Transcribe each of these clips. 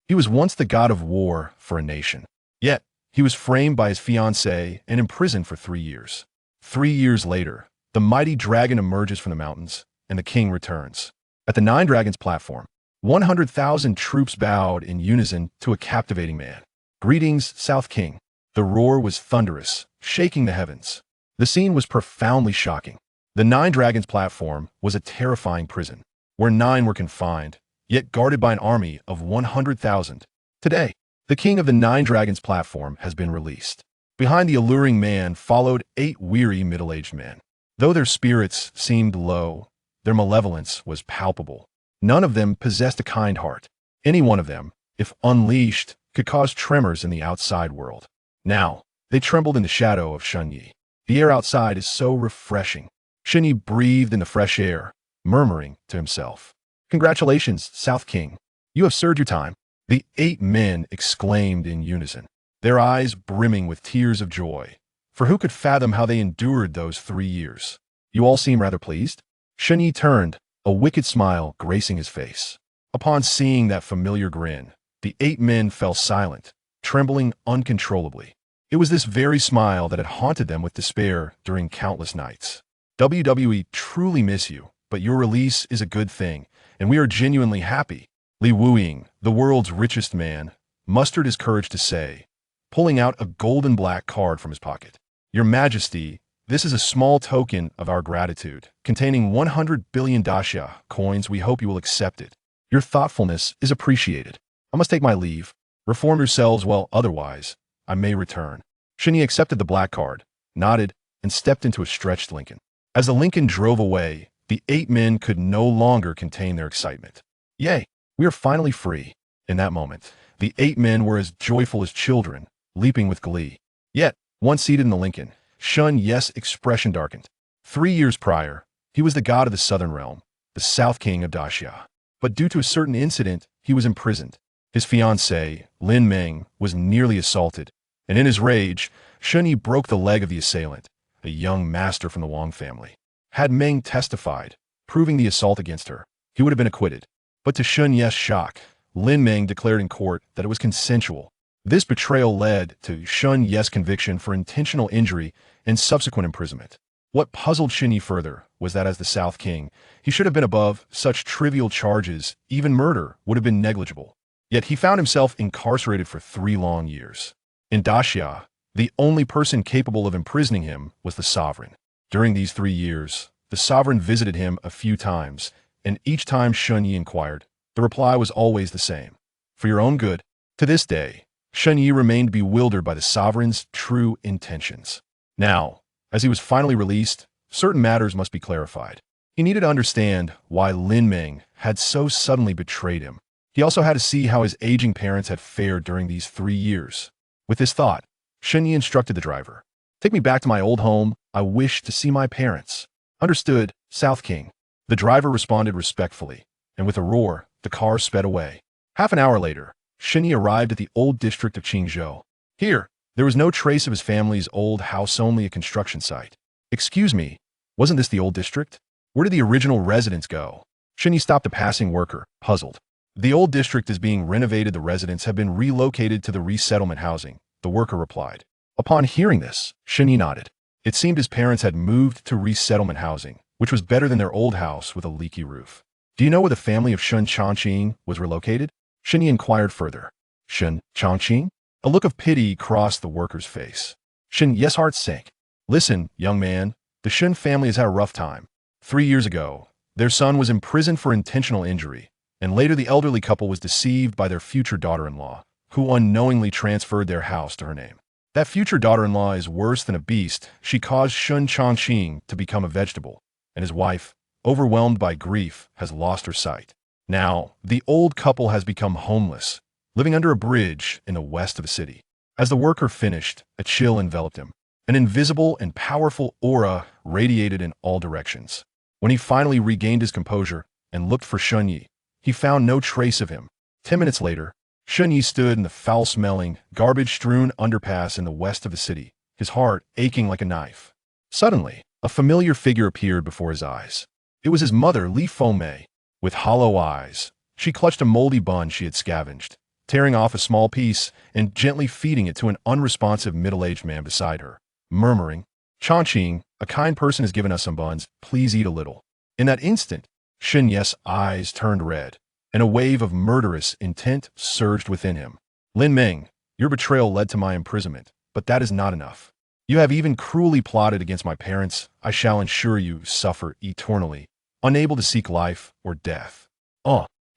He was once the god of war for a nation. Yet, he was framed by his fiancée and imprisoned for 3 years. 3 years later, the mighty dragon emerges from the mountains, and the king returns. At the Nine Dragons platform, 100,000 troops bowed in unison to a captivating man. Greetings, South King. The roar was thunderous, shaking the heavens. The scene was profoundly shocking. The Nine Dragons platform was a terrifying prison, where 9 were confined, yet guarded by an army of 100,000. Today, the king of the Nine Dragons platform has been released. Behind the alluring man followed 8 weary middle-aged men. Though their spirits seemed low, their malevolence was palpable. None of them possessed a kind heart. Any one of them, if unleashed, could cause tremors in the outside world. Now, they trembled in the shadow of Shunyi. The air outside is so refreshing. Shunyi breathed in the fresh air, murmuring to himself, "Congratulations, South King. You have served your time." The 8 men exclaimed in unison, their eyes brimming with tears of joy. For who could fathom how they endured those 3 years? "You all seem rather pleased." Shunyi turned, a wicked smile gracing his face. Upon seeing that familiar grin, the 8 men fell silent, trembling uncontrollably. It was this very smile that had haunted them with despair during countless nights. "WWE truly miss you, but your release is a good thing, and we are genuinely happy." Li Wuying, the world's richest man, mustered his courage to say, pulling out a golden black card from his pocket, "Your Majesty, this is a small token of our gratitude, containing 100 billion daxia coins. We hope you will accept it. Your thoughtfulness is appreciated. I must take my leave. Reform yourselves well, otherwise I may return." Shunyi accepted the black card, nodded, and stepped into a stretched Lincoln. As the Lincoln drove away, the 8 men could no longer contain their excitement. "Yay, we are finally free." In that moment, the 8 men were as joyful as children, leaping with glee. Yet, once seated in the Lincoln, Shun Yes' expression darkened. 3 years prior, he was the god of the Southern Realm, the South King of Daxia. But due to a certain incident, he was imprisoned. His fiancée, Lin Meng, was nearly assaulted, and in his rage, Shunyi broke the leg of the assailant, a young master from the Wang family. Had Meng testified, proving the assault against her, he would have been acquitted. But to Shun Yes' shock, Lin Meng declared in court that it was consensual. This betrayal led to Shun Yes' conviction for intentional injury and subsequent imprisonment. What puzzled Shunyi further was that as the South King, he should have been above such trivial charges. Even murder would have been negligible. Yet he found himself incarcerated for 3 long years. In Daxia, the only person capable of imprisoning him was the sovereign. During these 3 years, the sovereign visited him a few times, and each time Shunyi inquired, the reply was always the same: "For your own good." To this day, Shunyi remained bewildered by the sovereign's true intentions. Now, as he was finally released, certain matters must be clarified. He needed to understand why Lin Meng had so suddenly betrayed him. He also had to see how his aging parents had fared during these 3 years. With this thought, Shunyi instructed the driver, "Take me back to my old home. I wish to see my parents." "Understood, South King." The driver responded respectfully, and with a roar, the car sped away. Half an hour later, Shunyi arrived at the old district of Qingzhou. Here, there was no trace of his family's old house, only a construction site. "Excuse me, wasn't this the old district? Where did the original residents go?" Shunyi stopped a passing worker, puzzled. "The old district is being renovated. The residents have been relocated to the resettlement housing," the worker replied. Upon hearing this, Shunyi nodded. It seemed his parents had moved to resettlement housing, which was better than their old house with a leaky roof. "Do you know where the family of Shun Chongqing was relocated?" Shunyi inquired further. "Shun Chongqing?" A look of pity crossed the worker's face. Shun Yes' heart sank. "Listen, young man, the Shun family has had a rough time. 3 years ago, their son was imprisoned for intentional injury, and later the elderly couple was deceived by their future daughter-in-law, who unknowingly transferred their house to her name. That future daughter-in-law is worse than a beast. She caused Shun Chongqing to become a vegetable, and his wife, overwhelmed by grief, has lost her sight. Now, the old couple has become homeless, living under a bridge in the west of the city." As the worker finished, a chill enveloped him. An invisible and powerful aura radiated in all directions. When he finally regained his composure and looked for Shunyi, he found no trace of him. 10 minutes later, Shunyi stood in the foul-smelling, garbage-strewn underpass in the west of the city, his heart aching like a knife. Suddenly, a familiar figure appeared before his eyes. It was his mother, Li Fengmei. With hollow eyes, she clutched a moldy bun she had scavenged, tearing off a small piece and gently feeding it to an unresponsive middle-aged man beside her, murmuring, "Changqing, a kind person has given us some buns. Please eat a little." In that instant, Shen Ye's eyes turned red, and a wave of murderous intent surged within him. "Lin Meng, your betrayal led to my imprisonment, but that is not enough. You have even cruelly plotted against my parents. I shall ensure you suffer eternally, unable to seek life or death."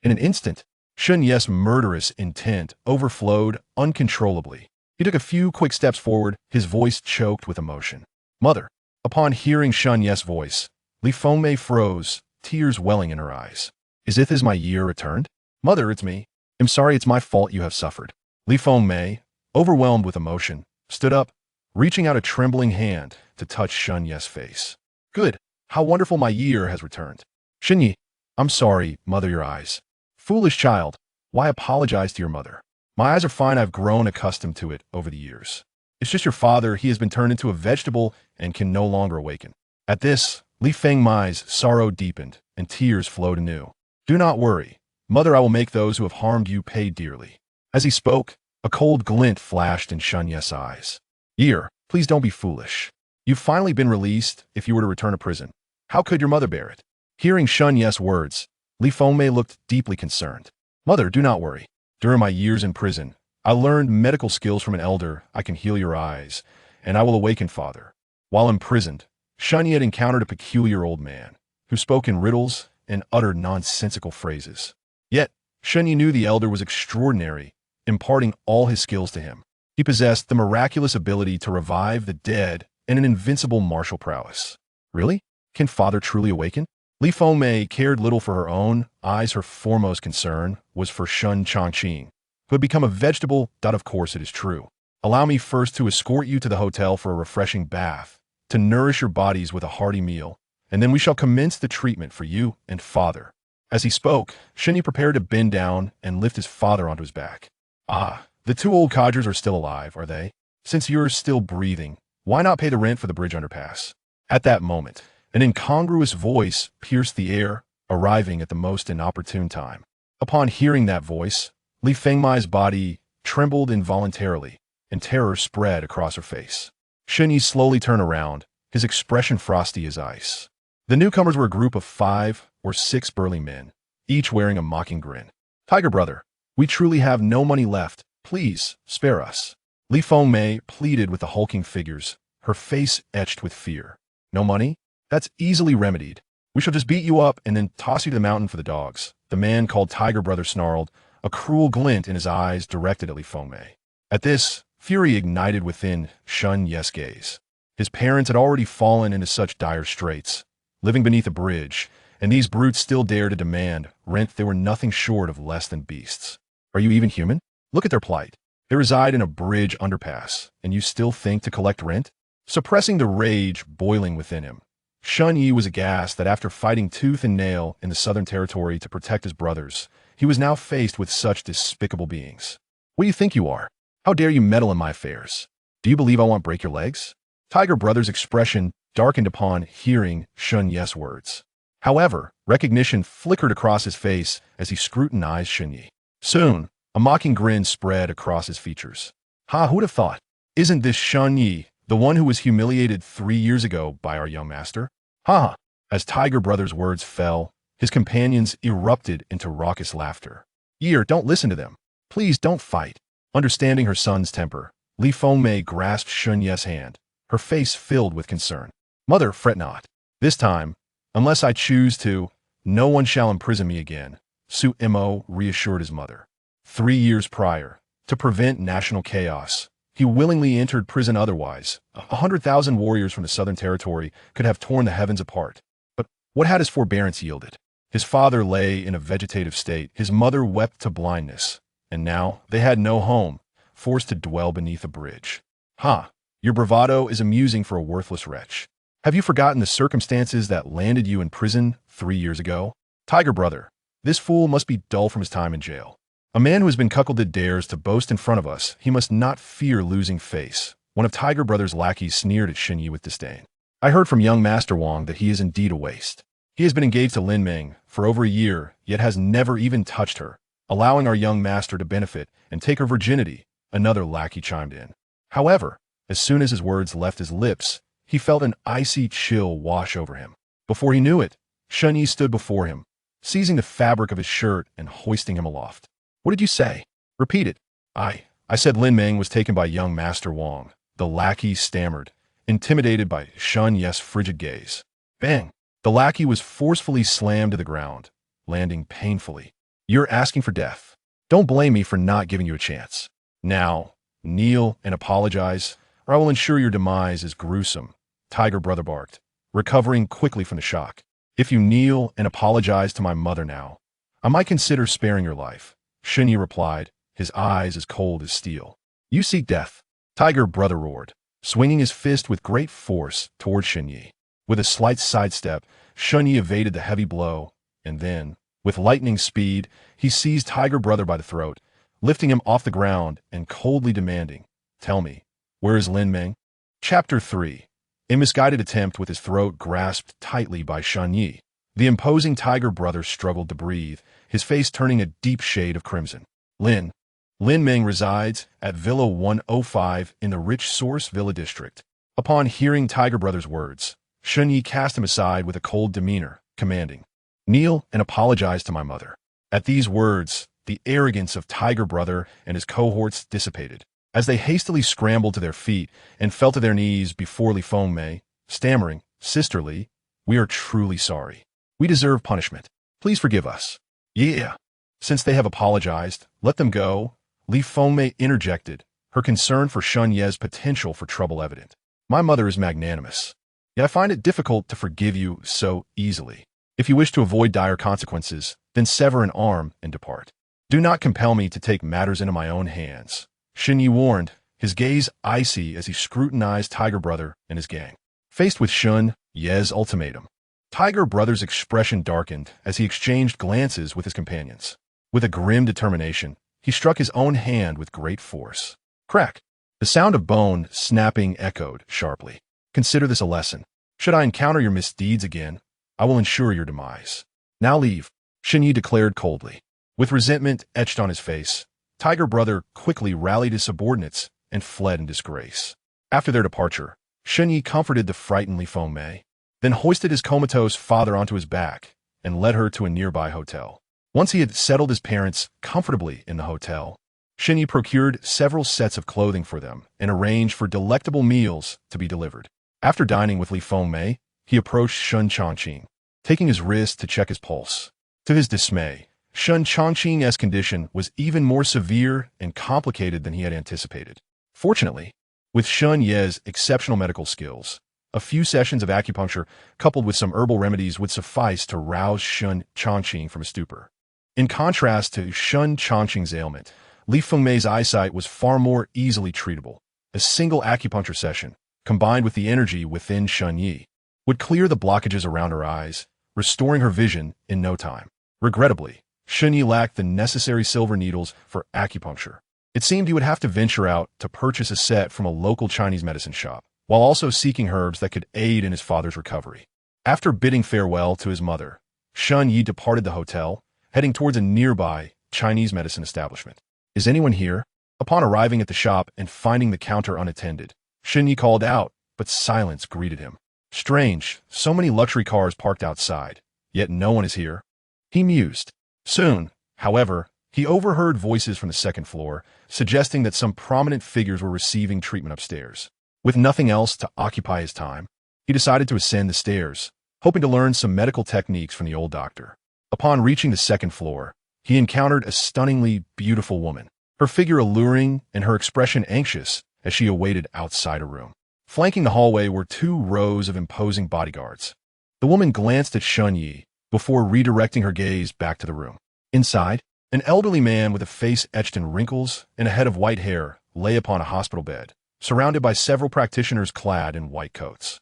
In an instant, Shen Ye's murderous intent overflowed uncontrollably. He took a few quick steps forward, his voice choked with emotion. "Mother." Upon hearing Shen Ye's voice, Li Fengmei froze, tears welling in her eyes. "Is it as my year returned?" "Mother, it's me. I'm sorry, it's my fault you have suffered." Li Fengmei, overwhelmed with emotion, stood up, reaching out a trembling hand to touch Shen Ye's face. "Good. How wonderful my year has returned." "Shen Yi, I'm sorry, mother, your eyes." "Foolish child, why apologize to your mother?" "My eyes are fine. I've grown accustomed to it over the years. It's just your father. He has been turned into a vegetable and can no longer awaken." At this, Li Fengmei's sorrow deepened and tears flowed anew. "Do not worry. Mother, I will make those who have harmed you pay dearly." As he spoke, a cold glint flashed in Shen Ye's eyes. "Year, please don't be foolish. You've finally been released. If you were to return to prison, how could your mother bear it?" Hearing Shen Ye's words, Li Fengmei looked deeply concerned. "Mother, do not worry. During my years in prison, I learned medical skills from an elder. I can heal your eyes, and I will awaken father." While imprisoned, Shen Yi had encountered a peculiar old man who spoke in riddles and uttered nonsensical phrases. Yet, Shen Yi knew the elder was extraordinary, imparting all his skills to him. He possessed the miraculous ability to revive the dead and an invincible martial prowess. Really? Can father truly awaken? Li Fengmei cared little for her own eyes. Her foremost concern was for Shen Changqing, who had become a vegetable. Of course it is true. Allow me first to escort you to the hotel for a refreshing bath, to nourish your bodies with a hearty meal, and then we shall commence the treatment for you and father. As he spoke, Shen Yi prepared to bend down and lift his father onto his back. "Ah, the two old codgers are still alive, are they? Since you're still breathing, why not pay the rent for the bridge underpass?" At that moment, an incongruous voice pierced the air, arriving at the most inopportune time. Upon hearing that voice, Li Fengmei's body trembled involuntarily, and terror spread across her face. Shen Yi slowly turned around, his expression frosty as ice. The newcomers were a group of 5 or 6 burly men, each wearing a mocking grin. "Tiger brother, we truly have no money left. Please, spare us." Li Fengmei pleaded with the hulking figures, her face etched with fear. "No money? That's easily remedied. We shall just beat you up and then toss you to the mountain for the dogs." The man called Tiger Brother snarled, a cruel glint in his eyes directed at Li Fengmei. At this, fury ignited within Shen Ye's gaze. His parents had already fallen into such dire straits, living beneath a bridge, and these brutes still dared to demand rent. They were nothing short of less than beasts. Are you even human? Look at their plight. They reside in a bridge underpass, and you still think to collect rent? Suppressing the rage boiling within him, Shen Yi was aghast that after fighting tooth and nail in the Southern Territory to protect his brothers, he was now faced with such despicable beings. "What do you think you are? How dare you meddle in my affairs? Do you believe I won't break your legs?" Tiger Brother's expression darkened upon hearing Shen Ye's words. However, recognition flickered across his face as he scrutinized Shen Yi. Soon, a mocking grin spread across his features. "Ha, who'd have thought? Isn't this Shen Yi, the one who was humiliated 3 years ago by our young master?" "Ha ha!" As Tiger Brother's words fell, his companions erupted into raucous laughter. "Year, don't listen to them. Please don't fight." Understanding her son's temper, Li Fengmei grasped Shen Ye's hand, her face filled with concern. "Mother, fret not. This time, unless I choose to, no one shall imprison me again," Su Mo reassured his mother. 3 years prior, to prevent national chaos, he willingly entered prison. Otherwise, 100,000 warriors from the Southern Territory could have torn the heavens apart. But what had his forbearance yielded? His father lay in a vegetative state, his mother wept to blindness, and now they had no home, forced to dwell beneath a bridge. "Ha! Your bravado is amusing for a worthless wretch. Have you forgotten the circumstances that landed you in prison 3 years ago? Tiger Brother, this fool must be dull from his time in jail. A man who has been cuckolded dares to boast in front of us. He must not fear losing face." One of Tiger Brother's lackeys sneered at Shen Yi with disdain. "I heard from young Master Wang that he is indeed a waste. He has been engaged to Lin Meng for over a year, yet has never even touched her. allowing our young master to benefit and take her virginity," another lackey chimed in. However, as soon as his words left his lips, he felt an icy chill wash over him. Before he knew it, Shun Yi stood before him, seizing the fabric of his shirt and hoisting him aloft. "What did you say?" "Repeat it." I said Lin Meng was taken by young Master Wang," the lackey stammered, intimidated by Shun Yi's frigid gaze. Bang! The lackey was forcefully slammed to the ground, landing painfully. "You're asking for death. Don't blame me for not giving you a chance. Now, kneel and apologize, or I will ensure your demise is gruesome," Tiger Brother barked, recovering quickly from the shock. "If you kneel and apologize to my mother now, I might consider sparing your life," Shun Yi replied, his eyes as cold as steel. "You seek death," Tiger Brother roared, swinging his fist with great force toward Shun Yi. With a slight sidestep, Shun Yi evaded the heavy blow, and then, with lightning speed, he seized Tiger Brother by the throat, lifting him off the ground and coldly demanding, "Tell me, where is Lin Meng?" Chapter 3. A misguided attempt with his throat grasped tightly by Shun Yi. The imposing Tiger Brother struggled to breathe, his face turning a deep shade of crimson. Lin Meng resides at Villa 105 in the rich Source Villa district. Upon hearing Tiger Brother's words, Shun Yi cast him aside with a cold demeanor, commanding, "Kneel and apologize to my mother." At these words, the arrogance of Tiger Brother and his cohorts dissipated, as they hastily scrambled to their feet and fell to their knees before Li Fengmei, stammering, "Sister Li, we are truly sorry. We deserve punishment. Please forgive us." "Yeah. Since they have apologized, let them go," Li Fengmei interjected, her concern for Shun Yi's potential for trouble evident. "My mother is magnanimous, yet I find it difficult to forgive you so easily. If you wish to avoid dire consequences, then sever an arm and depart. Do not compel me to take matters into my own hands," Shun Yi warned, his gaze icy as he scrutinized Tiger Brother and his gang. Faced with Shun Yi's ultimatum, Tiger Brother's expression darkened as he exchanged glances with his companions. With a grim determination, he struck his own hand with great force. Crack! The sound of bone snapping echoed sharply. "Consider this a lesson. Should I encounter your misdeeds again, I will ensure your demise. Now leave," Shun Yi declared coldly. With resentment etched on his face, Tiger Brother quickly rallied his subordinates and fled in disgrace. After their departure, Shun Yi comforted the frightened Li Fengmei, then hoisted his comatose father onto his back and led her to a nearby hotel. Once he had settled his parents comfortably in the hotel, Shun Yi procured several sets of clothing for them and arranged for delectable meals to be delivered. After dining with Li Fengmei, he approached Shun Chongqing, taking his wrist to check his pulse. To his dismay, Shun Chongqing's condition was even more severe and complicated than he had anticipated. Fortunately, with Shun Yi's exceptional medical skills, a few sessions of acupuncture coupled with some herbal remedies would suffice to rouse Shun Chongqing from a stupor. In contrast to Shun Chongqing's ailment, Li Fengmei's eyesight was far more easily treatable. A single acupuncture session, combined with the energy within Shun Yi, would clear the blockages around her eyes, restoring her vision in no time. Regrettably, Shun Yi lacked the necessary silver needles for acupuncture. It seemed he would have to venture out to purchase a set from a local Chinese medicine shop, while also seeking herbs that could aid in his father's recovery. After bidding farewell to his mother, Shun Yi departed the hotel, heading towards a nearby Chinese medicine establishment. "Is anyone here?" Upon arriving at the shop and finding the counter unattended, Shun Yi called out, but silence greeted him. "Strange, so many luxury cars parked outside, yet no one is here," he mused. Soon, however, he overheard voices from the second floor, suggesting that some prominent figures were receiving treatment upstairs. With nothing else to occupy his time, he decided to ascend the stairs, hoping to learn some medical techniques from the old doctor. Upon reaching the second floor, he encountered a stunningly beautiful woman, her figure alluring and her expression anxious as she awaited outside a room. Flanking the hallway were 2 rows of imposing bodyguards. The woman glanced at Shun Yi before redirecting her gaze back to the room. Inside, an elderly man with a face etched in wrinkles and a head of white hair lay upon a hospital bed, surrounded by several practitioners clad in white coats.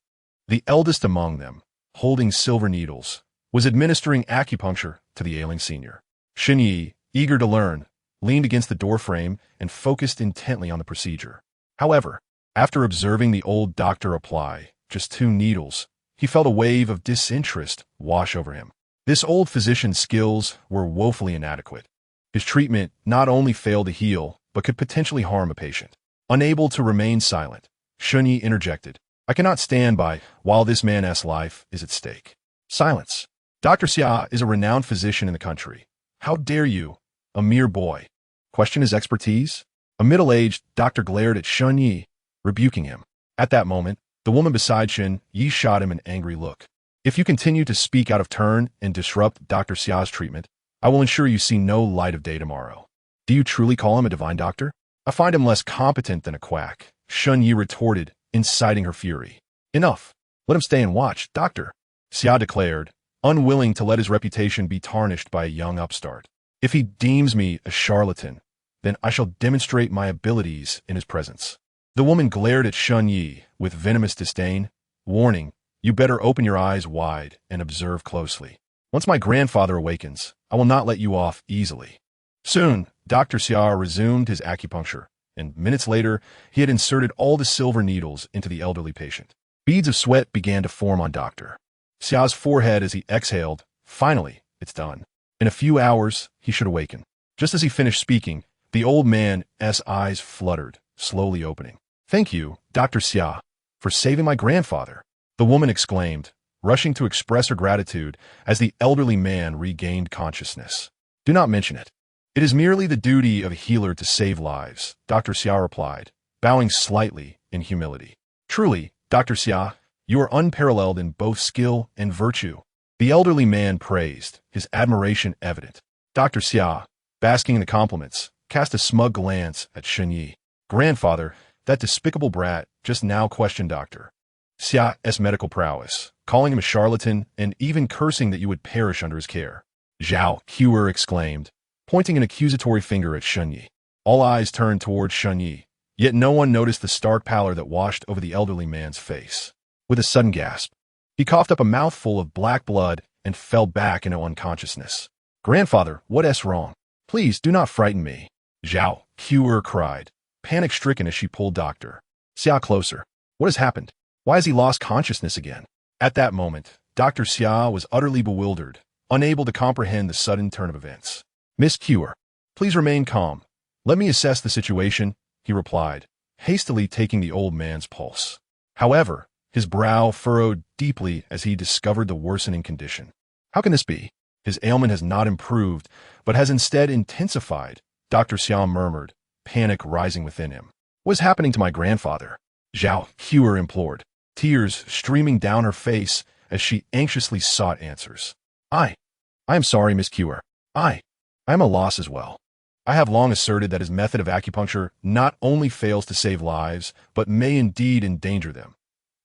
The eldest among them, holding silver needles, was administering acupuncture to the ailing senior. Shun Yi, eager to learn, leaned against the doorframe and focused intently on the procedure. However, after observing the old doctor apply just 2 needles, he felt a wave of disinterest wash over him. This old physician's skills were woefully inadequate. His treatment not only failed to heal, but could potentially harm a patient. Unable to remain silent, Shunyi interjected, I cannot stand by while this man's life is at stake. Silence. Dr. Xia is a renowned physician in the country. How dare you, a mere boy, question his expertise? A middle-aged doctor glared at Shun Yi, rebuking him. At that moment, the woman beside Shun Yi shot him an angry look. If you continue to speak out of turn and disrupt Dr. Xia's treatment, I will ensure you see no light of day tomorrow. Do you truly call him a divine doctor? I find him less competent than a quack, Shun Yi retorted, inciting her fury. Enough. Let him stay and watch, doctor, Xia declared, unwilling to let his reputation be tarnished by a young upstart. If he deems me a charlatan, then I shall demonstrate my abilities in his presence. The woman glared at Shun Yi with venomous disdain, warning, you better open your eyes wide and observe closely. Once my grandfather awakens, I will not let you off easily. Soon, Dr. Xia resumed his acupuncture, and minutes later, he had inserted all the silver needles into the elderly patient. Beads of sweat began to form on Dr. Xia's forehead as he exhaled. Finally, it's done. In a few hours, he should awaken. Just as he finished speaking, the old man's eyes fluttered, slowly opening. Thank you, Dr. Xia, for saving my grandfather, the woman exclaimed, rushing to express her gratitude as the elderly man regained consciousness. Do not mention it. It is merely the duty of a healer to save lives, Dr. Xia replied, bowing slightly in humility. Truly, Dr. Xia, you are unparalleled in both skill and virtue. The elderly man praised, his admiration evident. Dr. Xia, basking in the compliments, cast a smug glance at Shun Yi. Grandfather, that despicable brat, just now questioned Dr. Xia's medical prowess, calling him a charlatan and even cursing that you would perish under his care. Zhao Qiwer exclaimed, pointing an accusatory finger at Shun Yi. All eyes turned towards Shun Yi, yet no one noticed the stark pallor that washed over the elderly man's face. With a sudden gasp, he coughed up a mouthful of black blood and fell back into unconsciousness. Grandfather, what's wrong? Please do not frighten me, Zhao Qiwer cried, panic-stricken as she pulled Dr. Xia closer. What has happened? Why has he lost consciousness again? At that moment, Dr. Xia was utterly bewildered, unable to comprehend the sudden turn of events. Miss Qiwer, please remain calm. Let me assess the situation, he replied, hastily taking the old man's pulse. However, his brow furrowed deeply as he discovered the worsening condition. How can this be? His ailment has not improved, but has instead intensified, Dr. Xia murmured, panic rising within him. What is happening to my grandfather? Zhao Qiwer implored, tears streaming down her face as she anxiously sought answers. I am sorry, Miss Qiwer. I am a loss as well. I have long asserted that his method of acupuncture not only fails to save lives, but may indeed endanger them.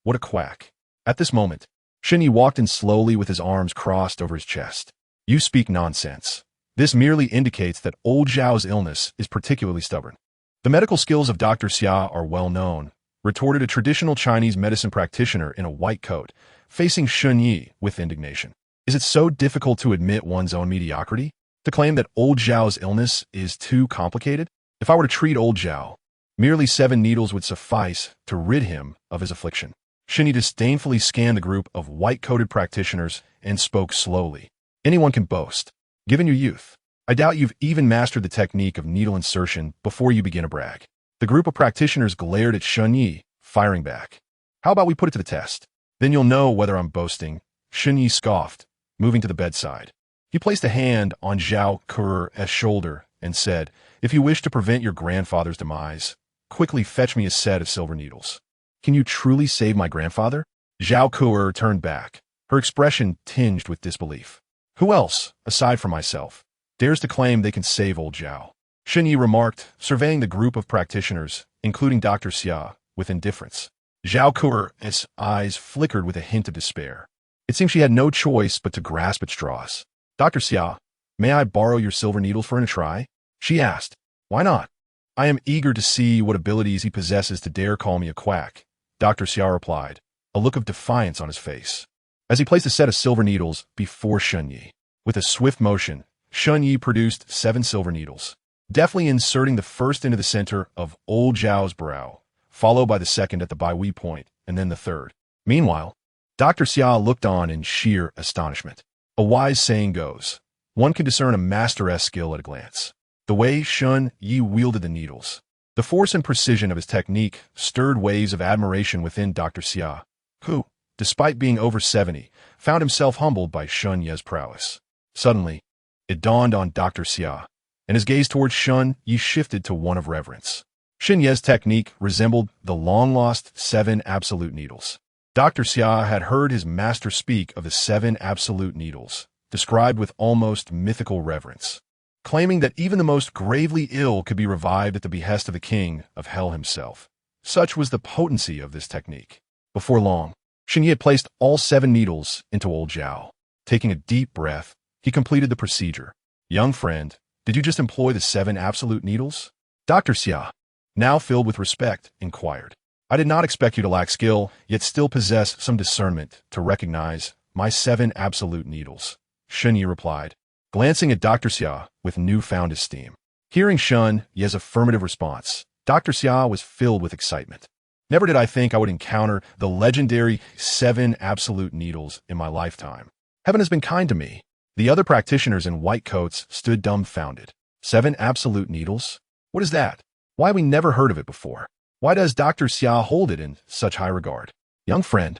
What a quack. At this moment, Shun Yi walked in slowly with his arms crossed over his chest. You speak nonsense. This merely indicates that old Zhao's illness is particularly stubborn. The medical skills of Dr. Xia are well known, retorted a traditional Chinese medicine practitioner in a white coat, facing Shun Yi with indignation. Is it so difficult to admit one's own mediocrity? To claim that old Zhao's illness is too complicated? If I were to treat old Zhao, merely 7 needles would suffice to rid him of his affliction. Shun Yi disdainfully scanned the group of white-coated practitioners and spoke slowly. Anyone can boast. Given your youth, I doubt you've even mastered the technique of needle insertion before you begin to brag. The group of practitioners glared at Shun Yi, firing back. How about we put it to the test? Then you'll know whether I'm boasting. Shun Yi scoffed, moving to the bedside. He placed a hand on Zhao Qiwer's shoulder and said, if you wish to prevent your grandfather's demise, quickly fetch me a set of silver needles. Can you truly save my grandfather? Zhao Qiwer turned back, her expression tinged with disbelief. Who else, aside from myself, dares to claim they can save old Zhao? Shun Yi remarked, surveying the group of practitioners, including Dr. Xia, with indifference. Zhao Qiwer's eyes flickered with a hint of despair. It seemed she had no choice but to grasp at straws. Dr. Xia, may I borrow your silver needles for a try? She asked. Why not? I am eager to see what abilities he possesses to dare call me a quack, Dr. Xia replied, a look of defiance on his face. As he placed a set of silver needles before Shun Yi. With a swift motion, Shun Yi produced 7 silver needles, deftly inserting the first into the center of old Zhao's brow, followed by the second at the Bai point, and then the third. Meanwhile, Dr. Xia looked on in sheer astonishment. A wise saying goes, one can discern a master-esque skill at a glance. The way Shun Yi wielded the needles, the force and precision of his technique stirred waves of admiration within Dr. Xia, who, despite being over 70, found himself humbled by Shun Ye's prowess. Suddenly, it dawned on Dr. Xia, and his gaze towards Shun Yi shifted to one of reverence. Shun Ye's technique resembled the long-lost 7 absolute needles. Dr. Xia had heard his master speak of the 7 absolute needles, described with almost mythical reverence, claiming that even the most gravely ill could be revived at the behest of the king of hell himself. Such was the potency of this technique. Before long, Shun Yi had placed all 7 needles into old Zhao. Taking a deep breath, he completed the procedure. Young friend, did you just employ the 7 absolute needles? Dr. Xia, now filled with respect, inquired. I did not expect you to lack skill, yet still possess some discernment to recognize my 7 absolute needles, Shun Yi replied, glancing at Dr. Xia with newfound esteem. Hearing Shun Yi's affirmative response, Dr. Xia was filled with excitement. Never did I think I would encounter the legendary 7 absolute needles in my lifetime. Heaven has been kind to me. The other practitioners in white coats stood dumbfounded. 7 absolute needles? What is that? Why have we never heard of it before? Why does Dr. Xia hold it in such high regard? Young friend,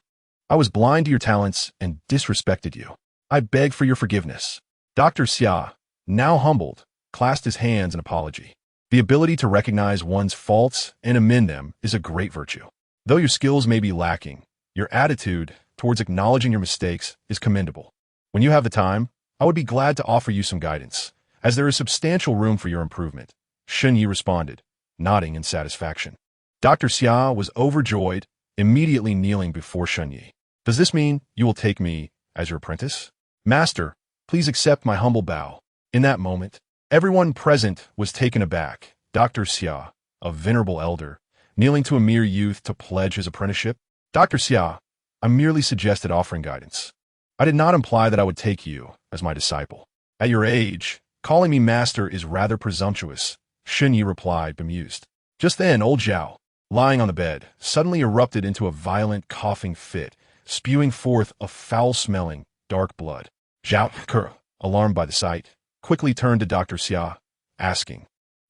I was blind to your talents and disrespected you. I beg for your forgiveness. Dr. Xia, now humbled, clasped his hands in apology. The ability to recognize one's faults and amend them is a great virtue. Though your skills may be lacking, your attitude towards acknowledging your mistakes is commendable. When you have the time, I would be glad to offer you some guidance, as there is substantial room for your improvement, Shun Yi responded, nodding in satisfaction. Dr. Xia was overjoyed, immediately kneeling before Shun Yi. Does this mean you will take me as your apprentice? Master, please accept my humble bow. In that moment, everyone present was taken aback. Dr. Xia, a venerable elder, kneeling to a mere youth to pledge his apprenticeship. Dr. Xia, I merely suggested offering guidance. I did not imply that I would take you as my disciple. At your age, calling me master is rather presumptuous, Shun Yi replied, bemused. Just then, old Zhao, lying on the bed, suddenly erupted into a violent coughing fit, spewing forth a foul-smelling, dark blood. Zhao, alarmed by the sight, quickly turned to Dr. Xia, asking,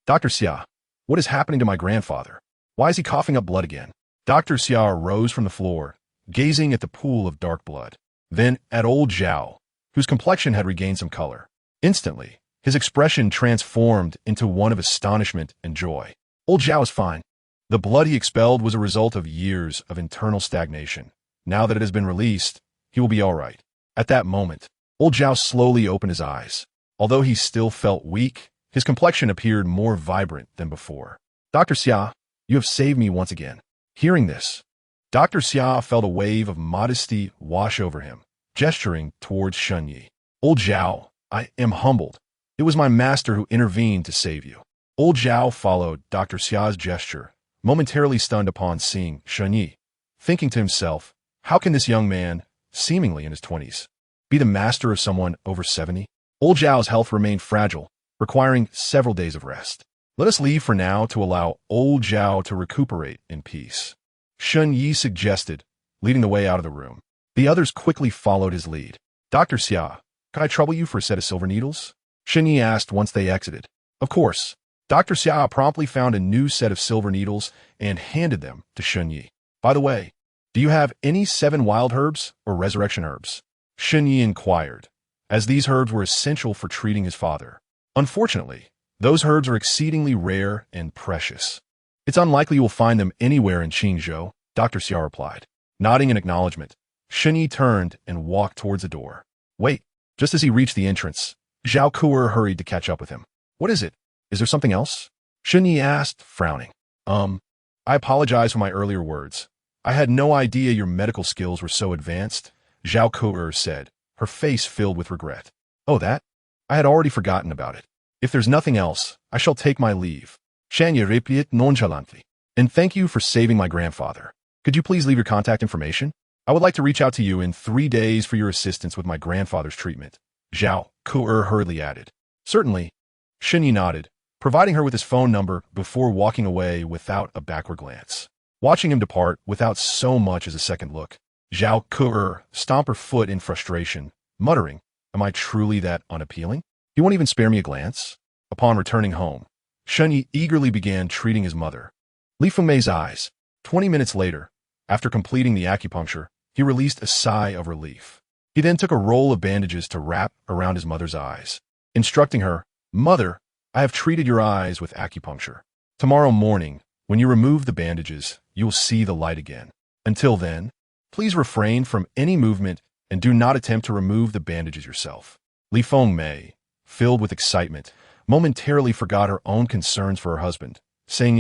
Dr. Xia, what is happening to my grandfather? Why is he coughing up blood again? Dr. Xia rose from the floor, gazing at the pool of dark blood, then at old Zhao, whose complexion had regained some color. Instantly, his expression transformed into one of astonishment and joy. Old Zhao is fine. The blood he expelled was a result of years of internal stagnation. Now that it has been released, he will be all right. At that moment, old Zhao slowly opened his eyes. Although he still felt weak, his complexion appeared more vibrant than before. Dr. Xia, you have saved me once again. Hearing this, Dr. Xia felt a wave of modesty wash over him, gesturing towards Shun Yi. Old Zhao, I am humbled. It was my master who intervened to save you. Old Zhao followed Dr. Xia's gesture, momentarily stunned upon seeing Shun Yi, thinking to himself, how can this young man, seemingly in his 20s, be the master of someone over 70? Old Zhao's health remained fragile, requiring several days of rest. Let us leave for now to allow old Zhao to recuperate in peace, Shun Yi suggested, leading the way out of the room. The others quickly followed his lead. Dr. Xia, can I trouble you for a set of silver needles? Shun Yi asked once they exited. Of course. Dr. Xia promptly found a new set of silver needles and handed them to Shun Yi. By the way, do you have any 7 wild herbs or resurrection herbs? Shun Yi inquired, as these herbs were essential for treating his father. Unfortunately, those herbs are exceedingly rare and precious. It's unlikely you will find them anywhere in Qingzhou, Dr. Xia replied. Nodding in acknowledgement, Shun Yi turned and walked towards the door. Wait, just as he reached the entrance, Zhao Ku'er hurried to catch up with him. What is it? Is there something else? Shun Yi asked, frowning. I apologize for my earlier words. I had no idea your medical skills were so advanced, Zhao Ku'er said, her face filled with regret. Oh, that? I had already forgotten about it. If there's nothing else, I shall take my leave. Shanya replied nonchalantly. And thank you for saving my grandfather. Could you please leave your contact information? I would like to reach out to you in 3 days for your assistance with my grandfather's treatment, Zhao Ku'er hurriedly added. Certainly, Shun Yi nodded, providing her with his phone number before walking away without a backward glance. Watching him depart without so much as a second look, Zhao Ku'er stomped her foot in frustration, muttering, am I truly that unappealing? He won't even spare me a glance. Upon returning home, Shen Yi eagerly began treating his mother. Li Fengmei's eyes. 20 minutes later, after completing the acupuncture, he released a sigh of relief. He then took a roll of bandages to wrap around his mother's eyes, instructing her, "Mother, I have treated your eyes with acupuncture. Tomorrow morning, when you remove the bandages, you will see the light again. Until then, please refrain from any movement and do not attempt to remove the bandages yourself." Li Fengmei, filled with excitement, momentarily forgot her own concerns for her husband, saying,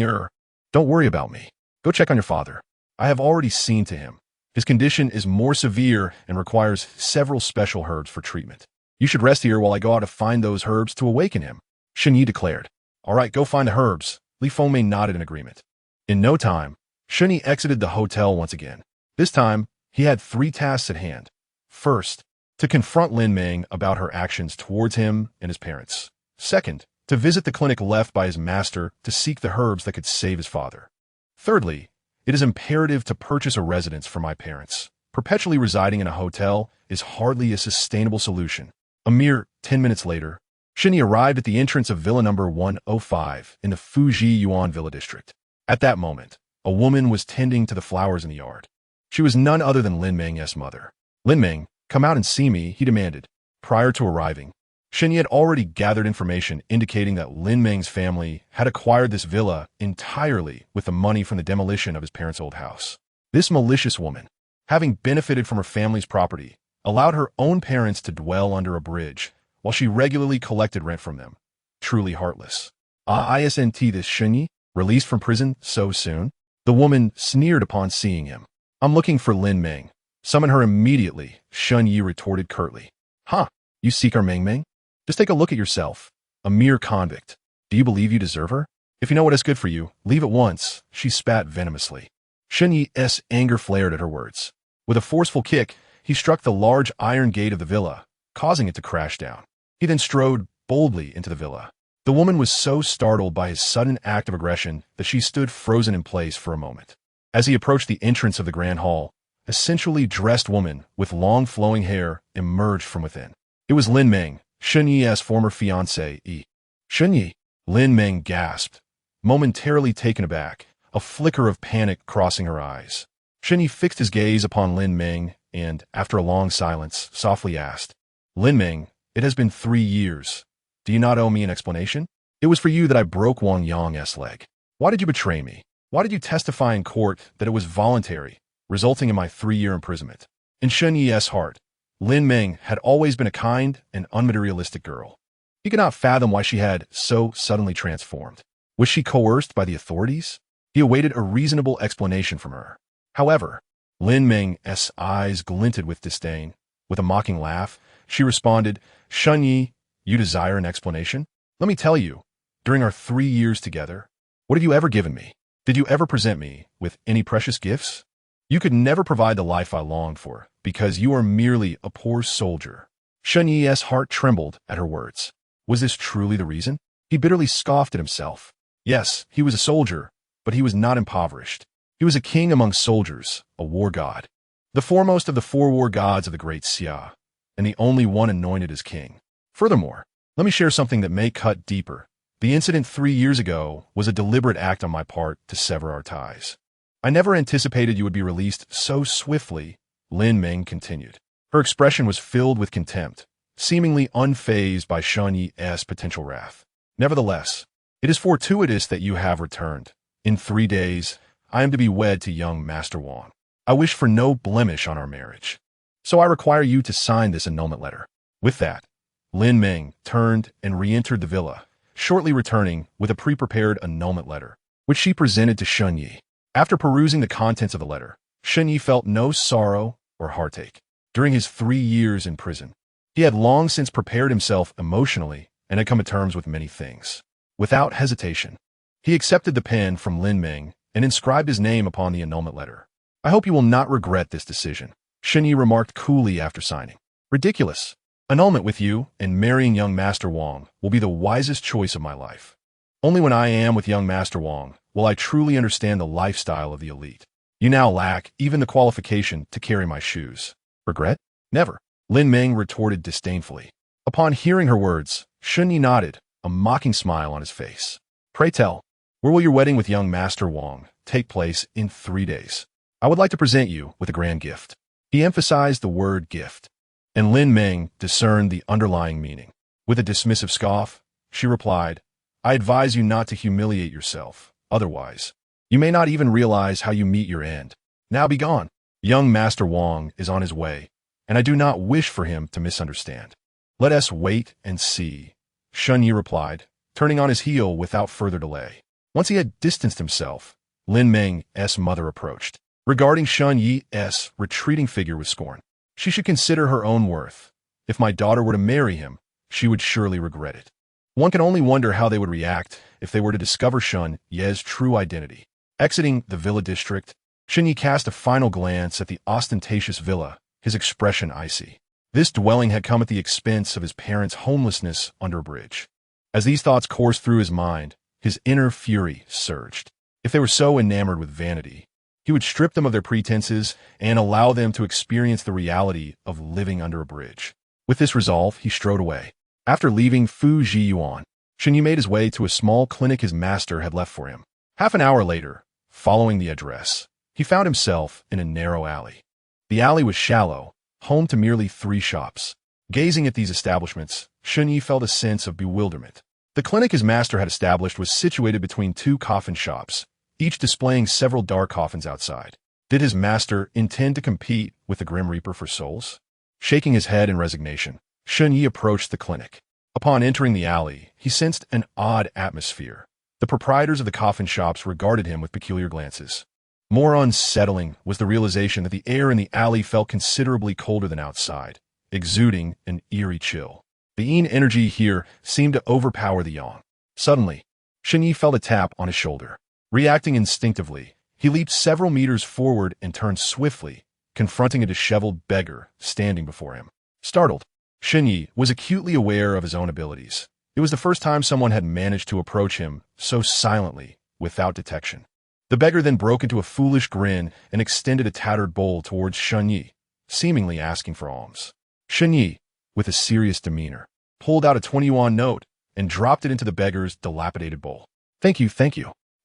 "Don't worry about me. Go check on your father. I have already seen to him. His condition is more severe and requires several special herbs for treatment. You should rest here while I go out to find those herbs to awaken him," Shen Yi declared. "All right, go find the herbs." Li Fengmei nodded in agreement. In no time, Shen Yi exited the hotel once again. This time, he had 3 tasks at hand. First, to confront Lin Meng about her actions towards him and his parents. Second, to visit the clinic left by his master to seek the herbs that could save his father. Thirdly, it is imperative to purchase a residence for my parents. Perpetually residing in a hotel is hardly a sustainable solution. A mere 10 minutes later, Shen Yi arrived at the entrance of Villa number 105 in the Fuji Yuan Villa district. At that moment, a woman was tending to the flowers in the yard. She was none other than Lin Meng's mother. "Lin Meng, come out and see me," he demanded. Prior to arriving, Shen Yi had already gathered information indicating that Lin Meng's family had acquired this villa entirely with the money from the demolition of his parents' old house. This malicious woman, having benefited from her family's property, allowed her own parents to dwell under a bridge while she regularly collected rent from them. Truly heartless. Isn't this Shen Yi, released from prison so soon? The woman sneered upon seeing him. "I'm looking for Lin Meng. Summon her immediately," Shen Yi retorted curtly. "Huh, you seek our Meng Meng? Just take a look at yourself. A mere convict. Do you believe you deserve her? If you know what is good for you, leave at once," she spat venomously. Shen Yi's anger flared at her words. With a forceful kick, he struck the large iron gate of the villa, causing it to crash down. He then strode boldly into the villa. The woman was so startled by his sudden act of aggression that she stood frozen in place for a moment. As he approached the entrance of the grand hall, a sensually dressed woman with long flowing hair emerged from within. It was Lin Meng, Shen Yi's former fiancée. "Shen Yi," Lin Meng gasped, momentarily taken aback, a flicker of panic crossing her eyes. Shen Yi fixed his gaze upon Lin Meng and, after a long silence, softly asked, "Lin Meng, it has been 3 years. Do you not owe me an explanation? It was for you that I broke Wang Yang's leg. Why did you betray me? Why did you testify in court that it was voluntary, resulting in my 3-year imprisonment?" In Shen Yi's heart, Lin Meng had always been a kind and unmaterialistic girl. He could not fathom why she had so suddenly transformed. Was she coerced by the authorities? He awaited a reasonable explanation from her. However, Lin Meng's eyes glinted with disdain. With a mocking laugh, she responded, "Shen Yi, you desire an explanation? Let me tell you, during our 3 years together, what have you ever given me? Did you ever present me with any precious gifts? You could never provide the life I longed for, because you are merely a poor soldier." Shen Yi's heart trembled at her words. Was this truly the reason? He bitterly scoffed at himself. Yes, he was a soldier, but he was not impoverished. He was a king among soldiers, a war god. The foremost of the 4 war gods of the great Xia, and the only one anointed as king. Furthermore, let me share something that may cut deeper. The incident 3 years ago was a deliberate act on my part to sever our ties. I never anticipated you would be released so swiftly, Lin Meng continued. Her expression was filled with contempt, seemingly unfazed by Shen Yi's potential wrath. "Nevertheless, it is fortuitous that you have returned. In 3 days, I am to be wed to young Master Wang. I wish for no blemish on our marriage. So I require you to sign this annulment letter." With that, Lin Meng turned and re-entered the villa, shortly returning with a pre-prepared annulment letter, which she presented to Shen Yi. After perusing the contents of the letter, Shen Yi felt no sorrow or heartache. During his 3 years in prison, he had long since prepared himself emotionally and had come to terms with many things. Without hesitation, he accepted the pen from Lin Meng and inscribed his name upon the annulment letter. "I hope you will not regret this decision," Shen Yi remarked coolly after signing. "Ridiculous. Annulment with you and marrying young Master Wang will be the wisest choice of my life. Only when I am with young Master Wang will I truly understand the lifestyle of the elite. You now lack even the qualification to carry my shoes." "Regret? Never," Lin Meng retorted disdainfully. Upon hearing her words, Shun Yi nodded, a mocking smile on his face. Pray tell, where will your wedding with young Master Wang take place in 3 days? I would like to present you with a grand gift. He emphasized the word gift, and Lin Meng discerned the underlying meaning. With a dismissive scoff, she replied, I advise you not to humiliate yourself, otherwise, you may not even realize how you meet your end. Now be gone. Young Master Wang is on his way, and I do not wish for him to misunderstand. Let us wait and see, Shun Yi replied, turning on his heel without further delay. Once he had distanced himself, Lin Meng's mother approached, regarding Shun Yi's retreating figure with scorn. She should consider her own worth. If my daughter were to marry him, she would surely regret it. One can only wonder how they would react if they were to discover Shun Yi's true identity. Exiting the villa district, Shun Yi cast a final glance at the ostentatious villa, his expression icy. This dwelling had come at the expense of his parents' homelessness under a bridge. As these thoughts coursed through his mind, his inner fury surged. If they were so enamored with vanity, he would strip them of their pretenses and allow them to experience the reality of living under a bridge. With this resolve, he strode away. After leaving Fu Zhiyuan, Shun Yi made his way to a small clinic his master had left for him. Half an hour later, following the address, he found himself in a narrow alley. The alley was shallow, home to merely 3 shops. Gazing at these establishments, Shun Yi felt a sense of bewilderment. The clinic his master had established was situated between 2 coffin shops, each displaying several dark coffins outside. Did his master intend to compete with the Grim Reaper for souls? Shaking his head in resignation, Shun Yi approached the clinic. Upon entering the alley, he sensed an odd atmosphere. The proprietors of the coffin shops regarded him with peculiar glances. More unsettling was the realization that the air in the alley felt considerably colder than outside, exuding an eerie chill. The yin energy here seemed to overpower the yang. Suddenly, Shun Yi felt a tap on his shoulder. Reacting instinctively, he leaped several meters forward and turned swiftly, confronting a disheveled beggar standing before him. Startled, Shun Yi was acutely aware of his own abilities. It was the first time someone had managed to approach him so silently, without detection. The beggar then broke into a foolish grin and extended a tattered bowl towards Shun Yi, seemingly asking for alms. Shun Yi, with a serious demeanor, pulled out a 20-yuan note and dropped it into the beggar's dilapidated bowl. Thank you,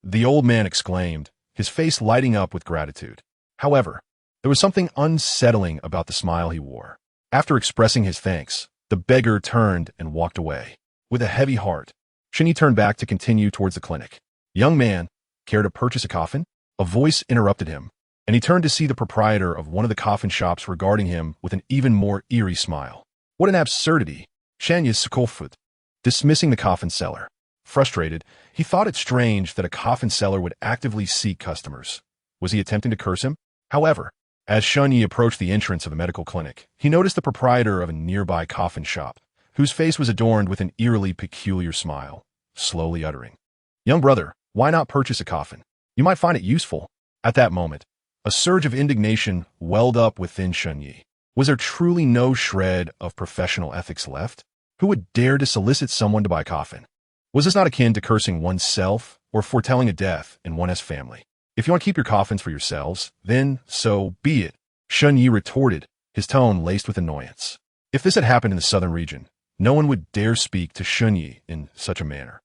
the old man exclaimed, his face lighting up with gratitude. However, there was something unsettling about the smile he wore. After expressing his thanks, the beggar turned and walked away. With a heavy heart, Shun Yi turned back to continue towards the clinic. Young man, care to purchase a coffin? A voice interrupted him, and he turned to see the proprietor of one of the coffin shops regarding him with an even more eerie smile. What an absurdity! Shan Yi scoffed, dismissing the coffin seller. Frustrated, he thought it strange that a coffin seller would actively seek customers. Was he attempting to curse him? However, as Shun Yi approached the entrance of the medical clinic, he noticed the proprietor of a nearby coffin shop, whose face was adorned with an eerily peculiar smile, slowly uttering, "Young brother, why not purchase a coffin? You might find it useful." At that moment, a surge of indignation welled up within Shun Yi. Was there truly no shred of professional ethics left? Who would dare to solicit someone to buy a coffin? Was this not akin to cursing oneself or foretelling a death in one's family? If you want to keep your coffins for yourselves, then so be it, Shun Yi retorted, his tone laced with annoyance. If this had happened in the southern region, no one would dare speak to Shun Yi in such a manner.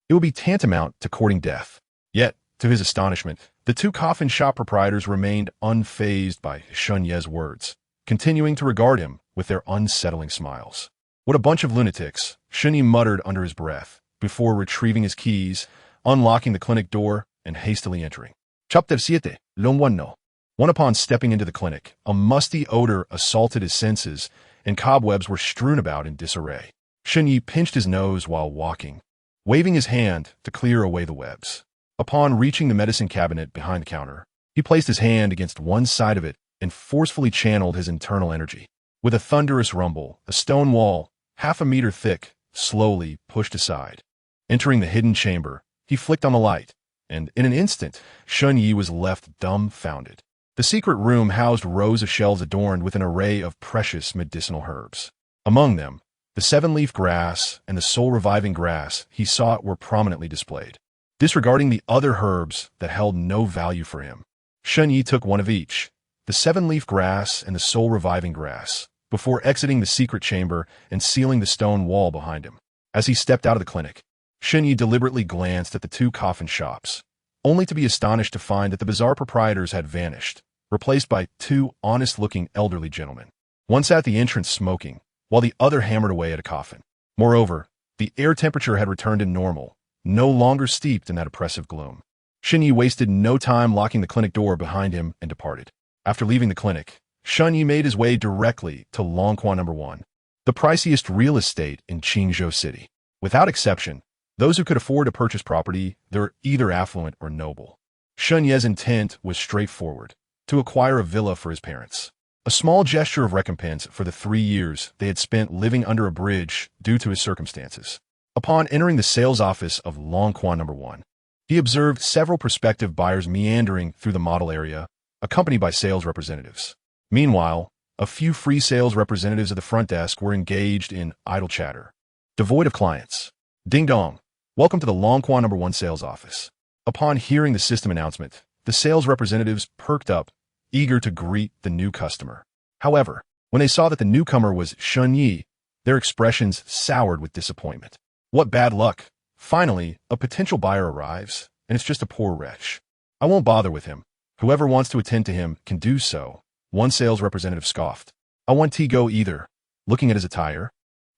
It would be tantamount to courting death. Yet, to his astonishment, the 2 coffin shop proprietors remained unfazed by Shun Yi's words, continuing to regard him with their unsettling smiles. What a bunch of lunatics, Shun Yi muttered under his breath, before retrieving his keys, unlocking the clinic door, and hastily entering. Chapter 7, Long no. One upon stepping into the clinic, a musty odor assaulted his senses, and cobwebs were strewn about in disarray. Shun Yi pinched his nose while walking, waving his hand to clear away the webs. Upon reaching the medicine cabinet behind the counter, he placed his hand against one side of it and forcefully channeled his internal energy. With a thunderous rumble, a stone wall, half a meter thick, slowly pushed aside. Entering the hidden chamber, he flicked on the light, and in an instant, Shun Yi was left dumbfounded. The secret room housed rows of shelves adorned with an array of precious medicinal herbs. Among them, the 7-leaf grass and the soul-reviving grass he sought were prominently displayed. Disregarding the other herbs that held no value for him, Shun Yi took one of each, the 7-leaf grass and the soul-reviving grass, before exiting the secret chamber and sealing the stone wall behind him. As he stepped out of the clinic, Shenyi deliberately glanced at the two coffin shops, only to be astonished to find that the bizarre proprietors had vanished, replaced by two honest-looking elderly gentlemen. One sat at the entrance smoking, while the other hammered away at a coffin. Moreover, the air temperature had returned to normal, no longer steeped in that oppressive gloom. Shenyi wasted no time locking the clinic door behind him and departed. After leaving the clinic, Shenyi made his way directly to Longquan No. 1, the priciest real estate in Qingzhou City. Without exception, those who could afford to purchase property, they were either affluent or noble. Shenyi's intent was straightforward, to acquire a villa for his parents. A small gesture of recompense for the 3 years they had spent living under a bridge due to his circumstances. Upon entering the sales office of Longquan No. 1, he observed several prospective buyers meandering through the model area, accompanied by sales representatives. Meanwhile, a few free sales representatives at the front desk were engaged in idle chatter, devoid of clients. Ding dong. Welcome to the Longquan No. 1 sales office. Upon hearing the system announcement, the sales representatives perked up, eager to greet the new customer. However, when they saw that the newcomer was Shenyi, their expressions soured with disappointment. What bad luck. Finally, a potential buyer arrives, and it's just a poor wretch. I won't bother with him. Whoever wants to attend to him can do so, one sales representative scoffed. I want to go either. Looking at his attire,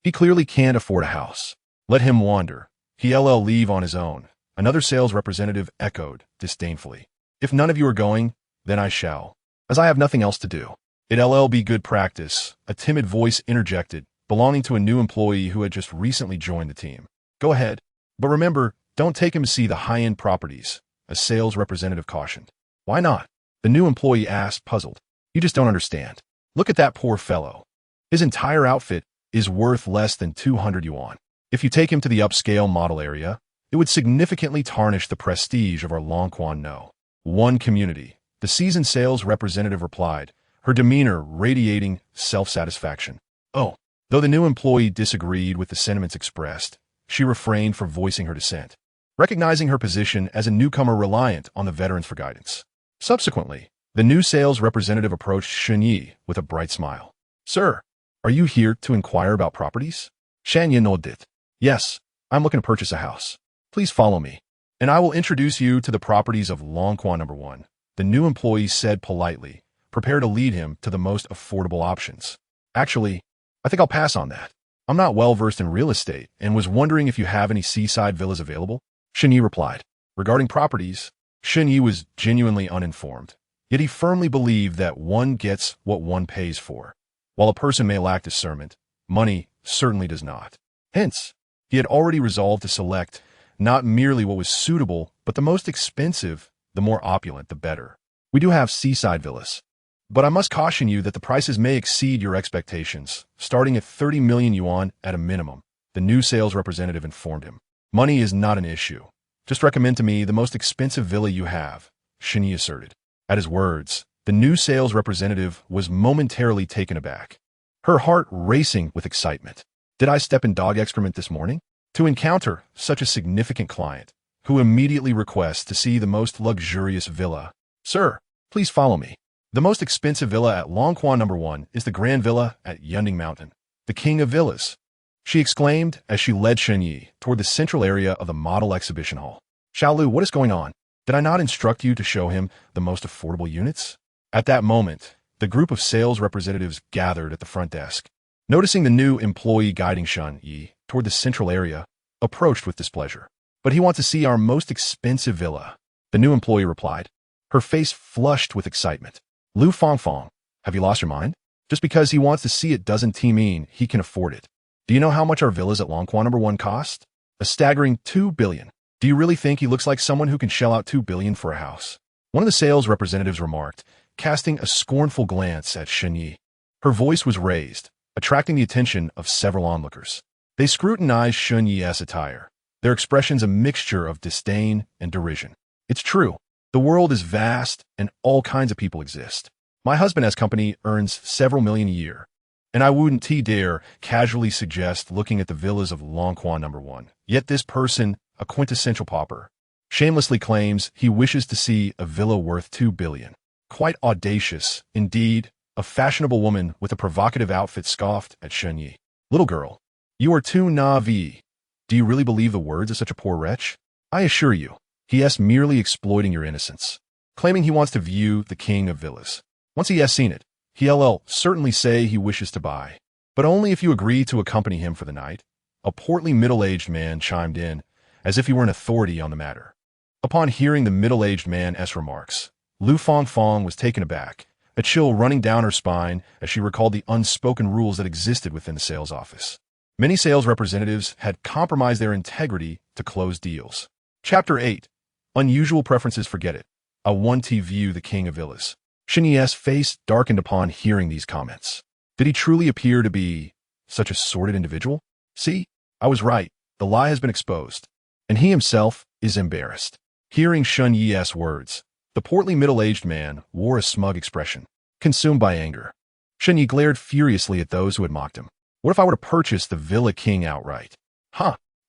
he clearly can't afford a house. Let him wander. He'll leave on his own, another sales representative echoed disdainfully. If none of you are going, then I shall, as I have nothing else to do. It'll be good practice, a timid voice interjected, belonging to a new employee who had just recently joined the team. Go ahead, but remember, don't take him to see the high-end properties, a sales representative cautioned. Why not? The new employee asked, puzzled. You just don't understand. Look at that poor fellow. His entire outfit is worth less than 200 yuan. If you take him to the upscale model area, it would significantly tarnish the prestige of our Longquan No. 1 community, the seasoned sales representative replied, her demeanor radiating self-satisfaction. Oh, though the new employee disagreed with the sentiments expressed, she refrained from voicing her dissent, recognizing her position as a newcomer reliant on the veterans for guidance. Subsequently, the new sales representative approached Shenyi with a bright smile. Sir, are you here to inquire about properties? Shenyi nodded. Yes, I'm looking to purchase a house. Please follow me, and I will introduce you to the properties of Longquan No. 1, the new employee said politely, prepared to lead him to the most affordable options. Actually, I think I'll pass on that. I'm not well-versed in real estate and was wondering if you have any seaside villas available. Shenyi replied. Regarding properties, Shenyi was genuinely uninformed, yet he firmly believed that one gets what one pays for. While a person may lack discernment, money certainly does not. Hence, he had already resolved to select not merely what was suitable, but the most expensive, the more opulent, the better. We do have seaside villas, but I must caution you that the prices may exceed your expectations, starting at 30 million yuan at a minimum, the new sales representative informed him. Money is not an issue. Just recommend to me the most expensive villa you have, Shenyi asserted. At his words, the new sales representative was momentarily taken aback, her heart racing with excitement. Did I step in dog excrement this morning? To encounter such a significant client, who immediately requests to see the most luxurious villa. Sir, please follow me. The most expensive villa at Longquan No. 1 is the Grand Villa at Yunding Mountain, the king of villas, she exclaimed as she led Shenyi toward the central area of the model exhibition hall. Xiaolu, what is going on? Did I not instruct you to show him the most affordable units? At that moment, the group of sales representatives gathered at the front desk. Noticing the new employee guiding Shenyi toward the central area, approached with displeasure. But he wants to see our most expensive villa, the new employee replied, her face flushed with excitement. Lu Fongfong, have you lost your mind? Just because he wants to see it doesn't mean he can afford it. Do you know how much our villas at Longquan No. 1 cost? A staggering 2 billion. Do you really think he looks like someone who can shell out 2 billion for a house? One of the sales representatives remarked, casting a scornful glance at Shenyi. Her voice was raised, attracting the attention of several onlookers. They scrutinized Shenyi's attire, their expressions a mixture of disdain and derision. It's true. The world is vast, and all kinds of people exist. My husband's company earns several million a year, and I wouldn't dare casually suggest looking at the villas of Longquan No. 1. Yet this person, a quintessential pauper, shamelessly claims he wishes to see a villa worth 2 billion. Quite audacious, indeed. A fashionable woman with a provocative outfit scoffed at Shenyi. Little girl, you are too naive. Do you really believe the words of such a poor wretch? I assure you, he is merely exploiting your innocence, claiming he wants to view the king of villas. Once he has seen it, he'll certainly say he wishes to buy, but only if you agree to accompany him for the night. A portly middle-aged man chimed in, as if he were an authority on the matter. Upon hearing the middle-aged man's remarks, Lu Fangfang was taken aback, a chill running down her spine as she recalled the unspoken rules that existed within the sales office. Many sales representatives had compromised their integrity to close deals. Chapter 8. Unusual Preferences. Forget it. I want to view the king of villas. Shen Yi's face darkened upon hearing these comments. Did he truly appear to be such a sordid individual? See, I was right. The lie has been exposed, and he himself is embarrassed. Hearing Shen Yi's words, the portly middle-aged man wore a smug expression, consumed by anger. Shen Yi glared furiously at those who had mocked him. What if I were to purchase the Villa King outright?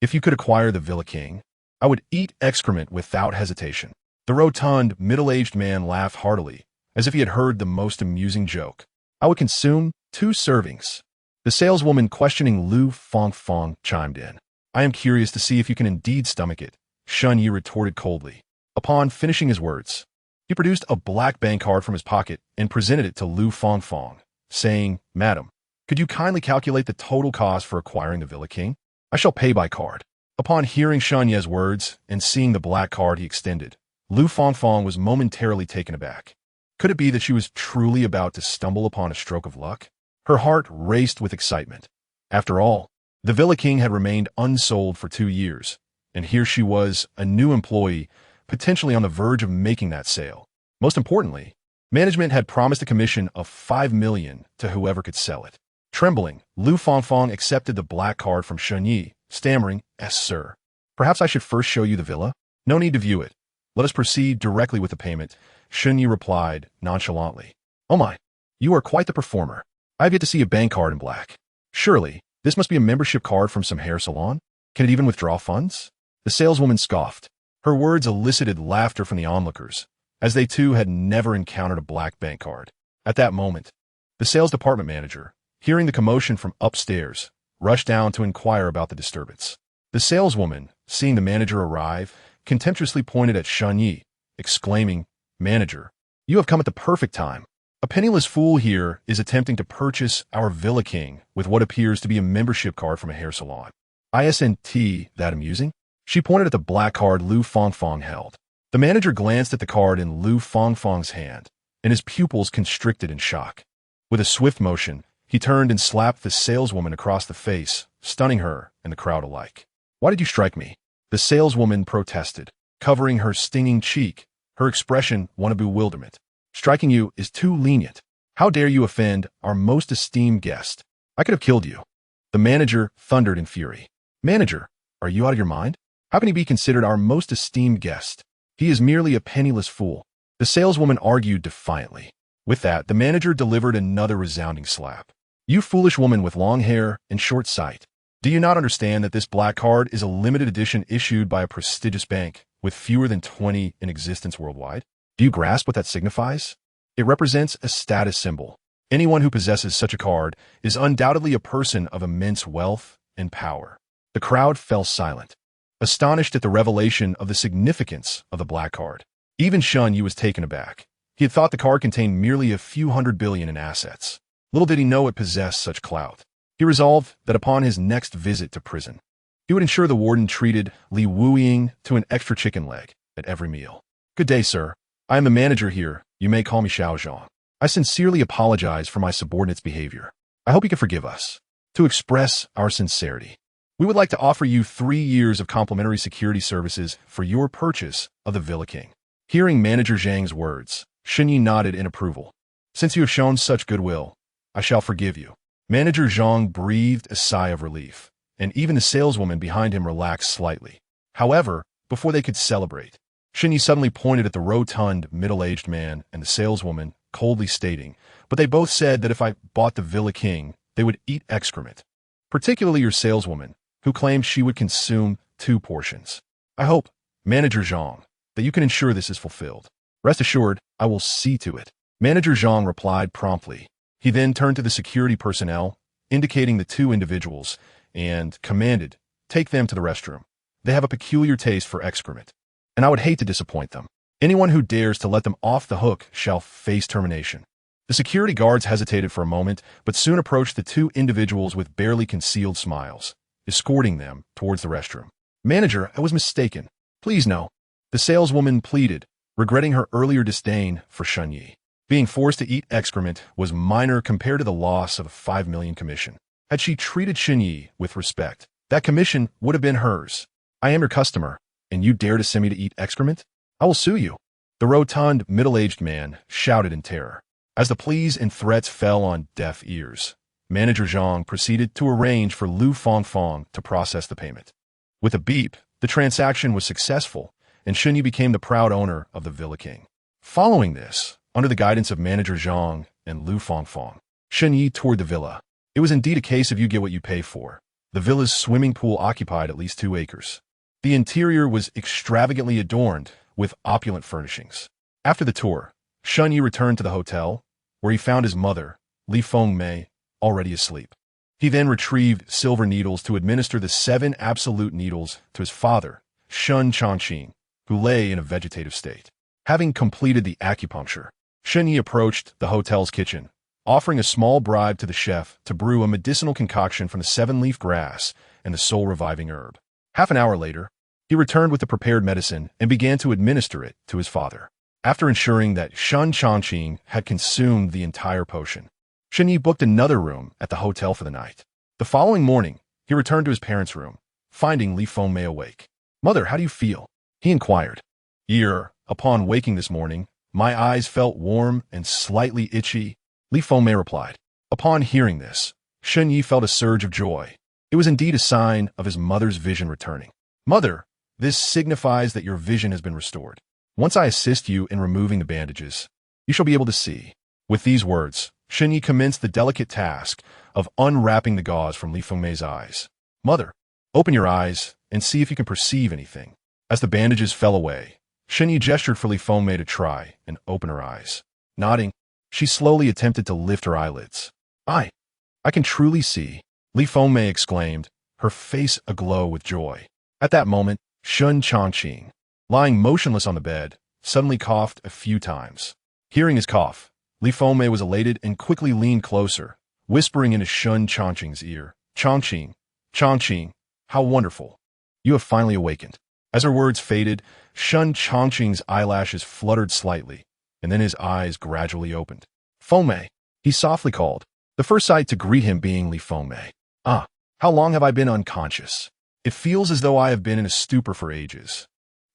If you could acquire the Villa King, I would eat excrement without hesitation. The rotund, middle-aged man laughed heartily, as if he had heard the most amusing joke. I would consume 2 servings. The saleswoman questioning Lu Fangfang chimed in. I am curious to see if you can indeed stomach it, Shen Yi retorted coldly. Upon finishing his words, he produced a black bank card from his pocket and presented it to Lu Fangfang, saying, Madam, could you kindly calculate the total cost for acquiring the Villa King? I shall pay by card. Upon hearing Shen Yi's words and seeing the black card he extended, Lu Fangfang was momentarily taken aback. Could it be that she was truly about to stumble upon a stroke of luck? Her heart raced with excitement. After all, the Villa King had remained unsold for 2 years, and here she was, a new employee, potentially on the verge of making that sale. Most importantly, management had promised a commission of 5 million to whoever could sell it. Trembling, Lu Fangfang accepted the black card from Shen Yi, stammering, Yes, sir. Perhaps I should first show you the villa? No need to view it. Let us proceed directly with the payment, Shen Yi replied nonchalantly. Oh my, you are quite the performer. I have yet to see a bank card in black. Surely, this must be a membership card from some hair salon? Can it even withdraw funds? The saleswoman scoffed. Her words elicited laughter from the onlookers, as they too had never encountered a black bank card. At that moment, the sales department manager, hearing the commotion from upstairs, rushed down to inquire about the disturbance. The saleswoman, seeing the manager arrive, contemptuously pointed at Shen Yi, exclaiming, Manager, you have come at the perfect time. A penniless fool here is attempting to purchase our Villa King with what appears to be a membership card from a hair salon. Isn't that amusing? She pointed at the black card Lu Fangfang held. The manager glanced at the card in Lu Fangfang's hand, and his pupils constricted in shock. With a swift motion, he turned and slapped the saleswoman across the face, stunning her and the crowd alike. Why did you strike me? The saleswoman protested, covering her stinging cheek, her expression one of bewilderment. Striking you is too lenient. How dare you offend our most esteemed guest? I could have killed you. The manager thundered in fury. Manager, are you out of your mind? How can he be considered our most esteemed guest? He is merely a penniless fool. The saleswoman argued defiantly. With that, the manager delivered another resounding slap. You foolish woman with long hair and short sight. Do you not understand that this black card is a limited edition issued by a prestigious bank with fewer than 20 in existence worldwide? Do you grasp what that signifies? It represents a status symbol. Anyone who possesses such a card is undoubtedly a person of immense wealth and power. The crowd fell silent, astonished at the revelation of the significance of the black card. Even Shen Yi was taken aback. He had thought the card contained merely a few hundred billion in assets. Little did he know it possessed such clout. He resolved that upon his next visit to prison, he would ensure the warden treated Li Wuying to an extra chicken leg at every meal. Good day, sir. I am the manager here. You may call me Xiao Zhang. I sincerely apologize for my subordinate's behavior. I hope you can forgive us. To express our sincerity, we would like to offer you 3 years of complimentary security services for your purchase of the Villa King. Hearing Manager Zhang's words, Shen Yi nodded in approval. Since you have shown such goodwill, I shall forgive you. Manager Zhang breathed a sigh of relief, and even the saleswoman behind him relaxed slightly. However, before they could celebrate, Shen Yi suddenly pointed at the rotund, middle-aged man and the saleswoman, coldly stating, but they both said that if I bought the Villa King, they would eat excrement. Particularly your saleswoman, who claimed she would consume 2 portions. I hope, Manager Zhang, that you can ensure this is fulfilled. Rest assured, I will see to it. Manager Zhang replied promptly. He then turned to the security personnel, indicating the 2 individuals, and commanded, take them to the restroom. They have a peculiar taste for excrement, and I would hate to disappoint them. Anyone who dares to let them off the hook shall face termination. The security guards hesitated for a moment, but soon approached the two individuals with barely concealed smiles, escorting them towards the restroom. Manager, I was mistaken. Please no. The saleswoman pleaded, regretting her earlier disdain for Shunyi. Being forced to eat excrement was minor compared to the loss of a 5 million commission. Had she treated Shunyi with respect, that commission would have been hers. I am your customer, and you dare to send me to eat excrement? I will sue you. The rotund, middle-aged man shouted in terror. As the pleas and threats fell on deaf ears, Manager Zhang proceeded to arrange for Lu Fongfong to process the payment. With a beep, the transaction was successful, and Shunyi became the proud owner of the Villa King. Following this, under the guidance of Manager Zhang and Lu Fongfong, Shunyi toured the villa. It was indeed a case of you get what you pay for. The villa's swimming pool occupied at least 2 acres. The interior was extravagantly adorned with opulent furnishings. After the tour, Shunyi returned to the hotel, where he found his mother, Li Fengmei, already asleep. He then retrieved silver needles to administer the 7 absolute needles to his father, Shun Changqing, who lay in a vegetative state. Having completed the acupuncture, Shunyi approached the hotel's kitchen, offering a small bribe to the chef to brew a medicinal concoction from the 7-leaf grass and the soul-reviving herb. Half an hour later, he returned with the prepared medicine and began to administer it to his father. After ensuring that Shun Changqing had consumed the entire potion, Shunyi booked another room at the hotel for the night. The following morning, he returned to his parents' room, finding Li Fengmei awake. "Mother, how do you feel?" he inquired. Upon waking this morning, my eyes felt warm and slightly itchy," Li Fengmei replied. Upon hearing this, Shunyi felt a surge of joy. It was indeed a sign of his mother's vision returning. "Mother, this signifies that your vision has been restored. Once I assist you in removing the bandages, you shall be able to see." With these words, Shunyi commenced the delicate task of unwrapping the gauze from Li Fengmei's eyes. "Mother, open your eyes and see if you can perceive anything." As the bandages fell away, Shunyi gestured for Li Fengmei to try and open her eyes. Nodding, she slowly attempted to lift her eyelids. I can truly see," Li Fengmei exclaimed, her face aglow with joy. At that moment, Shun Changqing, lying motionless on the bed, suddenly coughed a few times. Hearing his cough, Li Fengmei was elated and quickly leaned closer, whispering into Shun Changqing's ear, Changqing, how wonderful. You have finally awakened." As her words faded, Shun Changqing's eyelashes fluttered slightly, and then his eyes gradually opened. "Fengmei," he softly called, the first sight to greet him being Li Fengmei. How long have I been unconscious? It feels as though I have been in a stupor for ages."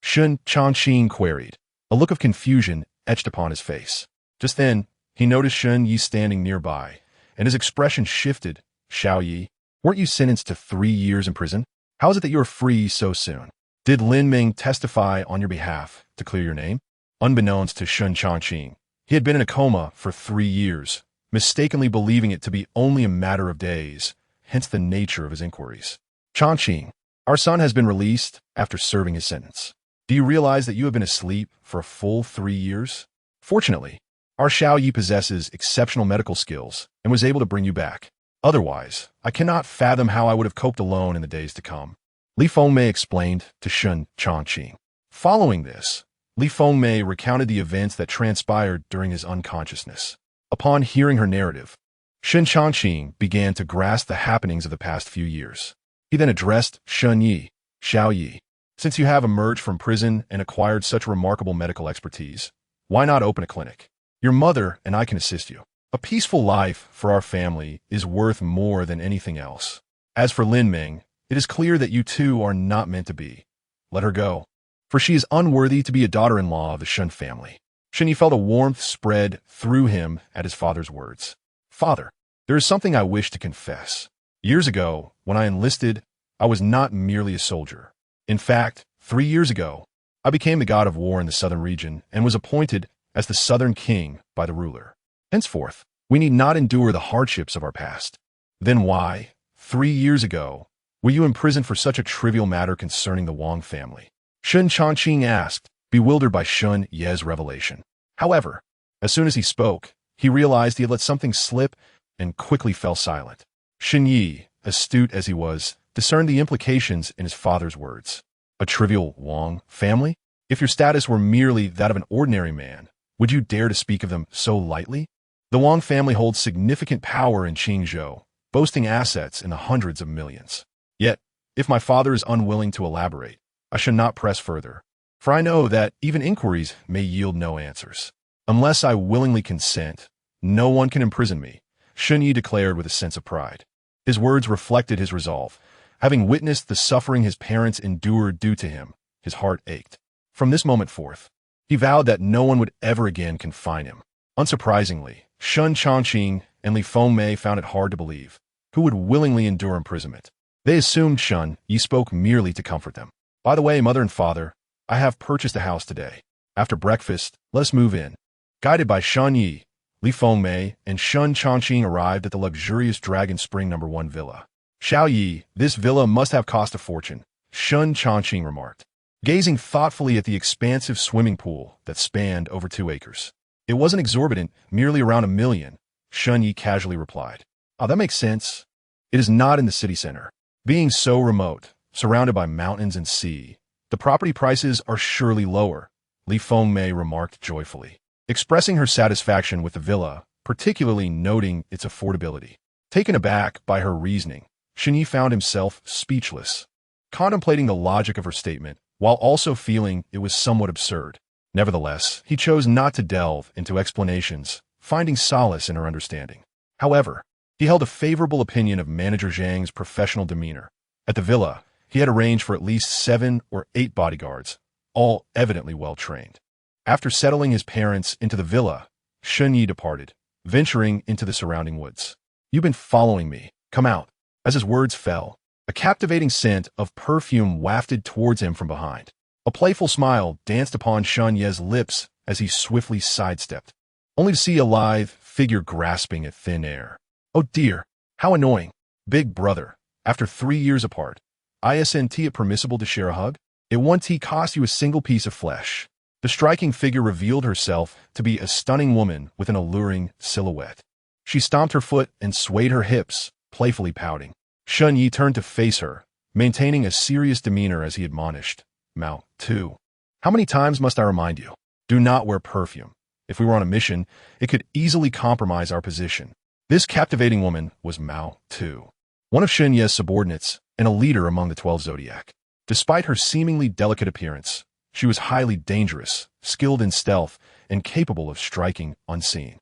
Shun Changqing queried. A look of confusion etched upon his face. Just then, he noticed Shunyi standing nearby, and his expression shifted. "Xiaoyi, weren't you sentenced to 3 years in prison? How is it that you are free so soon? Did Lin Ming testify on your behalf to clear your name?" Unbeknownst to Shun Changqing, he had been in a coma for 3 years, mistakenly believing it to be only a matter of days, hence the nature of his inquiries. "Changqing, our son has been released after serving his sentence. Do you realize that you have been asleep for a full 3 years? Fortunately, our Xiaoyi possesses exceptional medical skills and was able to bring you back. Otherwise, I cannot fathom how I would have coped alone in the days to come," Li Fengmei explained to Shun Changqing. Following this, Li Fengmei recounted the events that transpired during his unconsciousness. Upon hearing her narrative, Shun Changqing began to grasp the happenings of the past few years. He then addressed Shunyi, "Xiaoyi, since you have emerged from prison and acquired such remarkable medical expertise, why not open a clinic? Your mother and I can assist you. A peaceful life for our family is worth more than anything else. As for Lin Ming, it is clear that you two are not meant to be. Let her go, for she is unworthy to be a daughter-in-law of the Shun family." Shunyi felt a warmth spread through him at his father's words. "Father, there is something I wish to confess. Years ago, when I enlisted, I was not merely a soldier. In fact, 3 years ago, I became the god of war in the southern region and was appointed as the southern king by the ruler. Henceforth, we need not endure the hardships of our past." "Then why, 3 years ago, were you imprisoned for such a trivial matter concerning the Wang family?" Shun Changqing asked, bewildered by Shun Ye's revelation. However, as soon as he spoke, he realized he had let something slip and quickly fell silent. Shun Ye, astute as he was, discerned the implications in his father's words. A trivial Wang family? If your status were merely that of an ordinary man, would you dare to speak of them so lightly? The Wang family holds significant power in Qingzhou, boasting assets in the hundreds of millions. Yet, if my father is unwilling to elaborate, I should not press further, for I know that even inquiries may yield no answers. Unless I willingly consent, no one can imprison me, Shunyi declared with a sense of pride. His words reflected his resolve. Having witnessed the suffering his parents endured due to him, his heart ached. From this moment forth, he vowed that no one would ever again confine him. Unsurprisingly, Shun Chongqing and Li Fengmei found it hard to believe. Who would willingly endure imprisonment? They assumed Shun Yi spoke merely to comfort them. By the way, mother and father, I have purchased a house today. After breakfast, let us move in. Guided by Shun Yi, Li Fengmei and Shun Chongqing arrived at the luxurious Dragon Spring No. 1 villa. Xiao Yi, this villa must have cost a fortune, Shun Chongqing remarked, gazing thoughtfully at the expansive swimming pool that spanned over 2 acres. It wasn't exorbitant, merely around $1 million, Shun Yi casually replied. Oh, that makes sense. It is not in the city center. Being so remote, surrounded by mountains and sea, the property prices are surely lower, Li Fengmei remarked joyfully, expressing her satisfaction with the villa, particularly noting its affordability. Taken aback by her reasoning, Shun Yi found himself speechless, contemplating the logic of her statement, while also feeling it was somewhat absurd. Nevertheless, he chose not to delve into explanations, finding solace in her understanding. However, he held a favorable opinion of Manager Zhang's professional demeanor. At the villa, he had arranged for at least 7 or 8 bodyguards, all evidently well-trained. After settling his parents into the villa, Shun Yi departed, venturing into the surrounding woods. You've been following me. Come out. As his words fell, a captivating scent of perfume wafted towards him from behind. A playful smile danced upon Shun Yi's lips as he swiftly sidestepped, only to see a lithe figure grasping at thin air. Oh dear, how annoying. Big brother, after 3 years apart, isn't it permissible to share a hug? It won't cost you a single piece of flesh. The striking figure revealed herself to be a stunning woman with an alluring silhouette. She stomped her foot and swayed her hips, playfully pouting. Shun Yi turned to face her, maintaining a serious demeanor as he admonished. Mao, too. How many times must I remind you? Do not wear perfume. If we were on a mission, it could easily compromise our position. This captivating woman was Mao, too, one of Shun Yi's subordinates and a leader among the 12 Zodiac. Despite her seemingly delicate appearance, she was highly dangerous, skilled in stealth, and capable of striking unseen.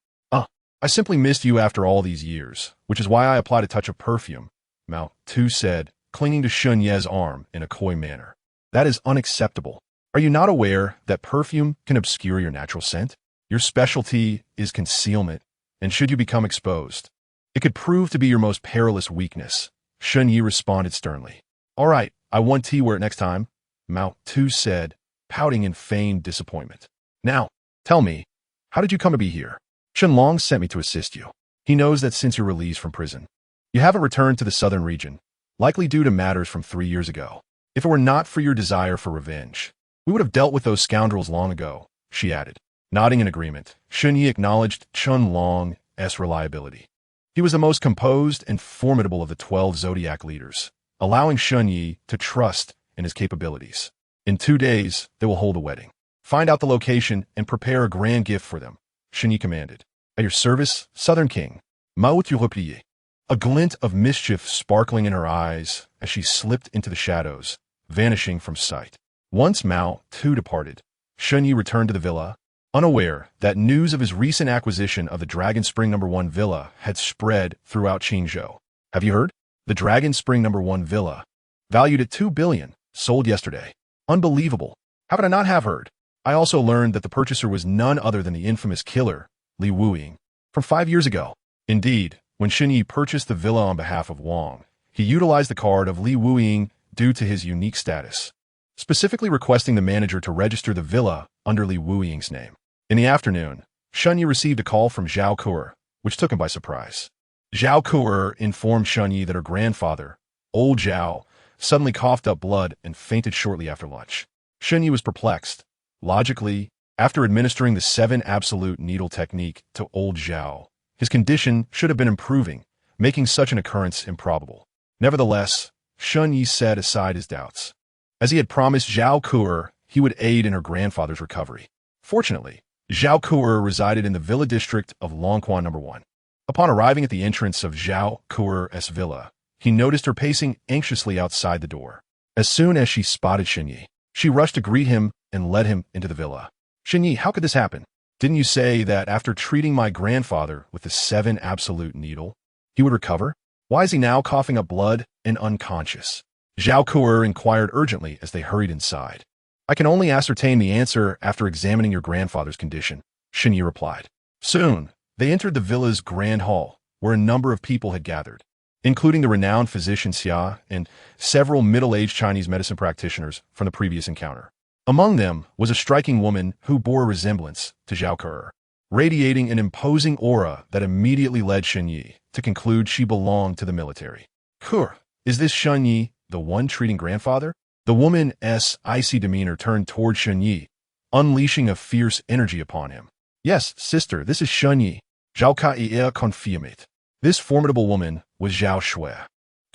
I simply missed you after all these years, which is why I applied a touch of perfume, Mao Tu said, clinging to Shun Yi's arm in a coy manner. That is unacceptable. Are you not aware that perfume can obscure your natural scent? Your specialty is concealment, and should you become exposed, it could prove to be your most perilous weakness, Shun Yi responded sternly. All right, I want tea wear it next time, Mao Tu said, pouting in feigned disappointment. Now, tell me, how did you come to be here? Shen Long sent me to assist you. He knows that since your release from prison, you haven't returned to the southern region, likely due to matters from 3 years ago. If it were not for your desire for revenge, we would have dealt with those scoundrels long ago, she added. Nodding in agreement, Shun Yi acknowledged Chen Long's reliability. He was the most composed and formidable of the 12 Zodiac leaders, allowing Shun Yi to trust in his capabilities. In 2 days, they will hold a wedding. Find out the location and prepare a grand gift for them, Shun Yi commanded. At your service, Southern King. Mao tu replier. A glint of mischief sparkling in her eyes as she slipped into the shadows, vanishing from sight. Once Mao Tu departed, Shun Yi returned to the villa, unaware that news of his recent acquisition of the Dragon Spring No. 1 villa had spread throughout Qingzhou. Have you heard? The Dragon Spring No. 1 villa, valued at $2 billion, sold yesterday. Unbelievable. How could I not have heard? I also learned that the purchaser was none other than the infamous killer, Li Wuying, from 5 years ago. Indeed, when Shun Yi purchased the villa on behalf of Wang, he utilized the card of Li Wuying due to his unique status, specifically requesting the manager to register the villa under Li Wuying's name. In the afternoon, Shun Yi received a call from Zhao Kuer, which took him by surprise. Zhao Kuer informed Shun Yi that her grandfather, old Zhao, suddenly coughed up blood and fainted shortly after lunch. Shun Yi was perplexed. Logically, after administering the 7 absolute needle technique to old Zhao, his condition should have been improving, making such an occurrence improbable. Nevertheless, Shun Yi set aside his doubts. As he had promised Zhao Ku'er, he would aid in her grandfather's recovery. Fortunately, Zhao Ku'er resided in the villa district of Longquan No. 1. Upon arriving at the entrance of Zhao Ku'er's villa, he noticed her pacing anxiously outside the door. As soon as she spotted Shun Yi, she rushed to greet him and led him into the villa. Shun Yi, how could this happen? Didn't you say that after treating my grandfather with the 7 absolute needle, he would recover? Why is he now coughing up blood and unconscious? Zhao Ku'er inquired urgently as they hurried inside. I can only ascertain the answer after examining your grandfather's condition, Shun Yi replied. Soon, they entered the villa's grand hall, where a number of people had gathered, including the renowned physician Xia and several middle-aged Chinese medicine practitioners from the previous encounter. Among them was a striking woman who bore a resemblance to Zhao Ku'er, radiating an imposing aura that immediately led Shun Yi to conclude she belonged to the military. Ku'er, is this Shun Yi, the one treating grandfather? The woman's icy demeanor turned toward Shun Yi, unleashing a fierce energy upon him. Yes, sister, this is Shun Yi. Zhao Kai confirmed. This formidable woman was Zhao Shui,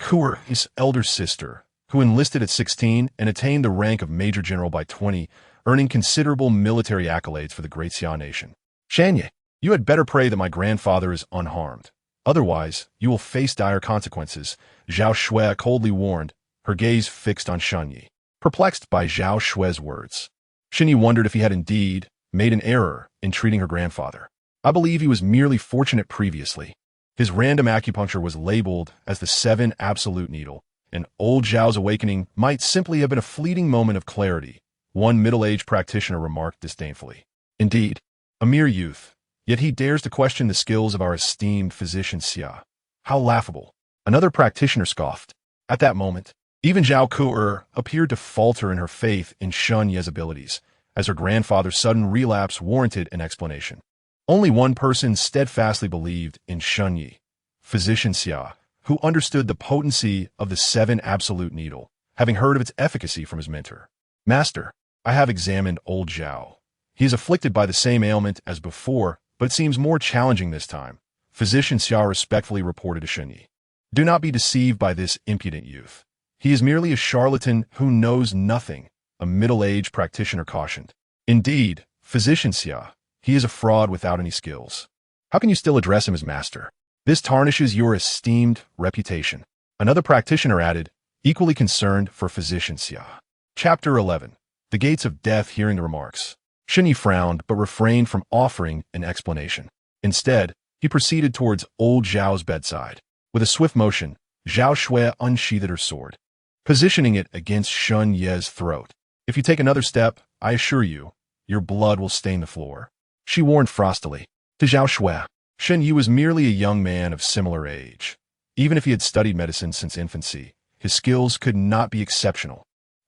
Ku'er's elder sister, who enlisted at 16 and attained the rank of Major General by 20, earning considerable military accolades for the great Xia nation. Shanye, you had better pray that my grandfather is unharmed. Otherwise, you will face dire consequences, Zhao Shui coldly warned, her gaze fixed on Shun Yi, perplexed by Zhao Shui's words. Shun Yi wondered if he had indeed made an error in treating her grandfather. I believe he was merely fortunate previously. His random acupuncture was labeled as the 7 absolute needle, and old Zhao's awakening might simply have been a fleeting moment of clarity, one middle-aged practitioner remarked disdainfully. Indeed, a mere youth, yet he dares to question the skills of our esteemed physician Xia. How laughable. Another practitioner scoffed. At that moment, even Zhao Ku'er appeared to falter in her faith in Shun Yi's abilities, as her grandfather's sudden relapse warranted an explanation. Only one person steadfastly believed in Shun Yi, physician Xia, who understood the potency of the 7 absolute needle, having heard of its efficacy from his mentor. Master, I have examined old Zhao. He is afflicted by the same ailment as before, but it seems more challenging this time, physician Xia respectfully reported to Shun Yi. Do not be deceived by this impudent youth. He is merely a charlatan who knows nothing, a middle-aged practitioner cautioned. Indeed, physician Xia, he is a fraud without any skills. How can you still address him as master? This tarnishes your esteemed reputation. Another practitioner added, equally concerned for physician Xia. Chapter 11. The Gates of Death. Hearing the remarks, Shun Yi frowned but refrained from offering an explanation. Instead, he proceeded towards old Zhao's bedside. With a swift motion, Zhao Shui unsheathed her sword, positioning it against Shun Yi's throat. If you take another step, I assure you, your blood will stain the floor, she warned frostily. To Zhao Shui, Shun Yi was merely a young man of similar age. Even if he had studied medicine since infancy, his skills could not be exceptional.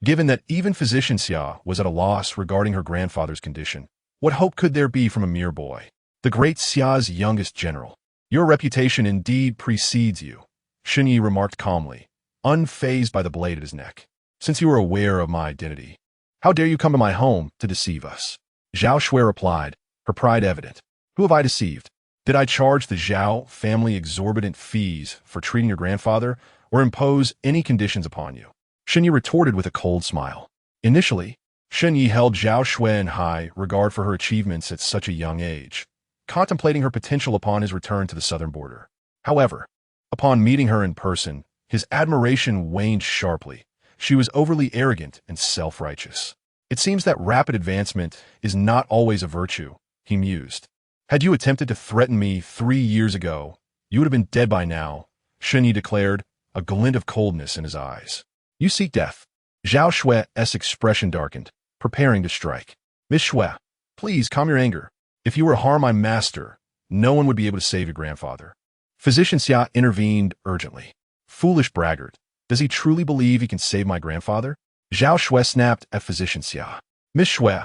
Given that even physician Xia was at a loss regarding her grandfather's condition, what hope could there be from a mere boy, the great Xia's youngest general? Your reputation indeed precedes you, Shun Yi remarked calmly, unfazed by the blade at his neck. Since you are aware of my identity, how dare you come to my home to deceive us? Zhao Shui replied, her pride evident. Who have I deceived? Did I charge the Zhao family exorbitant fees for treating your grandfather, or impose any conditions upon you? Shun Yi retorted with a cold smile. Initially, Shun Yi held Zhao Shui in high regard for her achievements at such a young age, contemplating her potential upon his return to the southern border. However, upon meeting her in person, his admiration waned sharply. She was overly arrogant and self-righteous. It seems that rapid advancement is not always a virtue, he mused. Had you attempted to threaten me 3 years ago, you would have been dead by now, Shun Yi declared, a glint of coldness in his eyes. You seek death. Zhao Shui's expression darkened, preparing to strike. Miss Shui, please calm your anger. If you were to harm my master, no one would be able to save your grandfather. Physician Xia intervened urgently. Foolish braggart. Does he truly believe he can save my grandfather? Zhao Shui snapped at physician Xia. Miss Shui,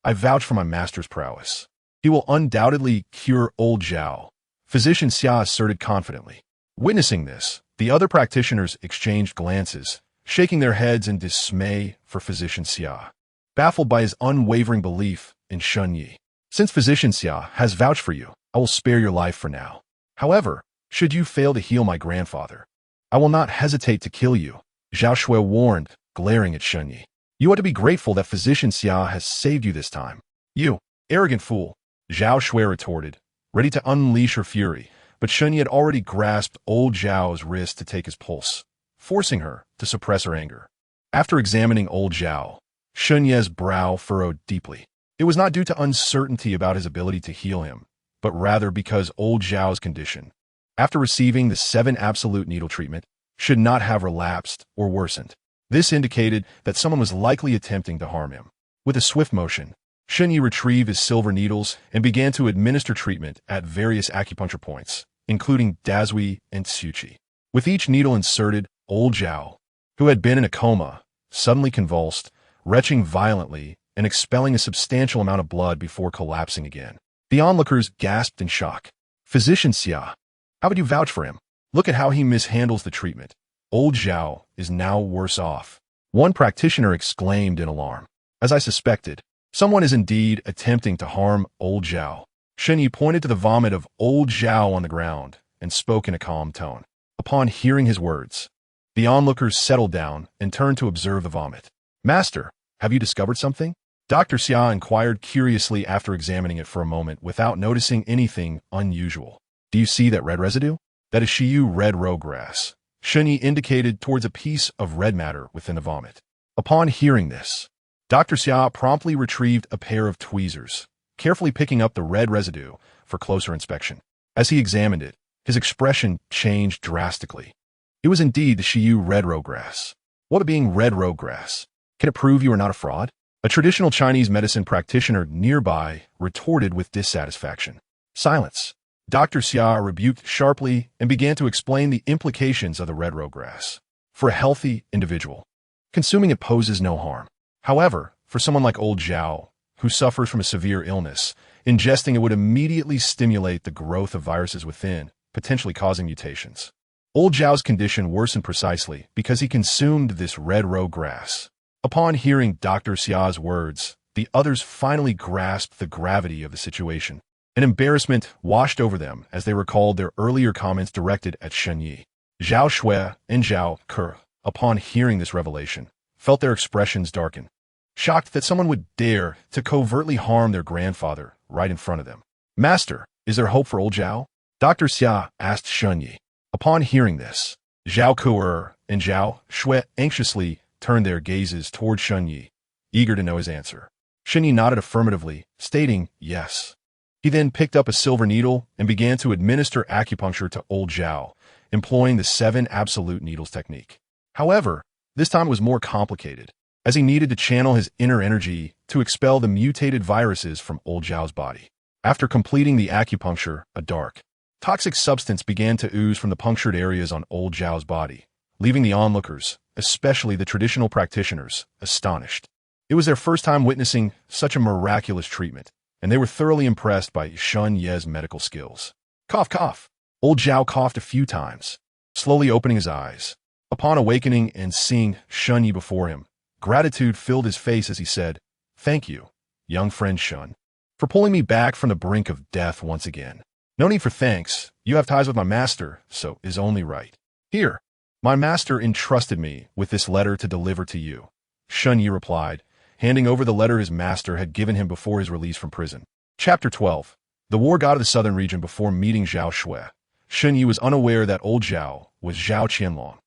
I vouch for my master's prowess. He will undoubtedly cure old Zhao, physician Xia asserted confidently. Witnessing this, the other practitioners exchanged glances, shaking their heads in dismay for physician Xia, baffled by his unwavering belief in Shun Yi. Since physician Xia has vouched for you, I will spare your life for now. However, should you fail to heal my grandfather, I will not hesitate to kill you, Zhao Shui warned, glaring at Shen Yi. You ought to be grateful that physician Xia has saved you this time. You, arrogant fool, Zhao Shui retorted, ready to unleash her fury, but Shen Yi had already grasped old Zhao's wrist to take his pulse, forcing her to suppress her anger. After examining old Zhao, Shen Yi's brow furrowed deeply. It was not due to uncertainty about his ability to heal him, but rather because old Zhao's condition, after receiving the 7 absolute needle treatment, should not have relapsed or worsened. This indicated that someone was likely attempting to harm him. With a swift motion, Shen Yi retrieved his silver needles and began to administer treatment at various acupuncture points, including Dazui and Tsuchi. With each needle inserted, old Zhao, who had been in a coma, suddenly convulsed, retching violently and expelling a substantial amount of blood before collapsing again. The onlookers gasped in shock. Physician Xia, how would you vouch for him? Look at how he mishandles the treatment. Old Zhao is now worse off. One practitioner exclaimed in alarm. As I suspected, someone is indeed attempting to harm old Zhao. Shen Yi pointed to the vomit of old Zhao on the ground and spoke in a calm tone. Upon hearing his words, the onlookers settled down and turned to observe the vomit. Master, have you discovered something? Dr. Xia inquired curiously after examining it for a moment without noticing anything unusual. Do you see that red residue? That is Shiyu red rowgrass. Shen Yi indicated towards a piece of red matter within the vomit. Upon hearing this, Dr. Xia promptly retrieved a pair of tweezers, carefully picking up the red residue for closer inspection. As he examined it, his expression changed drastically. It was indeed the Shiyu red rowgrass. What being red rowgrass? Can it prove you are not a fraud? A traditional Chinese medicine practitioner nearby retorted with dissatisfaction. Silence. Dr. Xia rebuked sharply and began to explain the implications of the red rowgrass. For a healthy individual, consuming it poses no harm. However, for someone like old Zhao, who suffers from a severe illness, ingesting it would immediately stimulate the growth of viruses within, potentially causing mutations. Old Zhao's condition worsened precisely because he consumed this red rowgrass. Upon hearing Dr. Xia's words, the others finally grasped the gravity of the situation. An embarrassment washed over them as they recalled their earlier comments directed at Shen Yi. Zhao Shui and Zhao Ke, upon hearing this revelation, felt their expressions darken, shocked that someone would dare to covertly harm their grandfather right in front of them. Master, is there hope for old Zhao? Dr. Xia asked Shen Yi. Upon hearing this, Zhao Ke and Zhao Shui anxiously turned their gazes toward Shen Yi, eager to know his answer. Shen Yi nodded affirmatively, stating yes. He then picked up a silver needle and began to administer acupuncture to old Zhao, employing the 7 absolute needles technique. However, this time it was more complicated, as he needed to channel his inner energy to expel the mutated viruses from old Zhao's body. After completing the acupuncture, a dark, toxic substance began to ooze from the punctured areas on old Zhao's body, leaving the onlookers, especially the traditional practitioners, astonished. It was their first time witnessing such a miraculous treatment, and they were thoroughly impressed by Shen Yi's medical skills. Cough, cough. Old Zhao coughed a few times, slowly opening his eyes. Upon awakening and seeing Shen Yi before him, gratitude filled his face as he said, "Thank you, young friend Shen, for pulling me back from the brink of death once again. No need for thanks. You have ties with my master, so is only right. Here, my master entrusted me with this letter to deliver to you," Shen Yi replied, handing over the letter his master had given him before his release from prison. Chapter 12. The war god of the southern region. Before meeting Zhao Shui, Shen Yi was unaware that old Zhao was Zhao Qianlong,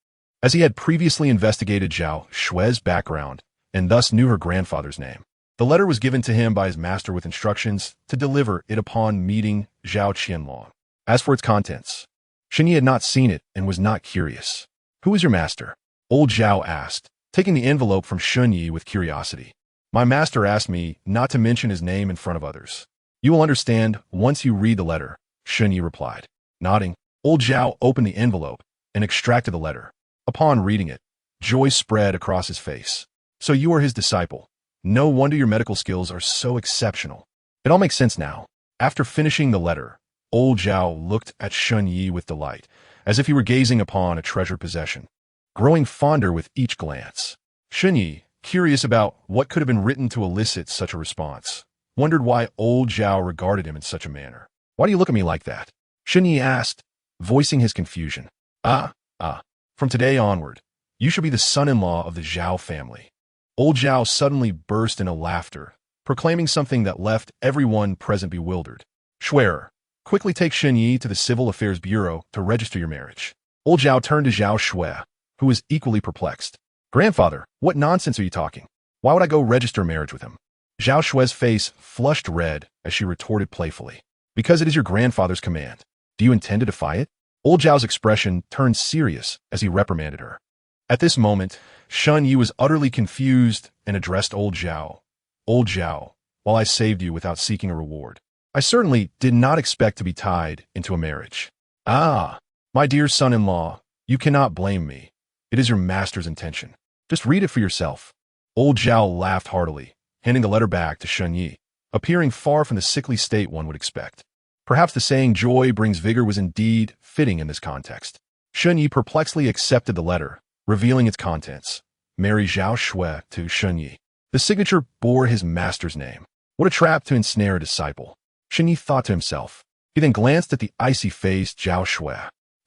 as he had previously investigated Zhao Shui's background and thus knew her grandfather's name. The letter was given to him by his master with instructions to deliver it upon meeting Zhao Qianlong. As for its contents, Shen Yi had not seen it and was not curious. "Who is your master?" Old Zhao asked, taking the envelope from Shen Yi with curiosity. "My master asked me not to mention his name in front of others. You will understand once you read the letter," Shen Yi replied. Nodding, old Zhao opened the envelope and extracted the letter. Upon reading it, joy spread across his face. "So you are his disciple. No wonder your medical skills are so exceptional. It all makes sense now." After finishing the letter, old Zhao looked at Shen Yi with delight, as if he were gazing upon a treasured possession, growing fonder with each glance. Shen Yi, curious about what could have been written to elicit such a response, wondered why old Zhao regarded him in such a manner. "Why do you look at me like that?" Shen Yi asked, voicing his confusion. From today onward, You should be the son-in-law of the Zhao family. Old Zhao suddenly burst into laughter, proclaiming something that left everyone present bewildered. Schwerer, quickly take Shen Yi to the Civil Affairs Bureau to register your marriage. Old Zhao turned to Zhao Shui, who was equally perplexed. Grandfather, what nonsense are you talking? Why would I go register marriage with him? Zhao Shui's face flushed red as she retorted playfully. Because it is your grandfather's command. Do you intend to defy it? Old Zhao's expression turned serious as he reprimanded her. At this moment, Shen Yi was utterly confused and addressed Old Zhao. Old Zhao, while I saved you without seeking a reward, I certainly did not expect to be tied into a marriage. Ah, my dear son-in-law, you cannot blame me. It is your master's intention. Just read it for yourself. Old Zhao laughed heartily, handing the letter back to Shen Yi, appearing far from the sickly state one would expect. Perhaps the saying joy brings vigor was indeed fitting in this context. Shen Yi perplexedly accepted the letter, revealing its contents. Marry Zhao Shui to Shen Yi. The signature bore his master's name. What a trap to ensnare a disciple. Shen Yi thought to himself. He then glanced at the icy-faced Zhao Shui.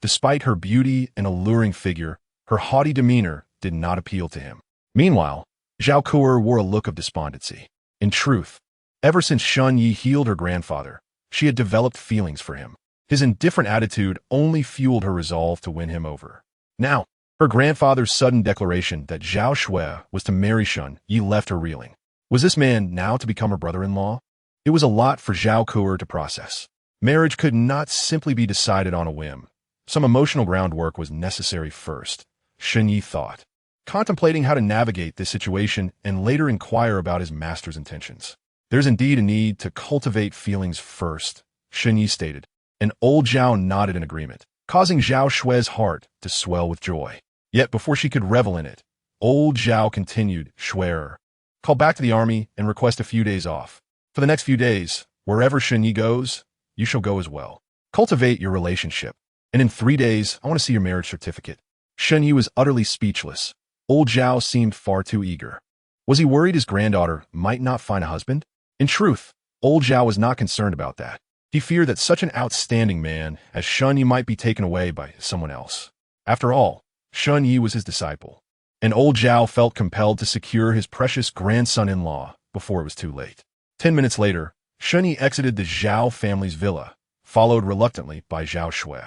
Despite her beauty and alluring figure, her haughty demeanor did not appeal to him. Meanwhile, Zhao Kuer wore a look of despondency. In truth, ever since Shen Yi healed her grandfather, she had developed feelings for him. His indifferent attitude only fueled her resolve to win him over. Now, her grandfather's sudden declaration that Zhao Shui was to marry Shen Yi left her reeling. Was this man now to become her brother-in-law? It was a lot for Zhao Kuer to process. Marriage could not simply be decided on a whim. Some emotional groundwork was necessary first, Shen Yi thought, contemplating how to navigate this situation and later inquire about his master's intentions. There's indeed a need to cultivate feelings first, Shen Yi stated, and Old Zhao nodded in agreement, causing Zhao Shui's heart to swell with joy. Yet before she could revel in it, Old Zhao continued, Schwerer, call back to the army and request a few days off. For the next few days, wherever Shen Yi goes, you shall go as well. Cultivate your relationship. And in 3 days, I want to see your marriage certificate. Shen Yi was utterly speechless. Old Zhao seemed far too eager. Was he worried his granddaughter might not find a husband? In truth, Old Zhao was not concerned about that. He feared that such an outstanding man as Shen Yi might be taken away by someone else. After all, Shen Yi was his disciple, and Old Zhao felt compelled to secure his precious grandson-in-law before it was too late. 10 minutes later, Shen Yi exited the Zhao family's villa, followed reluctantly by Zhao Shui.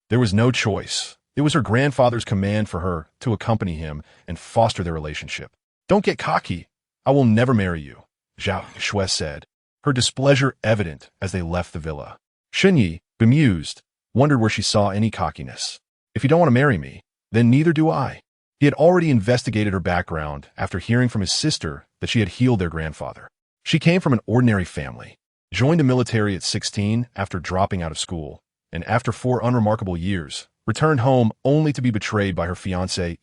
There was no choice. It was her grandfather's command for her to accompany him and foster their relationship. Don't get cocky. I will never marry you, Zhao Shui said, her displeasure evident as they left the villa. Shen Yi, bemused, wondered where she saw any cockiness. If you don't want to marry me, then neither do I. He had already investigated her background after hearing from his sister that she had healed their grandfather. She came from an ordinary family, joined the military at 16 after dropping out of school, and after 4 unremarkable years, returned home only to be betrayed by her fiancé,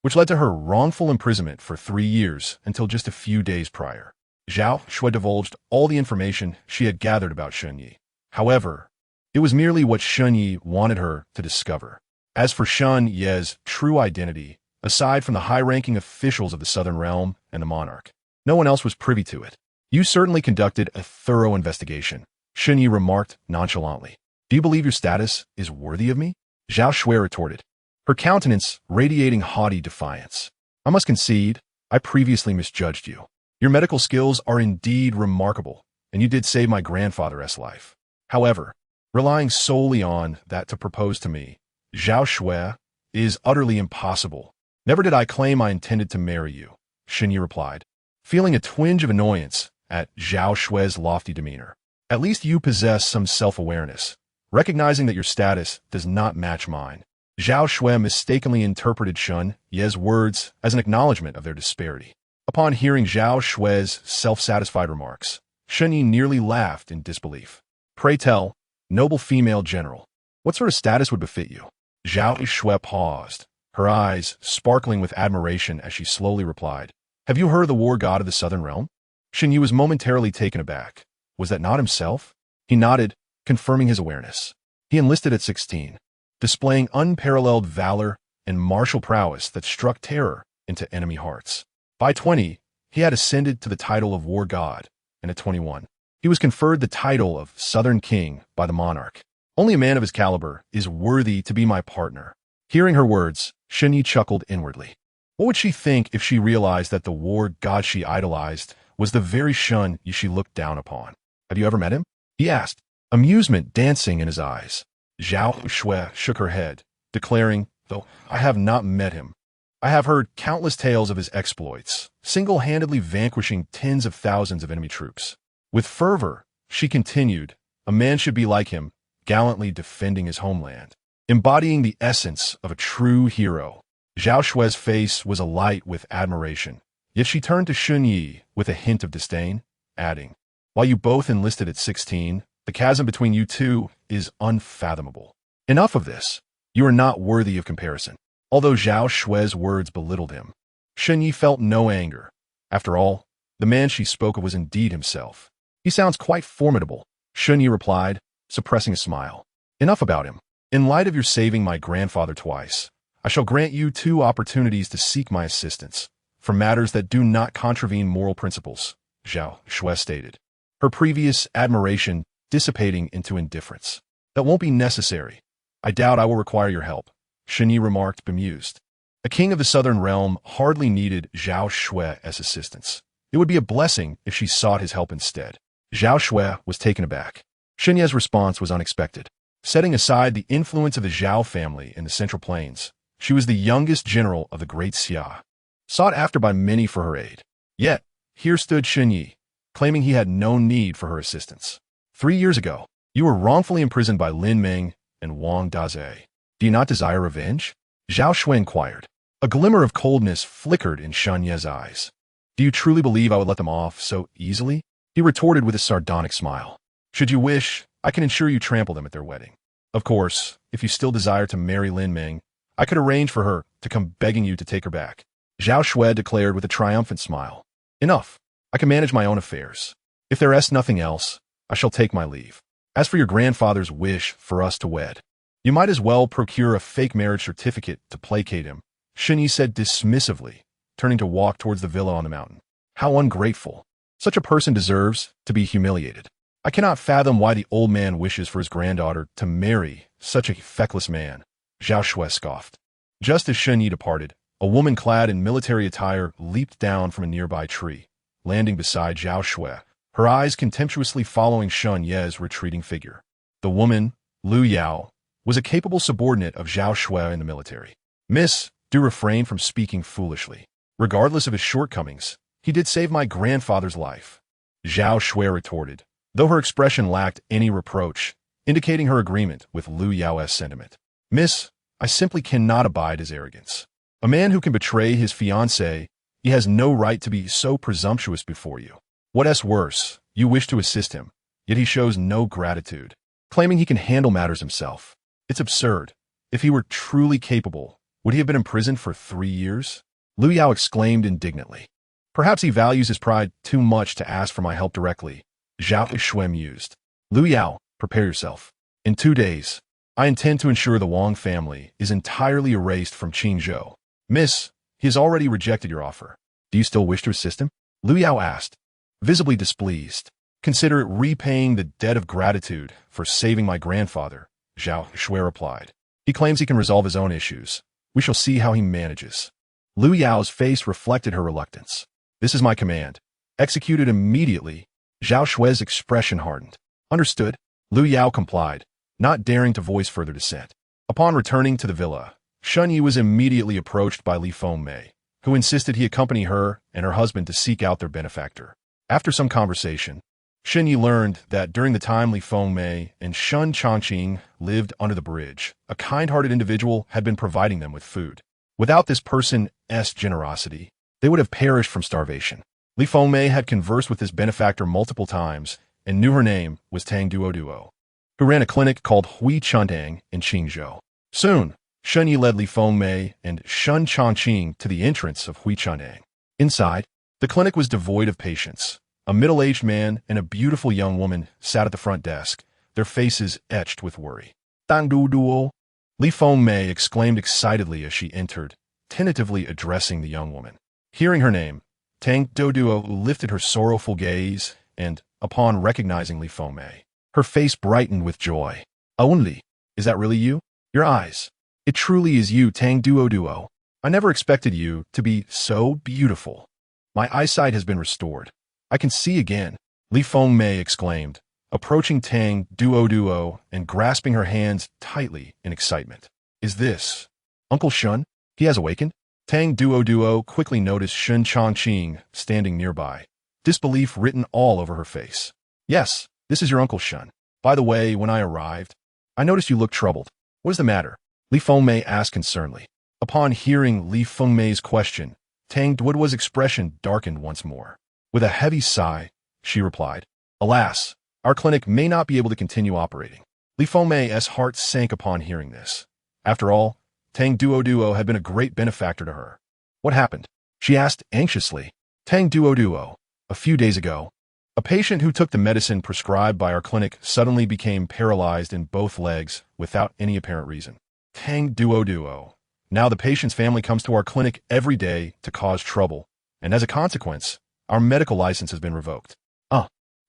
which led to her wrongful imprisonment for 3 years until just a few days prior. Zhao Shui divulged all the information she had gathered about Shen Yi. However, it was merely what Shen Yi wanted her to discover. As for Shen Yi's true identity, aside from the high-ranking officials of the Southern Realm and the monarch, no one else was privy to it. You certainly conducted a thorough investigation, Shen Yi remarked nonchalantly. Do you believe your status is worthy of me? Zhao Shui retorted, her countenance radiating haughty defiance. I must concede, I previously misjudged you. Your medical skills are indeed remarkable, and you did save my grandfather's life. However, relying solely on that to propose to me, Zhao Shui, is utterly impossible. Never did I claim I intended to marry you, Shen Yi replied, feeling a twinge of annoyance at Zhao Shui's lofty demeanor. At least you possess some self-awareness, recognizing that your status does not match mine. Zhao Shui mistakenly interpreted Shen Yi's words as an acknowledgement of their disparity. Upon hearing Zhao Shui's self-satisfied remarks, Shen Yi nearly laughed in disbelief. Pray tell, noble female general, what sort of status would befit you? Zhao Shui paused, her eyes sparkling with admiration as she slowly replied, have you heard of the war god of the Southern Realm? Shen Yi was momentarily taken aback. Was that not himself? He nodded, confirming his awareness. He enlisted at 16, displaying unparalleled valor and martial prowess that struck terror into enemy hearts. By 20, he had ascended to the title of war god, and at 21, he was conferred the title of Southern King by the monarch. Only a man of his caliber is worthy to be my partner. Hearing her words, Shen Yi chuckled inwardly. What would she think if she realized that the war god she idolized was the very Shun Yi she looked down upon? Have you ever met him? He asked, amusement dancing in his eyes. Zhao Shui shook her head, declaring, though I have not met him, I have heard countless tales of his exploits, single-handedly vanquishing tens of thousands of enemy troops. With fervor, she continued, a man should be like him, gallantly defending his homeland, embodying the essence of a true hero. Zhao Shui's face was alight with admiration, yet she turned to Shun Yi with a hint of disdain, adding, while you both enlisted at 16, the chasm between you two is unfathomable. Enough of this. You are not worthy of comparison. Although Zhao Shui's words belittled him, Shun Yi felt no anger. After all, the man she spoke of was indeed himself. He sounds quite formidable, Shun Yi replied, suppressing a smile. Enough about him. In light of your saving my grandfather twice, I shall grant you 2 opportunities to seek my assistance for matters that do not contravene moral principles, Zhao Shui stated, her previous admiration dissipating into indifference. That won't be necessary. I doubt I will require your help, Shun Yi remarked, bemused. A king of the southern realm hardly needed Zhao Shui as assistance. It would be a blessing if she sought his help instead. Zhao Shui was taken aback. Shun Yi's response was unexpected. Setting aside the influence of the Zhao family in the Central Plains, she was the youngest general of the Great Xia, sought after by many for her aid. Yet, here stood Shun Yi, claiming he had no need for her assistance. 3 years ago, you were wrongfully imprisoned by Lin Meng and Wang Daze. Do you not desire revenge? Zhao Shui inquired. A glimmer of coldness flickered in Shun Yi's eyes. Do you truly believe I would let them off so easily? He retorted with a sardonic smile. Should you wish, I can ensure you trample them at their wedding. Of course, if you still desire to marry Lin Meng, I could arrange for her to come begging you to take her back. Zhao Shui declared with a triumphant smile. Enough. I can manage my own affairs. If there is nothing else, I shall take my leave. As for your grandfather's wish for us to wed, you might as well procure a fake marriage certificate to placate him, Shun Yi said dismissively, turning to walk towards the villa on the mountain. How ungrateful. Such a person deserves to be humiliated. I cannot fathom why the old man wishes for his granddaughter to marry such a feckless man, Zhao Shui scoffed. Just as Shun Yi departed, a woman clad in military attire leaped down from a nearby tree, landing beside Zhao Shui, her eyes contemptuously following Shun Yi's retreating figure. The woman, Lu Yao, was a capable subordinate of Zhao Shui in the military. Miss, do refrain from speaking foolishly. Regardless of his shortcomings, he did save my grandfather's life, Zhao Shui retorted, though her expression lacked any reproach, indicating her agreement with Lu Yao's sentiment. Miss, I simply cannot abide his arrogance. A man who can betray his fiancée, he has no right to be so presumptuous before you. What's worse, you wish to assist him, yet he shows no gratitude, claiming he can handle matters himself. It's absurd. If he were truly capable, would he have been imprisoned for 3 years? Lu Yao exclaimed indignantly. Perhaps he values his pride too much to ask for my help directly, Zhao Shui mused. Lu Yao, prepare yourself. In 2 days, I intend to ensure the Wang family is entirely erased from Qingzhou. Miss, he has already rejected your offer. Do you still wish to assist him? Lu Yao asked, visibly displeased. Consider it repaying the debt of gratitude for saving my grandfather, Zhao Shui replied. He claims he can resolve his own issues. We shall see how he manages. Lu Yao's face reflected her reluctance. This is my command. Execute it immediately. Zhao Shui's expression hardened. Understood. Lu Yao complied, not daring to voice further dissent. Upon returning to the villa, Shun Yi was immediately approached by Li Fengmei, who insisted he accompany her and her husband to seek out their benefactor. After some conversation, Shun Yi learned that during the time Li Fengmei and Shun Changqing lived under the bridge, a kind-hearted individual had been providing them with food. Without this person's generosity, they would have perished from starvation. Li Fengmei had conversed with this benefactor multiple times and knew her name was Tang Duo, who ran a clinic called Hui Chuntang in Qingzhou. Soon, Shun Yi led Li Fengmei and Shun Changqing to the entrance of Hui Chuntang. Inside, the clinic was devoid of patients. A middle-aged man and a beautiful young woman sat at the front desk, their faces etched with worry. Tang Duo, Li Fengmei exclaimed excitedly as she entered, tentatively addressing the young woman. Hearing her name, Tang Duo lifted her sorrowful gaze and, upon recognizing Li Fengmei, her face brightened with joy. Only, is that really you? Your eyes. It truly is you, Tang Duo. I never expected you to be so beautiful. My eyesight has been restored. I can see again, Li Fengmei exclaimed, approaching Tang Duo and grasping her hands tightly in excitement. Is this Uncle Shun? He has awakened? Tang Duo quickly noticed Shun Chongqing standing nearby, disbelief written all over her face. Yes, this is your Uncle Shun. By the way, when I arrived, I noticed you looked troubled. What is the matter? Li Fengmei asked concernedly. Upon hearing Li Fengmei's question, Tang Duo's expression darkened once more. With a heavy sigh, she replied, Alas, our clinic may not be able to continue operating. Li Fengmei's heart sank upon hearing this. After all, Tang Duo had been a great benefactor to her. What happened? She asked anxiously. Tang Duo, a few days ago, a patient who took the medicine prescribed by our clinic suddenly became paralyzed in both legs without any apparent reason. Tang Duo. Now the patient's family comes to our clinic every day to cause trouble, and as a consequence, our medical license has been revoked.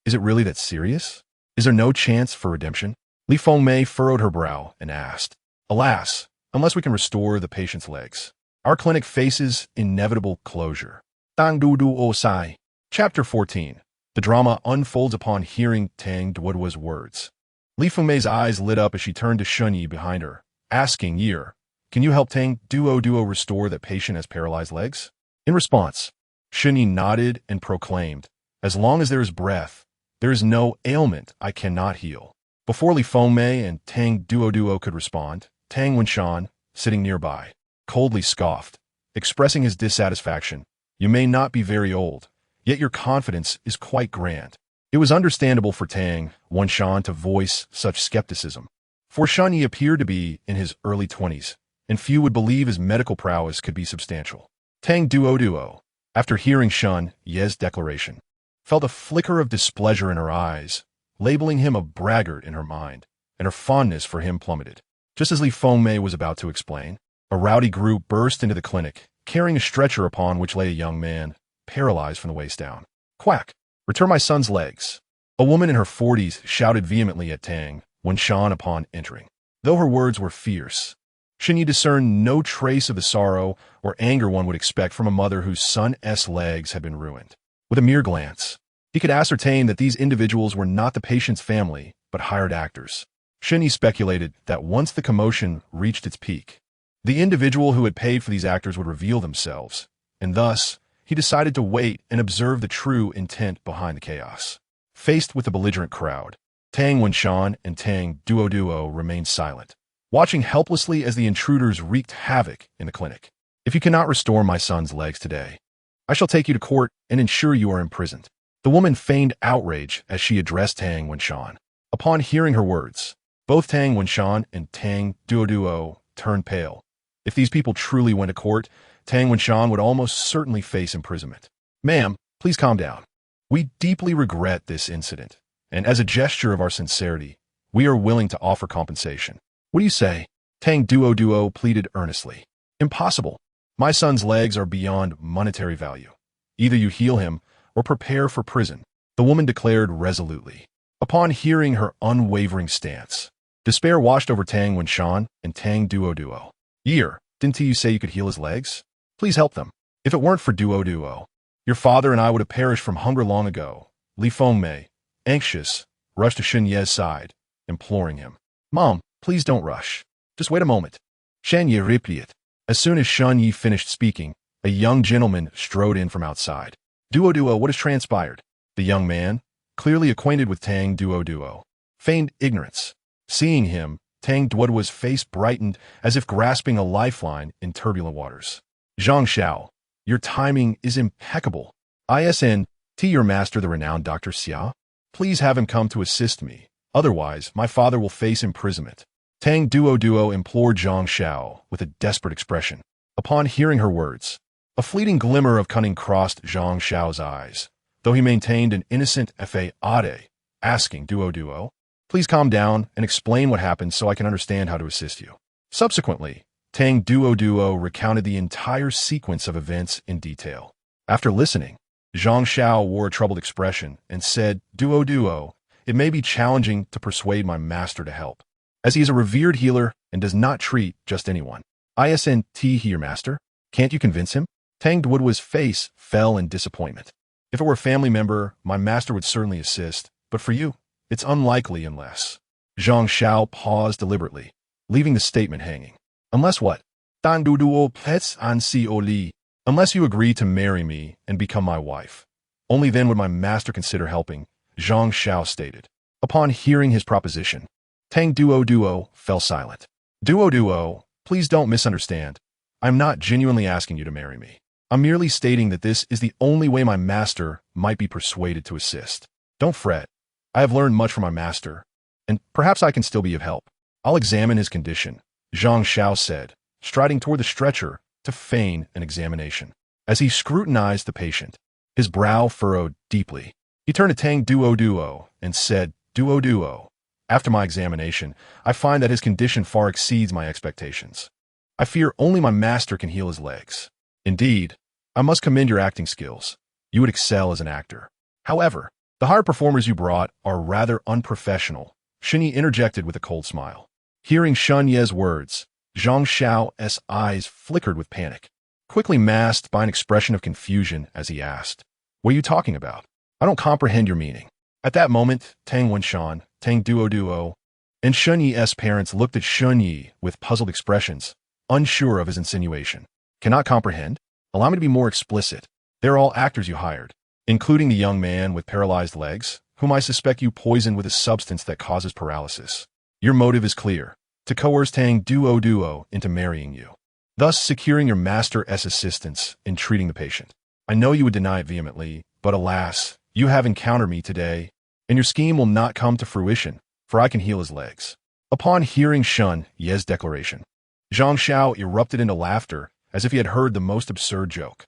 Is it really that serious? Is there no chance for redemption? Li Fengmei furrowed her brow and asked. Alas, unless we can restore the patient's legs, our clinic faces inevitable closure. Tang Duo Sai. Chapter 14. The drama unfolds upon hearing Tang Duo's words. Li Fengmei's eyes lit up as she turned to Shunyi behind her, asking Year, can you help Tang Duo restore that patient has paralyzed legs? In response, Shunyi nodded and proclaimed, As long as there is breath, there is no ailment I cannot heal. Before Li Fengmei and Tang Duo could respond, Tang Wenshan, sitting nearby, coldly scoffed, expressing his dissatisfaction. You may not be very old, yet your confidence is quite grand. It was understandable for Tang Wenshan to voice such skepticism. For Shunyi appeared to be in his early 20s, and few would believe his medical prowess could be substantial. Tang Duo, after hearing Shun Ye's declaration, felt a flicker of displeasure in her eyes, labeling him a braggart in her mind, and her fondness for him plummeted. Just as Li Fengmei was about to explain, a rowdy group burst into the clinic, carrying a stretcher upon which lay a young man, paralyzed from the waist down. Quack! Return my son's legs! A woman in her 40s shouted vehemently at Tang Wenshan upon entering. Though her words were fierce, Shunyi discerned no trace of the sorrow or anger one would expect from a mother whose son's legs had been ruined. With a mere glance, he could ascertain that these individuals were not the patient's family, but hired actors. Shunyi speculated that once the commotion reached its peak, the individual who had paid for these actors would reveal themselves, and thus, he decided to wait and observe the true intent behind the chaos. Faced with the belligerent crowd, Tang Wenshan and Tang Duo remained silent, watching helplessly as the intruders wreaked havoc in the clinic. If you cannot restore my son's legs today, I shall take you to court and ensure you are imprisoned. The woman feigned outrage as she addressed Tang Wenshan. Upon hearing her words, both Tang Wenshan and Tang Duo turned pale. If these people truly went to court, Tang Wenshan would almost certainly face imprisonment. Ma'am, please calm down. We deeply regret this incident, and as a gesture of our sincerity, we are willing to offer compensation. What do you say? Tang Duo pleaded earnestly. Impossible. My son's legs are beyond monetary value. Either you heal him or prepare for prison, the woman declared resolutely. Upon hearing her unwavering stance, despair washed over Tang Wenshan and Tang Duo. Year, didn't you say you could heal his legs? Please help them. If it weren't for Duo, your father and I would have perished from hunger long ago. Li Fengmei, anxious, rushed to Shun Ye's side, imploring him. Mom, please don't rush. Just wait a moment. Shan Ye repeated. As soon as Shun Yi finished speaking, a young gentleman strode in from outside. Duo, what has transpired? The young man, clearly acquainted with Tang Duo, feigned ignorance. Seeing him, Tang Duo's face brightened as if grasping a lifeline in turbulent waters. Zhang Xiao, your timing is impeccable. ISN, your master, the renowned Dr. Xia. Please have him come to assist me. Otherwise, my father will face imprisonment. Tang Duo implored Zhang Xiao with a desperate expression. Upon hearing her words, a fleeting glimmer of cunning crossed Zhang Xiao's eyes, though he maintained an innocent fa, asking Duo, please calm down and explain what happened so I can understand how to assist you. Subsequently, Tang Duo recounted the entire sequence of events in detail. After listening, Zhang Xiao wore a troubled expression and said, Duo, it may be challenging to persuade my master to help. as he is a revered healer and does not treat just anyone. Isn't he your master? Can't you convince him? Tang Duoduo's face fell in disappointment. If it were a family member, my master would certainly assist, but for you, it's unlikely unless. Zhang Xiao paused deliberately, leaving the statement hanging. Unless what? Tang Duoduo pets an si oli. Unless you agree to marry me and become my wife. Only then would my master consider helping, Zhang Xiao stated. Upon hearing his proposition, Tang Duoduo fell silent. Duoduo, please don't misunderstand. I'm not genuinely asking you to marry me. I'm merely stating that this is the only way my master might be persuaded to assist. Don't fret. I have learned much from my master, and perhaps I can still be of help. I'll examine his condition, Zhang Xiao said, striding toward the stretcher to feign an examination. As he scrutinized the patient, his brow furrowed deeply. He turned to Tang Duoduo and said, Duoduo, after my examination, I find that his condition far exceeds my expectations. I fear only my master can heal his legs. Indeed, I must commend your acting skills. You would excel as an actor. However, the higher performers you brought are rather unprofessional, Shenyi interjected with a cold smile. Hearing Shen Ye's words, Zhang Xiao's eyes flickered with panic, quickly masked by an expression of confusion as he asked, What are you talking about? I don't comprehend your meaning. At that moment, Tang Wenshan, Tang Duoduo, and Shen Yi's parents looked at Shen Yi with puzzled expressions, unsure of his insinuation. Cannot comprehend? Allow me to be more explicit. They're all actors you hired, including the young man with paralyzed legs, whom I suspect you poisoned with a substance that causes paralysis. Your motive is clear, to coerce Tang Duoduo into marrying you, thus securing your master's assistance in treating the patient. I know you would deny it vehemently, but alas, you have encountered me today, and your scheme will not come to fruition, for I can heal his legs. Upon hearing Shen Ye's declaration, Zhang Xiao erupted into laughter as if he had heard the most absurd joke.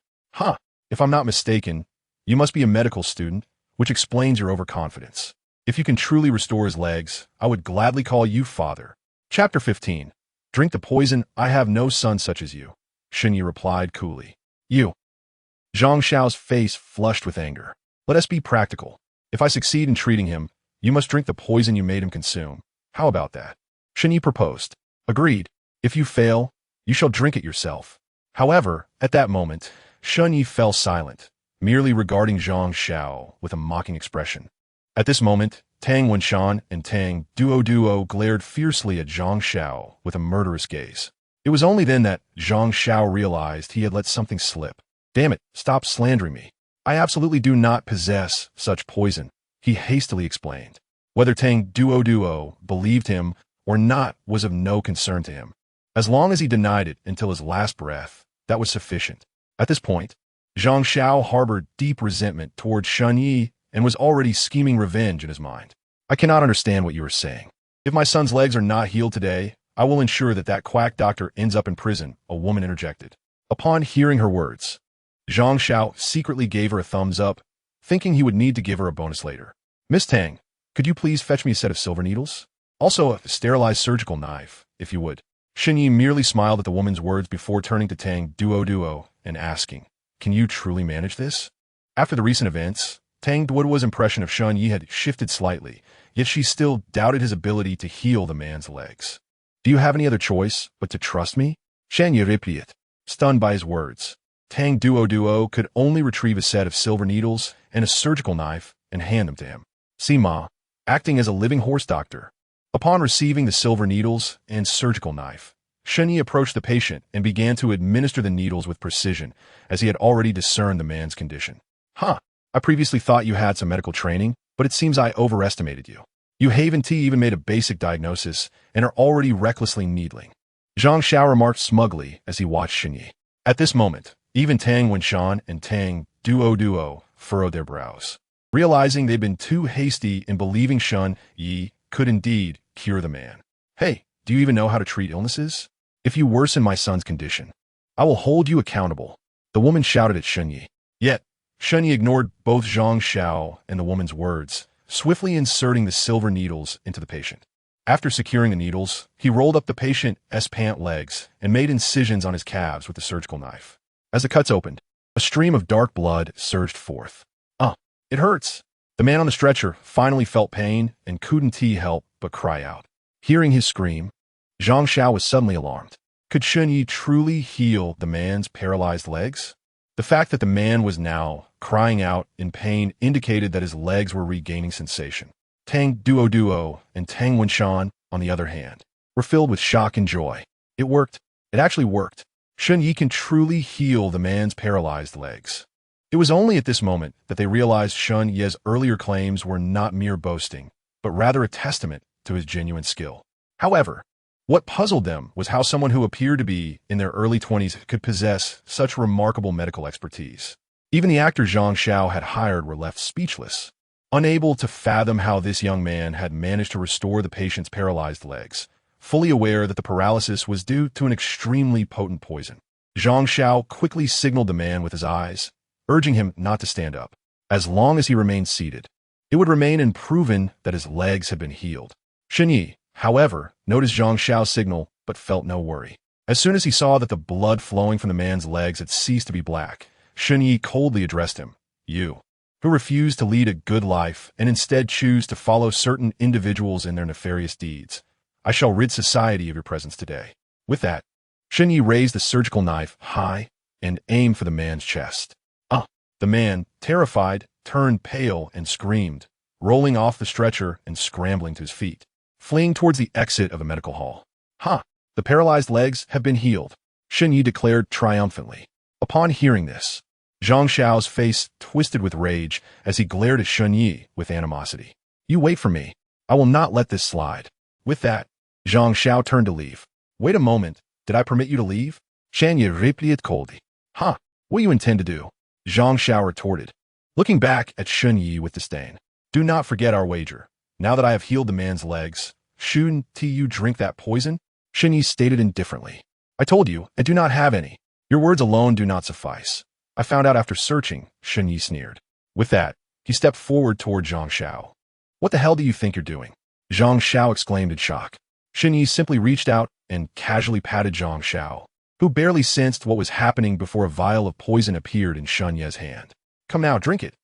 If I'm not mistaken, you must be a medical student, which explains your overconfidence. If you can truly restore his legs, I would gladly call you father. Chapter 15. Drink the poison. I have no son such as you, Shen Yi replied coolly. You. Zhang Xiao's face flushed with anger. Let us be practical. If I succeed in treating him, you must drink the poison you made him consume. How about that? Shen Yi proposed. Agreed. If you fail, you shall drink it yourself. However, at that moment, Shen Yi fell silent, merely regarding Zhang Xiao with a mocking expression. At this moment, Tang Wenshan and Tang Duoduo glared fiercely at Zhang Xiao with a murderous gaze. It was only then that Zhang Xiao realized he had let something slip. Damn it, stop slandering me. I absolutely do not possess such poison, he hastily explained. Whether Tang Duoduo believed him or not was of no concern to him. As long as he denied it until his last breath, that was sufficient. At this point, Zhang Xiao harbored deep resentment toward Shen Yi and was already scheming revenge in his mind. I cannot understand what you are saying. If my son's legs are not healed today, I will ensure that that quack doctor ends up in prison, a woman interjected. Upon hearing her words, Zhang Xiao secretly gave her a thumbs up, thinking he would need to give her a bonus later. Miss Tang, could you please fetch me a set of silver needles? Also a sterilized surgical knife, if you would. Shen Yi merely smiled at the woman's words before turning to Tang Duoduo and asking, Can you truly manage this? After the recent events, Tang Duoduo's impression of Shen Yi had shifted slightly, yet she still doubted his ability to heal the man's legs. Do you have any other choice but to trust me? Shen Yi repeated, stunned by his words. Tang Duoduo could only retrieve a set of silver needles and a surgical knife and hand them to him. Sima, acting as a living horse doctor. Upon receiving the silver needles and surgical knife, Shen Yi approached the patient and began to administer the needles with precision, as he had already discerned the man's condition. I previously thought you had some medical training, but it seems I overestimated you. You haven't even made a basic diagnosis and are already recklessly needling. Zhang Xiao remarked smugly as he watched Shen Yi. At this moment, even Tang Wenshan and Tang Duoduo furrowed their brows, realizing they'd been too hasty in believing Shen Yi could indeed cure the man. Hey, do you even know how to treat illnesses? If you worsen my son's condition, I will hold you accountable, the woman shouted at Shen Yi. Yet, Shen Yi ignored both Zhang Xiao and the woman's words, swiftly inserting the silver needles into the patient. After securing the needles, he rolled up the patient's pant legs and made incisions on his calves with the surgical knife. As the cuts opened, a stream of dark blood surged forth. It hurts. The man on the stretcher finally felt pain and couldn't help but cry out. Hearing his scream, Zhang Xiao was suddenly alarmed. Could Shun Yi truly heal the man's paralyzed legs? The fact that the man was now crying out in pain indicated that his legs were regaining sensation. Tang Duo and Tang Wenshan, on the other hand, were filled with shock and joy. It worked. It actually worked. Shun Yi can truly heal the man's paralyzed legs. It was only at this moment that they realized Shun Yi's earlier claims were not mere boasting, but rather a testament to his genuine skill. However, what puzzled them was how someone who appeared to be in their early 20s could possess such remarkable medical expertise. Even the actors Zhang Xiao had hired were left speechless, unable to fathom how this young man had managed to restore the patient's paralyzed legs, fully aware that the paralysis was due to an extremely potent poison. Zhang Xiao quickly signaled the man with his eyes, urging him not to stand up. As long as he remained seated, it would remain unproven that his legs had been healed. Shun Yi, however, noticed Zhang Xiao's signal but felt no worry. As soon as he saw that the blood flowing from the man's legs had ceased to be black, Shun Yi coldly addressed him. You, who refuse to lead a good life and instead choose to follow certain individuals in their nefarious deeds, I shall rid society of your presence today. With that, Shun Yi raised the surgical knife high and aimed for the man's chest. The man, terrified, turned pale and screamed, rolling off the stretcher and scrambling to his feet, fleeing towards the exit of a medical hall. The paralyzed legs have been healed, Shun Yi declared triumphantly. Upon hearing this, Zhang Xiao's face twisted with rage as he glared at Shun Yi with animosity. You wait for me. I will not let this slide. With that, Zhang Xiao turned to leave. Wait a moment. Did I permit you to leave? Shan Yi replied coldly. What do you intend to do? Zhang Xiao retorted, looking back at Shun Yi with disdain. Do not forget our wager. Now that I have healed the man's legs, shouldn't you drink that poison? Shun Yi stated indifferently. I told you, I do not have any. Your words alone do not suffice. I found out after searching, Shun Yi sneered. With that, he stepped forward toward Zhang Xiao. What the hell do you think you're doing? Zhang Xiao exclaimed in shock. Shun Yi simply reached out and casually patted Zhang Xiao, who barely sensed what was happening before a vial of poison appeared in Shun Yi's hand. Come now, drink it.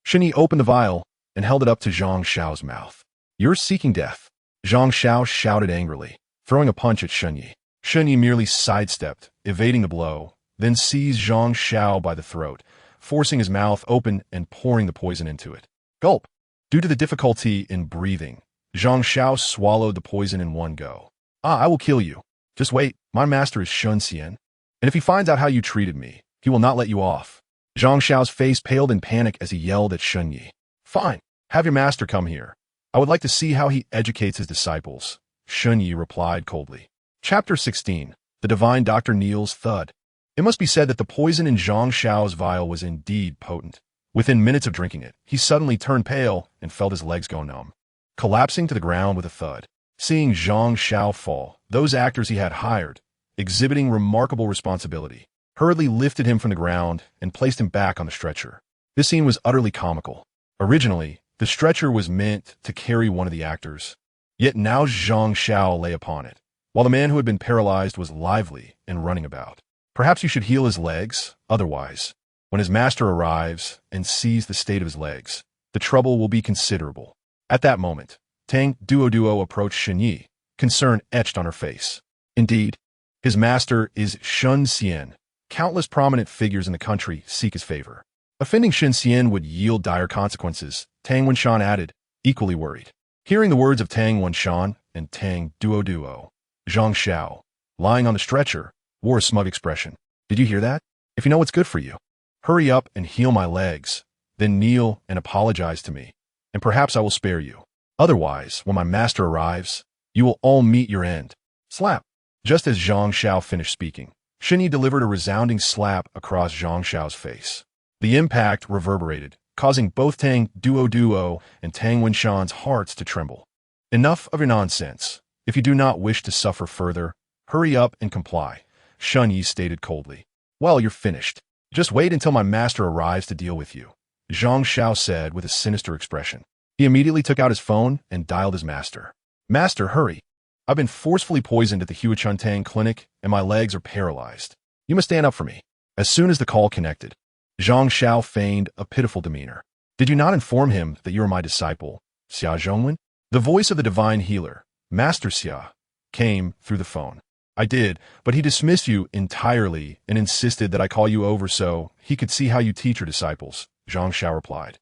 Shun Yi opened the vial and held it up to Zhang Xiao's mouth. You're seeking death, Zhang Xiao shouted angrily, throwing a punch at Shun Yi. Shun Yi merely sidestepped, evading the blow, then seized Zhang Xiao by the throat, forcing his mouth open and pouring the poison into it. Gulp. Due to the difficulty in breathing, Zhang Xiao swallowed the poison in one go. I will kill you. Just wait, my master is Shun Xian, and if he finds out how you treated me, he will not let you off. Zhang Xiao's face paled in panic as he yelled at Shun Yi. Fine, have your master come here. I would like to see how he educates his disciples, Shun Yi replied coldly. Chapter 16. The Divine Dr. Neil's Thud. It must be said that the poison in Zhang Xiao's vial was indeed potent. Within minutes of drinking it, he suddenly turned pale and felt his legs go numb, collapsing to the ground with a thud. Seeing Zhang Xiao fall, those actors he had hired, exhibiting remarkable responsibility, hurriedly lifted him from the ground and placed him back on the stretcher. This scene was utterly comical. Originally, the stretcher was meant to carry one of the actors, yet now Zhang Xiao lay upon it, while the man who had been paralyzed was lively and running about. Perhaps you should heal his legs, otherwise, when his master arrives and sees the state of his legs, the trouble will be considerable. At that moment, Tang Duo approached Shun Yi, concern etched on her face. Indeed, his master is Shun Xian. Countless prominent figures in the country seek his favor. Offending Shun Xian would yield dire consequences, Tang Wenshan added, equally worried. Hearing the words of Tang Wenshan and Tang Duo, Zhang Xiao, lying on the stretcher, wore a smug expression. Did you hear that? If you know what's good for you, hurry up and heal my legs, then kneel and apologize to me, and perhaps I will spare you. Otherwise, when my master arrives, you will all meet your end. Slap. Just as Zhang Xiao finished speaking, Shun Yi delivered a resounding slap across Zhang Xiao's face. The impact reverberated, causing both Tang Duo and Tang Wenshan's hearts to tremble. Enough of your nonsense. If you do not wish to suffer further, hurry up and comply, Shun Yi stated coldly. Well, you're finished. Just wait until my master arrives to deal with you, Zhang Xiao said with a sinister expression. He immediately took out his phone and dialed his master. Master, hurry. I've been forcefully poisoned at the Huachuntang clinic and my legs are paralyzed. You must stand up for me. As soon as the call connected, Zhang Xiao feigned a pitiful demeanor. Did you not inform him that you are my disciple, Xia Zhongwen? The voice of the divine healer, Master Xia, came through the phone. I did, but he dismissed you entirely and insisted that I call you over so he could see how you teach your disciples, Zhang Xiao replied.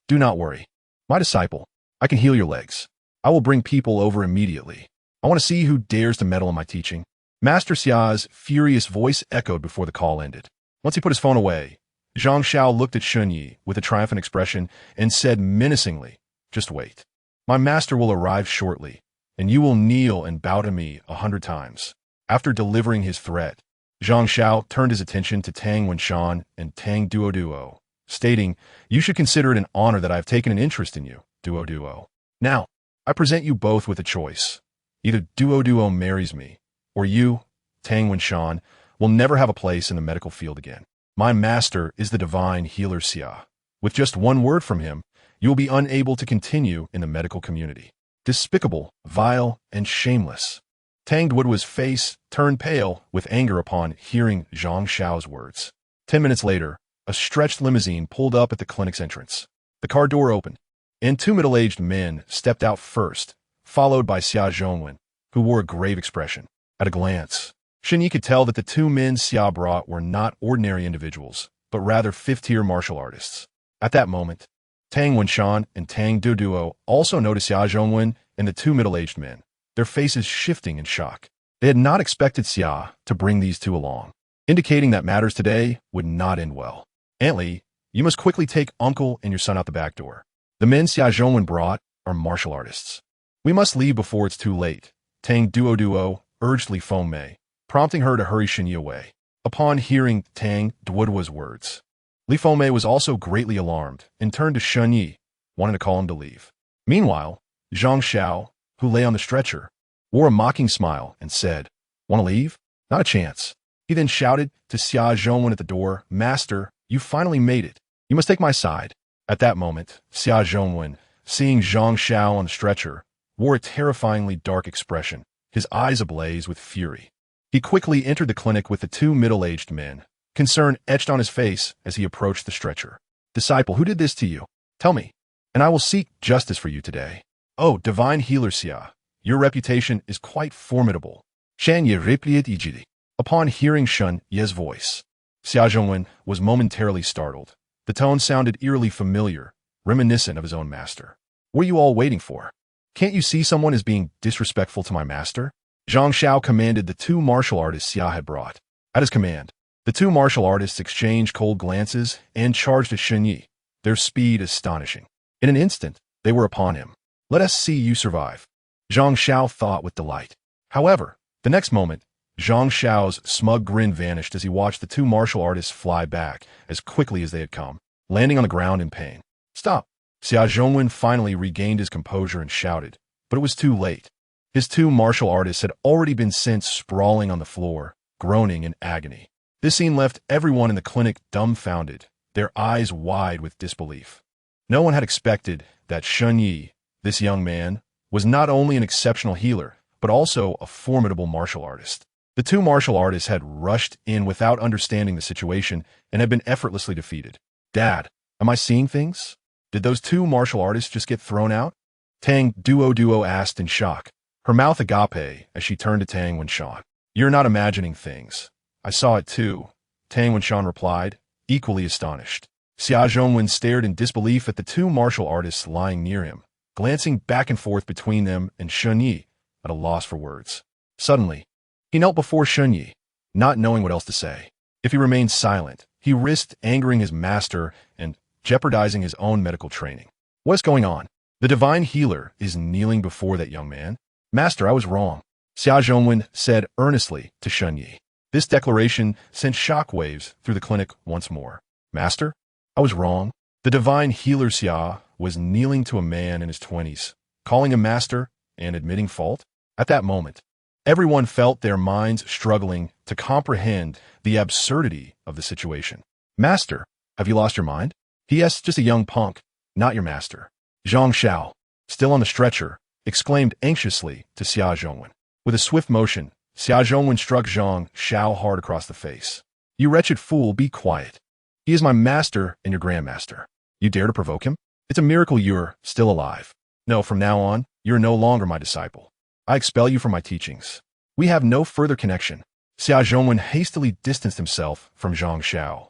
Do not worry. My disciple, I can heal your legs. I will bring people over immediately. I want to see who dares to meddle in my teaching. Master Xia's furious voice echoed before the call ended. Once he put his phone away, Zhang Xiao looked at Shun Yi with a triumphant expression and said menacingly, just wait. My master will arrive shortly, and you will kneel and bow to me 100 times. After delivering his threat, Zhang Xiao turned his attention to Tang Wenshan and Tang Duo, stating, you should consider it an honor that I have taken an interest in you, Duo. Now, I present you both with a choice. Either Duo marries me, or you, Tang Wenshan, will never have a place in the medical field again. My master is the divine healer Xia. With just one word from him, you will be unable to continue in the medical community. Despicable, vile, and shameless. Tang Duo's face turned pale with anger upon hearing Zhang Xiao's words. 10 minutes later, a stretched limousine pulled up at the clinic's entrance. The car door opened, and 2 middle-aged men stepped out first, followed by Xia Zhongwen, who wore a grave expression. At a glance, Shun Yi could tell that the 2 men Xia brought were not ordinary individuals, but rather 5th-tier martial artists. At that moment, Tang Wenshan and Tang Duo also noticed Xia Zhongwen and the 2 middle-aged men, their faces shifting in shock. They had not expected Xia to bring these 2 along, indicating that matters today would not end well. Aunt Li, you must quickly take uncle and your son out the back door. The men Xia Zhongwen brought are martial artists. We must leave before it's too late, Tang Duo urged Li Fengmei, prompting her to hurry Shun Yi away. Upon hearing Tang Duo's words, Li Fengmei was also greatly alarmed and turned to Shun Yi, wanting to call him to leave. Meanwhile, Zhang Xiao, who lay on the stretcher, wore a mocking smile and said, Want to leave? Not a chance. He then shouted to Xia Zhongwen at the door, Master, you finally made it. You must take my side. At that moment, Xia Zhongwen, seeing Zhang Xiao on the stretcher, wore a terrifyingly dark expression, his eyes ablaze with fury. He quickly entered the clinic with the 2 middle-aged men, concern etched on his face as he approached the stretcher. Disciple, who did this to you? Tell me, and I will seek justice for you today. Oh, divine healer Xia, your reputation is quite formidable. Shan Ye replied ijidi. Upon hearing Shun Ye's voice, Xia Zhongwen was momentarily startled. The tone sounded eerily familiar, reminiscent of his own master. What are you all waiting for? Can't you see someone is being disrespectful to my master? Zhang Xiao commanded the 2 martial artists Xia had brought. At his command, the 2 martial artists exchanged cold glances and charged at Shun Yi, their speed astonishing. In an instant, they were upon him. Let us see you survive, Zhang Xiao thought with delight. However, the next moment, Zhang Xiao's smug grin vanished as he watched the 2 martial artists fly back as quickly as they had come, landing on the ground in pain. Stop! Xia Zhongwen finally regained his composure and shouted, but it was too late. His 2 martial artists had already been sent sprawling on the floor, groaning in agony. This scene left everyone in the clinic dumbfounded, their eyes wide with disbelief. No one had expected that Shun Yi, this young man, was not only an exceptional healer, but also a formidable martial artist. The 2 martial artists had rushed in without understanding the situation and had been effortlessly defeated. Dad, am I seeing things? Did those 2 martial artists just get thrown out? Tang Duo asked in shock, her mouth agape as she turned to Tang Wenshan. You're not imagining things. I saw it too, Tang Wenshan replied, equally astonished. Xia Zhongwen stared in disbelief at the 2 martial artists lying near him, glancing back and forth between them and Shun Yi, at a loss for words. Suddenly, he knelt before Shun Yi, not knowing what else to say. If he remained silent, he risked angering his master and jeopardizing his own medical training. What's going on? The divine healer is kneeling before that young man. Master, I was wrong, Xia Zhongwen said earnestly to Shun Yi. This declaration sent shockwaves through the clinic once more. Master, I was wrong. The divine healer Xia was kneeling to a man in his 20s, calling him master and admitting fault. At that moment, everyone felt their minds struggling to comprehend the absurdity of the situation. Master, have you lost your mind? P.S. Just a young punk, not your master. Zhang Xiao, still on the stretcher, exclaimed anxiously to Xia Zhongwen. With a swift motion, Xia Zhongwen struck Zhang Xiao hard across the face. You wretched fool, be quiet. He is my master and your grandmaster. You dare to provoke him? It's a miracle you're still alive. No, from now on, you're no longer my disciple. I expel you from my teachings. We have no further connection. Xia Zhongwen hastily distanced himself from Zhang Xiao,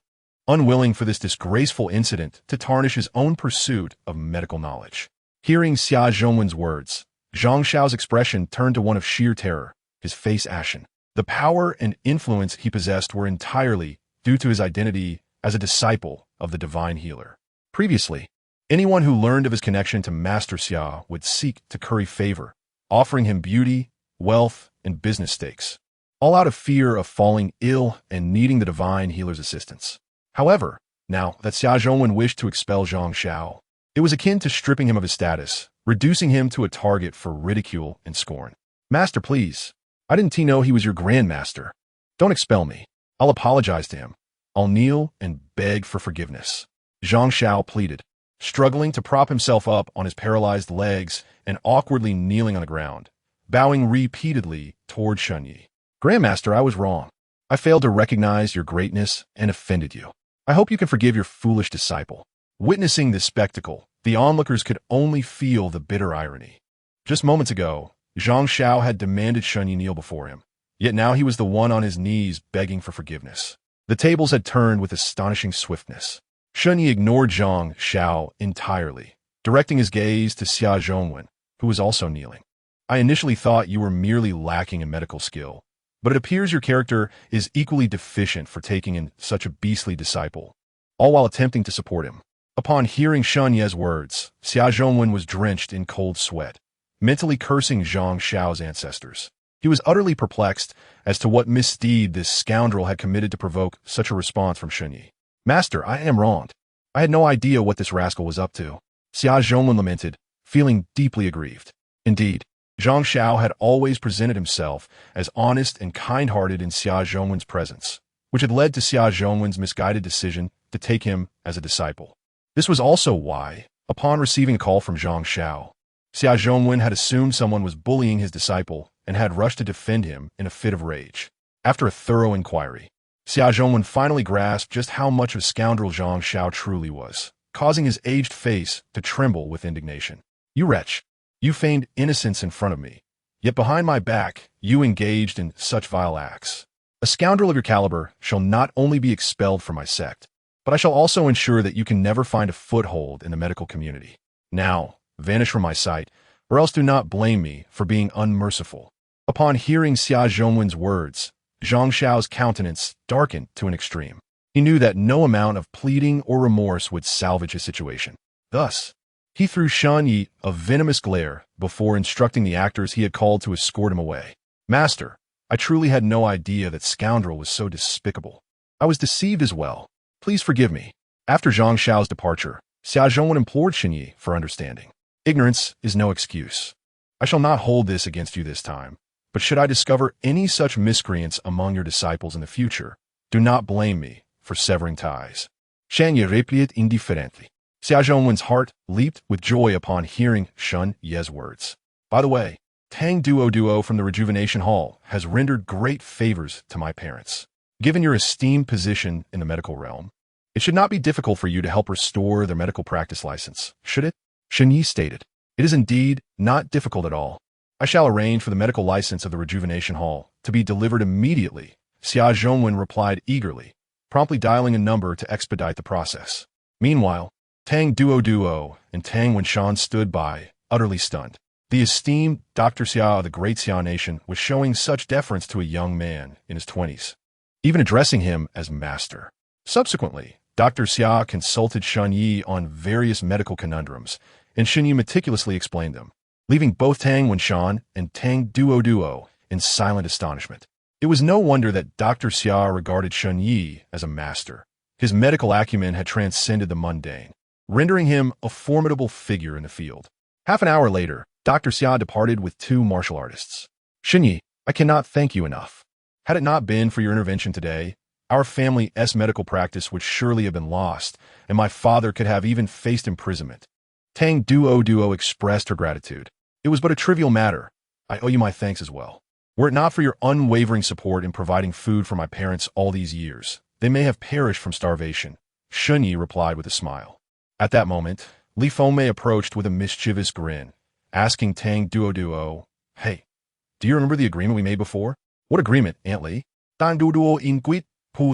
unwilling for this disgraceful incident to tarnish his own pursuit of medical knowledge. Hearing Xia Zhongwen's words, Zhang Xiao's expression turned to one of sheer terror, his face ashen. The power and influence he possessed were entirely due to his identity as a disciple of the divine healer. Previously, anyone who learned of his connection to Master Xia would seek to curry favor, offering him beauty, wealth, and business stakes, all out of fear of falling ill and needing the divine healer's assistance. However, now that Xia Zhongwen wished to expel Zhang Xiao, it was akin to stripping him of his status, reducing him to a target for ridicule and scorn. Master, please. I didn't know he was your grandmaster. Don't expel me. I'll apologize to him. I'll kneel and beg for forgiveness. Zhang Xiao pleaded, struggling to prop himself up on his paralyzed legs and awkwardly kneeling on the ground, bowing repeatedly toward Shunyi. Grandmaster, I was wrong. I failed to recognize your greatness and offended you. I hope you can forgive your foolish disciple. Witnessing this spectacle, the onlookers could only feel the bitter irony. Just moments ago, Zhang Xiao had demanded Shunyi kneel before him, yet now he was the one on his knees begging for forgiveness. The tables had turned with astonishing swiftness. Shunyi ignored Zhang Xiao entirely, directing his gaze to Xia Zhongwen, who was also kneeling. I initially thought you were merely lacking in medical skill, but it appears your character is equally deficient for taking in such a beastly disciple, all while attempting to support him. Upon hearing Shunyi's words, Xia Zhongwen was drenched in cold sweat, mentally cursing Zhang Xiao's ancestors. He was utterly perplexed as to what misdeed this scoundrel had committed to provoke such a response from Shunyi. Master, I am wronged. I had no idea what this rascal was up to. Xia Zhongwen lamented, feeling deeply aggrieved. Indeed, Zhang Xiao had always presented himself as honest and kind-hearted in Xia Zhongwen's presence, which had led to Xia Zhongwen's misguided decision to take him as a disciple. This was also why, upon receiving a call from Zhang Xiao, Xia Zhongwen had assumed someone was bullying his disciple and had rushed to defend him in a fit of rage. After a thorough inquiry, Xia Zhongwen finally grasped just how much of a scoundrel Zhang Xiao truly was, causing his aged face to tremble with indignation. You wretch! You feigned innocence in front of me, yet behind my back you engaged in such vile acts. A scoundrel of your caliber shall not only be expelled from my sect, but I shall also ensure that you can never find a foothold in the medical community. Now, vanish from my sight, or else do not blame me for being unmerciful. Upon hearing Xia Zhongwen's words, Zhang Xiao's countenance darkened to an extreme. He knew that no amount of pleading or remorse would salvage his situation. Thus, he threw Shunyi a venomous glare before instructing the actors he had called to escort him away. Master, I truly had no idea that scoundrel was so despicable. I was deceived as well. Please forgive me. After Zhang Xiao's departure, Xia Zhongwen implored Shunyi for understanding. Ignorance is no excuse. I shall not hold this against you this time, but should I discover any such miscreants among your disciples in the future, do not blame me for severing ties. Shunyi replied indifferently. Xia Zhongwen's heart leaped with joy upon hearing Shun Ye's words. By the way, Tang Duo from the Rejuvenation Hall has rendered great favors to my parents. Given your esteemed position in the medical realm, it should not be difficult for you to help restore their medical practice license, should it? Shunyi stated. It is indeed not difficult at all. I shall arrange for the medical license of the Rejuvenation Hall to be delivered immediately. Xia Zhongwen replied eagerly, promptly dialing a number to expedite the process. Meanwhile, Tang Duo and Tang Wenshan stood by, utterly stunned. The esteemed Dr. Xia of the Great Xia Nation was showing such deference to a young man in his 20s, even addressing him as master. Subsequently, Dr. Xia consulted Shunyi on various medical conundrums, and Shunyi meticulously explained them, leaving both Tang Wenshan and Tang Duo in silent astonishment. It was no wonder that Dr. Xia regarded Shunyi as a master. His medical acumen had transcended the mundane, rendering him a formidable figure in the field. Half an hour later, Dr. Xia departed with two martial artists. Shunyi, I cannot thank you enough. Had it not been for your intervention today, our family's medical practice would surely have been lost, and my father could have even faced imprisonment. Tang Duo expressed her gratitude. It was but a trivial matter. I owe you my thanks as well. Were it not for your unwavering support in providing food for my parents all these years, they may have perished from starvation. Shunyi replied with a smile. At that moment, Li Fengmei approached with a mischievous grin, asking Tang Duo, Hey, Do you remember the agreement we made before? What agreement, Aunt Lee? Dan duo inquit pu.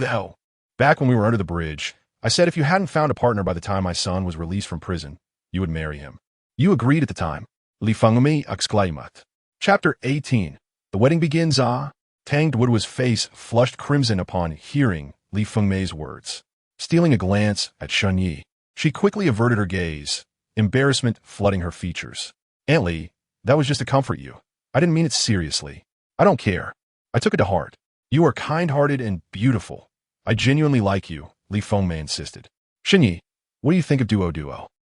Back when we were under the bridge, I said if you hadn't found a partner by the time my son was released from prison, you would marry him. You agreed at the time. Li Fengmi exclaimed. Chapter 18. The wedding begins. Tang Duoduo's face flushed crimson upon hearing Li Fengmei's words. Stealing a glance at Shun Yi, she quickly averted her gaze, embarrassment flooding her features. Aunt Li, that was just to comfort you. I didn't mean it seriously. I don't care. I took it to heart. You are kind-hearted and beautiful. I genuinely like you, Li Fengmei insisted. Shun Yi, what do you think of Duo?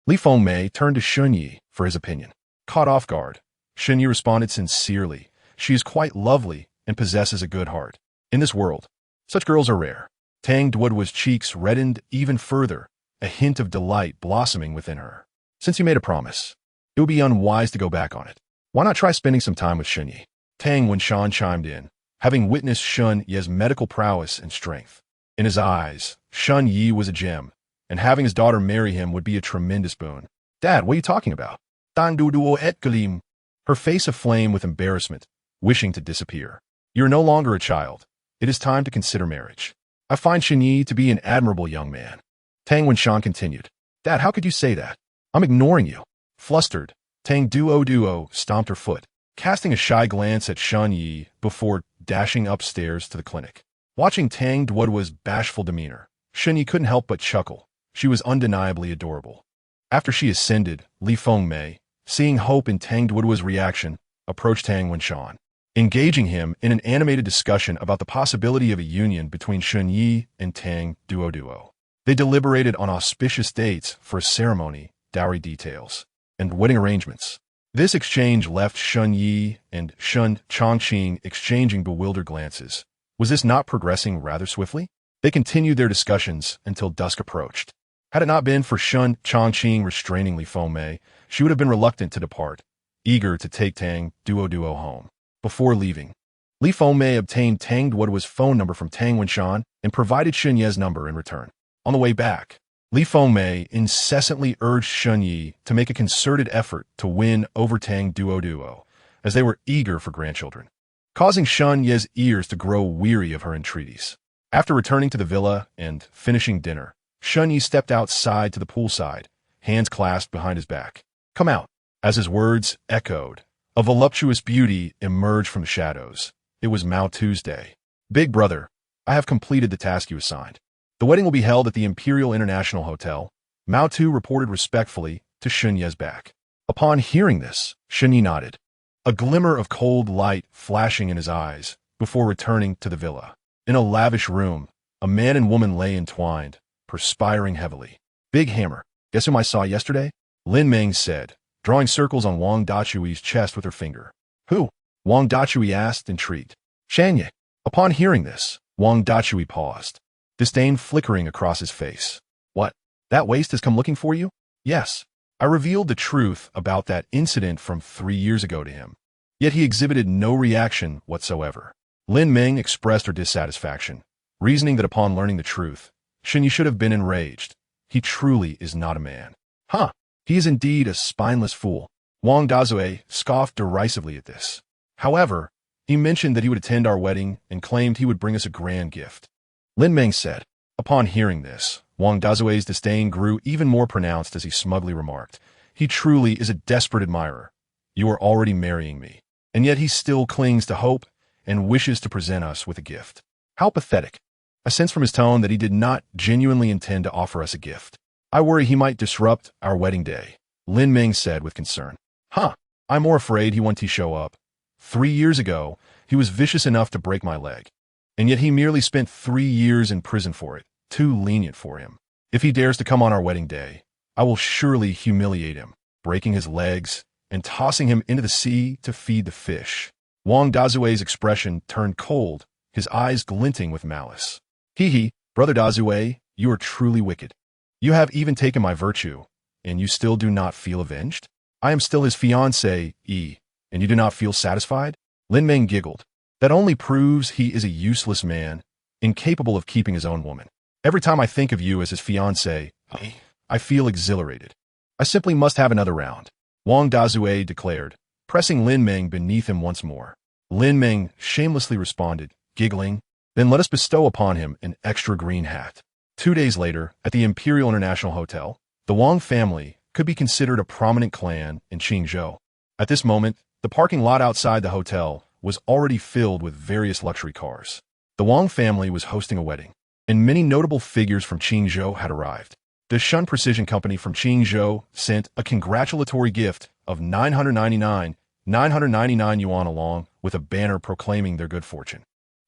Li Fengmei turned to Shun Yi for his opinion. Caught off guard, Shun Yi responded sincerely. She is quite lovely and possesses a good heart. In this world, such girls are rare. Tang Duoduo's cheeks reddened even further, a hint of delight blossoming within her. Since you made a promise, it would be unwise to go back on it. Why not try spending some time with Shun Yi? Tang Wenshan chimed in, having witnessed Shun Yi's medical prowess and strength. In his eyes, Shun Yi was a gem, and having his daughter marry him would be a tremendous boon. Dad, what are you talking about? Dan duo et galim. Her face aflame with embarrassment, wishing to disappear. You're no longer a child. It is time to consider marriage. I find Shun Yi to be an admirable young man. Tang Wenshan continued. Dad, how could you say that? I'm ignoring you. Flustered, Tang Duo stomped her foot, casting a shy glance at Shun Yi before dashing upstairs to the clinic. Watching Tang Duoduo's bashful demeanor, Shun Yi couldn't help but chuckle. She was undeniably adorable. After she ascended, Li Fengmei, seeing hope in Tang Duoduo's reaction, approached Tang Wenshan, engaging him in an animated discussion about the possibility of a union between Shun Yi and Tang Duo. They deliberated on auspicious dates for a ceremony, dowry details, and wedding arrangements. This exchange left Shun Yi and Shun Chongqing exchanging bewildered glances. Was this not progressing rather swiftly? They continued their discussions until dusk approached. Had it not been for Shun Chongqing restraining Li Fengmei, she would have been reluctant to depart, eager to take Tang Duo home. Before leaving, Li Fengmei obtained Tang Duoduo's phone number from Tang Wenshan and provided Shun Yi's number in return. On the way back, Li Fengmei incessantly urged Shun Yi to make a concerted effort to win over Tang Duo, as they were eager for grandchildren, causing Shun Yi's ears to grow weary of her entreaties. After returning to the villa and finishing dinner, Shun Yi stepped outside to the poolside, hands clasped behind his back. Come out. As his words echoed, a voluptuous beauty emerged from the shadows. It was Mao Tu's day. Big brother, I have completed the task you assigned. The wedding will be held at the Imperial International Hotel, Mao Tu reported respectfully to Shun Yi's back. Upon hearing this, Shun Yi nodded, a glimmer of cold light flashing in his eyes before returning to the villa. In a lavish room, a man and woman lay entwined, perspiring heavily. Big hammer. Guess whom I saw yesterday? Lin Meng said, drawing circles on Wang Dachui's chest with her finger. Who? Wang Dachui asked, intrigued. Shanye. Upon hearing this, Wang Dachui paused, disdain flickering across his face. What? That waste has come looking for you? Yes. I revealed the truth about that incident from 3 years ago to him. Yet he exhibited no reaction whatsoever. Lin Meng expressed her dissatisfaction, reasoning that upon learning the truth, Shun Yi should have been enraged. He truly is not a man. Huh. He is indeed a spineless fool. Wang Dazue scoffed derisively at this. However, he mentioned that he would attend our wedding and claimed he would bring us a grand gift. Lin Meng said. Upon hearing this, Wang Dazue's disdain grew even more pronounced as he smugly remarked, he truly is a desperate admirer. You are already marrying me, and yet he still clings to hope and wishes to present us with a gift. How pathetic. I sense from his tone that he did not genuinely intend to offer us a gift. I worry he might disrupt our wedding day, Lin Meng said with concern. Huh, I'm more afraid he won't show up. 3 years ago, he was vicious enough to break my leg, and yet he merely spent 3 years in prison for it, too lenient for him. If he dares to come on our wedding day, I will surely humiliate him, breaking his legs and tossing him into the sea to feed the fish. Wang Dazue's expression turned cold, his eyes glinting with malice. Hee, brother Dazue, you are truly wicked. You have even taken my virtue, and you still do not feel avenged? I am still his fiancée, and you do not feel satisfied? Lin Meng giggled. That only proves he is a useless man, incapable of keeping his own woman. Every time I think of you as his fiancée, I feel exhilarated. I simply must have another round, Wang Dazue declared, pressing Lin Meng beneath him once more. Lin Ming shamelessly responded, giggling. Then let us bestow upon him an extra green hat. 2 days later, at the Imperial International Hotel, the Wang family could be considered a prominent clan in Qingzhou. At this moment, the parking lot outside the hotel was already filled with various luxury cars. The Wang family was hosting a wedding, and many notable figures from Qingzhou had arrived. The Shun Precision Company from Qingzhou sent a congratulatory gift of 999 yuan along with a banner proclaiming their good fortune.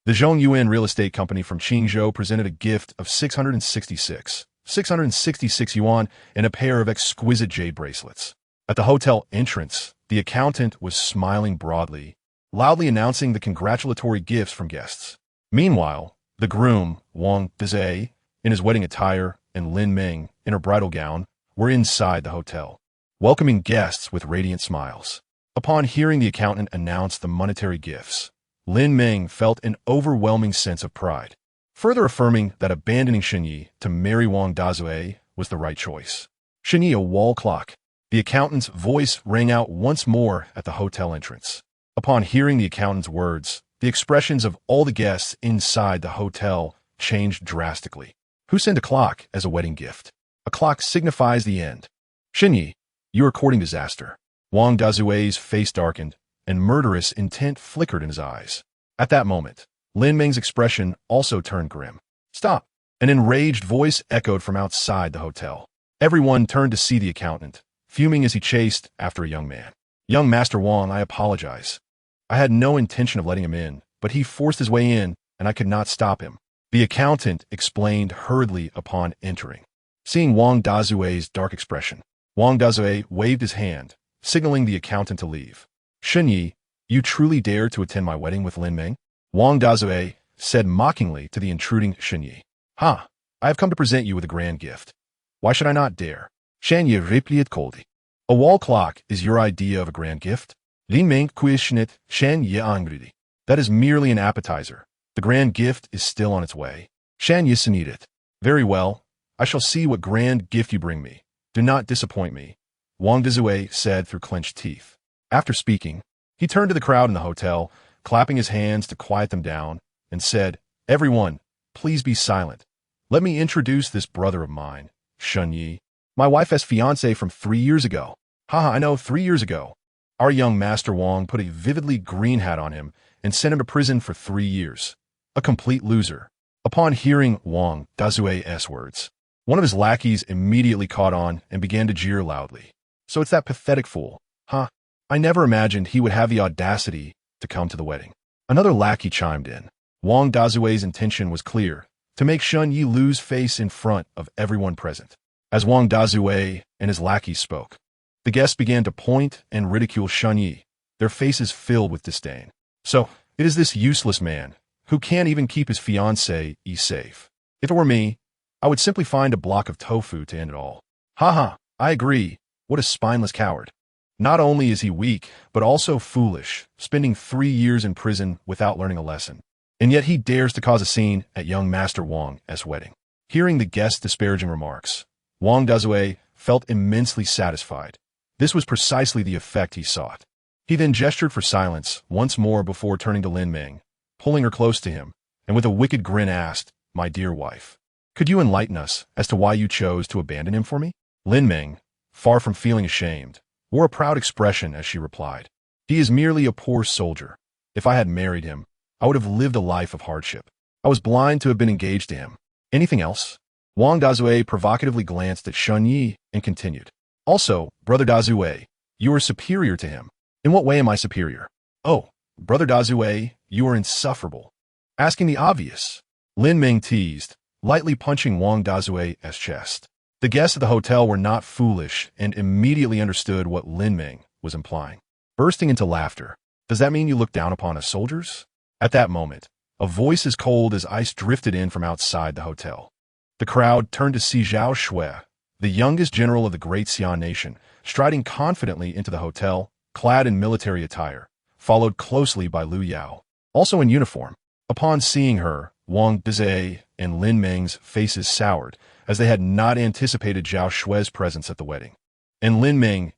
The Zhongyuan Real Estate Company from Qingzhou presented a gift of 666 yuan and a pair of exquisite jade bracelets. At the hotel entrance, the accountant was smiling broadly, loudly announcing the congratulatory gifts from guests. Meanwhile, the groom, Wang Dezhe, in his wedding attire, and Lin Ming, in her bridal gown, were inside the hotel, welcoming guests with radiant smiles. Upon hearing the accountant announce the monetary gifts, Lin Ming felt an overwhelming sense of pride, further affirming that abandoning Shenyi to marry Wang Dazue was the right choice. Shenyi, a wall clock. The accountant's voice rang out once more at the hotel entrance. Upon hearing the accountant's words, the expressions of all the guests inside the hotel changed drastically. Who sent a clock as a wedding gift? A clock signifies the end. Shenyi, you are courting disaster. Wang Dazue's face darkened, and murderous intent flickered in his eyes. At that moment, Lin Ming's expression also turned grim. Stop! An enraged voice echoed from outside the hotel. Everyone turned to see the accountant, fuming as he chased after a young man. Young Master Wang, I apologize. I had no intention of letting him in, but he forced his way in, and I could not stop him. The accountant explained hurriedly upon entering. Seeing Wang Dazue's dark expression, Wang Dazue waved his hand, signaling the accountant to leave. Shenyi, you truly dare to attend my wedding with Lin Ming? Wang Dazue said mockingly to the intruding Shenyi. Ha! I have come to present you with a grand gift. Why should I not dare? Shenyi replied coldly. A wall clock is your idea of a grand gift? Lin Ming questioned Shenyi angrily. That is merely an appetizer. The grand gift is still on its way. Shenyi sneered. Very well. I shall see what grand gift you bring me. Do not disappoint me, Wang Dazue said through clenched teeth. After speaking, he turned to the crowd in the hotel, clapping his hands to quiet them down, and said, Everyone, please be silent. Let me introduce this brother of mine, Shenyi, my wife's fiancé from 3 years ago. Haha, I know, 3 years ago. Our young Master Wang put a vividly green hat on him and sent him to prison for 3 years. A complete loser. Upon hearing Wang Dazue's words, one of his lackeys immediately caught on and began to jeer loudly. So it's that pathetic fool, huh? I never imagined he would have the audacity to come to the wedding. Another lackey chimed in. Wang Dazue's intention was clear, to make Shenyi lose face in front of everyone present. As Wang Dazue and his lackeys spoke, the guests began to point and ridicule Shenyi, their faces filled with disdain. So, it is this useless man, who can't even keep his fiancée safe. If it were me, I would simply find a block of tofu to end it all. Haha, I agree. What a spineless coward. Not only is he weak, but also foolish, spending 3 years in prison without learning a lesson. And yet he dares to cause a scene at young Master Wang's wedding. Hearing the guest's disparaging remarks, Wang Dazue felt immensely satisfied. This was precisely the effect he sought. He then gestured for silence once more before turning to Lin Ming, pulling her close to him, and with a wicked grin asked, My dear wife, could you enlighten us as to why you chose to abandon him for me? Lin Ming, far from feeling ashamed, wore a proud expression as she replied, He is merely a poor soldier. If I had married him, I would have lived a life of hardship. I was blind to have been engaged to him. Anything else? Wang Dazue provocatively glanced at Shenyi and continued. Also, Brother Dazue, you are superior to him. In what way am I superior? Oh, Brother Dazue, you are insufferable. Asking the obvious. Lin Ming teased, lightly punching Wang Dazue's chest. The guests at the hotel were not foolish and immediately understood what Lin Ming was implying. Bursting into laughter. Does that mean you look down upon us soldiers? At that moment, a voice as cold as ice drifted in from outside the hotel. The crowd turned to see Zhao Shui, the youngest general of the great Xian nation, striding confidently into the hotel, clad in military attire, followed closely by Lu Yao, also in uniform. Upon seeing her, Wang Dezhe and Lin Ming's faces soured, as they had not anticipated Zhao Shui's presence at the wedding. And Lin Ming's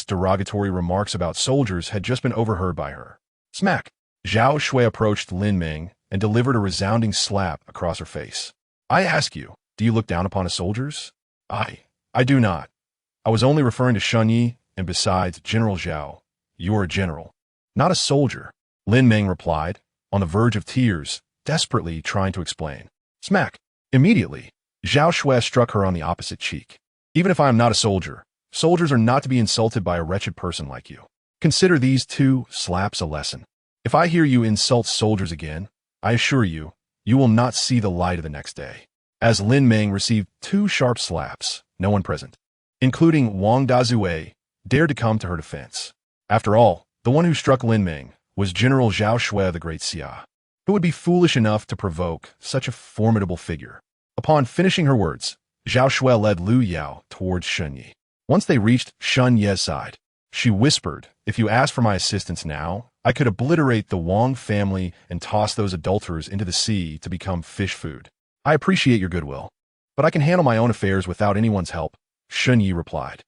derogatory remarks about soldiers had just been overheard by her. Smack! Zhao Shui approached Lin Ming and delivered a resounding slap across her face. I ask you, do you look down upon his soldiers? I do not. I was only referring to Shun Yi, and besides, General Zhao, you are a general, not a soldier. Lin Ming replied, on the verge of tears, desperately trying to explain. Smack! Immediately, Zhao Shui struck her on the opposite cheek. Even if I am not a soldier, soldiers are not to be insulted by a wretched person like you. Consider these 2 slaps a lesson. If I hear you insult soldiers again, I assure you, you will not see the light of the next day. As Lin Ming received 2 sharp slaps, no one present, including Wang Dazue, dared to come to her defense. After all, the one who struck Lin Ming was General Zhao Shui, the Great Xia, who would be foolish enough to provoke such a formidable figure. Upon finishing her words, Zhao Shui led Lu Yao towards Shun Yi. Once they reached Shun Ye's side, she whispered, if you ask for my assistance now, I could obliterate the Wang family and toss those adulterers into the sea to become fish food. I appreciate your goodwill, but I can handle my own affairs without anyone's help, Shun Yi replied.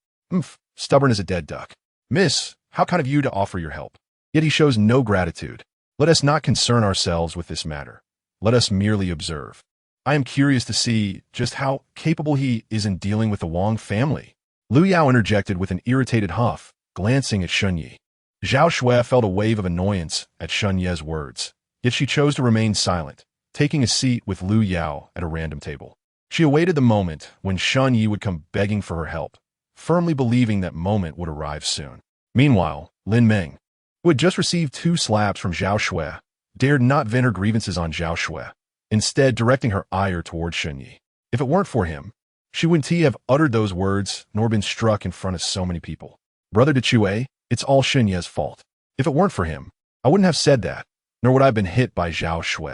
Stubborn as a dead duck. Miss, how kind of you to offer your help. Yet he shows no gratitude. Let us not concern ourselves with this matter. Let us merely observe. I am curious to see just how capable he is in dealing with the Wang family. Lu Yao interjected with an irritated huff, glancing at Shun Yi. Zhao Shui felt a wave of annoyance at Shun Ye's words, yet she chose to remain silent, taking a seat with Lu Yao at a random table. She awaited the moment when Shun Yi would come begging for her help, firmly believing that moment would arrive soon. Meanwhile, Lin Ming, who had just received 2 slaps from Zhao Shui, dared not vent her grievances on Zhao Shui, instead directing her ire towards Shun Yi. If it weren't for him, she wouldn't have uttered those words nor been struck in front of so many people. Brother de Chue, it's all Shun Ye's fault. If it weren't for him, I wouldn't have said that, nor would I have been hit by Zhao Shui.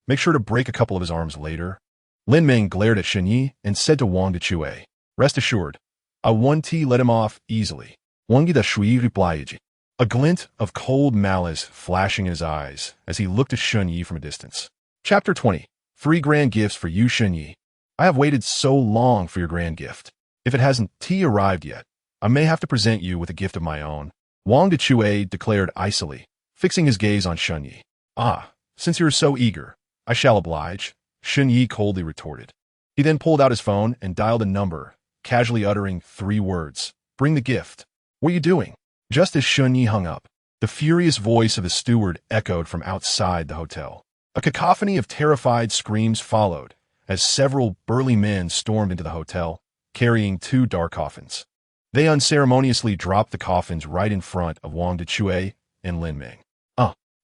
Make sure to break a couple of his arms later. Lin Ming glared at Shun Yi and said to Wang de Chue, rest assured, I won't let him off easily. Wang de Shui replied, a glint of cold malice flashing in his eyes as he looked at Shun Yi from a distance. Chapter 20. 3 grand gifts for you, Shun Yi. I have waited so long for your grand gift. If it hasn't arrived yet, I may have to present you with a gift of my own. Wang de Chue declared icily, fixing his gaze on Shun Yi. Since you're so eager, I shall oblige, Shun Yi coldly retorted. He then pulled out his phone and dialed a number, casually uttering 3 words. Bring the gift. What are you doing? Just as Shun Yi hung up, the furious voice of the steward echoed from outside the hotel. A cacophony of terrified screams followed as several burly men stormed into the hotel, carrying 2 dark coffins. They unceremoniously dropped the coffins right in front of Wang de Chue and Lin Ming.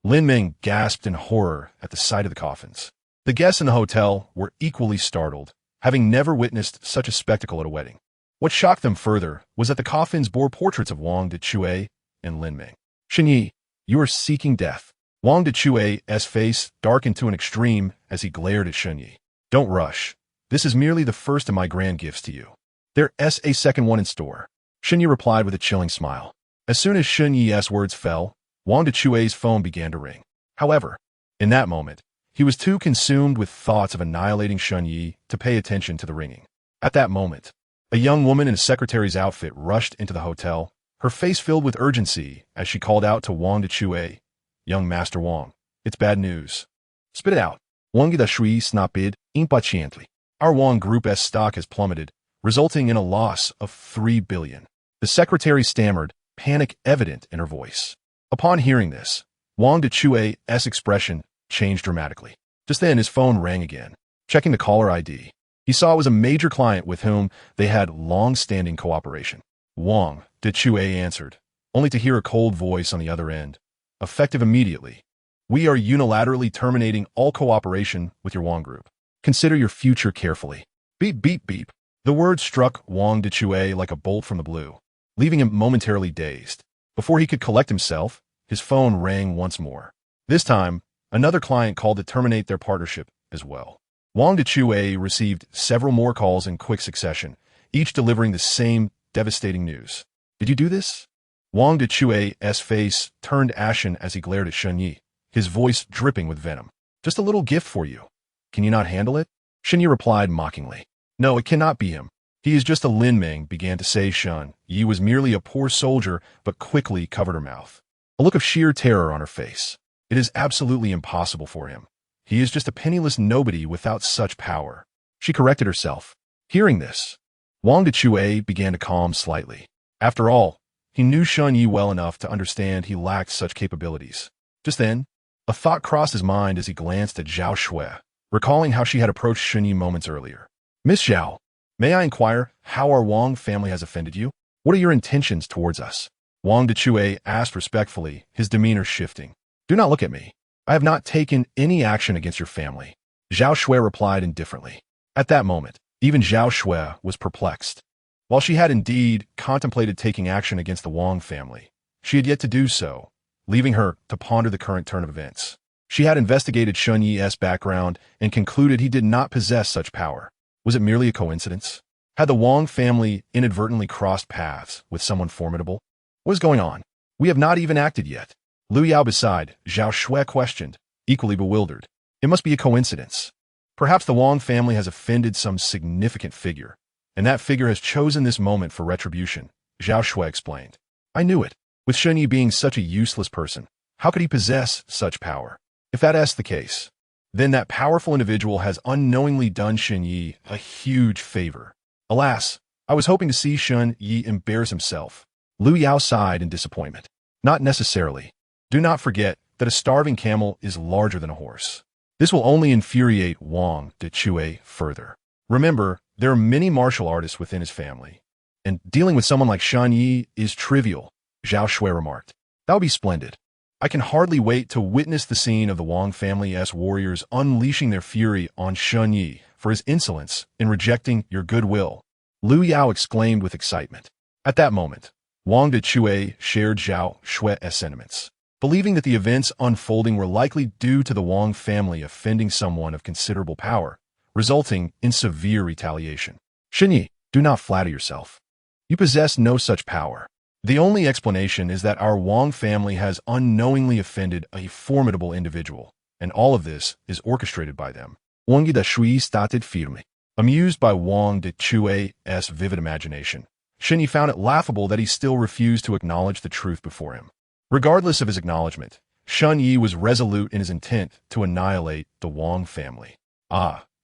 Lin Ming gasped in horror at the sight of the coffins. The guests in the hotel were equally startled, having never witnessed such a spectacle at a wedding. What shocked them further was that the coffins bore portraits of Wang de Chue and Lin Ming. Shun Yi, you are seeking death. Wang de Chue's face darkened to an extreme as he glared at Shun Yi. Don't rush. This is merely the first of my grand gifts to you. There's a second one in store. Shun Yi replied with a chilling smile. As soon as Shun Yi's words fell, Wang de Chue's phone began to ring. However, in that moment, he was too consumed with thoughts of annihilating Shun Yi to pay attention to the ringing. At that moment, a young woman in a secretary's outfit rushed into the hotel, her face filled with urgency as she called out to Wang de Chue, Young Master Wang, it's bad news. Spit it out. Wang de Shui snapped impatiently. Our Wang Group's stock has plummeted, resulting in a loss of 3 billion. The secretary stammered, panic evident in her voice. Upon hearing this, Wang de Chue's expression changed dramatically. Just then his phone rang again. Checking the caller ID, he saw it was a major client with whom they had long-standing cooperation. Wang de Chue answered, only to hear a cold voice on the other end. Effective immediately. We are unilaterally terminating all cooperation with your Wang Group. Consider your future carefully. Beep, beep, beep. The word struck Wang de Chue like a bolt from the blue, leaving him momentarily dazed. Before he could collect himself, his phone rang once more. This time, another client called to terminate their partnership as well. Wang de Chue received several more calls in quick succession, each delivering the same devastating news. Did you do this? Wang de Chue's face turned ashen as he glared at Shun Yi, his voice dripping with venom. Just a little gift for you. Can you not handle it? Shun Yi replied mockingly. No, it cannot be him. He is just a Lin Ming, began to say Shun Yi was merely a poor soldier, but quickly covered her mouth. A look of sheer terror on her face. It is absolutely impossible for him. He is just a penniless nobody without such power. She corrected herself. Hearing this, Wang Dechue began to calm slightly. After all, he knew Shun Yi well enough to understand he lacked such capabilities. Just then, a thought crossed his mind as he glanced at Zhao Shui, recalling how she had approached Shun Yi moments earlier. Miss Zhao, may I inquire how our Wang family has offended you? What are your intentions towards us? Wang Dechue asked respectfully, his demeanor shifting. Do not look at me. I have not taken any action against your family. Zhao Shui replied indifferently. At that moment, even Zhao Shui was perplexed. While she had indeed contemplated taking action against the Wang family, she had yet to do so, leaving her to ponder the current turn of events. She had investigated Shun Yi's background and concluded he did not possess such power. Was it merely a coincidence? Had the Wang family inadvertently crossed paths with someone formidable? What is going on? We have not even acted yet. Lu Yao beside Zhao Shui questioned, equally bewildered. It must be a coincidence. Perhaps the Wang family has offended some significant figure, and that figure has chosen this moment for retribution, Zhao Shui explained. I knew it. With Shun Yi being such a useless person, how could he possess such power? If that is the case, then that powerful individual has unknowingly done Shun Yi a huge favor. Alas, I was hoping to see Shun Yi embarrass himself. Lu Yao sighed in disappointment. Not necessarily. Do not forget that a starving camel is larger than a horse. This will only infuriate Wang Dechue further. Remember, there are many martial artists within his family, and dealing with someone like Shun Yi is trivial, Zhao Shui remarked. That would be splendid. I can hardly wait to witness the scene of the Wang family's warriors unleashing their fury on Shun Yi for his insolence in rejecting your goodwill, Lu Yao exclaimed with excitement. At that moment, Wang Dechue shared Zhao Shui's sentiments. Believing that the events unfolding were likely due to the Wang family offending someone of considerable power, resulting in severe retaliation. Shun Yi, do not flatter yourself. You possess no such power. The only explanation is that our Wang family has unknowingly offended a formidable individual, and all of this is orchestrated by them. Wang Dechue started firme. Amused by Wang Dechue's vivid imagination, Shun Yi found it laughable that he still refused to acknowledge the truth before him. Regardless of his acknowledgement, Shun Yi was resolute in his intent to annihilate the Wang family.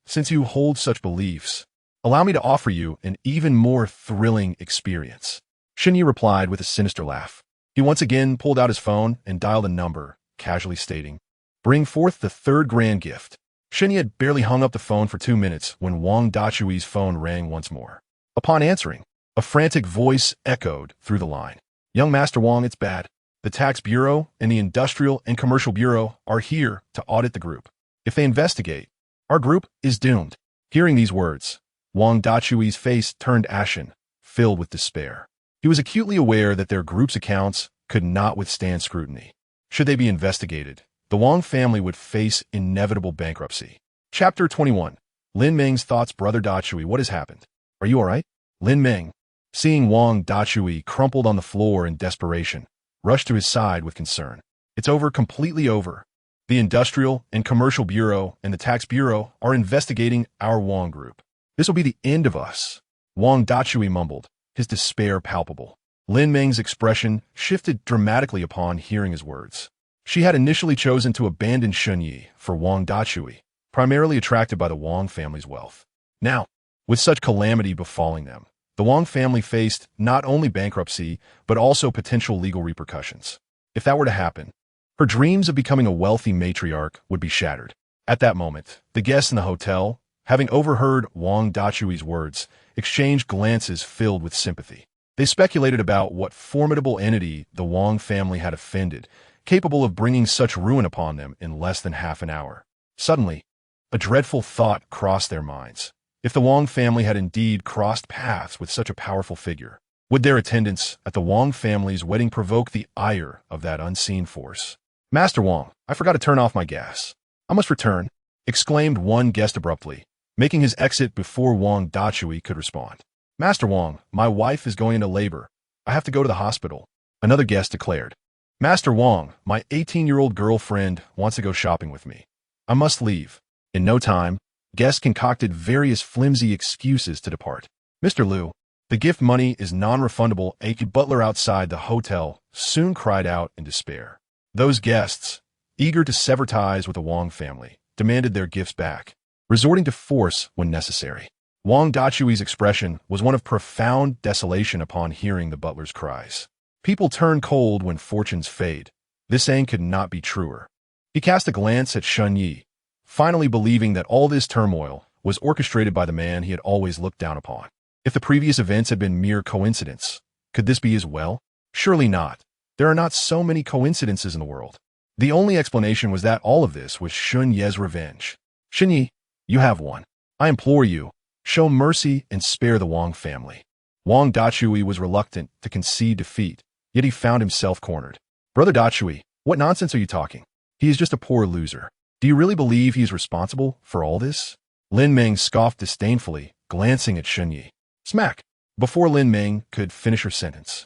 Since you hold such beliefs, allow me to offer you an even more thrilling experience. Shun Yi replied with a sinister laugh. He once again pulled out his phone and dialed a number, casually stating, Bring forth the third grand gift. Shun Yi had barely hung up the phone for 2 minutes when Wang Dechue's phone rang once more. Upon answering, a frantic voice echoed through the line. Young Master Wang, it's bad. The Tax Bureau and the Industrial and Commercial Bureau are here to audit the group. If they investigate, our group is doomed. Hearing these words, Wang Dechue's face turned ashen, filled with despair. He was acutely aware that their group's accounts could not withstand scrutiny. Should they be investigated, the Wang family would face inevitable bankruptcy. Chapter 21. Lin Meng's thoughts. Brother Dachui, what has happened? Are you all right? Lin Meng, seeing Wang Dachui crumpled on the floor in desperation, rushed to his side with concern. It's over, completely over. The Industrial and Commercial Bureau and the Tax Bureau are investigating our Wang group. This will be the end of us. Wang Dachui mumbled, his despair palpable. Lin Meng's expression shifted dramatically upon hearing his words. She had initially chosen to abandon Shun Yi for Wang Dachui, primarily attracted by the Wang family's wealth. Now, with such calamity befalling them, the Wang family faced not only bankruptcy, but also potential legal repercussions. If that were to happen, her dreams of becoming a wealthy matriarch would be shattered. At that moment, the guests in the hotel, having overheard Wang Dachui's words, exchanged glances filled with sympathy. They speculated about what formidable entity the Wang family had offended, capable of bringing such ruin upon them in less than half an hour. Suddenly, a dreadful thought crossed their minds. If the Wang family had indeed crossed paths with such a powerful figure, would their attendance at the Wang family's wedding provoke the ire of that unseen force? Master Wang, I forgot to turn off my gas. I must return, exclaimed one guest abruptly, making his exit before Wang Dachui could respond. Master Wang, my wife is going into labor. I have to go to the hospital, another guest declared. Master Wang, my 18-year-old girlfriend wants to go shopping with me. I must leave. In no time, guests concocted various flimsy excuses to depart. Mr. Liu, the gift money is non-refundable. A butler outside the hotel soon cried out in despair. Those guests, eager to sever ties with the Wang family, demanded their gifts back, resorting to force when necessary. Wang Dachui's expression was one of profound desolation upon hearing the butler's cries. People turn cold when fortunes fade. This saying could not be truer. He cast a glance at Shun Yi, finally believing that all this turmoil was orchestrated by the man he had always looked down upon. If the previous events had been mere coincidence, could this be as well? Surely not. There are not so many coincidences in the world. The only explanation was that all of this was Shun Ye's revenge. Shun Yi, you have won. I implore you, show mercy and spare the Wang family. Wang Dachui was reluctant to concede defeat, yet he found himself cornered. Brother Dachui, what nonsense are you talking? He is just a poor loser. Do you really believe he is responsible for all this? Lin Meng scoffed disdainfully, glancing at Shun Yi. Smack! Before Lin Meng could finish her sentence,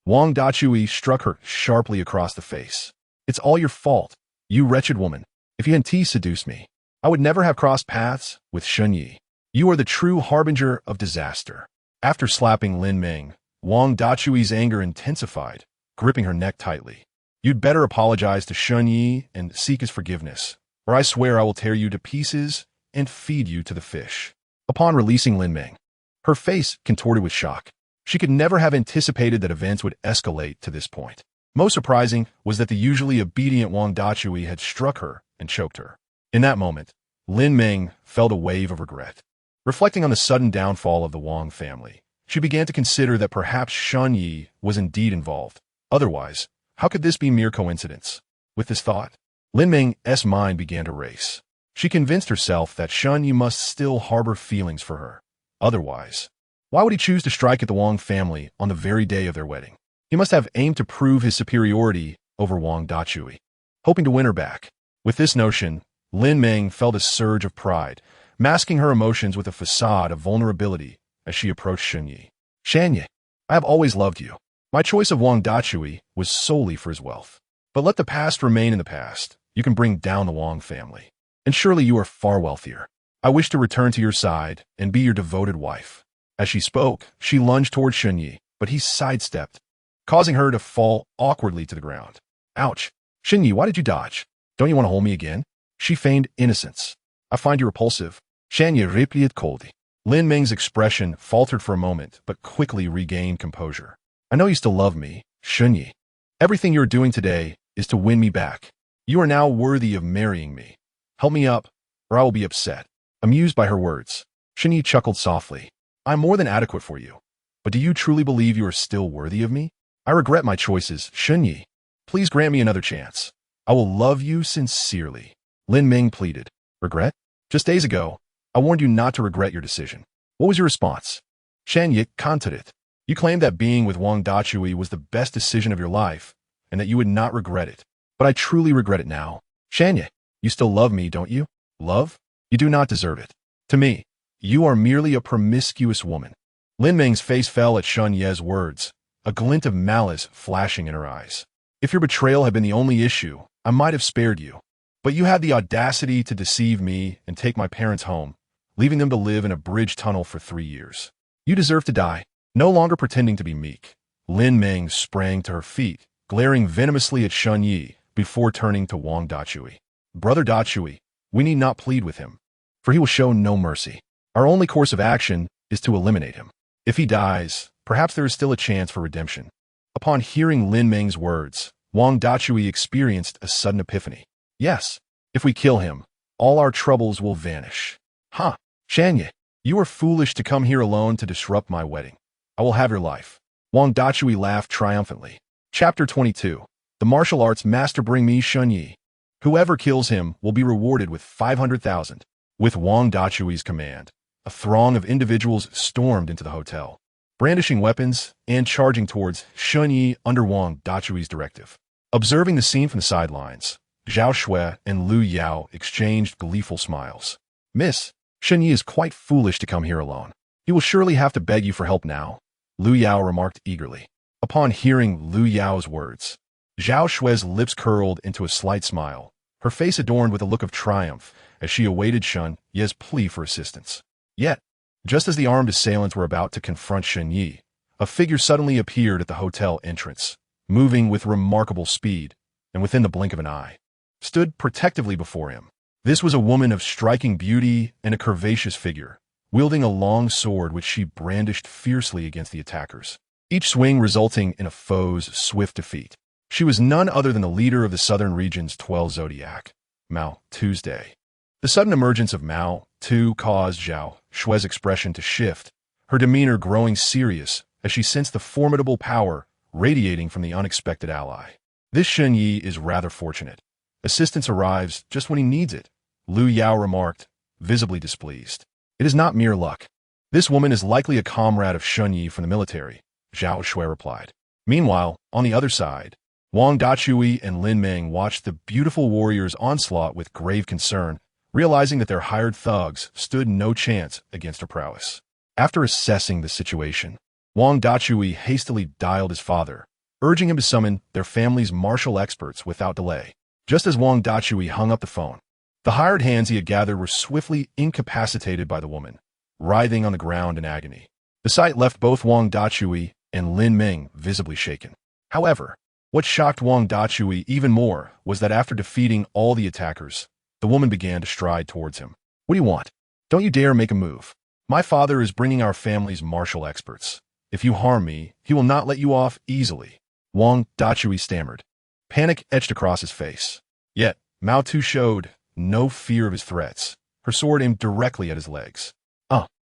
Wang Dachui struck her sharply across the face. It's all your fault, you wretched woman. If you hadn't seduced me, I would never have crossed paths with Shun Yi. You are the true harbinger of disaster. After slapping Lin Meng, Wang Dachui's anger intensified, gripping her neck tightly. You'd better apologize to Shun Yi and seek his forgiveness, or I swear I will tear you to pieces and feed you to the fish. Upon releasing Lin Meng, her face contorted with shock. She could never have anticipated that events would escalate to this point. Most surprising was that the usually obedient Wang Dachui had struck her and choked her. In that moment, Lin Meng felt a wave of regret. Reflecting on the sudden downfall of the Wang family, she began to consider that perhaps Shun Yi was indeed involved. Otherwise, how could this be mere coincidence? With this thought, Lin Meng's mind began to race. She convinced herself that Shun Yi must still harbor feelings for her. Otherwise, why would he choose to strike at the Wang family on the very day of their wedding? He must have aimed to prove his superiority over Wang Dachui, hoping to win her back. With this notion, Lin Meng felt a surge of pride, masking her emotions with a facade of vulnerability as she approached Shun Yi. Shan Yi, I have always loved you. My choice of Wang Dachui was solely for his wealth. But let the past remain in the past. You can bring down the Wang family. And surely you are far wealthier. I wish to return to your side and be your devoted wife. As she spoke, she lunged toward Shun Yi, but he sidestepped, causing her to fall awkwardly to the ground. Ouch! Shun Yi, why did you dodge? Don't you want to hold me again? She feigned innocence. I find you repulsive. Shan Yi replied coldly. Lin Meng's expression faltered for a moment, but quickly regained composure. I know you still love me, Shun Yi. Everything you are doing today is to win me back. You are now worthy of marrying me. Help me up, or I will be upset. Amused by her words, Shun Yi chuckled softly. I am more than adequate for you. But do you truly believe you are still worthy of me? I regret my choices, Shun Yi. Please grant me another chance. I will love you sincerely. Lin Meng pleaded. Regret? Just days ago, I warned you not to regret your decision. What was your response? Shan Yi countered it. You claimed that being with Wang Dachui was the best decision of your life, and that you would not regret it. But I truly regret it now. Shan Yi, you still love me, don't you? Love? You do not deserve it. To me, you are merely a promiscuous woman. Lin Meng's face fell at Shun Yi's words, a glint of malice flashing in her eyes. If your betrayal had been the only issue, I might have spared you. But you had the audacity to deceive me and take my parents home, leaving them to live in a bridge tunnel for 3 years. You deserve to die. No longer pretending to be meek, Lin Meng sprang to her feet, glaring venomously at Shun Yi before turning to Wang Dachui. Brother Dachui, we need not plead with him, for he will show no mercy. Our only course of action is to eliminate him. If he dies, perhaps there is still a chance for redemption. Upon hearing Lin Meng's words, Wang Dachui experienced a sudden epiphany. Yes, if we kill him, all our troubles will vanish. Ha! Shan Yi, you are foolish to come here alone to disrupt my wedding. I will have your life. Wang Dachui laughed triumphantly. Chapter 22. The martial arts master bring me Shun Yi. Whoever kills him will be rewarded with 500,000. With Wang Dachui's command, a throng of individuals stormed into the hotel, brandishing weapons and charging towards Shun Yi under Wang Dachui's directive. Observing the scene from the sidelines, Zhao Shui and Lu Yao exchanged gleeful smiles. Miss, Shun Yi is quite foolish to come here alone. He will surely have to beg you for help now, Lu Yao remarked eagerly. Upon hearing Lu Yao's words, Zhao Shui's lips curled into a slight smile, her face adorned with a look of triumph as she awaited Shun Yi's plea for assistance. Yet, just as the armed assailants were about to confront Shun Yi, a figure suddenly appeared at the hotel entrance, moving with remarkable speed and within the blink of an eye. stood protectively before him. This was a woman of striking beauty and a curvaceous figure, wielding a long sword which she brandished fiercely against the attackers, each swing resulting in a foe's swift defeat. She was none other than the leader of the southern region's 12 zodiac, Mao Tuesday. The sudden emergence of Mao Tu caused Zhao Shue's expression to shift, her demeanor growing serious as she sensed the formidable power radiating from the unexpected ally. This Shen Yi is rather fortunate. Assistance arrives just when he needs it, Lu Yao remarked, visibly displeased. It is not mere luck. This woman is likely a comrade of Shen Yi from the military, Zhao Shui replied. Meanwhile, on the other side, Wang Dachui and Lin Meng watched the beautiful warriors' onslaught with grave concern, realizing that their hired thugs stood no chance against her prowess. After assessing the situation, Wang Dachui hastily dialed his father, urging him to summon their family's martial experts without delay. Just as Wang Dachui hung up the phone, the hired hands he had gathered were swiftly incapacitated by the woman, writhing on the ground in agony. The sight left both Wang Dachui and Lin Meng visibly shaken. However, what shocked Wang Dachui even more was that after defeating all the attackers, the woman began to stride towards him. What do you want? Don't you dare make a move. My father is bringing our family's martial experts. If you harm me, he will not let you off easily. Wang Dachui stammered. Panic etched across his face. Yet, Mao Tu showed no fear of his threats, her sword aimed directly at his legs.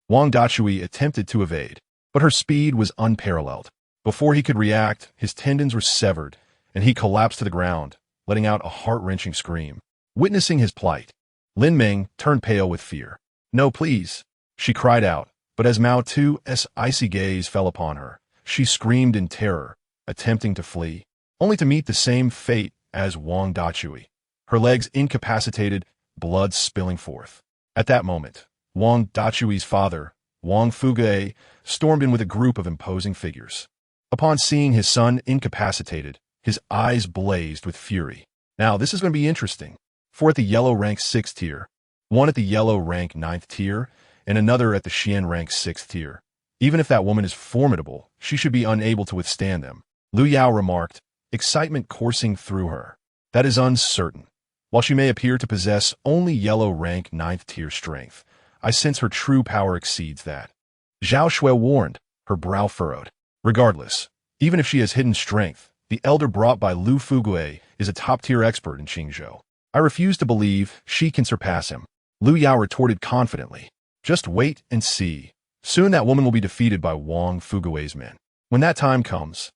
Wang Dachui attempted to evade, but her speed was unparalleled. Before he could react, his tendons were severed, and he collapsed to the ground, letting out a heart-wrenching scream. Witnessing his plight, Lin Meng turned pale with fear. No, please, she cried out, but as Mao Tu's icy gaze fell upon her, she screamed in terror, attempting to flee, only to meet the same fate as Wang Dachui, her legs incapacitated, blood spilling forth. At that moment, Wang Dachui's father, Wang Fugue, stormed in with a group of imposing figures. Upon seeing his son incapacitated, his eyes blazed with fury. Now, this is going to be interesting. 4 at the yellow rank 6th tier, 1 at the yellow rank 9th tier, and another at the Xian rank 6th tier. Even if that woman is formidable, she should be unable to withstand them, Lu Yao remarked, excitement coursing through her. That is uncertain. While she may appear to possess only yellow rank 9th tier strength, I sense her true power exceeds that. Zhao Shui warned, her brow furrowed. Regardless, even if she has hidden strength, the elder brought by Lu Fugue is a top-tier expert in Qingzhou. I refuse to believe she can surpass him. Lu Yao retorted confidently. Just wait and see. Soon that woman will be defeated by Wang Fugue's men. When that time comes,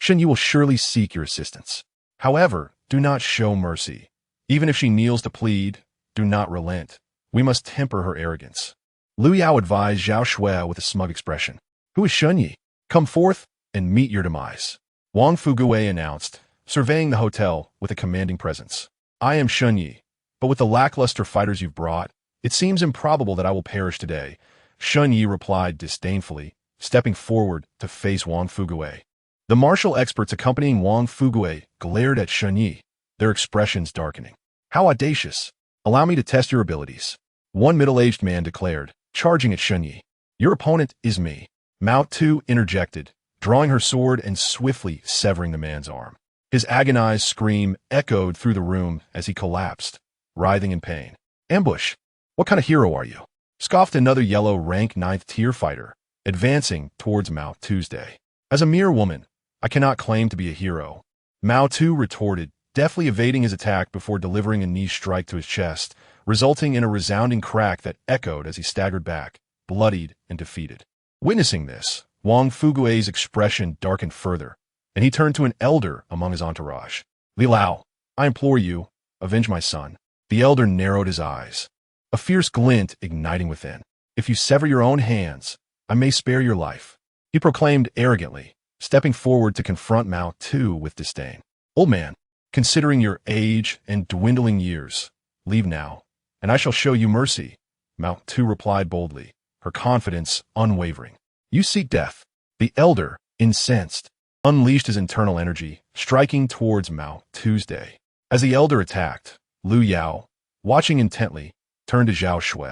Shen Yi will surely seek your assistance. However, do not show mercy. Even if she kneels to plead, do not relent. We must temper her arrogance. Lu Yao advised Zhao Shui with a smug expression. Who is Shen Yi? Come forth and meet your demise. Wang Fugue announced, surveying the hotel with a commanding presence. I am Shen Yi, but with the lackluster fighters you've brought, it seems improbable that I will perish today. Shen Yi replied disdainfully, stepping forward to face Wang Fugue. The martial experts accompanying Wang Fugue glared at Shen Yi, their expressions darkening. How audacious! Allow me to test your abilities. One middle-aged man declared, charging at Shen Yi. Your opponent is me. Mao Tu interjected, drawing her sword and swiftly severing the man's arm. His agonized scream echoed through the room as he collapsed, writhing in pain. Ambush! What kind of hero are you? Scoffed another yellow rank 9th tier fighter, advancing towards Mao Tuesday. As a mere woman, I cannot claim to be a hero. Mao Tu retorted, deftly evading his attack before delivering a knee strike to his chest, resulting in a resounding crack that echoed as he staggered back, bloodied and defeated. Witnessing this, Wang Fugue's expression darkened further, and he turned to an elder among his entourage. Li Lao, I implore you, avenge my son. The elder narrowed his eyes, a fierce glint igniting within. If you sever your own hands, I may spare your life. He proclaimed arrogantly, stepping forward to confront Mao Tu with disdain. Old man, considering your age and dwindling years, leave now, and I shall show you mercy, Mao Tu replied boldly, her confidence unwavering. You seek death. The elder, incensed, unleashed his internal energy, striking towards Mao Tuesday. As the elder attacked, Lu Yao, watching intently, turned to Zhao Shui.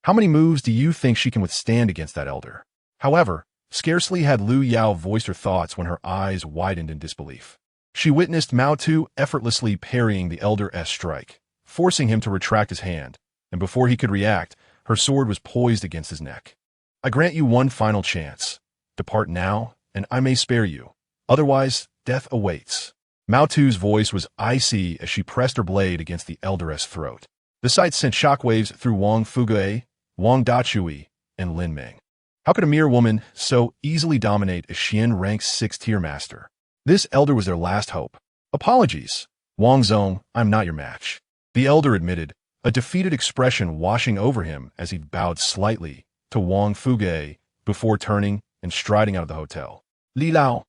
How many moves do you think she can withstand against that elder? However, scarcely had Lu Yao voiced her thoughts when her eyes widened in disbelief. She witnessed Mao Tu effortlessly parrying the elder's strike, forcing him to retract his hand, and before he could react, her sword was poised against his neck. I grant you one final chance. Depart now, and I may spare you. Otherwise, death awaits. Mao Tu's voice was icy as she pressed her blade against the elder's throat. The sight sent shockwaves through Wang Fugui, Wang Dachui, and Lin Ming. How could a mere woman so easily dominate a Xian rank 6-tier master? This elder was their last hope. Apologies, Wang Zong, I'm not your match. The elder admitted, a defeated expression washing over him as he bowed slightly to Wang Fugui before turning and striding out of the hotel. Li Lao.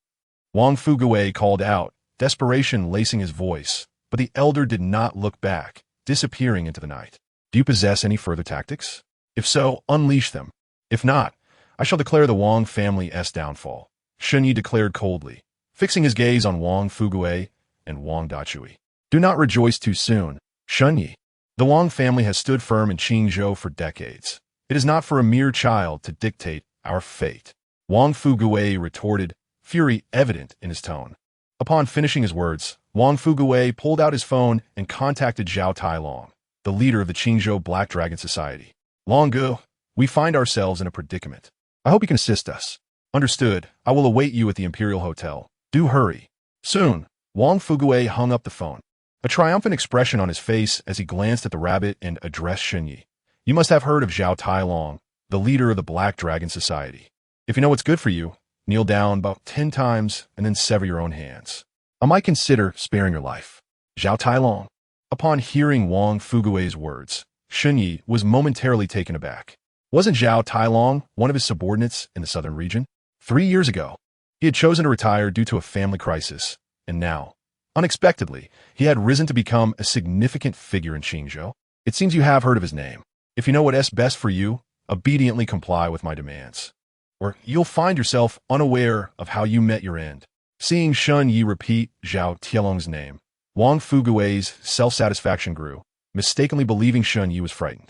Wang Fugui called out, desperation lacing his voice, but the elder did not look back, disappearing into the night. Do you possess any further tactics? If so, unleash them. If not, I shall declare the Wang family's downfall, Shunyi declared coldly, fixing his gaze on Wang Fugui and Wang Dachui. Do not rejoice too soon, Shunyi. The Wang family has stood firm in Qingzhou for decades. It is not for a mere child to dictate our fate. Wang Fugui retorted, fury evident in his tone. Upon finishing his words, Wang Fugui pulled out his phone and contacted Zhao Tailong, the leader of the Qingzhou Black Dragon Society. Long Gu, we find ourselves in a predicament. I hope you can assist us. Understood, I will await you at the Imperial Hotel. Do hurry. Soon, Wang Fugui hung up the phone, a triumphant expression on his face as he glanced at the rabbit and addressed Shunyi. You must have heard of Zhao Tailong, the leader of the Black Dragon Society. If you know what's good for you, kneel down about 10 times and then sever your own hands. I might consider sparing your life. Zhao Tailong. Upon hearing Wang Fugui's words, Shunyi was momentarily taken aback. Wasn't Zhao Tailong one of his subordinates in the southern region? 3 years ago, he had chosen to retire due to a family crisis, and now, unexpectedly, he had risen to become a significant figure in Qingzhou. It seems you have heard of his name. If you know what's best for you, obediently comply with my demands, or you'll find yourself unaware of how you met your end. Seeing Shun Yi repeat Zhao Tielong's name, Wang Fugui's self-satisfaction grew, mistakenly believing Shun Yi was frightened.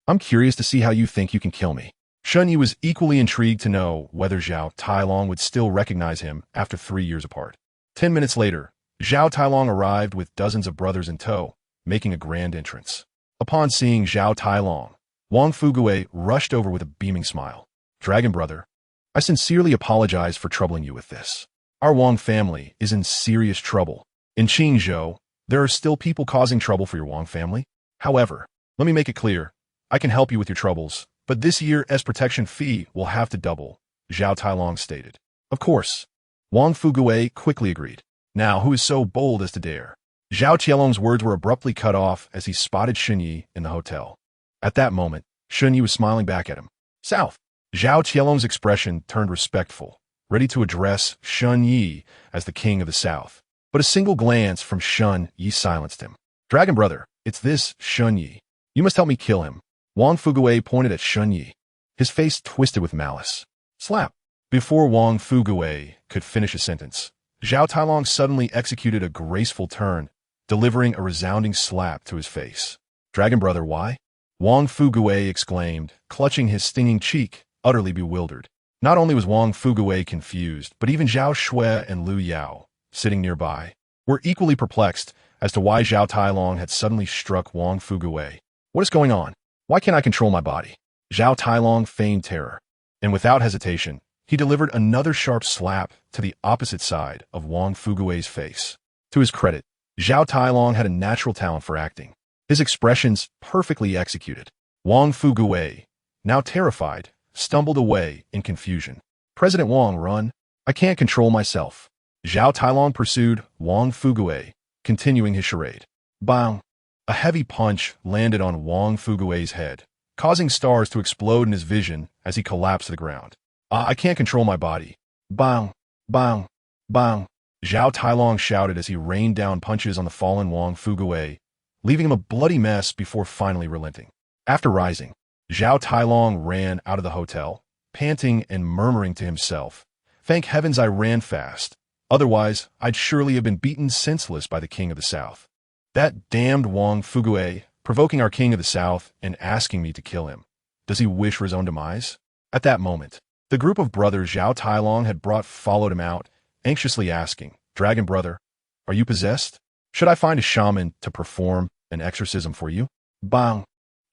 I'm curious to see how you think you can kill me. Shun Yi was equally intrigued to know whether Zhao Tailong would still recognize him after 3 years apart. 10 minutes later, Zhao Tailong arrived with dozens of brothers in tow, making a grand entrance. Upon seeing Zhao Tailong, Wang Fugui rushed over with a beaming smile. Dragon brother, I sincerely apologize for troubling you with this. Our Wang family is in serious trouble. In Qingzhou, there are still people causing trouble for your Wang family. However, let me make it clear, I can help you with your troubles, but this year's protection fee will have to double, Zhao Tailong stated. Of course. Wang Fugui quickly agreed. Now, who is so bold as to dare? Zhao Tielong's words were abruptly cut off as he spotted Shunyi in the hotel. At that moment, Shunyi was smiling back at him. South. Zhao Tielong's expression turned respectful, ready to address Shun Yi as the king of the south. But a single glance from Shun Yi silenced him. Dragon brother, it's this Shun Yi. You must help me kill him. Wang Fugui pointed at Shun Yi. His face twisted with malice. Slap. Before Wang Fugui could finish a sentence, Zhao Tailong suddenly executed a graceful turn, delivering a resounding slap to his face. Dragon brother, why? Wang Fugui exclaimed, clutching his stinging cheek, utterly bewildered. Not only was Wang Fugui confused, but even Zhao Shui and Lu Yao, sitting nearby, were equally perplexed as to why Zhao Tailong had suddenly struck Wang Fugui. What is going on? Why can't I control my body? Zhao Tailong feigned terror, and without hesitation, he delivered another sharp slap to the opposite side of Wang Fugui's face. To his credit, Zhao Tailong had a natural talent for acting, his expressions perfectly executed. Wang Fugui, now terrified, stumbled away in confusion. President Wang, run. I can't control myself. Zhao Tailong pursued Wang Fugui, continuing his charade. Bang! A heavy punch landed on Wang Fugui's head, causing stars to explode in his vision as he collapsed to the ground. I can't control my body. Bang! Bang! Bang! Zhao Tailong shouted as he rained down punches on the fallen Wang Fugui, leaving him a bloody mess before finally relenting. After rising, Zhao Tailong ran out of the hotel, panting and murmuring to himself, Thank heavens I ran fast. Otherwise, I'd surely have been beaten senseless by the king of the south. That damned Wang Fugui, provoking our king of the south and asking me to kill him. Does he wish for his own demise? At that moment, the group of brothers Zhao Tailong had brought followed him out, anxiously asking, Dragon brother, Are you possessed? Should I find a shaman to perform an exorcism for you? Bang!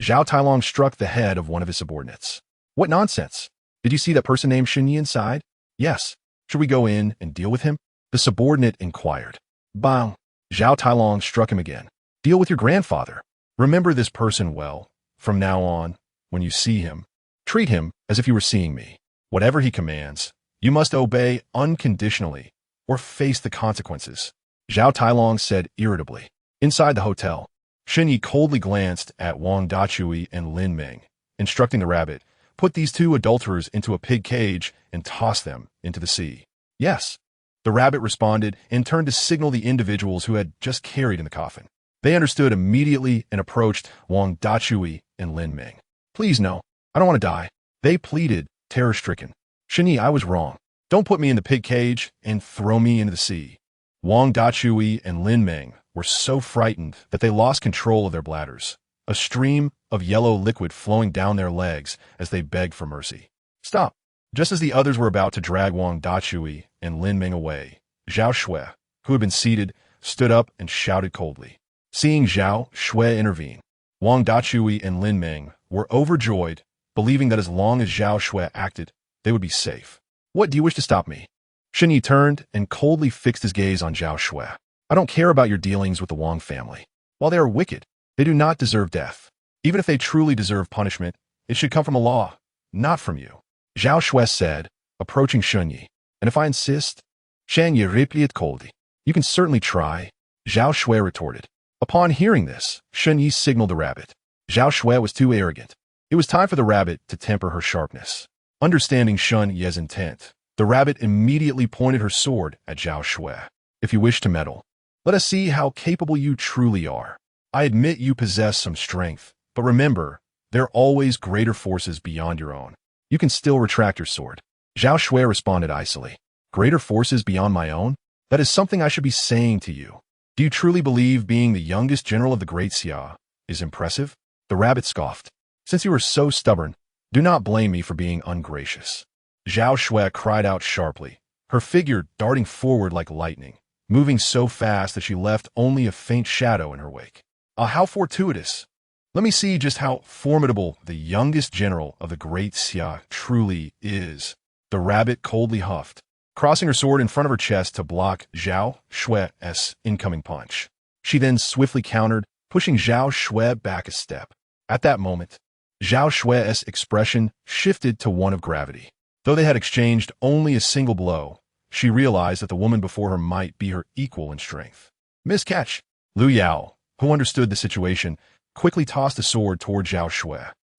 Zhao Tailong struck the head of one of his subordinates. What nonsense! Did you see that person named Xinyi inside? Yes. Should we go in and deal with him? The subordinate inquired. Bang! Zhao Tailong struck him again. Deal with your grandfather. Remember this person well. From now on, when you see him, treat him as if you were seeing me. Whatever he commands, you must obey unconditionally or face the consequences. Zhao Tailong said irritably. Inside the hotel, Xinyi coldly glanced at Wang Dachui and Lin Ming, instructing the rabbit, put these two adulterers into a pig cage and toss them into the sea. Yes. The rabbit responded and turned to signal the individuals who had just carried in the coffin. They understood immediately and approached Wang Dachui and Lin Ming. Please no, I don't want to die. They pleaded, terror-stricken. Xinyi, I was wrong. Don't put me in the pig cage and throw me into the sea. Wang Dachui and Lin Ming were so frightened that they lost control of their bladders, a stream of yellow liquid flowing down their legs as they begged for mercy. Stop! Just as the others were about to drag Wang Dachui and Lin Ming away, Zhao Shui, who had been seated, stood up and shouted coldly. Seeing Zhao Shui intervene, Wang Dachui and Lin Ming were overjoyed, believing that as long as Zhao Shui acted, they would be safe. What do you wish to stop me? Xinyi turned and coldly fixed his gaze on Zhao Shui. I don't care about your dealings with the Wang family. While they are wicked, they do not deserve death. Even if they truly deserve punishment, it should come from Allah, not from you. Zhao Shui said, approaching Xinyi. And if I insist? Xinyi replied coldly. You can certainly try. Zhao Shui retorted. Upon hearing this, Xinyi signaled the rabbit. Zhao Shui was too arrogant. It was time for the rabbit to temper her sharpness. Understanding Xinyi's intent, the rabbit immediately pointed her sword at Zhao Shui. If you wish to meddle, let us see how capable you truly are. I admit you possess some strength, but remember, there are always greater forces beyond your own. You can still retract your sword. Zhao Shui responded icily. Greater forces beyond my own? That is something I should be saying to you. Do you truly believe being the youngest general of the Great Xia is impressive? The rabbit scoffed. Since you are so stubborn, do not blame me for being ungracious. Zhao Shui cried out sharply, her figure darting forward like lightning, moving so fast that she left only a faint shadow in her wake. Ah, how fortuitous! Let me see just how formidable the youngest general of the Great Xia truly is. The rabbit coldly huffed, crossing her sword in front of her chest to block Zhao Shui's incoming punch. She then swiftly countered, pushing Zhao Shui back a step. At that moment, Zhao Shui's expression shifted to one of gravity. Though they had exchanged only a single blow, she realized that the woman before her might be her equal in strength. Miscatch! Lu Yao, who understood the situation, quickly tossed the sword toward Zhao Shui.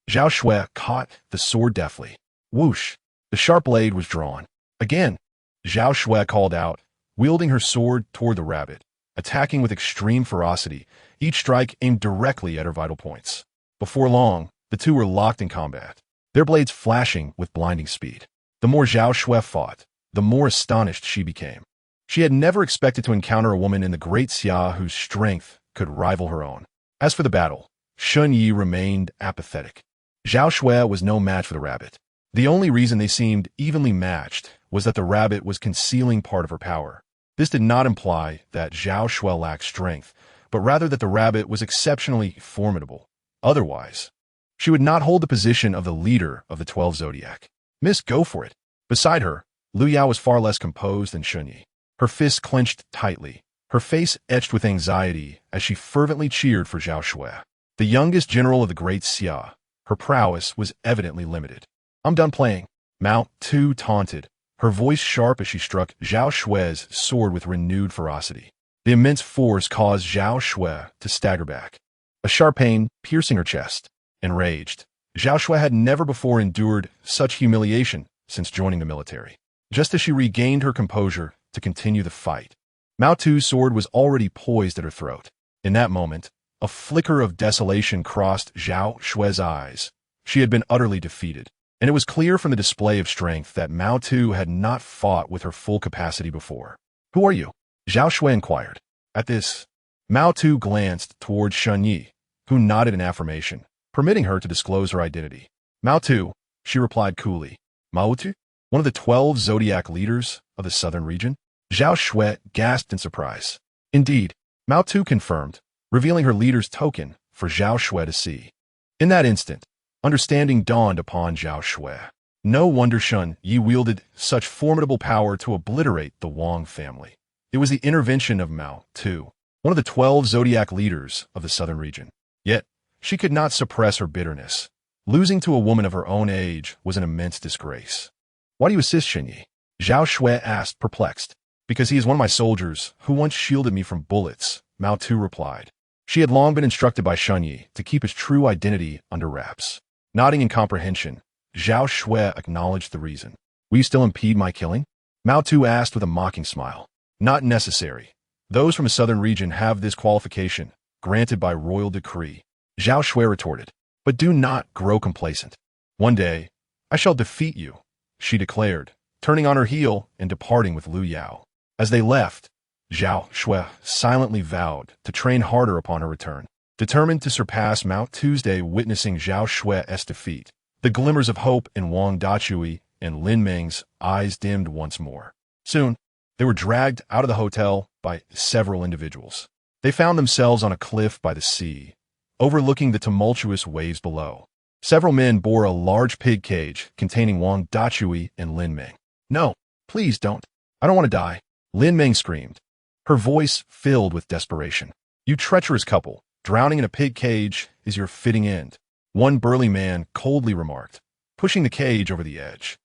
Zhao Shui caught the sword deftly. Whoosh! The sharp blade was drawn. Again, Zhao Shui called out, wielding her sword toward the rabbit, attacking with extreme ferocity, each strike aimed directly at her vital points. Before long, the two were locked in combat, their blades flashing with blinding speed. The more Zhao Shui fought, the more astonished she became. She had never expected to encounter a woman in the Great Xia whose strength could rival her own. As for the battle, Xinyi remained apathetic. Zhao Shui was no match for the rabbit. The only reason they seemed evenly matched was that the rabbit was concealing part of her power. This did not imply that Zhao Shui lacked strength, but rather that the rabbit was exceptionally formidable. Otherwise, she would not hold the position of the leader of the 12 Zodiac. Miss, go for it. Beside her, Lu Yao was far less composed than Xinyi. Her fists clenched tightly, her face etched with anxiety as she fervently cheered for Zhao Shui. The youngest general of the Great Xia, her prowess was evidently limited. I'm done playing. Mao Tu taunted, her voice sharp as she struck Zhao Shui's sword with renewed ferocity. The immense force caused Zhao Shui to stagger back, a sharp pain piercing her chest. Enraged, Zhao Shui had never before endured such humiliation since joining the military. Just as she regained her composure to continue the fight, Mao Tu's sword was already poised at her throat. In that moment, a flicker of desolation crossed Zhao Shui's eyes. She had been utterly defeated, and it was clear from the display of strength that Mao Tu had not fought with her full capacity before. Who are you? Zhao Shui inquired. At this, Mao Tu glanced toward Xinyi, who nodded in affirmation, permitting her to disclose her identity. Mao Tu, she replied coolly. Mao Tu? One of the 12 Zodiac leaders of the southern region? Zhao Shui gasped in surprise. Indeed, Mao Tu confirmed, revealing her leader's token for Zhao Shui to see. In that instant, understanding dawned upon Zhao Shui. No wonder Shun Yi wielded such formidable power to obliterate the Wang family. It was the intervention of Mao Tu, one of the 12 zodiac leaders of the southern region. Yet, she could not suppress her bitterness. Losing to a woman of her own age was an immense disgrace. Why do you assist Shun Yi? Zhao Shui asked, perplexed. Because he is one of my soldiers who once shielded me from bullets, Mao Tu replied. She had long been instructed by Shun Yi to keep his true identity under wraps. Nodding in comprehension, Zhao Shui acknowledged the reason. Will you still impede my killing? Mao Tu asked with a mocking smile. Not necessary. Those from the southern region have this qualification, granted by royal decree. Zhao Shui retorted. But do not grow complacent. One day, I shall defeat you, she declared, turning on her heel and departing with Lu Yao. As they left, Zhao Shui silently vowed to train harder upon her return. Determined to surpass Mao Tuesday, witnessing Zhao Shui's defeat, the glimmers of hope in Wang Dachui and Lin Meng's eyes dimmed once more. Soon, they were dragged out of the hotel by several individuals. They found themselves on a cliff by the sea, overlooking the tumultuous waves below. Several men bore a large pig cage containing Wang Dachui and Lin Meng. No, please don't. I don't want to die, Lin Meng screamed, her voice filled with desperation. You treacherous couple, drowning in a pig cage is your fitting end, one burly man coldly remarked, pushing the cage over the edge.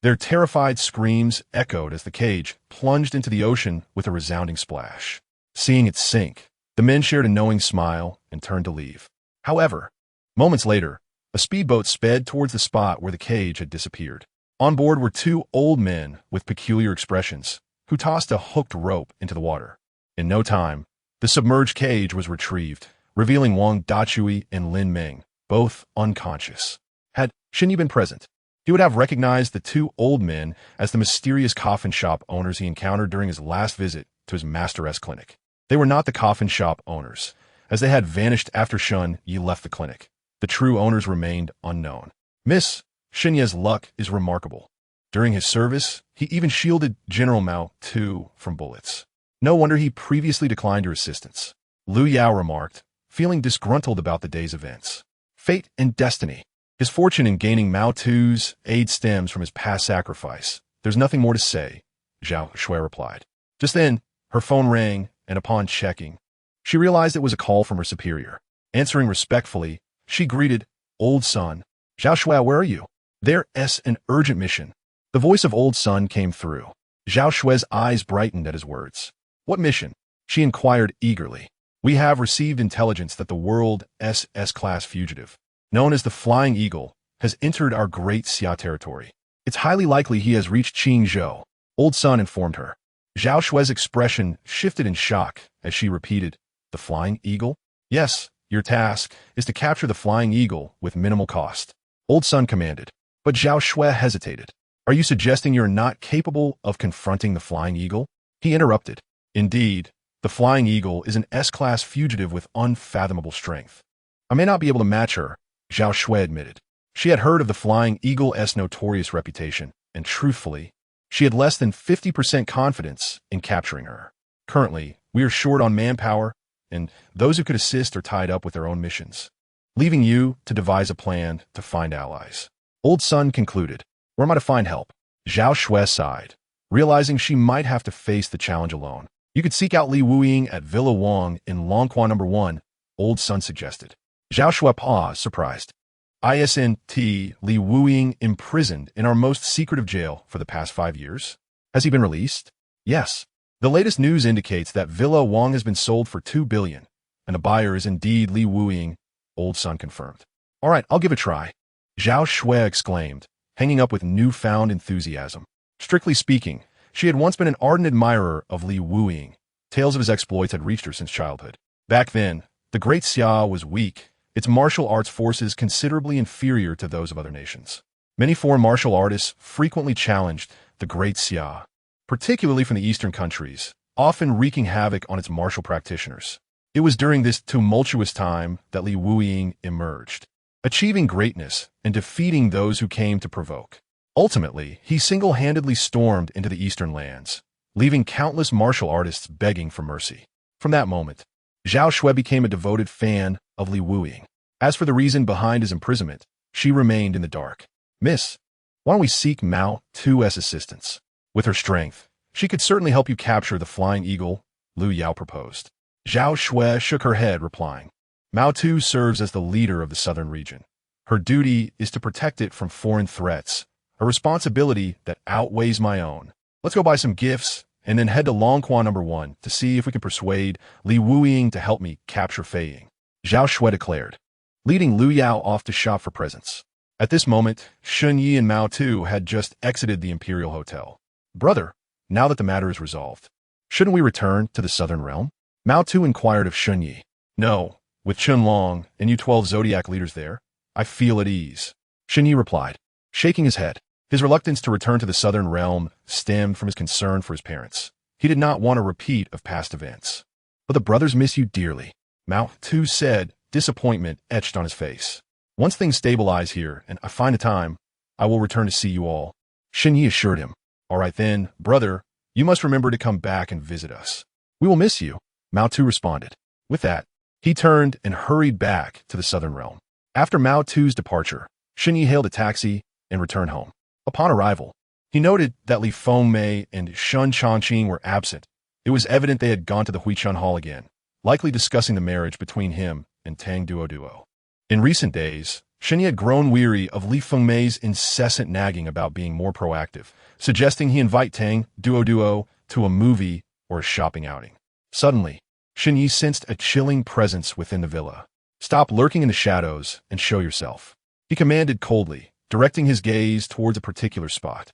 Their terrified screams echoed as the cage plunged into the ocean with a resounding splash. Seeing it sink, the men shared a knowing smile and turned to leave. However, moments later, a speedboat sped towards the spot where the cage had disappeared. On board were two old men with peculiar expressions, who tossed a hooked rope into the water. In no time, the submerged cage was retrieved, revealing Wang Dachui and Lin Meng, both unconscious. Had Shun Yi been present, he would have recognized the two old men as the mysterious coffin shop owners he encountered during his last visit to his master's clinic. They were not the coffin shop owners, as they had vanished after Shun Yi left the clinic. The true owners remained unknown. Miss Shun Yi's luck is remarkable. During his service, he even shielded General Mao Tu from bullets. No wonder he previously declined your assistance, Lu Yao remarked, feeling disgruntled about the day's events. Fate and destiny. His fortune in gaining Mao Tu's aid stems from his past sacrifice. There's nothing more to say, Zhao Shui replied. Just then, her phone rang, and upon checking, she realized it was a call from her superior. Answering respectfully, she greeted, Old Son. Zhao Shui, where are you? There's an urgent mission. The voice of Old Son came through. Zhao Shui's eyes brightened at his words. What mission? She inquired eagerly. We have received intelligence that the world S-class fugitive, known as the Flying Eagle, has entered our Great Xia territory. It's highly likely he has reached Qingzhou, Old Son informed her. Zhao Shui's expression shifted in shock as she repeated, The Flying Eagle? Yes, your task is to capture the Flying Eagle with minimal cost, Old Son commanded. But Zhao Shui hesitated. Are you suggesting you're not capable of confronting the Flying Eagle? He interrupted. Indeed, the Flying Eagle is an S-class fugitive with unfathomable strength. I may not be able to match her, Zhao Shui admitted. She had heard of the Flying Eagle's notorious reputation, and truthfully, she had less than 50% confidence in capturing her. Currently, we are short on manpower, and those who could assist are tied up with their own missions, leaving you to devise a plan to find allies. Old Son concluded. Where am I to find help? Zhao Shui sighed, realizing she might have to face the challenge alone. You could seek out Li Wuying at Villa Wang in Longquan No. 1, Old Son suggested. Zhao Shui paused, surprised. Isn't Li Wuying imprisoned in our most secretive jail for the past 5 years? Has he been released? Yes. The latest news indicates that Villa Wang has been sold for 2 billion, and the buyer is indeed Li Wuying, Old Son confirmed. All right, I'll give it a try, Zhao Shui exclaimed, hanging up with newfound enthusiasm. Strictly speaking, she had once been an ardent admirer of Li Wuying. Tales of his exploits had reached her since childhood. Back then, the Great Xia was weak, its martial arts forces considerably inferior to those of other nations. Many foreign martial artists frequently challenged the Great Xia, particularly from the eastern countries, often wreaking havoc on its martial practitioners. It was during this tumultuous time that Li Wuying emerged, achieving greatness and defeating those who came to provoke. Ultimately, he single-handedly stormed into the eastern lands, leaving countless martial artists begging for mercy. From that moment, Zhao Shui became a devoted fan of Li Wuying. As for the reason behind his imprisonment, she remained in the dark. Miss, why don't we seek Mao Tu's assistance? With her strength, she could certainly help you capture the flying eagle, Lu Yao proposed. Zhao Shui shook her head, replying, Mao Tu serves as the leader of the southern region. Her duty is to protect it from foreign threats, a responsibility that outweighs my own. Let's go buy some gifts and then head to Longquan No. 1 to see if we can persuade Li Wuying to help me capture Fei Ying, Zhao Shui declared, leading Lu Yao off to shop for presents. At this moment, Shun Yi and Mao Tu had just exited the Imperial Hotel. Brother, now that the matter is resolved, shouldn't we return to the southern realm? Mao Tu inquired of Shun Yi. No, with Chun Long and you 12 Zodiac leaders there, I feel at ease. Shun Yi replied, shaking his head. His reluctance to return to the southern realm stemmed from his concern for his parents. He did not want a repeat of past events. But the brothers miss you dearly, Mao Tu said, disappointment etched on his face. Once things stabilize here and I find a time, I will return to see you all. Shun Yi assured him. All right then, brother, you must remember to come back and visit us. We will miss you, Mao Tu responded. With that, he turned and hurried back to the southern realm. After Mao Tu's departure, Shun Yi hailed a taxi and returned home. Upon arrival, he noted that Li Fengmei and Shun Changqing were absent. It was evident they had gone to the Huichun Hall again, likely discussing the marriage between him and Tang Duo. In recent days, Shun Yi had grown weary of Li Fengmei's incessant nagging about being more proactive, suggesting he invite Tang Duo to a movie or a shopping outing. Suddenly, Shun Yi sensed a chilling presence within the villa. Stop lurking in the shadows and show yourself, he commanded coldly, directing his gaze towards a particular spot.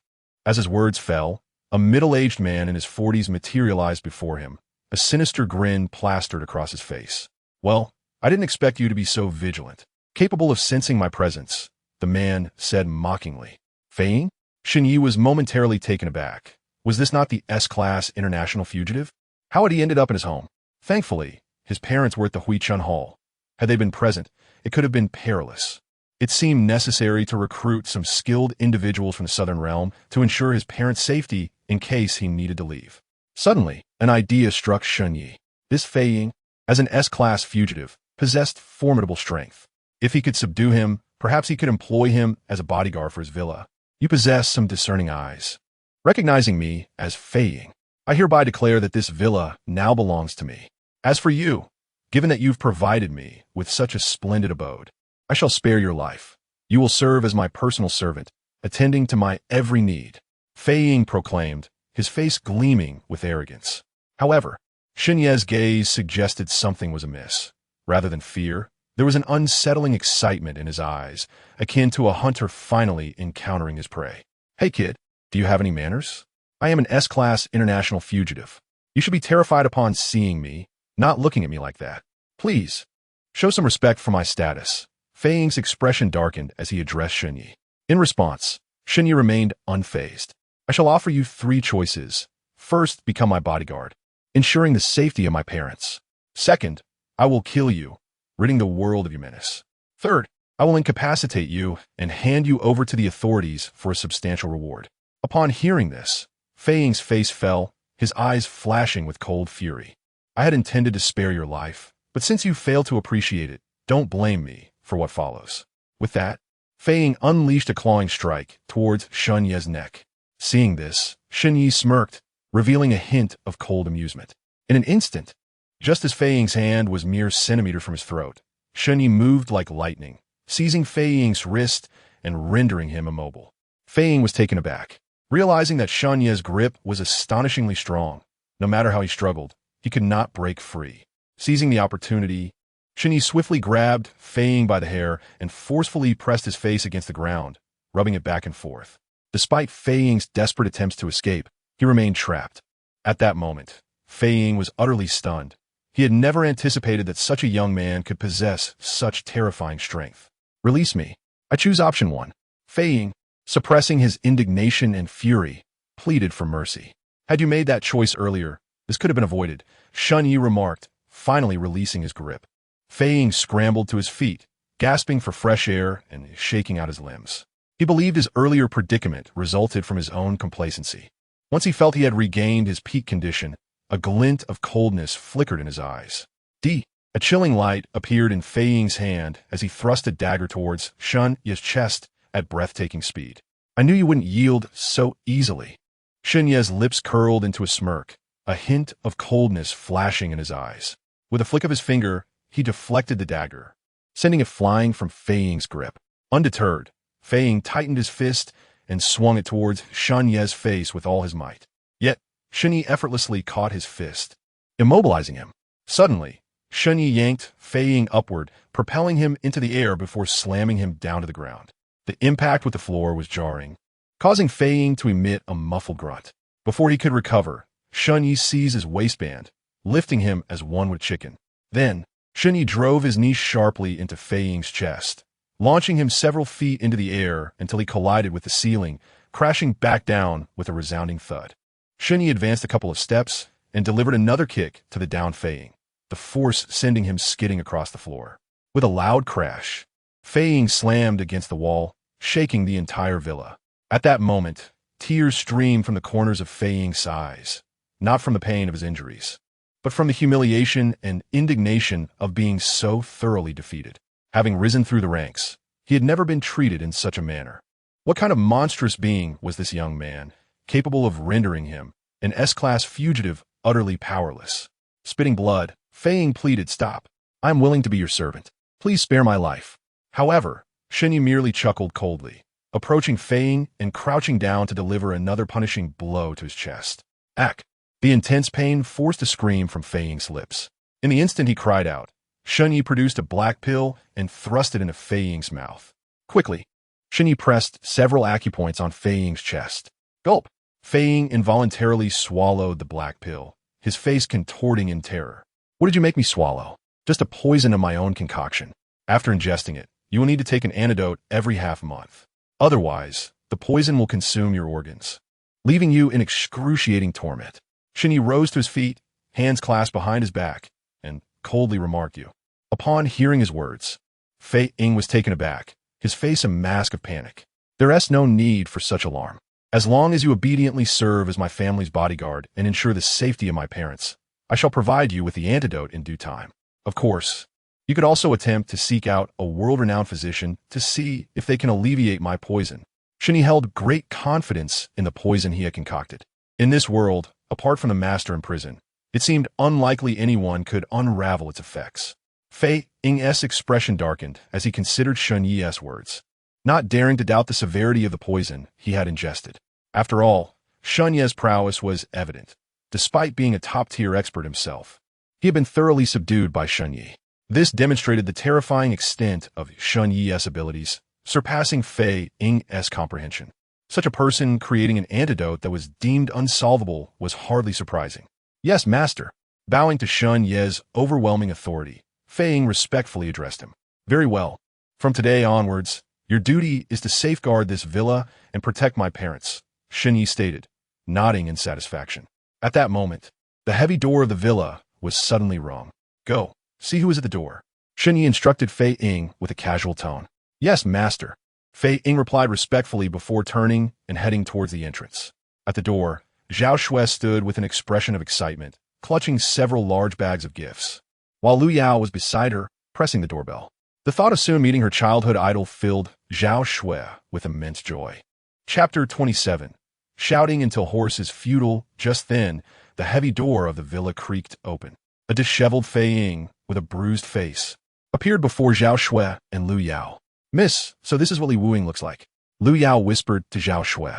As his words fell, a middle-aged man in his 40s materialized before him, a sinister grin plastered across his face. Well, I didn't expect you to be so vigilant, capable of sensing my presence, the man said mockingly. Fei Ying? Shun Yi was momentarily taken aback. Was this not the S-class international fugitive? How had he ended up in his home? Thankfully, his parents were at the Huichun Hall. Had they been present, it could have been perilous. It seemed necessary to recruit some skilled individuals from the southern realm to ensure his parents' safety in case he needed to leave. Suddenly, an idea struck Shun Yi. This Fei Ying, as an S-class fugitive, possessed formidable strength. If he could subdue him, perhaps he could employ him as a bodyguard for his villa. You possess some discerning eyes. Recognizing me as Fei Ying, I hereby declare that this villa now belongs to me. As for you, given that you've provided me with such a splendid abode, I shall spare your life. You will serve as my personal servant, attending to my every need, Fei Ying proclaimed, his face gleaming with arrogance. However, Shun Yi's gaze suggested something was amiss. Rather than fear, there was an unsettling excitement in his eyes, akin to a hunter finally encountering his prey. Hey kid, do you have any manners? I am an S-class international fugitive. You should be terrified upon seeing me, not looking at me like that. Please, show some respect for my status. Fei Ying's expression darkened as he addressed Shun Yi. In response, Shun Yi remained unfazed. I shall offer you 3 choices. First, become my bodyguard, ensuring the safety of my parents. Second, I will kill you, ridding the world of your menace. Third, I will incapacitate you and hand you over to the authorities for a substantial reward. Upon hearing this, Fei Ying's face fell, his eyes flashing with cold fury. I had intended to spare your life, but since you failed to appreciate it, don't blame me for what follows. With that, Fei Ying unleashed a clawing strike towards Shun Yi's neck. Seeing this, Shun Yi smirked, revealing a hint of cold amusement. In an instant, just as Fei Ying's hand was mere centimeters from his throat, Shun Yi moved like lightning, seizing Fei Ying's wrist and rendering him immobile. Fei Ying was taken aback, realizing that Shun Yi's grip was astonishingly strong. No matter how he struggled, he could not break free. Seizing the opportunity, Shun Yi swiftly grabbed Fei Ying by the hair and forcefully pressed his face against the ground, rubbing it back and forth. Despite Fei Ying's desperate attempts to escape, he remained trapped. At that moment, Fei Ying was utterly stunned. He had never anticipated that such a young man could possess such terrifying strength. Release me. I choose option 1. Fei Ying, suppressing his indignation and fury, pleaded for mercy. Had you made that choice earlier, this could have been avoided, Shun Yi remarked, finally releasing his grip. Fei Ying scrambled to his feet, gasping for fresh air and shaking out his limbs. He believed his earlier predicament resulted from his own complacency. Once he felt he had regained his peak condition, a glint of coldness flickered in his eyes. D. A chilling light appeared in Fei Ying's hand as he thrust a dagger towards Shun Ye's chest at breathtaking speed. I knew you wouldn't yield so easily. Shun Ye's lips curled into a smirk, a hint of coldness flashing in his eyes. With a flick of his finger, he deflected the dagger, sending it flying from Fei Ying's grip. Undeterred, Fei Ying tightened his fist and swung it towards Shun Ye's face with all his might. Yet, Shun Ye effortlessly caught his fist, immobilizing him. Suddenly, Shun Ye yanked Fei Ying upward, propelling him into the air before slamming him down to the ground. The impact with the floor was jarring, causing Fei Ying to emit a muffled grunt. Before he could recover, Shun Ye seized his waistband, lifting him as one would chicken. Then, Shun Ye drove his knee sharply into Fei Ying's chest, launching him several feet into the air until he collided with the ceiling, crashing back down with a resounding thud. Shun Ye advanced a couple of steps and delivered another kick to the downed Fei Ying, the force sending him skidding across the floor. With a loud crash, Fei Ying slammed against the wall, shaking the entire villa. At that moment, tears streamed from the corners of Fei Ying's eyes, not from the pain of his injuries, but from the humiliation and indignation of being so thoroughly defeated. Having risen through the ranks, he had never been treated in such a manner. What kind of monstrous being was this young man, capable of rendering him, an S-class fugitive, utterly powerless? Spitting blood, Fei Ying pleaded, "Stop. I am willing to be your servant. Please spare my life." However, Shun Ye merely chuckled coldly, approaching Fei Ying and crouching down to deliver another punishing blow to his chest. Ack! The intense pain forced a scream from Fei Ying's lips. In the instant he cried out, Shun Ye produced a black pill and thrust it into Fei Ying's mouth. Quickly, Shun Ye pressed several acupoints on Fei Ying's chest. Gulp! Fei Ying involuntarily swallowed the black pill, his face contorting in terror. What did you make me swallow? Just a poison of my own concoction. After ingesting it, you will need to take an antidote every half-month. Otherwise, the poison will consume your organs, leaving you in excruciating torment. Shun Ye rose to his feet, hands clasped behind his back, and coldly remarked you. Upon hearing his words, Fei Ying was taken aback, his face a mask of panic. There is no need for such alarm. As long as you obediently serve as my family's bodyguard and ensure the safety of my parents, I shall provide you with the antidote in due time. Of course, you could also attempt to seek out a world-renowned physician to see if they can alleviate my poison. Shun Ye held great confidence in the poison he had concocted. In this world, apart from the master in prison, it seemed unlikely anyone could unravel its effects. Fei Ying's expression darkened as he considered Shun Ye's words, not daring to doubt the severity of the poison he had ingested. After all, Shun Ye's prowess was evident. Despite being a top-tier expert himself, he had been thoroughly subdued by Shun Ye. This demonstrated the terrifying extent of Shun Ye's abilities, surpassing Fei Ying's comprehension. Such a person creating an antidote that was deemed unsolvable was hardly surprising. Yes, master. Bowing to Shun Ye's overwhelming authority, Fei Ying respectfully addressed him. Very well. From today onwards, your duty is to safeguard this villa and protect my parents, Shun Ye stated, nodding in satisfaction. At that moment, the heavy door of the villa was suddenly rung. Go, see who is at the door. Shun Ye instructed Fei Ying with a casual tone. Yes, master. Fei Ying replied respectfully before turning and heading towards the entrance. At the door, Zhao Shui stood with an expression of excitement, clutching several large bags of gifts, while Lu Yao was beside her, pressing the doorbell. The thought of soon meeting her childhood idol filled Zhao Shui with immense joy. Chapter 27. Shouting until horse is futile. Just then, the heavy door of the villa creaked open. A disheveled Fei Ying, with a bruised face, appeared before Zhao Shui and Lu Yao. Miss, so this is what Li Wuing looks like. Lu Yao whispered to Zhao Shui.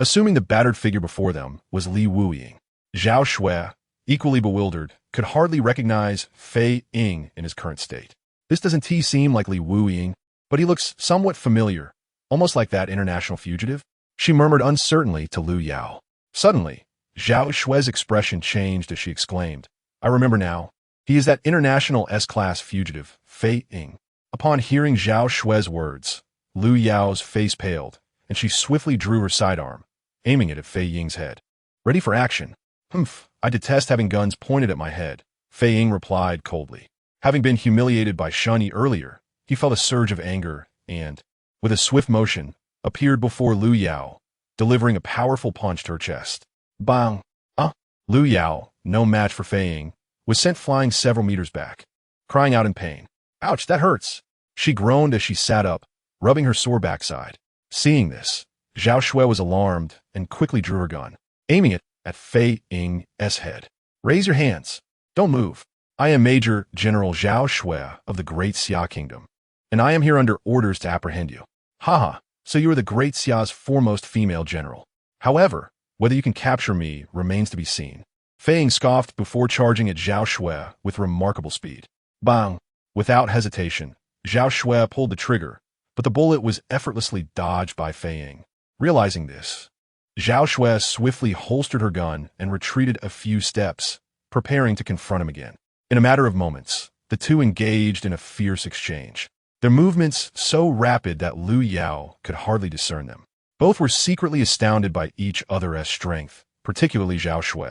Assuming the battered figure before them was Li Wuing, Zhao Shui, equally bewildered, could hardly recognize Fei Ying in his current state. This doesn't seem like Li Wuing, but he looks somewhat familiar, almost like that international fugitive, she murmured uncertainly to Lu Yao. Suddenly, Zhao Shui's expression changed as she exclaimed, I remember now. He is that international S-class fugitive, Fei Ying. Upon hearing Zhao Shui's words, Lu Yao's face paled, and she swiftly drew her sidearm, aiming it at Fei Ying's head. Ready for action. Humph, I detest having guns pointed at my head, Fei Ying replied coldly. Having been humiliated by Shun Ye earlier, he felt a surge of anger and, with a swift motion, appeared before Lu Yao, delivering a powerful punch to her chest. Bang! Ah! Lu Yao, no match for Fei Ying, was sent flying several meters back, crying out in pain. Ouch, that hurts! She groaned as she sat up, rubbing her sore backside. Seeing this, Zhao Shui was alarmed and quickly drew her gun, aiming it at Fei Ying's head. Raise your hands. Don't move. I am Major General Zhao Shui of the Great Xia Kingdom, and I am here under orders to apprehend you. Haha, so you are the Great Xia's foremost female general. However, whether you can capture me remains to be seen. Fei Ying scoffed before charging at Zhao Shui with remarkable speed. Bang! Without hesitation, Zhao Shui pulled the trigger, but the bullet was effortlessly dodged by Fei Ying. Realizing this, Zhao Shui swiftly holstered her gun and retreated a few steps, preparing to confront him again. In a matter of moments, the two engaged in a fierce exchange, their movements so rapid that Lu Yao could hardly discern them. Both were secretly astounded by each other's strength, particularly Zhao Shui,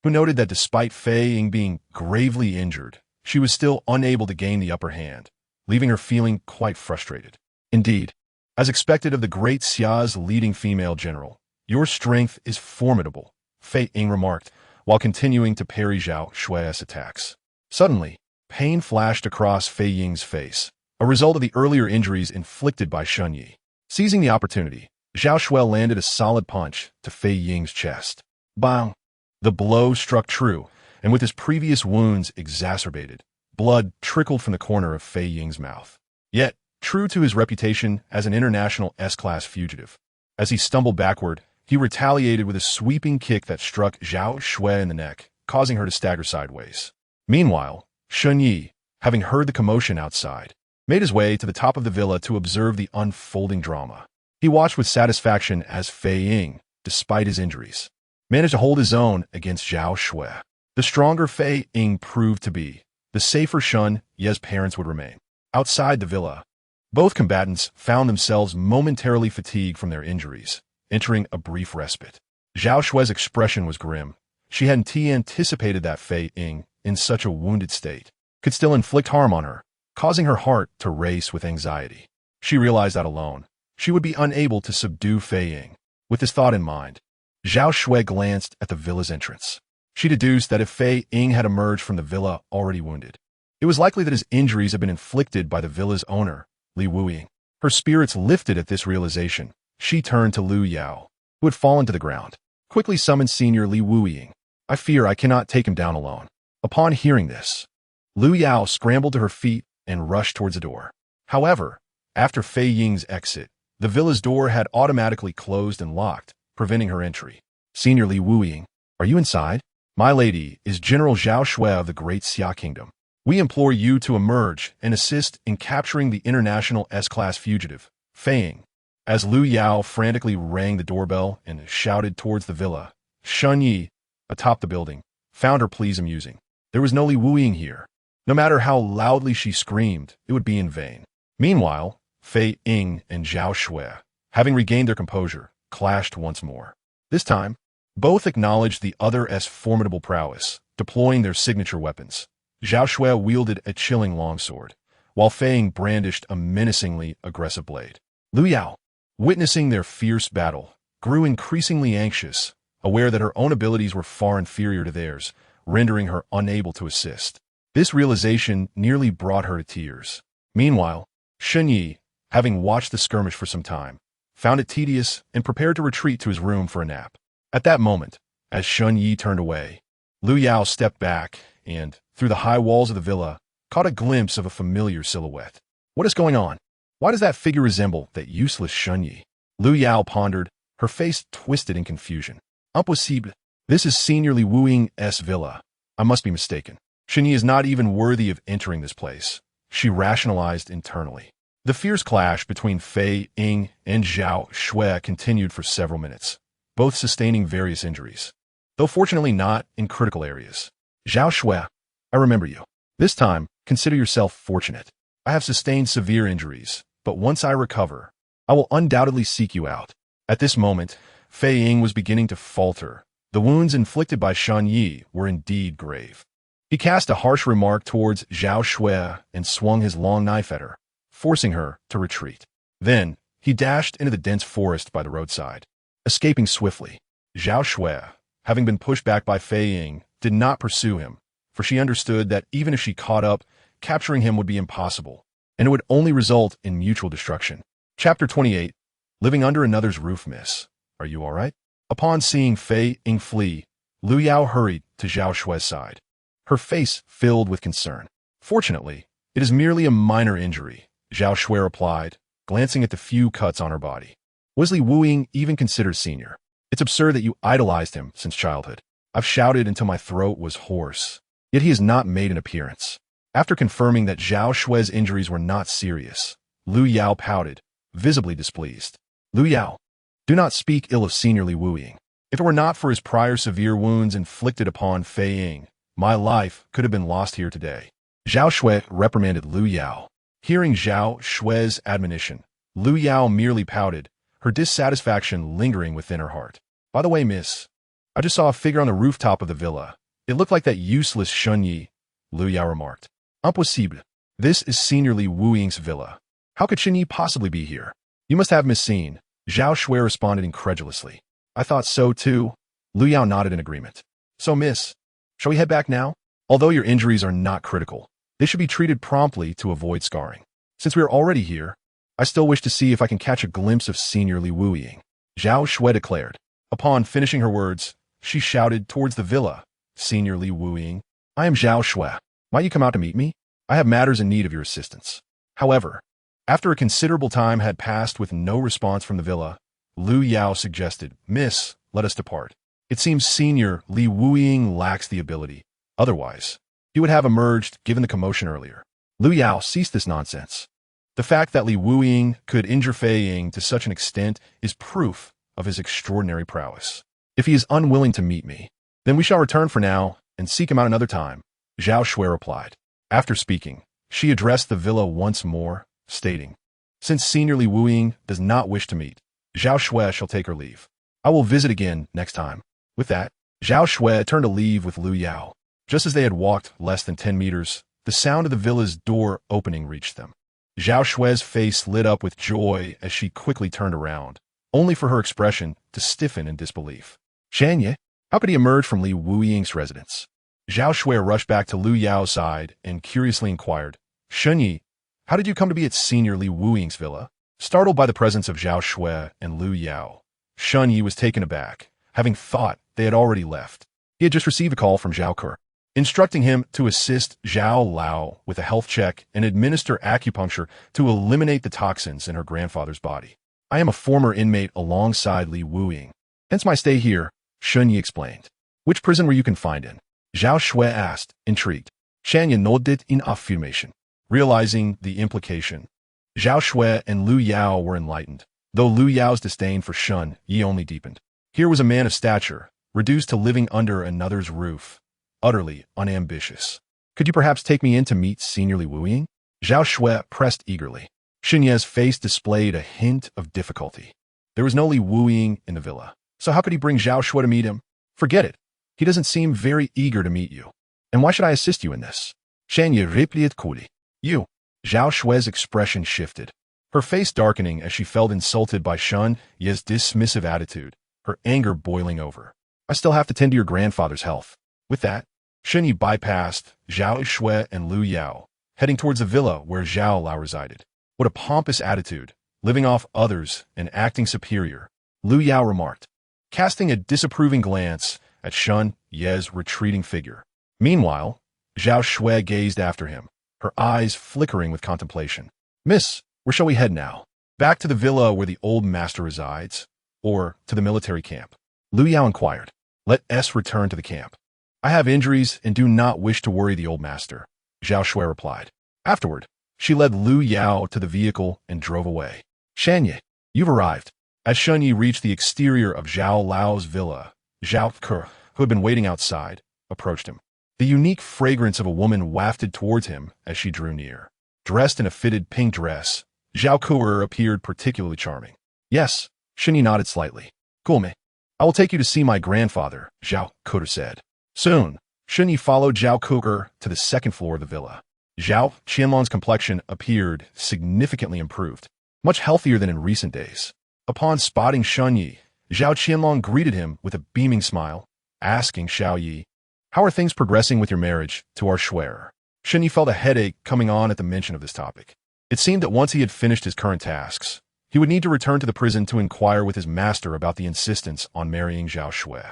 who noted that despite Fei Ying being gravely injured, she was still unable to gain the upper hand, leaving her feeling quite frustrated. Indeed, as expected of the Great Xia's leading female general, your strength is formidable, Fei Ying remarked, while continuing to parry Zhao Shui's attacks. Suddenly, pain flashed across Fei Ying's face, a result of the earlier injuries inflicted by Shun Yi. Seizing the opportunity, Zhao Shui landed a solid punch to Fei Ying's chest. Bang! The blow struck true, and with his previous wounds exacerbated, blood trickled from the corner of Fei Ying's mouth. Yet, true to his reputation as an international S-class fugitive, as he stumbled backward, he retaliated with a sweeping kick that struck Zhao Shui in the neck, causing her to stagger sideways. Meanwhile, Shun Yi, having heard the commotion outside, made his way to the top of the villa to observe the unfolding drama. He watched with satisfaction as Fei Ying, despite his injuries, managed to hold his own against Zhao Shui. The stronger Fei Ying proved to be, the safer Shun Yi's parents would remain. Outside the villa, both combatants found themselves momentarily fatigued from their injuries, entering a brief respite. Zhao Shui's expression was grim. She hadn't anticipated that Fei Ying, in such a wounded state, could still inflict harm on her, causing her heart to race with anxiety. She realized that alone, she would be unable to subdue Fei Ying. With this thought in mind, Zhao Shui glanced at the villa's entrance. She deduced that if Fei Ying had emerged from the villa already wounded, it was likely that his injuries had been inflicted by the villa's owner, Li Wuying. Her spirits lifted at this realization. She turned to Lu Yao, who had fallen to the ground. Quickly summoned Senior Li Wuying. I fear I cannot take him down alone. Upon hearing this, Lu Yao scrambled to her feet and rushed towards the door. However, after Fei Ying's exit, the villa's door had automatically closed and locked, preventing her entry. Senior Li Wuying, are you inside? My lady is General Zhao Shui of the Great Xia Kingdom. We implore you to emerge and assist in capturing the international S-class fugitive, Fei Ying. As Lu Yao frantically rang the doorbell and shouted towards the villa, Shun Yi, atop the building, found her pleas amusing. There was no Li Wuying here. No matter how loudly she screamed, it would be in vain. Meanwhile, Fei Ying and Zhao Shui, having regained their composure, clashed once more. This time, both acknowledged the other's formidable prowess, deploying their signature weapons. Zhao Shui wielded a chilling longsword, while Fei Ying brandished a menacingly aggressive blade. Lu Yao, witnessing their fierce battle, grew increasingly anxious, aware that her own abilities were far inferior to theirs, rendering her unable to assist. This realization nearly brought her to tears. Meanwhile, Shun Yi, having watched the skirmish for some time, found it tedious and prepared to retreat to his room for a nap. At that moment, as Shun Yi turned away, Lu Yao stepped back and, through the high walls of the villa, caught a glimpse of a familiar silhouette. What is going on? Why does that figure resemble that useless Shun Yi? Lu Yao pondered, her face twisted in confusion. Impossible. This is Senior Li Wuying's villa. I must be mistaken. Shun Yi is not even worthy of entering this place, she rationalized internally. The fierce clash between Fei Ying and Zhao Shui continued for several minutes, both sustaining various injuries, though fortunately not in critical areas. Zhao Shui, I remember you. This time, consider yourself fortunate. I have sustained severe injuries, but once I recover, I will undoubtedly seek you out. At this moment, Fei Ying was beginning to falter. The wounds inflicted by Shun Yi were indeed grave. He cast a harsh remark towards Zhao Shui and swung his long knife at her, forcing her to retreat. Then, he dashed into the dense forest by the roadside. Escaping swiftly, Zhao Shui, having been pushed back by Fei Ying, did not pursue him, for she understood that even if she caught up, capturing him would be impossible, and it would only result in mutual destruction. Chapter 28. Living under another's roof. Miss, are you all right? Upon seeing Fei Ying flee, Lu Yao hurried to Zhao Xue's side, her face filled with concern. Fortunately, it is merely a minor injury, Zhao Xue replied, glancing at the few cuts on her body. Was Li Wuying even considered senior? It's absurd that you idolized him since childhood. I've shouted until my throat was hoarse, yet he has not made an appearance. After confirming that Zhao Xue's injuries were not serious, Lu Yao pouted, visibly displeased. Lu Yao, do not speak ill of senior Li Wuying. If it were not for his prior severe wounds inflicted upon Fei Ying, my life could have been lost here today. Zhao Xue reprimanded Lu Yao. Hearing Zhao Xue's admonition, Lu Yao merely pouted, her dissatisfaction lingering within her heart. By the way, miss, I just saw a figure on the rooftop of the villa. It looked like that useless Shun Yi, Lu Yao remarked. Impossible. This is senior Li Wuying's villa. How could Shun Yi possibly be here? You must have misseen, Zhao Xue responded incredulously. I thought so too. Lu Yao nodded in agreement. So, miss, shall we head back now? Although your injuries are not critical, they should be treated promptly to avoid scarring. Since we are already here, I still wish to see if I can catch a glimpse of senior Li Wuying, Zhao Xue declared. Upon finishing her words, she shouted towards the villa. Senior Li Wuying, I am Zhao Xue. Might you come out to meet me? I have matters in need of your assistance. However, after a considerable time had passed with no response from the villa, Lu Yao suggested, Miss, let us depart. It seems senior Li Wuying lacks the ability. Otherwise, he would have emerged given the commotion earlier. Lu Yao ceased this nonsense. The fact that Li Wuying could injure Fei Ying to such an extent is proof of his extraordinary prowess. If he is unwilling to meet me, then we shall return for now and seek him out another time, Zhao Xue replied. After speaking, she addressed the villa once more, stating, Since senior Li Wuying does not wish to meet, Zhao Xue shall take her leave. I will visit again next time. With that, Zhao Xue turned to leave with Lu Yao. Just as they had walked less than 10 meters, the sound of the villa's door opening reached them. Zhao Xue's face lit up with joy as she quickly turned around, only for her expression to stiffen in disbelief. Shanye, how could he emerge from Li Wuying's residence? Zhao Xue rushed back to Lu Yao's side and curiously inquired, Shunyi, how did you come to be at senior Li Wuying's villa? Startled by the presence of Zhao Xue and Lu Yao, Shun Yi was taken aback, having thought they had already left. He had just received a call from Zhao Ke, instructing him to assist Zhao Lao with a health check and administer acupuncture to eliminate the toxins in her grandfather's body. I am a former inmate alongside Li Wuying. Hence my stay here, Shun Yi explained. Which prison were you confined in? Zhao Xue asked, intrigued. Shanya nodded in affirmation. Realizing the implication, Zhao Xue and Lu Yao were enlightened, though Lu Yao's disdain for Shun Yi only deepened. Here was a man of stature, reduced to living under another's roof, utterly unambitious. Could you perhaps take me in to meet senior Li Wuying? Zhao Xue pressed eagerly. Xinye's face displayed a hint of difficulty. There was no Li Wuying in the villa, so how could he bring Zhao Xue to meet him? Forget it. He doesn't seem very eager to meet you. And why should I assist you in this? Shanye replied coolly. You. Zhao Xue's expression shifted, her face darkening as she felt insulted by Shun Ye's dismissive attitude, her anger boiling over. I still have to tend to your grandfather's health. With that, Shun Yi bypassed Zhao Xue and Lu Yao, heading towards the villa where Zhao Lao resided. What a pompous attitude, living off others and acting superior, Lu Yao remarked, casting a disapproving glance at Shun Ye's retreating figure. Meanwhile, Zhao Xue gazed after him, her eyes flickering with contemplation. Miss, where shall we head now? Back to the villa where the old master resides, or to the military camp? Lu Yao inquired. Let us return to the camp. I have injuries and do not wish to worry the old master, Zhao Xue replied. Afterward, she led Lu Yao to the vehicle and drove away. Shanye, you've arrived. As Shun Yi reached the exterior of Zhao Lao's villa, Zhao Ke, who had been waiting outside, approached him. The unique fragrance of a woman wafted towards him as she drew near. Dressed in a fitted pink dress, Zhao Ke appeared particularly charming. Yes, Shun Yi nodded slightly. Cool me. I will take you to see my grandfather, Zhao Ke said. Soon, Shun Yi followed Zhao Ke to the second floor of the villa. Zhao Qianlong's complexion appeared significantly improved, much healthier than in recent days. Upon spotting Shun Yi, Zhao Qianlong greeted him with a beaming smile, asking Xiao Yi, "How are things progressing with your marriage to our Shuer?" Shen Yi felt a headache coming on at the mention of this topic. It seemed that once he had finished his current tasks, he would need to return to the prison to inquire with his master about the insistence on marrying Zhao Shui.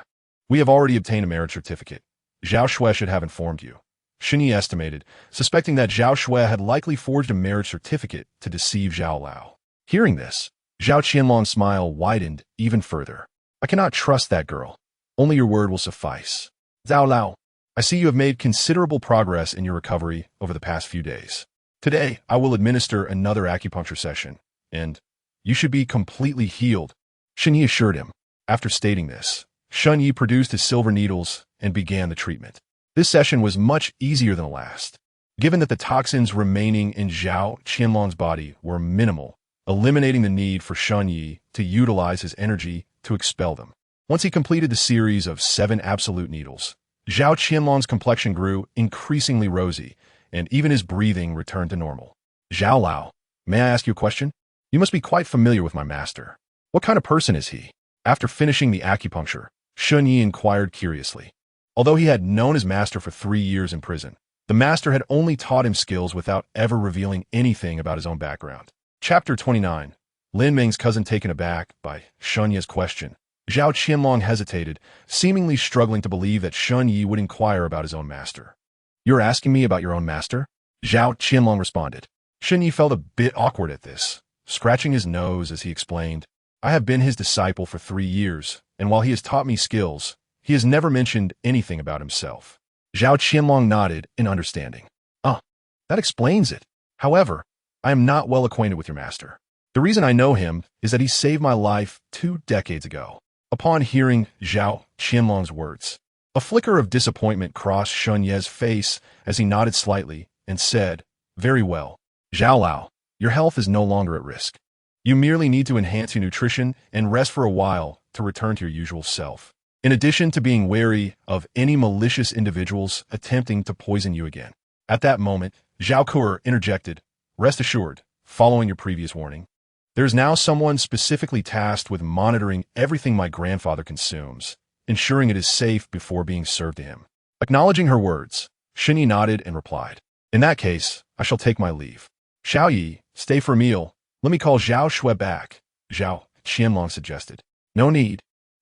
"We have already obtained a marriage certificate. Zhao Shui should have informed you," Shen Yi estimated, suspecting that Zhao Shui had likely forged a marriage certificate to deceive Zhao Lao. Hearing this, Zhao Qianlong's smile widened even further. "I cannot trust that girl. Only your word will suffice. Zhao Lao, I see you have made considerable progress in your recovery over the past few days. Today, I will administer another acupuncture session, and you should be completely healed," Shen Yi assured him. After stating this, Shen Yi produced his silver needles and began the treatment. This session was much easier than the last, given that the toxins remaining in Zhao Qianlong's body were minimal, eliminating the need for Shen Yi to utilize his energy to expel them. Once he completed the series of 7 absolute needles, Zhao Qianlong's complexion grew increasingly rosy, and even his breathing returned to normal. "Zhao Lao, may I ask you a question? You must be quite familiar with my master. What kind of person is he?" After finishing the acupuncture, Shen Yi inquired curiously. Although he had known his master for 3 years in prison, the master had only taught him skills without ever revealing anything about his own background. Chapter 29. Lin Meng's cousin taken aback by Shen Yi's question. Zhao Qianlong hesitated, seemingly struggling to believe that Shen Yi would inquire about his own master. "You're asking me about your own master?" Zhao Qianlong responded. Shen Yi felt a bit awkward at this, scratching his nose as he explained, "I have been his disciple for 3 years, and while he has taught me skills, he has never mentioned anything about himself." Zhao Qianlong nodded in understanding. "Ah, that explains it. However, I am not well acquainted with your master. The reason I know him is that he saved my life 2 decades ago." Upon hearing Zhao Qianlong's words, a flicker of disappointment crossed Shen Yi's face as he nodded slightly and said, "Very well. Zhao Lao, your health is no longer at risk. You merely need to enhance your nutrition and rest for a while to return to your usual self. In addition to being wary of any malicious individuals attempting to poison you again." At that moment, Zhao Kuer interjected, "Rest assured, following your previous warning, there is now someone specifically tasked with monitoring everything my grandfather consumes, ensuring it is safe before being served to him." Acknowledging her words, Shen Yi nodded and replied, "In that case, I shall take my leave. Xiao Yi, stay for a meal. Let me call Zhao Shui back," Zhao Qianlong suggested. "No need.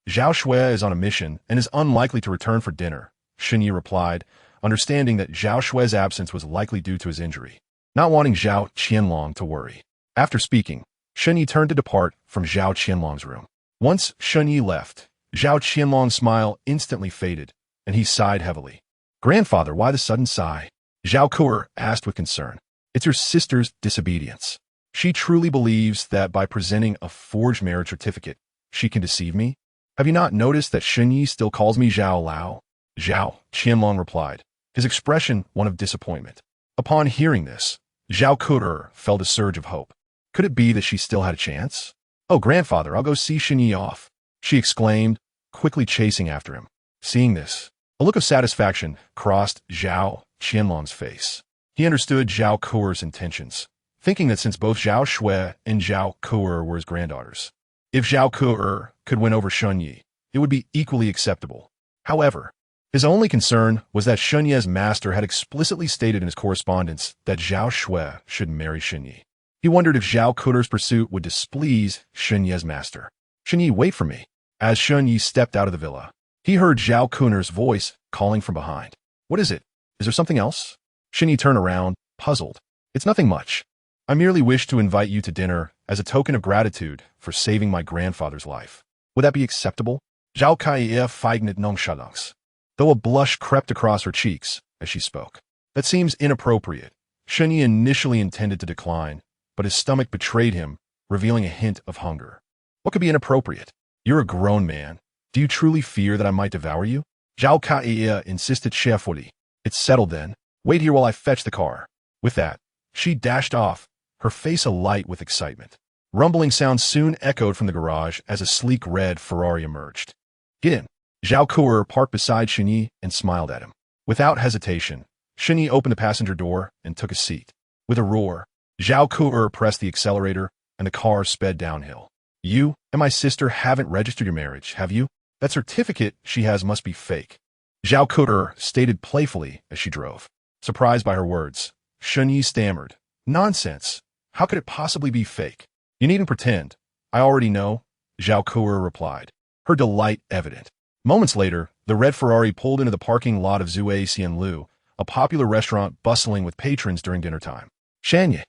Zhao Shui is on a mission and is unlikely to return for dinner," Shen Yi replied, understanding that Zhao Shui's absence was likely due to his injury, not wanting Zhao Qianlong to worry. After speaking, Shen Yi turned to depart from Zhao Qianlong's room. Once Shen Yi left, Zhao Qianlong's smile instantly faded, and he sighed heavily. "Grandfather, why the sudden sigh?" Zhao Kuer asked with concern. "It's your sister's disobedience. She truly believes that by presenting a forged marriage certificate, she can deceive me. Have you not noticed that Shen Yi still calls me Zhao Lao?" Zhao Qianlong replied, his expression one of disappointment. Upon hearing this, Zhao Kuer felt a surge of hope. Could it be that she still had a chance? "Oh, grandfather, I'll go see Shen Yi off," she exclaimed, quickly chasing after him. Seeing this, a look of satisfaction crossed Zhao Qianlong's face. He understood Zhao Kuer's intentions, thinking that since both Zhao Shui and Zhao Kuer were his granddaughters, if Zhao Kuer could win over Shen Yi, it would be equally acceptable. However, his only concern was that Shen Yi's master had explicitly stated in his correspondence that Zhao Shui should marry Shen Yi. He wondered if Zhao Kuer's pursuit would displease Shen Yi's master. "Shen Yi, wait for me." As Shen Yi stepped out of the villa, he heard Zhao Kuer's voice calling from behind. "What is it? Is there something else?" Shen Yi turned around, puzzled. "It's nothing much. I merely wish to invite you to dinner as a token of gratitude for saving my grandfather's life. Would that be acceptable?" Zhao Kai feignet nonchalance, though a blush crept across her cheeks as she spoke. "That seems inappropriate." Shen Yi initially intended to decline, but his stomach betrayed him, revealing a hint of hunger. "What could be inappropriate? You're a grown man. Do you truly fear that I might devour you?" Zhao Kai insisted cheerfully. "It's settled then. Wait here while I fetch the car." With that, she dashed off, her face alight with excitement. Rumbling sounds soon echoed from the garage as a sleek red Ferrari emerged. "Get in." Zhao Kuer parked beside Shen Yi and smiled at him. Without hesitation, Shen Yi opened the passenger door and took a seat. With a roar, Zhao Kuer pressed the accelerator, and the car sped downhill. "You and my sister haven't registered your marriage, have you?" That certificate she has must be fake. Zhao Kuter stated playfully as she drove. Surprised by her words, Shunyi stammered. Nonsense. How could it possibly be fake? You needn't pretend. I already know, Zhao Kuer replied, her delight evident. Moments later, the red Ferrari pulled into the parking lot of Zue Xianlu, a popular restaurant bustling with patrons during dinner time. Shanye.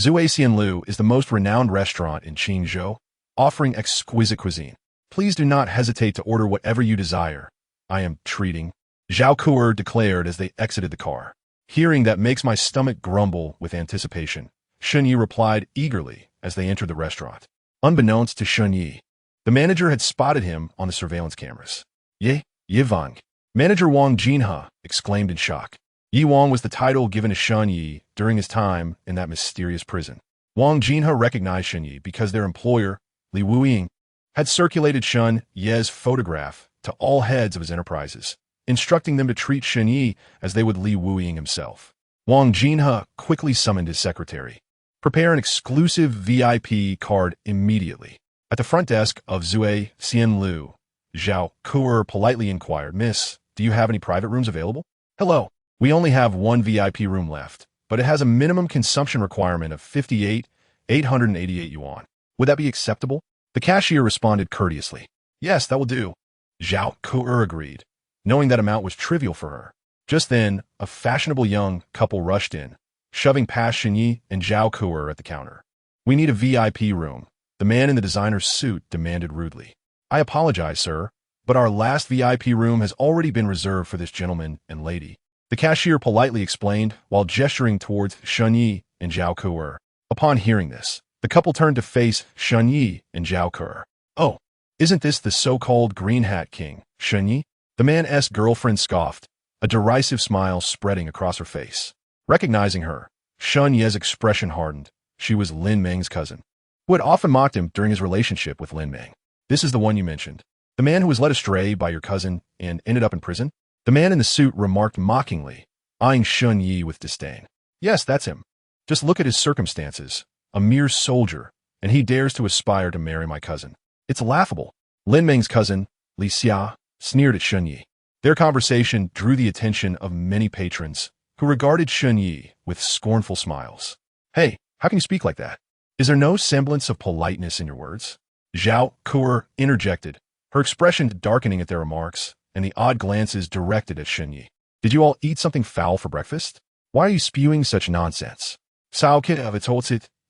Zue Xianlu is the most renowned restaurant in Qingzhou, offering exquisite cuisine. Please do not hesitate to order whatever you desire. I am treating, Zhao Kuer declared as they exited the car. Hearing that makes my stomach grumble with anticipation, Shunyi replied eagerly as they entered the restaurant. Unbeknownst to Shunyi, the manager had spotted him on the surveillance cameras. Ye Wang. Manager Wang Jinhe exclaimed in shock. Yi Wang was the title given to Shunyi during his time in that mysterious prison. Wang Jinhe recognized Shunyi because their employer, Li Wuying, had circulated Shun Ye's photograph to all heads of his enterprises, instructing them to treat Shunyi as they would Li Wuying himself. Wang Jinhe quickly summoned his secretary. Prepare an exclusive VIP card immediately. At the front desk of Zue Xianlu, Zhao Kuer politely inquired, Miss, do you have any private rooms available? Hello. We only have one VIP room left, but it has a minimum consumption requirement of 888 yuan. Would that be acceptable? The cashier responded courteously. Yes, that will do. Zhao Kuer agreed, knowing that amount was trivial for her. Just then, a fashionable young couple rushed in, shoving past Shunyi and Zhao Kuer at the counter. We need a VIP room, the man in the designer's suit demanded rudely. I apologize, sir, but our last VIP room has already been reserved for this gentleman and lady. The cashier politely explained while gesturing towards Shunyi and Zhao Kuer. Upon hearing this, the couple turned to face Shunyi and Zhao Kuer. Oh, isn't this the so-called Green Hat King, Shunyi? The man's girlfriend scoffed, a derisive smile spreading across her face. Recognizing her, Shun Ye's expression hardened. She was Lin Meng's cousin, who had often mocked him during his relationship with Lin Meng. This is the one you mentioned. The man who was led astray by your cousin and ended up in prison? The man in the suit remarked mockingly, eyeing Shun Yi with disdain. Yes, that's him. Just look at his circumstances. A mere soldier, and he dares to aspire to marry my cousin. It's laughable. Lin Meng's cousin, Li Xia, sneered at Shun Yi. Their conversation drew the attention of many patrons, who regarded Shun Yi with scornful smiles. Hey, how can you speak like that? Is there no semblance of politeness in your words? Zhao Kuer interjected, her expression darkening at their remarks, and the odd glances directed at Shun Yi. Did you all eat something foul for breakfast? Why are you spewing such nonsense? Sao kit of it's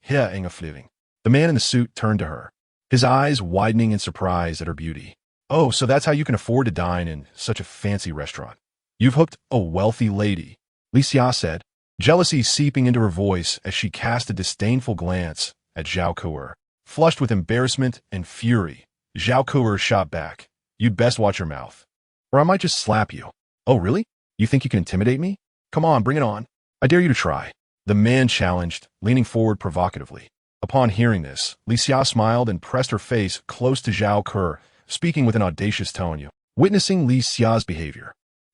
here ing a fliving. The man in the suit turned to her, his eyes widening in surprise at her beauty. Oh, so that's how you can afford to dine in such a fancy restaurant. You've hooked a wealthy lady, Li Xia said, jealousy seeping into her voice as she cast a disdainful glance at Zhao Kuer. Flushed with embarrassment and fury, Zhao Kuer shot back. You'd best watch your mouth, or I might just slap you. Oh, really? You think you can intimidate me? Come on, bring it on. I dare you to try. The man challenged, leaning forward provocatively. Upon hearing this, Li Xia smiled and pressed her face close to Zhao Kuer, speaking with an audacious tone. Witnessing Li Xia's behavior,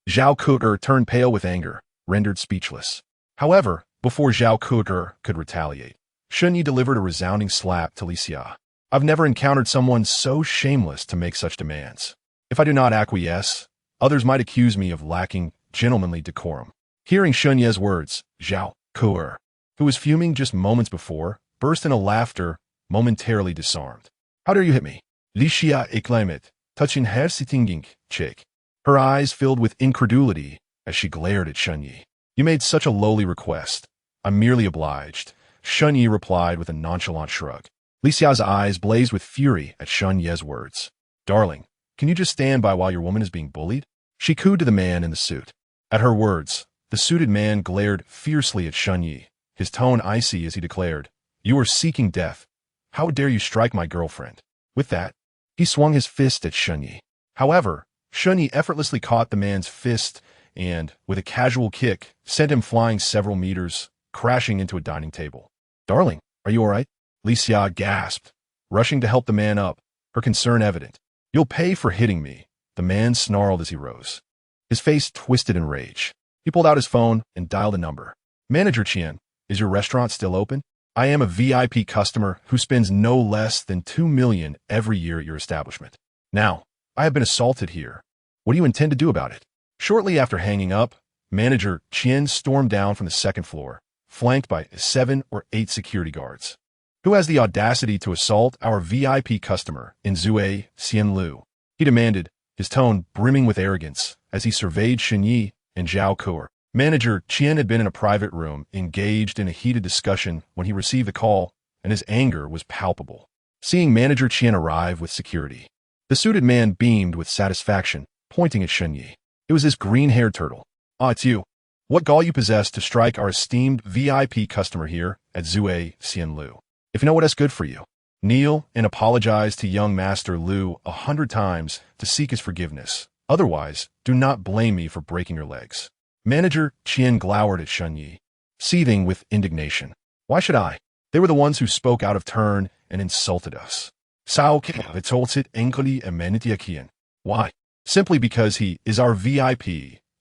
Zhao Kuer turned pale with anger, rendered speechless. However, before Zhao Kuer could retaliate, Shun Yi delivered a resounding slap to Li Xia. I've never encountered someone so shameless to make such demands. If I do not acquiesce, others might accuse me of lacking gentlemanly decorum. Hearing Shun Ye's words, Zhao Kuer, who was fuming just moments before, burst into laughter, momentarily disarmed. How dare you hit me? Li Xia exclaimed, touching her sitting cheek. Her eyes filled with incredulity as she glared at Shun Yi. You made such a lowly request. I'm merely obliged, Shun Yi replied with a nonchalant shrug. Li Xia's eyes blazed with fury at Shun Ye's words. Darling, can you just stand by while your woman is being bullied? She cooed to the man in the suit. At her words, the suited man glared fiercely at Shun Yi, his tone icy as he declared, You are seeking death. How dare you strike my girlfriend? With that, he swung his fist at Shun Yi. However, Shun Yi effortlessly caught the man's fist and, with a casual kick, sent him flying several meters, crashing into a dining table. Darling, are you all right? Li Xia gasped, rushing to help the man up, her concern evident. You'll pay for hitting me, the man snarled as he rose. His face twisted in rage. He pulled out his phone and dialed a number. Manager Qian, is your restaurant still open? I am a VIP customer who spends no less than 2 million every year at your establishment. Now, I have been assaulted here. What do you intend to do about it? Shortly after hanging up, Manager Qian stormed down from the second floor, flanked by 7 or 8 security guards. Who has the audacity to assault our VIP customer in Zue Xianlu? He demanded, his tone brimming with arrogance as he surveyed Shenyi and Zhao Kuo. Manager Qian had been in a private room, engaged in a heated discussion when he received the call, and his anger was palpable. Seeing Manager Qian arrive with security, the suited man beamed with satisfaction, pointing at Shenyi. It was this green-haired turtle. Ah, it's you. What gall you possess to strike our esteemed VIP customer here at Zue Xianlu. If you know what is good for you, kneel and apologize to young Master Lu 100 times to seek his forgiveness. Otherwise, do not blame me for breaking your legs. Manager Qian glowered at Shenyi, seething with indignation. Why should I? They were the ones who spoke out of turn and insulted us. Why? Simply because he is our VIP,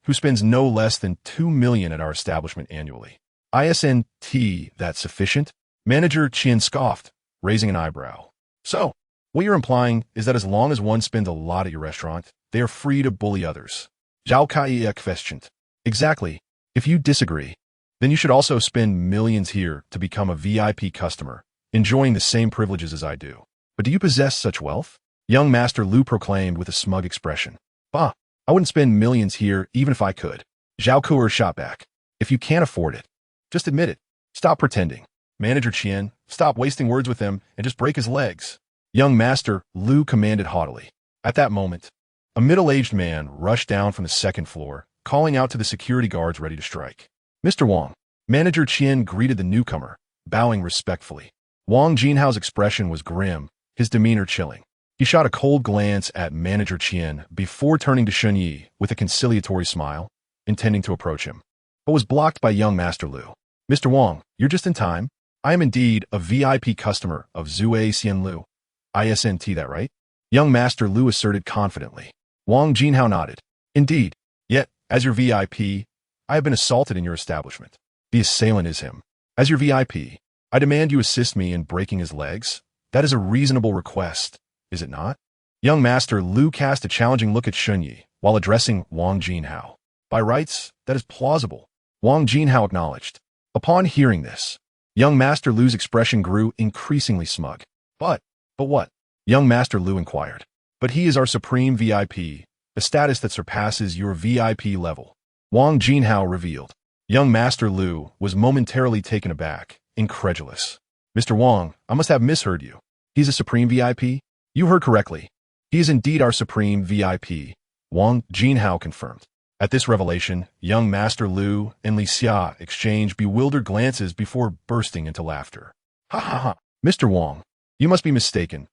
who spends no less than 2 million at our establishment annually. Isn't that sufficient? Manager Qian scoffed, raising an eyebrow. So, what you're implying is that as long as one spends a lot at your restaurant, they are free to bully others. Zhao Kai questioned. Exactly. If you disagree, then you should also spend millions here to become a VIP customer, enjoying the same privileges as I do. But do you possess such wealth? Young Master Lu proclaimed with a smug expression. Bah, I wouldn't spend millions here even if I could. Zhao Kuo shot back. If you can't afford it, just admit it. Stop pretending. Manager Qian, stop wasting words with him and just break his legs. Young Master Lu commanded haughtily. At that moment, a middle-aged man rushed down from the second floor, calling out to the security guards ready to strike. Mr. Wang. Manager Qian greeted the newcomer, bowing respectfully. Wang Jinhao's expression was grim, his demeanor chilling. He shot a cold glance at Manager Qian before turning to Shenyi with a conciliatory smile, intending to approach him, but was blocked by young Master Lu. Mr. Wang, you're just in time. I am indeed a VIP customer of Zue Xianlu. Isn't that right? Young Master Lu asserted confidently. Wang Jinhao nodded. Indeed. Yet, as your VIP, I have been assaulted in your establishment. The assailant is him. As your VIP, I demand you assist me in breaking his legs. That is a reasonable request, is it not? Young Master Lu cast a challenging look at Shenyi while addressing Wang Jinhao. By rights, that is plausible. Wang Jinhao acknowledged. Upon hearing this, young Master Lu's expression grew increasingly smug. But what? Young Master Lu inquired. But he is our supreme VIP, a status that surpasses your VIP level. Wang Jinhao revealed. Young Master Lu was momentarily taken aback, incredulous. Mr. Wang, I must have misheard you. He's a supreme VIP? You heard correctly. He is indeed our supreme VIP, Wang Jinhao confirmed. At this revelation, young Master Lu and Li Xia exchanged bewildered glances before bursting into laughter. Ha ha ha. Mr. Wang, you must be mistaken.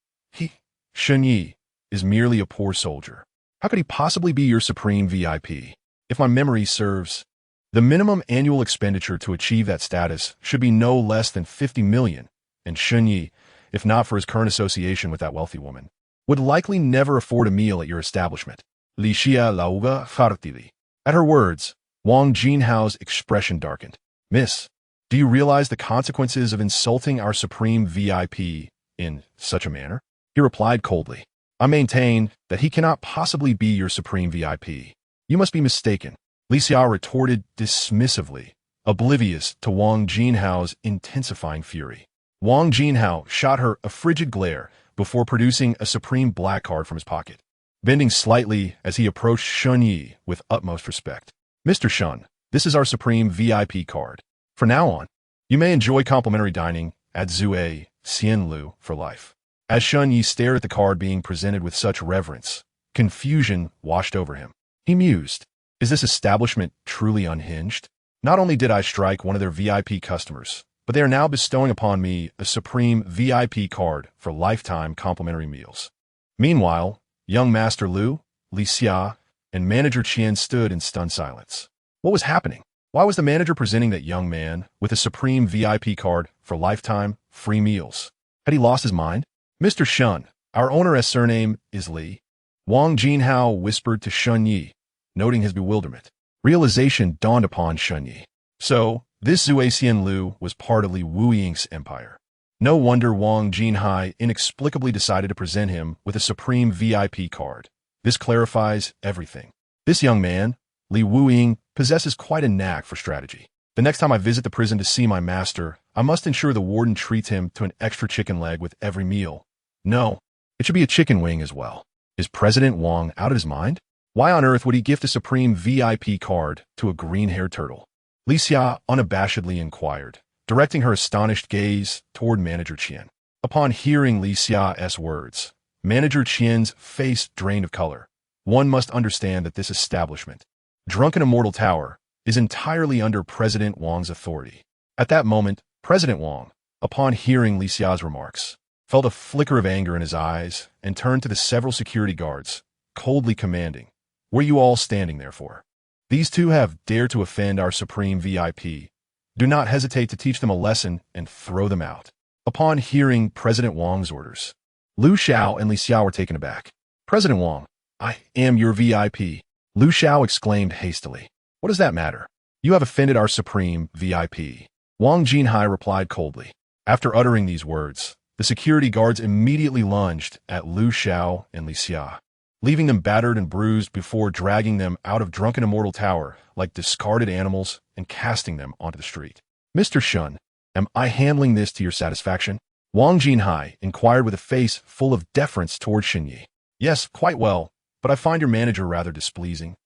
Shenyi, is merely a poor soldier. How could he possibly be your supreme VIP? If my memory serves, the minimum annual expenditure to achieve that status should be no less than 50 million, and Shenyi, if not for his current association with that wealthy woman, would likely never afford a meal at your establishment. Li Xia lauga fartili. At her words, Wang Jinhao's expression darkened. Miss, do you realize the consequences of insulting our supreme VIP in such a manner? He replied coldly. I maintain that he cannot possibly be your supreme VIP. You must be mistaken. Li Xia retorted dismissively, oblivious to Wang Jinhao's intensifying fury. Wang Jinhao shot her a frigid glare before producing a supreme black card from his pocket, bending slightly as he approached Shenyi with utmost respect. Mr. Shen, this is our supreme VIP card. From now on, you may enjoy complimentary dining at Zue Xianlu for life. As Shenyi stared at the card being presented with such reverence, confusion washed over him. He mused, is this establishment truly unhinged? Not only did I strike one of their VIP customers, but they are now bestowing upon me a supreme VIP card for lifetime complimentary meals. Meanwhile, young Master Lu, Li Xia, and Manager Qian stood in stunned silence. What was happening? Why was the manager presenting that young man with a supreme VIP card for lifetime free meals? Had he lost his mind? Mr. Shen, our owner as surname is Li. Wang Jinhao whispered to Shenyi, noting his bewilderment. Realization dawned upon Shenyi. So, this Zue Xianlu was part of Li Wuying's empire. No wonder Wang Jinhai inexplicably decided to present him with a supreme VIP card. This clarifies everything. This young man, Li Wuying, possesses quite a knack for strategy. The next time I visit the prison to see my master, I must ensure the warden treats him to an extra chicken leg with every meal. No, it should be a chicken wing as well. Is President Wang out of his mind? Why on earth would he gift a supreme VIP card to a green-haired turtle? Li Xia unabashedly inquired, directing her astonished gaze toward Manager Qian. Upon hearing Li Xia's words, Manager Qian's face drained of color. One must understand that this establishment, Drunken Immortal Tower, is entirely under President Wang's authority. At that moment, President Wang, upon hearing Li Xia's remarks, felt a flicker of anger in his eyes and turned to the several security guards, coldly commanding, "What are you all standing there for? These two have dared to offend our supreme VIP. Do not hesitate to teach them a lesson and throw them out." Upon hearing President Wang's orders, Lu Xiao and Li Xiao were taken aback. "President Wang, I am your VIP," Lu Xiao exclaimed hastily. "What does that matter? You have offended our supreme VIP." Wang Jinhai replied coldly. After uttering these words, the security guards immediately lunged at Lu Xiao and Li Xia, leaving them battered and bruised before dragging them out of Drunken Immortal Tower like discarded animals and casting them onto the street. "Mr. Shun, am I handling this to your satisfaction?" Wang Jinhai inquired with a face full of deference toward Xinyi. "Yes, quite well, but I find your manager rather displeasing."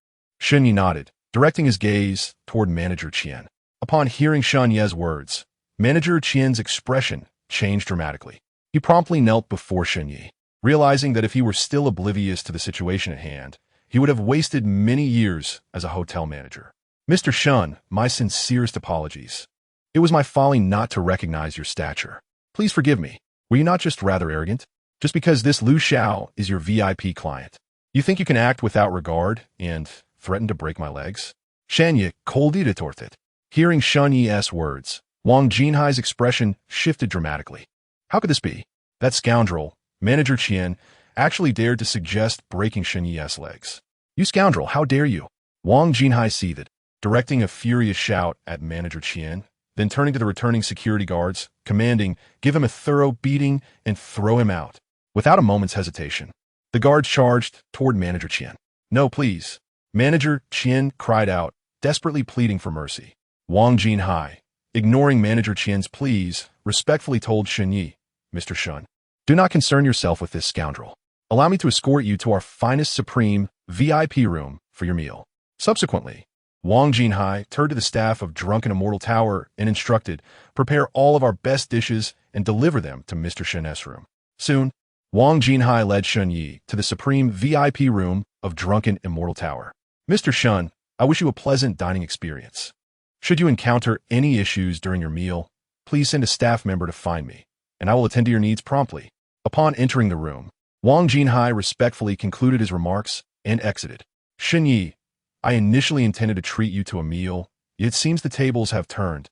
Xinyi nodded, directing his gaze toward Manager Qian. Upon hearing Xinyi's words, Manager Qian's expression changed dramatically. He promptly knelt before Xinyi, realizing that if he were still oblivious to the situation at hand, he would have wasted many years as a hotel manager. "Mr. Shun, my sincerest apologies. It was my folly not to recognize your stature. Please forgive me. Were you not just rather arrogant? Just because this Lu Xiao is your VIP client, you think you can act without regard and threaten to break my legs?" Shanye coldly retorted. Hearing Shunyi's words, Wang Jinhai's expression shifted dramatically. How could this be? That scoundrel, Manager Qian, actually dared to suggest breaking Shunyi's legs. "You scoundrel, how dare you?" Wang Jinhai seethed, directing a furious shout at Manager Qian, then turning to the returning security guards, commanding, "Give him a thorough beating and throw him out." Without a moment's hesitation, the guards charged toward Manager Qian. "No, please." Manager Qian cried out, desperately pleading for mercy. Wang Jinhai, ignoring Manager Qian's pleas, respectfully told Xinyi, "Mr. Shun, do not concern yourself with this scoundrel. Allow me to escort you to our finest supreme VIP room for your meal." Subsequently, Wang Jinhai turned to the staff of Drunken Immortal Tower and instructed, "Prepare all of our best dishes and deliver them to Mr. Shen's room." Soon, Wang Jinhai led Xinyi to the supreme VIP room of Drunken Immortal Tower. "Mr. Shun, I wish you a pleasant dining experience. Should you encounter any issues during your meal, please send a staff member to find me, and I will attend to your needs promptly." Upon entering the room, Wang Jinhai respectfully concluded his remarks and exited. "Xinyi, I initially intended to treat you to a meal, yet it seems the tables have turned,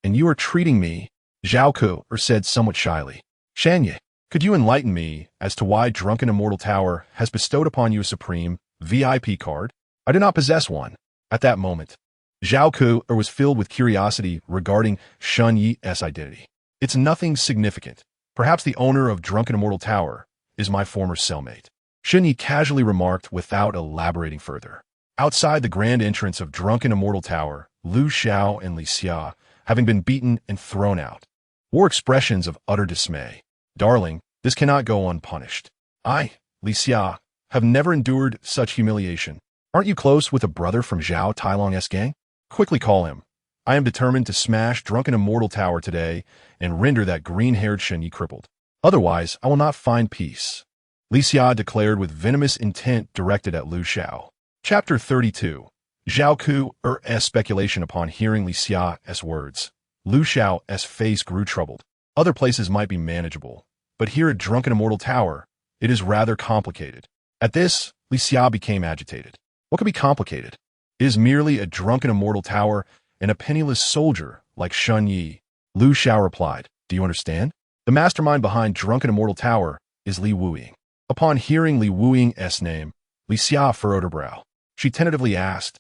and you are treating me," Zhao Ku said somewhat shyly. "Shanye, could you enlighten me as to why Drunken Immortal Tower has bestowed upon you a supreme VIP card? I do not possess one." At that moment, Zhao Ku was filled with curiosity regarding Shunyi's identity. "It's nothing significant. Perhaps the owner of Drunken Immortal Tower is my former cellmate," Xinyi casually remarked without elaborating further. Outside the grand entrance of Drunken Immortal Tower, Lu Xiao and Li Xia, having been beaten and thrown out, wore expressions of utter dismay. "Darling, this cannot go unpunished. I, Li Xia, have never endured such humiliation. Aren't you close with a brother from Zhao Tailong's gang? Quickly call him. I am determined to smash Drunken Immortal Tower today and render that green-haired Xinyi crippled. Otherwise, I will not find peace," Li Xia declared with venomous intent directed at Lu Xiao. Chapter 32. Zhao Ku's speculation. Upon hearing Li Xia's words, Lu Xiao's face grew troubled. Other places might be manageable, but here at Drunken Immortal Tower, it is rather complicated. At this, Li Xia became agitated. What could be complicated? It is merely a Drunken Immortal Tower and a penniless soldier like Xunyi. Lu Xiao replied, "Do you understand? The mastermind behind Drunken Immortal Tower is Li Wuying." Upon hearing Li Wuying's name, Li Xia furrowed her brow. She tentatively asked,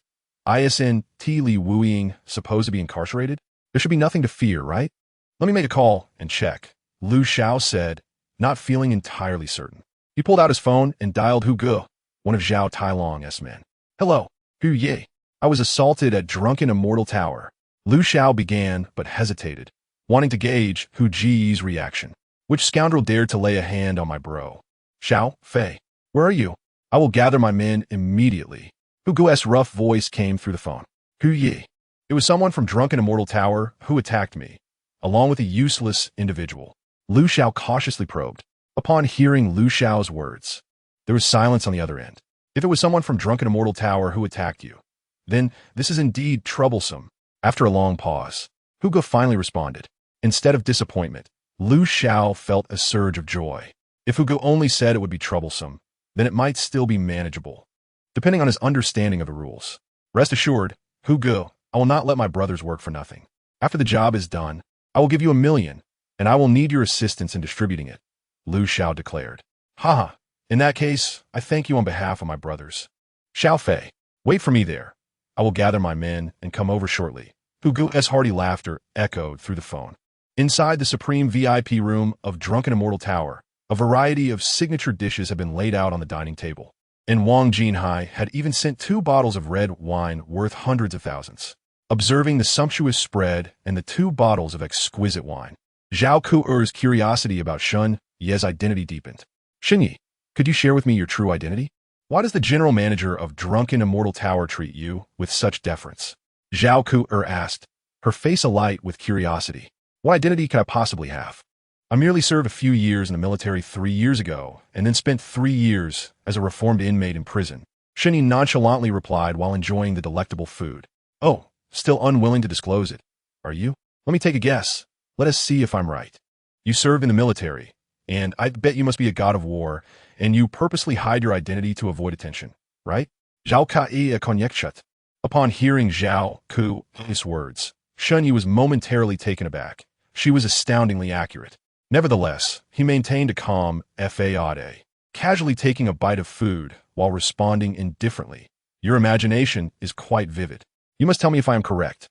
"Isn't Li Wuying supposed to be incarcerated? There should be nothing to fear, right?" "Let me make a call and check," Lu Xiao said, not feeling entirely certain. He pulled out his phone and dialed Hu Ge, one of Zhao Tailong's men. Hello, Hu Ye. I was assaulted at Drunken Immortal Tower. Lu Xiao began, but hesitated, wanting to gauge Hu Ji's reaction. Which scoundrel dared to lay a hand on my bro? Xiao Fei, where are you? I will gather my men immediately. Hu Guo's rough voice came through the phone. Hu Ye. It was someone from Drunken Immortal Tower who attacked me, along with a useless individual. Lu Xiao cautiously probed. Upon hearing Lu Xiao's words, there was silence on the other end. If it was someone from Drunken Immortal Tower who attacked you, then this is indeed troublesome. After a long pause, Hu Guo finally responded. Instead of disappointment, Lu Xiao felt a surge of joy. If Hu Guo only said it would be troublesome, then it might still be manageable, depending on his understanding of the rules. Rest assured, Hu Guo, I will not let my brothers work for nothing. After the job is done, I will give you 1,000,000, and I will need your assistance in distributing it, Lu Xiao declared. Haha, in that case, I thank you on behalf of my brothers. Xiao Fei, wait for me there. I will gather my men and come over shortly. Hu Guo's hearty laughter echoed through the phone. Inside the supreme VIP room of Drunken Immortal Tower, a variety of signature dishes had been laid out on the dining table, and Wang Jinhai had even sent 2 bottles of red wine worth hundreds of thousands. Observing the sumptuous spread and the 2 bottles of exquisite wine, Zhao Ku'er's curiosity about Shun Ye's identity deepened. Xinyi, could you share with me your true identity? Why does the general manager of Drunken Immortal Tower treat you with such deference? Zhao Ku'er asked, her face alight with curiosity. What identity could I possibly have? I merely served a few years in the military 3 years ago, and then spent 3 years as a reformed inmate in prison. Xinyi nonchalantly replied while enjoying the delectable food. Oh, still unwilling to disclose it, are you? Let me take a guess. Let us see if I'm right. You served in the military, and I bet you must be a god of war, and you purposely hide your identity to avoid attention, right? Zhao Kai conjectured. Upon hearing Zhao Ku's words, Shunyi was momentarily taken aback. She was astoundingly accurate. Nevertheless, he maintained a calm faade, casually taking a bite of food while responding indifferently. Your imagination is quite vivid. You must tell me if I am correct.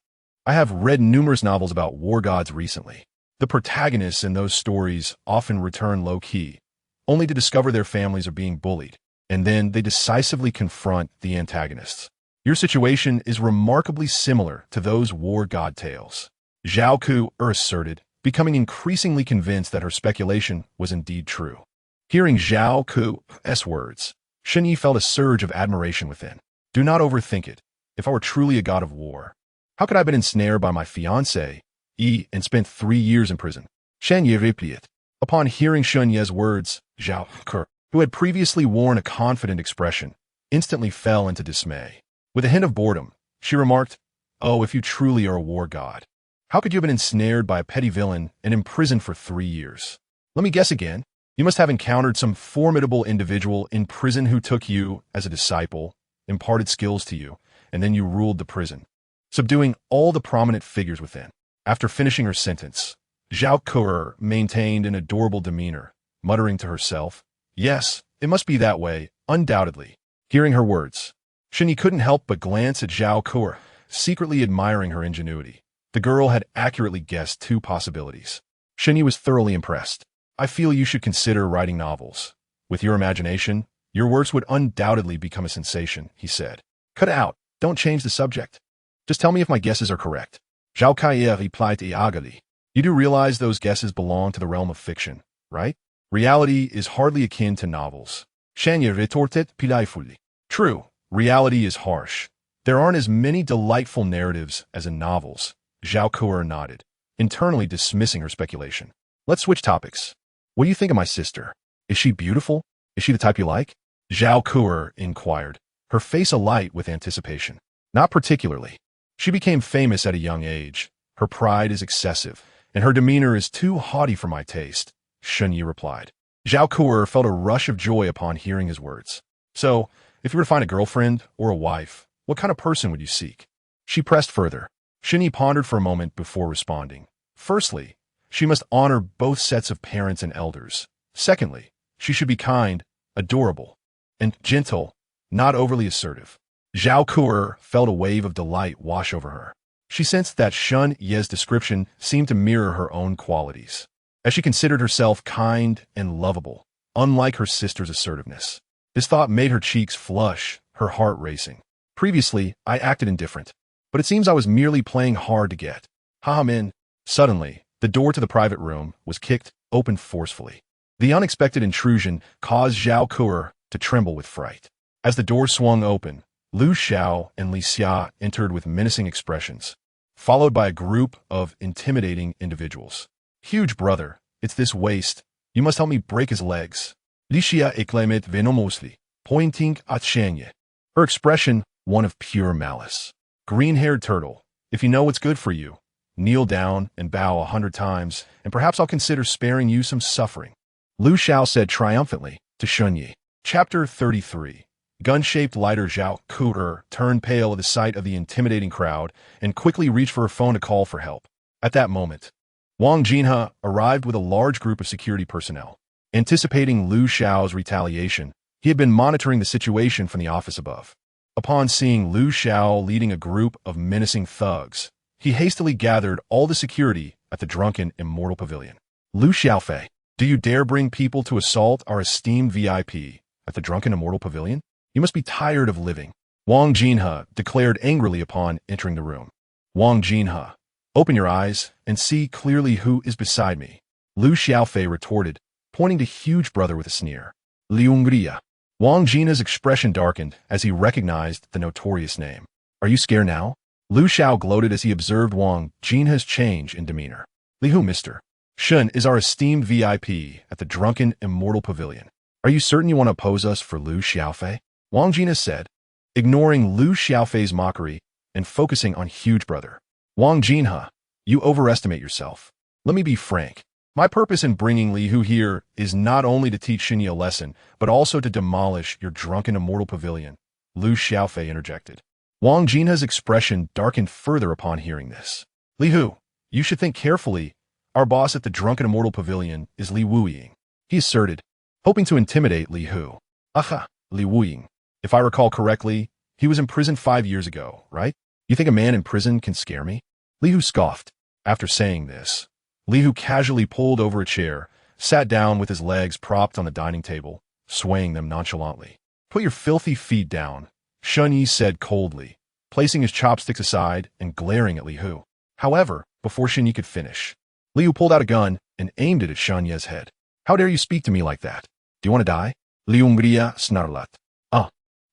I have read numerous novels about war gods recently. The protagonists in those stories often return low-key, only to discover their families are being bullied, and then they decisively confront the antagonists. Your situation is remarkably similar to those war god tales. Zhao Ku asserted, becoming increasingly convinced that her speculation was indeed true. Hearing Zhao Ku's words, Xinyi felt a surge of admiration within. Do not overthink it. If I were truly a god of war, how could I have been ensnared by my fiancée, and spent 3 years in prison? Xinyi replied. Upon hearing Xunye's words, Zhao Ku, who had previously worn a confident expression, instantly fell into dismay. With a hint of boredom, she remarked, Oh, if you truly are a war god, how could you have been ensnared by a petty villain and imprisoned for 3 years? Let me guess again. You must have encountered some formidable individual in prison who took you as a disciple, imparted skills to you, and then you ruled the prison, subduing all the prominent figures within. After finishing her sentence, Zhao Ku maintained an adorable demeanor, muttering to herself, Yes, it must be that way, undoubtedly. Hearing her words, Xinyi couldn't help but glance at Zhao Ku, secretly admiring her ingenuity. The girl had accurately guessed 2 possibilities. Xinyi was thoroughly impressed. I feel you should consider writing novels. With your imagination, your works would undoubtedly become a sensation, he said. Cut it out. Don't change the subject. Just tell me if my guesses are correct. Zhao Kai replied eagerly. You do realize those guesses belong to the realm of fiction, right? Reality is hardly akin to novels. Xinyi retorted playfully. True, reality is harsh. There aren't as many delightful narratives as in novels. Zhao Ku nodded, internally dismissing her speculation. Let's switch topics. What do you think of my sister? Is she beautiful? Is she the type you like? Zhao Ku inquired, her face alight with anticipation. Not particularly. She became famous at a young age. Her pride is excessive, and her demeanor is too haughty for my taste, Xunyi replied. Zhao Ku felt a rush of joy upon hearing his words. So, if you were to find a girlfriend or a wife, what kind of person would you seek? She pressed further. Xinyi pondered for a moment before responding. Firstly, she must honor both sets of parents and elders. Secondly, she should be kind, adorable, and gentle, not overly assertive. Zhao Ku felt a wave of delight wash over her. She sensed that Shun Ye's description seemed to mirror her own qualities, as she considered herself kind and lovable, unlike her sister's assertiveness. This thought made her cheeks flush, her heart racing. Previously, I acted indifferent, but it seems I was merely playing hard to get. Ha min. Suddenly, the door to the private room was kicked open forcefully. The unexpected intrusion caused Zhao Kuo to tremble with fright. As the door swung open, Lu Xiao and Li Xia entered with menacing expressions, followed by a group of intimidating individuals. Huge brother, it's this waste. You must help me break his legs. Li Xia exclaimed venomously, pointing at Shanye. Her expression, one of pure malice. Green-haired turtle, if you know what's good for you, kneel down and bow 100 times, and perhaps I'll consider sparing you some suffering. Lu Xiao said triumphantly to Shunyi. Chapter 33. Gun-shaped lighter Zhao Kuo turned pale at the sight of the intimidating crowd and quickly reached for her phone to call for help. At that moment, Wang Jinhe arrived with a large group of security personnel. Anticipating Lu Xiao's retaliation, he had been monitoring the situation from the office above. Upon seeing Lu Xiao leading a group of menacing thugs, he hastily gathered all the security at the drunken immortal pavilion. Lu Xiaofei, do you dare bring people to assault our esteemed VIP at the drunken immortal pavilion? You must be tired of living, Wang Jinhe declared angrily upon entering the room. Wang Jinhe, open your eyes and see clearly who is beside me, Lu Xiaofei retorted, pointing to huge brother with a sneer. Liungria. Wang Jinhe's expression darkened as he recognized the notorious name. Are you scared now? Lu Xiao gloated as he observed Wang Jinhe's change in demeanor. Li Hu, Mr. Shun is our esteemed VIP at the drunken immortal pavilion. Are you certain you want to oppose us for Lu Xiaofei? Wang Jinhe said, ignoring Lu Xiaofei's mockery and focusing on huge brother. Wang Jinhe, you overestimate yourself. Let me be frank. My purpose in bringing Li Hu here is not only to teach Xinyi a lesson, but also to demolish your drunken immortal pavilion, Lu Xiaofei interjected. Wang Jinhe's expression darkened further upon hearing this. Li Hu, you should think carefully. Our boss at the drunken immortal pavilion is Li Wuying, he asserted, hoping to intimidate Li Hu. Aha, Li Wuying. If I recall correctly, he was imprisoned 5 years ago, right? You think a man in prison can scare me? Li Hu scoffed. After saying this, Li Hu casually pulled over a chair, sat down with his legs propped on the dining table, swaying them nonchalantly. Put your filthy feet down, Shunyi said coldly, placing his chopsticks aside and glaring at Li Hu. However, before Shunyi could finish, Li Hu pulled out a gun and aimed it at Shunyi's head. How dare you speak to me like that? Do you want to die? Liungria snarlat.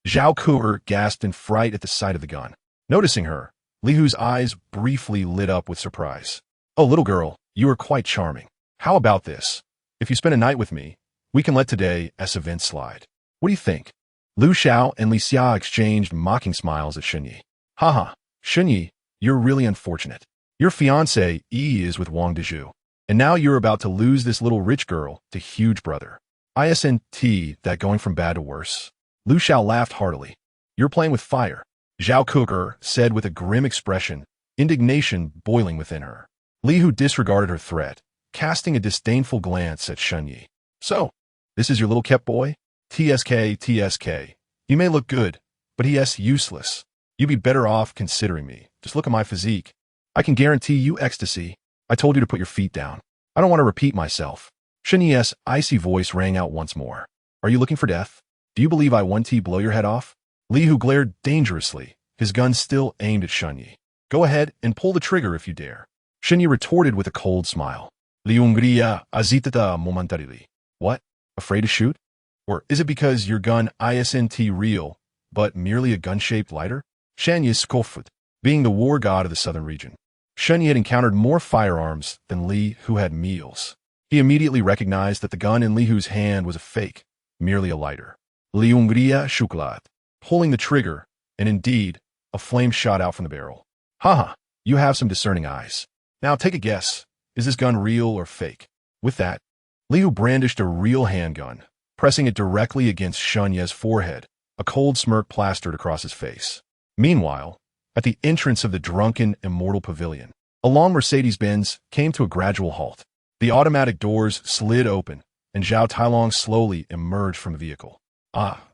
Zhao Kuo gasped in fright at the sight of the gun. Noticing her, Li Hu's eyes briefly lit up with surprise. Oh, little girl, you are quite charming. How about this? If you spend a night with me, we can let today's event slide. What do you think? Lu Xiao and Li Xia exchanged mocking smiles at Shunyi. Haha, Shunyi, you're really unfortunate. Your fiancée is with Wang Dezhu, and now you're about to lose this little rich girl to huge brother. Isn't that going from bad to worse? Lu Xiao laughed heartily. You're playing with fire, Zhao Kuo said with a grim expression, indignation boiling within her. Li Hu disregarded her threat, casting a disdainful glance at Shunyi. So, this is your little kept boy? TSK. He may look good, but he's useless. You'd be better off considering me. Just look at my physique. I can guarantee you ecstasy. I told you to put your feet down. I don't want to repeat myself. Shunyi's icy voice rang out once more. Are you looking for death? Do you believe I want to blow your head off? Li Hu glared dangerously, his gun still aimed at Shunyi. Go ahead and pull the trigger if you dare. Shunyi retorted with a cold smile. Liungria azitata momentarily. What? Afraid to shoot? Or is it because your gun isn't real, but merely a gun-shaped lighter? Shunyi scoffed, being the war god of the southern region. Shunyi had encountered more firearms than Li Hu had meals. He immediately recognized that the gun in Li Hu's hand was a fake, merely a lighter. Liungria shuklat, pulling the trigger, and indeed, a flame shot out from the barrel. Haha, you have some discerning eyes. Now take a guess. Is this gun real or fake? With that, Li Hu brandished a real handgun, pressing it directly against Shunyi's forehead. A cold smirk plastered across his face. Meanwhile, at the entrance of the drunken immortal pavilion, a long Mercedes-Benz came to a gradual halt. The automatic doors slid open, and Zhao Tailong slowly emerged from the vehicle.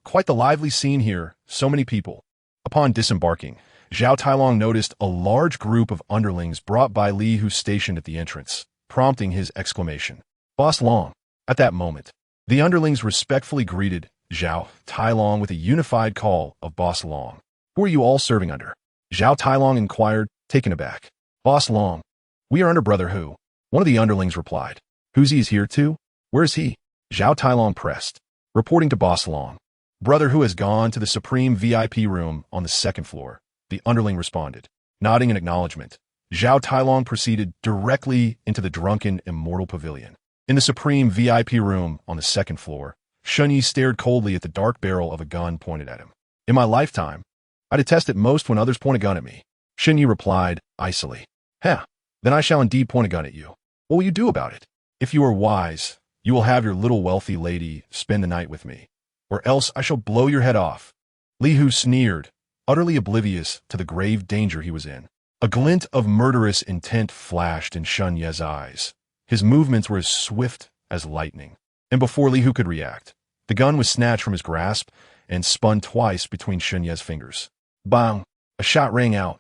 Quite the lively scene here, so many people. Upon disembarking, Zhao Tailong noticed a large group of underlings brought by Li Hu stationed at the entrance, prompting his exclamation. Boss Long. At that moment, the underlings respectfully greeted Zhao Tailong with a unified call of Boss Long. Who are you all serving under? Zhao Tailong inquired, taken aback. Boss Long. We are under Brother Hu. One of the underlings replied. Who's he here too? Where is he? Zhao Tailong pressed, reporting to Boss Long. Brother Hu has gone to the Supreme VIP room on the second floor. The underling responded. Nodding in acknowledgement, Zhao Tailong proceeded directly into the drunken immortal pavilion. In the Supreme VIP room on the second floor, Shun Yi stared coldly at the dark barrel of a gun pointed at him. In my lifetime, I detest it most when others point a gun at me. Shun Yi replied, icily. Heh, then I shall indeed point a gun at you. What will you do about it? If you are wise, you will have your little wealthy lady spend the night with me, or else I shall blow your head off. Li Hu sneered, utterly oblivious to the grave danger he was in. A glint of murderous intent flashed in Shun Ye's eyes. His movements were as swift as lightning, and before Li Hu could react, the gun was snatched from his grasp and spun twice between Shun Ye's fingers. Bang! A shot rang out,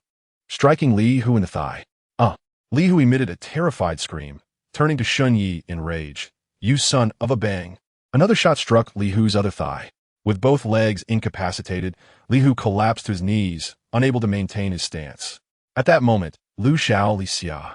striking Li Hu in the thigh. Li Hu emitted a terrified scream, turning to Shun Yi in rage. You son of a bang! Another shot struck Li Hu's other thigh. With both legs incapacitated, Li Hu collapsed to his knees, unable to maintain his stance. At that moment, Lu Xiao Li Xia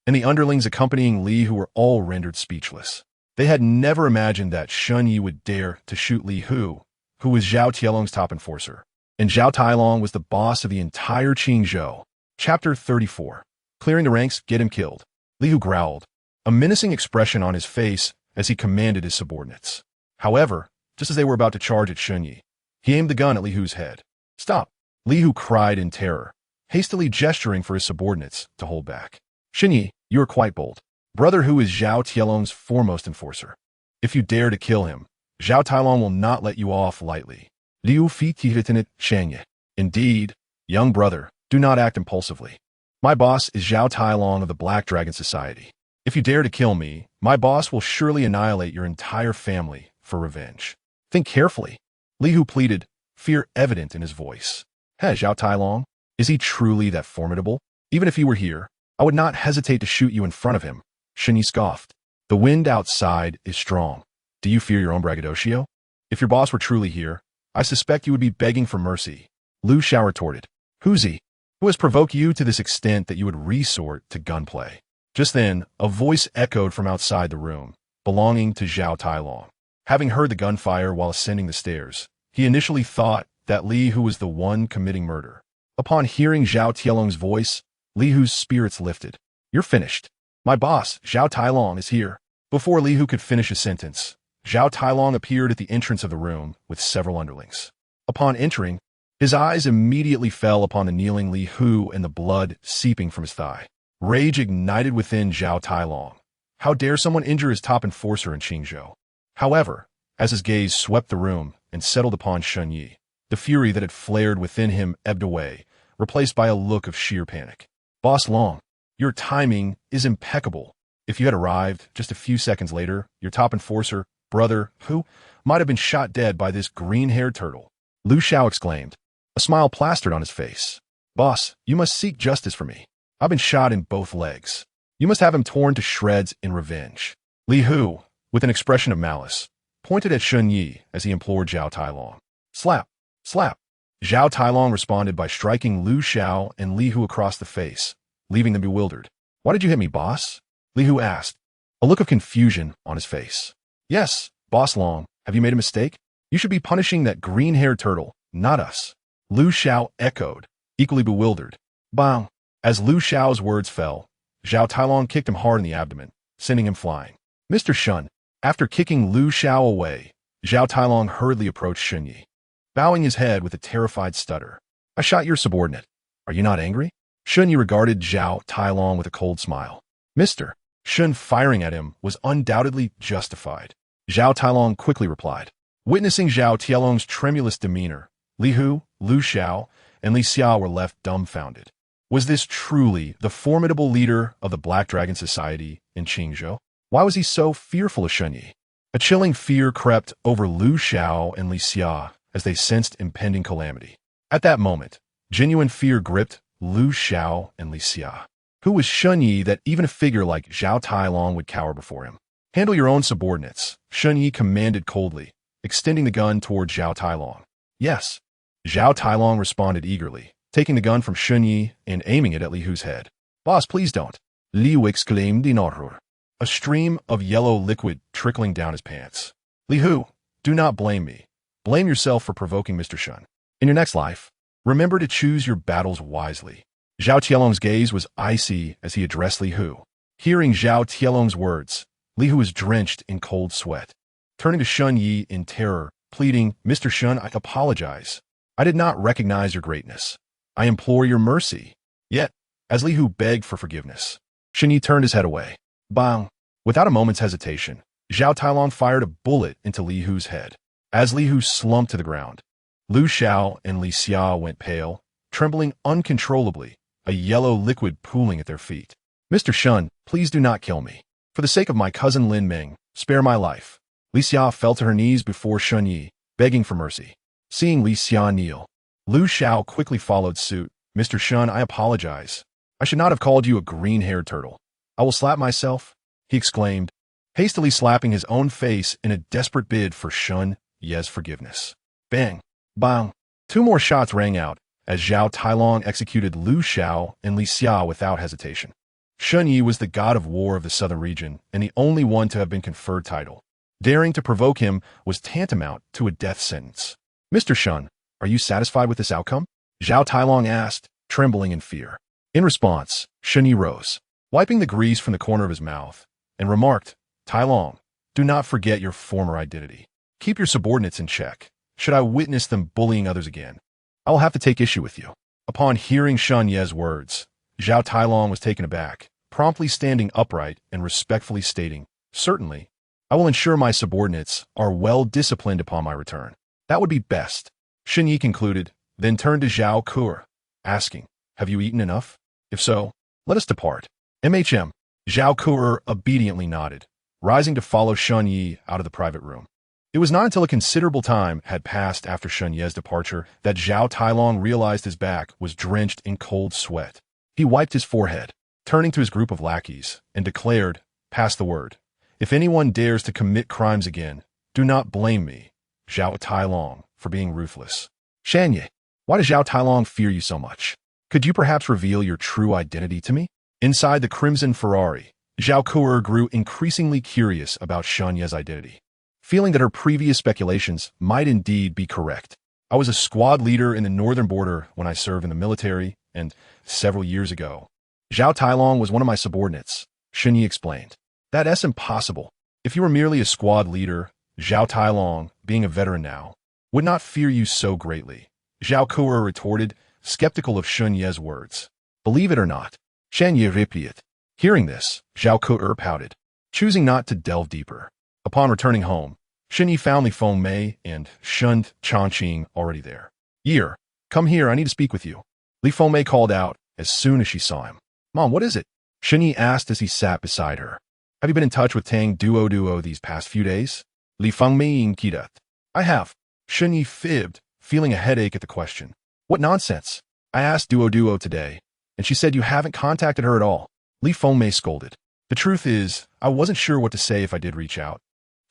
and the underlings accompanying Li Hu were all rendered speechless. They had never imagined that Shun Yi would dare to shoot Li Hu, who was Zhao Tielong's top enforcer. And Zhao Tailong was the boss of the entire Qingzhou. Chapter 34. Clearing the ranks, get him killed. Li Hu growled, a menacing expression on his face as he commanded his subordinates. However, just as they were about to charge at Shun Yi, he aimed the gun at Li Hu's head. Stop! Li Hu cried in terror, hastily gesturing for his subordinates to hold back. Shun Yi, you are quite bold. Brother Hu is Zhao Tielong's foremost enforcer. If you dare to kill him, Zhao Tailong will not let you off lightly. Liu fi tihitinit shanye. Indeed, young brother, do not act impulsively. My boss is Zhao Tailong of the Black Dragon Society. If you dare to kill me, my boss will surely annihilate your entire family for revenge. Think carefully. Li Hu pleaded, fear evident in his voice. Hey, Zhao Tailong, is he truly that formidable? Even if he were here, I would not hesitate to shoot you in front of him. Shun Yi scoffed. The wind outside is strong. Do you fear your own braggadocio? If your boss were truly here, I suspect you would be begging for mercy. Lu Xiao retorted. Who's he? Who has provoked you to this extent that you would resort to gunplay? Just then, a voice echoed from outside the room, belonging to Zhao Tailong. Having heard the gunfire while ascending the stairs, he initially thought that Li Hu was the one committing murder. Upon hearing Zhao Tielong's voice, Li Hu's spirits lifted. You're finished. My boss, Zhao Tailong, is here. Before Li Hu could finish his sentence, Zhao Tailong appeared at the entrance of the room with several underlings. Upon entering, his eyes immediately fell upon the kneeling Li Hu and the blood seeping from his thigh. Rage ignited within Zhao Tailong. How dare someone injure his top enforcer in Qingzhou? However, as his gaze swept the room and settled upon Shun Yi, the fury that had flared within him ebbed away, replaced by a look of sheer panic. Boss Long, your timing is impeccable. If you had arrived just a few seconds later, your top enforcer, Brother Hu, might have been shot dead by this green-haired turtle. Lu Xiao exclaimed. A smile plastered on his face. Boss, you must seek justice for me. I've been shot in both legs. You must have him torn to shreds in revenge. Li Hu, with an expression of malice, pointed at Shun Yi as he implored Zhao Tailong. Slap! Slap! Zhao Tailong responded by striking Lu Xiao and Li Hu across the face, leaving them bewildered. Why did you hit me, boss? Li Hu asked, a look of confusion on his face. Yes, Boss Long, have you made a mistake? You should be punishing that green-haired turtle, not us. Lu Xiao echoed, equally bewildered. Bang! As Lu Xiao's words fell, Zhao Tailong kicked him hard in the abdomen, sending him flying. Mr. Shun, after kicking Lu Xiao away, Zhao Tailong hurriedly approached Shun Yi, bowing his head with a terrified stutter. I shot your subordinate. Are you not angry? Shun Yi regarded Zhao Tailong with a cold smile. Mr. Shun firing at him was undoubtedly justified. Zhao Tailong quickly replied. Witnessing Zhao Tielong's tremulous demeanor, Li Hu, Lu Xiao, and Li Xia were left dumbfounded. Was this truly the formidable leader of the Black Dragon Society in Qingzhou? Why was he so fearful of Shun Yi? A chilling fear crept over Lu Xiao and Li Xia as they sensed impending calamity. At that moment, genuine fear gripped Lu Xiao and Li Xia. Who was Shun Yi that even a figure like Zhao Tailong would cower before him? Handle your own subordinates, Shun Yi commanded coldly, extending the gun toward Zhao Tailong. Yes. Zhao Tailong responded eagerly, taking the gun from Shun Yi and aiming it at Li Hu's head. Boss, please don't. Li Hu exclaimed in horror, a stream of yellow liquid trickling down his pants. Li Hu, do not blame me. Blame yourself for provoking Mr. Shun. In your next life, remember to choose your battles wisely. Zhao Tielong's gaze was icy as he addressed Li Hu. Hearing Zhao Tielong's words, Li Hu was drenched in cold sweat. Turning to Shun Yi in terror, pleading, Mr. Shun, I apologize. I did not recognize your greatness. I implore your mercy. Yet, as Li Hu begged for forgiveness, Shun Yi turned his head away. Bang! Without a moment's hesitation, Zhao Tailong fired a bullet into Li Hu's head. As Li Hu slumped to the ground, Lu Xiao and Li Xia went pale, trembling uncontrollably, a yellow liquid pooling at their feet. Mr. Shun, please do not kill me. For the sake of my cousin Lin Ming, spare my life. Li Xia fell to her knees before Shun Yi, begging for mercy. Seeing Li Xia kneel, Lu Xiao quickly followed suit. Mr. Shun, I apologize. I should not have called you a green-haired turtle. I will slap myself, he exclaimed, hastily slapping his own face in a desperate bid for Shun Ye's forgiveness. Bang! Bang! 2 more shots rang out as Zhao Tailong executed Lu Xiao and Li Xia without hesitation. Shun Yi was the god of war of the southern region and the only one to have been conferred title. Daring to provoke him was tantamount to a death sentence. Mr. Shun, are you satisfied with this outcome? Zhao Tailong asked, trembling in fear. In response, Shun Yi rose, wiping the grease from the corner of his mouth, and remarked, Tailong, do not forget your former identity. Keep your subordinates in check. Should I witness them bullying others again, I will have to take issue with you. Upon hearing Shun Ye's words, Zhao Tailong was taken aback, promptly standing upright and respectfully stating, certainly, I will ensure my subordinates are well disciplined upon my return. That would be best. Shun Yi concluded, then turned to Zhao Ke, asking, have you eaten enough? If so, let us depart. MHM. Zhao Ke obediently nodded, rising to follow Shun Yi out of the private room. It was not until a considerable time had passed after Shun Ye's departure that Zhao Tailong realized his back was drenched in cold sweat. He wiped his forehead, turning to his group of lackeys, and declared, pass the word. If anyone dares to commit crimes again, do not blame me, Zhao Tailong, for being ruthless. Shanye, why does Zhao Tailong fear you so much? Could you perhaps reveal your true identity to me? Inside the crimson Ferrari, Zhao Ke grew increasingly curious about Shun Ye's identity, feeling that her previous speculations might indeed be correct. I was a squad leader in the northern border when I served in the military, and several years ago, Zhao Tailong was one of my subordinates, Shun Yi explained. That's impossible. If you were merely a squad leader, Zhao Tailong, being a veteran now, would not fear you so greatly, Zhao Ke retorted, skeptical of Shun Ye's words. Believe it or not, Shan Ye repeated. Hearing this, Zhao Ke pouted, choosing not to delve deeper. Upon returning home, Shun Yi found Li Fengmei and Shun Changqing already there. Year, come here, I need to speak with you. Li Fengmei called out as soon as she saw him. Mom, what is it? Shun Yi asked as he sat beside her. Have you been in touch with Tang Duo these past few days? Li Fengmei inquired. I have. Shun Yi fibbed, feeling a headache at the question. What nonsense? I asked Duo today, and she said you haven't contacted her at all. Li Fengmei scolded. The truth is, I wasn't sure what to say if I did reach out.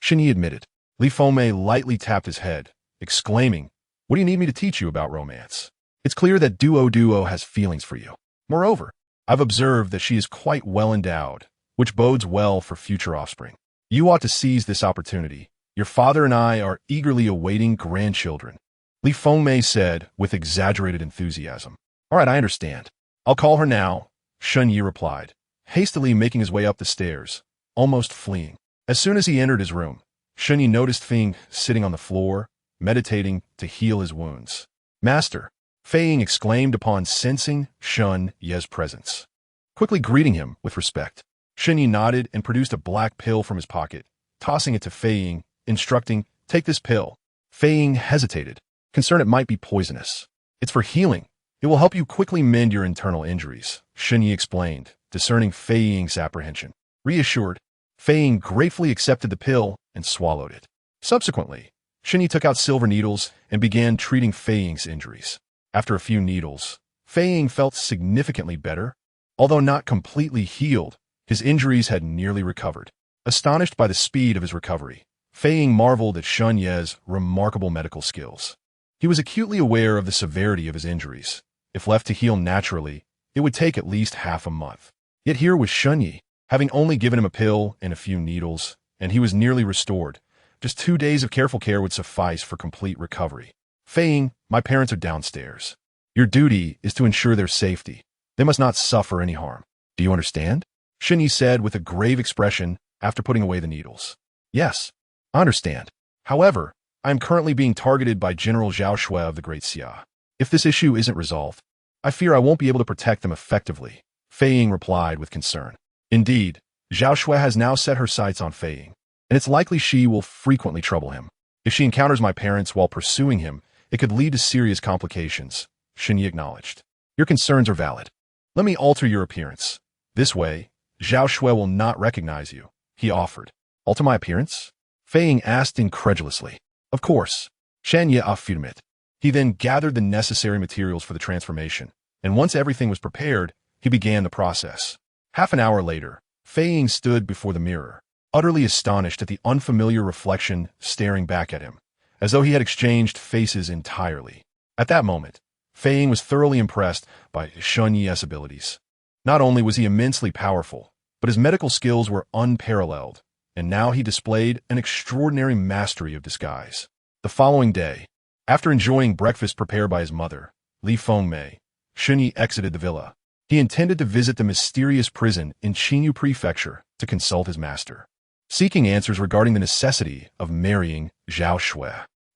Shun Yi admitted. Li Fengmei lightly tapped his head, exclaiming, what do you need me to teach you about romance? It's clear that Duo has feelings for you. Moreover, I've observed that she is quite well endowed, which bodes well for future offspring. You ought to seize this opportunity. Your father and I are eagerly awaiting grandchildren. Li Fengmei said with exaggerated enthusiasm. All right, I understand. I'll call her now, Shun Yi replied, hastily making his way up the stairs, almost fleeing. As soon as he entered his room, Shun Yi noticed Feng sitting on the floor, meditating to heal his wounds. Master, Feng exclaimed upon sensing Shun Ye's presence. Quickly greeting him with respect, Shun Yi nodded and produced a black pill from his pocket, tossing it to Feng, instructing, take this pill. Feng hesitated, concerned it might be poisonous. It's for healing. It will help you quickly mend your internal injuries, Shun Yi explained, discerning Feng's apprehension. Reassured, Feng gratefully accepted the pill and swallowed it. Subsequently, Shun Yi took out silver needles and began treating Feng's injuries. After a few needles, Feng felt significantly better. Although not completely healed, his injuries had nearly recovered. Astonished by the speed of his recovery, Fei Ying marveled at Shun Ye's remarkable medical skills. He was acutely aware of the severity of his injuries. If left to heal naturally, it would take at least half a month. Yet here was Shun Yi, having only given him a pill and a few needles, and he was nearly restored. Just 2 days of careful care would suffice for complete recovery. Fei Ying, my parents are downstairs. Your duty is to ensure their safety. They must not suffer any harm. Do you understand? Shun Yi said with a grave expression after putting away the needles. Yes, I understand. However, I am currently being targeted by General Zhao Shui of the Great Xia. If this issue isn't resolved, I fear I won't be able to protect them effectively, Fei Ying replied with concern. Indeed, Zhao Shui has now set her sights on Fei Ying, and it's likely she will frequently trouble him. If she encounters my parents while pursuing him, it could lead to serious complications, Shun Yi acknowledged. Your concerns are valid. Let me alter your appearance. This way, Zhao Shui will not recognize you, he offered. Alter my appearance? Fei Ying asked incredulously. Of course, Shan Ye affirmed. He then gathered the necessary materials for the transformation, and once everything was prepared, he began the process. Half an hour later, Fei Ying stood before the mirror, utterly astonished at the unfamiliar reflection staring back at him, as though he had exchanged faces entirely. At that moment, Fei Ying was thoroughly impressed by Shun Yi's abilities. Not only was he immensely powerful, but his medical skills were unparalleled, and now he displayed an extraordinary mastery of disguise. The following day, after enjoying breakfast prepared by his mother, Li Fengmei, Shun Yi exited the villa. He intended to visit the mysterious prison in Qinyu Prefecture to consult his master, seeking answers regarding the necessity of marrying Zhao Shui.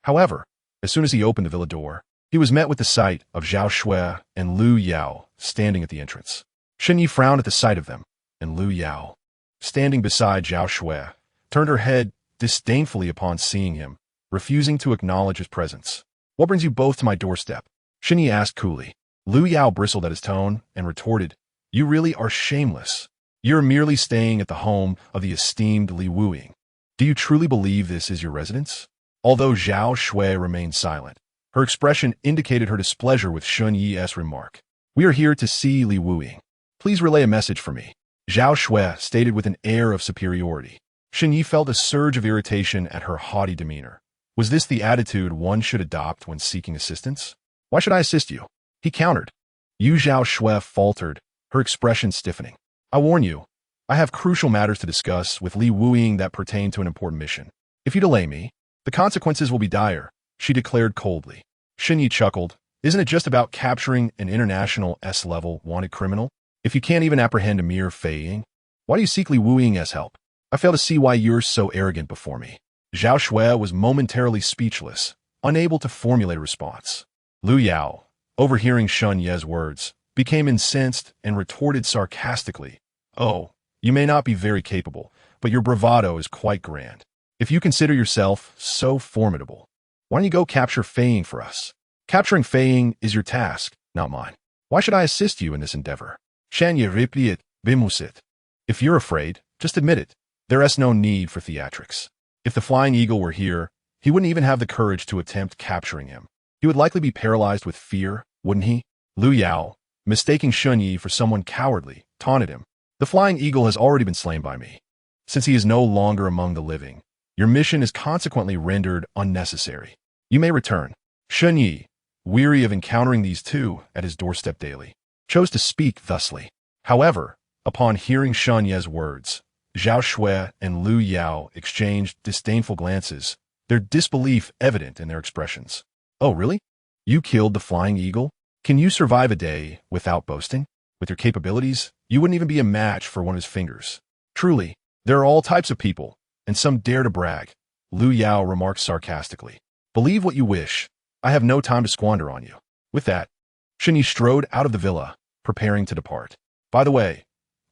However, as soon as he opened the villa door, he was met with the sight of Zhao Shui and Lu Yao standing at the entrance. Shun Yi frowned at the sight of them, and Lu Yao, standing beside Zhao Shui, turned her head disdainfully upon seeing him, refusing to acknowledge his presence. What brings you both to my doorstep? Shun Yi asked coolly. Lu Yao bristled at his tone and retorted, You really are shameless. You're merely staying at the home of the esteemed Li Wuying. Do you truly believe this is your residence? Although Zhao Shui remained silent, her expression indicated her displeasure with Shun Yi's remark. We are here to see Li Wuying. Please relay a message for me. Zhao Shui stated with an air of superiority. Shun Yi felt a surge of irritation at her haughty demeanor. Was this the attitude one should adopt when seeking assistance? Why should I assist you? He countered. Yu Zhao Shui faltered, her expression stiffening. I warn you, I have crucial matters to discuss with Li Wuying that pertain to an important mission. If you delay me, the consequences will be dire, she declared coldly. Shun Yi chuckled. Isn't it just about capturing an international S-level wanted criminal? If you can't even apprehend a mere Fei Ying, why do you seek Li Wuying's help? I fail to see why you're so arrogant before me. Zhao Shui was momentarily speechless, unable to formulate a response. Lu Yao, overhearing Shun Yi's words, became incensed and retorted sarcastically. Oh, you may not be very capable, but your bravado is quite grand. If you consider yourself so formidable, why don't you go capture Fei Ying for us? Capturing Fei Ying is your task, not mine. Why should I assist you in this endeavor? Shan Ye replied, bimusit. If you're afraid, just admit it. There is no need for theatrics. If the Flying Eagle were here, he wouldn't even have the courage to attempt capturing him. He would likely be paralyzed with fear, wouldn't he? Lu Yao, mistaking Shun Yi for someone cowardly, taunted him. The Flying Eagle has already been slain by me. Since he is no longer among the living, your mission is consequently rendered unnecessary. You may return. Shun Yi, weary of encountering these two at his doorstep daily, chose to speak thusly. However, upon hearing Shun Yi's words, Zhao Shui and Lu Yao exchanged disdainful glances, their disbelief evident in their expressions. Oh, really? You killed the Flying Eagle? Can you survive a day without boasting? With your capabilities, you wouldn't even be a match for one of his fingers. Truly, there are all types of people, and some dare to brag, Lu Yao remarked sarcastically. Believe what you wish. I have no time to squander on you. With that, Shun Yi strode out of the villa, preparing to depart. By the way,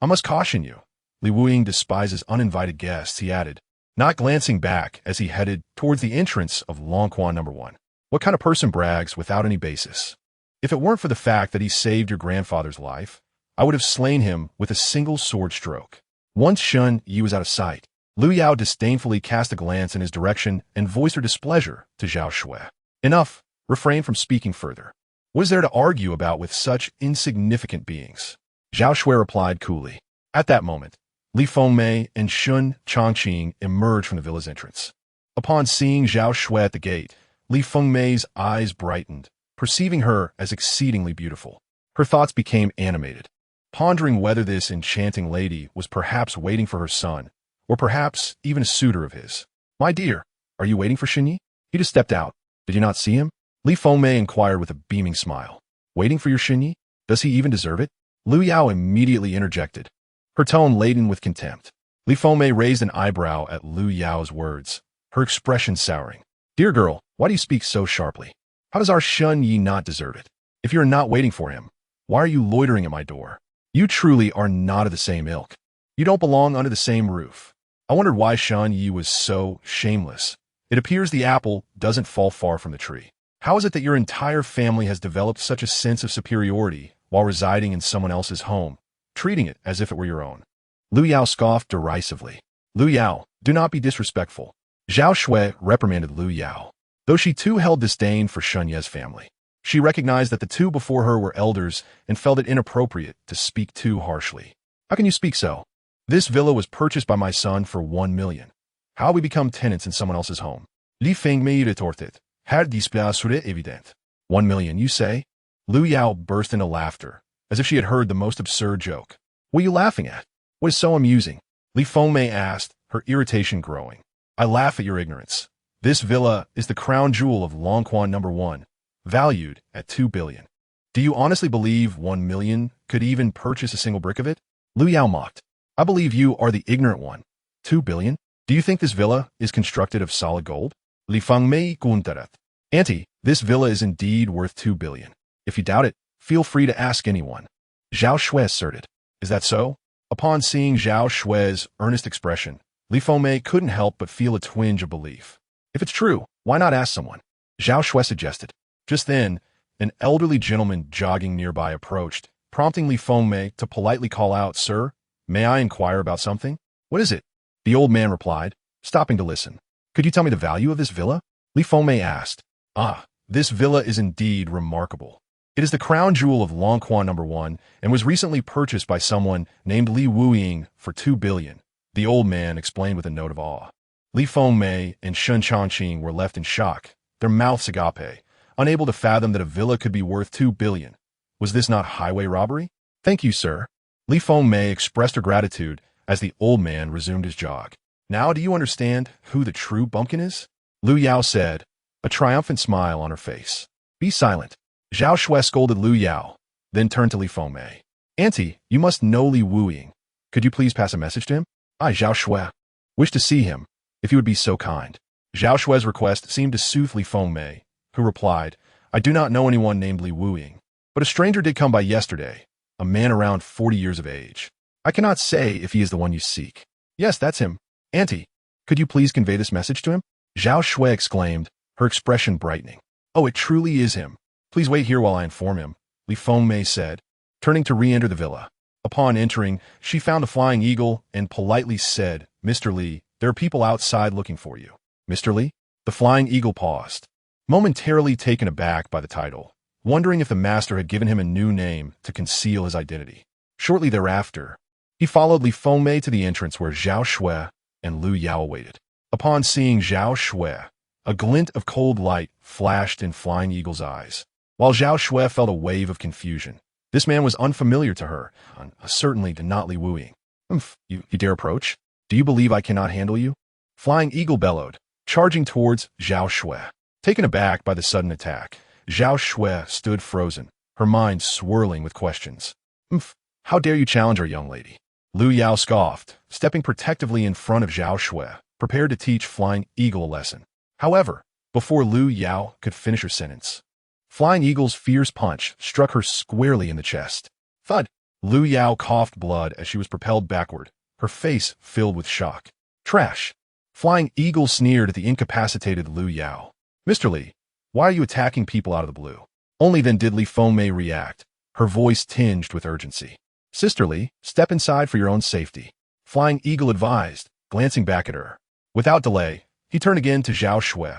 I must caution you. Li Wuying despises uninvited guests, he added, not glancing back as he headed towards the entrance of Longquan No. 1. What kind of person brags without any basis? If it weren't for the fact that he saved your grandfather's life, I would have slain him with a single sword stroke. Once Shun Yi was out of sight, Lu Yao disdainfully cast a glance in his direction and voiced her displeasure to Zhao Shui. Enough, refrain from speaking further. What is there to argue about with such insignificant beings? Zhao Shui replied coolly. At that moment, Li Fengmei and Shun Chongqing emerged from the villa's entrance. Upon seeing Zhao Shui at the gate, Li Fengmei's eyes brightened, perceiving her as exceedingly beautiful. Her thoughts became animated, pondering whether this enchanting lady was perhaps waiting for her son, or perhaps even a suitor of his. "My dear, are you waiting for Xinyi? He just stepped out. Did you not see him?" Li Fengmei inquired with a beaming smile. "Waiting for your Xinyi? Does he even deserve it?" Lu Yao immediately interjected, her tone laden with contempt. Li Fengmei raised an eyebrow at Lu Yao's words, her expression souring. "Dear girl, why do you speak so sharply? How does our Xinyi not deserve it? If you are not waiting for him, why are you loitering at my door? You truly are not of the same ilk. You don't belong under the same roof." I wondered why Xinyi was so shameless. It appears the apple doesn't fall far from the tree. How is it that your entire family has developed such a sense of superiority while residing in someone else's home, treating it as if it were your own? Lu Yao scoffed derisively. "Lu Yao, do not be disrespectful." Zhao Shui reprimanded Lu Yao. Though she too held disdain for Shunye's family, she recognized that the two before her were elders and felt it inappropriate to speak too harshly. "How can you speak so? This villa was purchased by my son for 1 million. How we become tenants in someone else's home?" Li Fengmei retorted. "Her displeasure evident." 1 million, you say? Lu Yao burst into laughter, as if she had heard the most absurd joke. "What are you laughing at? What is so amusing?" Li Fengmei asked, her irritation growing. "I laugh at your ignorance. This villa is the crown jewel of Longquan No. 1, valued at 2 billion. Do you honestly believe 1 million could even purchase a single brick of it?" Lu Yao mocked. "I believe you are the ignorant one. 2 billion? Do you think this villa is constructed of solid gold?" Li Fengmei countered. "Auntie, this villa is indeed worth 2 billion. If you doubt it, feel free to ask anyone." Zhao Shui asserted. "Is that so?" Upon seeing Zhao Shui's earnest expression, Li Fengmei couldn't help but feel a twinge of belief. "If it's true, why not ask someone?" Zhao Shui suggested. Just then, an elderly gentleman jogging nearby approached, prompting Li Fengmei to politely call out, "Sir, may I inquire about something?" "What is it?" The old man replied, stopping to listen. "Could you tell me the value of this villa?" Li Fengmei asked. "Ah, this villa is indeed remarkable. It is the crown jewel of Longquan No. 1 and was recently purchased by someone named Li Wuying for 2 billion, the old man explained with a note of awe. Li Fengmei and Shen Changqing were left in shock, their mouths agape, unable to fathom that a villa could be worth 2 billion. Was this not highway robbery? "Thank you, sir." Li Fengmei expressed her gratitude as the old man resumed his jog. "Now do you understand who the true bumpkin is?" Lu Yao said, a triumphant smile on her face. "Be silent." Zhao Shui scolded Lu Yao, then turned to Li Fengmei. "Auntie, you must know Li Wuying. Could you please pass a message to him?" "I, Zhao Shui, wish to see him, if you would be so kind." Zhao Shui's request seemed to soothe Li Fengmei, who replied, "I do not know anyone named Li Wuying, but a stranger did come by yesterday, a man around 40 years of age. I cannot say if he is the one you seek." "Yes, that's him. Auntie, could you please convey this message to him?" Zhao Shui exclaimed, her expression brightening. "Oh, it truly is him. Please wait here while I inform him," Li Fengmei said, turning to re-enter the villa. Upon entering, she found a flying eagle and politely said, "Mr. Li, there are people outside looking for you." "Mr. Li?" The flying eagle paused, momentarily taken aback by the title, wondering if the master had given him a new name to conceal his identity. Shortly thereafter, he followed Li Fengmei to the entrance where Zhao Shui and Lu Yao awaited. Upon seeing Zhao Shui, a glint of cold light flashed in Flying Eagle's eyes, while Zhao Shui felt a wave of confusion. This man was unfamiliar to her, certainly not Li Wuying. You dare approach? Do you believe I cannot handle you?" Flying Eagle bellowed, charging towards Zhao Shui. Taken aback by the sudden attack, Zhao Shui stood frozen, her mind swirling with questions. How dare you challenge our young lady?" Lu Yao scoffed, stepping protectively in front of Zhao Shui, prepared to teach Flying Eagle a lesson. However, before Lu Yao could finish her sentence, Flying Eagle's fierce punch struck her squarely in the chest. Thud! Lu Yao coughed blood as she was propelled backward, her face filled with shock. "Trash!" Flying Eagle sneered at the incapacitated Lu Yao. "Mr. Li, why are you attacking people out of the blue?" Only then did Li Fengmei react, her voice tinged with urgency. "Sister Li, step inside for your own safety," Flying Eagle advised, glancing back at her. Without delay, he turned again to Zhao Shui,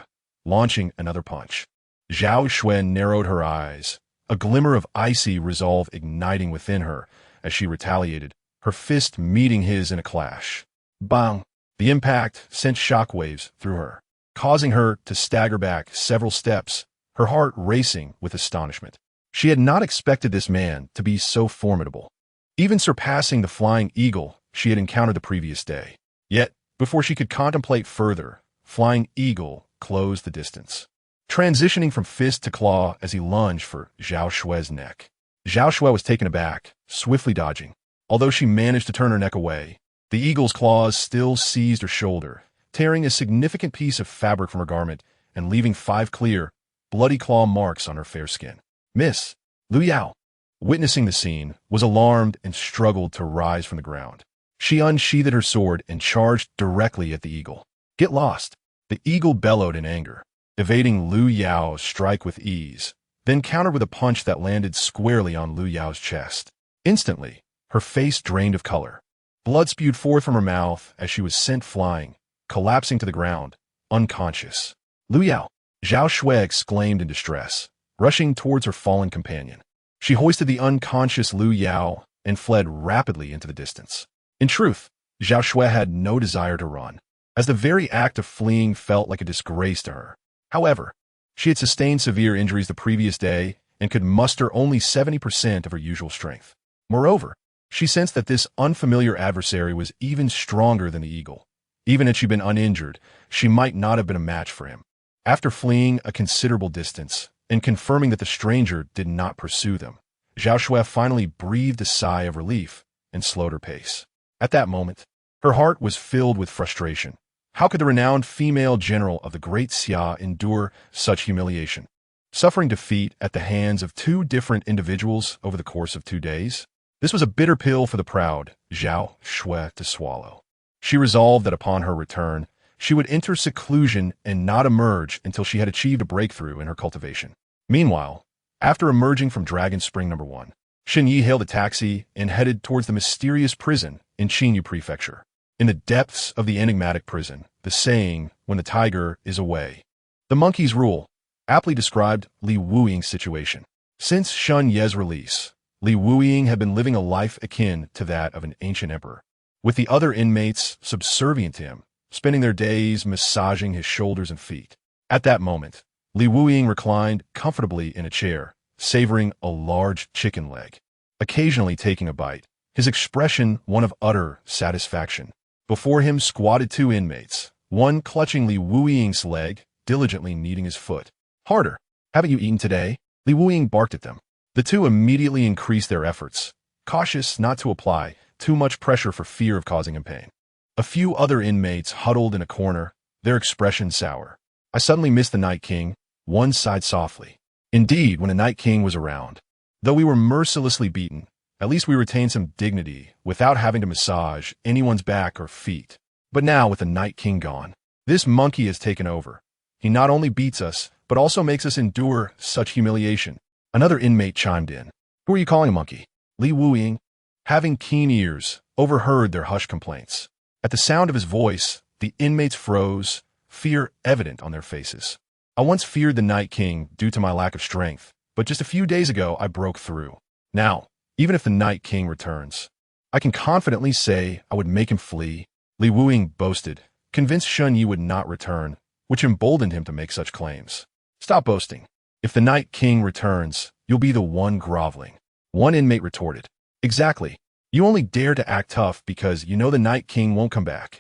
launching another punch. Zhao Shui narrowed her eyes, a glimmer of icy resolve igniting within her as she retaliated, her fist meeting his in a clash. Bang! The impact sent shockwaves through her. causing her to stagger back several steps, her heart racing with astonishment. She had not expected this man to be so formidable, even surpassing the flying eagle she had encountered the previous day. Yet, before she could contemplate further, Flying Eagle closed the distance, transitioning from fist to claw as he lunged for Zhao Xue's neck. Zhao Xue was taken aback, swiftly dodging. Although she managed to turn her neck away, the eagle's claws still seized her shoulder, tearing a significant piece of fabric from her garment and leaving 5 clear, bloody claw marks on her fair skin. Miss Lu Yao, witnessing the scene, was alarmed and struggled to rise from the ground. She unsheathed her sword and charged directly at the eagle. Get lost! The eagle bellowed in anger, evading Lu Yao's strike with ease, then countered with a punch that landed squarely on Lu Yao's chest. Instantly, her face drained of color. Blood spewed forth from her mouth as she was sent flying, collapsing to the ground, unconscious. Lu Yao! Zhao Xue exclaimed in distress, rushing towards her fallen companion. She hoisted the unconscious Lu Yao and fled rapidly into the distance. In truth, Zhao Xue had no desire to run, as the very act of fleeing felt like a disgrace to her. However, she had sustained severe injuries the previous day and could muster only 70% of her usual strength. Moreover, she sensed that this unfamiliar adversary was even stronger than the eagle. Even had she been uninjured, she might not have been a match for him. After fleeing a considerable distance and confirming that the stranger did not pursue them, Zhao Xue finally breathed a sigh of relief and slowed her pace. At that moment, her heart was filled with frustration. How could the renowned female general of the Great Xia endure such humiliation? Suffering defeat at the hands of 2 different individuals over the course of 2 days? This was a bitter pill for the proud Zhao Xue to swallow. She resolved that upon her return, she would enter seclusion and not emerge until she had achieved a breakthrough in her cultivation. Meanwhile, after emerging from Dragon Spring No. 1, Shen Yi hailed a taxi and headed towards the mysterious prison in Qinyu Prefecture. In the depths of the enigmatic prison, the saying, when the tiger is away, the monkeys rule, aptly described Li Wuying's situation. Since Shun Ye's release, Li Wuying had been living a life akin to that of an ancient emperor, with the other inmates subservient to him, spending their days massaging his shoulders and feet. At that moment, Li Wuying reclined comfortably in a chair, savoring a large chicken leg, occasionally taking a bite, his expression one of utter satisfaction. Before him squatted 2 inmates, one clutching Li Wuying's leg, diligently kneading his foot. Harder! Haven't you eaten today? Li Wuying barked at them. The 2 immediately increased their efforts, cautious not to apply too much pressure for fear of causing him pain. A few other inmates huddled in a corner, their expression sour. I suddenly missed the Night King, one sighed softly. Indeed, when the Night King was around, though we were mercilessly beaten, at least we retained some dignity without having to massage anyone's back or feet. But now, with the Night King gone, this monkey has taken over. He not only beats us, but also makes us endure such humiliation. Another inmate chimed in. Who are you calling a monkey? Li Wuying, having keen ears, overheard their hushed complaints. At the sound of his voice, the inmates froze, fear evident on their faces. I once feared the Night King due to my lack of strength, but just a few days ago I broke through. Now, even if the Night King returns, I can confidently say I would make him flee. Li Wuying boasted, convinced Shun Yi would not return, which emboldened him to make such claims. Stop boasting. If the Night King returns, you'll be the one groveling. One inmate retorted. Exactly. You only dare to act tough because you know the Night King won't come back.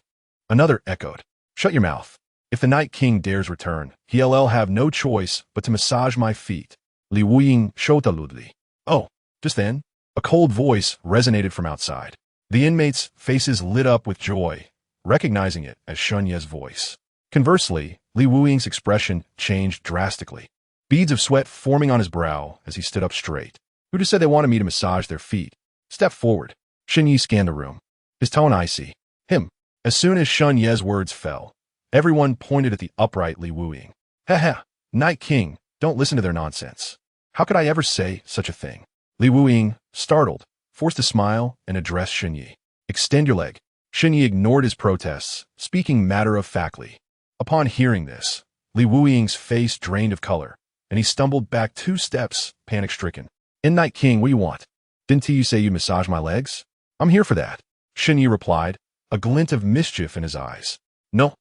Another echoed. Shut your mouth. If the Night King dares return, he'll have no choice but to massage my feet. Li Wuying shotaludli. Oh, just then, a cold voice resonated from outside. The inmates' faces lit up with joy, recognizing it as Shun Ye's voice. Conversely, Li Wuying's expression changed drastically, beads of sweat forming on his brow as he stood up straight. Who just said they wanted me to massage their feet? Step forward. Shen Yi scanned the room, his tone icy. Him. As soon as Shun Ye's words fell, everyone pointed at the upright Li Wuying. Heh, Night King, don't listen to their nonsense. How could I ever say such a thing? Li Wuying, startled, forced a smile and addressed Shen Yi. Extend your leg. Shen Yi ignored his protests, speaking matter-of-factly. Upon hearing this, Li Wuying's face drained of color, and he stumbled back 2 steps, panic-stricken. Night King, what do you want? Didn't you say you'd massage my legs? I'm here for that. Shen Yi replied, a glint of mischief in his eyes. No,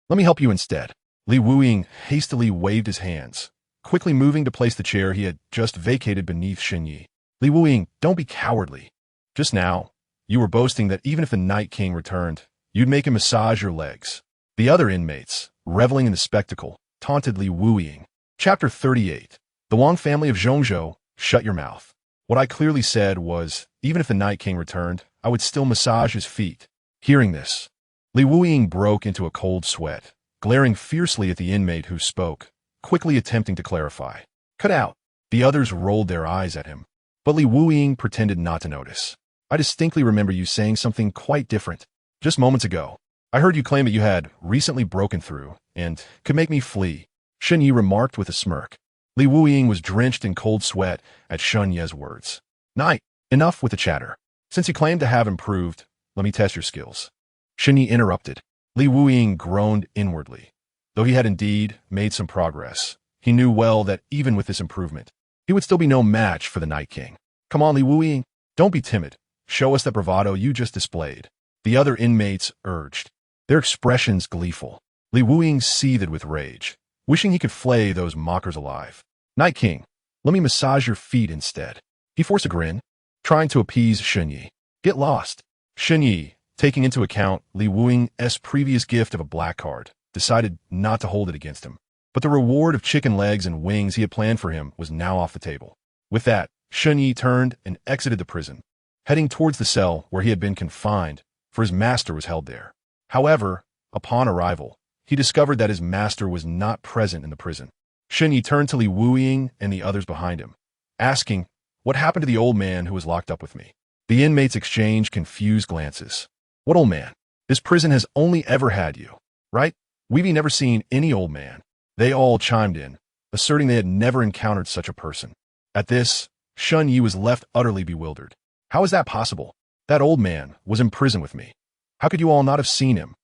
let me help you instead. Li Wuying hastily waved his hands, quickly moving to place the chair he had just vacated beneath Shen Yi. Li Wuying, don't be cowardly. Just now, you were boasting that even if the Night King returned, you'd make him massage your legs. The other inmates, reveling in the spectacle, taunted Li Wuying. Chapter 38. The Wang family of Zhongzhou, shut your mouth. What I clearly said was, even if the Night King returned, I would still massage his feet. Hearing this, Li Wuying broke into a cold sweat, glaring fiercely at the inmate who spoke, quickly attempting to clarify. Cut out. The others rolled their eyes at him, but Li Wuying pretended not to notice. I distinctly remember you saying something quite different. Just moments ago, I heard you claim that you had recently broken through and could make me flee, Shen Yi remarked with a smirk. Li Wuying was drenched in cold sweat at Shen Yi's words. Knight, enough with the chatter. Since you claim to have improved, let me test your skills. Shen Yi interrupted. Li Wuying groaned inwardly. Though he had indeed made some progress, he knew well that even with this improvement, he would still be no match for the Night King. Come on, Li Wuying, don't be timid. Show us that bravado you just displayed. The other inmates urged, their expressions gleeful. Li Wuying seethed with rage, wishing he could flay those mockers alive. Night King, let me massage your feet instead. He forced a grin, trying to appease Shen Yi. Get lost. Shen Yi, taking into account Li Wuying's previous gift of a black card, decided not to hold it against him. But the reward of chicken legs and wings he had planned for him was now off the table. With that, Shen Yi turned and exited the prison, heading towards the cell where he had been confined, for his master was held there. However, upon arrival, he discovered that his master was not present in the prison. Shen Yi turned to Li Wuying and the others behind him, asking, what happened to the old man who was locked up with me? The inmates exchanged confused glances. What old man? This prison has only ever had you, right? We've never seen any old man. They all chimed in, asserting they had never encountered such a person. At this, Shen Yi was left utterly bewildered. How is that possible? That old man was in prison with me. How could you all not have seen him?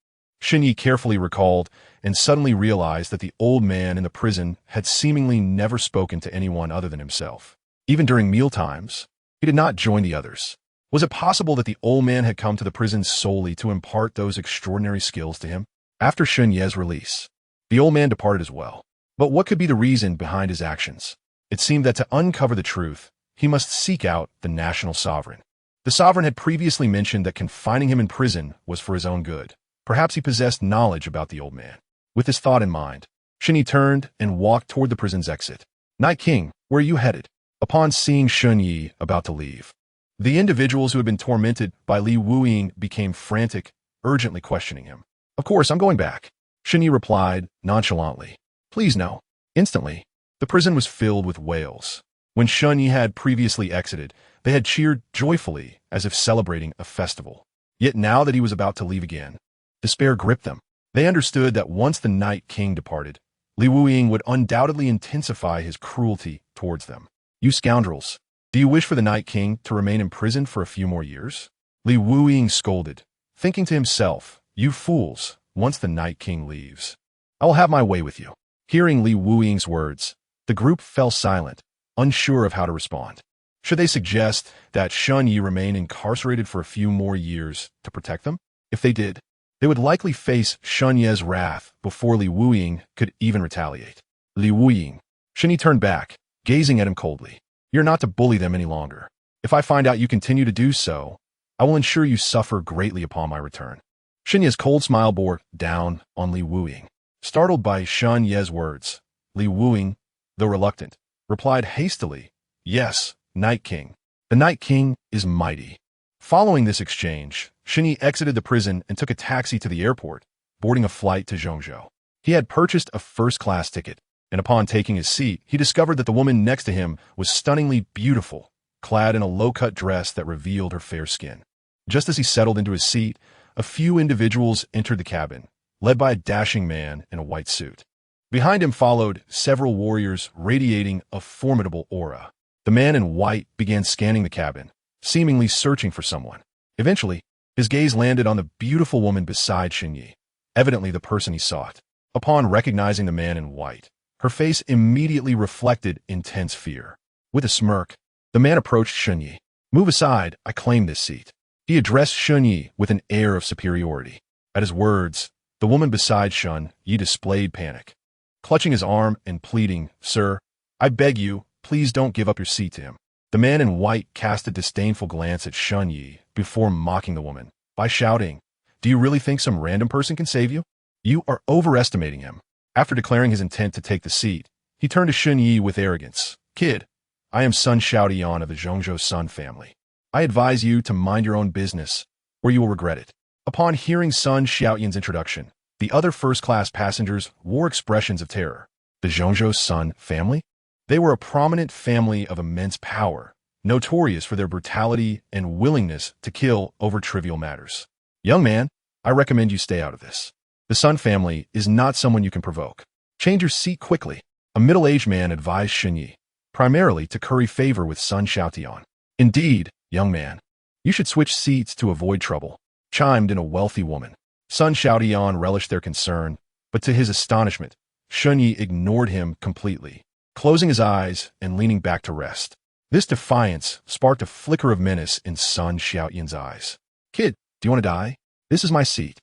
Shen Yi carefully recalled and suddenly realized that the old man in the prison had seemingly never spoken to anyone other than himself. Even during mealtimes, he did not join the others. Was it possible that the old man had come to the prison solely to impart those extraordinary skills to him? After Shen Yi's release, the old man departed as well. But what could be the reason behind his actions? It seemed that to uncover the truth, he must seek out the national sovereign. The sovereign had previously mentioned that confining him in prison was for his own good. Perhaps he possessed knowledge about the old man. With this thought in mind, Shen Yi turned and walked toward the prison's exit. Night King, where are you headed? Upon seeing Shen Yi about to leave, the individuals who had been tormented by Li Wuying became frantic, urgently questioning him. Of course, I'm going back, Shen Yi replied nonchalantly. Please no. Instantly, the prison was filled with wails. When Shen Yi had previously exited, they had cheered joyfully as if celebrating a festival. Yet now that he was about to leave again, despair gripped them. They understood that once the Night King departed, Li Wuying would undoubtedly intensify his cruelty towards them. You scoundrels, do you wish for the Night King to remain in prison for a few more years? Li Wuying scolded, thinking to himself, you fools, once the Night King leaves, I will have my way with you. Hearing Li Wuying's words, the group fell silent, unsure of how to respond. Should they suggest that Shen Yi remain incarcerated for a few more years to protect them? If they did, they would likely face Shen Yi's wrath before Li Wuying could even retaliate. Li Wuying. Shen Yi turned back, gazing at him coldly. You're not to bully them any longer. If I find out you continue to do so, I will ensure you suffer greatly upon my return. Shen Yi's cold smile bore down on Li Wuying. Startled by Shen Yi's words, Li Wuying, though reluctant, replied hastily, yes, Night King. The Night King is mighty. Following this exchange, Shen Yi exited the prison and took a taxi to the airport, boarding a flight to Zhongzhou. He had purchased a first-class ticket, and upon taking his seat, he discovered that the woman next to him was stunningly beautiful, clad in a low-cut dress that revealed her fair skin. Just as he settled into his seat, a few individuals entered the cabin, led by a dashing man in a white suit. Behind him followed several warriors radiating a formidable aura. The man in white began scanning the cabin, seemingly searching for someone. Eventually, his gaze landed on the beautiful woman beside Shen Yi, evidently the person he sought. Upon recognizing the man in white, her face immediately reflected intense fear. With a smirk, the man approached Shen Yi. Move aside, I claim this seat. He addressed Shen Yi with an air of superiority. At his words, the woman beside Shen Yi displayed panic. clutching his arm and pleading, "Sir, I beg you, please don't give up your seat to him." The man in white cast a disdainful glance at Shun Yi before mocking the woman by shouting, "Do you really think some random person can save you? You are overestimating him." After declaring his intent to take the seat, he turned to Shun Yi with arrogance. "Kid, I am Sun Xiaotian of the Zhongzhou Sun family. I advise you to mind your own business, or you will regret it." Upon hearing Sun Xiaotian's introduction, the other first-class passengers wore expressions of terror. The Zhongzhou Sun family? They were a prominent family of immense power, notorious for their brutality and willingness to kill over trivial matters. "Young man, I recommend you stay out of this. The Sun family is not someone you can provoke. Change your seat quickly," a middle-aged man advised Shun Yi, primarily to curry favor with Sun Xiaotian. "Indeed, young man, you should switch seats to avoid trouble," chimed in a wealthy woman. Sun Xiaotian relished their concern, but to his astonishment, Shun Yi ignored him completely, closing his eyes and leaning back to rest. This defiance sparked a flicker of menace in Sun Xiaotian's eyes. "Kid, do you want to die? This is my seat."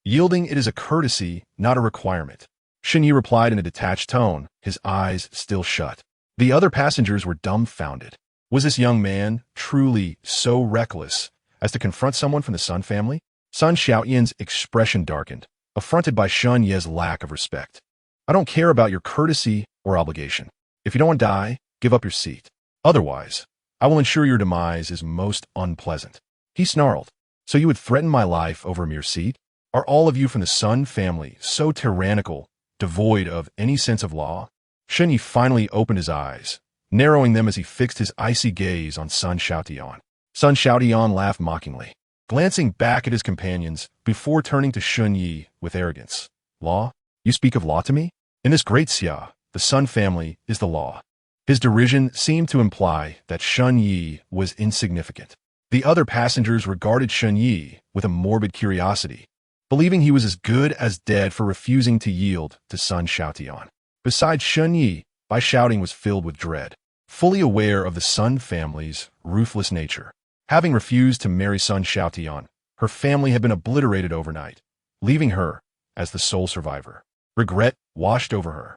Yielding it is a courtesy, not a requirement, Shun Yi replied in a detached tone, his eyes still shut. The other passengers were dumbfounded. Was this young man truly so reckless as to confront someone from the Sun family? Sun Xiaotian's expression darkened, affronted by Shun Yi's lack of respect. "I don't care about your courtesy or obligation. If you don't want to die, give up your seat. Otherwise, I will ensure your demise is most unpleasant." He snarled. "So you would threaten my life over a mere seat? Are all of you from the Sun family so tyrannical, devoid of any sense of law?" Shun Yi finally opened his eyes, narrowing them as he fixed his icy gaze on Sun Xiaotian. Sun Xiaotian laughed mockingly, glancing back at his companions before turning to Shun Yi with arrogance. "Law? You speak of law to me? In this great Xia, the Sun family is the law." His derision seemed to imply that Shun Yi was insignificant. The other passengers regarded Shun Yi with a morbid curiosity, believing he was as good as dead for refusing to yield to Sun Xiaotian. Besides Shun Yi, Bai Shouting was filled with dread, fully aware of the Sun family's ruthless nature. Having refused to marry Sun Xiaotian, her family had been obliterated overnight, leaving her as the sole survivor. Regret washed over her.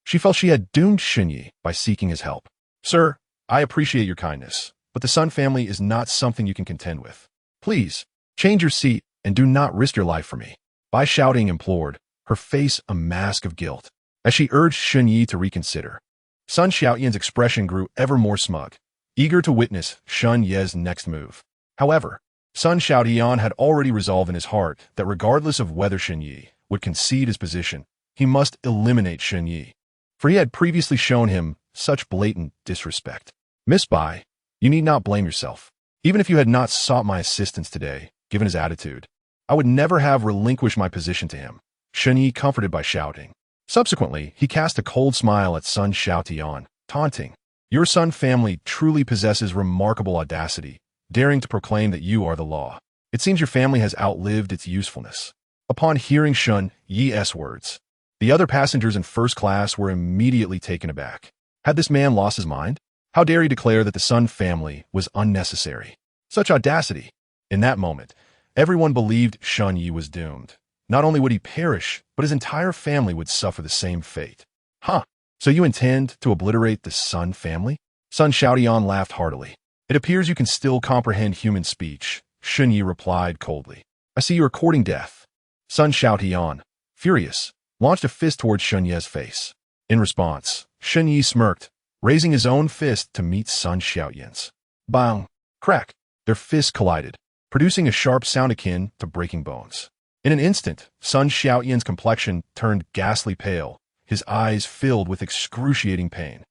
She felt she had doomed Shun Yi by seeking his help. "Sir, I appreciate your kindness, but the Sun family is not something you can contend with. Please, change your seat and do not risk your life for me," Bai Shouting implored, her face a mask of guilt. As she urged Shun Yi to reconsider, Sun Xiaotian's expression grew ever more smug, eager to witness Shun Yi's next move. However, Sun Xiaotian had already resolved in his heart that regardless of whether Shun Yi would concede his position, he must eliminate Shun Yi, for he had previously shown him such blatant disrespect. "Miss Bai, you need not blame yourself. Even if you had not sought my assistance today, given his attitude, I would never have relinquished my position to him," Shun Yi comforted Bai Shouting. Subsequently, he cast a cold smile at Sun Xiaotian, taunting, "Your Sun family truly possesses remarkable audacity, daring to proclaim that you are the law. It seems your family has outlived its usefulness." Upon hearing Shun Yi's words, the other passengers in first class were immediately taken aback. Had this man lost his mind? How dare he declare that the Sun family was unnecessary? Such audacity! In that moment, everyone believed Shun Yi was doomed. Not only would he perish, but his entire family would suffer the same fate. "Huh, so you intend to obliterate the Sun family?" Sun Xiaotian laughed heartily. "It appears you can still comprehend human speech," Shun Yi replied coldly. "I see you are courting death." Sun Xiaotian, furious, launched a fist towards Shun Yi's face. In response, Shun Yi smirked, raising his own fist to meet Sun Xiaotian's. Bang! Crack! Their fists collided, producing a sharp sound akin to breaking bones. In an instant, Sun Xiaotian's complexion turned ghastly pale, his eyes filled with excruciating pain.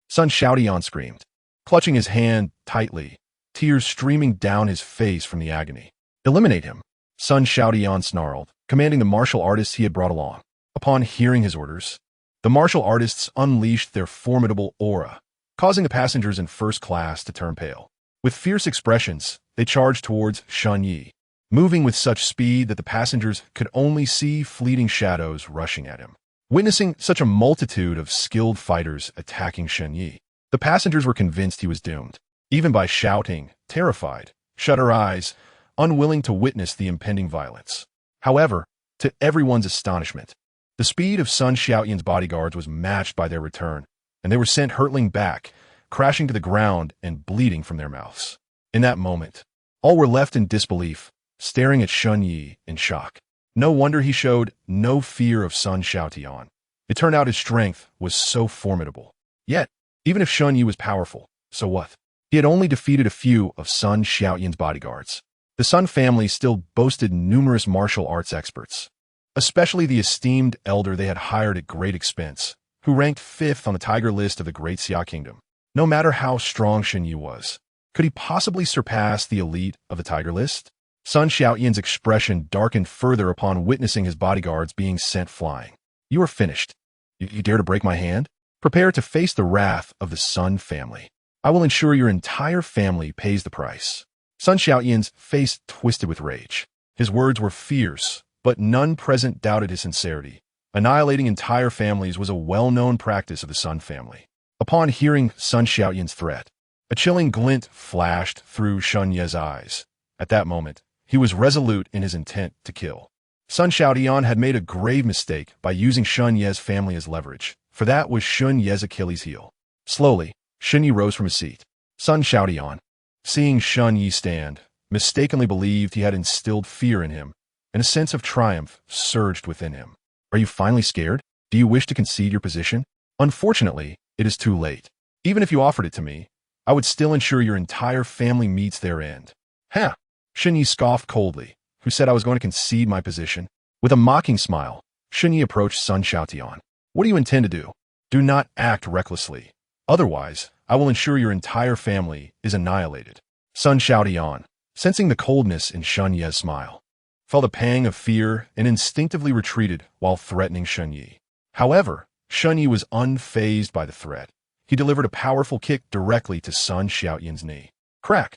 Sun Xiaotian screamed, clutching his hand tightly, tears streaming down his face from the agony. "Eliminate him," Sun Xiaotian snarled, commanding the martial artists he had brought along. Upon hearing his orders, the martial artists unleashed their formidable aura, causing the passengers in first class to turn pale. With fierce expressions, they charged towards Shun Yi, moving with such speed that the passengers could only see fleeting shadows rushing at him. Witnessing such a multitude of skilled fighters attacking Shun Yi, the passengers were convinced he was doomed. Even Bai Shouting, terrified, shut her eyes, unwilling to witness the impending violence. However, to everyone's astonishment, The speed of Sun Xiaoyan's bodyguards was matched by their return, and they were sent hurtling back, crashing to the ground and bleeding from their mouths. In that moment, all were left in disbelief, staring at Shun Yi in shock. No wonder he showed no fear of Sun Xiaotian. It turned out his strength was so formidable. Yet, even if Shun Yi was powerful, so what? He had only defeated a few of Sun Xiaoyan's bodyguards. The Sun family still boasted numerous martial arts experts, especially the esteemed elder they had hired at great expense, who ranked 5th on the tiger list of the Great Xia Kingdom. No matter how strong Shun Yi was, could he possibly surpass the elite of the tiger list? Sun Xiaoyan's expression darkened further upon witnessing his bodyguards being sent flying. You are finished. You dare to break my hand? Prepare to face the wrath of the Sun family. I will ensure your entire family pays the price. Sun Xiaoyan's face twisted with rage. His words were fierce, but none present doubted his sincerity. Annihilating entire families was a well-known practice of the Sun family. Upon hearing Sun Xiaoyan's threat, a chilling glint flashed through Shun Ye's eyes. At that moment, he was resolute in his intent to kill. Sun Xiaotian had made a grave mistake by using Shun Ye's family as leverage, for that was Shun Ye's Achilles heel. Slowly, Shun Yi rose from his seat. Sun Xiaotian, seeing Shun Yi stand, mistakenly believed he had instilled fear in him, and a sense of triumph surged within him. Are you finally scared? Do you wish to concede your position? Unfortunately, it is too late. Even if you offered it to me, I would still ensure your entire family meets their end. Ha! Shun Yi scoffed coldly. Who said I was going to concede my position? With a mocking smile, Shun Yi approached Sun Xiaotian. What do you intend to do? Do not act recklessly. Otherwise, I will ensure your entire family is annihilated. Sun Xiaotian, sensing the coldness in Shun Ye's smile, felt a pang of fear and instinctively retreated while threatening Shun Yi. However, Shun Yi was unfazed by the threat. He delivered a powerful kick directly to Sun Xiaoyan's knee. Crack!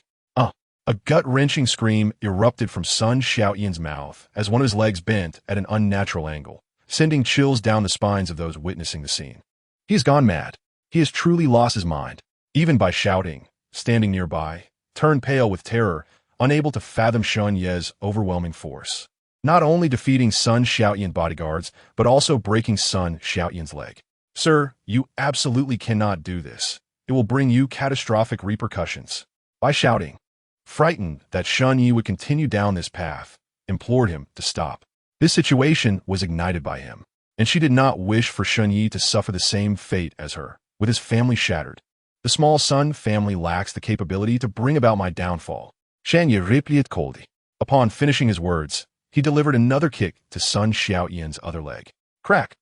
A gut-wrenching scream erupted from Sun Xiaoyan's mouth as one of his legs bent at an unnatural angle, sending chills down the spines of those witnessing the scene. He has gone mad. He has truly lost his mind. Even by shouting, standing nearby, turned pale with terror, unable to fathom Shun Ye's overwhelming force. Not only defeating Sun Xiaoyan bodyguards, but also breaking Sun Xiaoyan's leg. Sir, you absolutely cannot do this. It will bring you catastrophic repercussions. By shouting, frightened that Shun Yi would continue down this path, implored him to stop. This situation was ignited by him, and she did not wish for Shun Yi to suffer the same fate as her, with his family shattered. The small Sun family lacks the capability to bring about my downfall. Shan Yi replied coldly. Upon finishing his words, he delivered another kick to Sun Xiaoyan's other leg. Crack!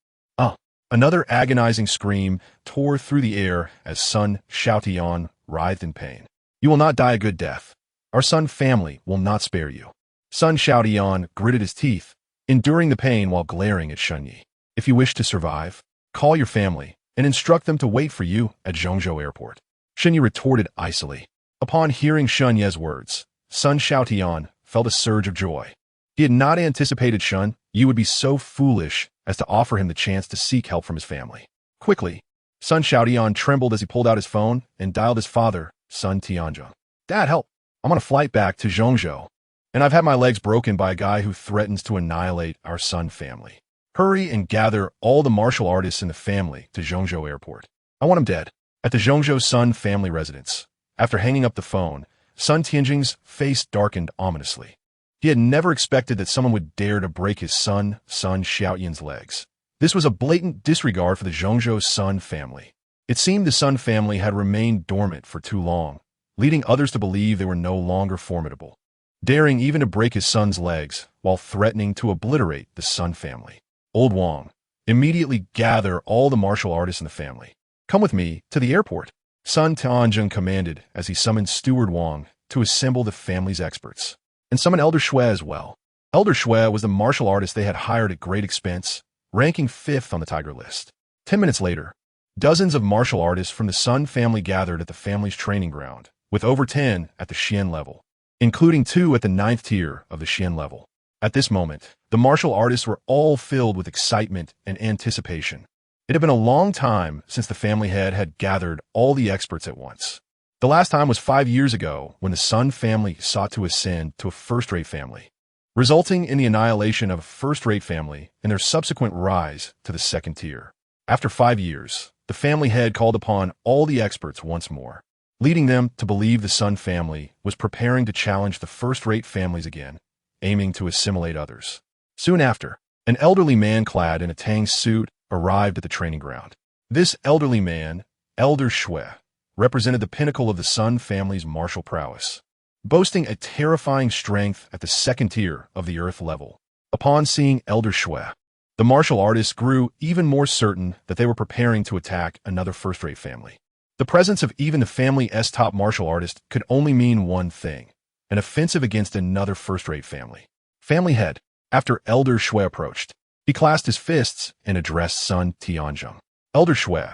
Another agonizing scream tore through the air as Sun Xiaotian writhed in pain. You will not die a good death. Our Sun family will not spare you. Sun Xiaotian gritted his teeth, enduring the pain while glaring at Shun Yi. If you wish to survive, call your family and instruct them to wait for you at Zhongzhou Airport. Shun Yi retorted icily. Upon hearing Shun Ye's words, Sun Xiaotian felt a surge of joy. He had not anticipated Shun Yi would be so foolish as to offer him the chance to seek help from his family. Quickly, Sun Xiaotian trembled as he pulled out his phone and dialed his father, Sun Tianzhong. Dad, help! I'm on a flight back to Zhongzhou, and I've had my legs broken by a guy who threatens to annihilate our Sun family. Hurry and gather all the martial artists in the family to Zhongzhou Airport. I want him dead. At the Zhongzhou Sun family residence, after hanging up the phone, Sun Tianjing's face darkened ominously. He had never expected that someone would dare to break his son, Sun Xiaoyan's legs. This was a blatant disregard for the Zhongzhou Sun family. It seemed the Sun family had remained dormant for too long, leading others to believe they were no longer formidable, daring even to break his son's legs while threatening to obliterate the Sun family. Old Wang, immediately gather all the martial artists in the family. Come with me to the airport, Sun Tianzhong commanded as he summoned Steward Wang to assemble the family's experts, and summon Elder Shui as well. Elder Shui was the martial artist they had hired at great expense, ranking 5th on the tiger list. 10 minutes later, dozens of martial artists from the Sun family gathered at the family's training ground, with over 10 at the Xian level, including 2 at the 9th tier of the Xian level. At this moment, the martial artists were all filled with excitement and anticipation. It had been a long time since the family head had gathered all the experts at once. The last time was 5 years ago when the Sun family sought to ascend to a first-rate family. resulting in the annihilation of a first-rate family and their subsequent rise to the second tier. After 5 years, the family head called upon all the experts once more, leading them to believe the Sun family was preparing to challenge the first-rate families again, aiming to assimilate others. Soon after, an elderly man clad in a tang suit arrived at the training ground. This elderly man, Elder Shui, represented the pinnacle of the Sun family's martial prowess, boasting a terrifying strength at the second tier of the Earth level. Upon seeing Elder Shui, the martial artists grew even more certain that they were preparing to attack another first-rate family. The presence of even the family's top martial artist could only mean one thing: an offensive against another first-rate family. Family head, after Elder Shui approached, he clasped his fists and addressed Sun Tianzhong. Elder Shui,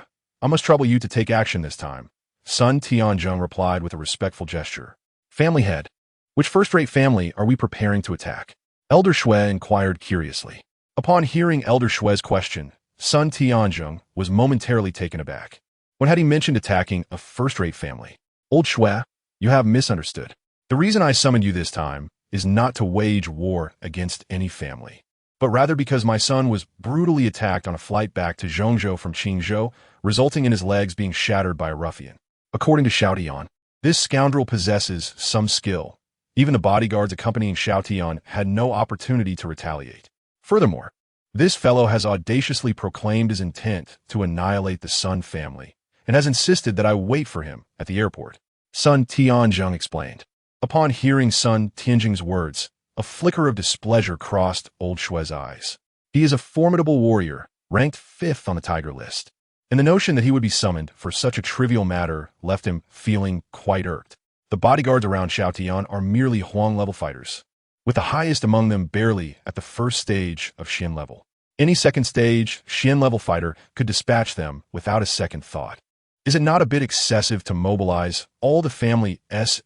I must trouble you to take action this time. Sun Tianzhong replied with a respectful gesture. Family head, which first-rate family are we preparing to attack? Elder Shui inquired curiously. Upon hearing Elder Shui's question, Sun Tianzhong was momentarily taken aback. When had he mentioned attacking a first-rate family? Old Shui, you have misunderstood. The reason I summoned you this time is not to wage war against any family, but rather because my son was brutally attacked on a flight back to Zhongzhou from Qingzhou, resulting in his legs being shattered by a ruffian. According to Xiao Tian, this scoundrel possesses some skill. Even the bodyguards accompanying Xiao Tian had no opportunity to retaliate. Furthermore, this fellow has audaciously proclaimed his intent to annihilate the Sun family and has insisted that I wait for him at the airport. Sun Tianzhong explained. Upon hearing Sun Tianzhong's words, a flicker of displeasure crossed Old Shui's eyes. He is a formidable warrior, ranked 5th on the Tiger list, and the notion that he would be summoned for such a trivial matter left him feeling quite irked. The bodyguards around Xiao Tian are merely Huang-level fighters, with the highest among them barely at the first stage of Xin level. Any second stage Xin level fighter could dispatch them without a second thought. Is it not a bit excessive to mobilize all the family's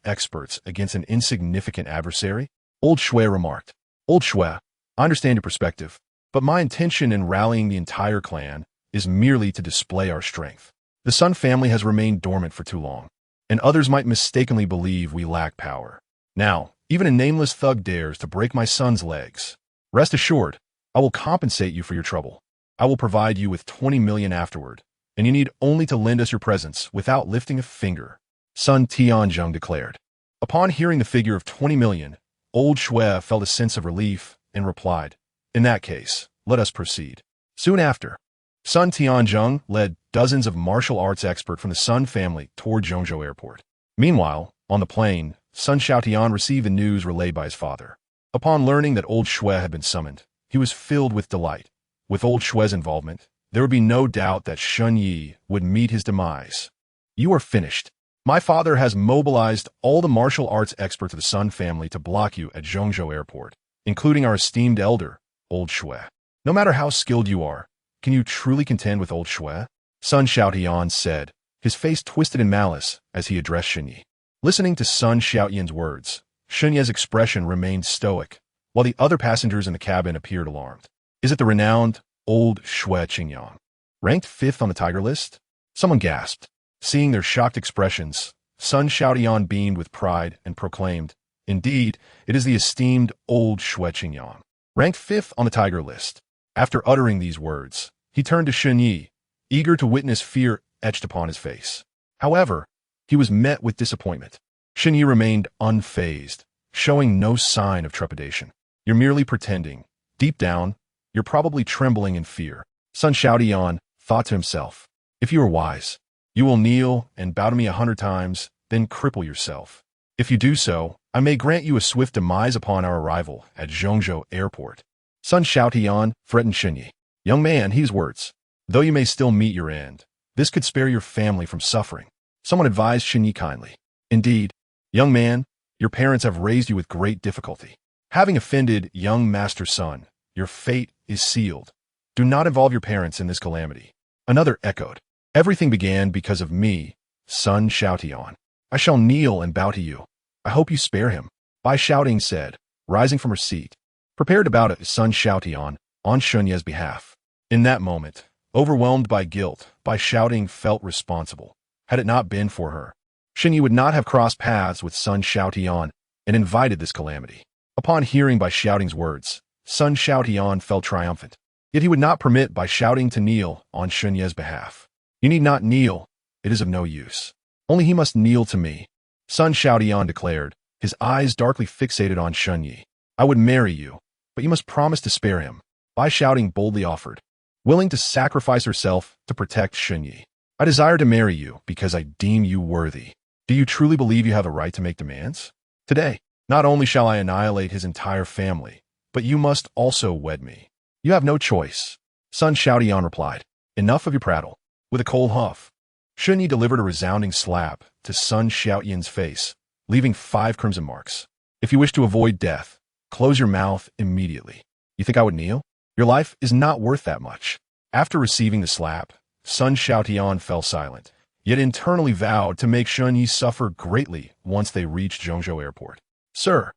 experts against an insignificant adversary? Old Shui remarked. Old Shui, I understand your perspective, but my intention in rallying the entire clan is merely to display our strength. The Sun family has remained dormant for too long, and others might mistakenly believe we lack power. Now, even a nameless thug dares to break my son's legs. Rest assured, I will compensate you for your trouble. I will provide you with 20 million afterward, and you need only to lend us your presence without lifting a finger, Sun Tianzhong declared. Upon hearing the figure of 20 million, Old Shui felt a sense of relief and replied, In that case, let us proceed. Soon after, Sun Tianzhong led dozens of martial arts experts from the Sun family toward Zhongzhou Airport. Meanwhile, on the plane, Sun Xiaotian received the news relayed by his father. Upon learning that Old Shui had been summoned, he was filled with delight. With Old Shui's involvement, there would be no doubt that Shun Yi would meet his demise. You are finished. My father has mobilized all the martial arts experts of the Sun family to block you at Zhongzhou Airport, including our esteemed elder, Old Shui. No matter how skilled you are, can you truly contend with Old Shui? Sun Xiaotian said, his face twisted in malice as he addressed Shun Yi. Listening to Sun Xiaotian's words, Shun Yi's expression remained stoic, while the other passengers in the cabin appeared alarmed. Is it the renowned Old Shui Qingyang, ranked 5th on the Tiger list? Someone gasped. Seeing their shocked expressions, Sun Xiaotian beamed with pride and proclaimed, Indeed, it is the esteemed Old Shui Qingyang, ranked 5th on the Tiger list. After uttering these words, he turned to Shun Yi, eager to witness fear etched upon his face. However, he was met with disappointment. Shun Yi remained unfazed, showing no sign of trepidation. You're merely pretending. Deep down, you're probably trembling in fear. Sun Xiaotian thought to himself, if you are wise, you will kneel and bow to me 100 times, then cripple yourself. If you do so, I may grant you a swift demise upon our arrival at Zhongzhou Airport. Sun Xiaotian threatened Shun Yi. Young man, he's words. Though you may still meet your end, this could spare your family from suffering. Someone advised Shun Yi kindly. Indeed, young man, your parents have raised you with great difficulty. Having offended young Master Sun, your fate is sealed. Do not involve your parents in this calamity. Another echoed. Everything began because of me, Sun Xiaotian. I shall kneel and bow to you. I hope you spare him. Bai Shouting said, rising from her seat, prepared to bow to Sun Xiaotian on Shun Yi's behalf. In that moment, overwhelmed by guilt, Bai Shouting felt responsible. Had it not been for her, Shun Yi would not have crossed paths with Sun Xiaotian and invited this calamity. Upon hearing Bai Xiaoting's words, Sun Xiaotian felt triumphant. Yet he would not permit Bai Xiaoting to kneel on Shun Ye's behalf. You need not kneel. It is of no use. Only he must kneel to me, Sun Xiaotian declared, his eyes darkly fixated on Shun Yi. I would marry you, but you must promise to spare him, Bai Xiaoting boldly offered, willing to sacrifice herself to protect Shun Yi. I desire to marry you because I deem you worthy. Do you truly believe you have the right to make demands? Today, not only shall I annihilate his entire family, but you must also wed me. You have no choice, Sun Xiaotian replied. Enough of your prattle. With a cold huff, Shun Yi delivered a resounding slap to Sun Xiaotian's face, leaving 5 crimson marks. If you wish to avoid death, close your mouth immediately. You think I would kneel? Your life is not worth that much. After receiving the slap, Sun Xiaotian fell silent, yet internally vowed to make Shun Yi suffer greatly once they reached Zhongzhou Airport. Sir.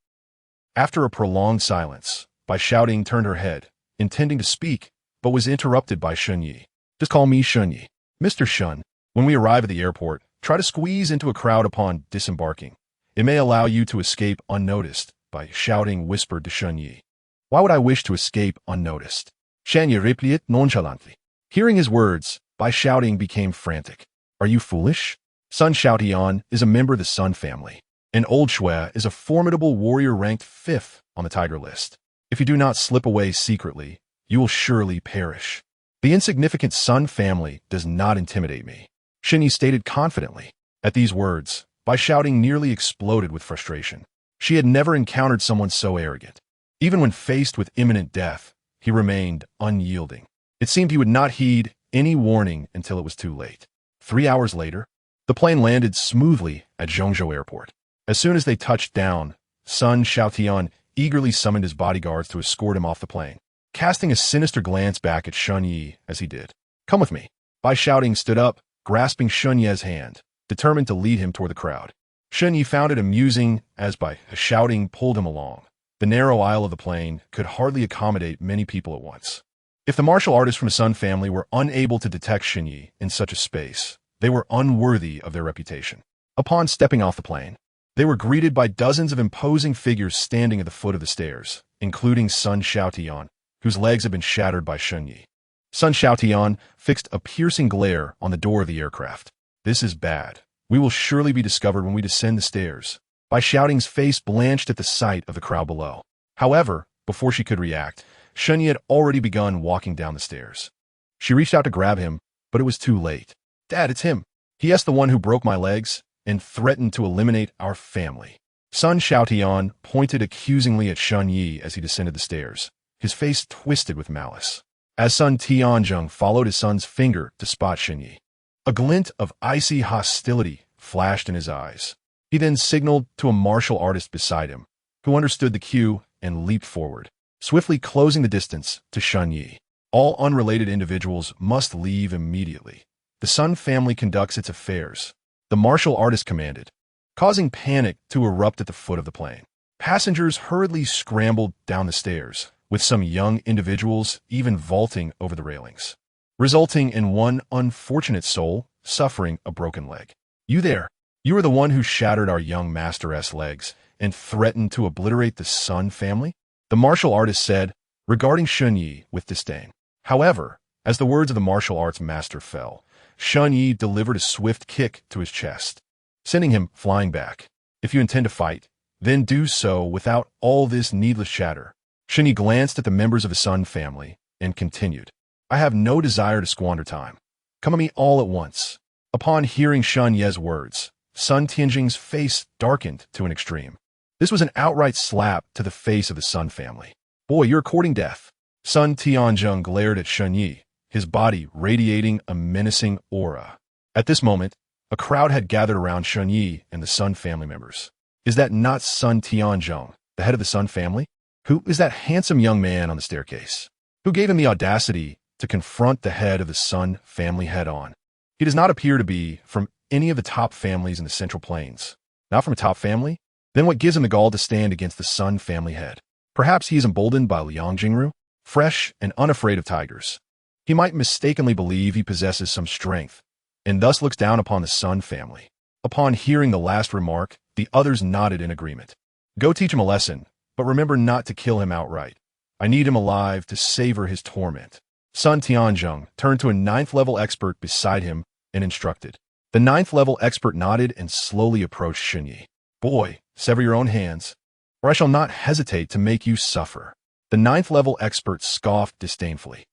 After a prolonged silence, Bai Xiaoting turned her head, intending to speak, but was interrupted by Shun Yi. Just call me Shun Yi. Mr. Shun, when we arrive at the airport, try to squeeze into a crowd upon disembarking. It may allow you to escape unnoticed, Bai Xiaoting whispered to Shun Yi. Why would I wish to escape unnoticed? Shan Yi replied nonchalantly. Hearing his words, Bai Xiaoting became frantic. Are you foolish? Sun Xiaotian is a member of the Sun family, and Old Shui is a formidable warrior ranked 5th on the Tiger list. If you do not slip away secretly, you will surely perish. The insignificant Sun family does not intimidate me, Shun Yi stated confidently. At these words, Bai Xiaoting nearly exploded with frustration. She had never encountered someone so arrogant. Even when faced with imminent death, he remained unyielding. It seemed he would not heed any warning until it was too late. 3 hours later, the plane landed smoothly at Zhongzhou Airport. As soon as they touched down, Sun Xiaotian eagerly summoned his bodyguards to escort him off the plane, casting a sinister glance back at Shun Yi as he did. Come with me. Bai Xiaoting stood up, grasping Shun Yi's hand, determined to lead him toward the crowd. Shun Yi found it amusing as Bai Xiaoting pulled him along. The narrow aisle of the plane could hardly accommodate many people at once. If the martial artists from the Sun family were unable to detect Shun Yi in such a space, they were unworthy of their reputation. Upon stepping off the plane, they were greeted by dozens of imposing figures standing at the foot of the stairs, including Sun Xiaotian, whose legs had been shattered by Shun Yi. Sun Xiaotian fixed a piercing glare on the door of the aircraft. This is bad. We will surely be discovered when we descend the stairs. Bai Xiaoting's face blanched at the sight of the crowd below. However, before she could react, Shun Yi had already begun walking down the stairs. She reached out to grab him, but it was too late. Dad, it's him. He is the one who broke my legs and threatened to eliminate our family. Sun Xiaotian pointed accusingly at Shun Yi as he descended the stairs, his face twisted with malice. As Sun Tianzheng followed his son's finger to spot Shun Yi, a glint of icy hostility flashed in his eyes. He then signaled to a martial artist beside him, who understood the cue and leaped forward, swiftly closing the distance to Shun Yi. All unrelated individuals must leave immediately. The Sun family conducts its affairs, the martial artist commanded, causing panic to erupt at the foot of the plane. Passengers hurriedly scrambled down the stairs, with some young individuals even vaulting over the railings, resulting in one unfortunate soul suffering a broken leg. You there, you are the one who shattered our young master's legs and threatened to obliterate the Sun family? The martial artist said, regarding Shun Yi with disdain. However, as the words of the martial arts master fell, Shun Yi delivered a swift kick to his chest, sending him flying back. If you intend to fight, then do so without all this needless chatter. Shun Yi glanced at the members of the Sun family and continued, I have no desire to squander time. Come at me all at once. Upon hearing Shun Yi's words, Sun Tianjing's face darkened to an extreme. This was an outright slap to the face of the Sun family. Boy, you're courting death. Sun Tianzheng glared at Shun Yi, his body radiating a menacing aura. At this moment, a crowd had gathered around Shun Yi and the Sun family members. Is that not Sun Tianzheng, the head of the Sun family? Who is that handsome young man on the staircase? Who gave him the audacity to confront the head of the Sun family head-on? He does not appear to be from any of the top families in the Central Plains. Not from a top family? Then what gives him the gall to stand against the Sun family head? Perhaps he is emboldened by Liang Jingru, fresh and unafraid of tigers. He might mistakenly believe he possesses some strength, and thus looks down upon the Sun family. Upon hearing the last remark, the others nodded in agreement. Go teach him a lesson, but remember not to kill him outright. I need him alive to savor his torment. Sun Tianzhong turned to a ninth-level expert beside him and instructed. The ninth-level expert nodded and slowly approached Xunyi. Boy, sever your own hands, or I shall not hesitate to make you suffer. The ninth-level expert scoffed disdainfully.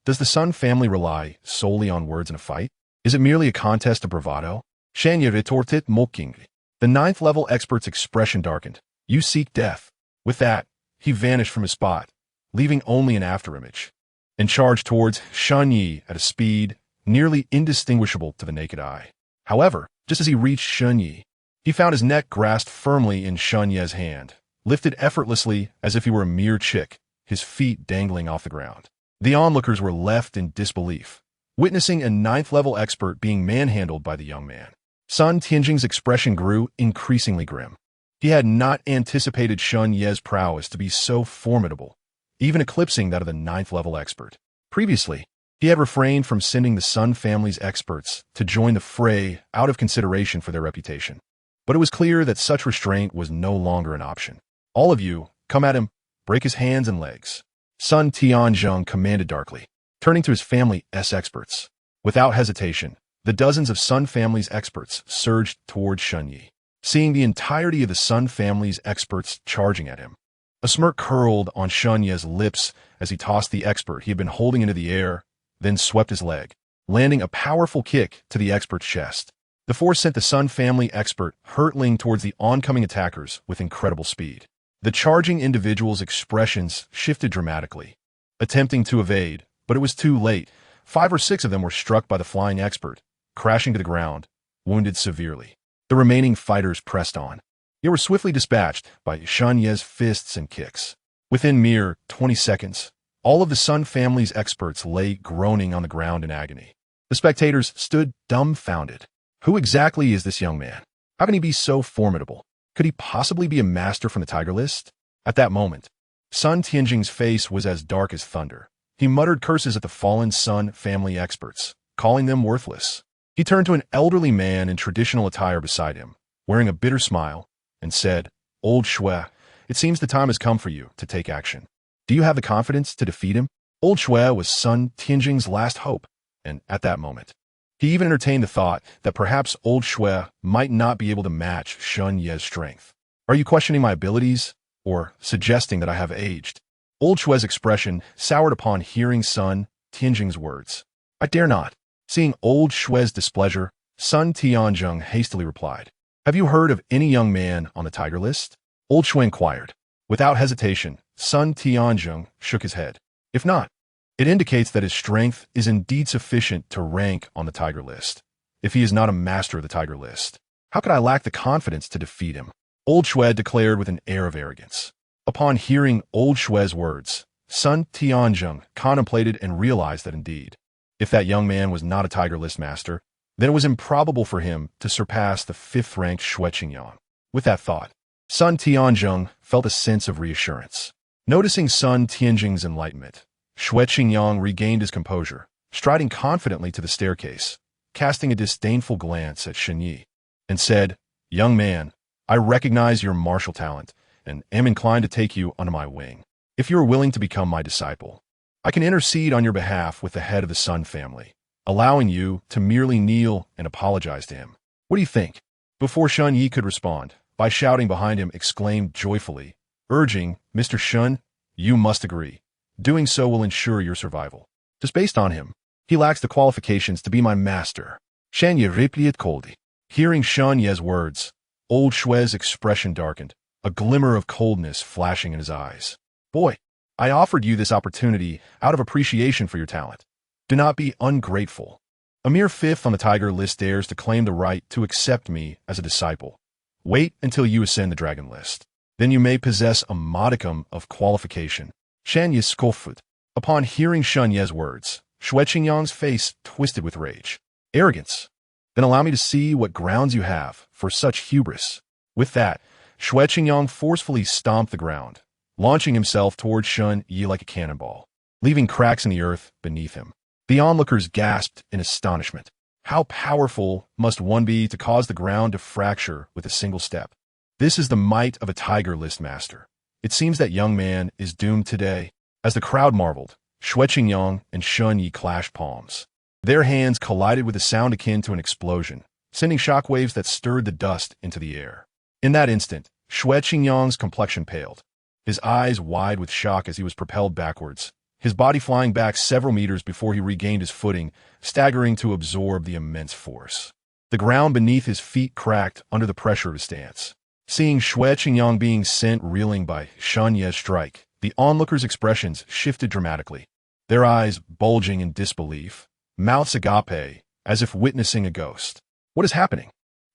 Does the Sun family rely solely on words in a fight? Is it merely a contest of bravado? Shanya retorted mockingly. The ninth-level expert's expression darkened. You seek death. With that, he vanished from his spot, leaving only an afterimage, and charged towards Xunyi at a speed nearly indistinguishable to the naked eye. However, just as he reached Xunyi, he found his neck grasped firmly in Xunyi's hand, lifted effortlessly as if he were a mere chick, his feet dangling off the ground. The onlookers were left in disbelief, witnessing a ninth-level expert being manhandled by the young man. Sun Tianjing's expression grew increasingly grim. He had not anticipated Xunyi's prowess to be so formidable, even eclipsing that of the ninth-level expert. Previously, he had refrained from sending the Sun family's experts to join the fray out of consideration for their reputation. But it was clear that such restraint was no longer an option. All of you, come at him, break his hands and legs. Sun Tianzhong commanded darkly, turning to his family's experts. Without hesitation, the dozens of Sun family's experts surged towards Xunyi. Seeing the entirety of the Sun family's experts charging at him, a smirk curled on Xunyi's lips as he tossed the expert he had been holding into the air, then swept his leg, landing a powerful kick to the expert's chest. The force sent the Sun family expert hurtling towards the oncoming attackers with incredible speed. The charging individual's expressions shifted dramatically, attempting to evade, but it was too late. 5 or 6 of them were struck by the flying expert, crashing to the ground, wounded severely. The remaining fighters pressed on. They were swiftly dispatched by Xunyi's fists and kicks. Within mere 20 seconds, all of the Sun family's experts lay groaning on the ground in agony. The spectators stood dumbfounded. Who exactly is this young man? How can he be so formidable? Could he possibly be a master from the Tiger List? At that moment, Sun Tianjing's face was as dark as thunder. He muttered curses at the fallen Sun family experts, calling them worthless. He turned to an elderly man in traditional attire beside him, wearing a bitter smile, and said, Old Shui, it seems the time has come for you to take action. Do you have the confidence to defeat him? Old Shui was Sun Tianjing's last hope, and at that moment, he even entertained the thought that perhaps Old Shui might not be able to match Xunyi's strength. Are you questioning my abilities, or suggesting that I have aged? Old Shui's expression soured upon hearing Sun Tianjing's words. I dare not. Seeing Old Shui's displeasure, Sun Tianzhong hastily replied, Have you heard of any young man on the Tiger List? Old Shui inquired. Without hesitation, Sun Tianzhong shook his head. If not, it indicates that his strength is indeed sufficient to rank on the Tiger List. If he is not a master of the Tiger List, how could I lack the confidence to defeat him? Old Shui declared with an air of arrogance. Upon hearing Old Shui's words, Sun Tianzhong contemplated and realized that indeed, if that young man was not a Tiger List master, then it was improbable for him to surpass the 5th-ranked Shui Qingyang. With that thought, Sun Tianzhong felt a sense of reassurance. Noticing Sun Tianjing's enlightenment, Shui Qingyang regained his composure, striding confidently to the staircase, casting a disdainful glance at Xunyi, and said, Young man, I recognize your martial talent, and am inclined to take you under my wing. If you are willing to become my disciple, I can intercede on your behalf with the head of the Sun family, allowing you to merely kneel and apologize to him. What do you think? Before Xunyi could respond, by shouting behind him, exclaimed joyfully, urging, Mr. Shun, you must agree. Doing so will ensure your survival. Just based on him, he lacks the qualifications to be my master. Shanya replied coldly. Hearing Xunyi's words, Old Shui's expression darkened, a glimmer of coldness flashing in his eyes. Boy, I offered you this opportunity out of appreciation for your talent. Do not be ungrateful. A mere 5th on the Tiger List dares to claim the right to accept me as a disciple. Wait until you ascend the Dragon List. Then you may possess a modicum of qualification. Shanya scoffed. Upon hearing Xunyi's words, Shui Qingyang's face twisted with rage. Arrogance. Then allow me to see what grounds you have for such hubris. With that, Shui Qingyang forcefully stomped the ground, launching himself towards Xunyi like a cannonball, leaving cracks in the earth beneath him. The onlookers gasped in astonishment. How powerful must one be to cause the ground to fracture with a single step? This is the might of a Tiger List master. It seems that young man is doomed today. As the crowd marveled, Xue Qingyang and Shun Yi clashed palms. Their hands collided with a sound akin to an explosion, sending shockwaves that stirred the dust into the air. In that instant, Xue Qingyang's complexion paled, his eyes wide with shock as he was propelled backwards, his body flying back several meters before he regained his footing, staggering to absorb the immense force. The ground beneath his feet cracked under the pressure of his stance. Seeing Xue Qingyang being sent reeling by Shun Ye's strike, the onlookers' expressions shifted dramatically, their eyes bulging in disbelief, mouths agape, as if witnessing a ghost. What is happening?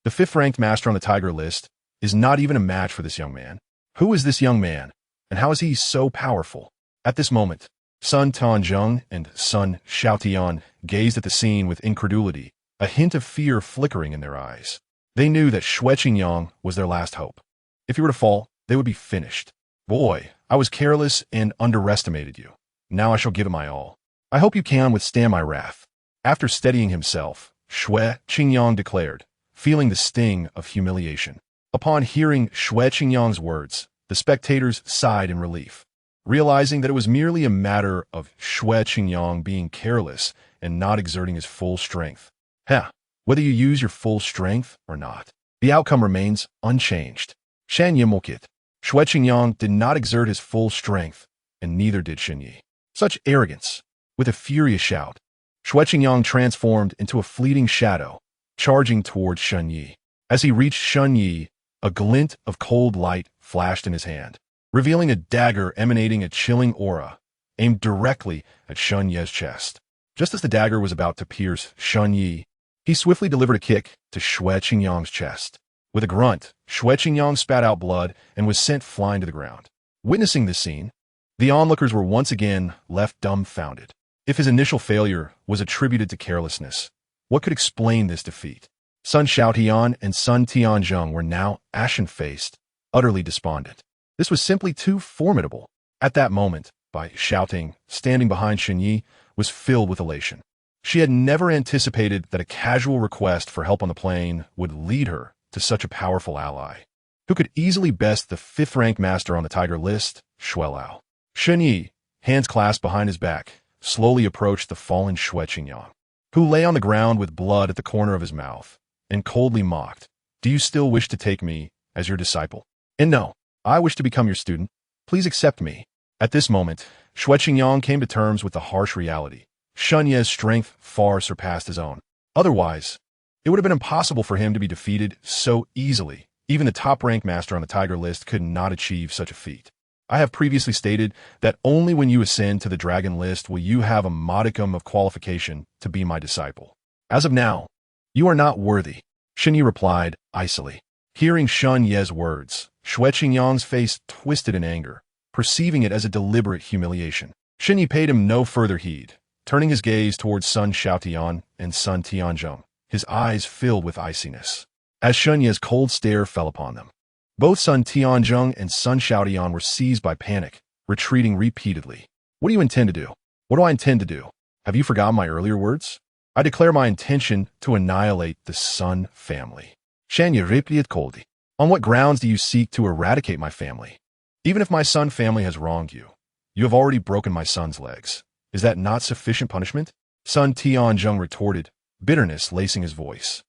The fifth-ranked master on the Tiger list is not even a match for this young man. Who is this young man, and how is he so powerful? At this moment, Sun Tianzhong and Sun Xiaotian gazed at the scene with incredulity, a hint of fear flickering in their eyes. They knew that Xue Qingyang was their last hope. If he were to fall, they would be finished. Boy, I was careless and underestimated you. Now I shall give it my all. I hope you can withstand my wrath. After steadying himself, Xue Qingyang declared, feeling the sting of humiliation. Upon hearing Xue Qingyang's words, the spectators sighed in relief, realizing that it was merely a matter of Xue Qingyang being careless and not exerting his full strength. Whether you use your full strength or not, the outcome remains unchanged. Shan Yi Mokit. Xue Qingyang did not exert his full strength, and neither did Shen Yi. Such arrogance! With a furious shout, Xue Qingyang transformed into a fleeting shadow, charging towards Shun Yi. As he reached Shun Yi, a glint of cold light flashed in his hand, revealing a dagger emanating a chilling aura, aimed directly at Shun Yi's chest. Just as the dagger was about to pierce Shun Yi, he swiftly delivered a kick to Xue Qingyang's chest. With a grunt, Xue Qingyang spat out blood and was sent flying to the ground. Witnessing this scene, the onlookers were once again left dumbfounded. If his initial failure was attributed to carelessness, what could explain this defeat? Sun Xiaotian and Sun Tianzhong were now ashen-faced, utterly despondent. This was simply too formidable. At that moment, Bai Xiaoting, standing behind Shen Yi, was filled with elation. She had never anticipated that a casual request for help on the plane would lead her to such a powerful ally, who could easily best the fifth-ranked master on the Tiger list, Shuelao. Shen Yi, hands clasped behind his back, slowly approached the fallen Xue Qingyang, who lay on the ground with blood at the corner of his mouth, and coldly mocked, "Do you still wish to take me as your disciple? And no, I wish to become your student. Please accept me." At this moment, Xue Qingyang came to terms with the harsh reality. Shun Ye's strength far surpassed his own. Otherwise, it would have been impossible for him to be defeated so easily. Even the top-ranked master on the Tiger list could not achieve such a feat. I have previously stated that only when you ascend to the dragon list will you have a modicum of qualification to be my disciple. As of now, you are not worthy, Shen Yi replied icily. Hearing Shun Ye's words, Xue Qingyang's face twisted in anger, perceiving it as a deliberate humiliation. Shen Yi paid him no further heed, turning his gaze towards Sun Xiaotian and Sun Tianzhong, his eyes filled with iciness. As Shun Ye's cold stare fell upon them, both Sun Tianzhong and Sun Xiaotian were seized by panic, retreating repeatedly. What do you intend to do? What do I intend to do? Have you forgotten my earlier words? I declare my intention to annihilate the Sun family. Shan Yi replied coldly. On what grounds do you seek to eradicate my family? Even if my Sun family has wronged you, you have already broken my son's legs. Is that not sufficient punishment? Sun Tianzhong retorted, bitterness lacing his voice.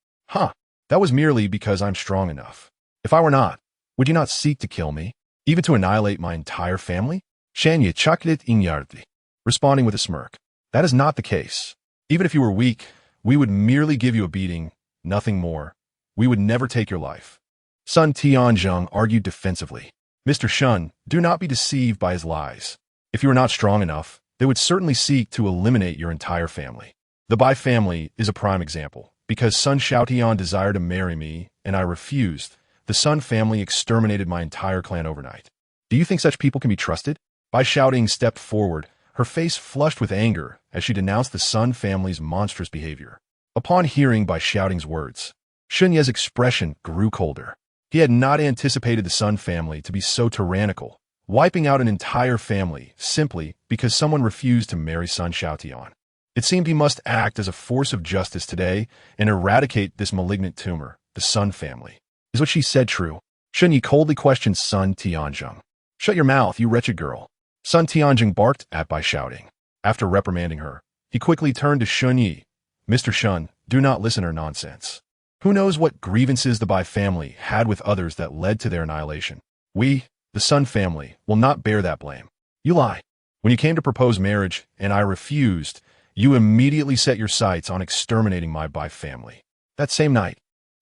That was merely because I'm strong enough. If I were not, would you not seek to kill me, even to annihilate my entire family? Shan Yi chuckled inyardly, responding with a smirk. That is not the case. Even if you were weak, we would merely give you a beating, nothing more. We would never take your life. Sun Tianzhong argued defensively. Mr. Shun, do not be deceived by his lies. If you are not strong enough, they would certainly seek to eliminate your entire family. The Bai family is a prime example. Because Sun Xiaotian desired to marry me, and I refused, the Sun family exterminated my entire clan overnight. Do you think such people can be trusted? Bai Xiaoting stepped forward, her face flushed with anger as she denounced the Sun family's monstrous behavior. Upon hearing Bai Xiaoting's words, Shun Ye's expression grew colder. He had not anticipated the Sun family to be so tyrannical, wiping out an entire family simply because someone refused to marry Sun Xiaotian. It seemed he must act as a force of justice today and eradicate this malignant tumor, the Sun family. Is what she said true? Shun Yi coldly questioned Sun Tianzhong. Shut your mouth, you wretched girl. Sun Tianjing barked at by shouting. After reprimanding her, he quickly turned to Shun Yi. Mr. Shun, do not listen to her nonsense. Who knows what grievances the Bai family had with others that led to their annihilation? We, the Sun family, will not bear that blame. You lie. When you came to propose marriage and I refused, you immediately set your sights on exterminating my Bai family. That same night,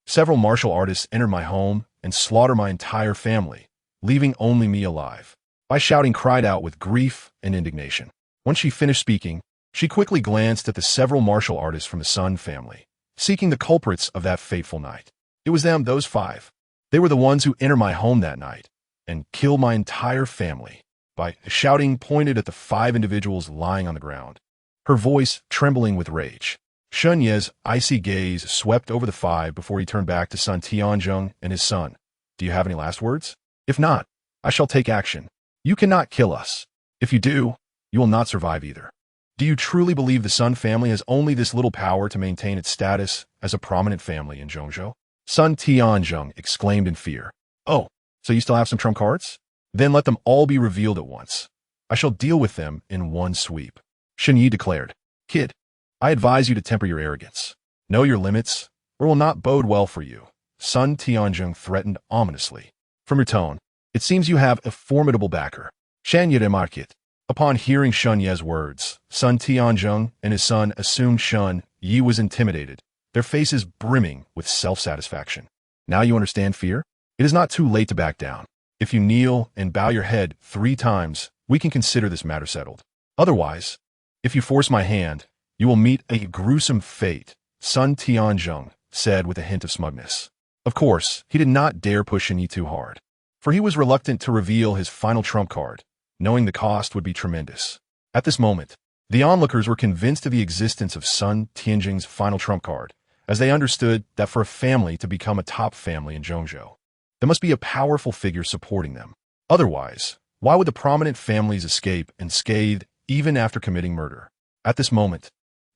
several martial artists entered my home and slaughtered my entire family, leaving only me alive. Bai shouting cried out with grief and indignation. Once she finished speaking, she quickly glanced at the several martial artists from the Sun family, seeking the culprits of that fateful night. It was them, those 5. They were the ones who entered my home that night and killed my entire family. Bai shouting pointed at the 5 individuals lying on the ground, her voice trembling with rage. Shun Ye's icy gaze swept over the 5 before he turned back to Sun Tianjung and his son. Do you have any last words? If not, I shall take action. You cannot kill us. If you do, you will not survive either. Do you truly believe the Sun family has only this little power to maintain its status as a prominent family in Zhongzhou? Sun Tianjung exclaimed in fear. Oh, so you still have some trump cards? Then let them all be revealed at once. I shall deal with them in one sweep. Shen Yi declared. Kid, I advise you to temper your arrogance. Know your limits, or it will not bode well for you. Sun Tianjung threatened ominously. From your tone, it seems you have a formidable backer. Shan Yi remarked it. Upon hearing Shun Ye's words, Sun Tianjung and his son assumed Shun Yi was intimidated, their faces brimming with self-satisfaction. Now you understand fear? It is not too late to back down. If you kneel and bow your head 3 times, we can consider this matter settled. Otherwise, if you force my hand, you will meet a gruesome fate, Sun Tianjung said with a hint of smugness. Of course, he did not dare push Shen Yi too hard, for he was reluctant to reveal his final trump card, knowing the cost would be tremendous. At this moment, the onlookers were convinced of the existence of Sun Tianjing's final trump card, as they understood that for a family to become a top family in Zhongzhou, there must be a powerful figure supporting them. Otherwise, why would the prominent families escape unscathed even after committing murder? At this moment,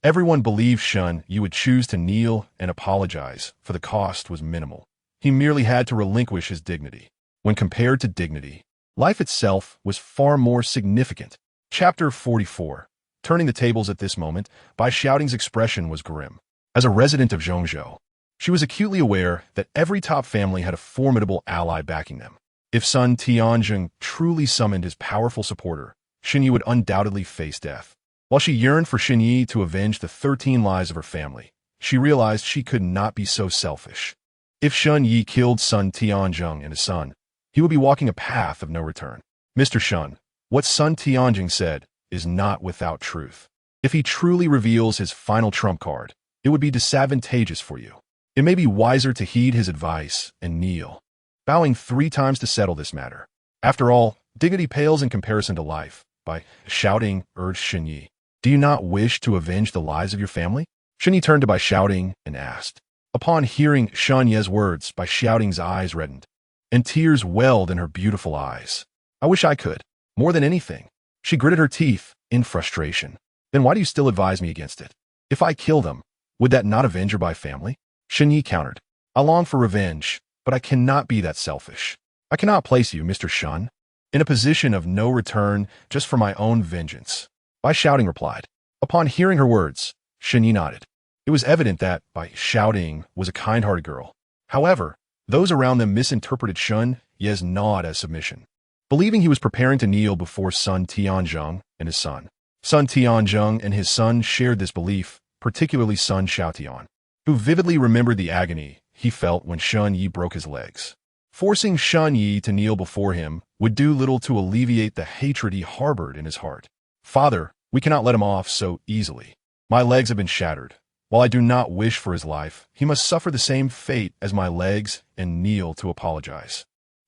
everyone believed Shun Yi would choose to kneel and apologize, for the cost was minimal. He merely had to relinquish his dignity. When compared to dignity, life itself was far more significant. Chapter 44. Turning the tables at this moment, Bai Xiaoting's expression was grim. As a resident of Zhongzhou, she was acutely aware that every top family had a formidable ally backing them. If Sun Tianjung truly summoned his powerful supporter, Shen Yi would undoubtedly face death. While she yearned for Shen Yi to avenge the 13 lives of her family, she realized she could not be so selfish. If Shen Yi killed Sun Tianjung and his son, he would be walking a path of no return. Mr. Shun, what Sun Tianjung said is not without truth. If he truly reveals his final trump card, it would be disadvantageous for you. It may be wiser to heed his advice and kneel, bowing 3 times to settle this matter. After all, dignity pales in comparison to life. Bai shouting urged Shen Yi. Do you not wish to avenge the lives of your family? Shen Yi turned to Bai shouting and asked. Upon hearing Shun Ye's words, Bai Xiaoting's eyes reddened, and tears welled in her beautiful eyes. I wish I could, more than anything. She gritted her teeth in frustration. Then why do you still advise me against it? If I kill them, would that not avenge your Bai family? Shen Yi countered. I long for revenge, but I cannot be that selfish. I cannot place you, Mr. Shun, in a position of no return just for my own vengeance. Bai Xiaoting replied. Upon hearing her words, Shen Yi nodded. It was evident that Bai Xiaoting was a kind-hearted girl. However, those around them misinterpreted Shun Ye's nod as submission, believing he was preparing to kneel before Sun Tianjung and his son. Sun Tianjung and his son shared this belief, particularly Sun Xiaotian, who vividly remembered the agony he felt when Shun Yi broke his legs. Forcing Shun Yi to kneel before him would do little to alleviate the hatred he harbored in his heart. Father, we cannot let him off so easily. My legs have been shattered. While I do not wish for his life, he must suffer the same fate as my legs and kneel to apologize.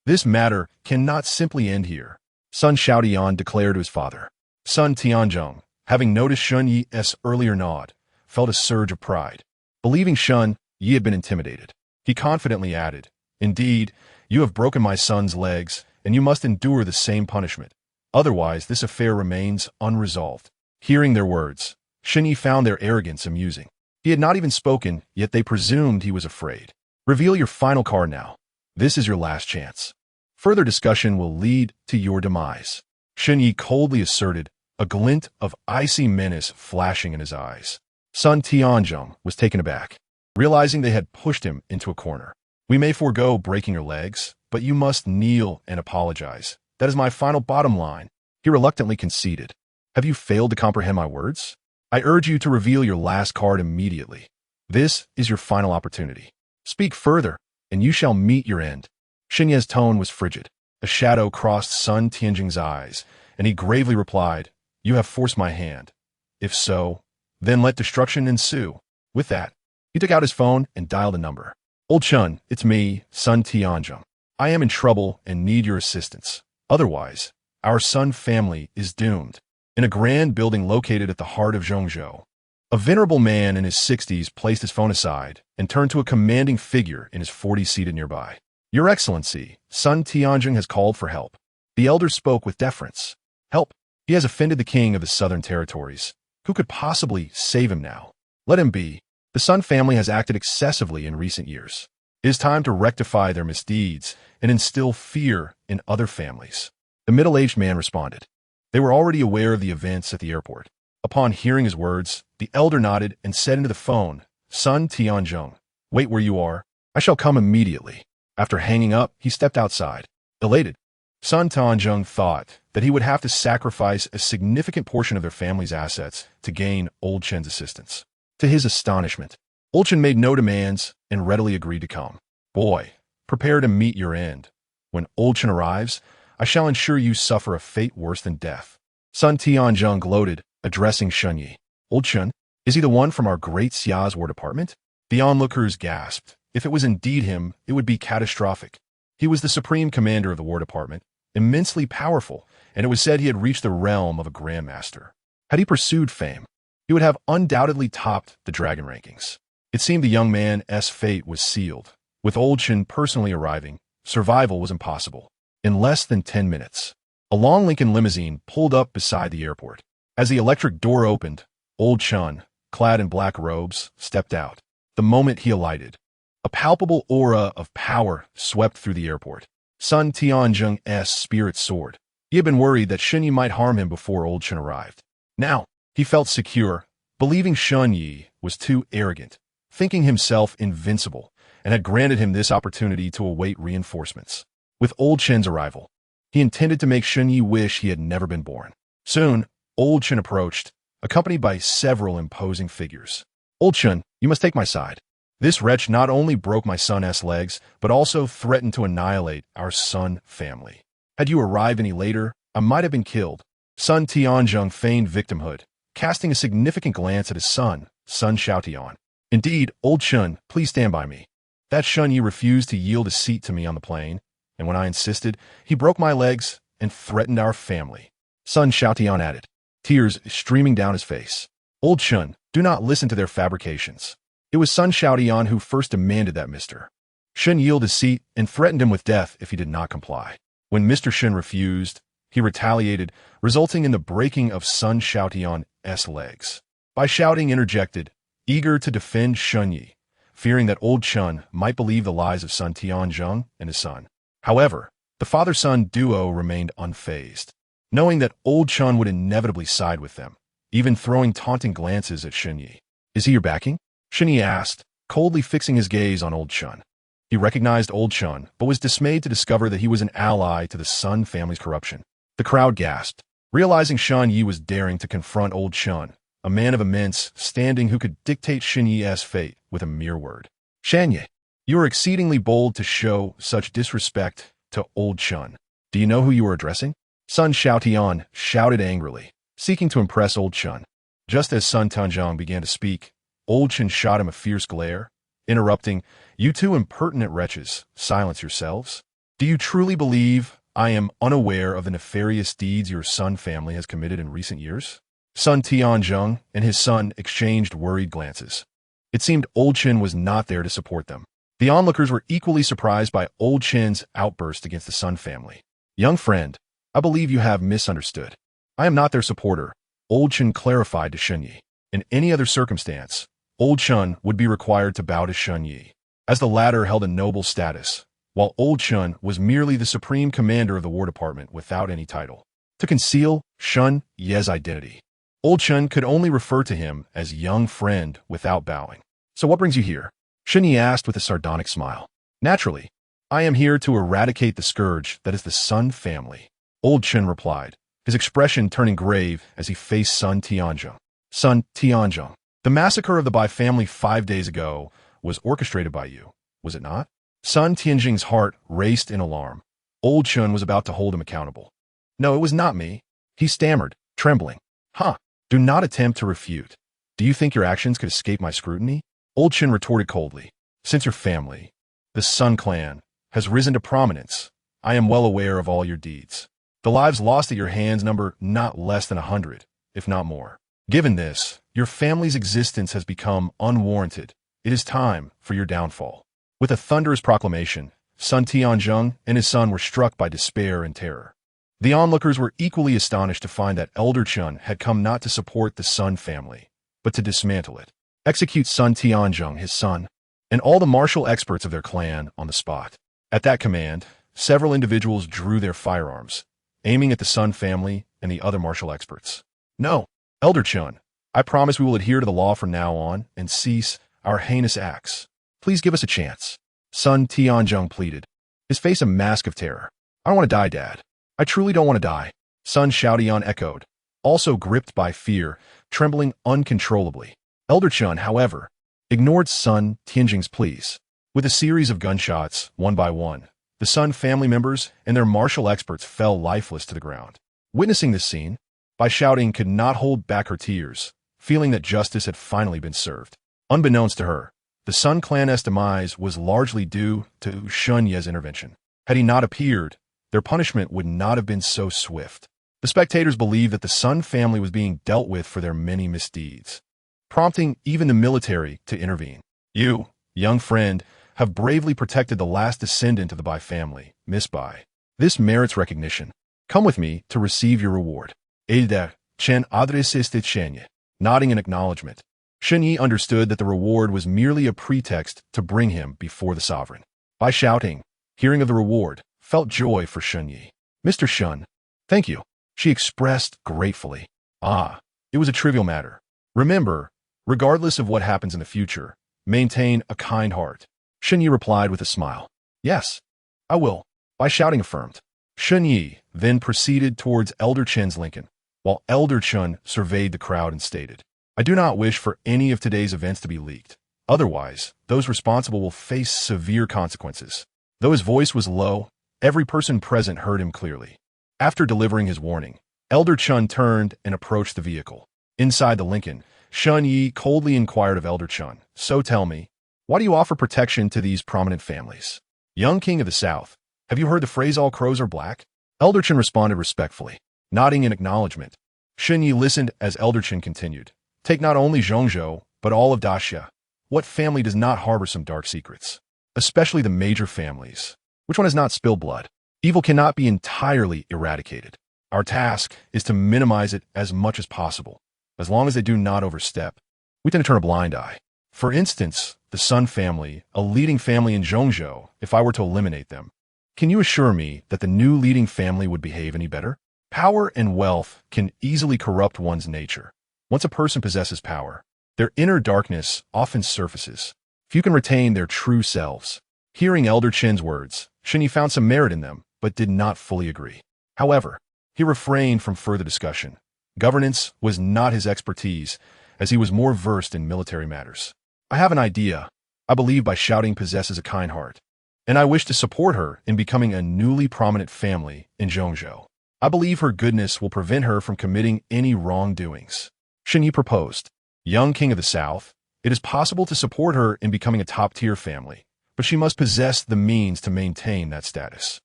This matter cannot simply end here, Sun Xiaotian declared to his father. Sun Tianjung, having noticed Shun Yi's earlier nod, felt a surge of pride. Believing Shun Yi had been intimidated, he confidently added, Indeed, you have broken my son's legs, and you must endure the same punishment. Otherwise, this affair remains unresolved. Hearing their words, Shen Yi found their arrogance amusing. He had not even spoken, yet they presumed he was afraid. Reveal your final card now. This is your last chance. Further discussion will lead to your demise. Shen Yi coldly asserted, a glint of icy menace flashing in his eyes. Sun Tianzhong was taken aback, realizing they had pushed him into a corner. We may forego breaking your legs, but you must kneel and apologize. That is my final bottom line. He reluctantly conceded. Have you failed to comprehend my words? I urge you to reveal your last card immediately. This is your final opportunity. Speak further, and you shall meet your end. Shen Yi's tone was frigid. A shadow crossed Sun Tianjing's eyes, and he gravely replied, You have forced my hand. If so, then let destruction ensue. With that, he took out his phone and dialed a number. Old Chun, it's me, Sun Tianzhong. I am in trouble and need your assistance. Otherwise, our Sun family is doomed. In a grand building located at the heart of Zhongzhou, a venerable man in his 60s placed his phone aside and turned to a commanding figure in his 40s seated nearby. Your Excellency, Sun Tianzhong has called for help. The elder spoke with deference. Help? He has offended the king of the southern territories. Who could possibly save him now? Let him be. The Sun family has acted excessively in recent years. It is time to rectify their misdeeds and instill fear in other families. The middle-aged man responded. They were already aware of the events at the airport. Upon hearing his words, the elder nodded and said into the phone, Sun Tianzhong, wait where you are. I shall come immediately. After hanging up, he stepped outside. Elated, Sun Tianzhong thought that he would have to sacrifice a significant portion of their family's assets to gain Old Chen's assistance. To his astonishment, Old Chen made no demands and readily agreed to come. Boy, prepare to meet your end. When Old Chen arrives, I shall ensure you suffer a fate worse than death. Sun Tianzhong gloated, addressing Shen Yi. Old Chen, is he the one from our great Xia's War Department? The onlookers gasped. If it was indeed him, it would be catastrophic. He was the supreme commander of the War Department, immensely powerful, and it was said he had reached the realm of a grandmaster. Had he pursued fame, he would have undoubtedly topped the dragon rankings. It seemed the young man's fate was sealed. With Old Chen personally arriving, survival was impossible. In less than 10 minutes, a long Lincoln limousine pulled up beside the airport. As the electric door opened, Old Chen, clad in black robes, stepped out. The moment he alighted, a palpable aura of power swept through the airport. Sun Tianzhong's spirit soared. He had been worried that Shen Yi might harm him before Old Chen arrived. Now, he felt secure, believing Shen Yi was too arrogant, thinking himself invincible, and had granted him this opportunity to await reinforcements. With Old Chen's arrival, he intended to make Shen Yi wish he had never been born. Soon, Old Chen approached, accompanied by several imposing figures. Old Chen, you must take my side. This wretch not only broke my son's legs, but also threatened to annihilate our Sun family. Had you arrived any later, I might have been killed. Sun Tianzhong feigned victimhood, casting a significant glance at his son, Sun Xiaotian. Indeed, Old Chen, please stand by me. That Shen Yi refused to yield a seat to me on the plane, and when I insisted, he broke my legs and threatened our family. Sun Xiaotian added, tears streaming down his face. Old Chen, do not listen to their fabrications. It was Sun Xiaotian who first demanded that Mr. Shen yield his seat and threatened him with death if he did not comply. When Mr. Shen refused, he retaliated, resulting in the breaking of Sun Xiaotian's legs. By shouting interjected, eager to defend Shen Yi, fearing that Old Chen might believe the lies of Sun Tianzhong and his son. However, the father-son duo remained unfazed, knowing that Old Chen would inevitably side with them, even throwing taunting glances at Shen Yi. Is he your backing? Shen Yi asked, coldly fixing his gaze on Old Chen. He recognized Old Chen, but was dismayed to discover that he was an ally to the Sun family's corruption. The crowd gasped, realizing Shen Yi was daring to confront Old Chen, a man of immense standing who could dictate Shen Yi's fate with a mere word. Shen Yi, you are exceedingly bold to show such disrespect to Old Chen. Do you know who you are addressing? Sun Xiaotian shouted angrily, seeking to impress Old Chen. Just as Sun Tianzhong began to speak, Old Chen shot him a fierce glare, interrupting, You two impertinent wretches, silence yourselves. Do you truly believe I am unaware of the nefarious deeds your Sun family has committed in recent years? Sun Tianzhong and his son exchanged worried glances. It seemed Old Chen was not there to support them. The onlookers were equally surprised by Old Chen's outburst against the Sun family. Young friend, I believe you have misunderstood. I am not their supporter, Old Chen clarified to Shen Yi. In any other circumstance, Old Chen would be required to bow to Shen Yi, as the latter held a noble status, while Old Chun was merely the supreme commander of the War Department without any title. To conceal Shun Ye's identity, Old Chun could only refer to him as young friend without bowing. "So what brings you here?" Shun Ye asked with a sardonic smile. "Naturally, I am here to eradicate the scourge that is the Sun family," Old Chun replied, his expression turning grave as he faced Sun Tianzhong. "Sun Tianzhong, the massacre of the Bai family 5 days ago was orchestrated by you, was it not?" Sun Tianjing's heart raced in alarm. Old Chun was about to hold him accountable. "No, it was not me," he stammered, trembling. "Huh, do not attempt to refute. Do you think your actions could escape my scrutiny?" Old Chun retorted coldly. "Since your family, the Sun clan, has risen to prominence, I am well aware of all your deeds. The lives lost at your hands number not less than 100, if not more. Given this, your family's existence has become unwarranted. It is time for your downfall." With a thunderous proclamation, Sun Tianzhong and his son were struck by despair and terror. The onlookers were equally astonished to find that Elder Chun had come not to support the Sun family, but to dismantle it. Execute Sun Tianzhong, his son, and all the martial experts of their clan on the spot. At that command, several individuals drew their firearms, aiming at the Sun family and the other martial experts. "No, Elder Chun, I promise we will adhere to the law from now on and cease our heinous acts. Please give us a chance," Sun Tianzhong pleaded, his face a mask of terror. "I don't want to die, Dad. I truly don't want to die," Sun Xiaodian echoed, also gripped by fear, trembling uncontrollably. Elder Chun, however, ignored Sun Tianjing's pleas. With a series of gunshots, one by one, the Sun family members and their martial experts fell lifeless to the ground. Witnessing this scene, Bai Shouting could not hold back her tears, feeling that justice had finally been served. Unbeknownst to her, the Sun clan's demise was largely due to Shun Ye's intervention. Had he not appeared, their punishment would not have been so swift. The spectators believed that the Sun family was being dealt with for their many misdeeds, prompting even the military to intervene. "You, young friend, have bravely protected the last descendant of the Bai family, Miss Bai. This merits recognition. Come with me to receive your reward." Ada Chen adresiste Chenye, nodding in acknowledgement. Shun Yi understood that the reward was merely a pretext to bring him before the sovereign. Bai Shouting, hearing of the reward, felt joy for Shun Yi. "Mr. Shun, thank you," she expressed gratefully. "Ah, it was a trivial matter. Remember, regardless of what happens in the future, maintain a kind heart." Shun Yi replied with a smile. "Yes, I will," Bai Shouting affirmed. Shun Yi then proceeded towards Elder Chen's Lincoln, while Elder Chun surveyed the crowd and stated, "I do not wish for any of today's events to be leaked. Otherwise, those responsible will face severe consequences." Though his voice was low, every person present heard him clearly. After delivering his warning, Elder Chun turned and approached the vehicle. Inside the Lincoln, Shun Yi coldly inquired of Elder Chun, "So tell me, why do you offer protection to these prominent families? Young King of the South, have you heard the phrase all crows are black?" Elder Chun responded respectfully, nodding in acknowledgement. Shun Yi listened as Elder Chun continued, "Take not only Zhongzhou, but all of Daxia. What family does not harbor some dark secrets? Especially the major families. Which one has not spilled blood? Evil cannot be entirely eradicated. Our task is to minimize it as much as possible, as long as they do not overstep. We tend to turn a blind eye. For instance, the Sun family, a leading family in Zhongzhou, if I were to eliminate them. Can you assure me that the new leading family would behave any better? Power and wealth can easily corrupt one's nature. Once a person possesses power, their inner darkness often surfaces. Few can retain their true selves." Hearing Elder Chen's words, Shun Yi found some merit in them, but did not fully agree. However, he refrained from further discussion. Governance was not his expertise, as he was more versed in military matters. "I have an idea. I believe Bai Shouting possesses a kind heart, and I wish to support her in becoming a newly prominent family in Zhongzhou. I believe her goodness will prevent her from committing any wrongdoings." Shun Yi proposed, "Young King of the South, it is possible to support her in becoming a top-tier family, but she must possess the means to maintain that status.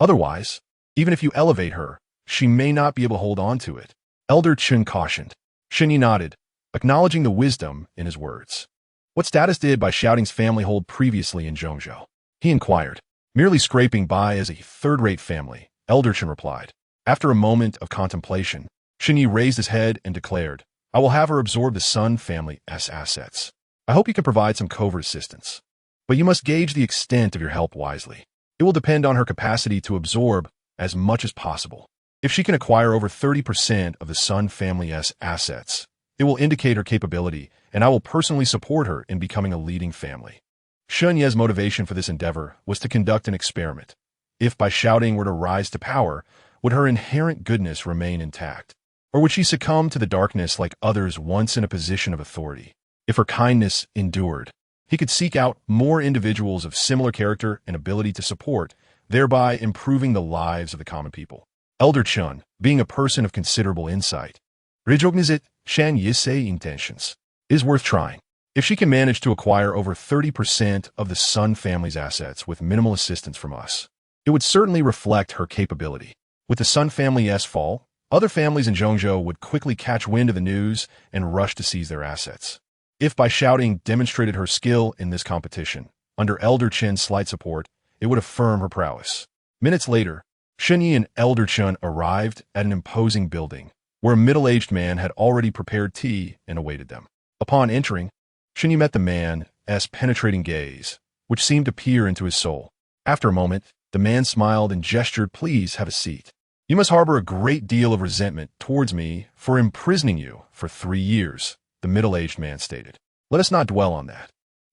Otherwise, even if you elevate her, she may not be able to hold on to it." Elder Chun cautioned. Shun Yi nodded, acknowledging the wisdom in his words. "What status did Bai Shouting's family hold previously in Zhongzhou?" he inquired. "Merely scraping by as a third-rate family," Elder Chun replied. After a moment of contemplation, Shun Yi raised his head and declared, "I will have her absorb the Sun family's assets. I hope you can provide some covert assistance. But you must gauge the extent of your help wisely. It will depend on her capacity to absorb as much as possible. If she can acquire over 30% of the Sun family's assets, it will indicate her capability, and I will personally support her in becoming a leading family. Shun Ye's motivation for this endeavor was to conduct an experiment. If by shouting were to rise to power, would her inherent goodness remain intact? Or would she succumb to the darkness like others once in a position of authority? If her kindness endured, he could seek out more individuals of similar character and ability to support, thereby improving the lives of the common people. Elder Chun, being a person of considerable insight, recognizes Shan Yi's intentions. Is worth trying. If she can manage to acquire over 30% of the Sun family's assets with minimal assistance from us, it would certainly reflect her capability. With the Sun family's fall, other families in Zhongzhou would quickly catch wind of the news and rush to seize their assets. If by shouting demonstrated her skill in this competition, under Elder Chen's slight support, it would affirm her prowess. Minutes later, Shen Yi and Elder Chen arrived at an imposing building, where a middle-aged man had already prepared tea and awaited them. Upon entering, Shen Yi met the man's penetrating gaze, which seemed to peer into his soul. After a moment, the man smiled and gestured, "Please have a seat. You must harbor a great deal of resentment towards me for imprisoning you for 3 years, the middle-aged man stated. Let us not dwell on that.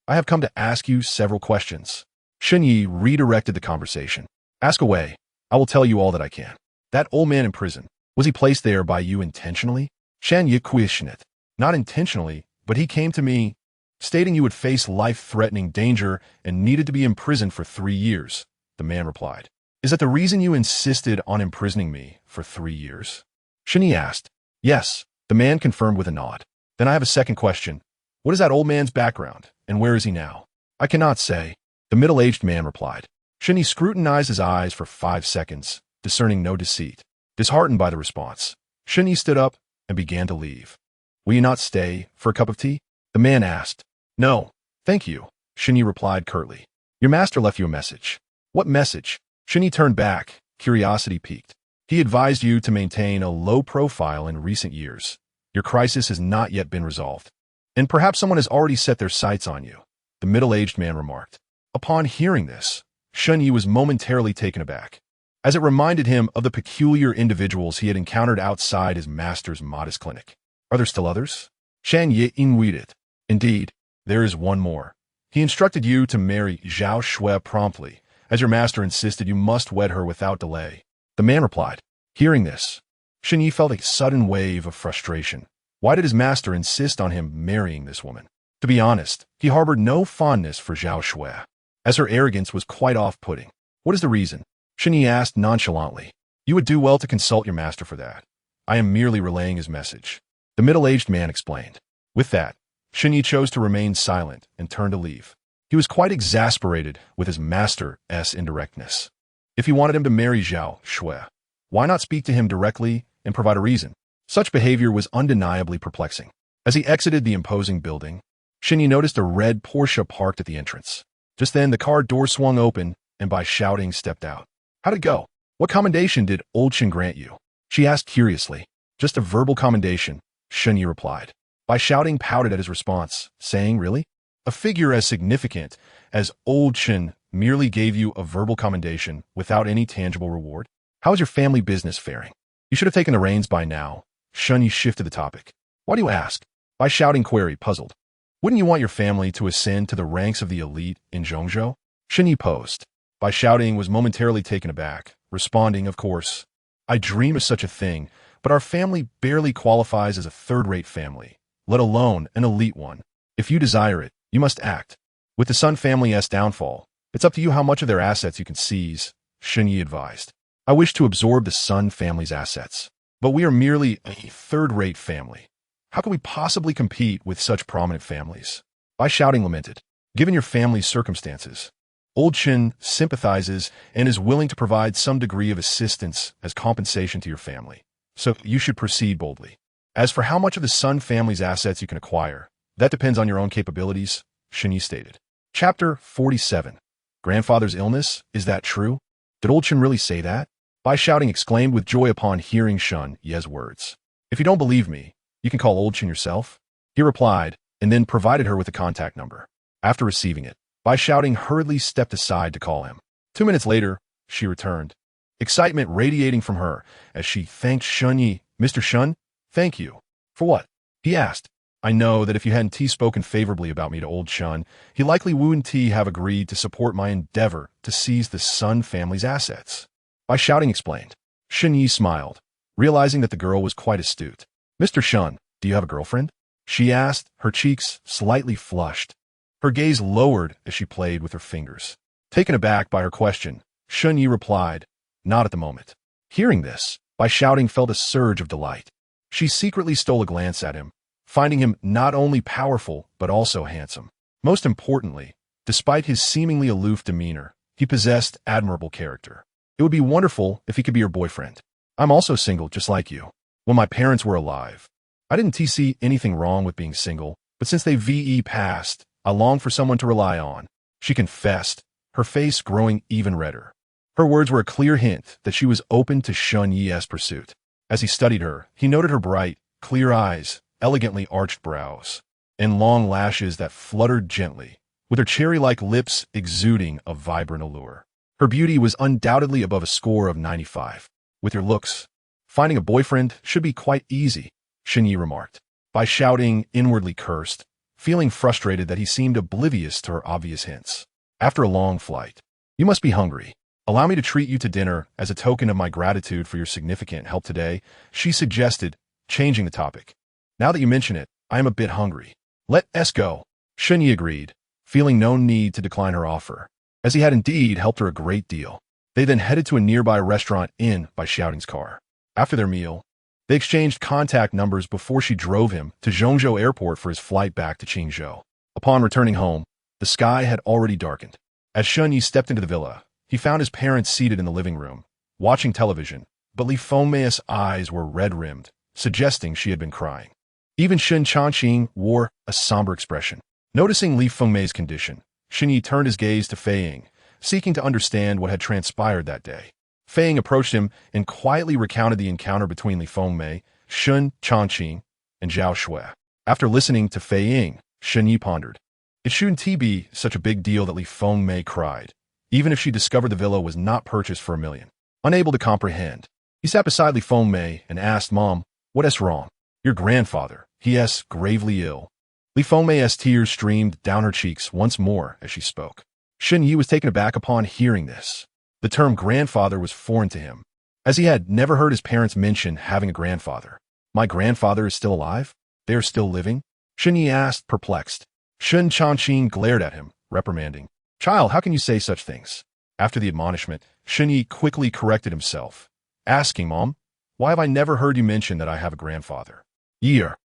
I have come to ask you several questions. Shen Yi redirected the conversation. Ask away. I will tell you all that I can. That old man in prison, was he placed there by you intentionally? Shan Yi questioned it. Not intentionally, but he came to me, stating you would face life-threatening danger and needed to be imprisoned for 3 years, the man replied. Is that the reason you insisted on imprisoning me for 3 years? Shen Yi asked. Yes, the man confirmed with a nod. Then I have a second question. What is that old man's background, and where is he now? I cannot say, the middle-aged man replied. Shen Yi scrutinized his eyes for 5 seconds, discerning no deceit. Disheartened by the response, Shen Yi stood up and began to leave. Will you not stay for a cup of tea? The man asked. No, thank you, Shen Yi replied curtly. Your master left you a message. What message? Shen Yi turned back, curiosity piqued. He advised you to maintain a low profile in recent years. Your crisis has not yet been resolved. And perhaps someone has already set their sights on you, the middle-aged man remarked. Upon hearing this, Shen Yi was momentarily taken aback, as it reminded him of the peculiar individuals he had encountered outside his master's modest clinic. Are there still others? Shan Yi inquired. Indeed, there is one more. He instructed you to marry Zhao Shui promptly, as your master insisted you must wed her without delay. The man replied. Hearing this, Shen Yi felt a sudden wave of frustration. Why did his master insist on him marrying this woman? To be honest, he harbored no fondness for Zhao Shui, as her arrogance was quite off-putting. What is the reason? Shen Yi asked nonchalantly. You would do well to consult your master for that. I am merely relaying his message. The middle-aged man explained. With that, Shen Yi chose to remain silent and turned to leave. He was quite exasperated with his master's indirectness. If he wanted him to marry Zhao Shui, why not speak to him directly and provide a reason? Such behavior was undeniably perplexing. As he exited the imposing building, Shen Yi noticed a red Porsche parked at the entrance. Just then, the car door swung open, and by shouting stepped out. How'd it go? What commendation did Old Chen grant you? She asked curiously. Just a verbal commendation, Shen Yi replied. By shouting pouted at his response, saying, Really? A figure as significant as Old Chen merely gave you a verbal commendation without any tangible reward? How is your family business faring? You should have taken the reins by now. Shen Yi shifted the topic. Why do you ask? By shouting queried, puzzled. Wouldn't you want your family to ascend to the ranks of the elite in Zhongzhou? Shen Yi posed. By shouting was momentarily taken aback, responding, Of course. I dream of such a thing, but our family barely qualifies as a third-rate family, let alone an elite one. If you desire it, you must act. With the Sun family's downfall, it's up to you how much of their assets you can seize, Shen Yi advised. I wish to absorb the Sun family's assets, but we are merely a third-rate family. How can we possibly compete with such prominent families? By shouting lamented. Given your family's circumstances, Old Chen sympathizes and is willing to provide some degree of assistance as compensation to your family. So you should proceed boldly. As for how much of the Sun family's assets you can acquire, that depends on your own capabilities, Shen Yi stated. Chapter 47. Grandfather's illness, is that true? Did Old Chen really say that? Bai shouting exclaimed with joy upon hearing Shen Yi's words. If you don't believe me, you can call Old Chen yourself. He replied, and then provided her with a contact number. After receiving it, Bai shouting hurriedly stepped aside to call him. 2 minutes later, she returned, excitement radiating from her as she thanked Shun Yi. Mr. Shun, thank you. For what? He asked. I know that if you hadn't spoken favorably about me to old Shun, he likely wouldn't have agreed to support my endeavor to seize the Sun family's assets. By shouting explained. Shun Yi smiled, realizing that the girl was quite astute. Mr. Shun, do you have a girlfriend? She asked, her cheeks slightly flushed. Her gaze lowered as she played with her fingers. Taken aback by her question, Shun Yi replied, not at the moment. Hearing this, By shouting felt a surge of delight. She secretly stole a glance at him, finding him not only powerful but also handsome. Most importantly, despite his seemingly aloof demeanor, he possessed admirable character. It would be wonderful if he could be your boyfriend. I'm also single, just like you. When my parents were alive, I didn't see anything wrong with being single, but since they passed, I long for someone to rely on. She confessed, her face growing even redder. Her words were a clear hint that she was open to Shun Yi's pursuit. As he studied her, he noted her bright, clear eyes, elegantly arched brows, and long lashes that fluttered gently, with her cherry-like lips exuding a vibrant allure. Her beauty was undoubtedly above a score of 95. With your looks, finding a boyfriend should be quite easy, Shun Yi remarked. By shouting, inwardly cursed, feeling frustrated that he seemed oblivious to her obvious hints. After a long flight, you must be hungry. Allow me to treat you to dinner as a token of my gratitude for your significant help today, she suggested, changing the topic. Now that you mention it, I am a bit hungry. Let us go. Shun Yi agreed, feeling no need to decline her offer, as he had indeed helped her a great deal. They then headed to a nearby restaurant in by Shouting's car. After their meal, they exchanged contact numbers before she drove him to Zhongzhou Airport for his flight back to Qingzhou. Upon returning home, the sky had already darkened. As Shun Yi stepped into the villa, he found his parents seated in the living room, watching television, but Li Fengmei's eyes were red-rimmed, suggesting she had been crying. Even Shun Changqing wore a somber expression. Noticing Li Fengmei's condition, Shun Yi turned his gaze to Fei Ying, seeking to understand what had transpired that day. Fei Ying approached him and quietly recounted the encounter between Li Fengmei, Shun Changqing, and Zhao Shui. After listening to Fei Ying, Shun Yi pondered. It shouldn't be such a big deal that Li Fengmei cried, even if she discovered the villa was not purchased for $1 million. Unable to comprehend, he sat beside Li Fengmei and asked, Mom, what is wrong? Your grandfather, he is gravely ill. Li Fengmei's tears streamed down her cheeks once more as she spoke. Shun Yi was taken aback upon hearing this. The term grandfather was foreign to him, as he had never heard his parents mention having a grandfather. My grandfather is still alive? They are still living? Shun Yi asked, perplexed. Shun Changqing glared at him, reprimanding. Child, how can you say such things? After the admonishment, Shun Yi quickly corrected himself, asking, Mom, why have I never heard you mention that I have a grandfather? Year.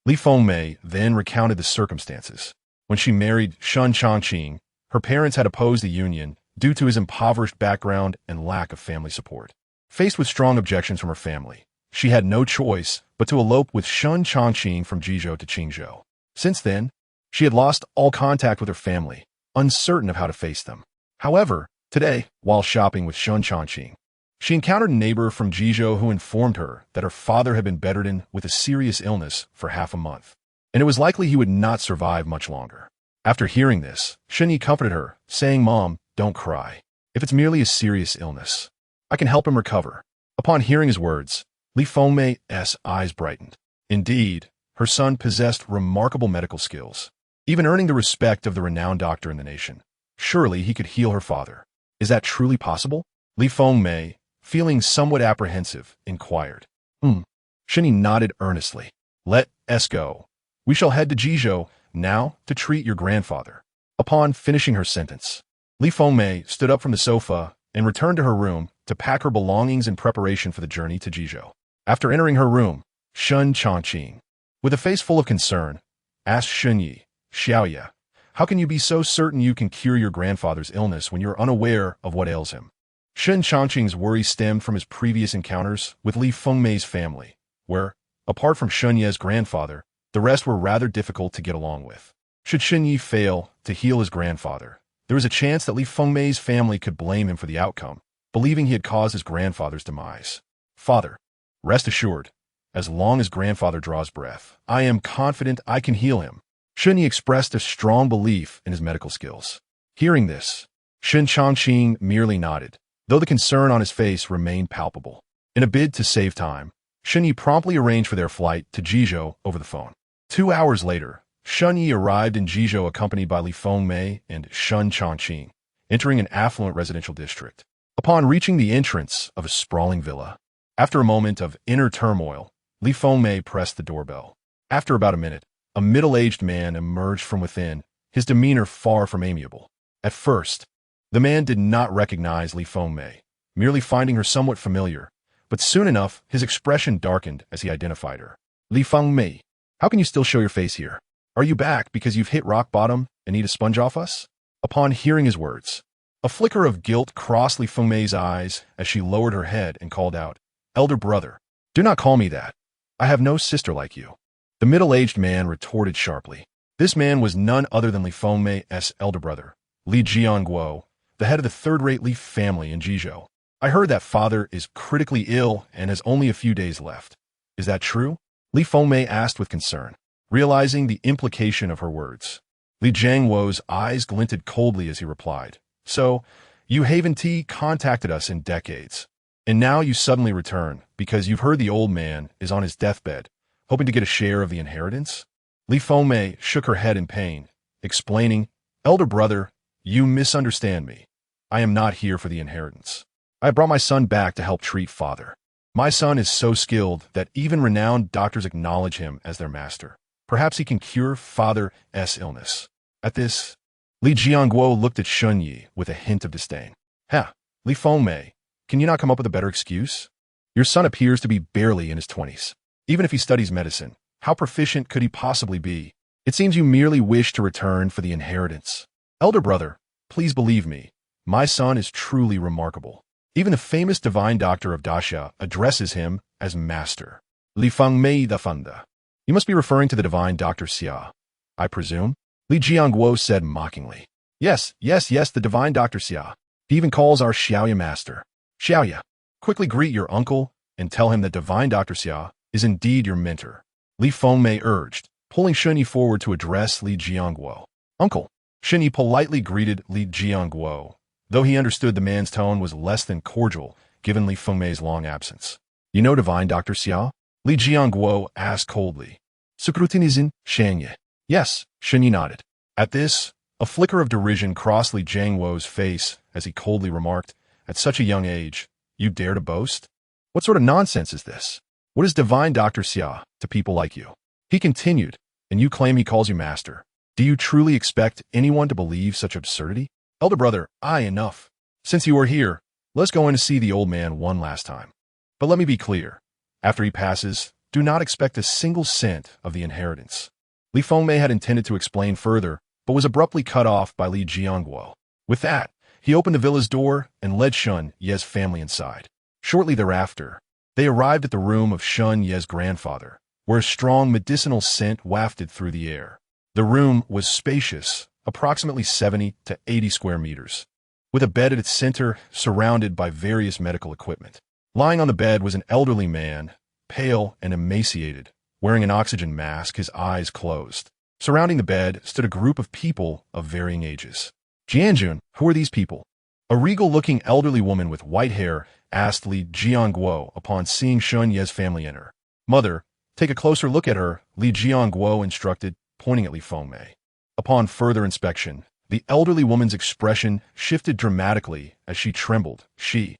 Li Fengmei then recounted the circumstances. When she married Shun Changqing, her parents had opposed the union due to his impoverished background and lack of family support. Faced with strong objections from her family, she had no choice but to elope with Shun Changqing from Jizhou to Qingzhou. Since then, she had lost all contact with her family, uncertain of how to face them. However, today, while shopping with Shun Changqing, she encountered a neighbor from Jizhou who informed her that her father had been bedridden with a serious illness for half a month, and it was likely he would not survive much longer. After hearing this, Shun Yi comforted her, saying, Mom, don't cry. If it's merely a serious illness, I can help him recover. Upon hearing his words, Li Fengmei's eyes brightened. Indeed, her son possessed remarkable medical skills, even earning the respect of the renowned doctor in the nation. Surely he could heal her father. Is that truly possible? Li Fengmei, feeling somewhat apprehensive, inquired. Shun Yi nodded earnestly. Let us go. We shall head to Jizhou now to treat your grandfather. Upon finishing her sentence, Li Fengmei stood up from the sofa and returned to her room to pack her belongings in preparation for the journey to Jizhou. After entering her room, Shun Changqing, with a face full of concern, asked Shun Yi, Xiaoya, how can you be so certain you can cure your grandfather's illness when you're unaware of what ails him? Shun Changqing's worry stemmed from his previous encounters with Li Fengmei's family, where, apart from Shun Yi's grandfather, the rest were rather difficult to get along with. Should Shun Yi fail to heal his grandfather, there was a chance that Li Fengmei's family could blame him for the outcome, believing he had caused his grandfather's demise. Father, rest assured, as long as grandfather draws breath, I am confident I can heal him. Shun Yi expressed a strong belief in his medical skills. Hearing this, Shen Chongqing merely nodded, though the concern on his face remained palpable. In a bid to save time, Shen Yi promptly arranged for their flight to Jizhou over the phone. 2 hours later, Shen Yi arrived in Jizhou accompanied by Li Fengmei and Shen Chongqing, entering an affluent residential district. Upon reaching the entrance of a sprawling villa, after a moment of inner turmoil, Li Fengmei pressed the doorbell. After about a minute, a middle-aged man emerged from within, his demeanor far from amiable. At first, the man did not recognize Li Fengmei, merely finding her somewhat familiar, but soon enough his expression darkened as he identified her. Li Fengmei, how can you still show your face here? Are you back because you've hit rock bottom and need a sponge off us? Upon hearing his words, a flicker of guilt crossed Li Fengmei's eyes as she lowered her head and called out, "Elder brother, do not call me that. I have no sister like you." The middle-aged man retorted sharply. This man was none other than Li Fengmei's elder brother, Li Jianguo, the head of the third-rate Li family in Jizhou. "I heard that father is critically ill and has only a few days left. Is that true?" Li Fengmei asked with concern, realizing the implication of her words. Li Jianguo's eyes glinted coldly as he replied, "So, you haven't contacted us in decades, and now you suddenly return because you've heard the old man is on his deathbed, hoping to get a share of the inheritance?" Li Fengmei shook her head in pain, explaining, "Elder brother, you misunderstand me. I am not here for the inheritance. I brought my son back to help treat father. My son is so skilled that even renowned doctors acknowledge him as their master. Perhaps he can cure father's illness." At this, Li Jianguo looked at Shen Yi with a hint of disdain. "Ha, Li Fengmei, can you not come up with a better excuse? Your son appears to be barely in his 20s. Even if he studies medicine, how proficient could he possibly be? It seems you merely wish to return for the inheritance. Elder brother, please believe me, my son is truly remarkable. Even the famous divine doctor of Daxia addresses him as master. Li Fengmei the Funda. You must be referring to the divine Dr. Xia, I presume?" Li Jianguo said mockingly. Yes, the divine Dr. Xia. He even calls our Xiaoya master. Xiaoya, quickly greet your uncle and tell him that divine Dr. Xia is indeed your mentor," Li Fengmei urged, pulling Shen Yi forward to address Li Jianguo. "Uncle." Shen Yi politely greeted Li Jianguo, though he understood the man's tone was less than cordial given Li Fengmei's long absence. "You know divine Dr. Xia?" Li Jianguo asked coldly. "Scrutinizing Shanye." "Yes," Shen Yi nodded. At this, a flicker of derision crossed Li Jianguo's face as he coldly remarked, "At such a young age, you dare to boast? What sort of nonsense is this? What is divine Dr. Xia to people like you?" He continued, "And you claim he calls you master. Do you truly expect anyone to believe such absurdity? Elder brother, enough. Since you are here, let's go in to see the old man one last time. But let me be clear. After he passes, do not expect a single cent of the inheritance." Li Fengmei had intended to explain further, but was abruptly cut off by Li Jianguo. With that, he opened the villa's door and led Shen Ye's family inside. Shortly thereafter, they arrived at the room of Shen Ye's grandfather, where a strong medicinal scent wafted through the air. The room was spacious, approximately 70 to 80 square meters, with a bed at its center surrounded by various medical equipment. Lying on the bed was an elderly man, pale and emaciated, wearing an oxygen mask, his eyes closed. Surrounding the bed stood a group of people of varying ages. "Jianjun, who are these people?" A regal-looking elderly woman with white hair asked Li Jianguo upon seeing Shen Ye's family enter. "Mother, take a closer look at her," Li Jianguo instructed, pointing at Li Fengmei. Upon further inspection, the elderly woman's expression shifted dramatically as she trembled. She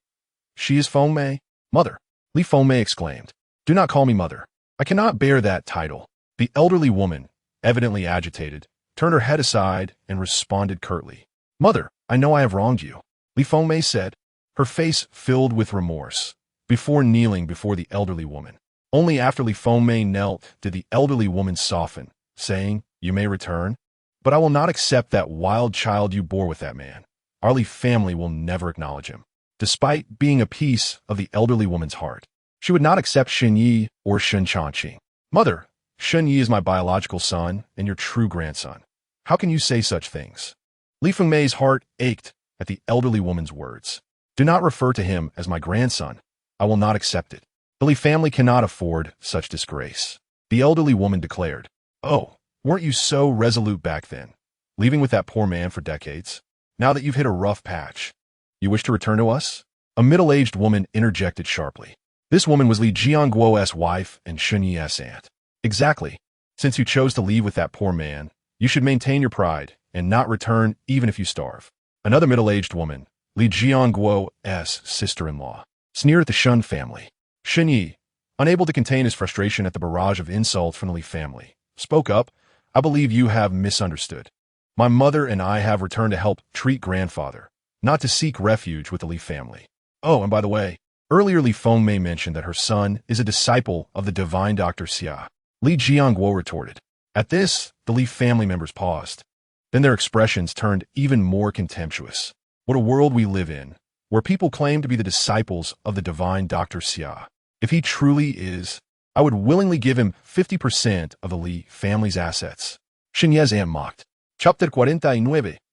is Fengmei? Mother," Li Fengmei exclaimed. "Do not call me mother. I cannot bear that title." The elderly woman, evidently agitated, turned her head aside and responded curtly. "Mother, I know I have wronged you," Li Fengmei said, her face filled with remorse, before kneeling before the elderly woman. Only after Li Fengmei knelt did the elderly woman soften, saying, "You may return, but I will not accept that wild child you bore with that man. Our Li family will never acknowledge him." Despite being a piece of the elderly woman's heart, she would not accept Shen Yi or Shen Chongqing. "Mother, Shen Yi is my biological son and your true grandson. How can you say such things?" Li Fengmei's heart ached at the elderly woman's words. "Do not refer to him as my grandson. I will not accept it. The Li family cannot afford such disgrace," the elderly woman declared. "Oh, weren't you so resolute back then, leaving with that poor man for decades?" Now that you've hit a rough patch, you wish to return to us? A middle-aged woman interjected sharply. This woman was Li Jianguo's wife and Shunyi's aunt. Exactly. Since you chose to leave with that poor man, you should maintain your pride and not return even if you starve. Another middle-aged woman, Li Jianguo's sister-in-law, sneered at the Shun family. Shunyi, unable to contain his frustration at the barrage of insults from the Li family, spoke up. I believe you have misunderstood. My mother and I have returned to help treat grandfather, not to seek refuge with the Li family. Oh, and by the way, earlier Li Fengmei mentioned that her son is a disciple of the divine Dr. Xia. Li Jianguo retorted. At this, the Li family members paused. Then their expressions turned even more contemptuous. What a world we live in, where people claim to be the disciples of the divine Dr. Xia. If he truly is, I would willingly give him 50% of the Li family's assets. Xinye's aunt mocked. Chapter 49,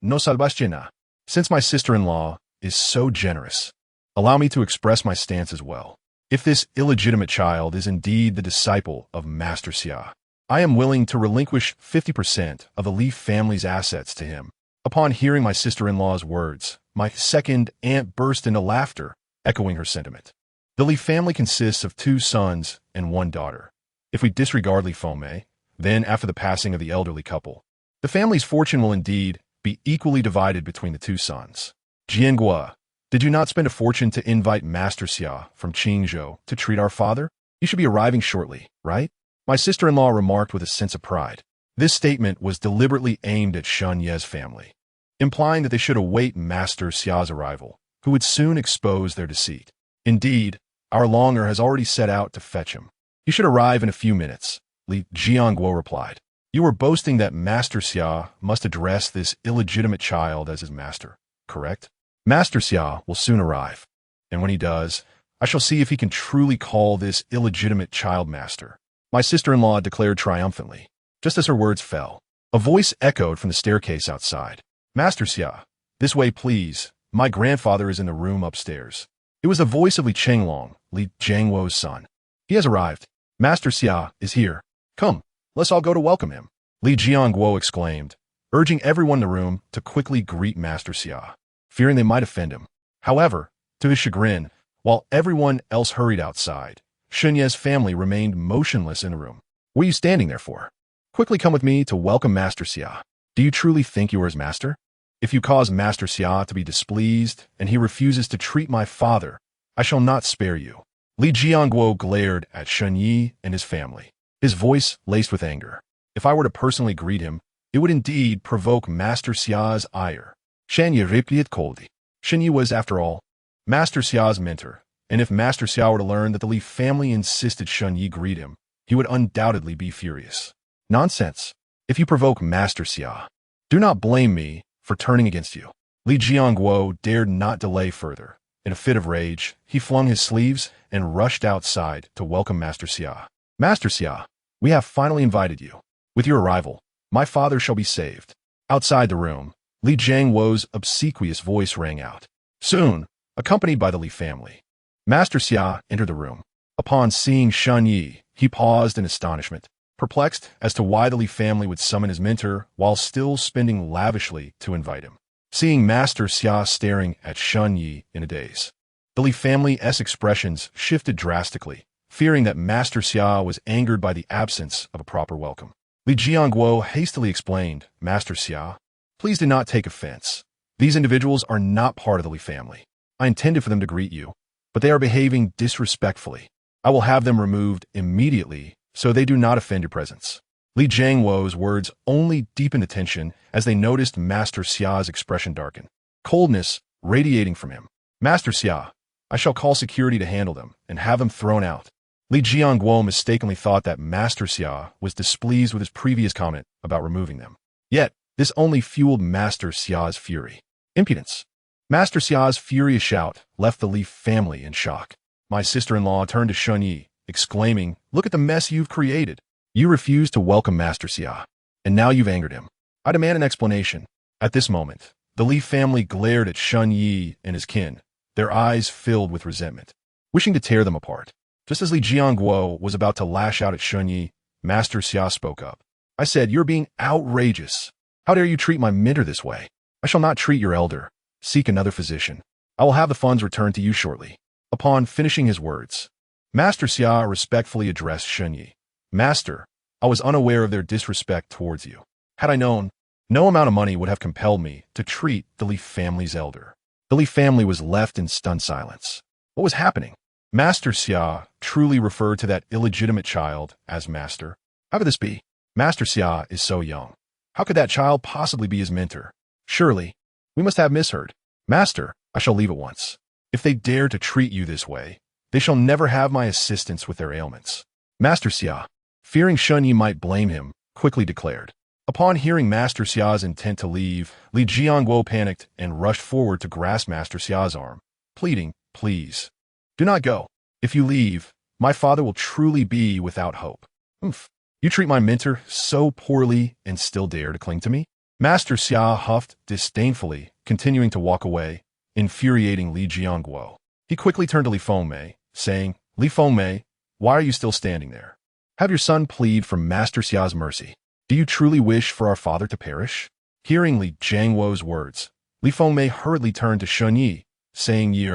no salvaste nada. Since my sister-in-law is so generous, allow me to express my stance as well. If this illegitimate child is indeed the disciple of Master Xia, I am willing to relinquish 50% of the Li family's assets to him. Upon hearing my sister-in-law's words, my second aunt burst into laughter, echoing her sentiment. The Li family consists of 2 sons and 1 daughter. If we disregard Li Fengmei, then after the passing of the elderly couple, the family's fortune will indeed be equally divided between the 2 sons. Jianguo, did you not spend a fortune to invite Master Xia from Qingzhou to treat our father? You should be arriving shortly, right? My sister-in-law remarked with a sense of pride. This statement was deliberately aimed at Shunye's family, implying that they should await Master Xia's arrival, who would soon expose their deceit. Indeed, our longer has already set out to fetch him. He should arrive in a few minutes, Li Jianguo replied. You were boasting that Master Xia must address this illegitimate child as his master, correct? Master Xia will soon arrive, and when he does, I shall see if he can truly call this illegitimate child master. My sister-in-law declared triumphantly. Just as her words fell, a voice echoed from the staircase outside. Master Xia, this way please, my grandfather is in the room upstairs. It was the voice of Li Chenglong, Li Jianguo's son. He has arrived. Master Xia is here. Come, let's all go to welcome him. Li Jianguo exclaimed, urging everyone in the room to quickly greet Master Xia, fearing they might offend him. However, to his chagrin, while everyone else hurried outside, Shunye's family remained motionless in the room. What are you standing there for? Quickly come with me to welcome Master Xia. Do you truly think you are his master? If you cause Master Xia to be displeased and he refuses to treat my father, I shall not spare you. Li Jianguo glared at Shunyi and his family, his voice laced with anger. If I were to personally greet him, it would indeed provoke Master Xia's ire. Shunyi replied coldly. Shunyi was, after all, Master Xia's mentor, and if Master Xia were to learn that the Li family insisted Shunyi greet him, he would undoubtedly be furious. Nonsense. If you provoke Master Xia, do not blame me for turning against you. Li Jianguo dared not delay further. In a fit of rage, he flung his sleeves and rushed outside to welcome Master Xia. Master Xia, we have finally invited you. With your arrival, my father shall be saved. Outside the room, Li Jianguo's obsequious voice rang out. Soon, accompanied by the Li family, Master Xia entered the room. Upon seeing Shunyi, he paused in astonishment, perplexed as to why the Li family would summon his mentor while still spending lavishly to invite him. Seeing Master Xia staring at Shunyi in a daze, the Li family's expressions shifted drastically, fearing that Master Xia was angered by the absence of a proper welcome. Li Jianguo hastily explained, Master Xia, please do not take offense. These individuals are not part of the Li family. I intended for them to greet you, but they are behaving disrespectfully. I will have them removed immediately so they do not offend your presence. Li Jianguo's words only deepened the tension as they noticed Master Xia's expression darken, coldness radiating from him. Master Xia, I shall call security to handle them and have them thrown out. Li Jianguo mistakenly thought that Master Xia was displeased with his previous comment about removing them. Yet, this only fueled Master Xia's fury. Impudence. Master Xia's furious shout left the Li family in shock. My sister-in-law turned to Shunyi, exclaiming, look at the mess you've created. You refused to welcome Master Xia, and now you've angered him. I demand an explanation. At this moment, the Li family glared at Shunyi and his kin, their eyes filled with resentment, wishing to tear them apart. Just as Li Jianguo was about to lash out at Shunyi, Master Xia spoke up. I said, you're being outrageous. How dare you treat my mentor this way? I shall not treat your elder. Seek another physician. I will have the funds returned to you shortly." Upon finishing his words, Master Xia respectfully addressed Shunyi. "Master, I was unaware of their disrespect towards you. Had I known, no amount of money would have compelled me to treat the Li family's elder." The Li family was left in stunned silence. What was happening? Master Xia truly referred to that illegitimate child as master. How could this be? Master Xia is so young. How could that child possibly be his mentor? Surely, we must have misheard. "Master, I shall leave at once. If they dare to treat you this way, they shall never have my assistance with their ailments." Master Xia, fearing Shunyi might blame him, quickly declared. Upon hearing Master Xia's intent to leave, Li Jiangguo panicked and rushed forward to grasp Master Xia's arm, pleading, "Please, do not go. If you leave, my father will truly be without hope." "Oomph. You treat my mentor so poorly and still dare to cling to me?" Master Xia huffed disdainfully, continuing to walk away, infuriating Li Jiangguo. He quickly turned to Li Fengmei, saying, "Li Fengmei, why are you still standing there? Have your son plead for Master Xia's mercy. Do you truly wish for our father to perish?" Hearing Li Jiangguo's words, Li Fengmei hurriedly turned to Shunyi, saying, "Ye,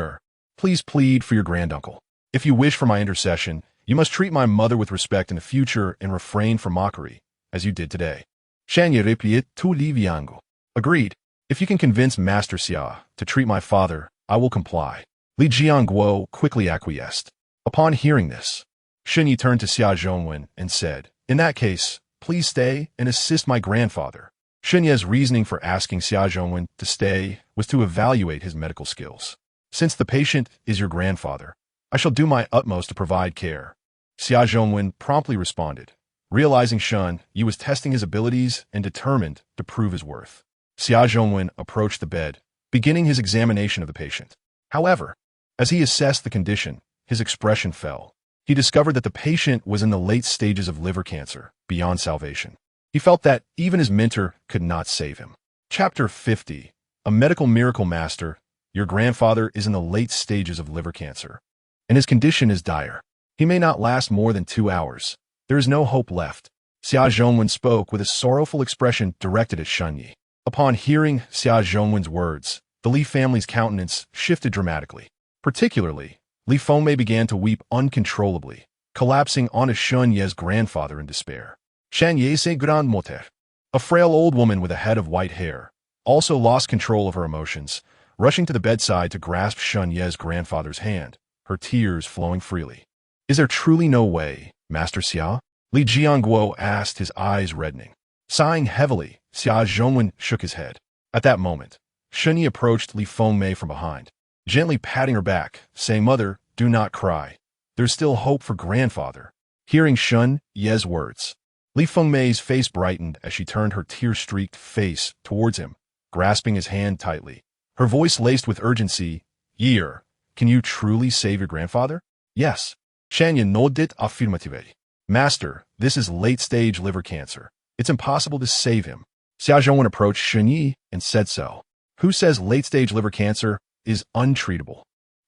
please plead for your granduncle. If you wish for my intercession, you must treat my mother with respect in the future and refrain from mockery, as you did today." Shanye replied to Li Jiangguo. "Agreed. If you can convince Master Xia to treat my father, I will comply." Li Jiangguo quickly acquiesced. Upon hearing this, Shunyi turned to Xia Zhongwen and said, "In that case, please stay and assist my grandfather." Shunyi's reasoning for asking Xia Zhongwen to stay was to evaluate his medical skills. "Since the patient is your grandfather, I shall do my utmost to provide care." Xia Zhongwen promptly responded, realizing Shun Yi was testing his abilities and determined to prove his worth. Xia Zhongwen approached the bed, beginning his examination of the patient. However, as he assessed the condition, his expression fell. He discovered that the patient was in the late stages of liver cancer, beyond salvation. He felt that even his mentor could not save him. Chapter 50. A Medical Miracle Master. Your grandfather is in the late stages of liver cancer, and his condition is dire. He may not last more than 2 hours. There is no hope left. Xia Zhongwen spoke with a sorrowful expression directed at Shunyi. Upon hearing Xia Zhongwen's words, the Li family's countenance shifted dramatically. Particularly, Li Fengmei began to weep uncontrollably, collapsing onto Shunyi's grandfather in despair. Shanye se grand moter, a frail old woman with a head of white hair, also lost control of her emotions, rushing to the bedside to grasp Shunyi's grandfather's hand, her tears flowing freely. "Is there truly no way, Master Xia?" Li Jiangguo asked, his eyes reddening. Sighing heavily, Xia Zhongwen shook his head. At that moment, Shunyi approached Li Fengmei from behind, gently patting her back, saying, "Mother, do not cry. There's still hope for grandfather." Hearing Shun Ye's words, Li Fengmei's face brightened as she turned her tear-streaked face towards him, grasping his hand tightly. Her voice laced with urgency, "Ye, can you truly save your grandfather?" "Yes." Shanya nodded affirmatively. "Master, this is late-stage liver cancer. It's impossible to save him." Xia Zhongwen approached Shunyi and said so. "Who says late-stage liver cancer is untreatable?"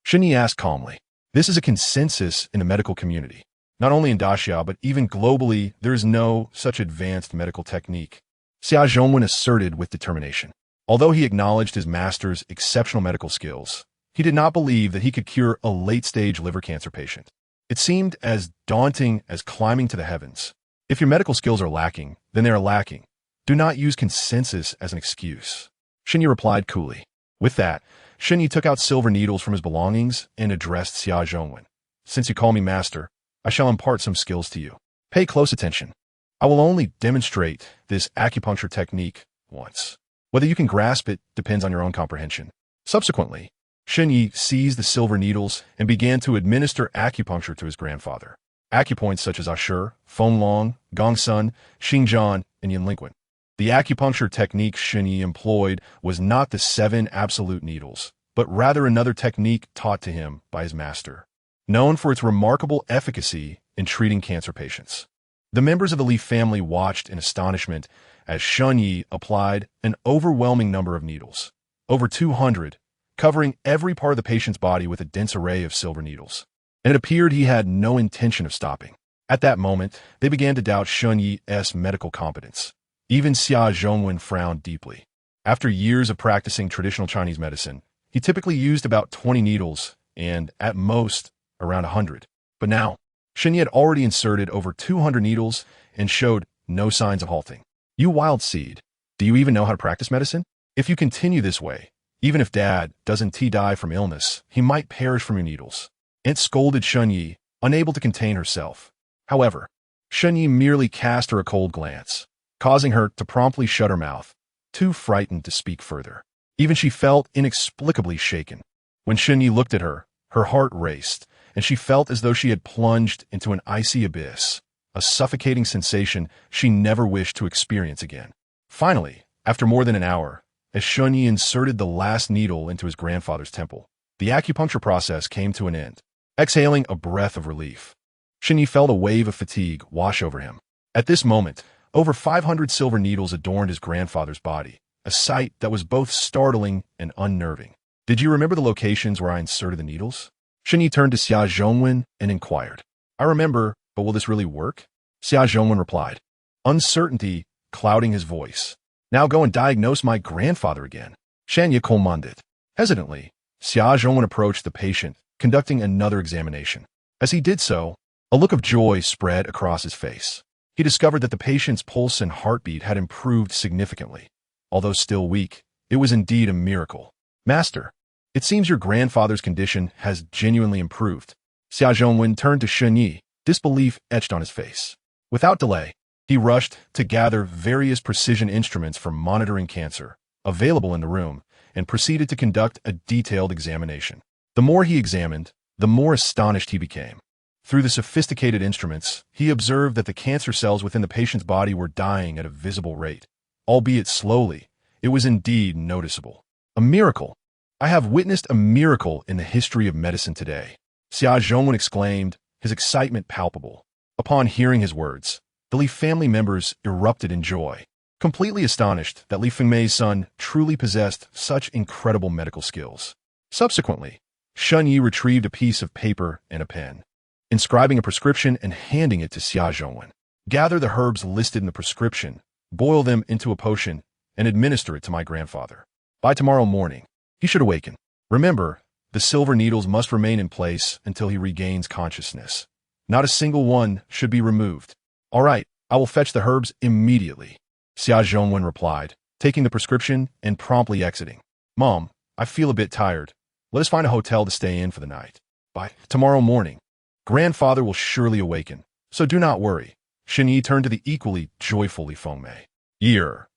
Shunyi asked calmly. "This is a consensus in the medical community. Not only in Daxia, but even globally, there is no such advanced medical technique." Xia Zhongwen asserted with determination. Although he acknowledged his master's exceptional medical skills, he did not believe that he could cure a late-stage liver cancer patient. It seemed as daunting as climbing to the heavens. If your medical skills are lacking, then they are lacking. Do not use consensus as an excuse. Shunyi replied coolly. With that, Shunyi took out silver needles from his belongings and addressed Xia Zhongwen. "Since you call me master, I shall impart some skills to you. Pay close attention. I will only demonstrate this acupuncture technique once. Whether you can grasp it depends on your own comprehension." Subsequently, Shunyi seized the silver needles and began to administer acupuncture to his grandfather. Acupoints such as Ashur, Fenglong, Gongsun, Xingjian, and Yinlingwen. The acupuncture technique Shunyi employed was not the 7 absolute needles, but rather another technique taught to him by his master, known for its remarkable efficacy in treating cancer patients. The members of the Li family watched in astonishment as Shunyi applied an overwhelming number of needles, over 200, covering every part of the patient's body with a dense array of silver needles. And it appeared he had no intention of stopping. At that moment, they began to doubt Shunyi's medical competence. Even Xia Zhongwen frowned deeply. After years of practicing traditional Chinese medicine, he typically used about 20 needles and, at most, around 100. But now, Shen Yi had already inserted over 200 needles and showed no signs of halting. You wild seed, do you even know how to practice medicine? If you continue this way, even if Dad doesn't die from illness, he might perish from your needles. Aunt scolded Shen Yi, unable to contain herself. However, Shen Yi merely cast her a cold glance, causing her to promptly shut her mouth, too frightened to speak further. Even she felt inexplicably shaken. When Shen Yi looked at her, her heart raced, and she felt as though she had plunged into an icy abyss, a suffocating sensation she never wished to experience again. Finally, after more than an hour, as Shen Yi inserted the last needle into his grandfather's temple, the acupuncture process came to an end. Exhaling a breath of relief, Shen Yi felt a wave of fatigue wash over him. At this moment, over 500 silver needles adorned his grandfather's body, a sight that was both startling and unnerving. Did you remember the locations where I inserted the needles? Shen Yi turned to Xia Zhongwen and inquired. I remember, but will this really work? Xia Zhongwen replied, uncertainty clouding his voice. Now go and diagnose my grandfather again. Shen Yi commanded. Hesitantly, Xia Zhongwen approached the patient, conducting another examination. As he did so, a look of joy spread across his face. He discovered that the patient's pulse and heartbeat had improved significantly. Although still weak, it was indeed a miracle. Master, it seems your grandfather's condition has genuinely improved. Xia Zhongwen turned to Shen Yi, disbelief etched on his face. Without delay, he rushed to gather various precision instruments for monitoring cancer, available in the room, and proceeded to conduct a detailed examination. The more he examined, the more astonished he became. Through the sophisticated instruments, he observed that the cancer cells within the patient's body were dying at a visible rate. Albeit slowly, it was indeed noticeable. A miracle! I have witnessed a miracle in the history of medicine today. Xia Zhongwen exclaimed, his excitement palpable. Upon hearing his words, the Li family members erupted in joy, completely astonished that Li Fengmei's son truly possessed such incredible medical skills. Subsequently, Shen Yi retrieved a piece of paper and a pen, inscribing a prescription and handing it to Xia Zhongwen. Gather the herbs listed in the prescription, boil them into a potion, and administer it to my grandfather. By tomorrow morning, he should awaken. Remember, the silver needles must remain in place until he regains consciousness. Not a single one should be removed. All right, I will fetch the herbs immediately, Xia Zhongwen replied, taking the prescription and promptly exiting. Mom, I feel a bit tired. Let us find a hotel to stay in for the night. By tomorrow morning, grandfather will surely awaken, so do not worry. Shen Yi turned to the equally joyful Li Fengmei.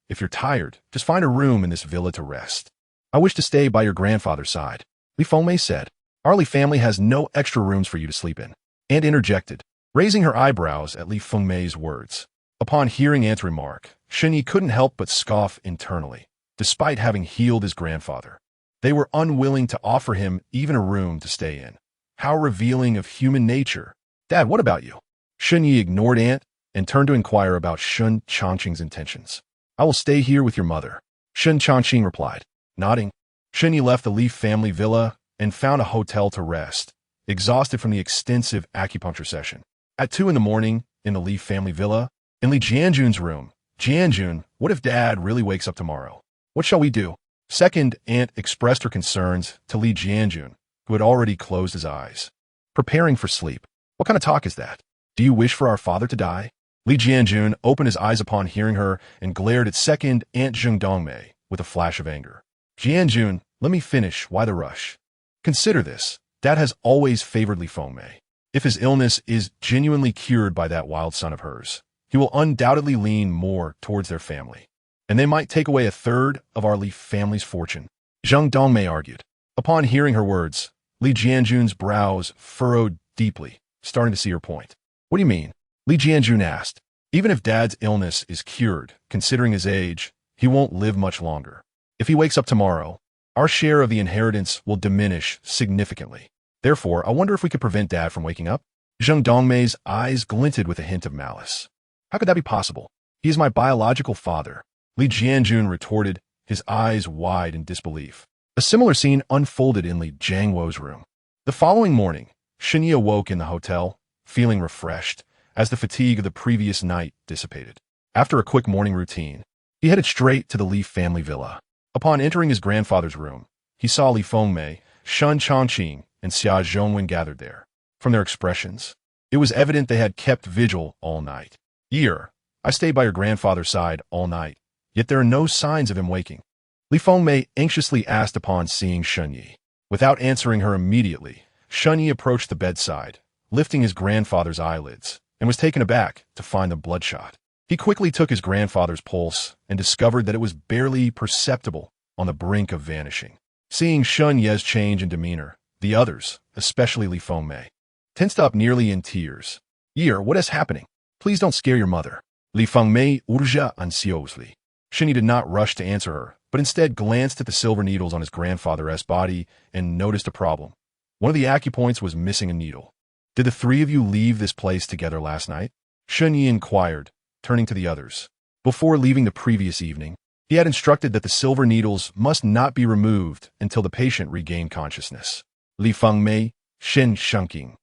If you're tired, just find a room in this villa to rest. I wish to stay by your grandfather's side, Li Fengmei said. Our Li family has no extra rooms for you to sleep in. Aunt interjected, raising her eyebrows at Li Fengmei's words. Upon hearing Aunt's remark, Shen Yi couldn't help but scoff internally, despite having healed his grandfather. They were unwilling to offer him even a room to stay in. How revealing of human nature. Dad, what about you? Shen Yi ignored Aunt and turned to inquire about Shun Changqing's intentions. I will stay here with your mother, Shun Changqing replied. Nodding, Shen Yi left the Li family villa and found a hotel to rest, exhausted from the extensive acupuncture session. At 2 in the morning, in the Li family villa, in Li Jianjun's room, Jianjun, what if Dad really wakes up tomorrow? What shall we do? Second, Aunt expressed her concerns to Li Jianjun, who had already closed his eyes. Preparing for sleep. What kind of talk is that? Do you wish for our father to die? Li Jianjun opened his eyes upon hearing her and glared at second Aunt Zheng Dongmei with a flash of anger. Jianjun, let me finish. Why the rush? Consider this. Dad has always favored Li Fengmei. If his illness is genuinely cured by that wild son of hers, he will undoubtedly lean more towards their family, and they might take away a third of our Li family's fortune, Zheng Dongmei argued. Upon hearing her words, Li Jianjun's brows furrowed deeply, starting to see her point. What do you mean? Li Jianjun asked. Even if Dad's illness is cured, considering his age, he won't live much longer. If he wakes up tomorrow, our share of the inheritance will diminish significantly. Therefore, I wonder if we could prevent Dad from waking up? Zheng Dongmei's eyes glinted with a hint of malice. How could that be possible? He is my biological father, Li Jianjun retorted, his eyes wide in disbelief. A similar scene unfolded in Li Jiangwo's room. The following morning, Shen Yi awoke in the hotel, feeling refreshed, as the fatigue of the previous night dissipated. After a quick morning routine, he headed straight to the Li family villa. Upon entering his grandfather's room, he saw Li Fengmei, Shun Chongqing, and Xia Zhongwen gathered there. From their expressions, it was evident they had kept vigil all night. I stayed by your grandfather's side all night, yet there are no signs of him waking. Li Fengmei anxiously asked upon seeing Shunyi. Without answering her immediately, Shunyi approached the bedside, lifting his grandfather's eyelids, and was taken aback to find them bloodshot. He quickly took his grandfather's pulse and discovered that it was barely perceptible, on the brink of vanishing. Seeing Shun Ye's change in demeanor, the others, especially Li Fengmei, tensed up nearly in tears. What is happening? Please don't scare your mother. Li Fengmei urgea ansiosely. Shunyi did not rush to answer her, but instead glanced at the silver needles on his grandfather's body and noticed a problem. One of the acupoints was missing a needle. Did the three of you leave this place together last night? Shunyi inquired, turning to the others. Before leaving the previous evening, he had instructed that the silver needles must not be removed until the patient regained consciousness. Li Fengmei, Shen Shunqing,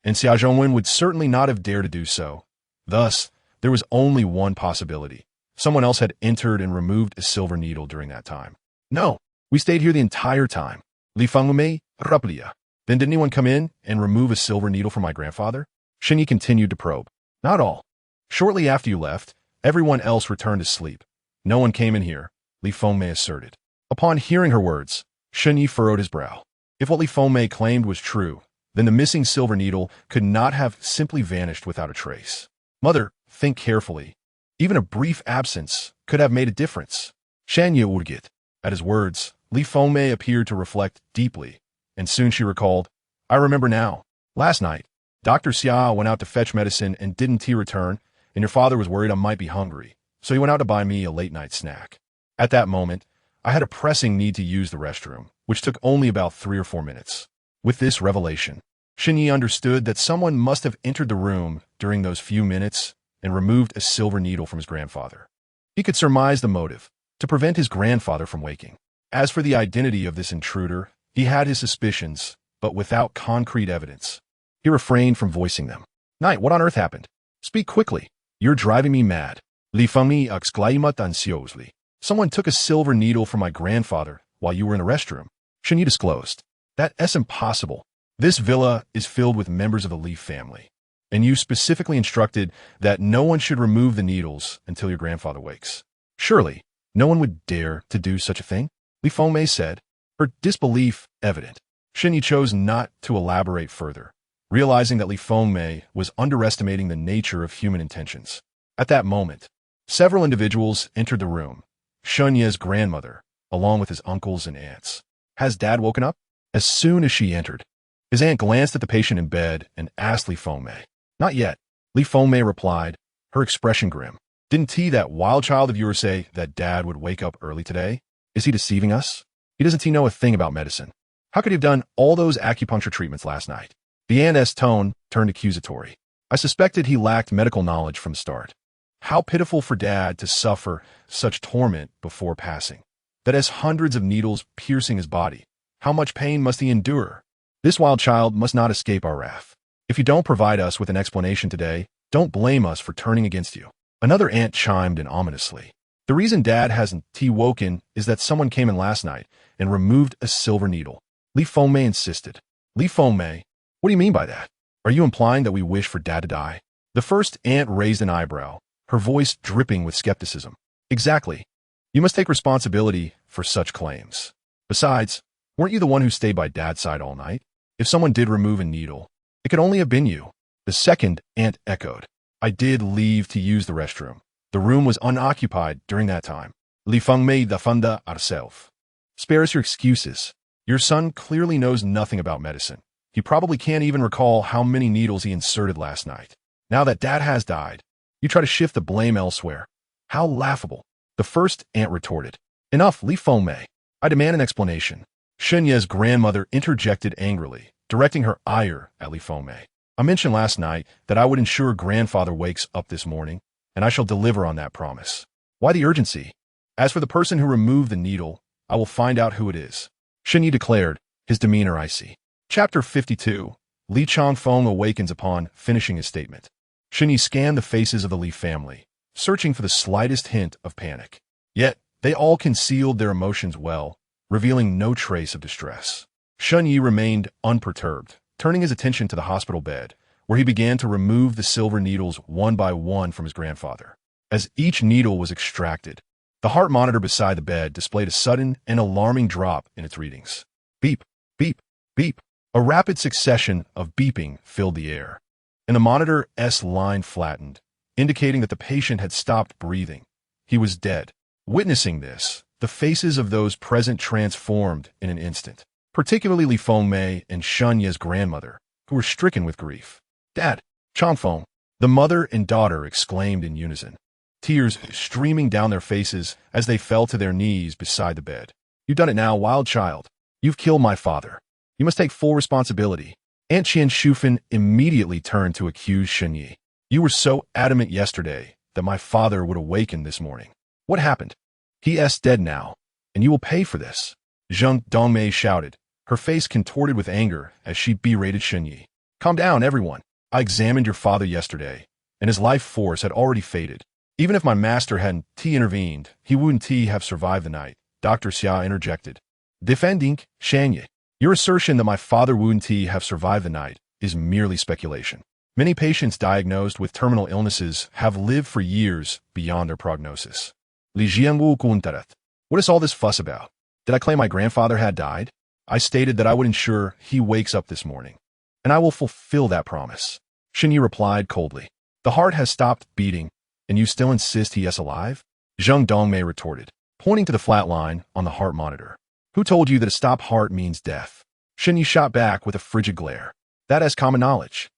and Xia Zhongwen would certainly not have dared to do so. Thus, there was only one possibility. Someone else had entered and removed a silver needle during that time. No, we stayed here the entire time. Li Fengmei, Raplia. Then did anyone come in and remove a silver needle from my grandfather? Shunyi continued to probe. Not all. Shortly after you left, everyone else returned to sleep. No one came in here, Li Fengmei asserted. Upon hearing her words, Shunyi furrowed his brow. If what Li Fengmei claimed was true, then the missing silver needle could not have simply vanished without a trace. Mother, think carefully. Even a brief absence could have made a difference. Shanya urgit. At his words, Li Fengmei appeared to reflect deeply, and soon she recalled, I remember now. Last night, Dr. Xia went out to fetch medicine and didn't he return, and your father was worried I might be hungry, so he went out to buy me a late-night snack. At that moment, I had a pressing need to use the restroom, which took only about 3 or 4 minutes. With this revelation, Shunyi understood that someone must have entered the room during those few minutes and removed a silver needle from his grandfather. He could surmise the motive, to prevent his grandfather from waking. As for the identity of this intruder, he had his suspicions, but without concrete evidence. He refrained from voicing them. Knight, what on earth happened? Speak quickly. You're driving me mad. Li Fengmei exclaimed anxiously. Someone took a silver needle from my grandfather while you were in the restroom. Shunyi disclosed. That's impossible. This villa is filled with members of the Li family, and you specifically instructed that no one should remove the needles until your grandfather wakes. Surely, no one would dare to do such a thing, Li Fengmei said, her disbelief evident. Shunyi chose not to elaborate further, realizing that Li Fengmei was underestimating the nature of human intentions. At that moment, several individuals entered the room. Shun Ye's grandmother, along with his uncles and aunts. Has Dad woken up? As soon as she entered, his aunt glanced at the patient in bed and asked Li Fengmei. Not yet, Li Fengmei replied, her expression grim. Didn't that wild child of yours say that Dad would wake up early today? Is he deceiving us? Doesn't he know a thing about medicine? How could he have done all those acupuncture treatments last night? The aunt's tone turned accusatory. I suspected he lacked medical knowledge from the start. How pitiful for Dad to suffer such torment before passing. That has hundreds of needles piercing his body. How much pain must he endure? This wild child must not escape our wrath. If you don't provide us with an explanation today, don't blame us for turning against you. Another aunt chimed in ominously. The reason Dad hasn't woken is that someone came in last night and removed a silver needle. Li Fengmei insisted. Li Fengmei, what do you mean by that? Are you implying that we wish for Dad to die? The first aunt raised an eyebrow, her voice dripping with skepticism. Exactly. You must take responsibility for such claims. Besides, weren't you the one who stayed by Dad's side all night? If someone did remove a needle, it could only have been you. The second aunt echoed. I did leave to use the restroom. The room was unoccupied during that time. Li Fengmei defended herself. Spare us your excuses. Your son clearly knows nothing about medicine. He probably can't even recall how many needles he inserted last night. Now that Dad has died, you try to shift the blame elsewhere. How laughable. The first aunt retorted. Enough, Li Fengmei. I demand an explanation. Shun Ye's grandmother interjected angrily, directing her ire at Li Fengmei. I mentioned last night that I would ensure grandfather wakes up this morning, and I shall deliver on that promise. Why the urgency? As for the person who removed the needle, I will find out who it is. Shunyi declared, his demeanor icy. Chapter 52. Li Changfeng awakens upon finishing his statement. Shunyi scanned the faces of the Li family, searching for the slightest hint of panic. Yet, They all concealed their emotions well, revealing no trace of distress. Shun Yi remained unperturbed, turning his attention to the hospital bed, where he began to remove the silver needles one by one from his grandfather. As each needle was extracted, the heart monitor beside the bed displayed a sudden and alarming drop in its readings. Beep, beep, beep. A rapid succession of beeping filled the air, and the monitor's line flattened, indicating that the patient had stopped breathing. He was dead. Witnessing this, the faces of those present transformed in an instant, particularly Li Fengmei and Shun Ye's grandmother, who were stricken with grief. Dad, Changfeng, the mother and daughter exclaimed in unison, tears streaming down their faces as they fell to their knees beside the bed. You've done it now, wild child. You've killed my father. You must take full responsibility. Aunt Qian Shufan immediately turned to accuse Shun Yi. You were so adamant yesterday that my father would awaken this morning. What happened? He is dead now, and you will pay for this. Zheng Dongmei shouted, her face contorted with anger as she berated Shun Yi. Calm down, everyone. I examined your father yesterday, and his life force had already faded. Even if my master hadn't intervened, he wouldn't have survived the night. Dr. Xia interjected. Defending Shanye. Your assertion that my father wouldn't have survived the night is merely speculation. Many patients diagnosed with terminal illnesses have lived for years beyond their prognosis. Li Jianwu Kuntarat. What is all this fuss about? Did I claim my grandfather had died? I stated that I would ensure he wakes up this morning, and I will fulfill that promise. Shun Yi replied coldly. The heart has stopped beating, and you still insist he is alive? Zheng Dongmei retorted, pointing to the flat line on the heart monitor. Who told you that a stop heart means death? Shun Yi shot back with a frigid glare. That is common knowledge.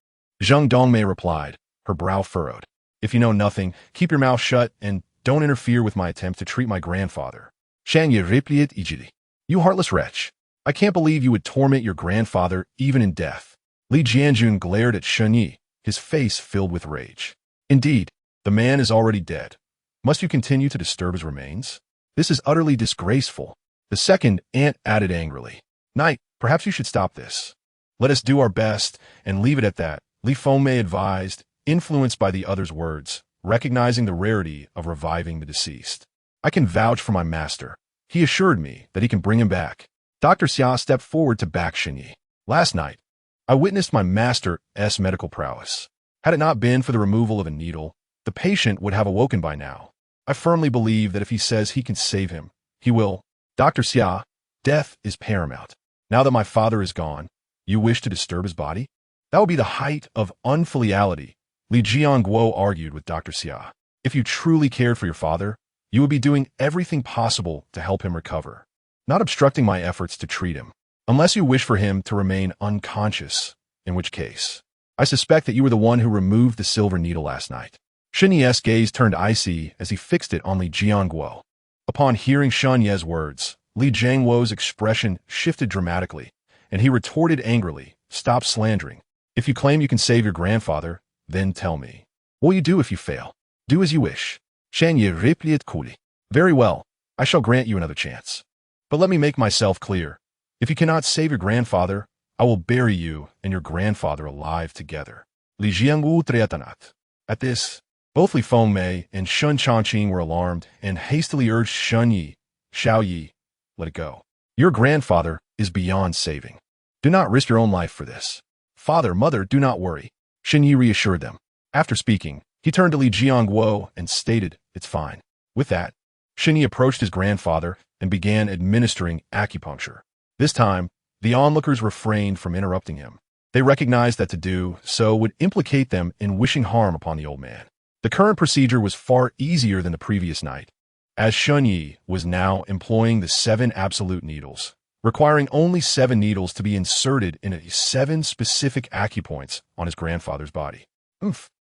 Zheng Dongmei replied, her brow furrowed. If you know nothing, keep your mouth shut and don't interfere with my attempt to treat my grandfather. Shan Yi replied eagerly. You heartless wretch. I can't believe you would torment your grandfather even in death. Li Jianjun glared at Shun Yi, his face filled with rage. Indeed, the man is already dead. Must you continue to disturb his remains? This is utterly disgraceful. The second aunt added angrily. Knight, perhaps you should stop this. Let us do our best and leave it at that, Li Fengmei advised, influenced by the other's words, recognizing the rarity of reviving the deceased. I can vouch for my master. He assured me that he can bring him back. Dr. Xia stepped forward to back Shun Yi. Last night, I witnessed my master's medical prowess. Had it not been for the removal of a needle, the patient would have awoken by now. I firmly believe that if he says he can save him, he will. Dr. Xia, death is paramount. Now that my father is gone, you wish to disturb his body? That would be the height of unfiliality, Li Jianguo argued with Dr. Xia. If you truly cared for your father, you would be doing everything possible to help him recover, not obstructing my efforts to treat him, unless you wish for him to remain unconscious, in which case, I suspect that you were the one who removed the silver needle last night. Shun Yi's gaze turned icy as he fixed it on Li Jianguo. Upon hearing Shun Yi's words, Li Jianguo's expression shifted dramatically, and he retorted angrily, stop slandering. If you claim you can save your grandfather, then tell me. What will you do if you fail? Do as you wish. Shan Yi replied coolly. Very well, I shall grant you another chance. But let me make myself clear. If you cannot save your grandfather, I will bury you and your grandfather alive together. Li Jiangu Triatanat. At this, both Li Fengmei and Shun Changqing were alarmed and hastily urged Shun Yi, Xiao Yi, let it go. Your grandfather is beyond saving. Do not risk your own life for this. Father, mother, do not worry. Shun Yi reassured them. After speaking, he turned to Li Jianguo and stated, it's fine. With that, Shun Yi approached his grandfather and began administering acupuncture. This time, the onlookers refrained from interrupting him. They recognized that to do so would implicate them in wishing harm upon the old man. The current procedure was far easier than the previous night, as Shun Yi was now employing the 7 absolute needles, requiring only 7 needles to be inserted in 7 specific acupoints on his grandfather's body.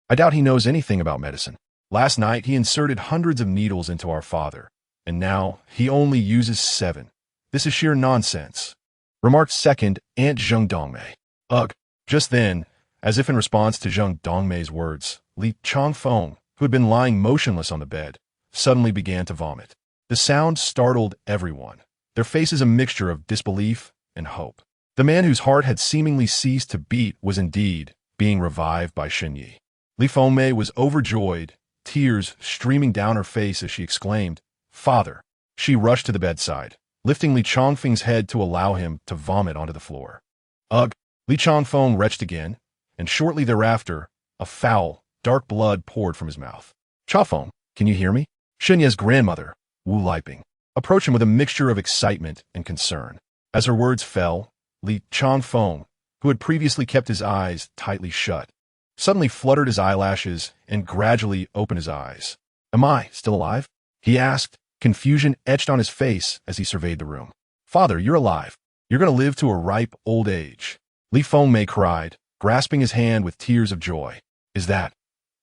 I doubt he knows anything about medicine. Last night, he inserted hundreds of needles into our father, and now he only uses 7. This is sheer nonsense, remarked second Aunt Zheng Dongmei. Ugh. Just then, as if in response to Zheng Dongmei's words, Li Changfeng, who had been lying motionless on the bed, suddenly began to vomit. The sound startled everyone, their faces a mixture of disbelief and hope. The man whose heart had seemingly ceased to beat was indeed being revived by Shun Yi. Li Fengmei was overjoyed, tears streaming down her face as she exclaimed, Father, She rushed to the bedside, lifting Li Chongfeng's head to allow him to vomit onto the floor. Ugh! Li Chongfeng retched again, and shortly thereafter, a foul, dark blood poured from his mouth. Chafeng, can you hear me? Shenye's grandmother, Wu Liping, approached him with a mixture of excitement and concern. As her words fell, Li Chongfeng, who had previously kept his eyes tightly shut, suddenly fluttered his eyelashes and gradually opened his eyes. Am I still alive? He asked, confusion etched on his face as he surveyed the room. Father, you're alive. You're going to live to a ripe old age. Li Fengmei cried, grasping his hand with tears of joy. Is that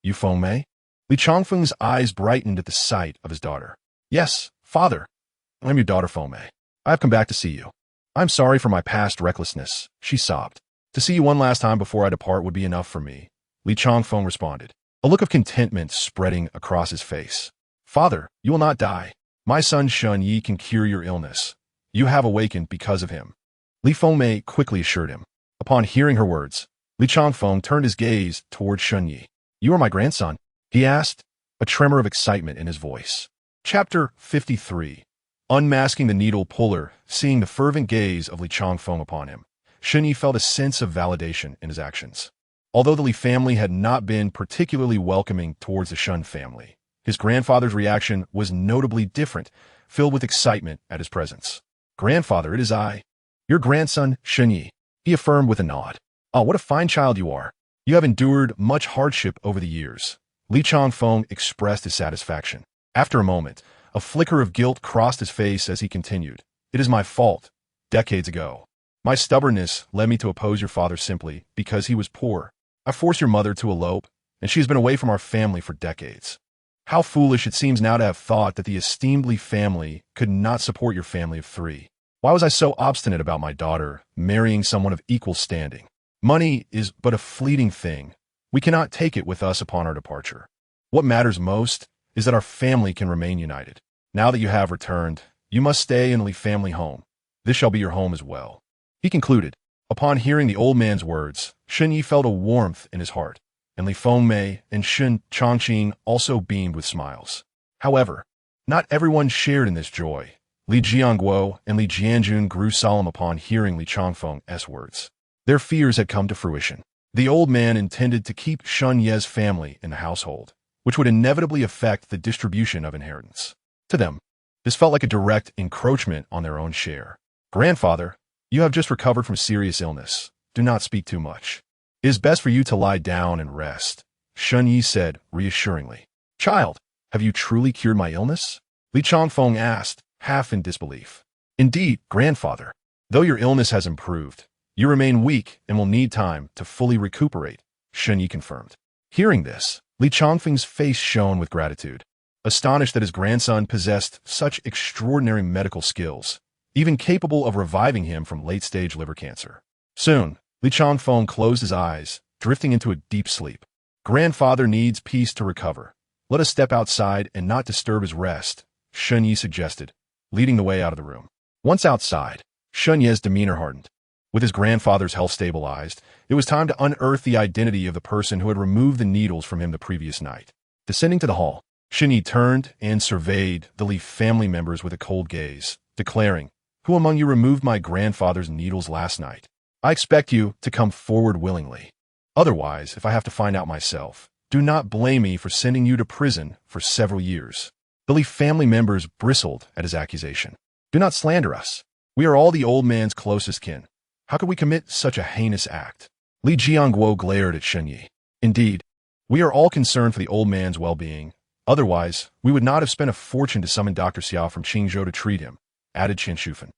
you, Fengmei? Li Chongfeng's eyes brightened at the sight of his daughter. Yes, father. I'm your daughter, Fengmei. I have come back to see you. I'm sorry for my past recklessness, she sobbed. To see you one last time before I depart would be enough for me, Li Chongfeng responded, a look of contentment spreading across his face. Father, you will not die. My son Shun Yi can cure your illness. You have awakened because of him. Li Fengmei quickly assured him. Upon hearing her words, Li Chongfeng turned his gaze toward Shun Yi. You are my grandson? He asked, a tremor of excitement in his voice. Chapter 53. Unmasking the needle puller, seeing the fervent gaze of Li Chongfeng upon him, Shun Yi felt a sense of validation in his actions. Although the Li family had not been particularly welcoming towards the Shun family, his grandfather's reaction was notably different, filled with excitement at his presence. Grandfather, it is I, your grandson, Shun Yi, he affirmed with a nod. Oh, what a fine child you are. You have endured much hardship over the years. Li Chongfeng expressed his satisfaction. After a moment, a flicker of guilt crossed his face as he continued. It is my fault. Decades ago, my stubbornness led me to oppose your father simply because he was poor. I forced your mother to elope, and she has been away from our family for decades. How foolish it seems now to have thought that the esteemed Li family could not support your family of three. Why was I so obstinate about my daughter marrying someone of equal standing? Money is but a fleeting thing. We cannot take it with us upon our departure. What matters most is that our family can remain united. Now that you have returned, you must stay in the Li family home. This shall be your home as well. He concluded. Upon hearing the old man's words, Shun Yi felt a warmth in his heart, and Li Fengmei and Shun Chongqing also beamed with smiles. However, not everyone shared in this joy. Li Jianguo and Li Jianjun grew solemn upon hearing Li Chongfeng's words. Their fears had come to fruition. The old man intended to keep Shun Ye's family in the household, which would inevitably affect the distribution of inheritance. To them, this felt like a direct encroachment on their own share. Grandfather, you have just recovered from serious illness. Do not speak too much. It is best for you to lie down and rest, Shun Yi said reassuringly. Child, have you truly cured my illness? Li Chongfeng asked, half in disbelief. Indeed, grandfather. Though your illness has improved, you remain weak and will need time to fully recuperate, Shun Yi confirmed. Hearing this, Li Chongfeng's face shone with gratitude. Astonished that his grandson possessed such extraordinary medical skills, even capable of reviving him from late-stage liver cancer. Soon, Li Chongfeng closed his eyes, drifting into a deep sleep. Grandfather needs peace to recover. Let us step outside and not disturb his rest, Shun Yi suggested, leading the way out of the room. Once outside, Shun Ye's demeanor hardened. With his grandfather's health stabilized, it was time to unearth the identity of the person who had removed the needles from him the previous night. Descending to the hall, Shun Yi turned and surveyed the Li family members with a cold gaze, declaring, Who among you removed my grandfather's needles last night? I expect you to come forward willingly. Otherwise, if I have to find out myself, do not blame me for sending you to prison for several years. The Li family members bristled at his accusation. Do not slander us. We are all the old man's closest kin. How could we commit such a heinous act? Li Jianguo glared at Shun Yi. Indeed, we are all concerned for the old man's well-being. Otherwise, we would not have spent a fortune to summon Dr. Xiao from Qingzhou to treat him, added Chen Shufan.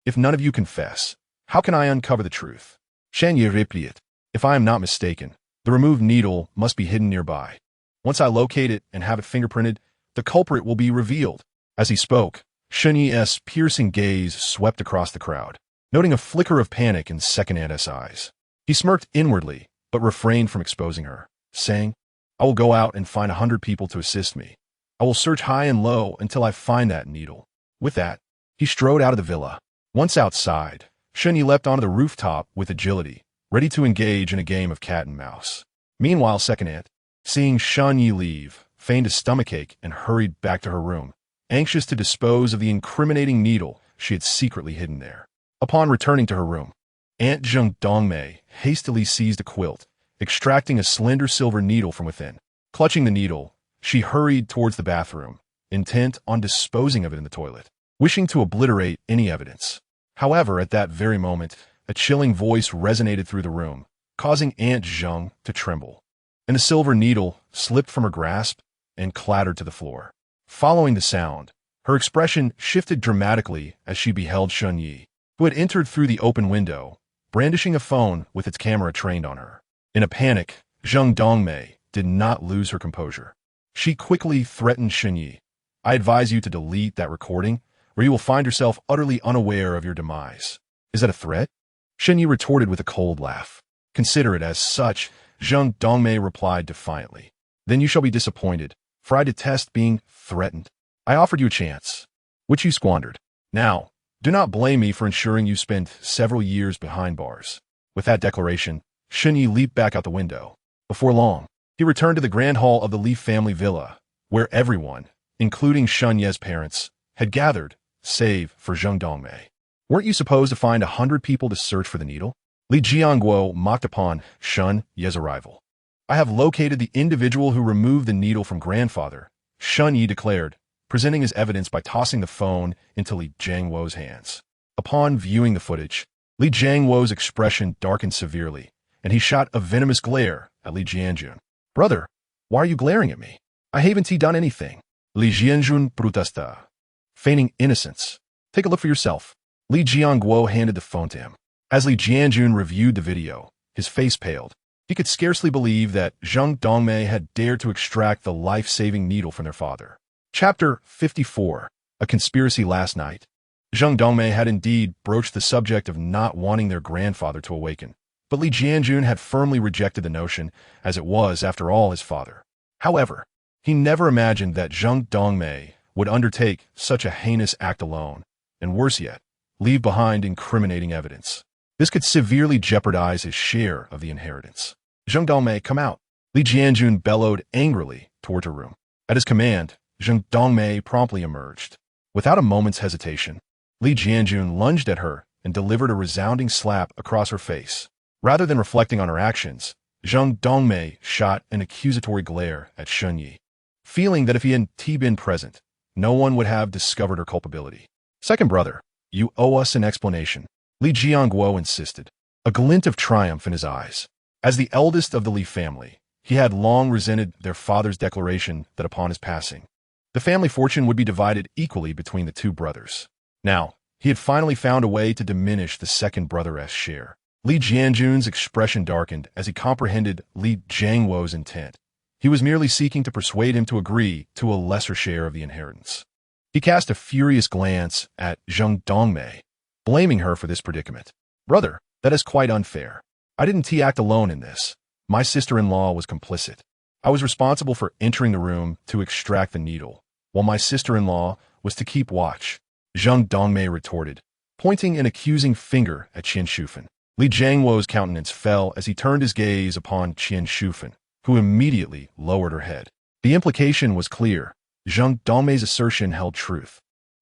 If none of you confess, how can I uncover the truth? Shan Yi replied. If I am not mistaken, the removed needle must be hidden nearby. Once I locate it and have it fingerprinted, the culprit will be revealed. As he spoke, Shun Yi's piercing gaze swept across the crowd, noting a flicker of panic in Second-Hand's eyes. He smirked inwardly, but refrained from exposing her, saying, I will go out and find 100 people to assist me. I will search high and low until I find that needle. With that, he strode out of the villa. Once outside, Shun Yi leapt onto the rooftop with agility, ready to engage in a game of cat and mouse. Meanwhile, Second-Hand, seeing Shun Yi leave, feigned a stomachache and hurried back to her room, anxious to dispose of the incriminating needle she had secretly hidden there. Upon returning to her room, Aunt Zheng Dongmei hastily seized a quilt, extracting a slender silver needle from within. Clutching the needle, she hurried towards the bathroom, intent on disposing of it in the toilet, wishing to obliterate any evidence. However, at that very moment, a chilling voice resonated through the room, causing Aunt Zheng to tremble, and the silver needle slipped from her grasp and clattered to the floor. Following the sound, her expression shifted dramatically as she beheld Shun Yi, who had entered through the open window, brandishing a phone with its camera trained on her. In a panic, Zheng Dongmei did not lose her composure. She quickly threatened Shun Yi. "I advise you to delete that recording, or you will find yourself utterly unaware of your demise." "Is that a threat?" Shun Yi retorted with a cold laugh. "Consider it as such," Zheng Dongmei replied defiantly. "Then you shall be disappointed, for I detest being threatened. I offered you a chance, which you squandered. Now, do not blame me for ensuring you spend several years behind bars." With that declaration, Shun Yi leaped back out the window. Before long, he returned to the grand hall of the Li family villa, where everyone, including Shun Ye's parents, had gathered, save for Zheng Dongmei. "Weren't you supposed to find 100 people to search for the needle?" Li Jianguo mocked upon Shun Ye's arrival. "I have located the individual who removed the needle from grandfather," Shun Yi declared, presenting his evidence by tossing the phone into Li Jianguo's hands. Upon viewing the footage, Li Jianguo's expression darkened severely, and he shot a venomous glare at Li Jianjun. "Brother, why are you glaring at me? I haven't done anything." Li Jianjun protested, feigning innocence. "Take a look for yourself." Li Jianguo handed the phone to him. As Li Jianjun reviewed the video, his face paled. He could scarcely believe that Zheng Dongmei had dared to extract the life-saving needle from their father. Chapter 54. A Conspiracy Last Night. Zheng Dongmei had indeed broached the subject of not wanting their grandfather to awaken, but Li Jianjun had firmly rejected the notion, as it was, after all, his father. However, he never imagined that Zheng Dongmei would undertake such a heinous act alone, and worse yet, leave behind incriminating evidence. This could severely jeopardize his share of the inheritance. "Zheng Dongmei, come out!" Li Jianjun bellowed angrily toward her room. At his command, Zheng Dongmei promptly emerged. Without a moment's hesitation, Li Jianjun lunged at her and delivered a resounding slap across her face. Rather than reflecting on her actions, Zheng Dongmei shot an accusatory glare at Shun Yi, feeling that if he hadn't been present, no one would have discovered her culpability. "Second brother, you owe us an explanation," Li Jianguo insisted, a glint of triumph in his eyes. As the eldest of the Li family, he had long resented their father's declaration that upon his passing, the family fortune would be divided equally between the two brothers. Now, he had finally found a way to diminish the second brother's share. Li Jianjun's expression darkened as he comprehended Li Jianguo's intent. He was merely seeking to persuade him to agree to a lesser share of the inheritance. He cast a furious glance at Zheng Dongmei, blaming her for this predicament. "Brother, that is quite unfair. I didn't act alone in this. My sister-in-law was complicit. I was responsible for entering the room to extract the needle, while my sister-in-law was to keep watch," Zheng Dongmei retorted, pointing an accusing finger at Qian Shufen. Li Jianguo's countenance fell as he turned his gaze upon Qian Shufen, who immediately lowered her head. The implication was clear. Zheng Dongmei's assertion held truth,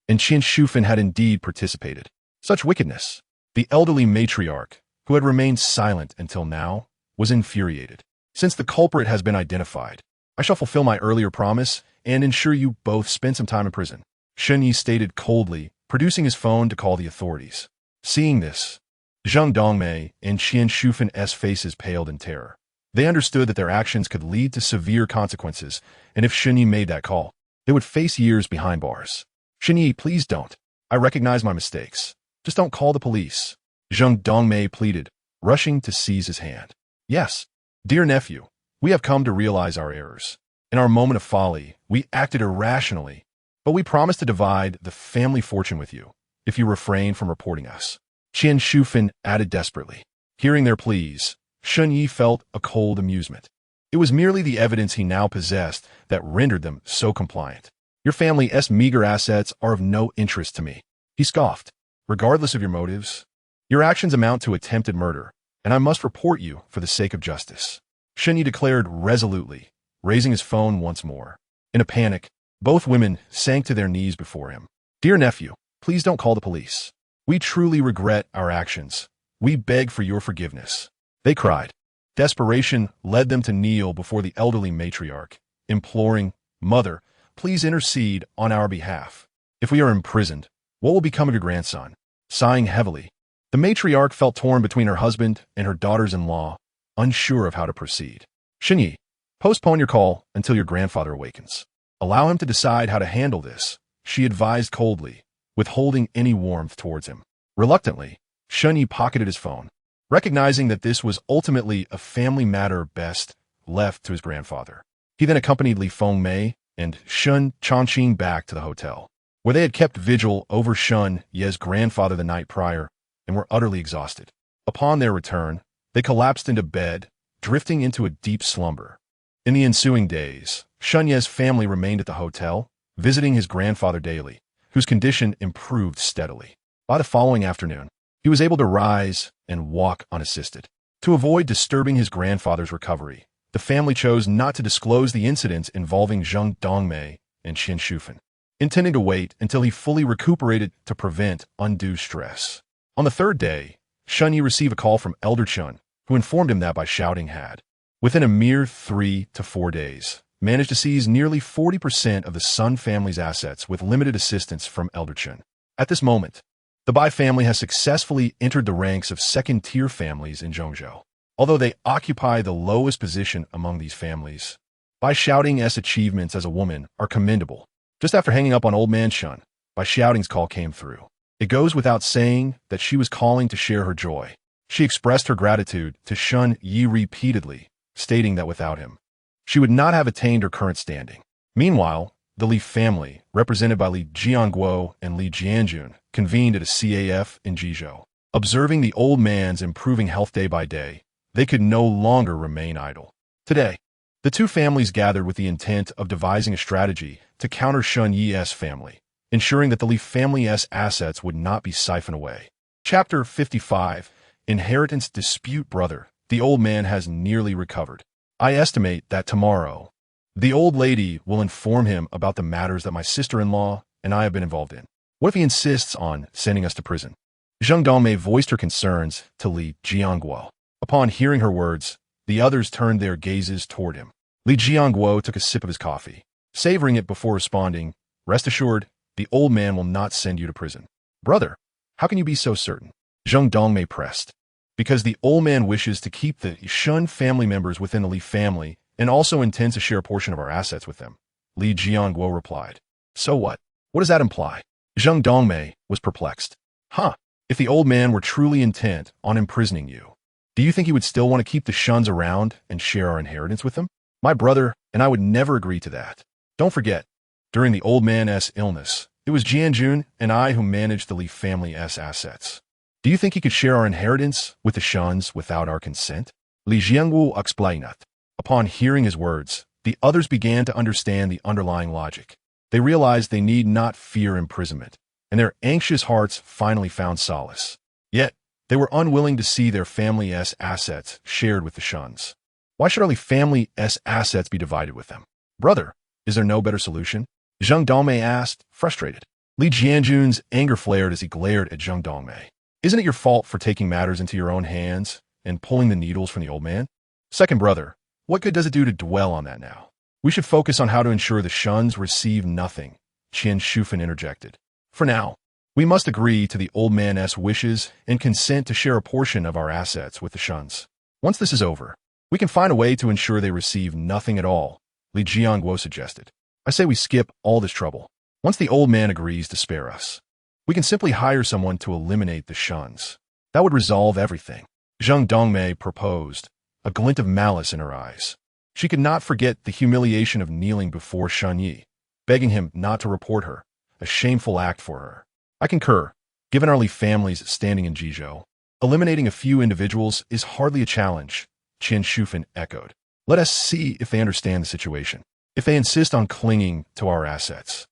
and Qian Shufen had indeed participated. Such wickedness! The elderly matriarch, who had remained silent until now, was infuriated. "Since the culprit has been identified, I shall fulfill my earlier promise and ensure you both spend some time in prison," Shun Yi stated coldly, producing his phone to call the authorities. Seeing this, Zheng Dongmei and Qian Shufen's faces paled in terror. They understood that their actions could lead to severe consequences, and if Shun Yi made that call, they would face years behind bars. "Shun Yi, please don't. I recognize my mistakes. Just don't call the police," Zheng Dongmei pleaded, rushing to seize his hand. "Yes, dear nephew, we have come to realize our errors. In our moment of folly, we acted irrationally, but we promise to divide the family fortune with you if you refrain from reporting us," Qian Shufen added desperately. Hearing their pleas, Shun Yi felt a cold amusement. It was merely the evidence he now possessed that rendered them so compliant. "Your family's meager assets are of no interest to me," he scoffed. "Regardless of your motives, your actions amount to attempted murder, and I must report you for the sake of justice," Shun Yi declared resolutely, raising his phone once more. In a panic, Both women sank to their knees before him. "Dear nephew, please don't call the police. We truly regret our actions. We beg for your forgiveness," they cried. Desperation led them to kneel before the elderly matriarch, imploring, "Mother, please intercede on our behalf. If we are imprisoned, what will become of your grandson?" Sighing heavily, the matriarch felt torn between her husband and her daughters-in-law, unsure of how to proceed. "Shenyi, postpone your call until your grandfather awakens. Allow him to decide how to handle this," she advised coldly, withholding any warmth towards him. Reluctantly, Shenyi pocketed his phone, recognizing that this was ultimately a family matter best left to his grandfather. He then accompanied Li Fengmei and Shun Chongqing back to the hotel, where they had kept vigil over Shun Ye's grandfather the night prior and were utterly exhausted. Upon their return, they collapsed into bed, drifting into a deep slumber. In the ensuing days, Shun Ye's family remained at the hotel, visiting his grandfather daily, whose condition improved steadily. By the following afternoon, he was able to rise and walk unassisted. To avoid disturbing his grandfather's recovery, the family chose not to disclose the incidents involving Zheng Dongmei and Qin Shufan, intending to wait until he fully recuperated to prevent undue stress. On the third day, Shun Yi received a call from Elder Chun, who informed him that by shouting had, within a mere 3 to 4 days, managed to seize nearly 40% of the Sun family's assets with limited assistance from Elder Chun. At this moment, the Bai family has successfully entered the ranks of second-tier families in Zhongzhou. Although they occupy the lowest position among these families, Bai Xiaoting's achievements as a woman are commendable. Just after hanging up on Old Man Shun, Bai Xiaoting's call came through. It goes without saying that she was calling to share her joy. She expressed her gratitude to Shun Yi repeatedly, stating that without him, she would not have attained her current standing. Meanwhile, the Li family, represented by Li Jianguo and Li Jianjun, convened at a CAF in Jizhou. Observing the old man's improving health day by day, they could no longer remain idle. Today, the two families gathered with the intent of devising a strategy to counter Shun Yi's family, ensuring that the Li family's assets would not be siphoned away. Chapter 55. Inheritance Dispute. Brother, the old man has nearly recovered. I estimate that tomorrow, the old lady will inform him about the matters that my sister-in-law and I have been involved in. What if he insists on sending us to prison? Zheng Dongmei voiced her concerns to Li Jianguo. Upon hearing her words, the others turned their gazes toward him. Li Jianguo took a sip of his coffee, savoring it before responding, "Rest assured, the old man will not send you to prison." "Brother, how can you be so certain?" Zheng Dongmei pressed. "Because the old man wishes to keep the Shun family members within the Li family and also intends to share a portion of our assets with them," Li Jianguo replied. "So what? What does that imply?" Zheng Dongmei was perplexed. If the old man were truly intent on imprisoning you, do you think he would still want to keep the Shuns around and share our inheritance with them? My brother and I would never agree to that. Don't forget, during the old man's illness, it was Jianjun and I who managed the Li family's assets. Do you think he could share our inheritance with the Shuns without our consent? Li Jianguo explained. Upon hearing his words, the others began to understand the underlying logic. They realized they need not fear imprisonment, and their anxious hearts finally found solace. Yet, they were unwilling to see their family's assets shared with the Shuns. Why should our Li family's assets be divided with them? Brother, is there no better solution? Zheng Dongmei asked, frustrated. Li Jianjun's anger flared as he glared at Zheng Dongmei. Isn't it your fault for taking matters into your own hands and pulling the needles from the old man? Second brother, what good does it do to dwell on that now? We should focus on how to ensure the Shuns receive nothing, Qin Shufan interjected. For now, we must agree to the old man's wishes and consent to share a portion of our assets with the Shuns. Once this is over, we can find a way to ensure they receive nothing at all, Li Jianguo suggested. I say we skip all this trouble. Once the old man agrees to spare us, we can simply hire someone to eliminate the Shuns. That would resolve everything. Zheng Dongmei proposed, a glint of malice in her eyes. She could not forget the humiliation of kneeling before Shun Yi, begging him not to report her, a shameful act for her. I concur. Given our Li family's standing in Jizhou, eliminating a few individuals is hardly a challenge, Qin Shufan echoed. Let us see if they understand the situation. If they insist on clinging to our assets,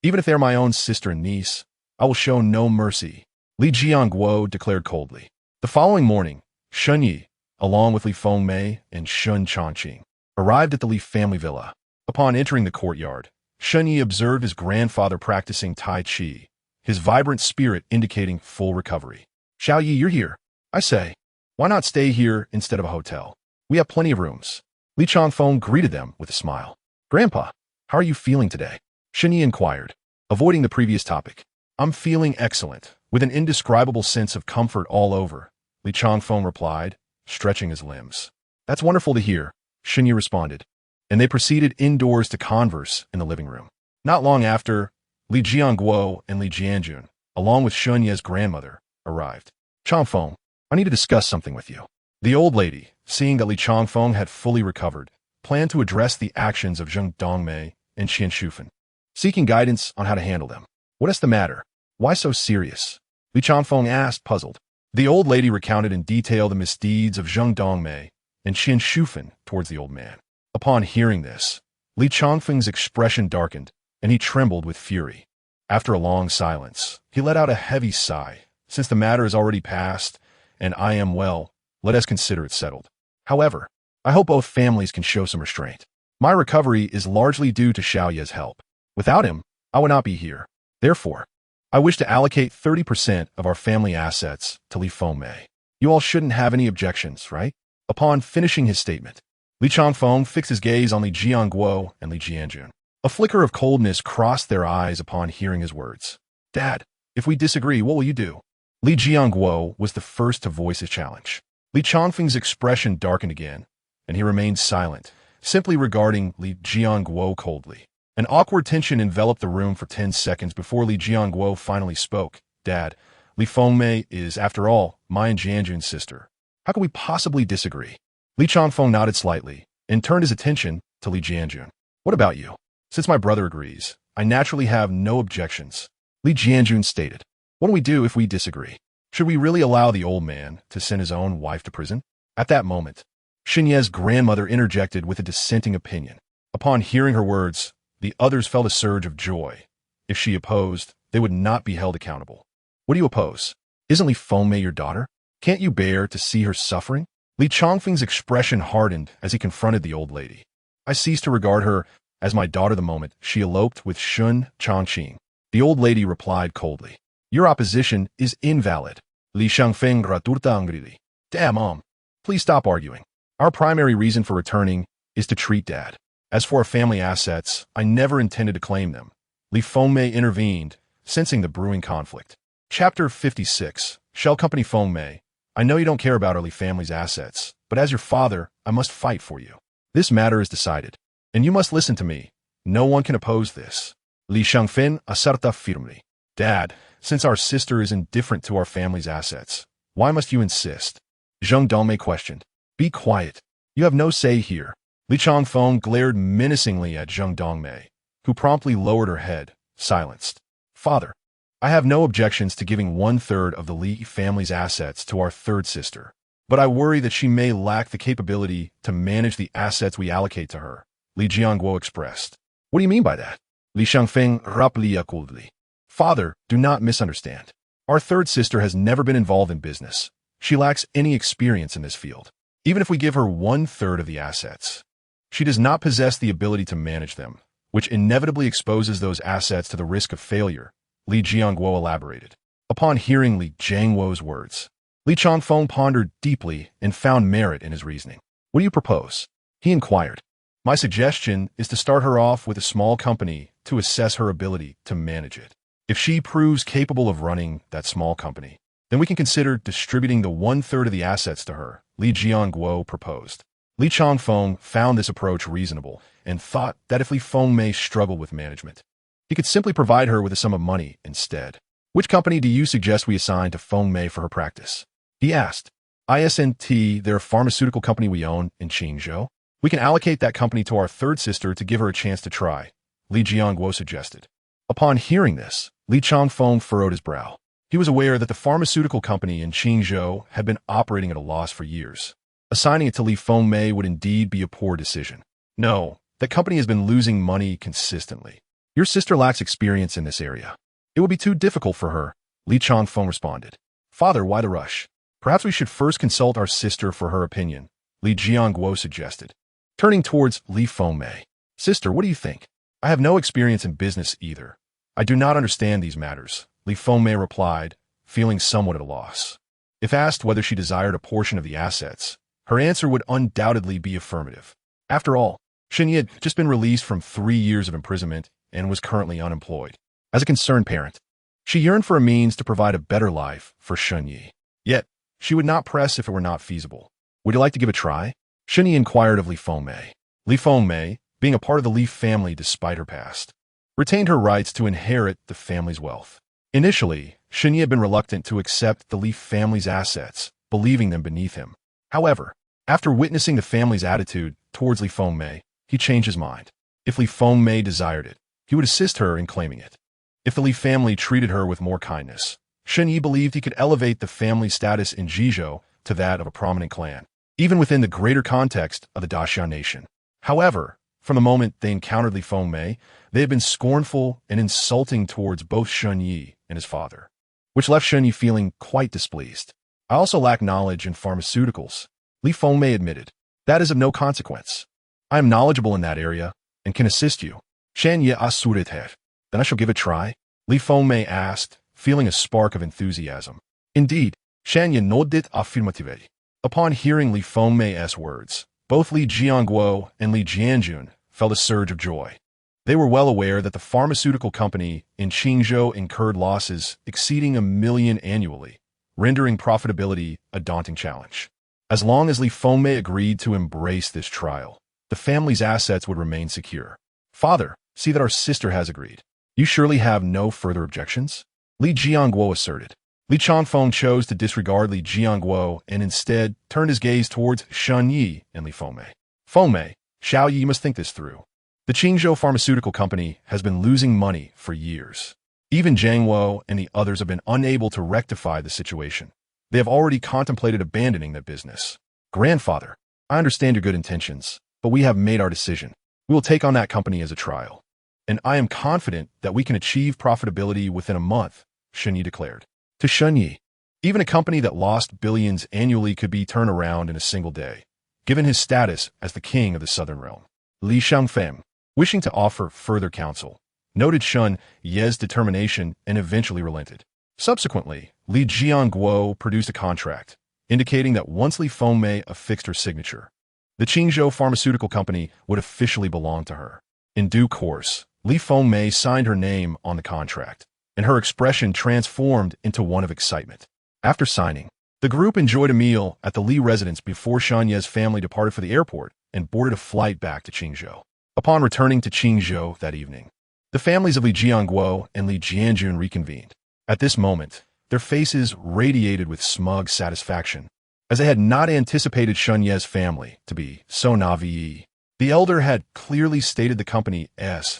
even if they're my own sister and niece, I will show no mercy, Li Jianguo declared coldly. The following morning, Shun Yi, along with Li Fengmei and Shun Chongqing, arrived at the Li family villa. Upon entering the courtyard, Shen Yi observed his grandfather practicing Tai Chi, his vibrant spirit indicating full recovery. Xiao Yi, you're here. I say, why not stay here instead of a hotel? We have plenty of rooms. Li Changfeng greeted them with a smile. Grandpa, how are you feeling today? Shen Yi inquired, avoiding the previous topic. I'm feeling excellent, with an indescribable sense of comfort all over, Li Changfeng replied, stretching his limbs. That's wonderful to hear, Shen Yi responded, and they proceeded indoors to converse in the living room. Not long after, Li Jianguo and Li Jianjun, along with Shen Ye's grandmother, arrived. Changfeng, I need to discuss something with you. The old lady, seeing that Li Changfeng had fully recovered, planned to address the actions of Zheng Dongmei and Qian Shufan, seeking guidance on how to handle them. What is the matter? Why so serious? Li Changfeng asked, puzzled. The old lady recounted in detail the misdeeds of Zheng Dongmei and Qian Shufan towards the old man. Upon hearing this, Li Changfeng's expression darkened, and he trembled with fury. After a long silence, he let out a heavy sigh. Since the matter is already past, and I am well, let us consider it settled. However, I hope both families can show some restraint. My recovery is largely due to Xiao Ye's help. Without him, I would not be here. Therefore, I wish to allocate 30% of our family assets to Li Fengmei. You all shouldn't have any objections, right? Upon finishing his statement, Li Changfeng fixed his gaze on Li Jianguo and Li Jianjun. A flicker of coldness crossed their eyes upon hearing his words. Dad, if we disagree, what will you do? Li Jianguo was the first to voice his challenge. Li Changfeng's expression darkened again, and he remained silent, simply regarding Li Jianguo coldly. An awkward tension enveloped the room for 10 seconds before Li Jianguo finally spoke. Dad, Li Fengmei is, after all, my and Jianjun's sister. How can we possibly disagree? Li Changfeng nodded slightly and turned his attention to Li Jianjun. What about you? Since my brother agrees, I naturally have no objections. Li Jianjun stated. What do we do if we disagree? Should we really allow the old man to send his own wife to prison? At that moment, Shen Ye's grandmother interjected with a dissenting opinion. Upon hearing her words, the others felt a surge of joy. If she opposed, they would not be held accountable. What do you oppose? Isn't Li Fengmei your daughter? Can't you bear to see her suffering? Li Changfeng's expression hardened as he confronted the old lady. I ceased to regard her as my daughter the moment she eloped with Shun Changqing. The old lady replied coldly. Your opposition is invalid. Li Changfeng raturta angrily. Damn, Mom. Please stop arguing. Our primary reason for returning is to treat Dad. As for our family assets, I never intended to claim them. Li Fengmei intervened, sensing the brewing conflict. Chapter 56. Shell Company Fengmei. I know you don't care about our Li family's assets, but as your father, I must fight for you. This matter is decided, and you must listen to me. No one can oppose this. Li Changfeng asserta firmly. Dad, since our sister is indifferent to our family's assets, why must you insist? Zheng Dongmei questioned. Be quiet. You have no say here. Li Changfeng glared menacingly at Zheng Dongmei, who promptly lowered her head, silenced. Father, I have no objections to giving 1/3 of the Li family's assets to our third sister, but I worry that she may lack the capability to manage the assets we allocate to her, Li Jianguo expressed. What do you mean by that? Li Changfeng raplia coldly. Father, do not misunderstand. Our third sister has never been involved in business. She lacks any experience in this field. Even if we give her 1/3 of the assets, she does not possess the ability to manage them, which inevitably exposes those assets to the risk of failure, Li Jianguo elaborated. Upon hearing Li Jianguo's words, Li Changfeng pondered deeply and found merit in his reasoning. What do you propose? He inquired. My suggestion is to start her off with a small company to assess her ability to manage it. If she proves capable of running that small company, then we can consider distributing the 1/3 of the assets to her, Li Jianguo proposed. Li Changfeng found this approach reasonable and thought that if Li Fengmei struggled with management, he could simply provide her with a sum of money instead. Which company do you suggest we assign to Fengmei for her practice? He asked. ISNT, they're a pharmaceutical company we own in Qingzhou. We can allocate that company to our third sister to give her a chance to try, Li Jianguo suggested. Upon hearing this, Li Changfeng furrowed his brow. He was aware that the pharmaceutical company in Qingzhou had been operating at a loss for years. Assigning it to Li Fengmei would indeed be a poor decision. No, that company has been losing money consistently. Your sister lacks experience in this area. It would be too difficult for her, Li Changfeng responded. Father, why the rush? Perhaps we should first consult our sister for her opinion, Li Jianguo suggested. Turning towards Li Fengmei. Sister, what do you think? I have no experience in business either. I do not understand these matters, Li Fengmei replied, feeling somewhat at a loss. If asked whether she desired a portion of the assets, her answer would undoubtedly be affirmative. After all, Shen had just been released from 3 years of imprisonment and was currently unemployed. As a concerned parent, she yearned for a means to provide a better life for Shen Yi. Yet, she would not press if it were not feasible. Would you like to give a try? Shen Yi inquired of Li Fengmei. Li Fengmei, being a part of the Li family despite her past, retained her rights to inherit the family's wealth. Initially, Shen Yi had been reluctant to accept the Li family's assets, believing them beneath him. However, after witnessing the family's attitude towards Li Fengmei, he changed his mind. If Li Fengmei desired it, he would assist her in claiming it. If the Li family treated her with more kindness, Shen Yi believed he could elevate the family's status in Jizhou to that of a prominent clan, even within the greater context of the Daxian nation. However, from the moment they encountered Li Fengmei, they had been scornful and insulting towards both Shen Yi and his father, which left Shen Yi feeling quite displeased. I also lack knowledge in pharmaceuticals, Li Fengmei admitted. That is of no consequence. I am knowledgeable in that area and can assist you. Shen Yi assured her. Then I shall give it a try, Li Fengmei asked, feeling a spark of enthusiasm. Indeed, Shen Yi nodded affirmatively. Upon hearing Li Fengmei's words, both Li Jiangguo and Li Jianjun felt a surge of joy. They were well aware that the pharmaceutical company in Qingzhou incurred losses exceeding $1 million annually, rendering profitability a daunting challenge. As long as Li Fengmei agreed to embrace this trial, the family's assets would remain secure. Father, see that our sister has agreed. You surely have no further objections? Li Jiangguo asserted. Li Changfeng chose to disregard Li Jiangguo and instead turned his gaze towards Shen Yi and Li Fengmei. Fengmei, Xiao Yi must think this through. The Qingzhou Pharmaceutical Company has been losing money for years. Even Zhang Wo and the others have been unable to rectify the situation. They have already contemplated abandoning that business. Grandfather, I understand your good intentions, but we have made our decision. We will take on that company as a trial. And I am confident that we can achieve profitability within a month, Shen Yi declared. To Shen Yi, even a company that lost billions annually could be turned around in a single day, given his status as the king of the Southern Realm. Li Shangfeng, wishing to offer further counsel, noted Shen Yi's determination and eventually relented. Subsequently, Li Jiangguo produced a contract, indicating that once Li Fengmei affixed her signature, the Qingzhou Pharmaceutical Company would officially belong to her. In due course, Li Fengmei signed her name on the contract, and her expression transformed into one of excitement. After signing, the group enjoyed a meal at the Li residence before Shen Yi's family departed for the airport and boarded a flight back to Qingzhou. Upon returning to Qingzhou that evening, the families of Li Jiangguo and Li Jianjun reconvened. At this moment, their faces radiated with smug satisfaction, as they had not anticipated Shen Yi's family to be so naive. The elder had clearly stated the company's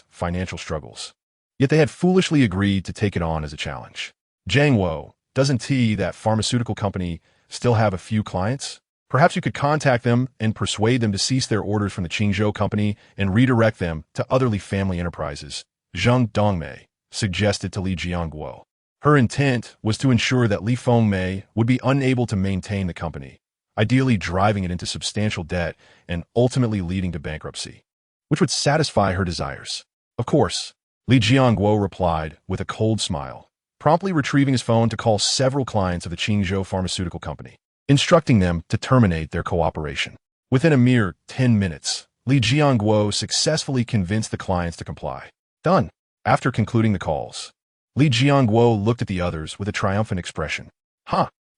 financial struggles, yet they had foolishly agreed to take it on as a challenge. Zhang Wo, doesn't that pharmaceutical company still have a few clients? Perhaps you could contact them and persuade them to cease their orders from the Qingzhou company and redirect them to other Li family enterprises, Zheng Dongmei suggested to Li Jiangguo. Her intent was to ensure that Li Fengmei would be unable to maintain the company, ideally driving it into substantial debt and ultimately leading to bankruptcy, which would satisfy her desires. Of course, Li Jiangguo replied with a cold smile, promptly retrieving his phone to call several clients of the Qingzhou Pharmaceutical Company, instructing them to terminate their cooperation. Within a mere 10 minutes, Li Jiangguo successfully convinced the clients to comply. Done. After concluding the calls, Li Jiangguo looked at the others with a triumphant expression.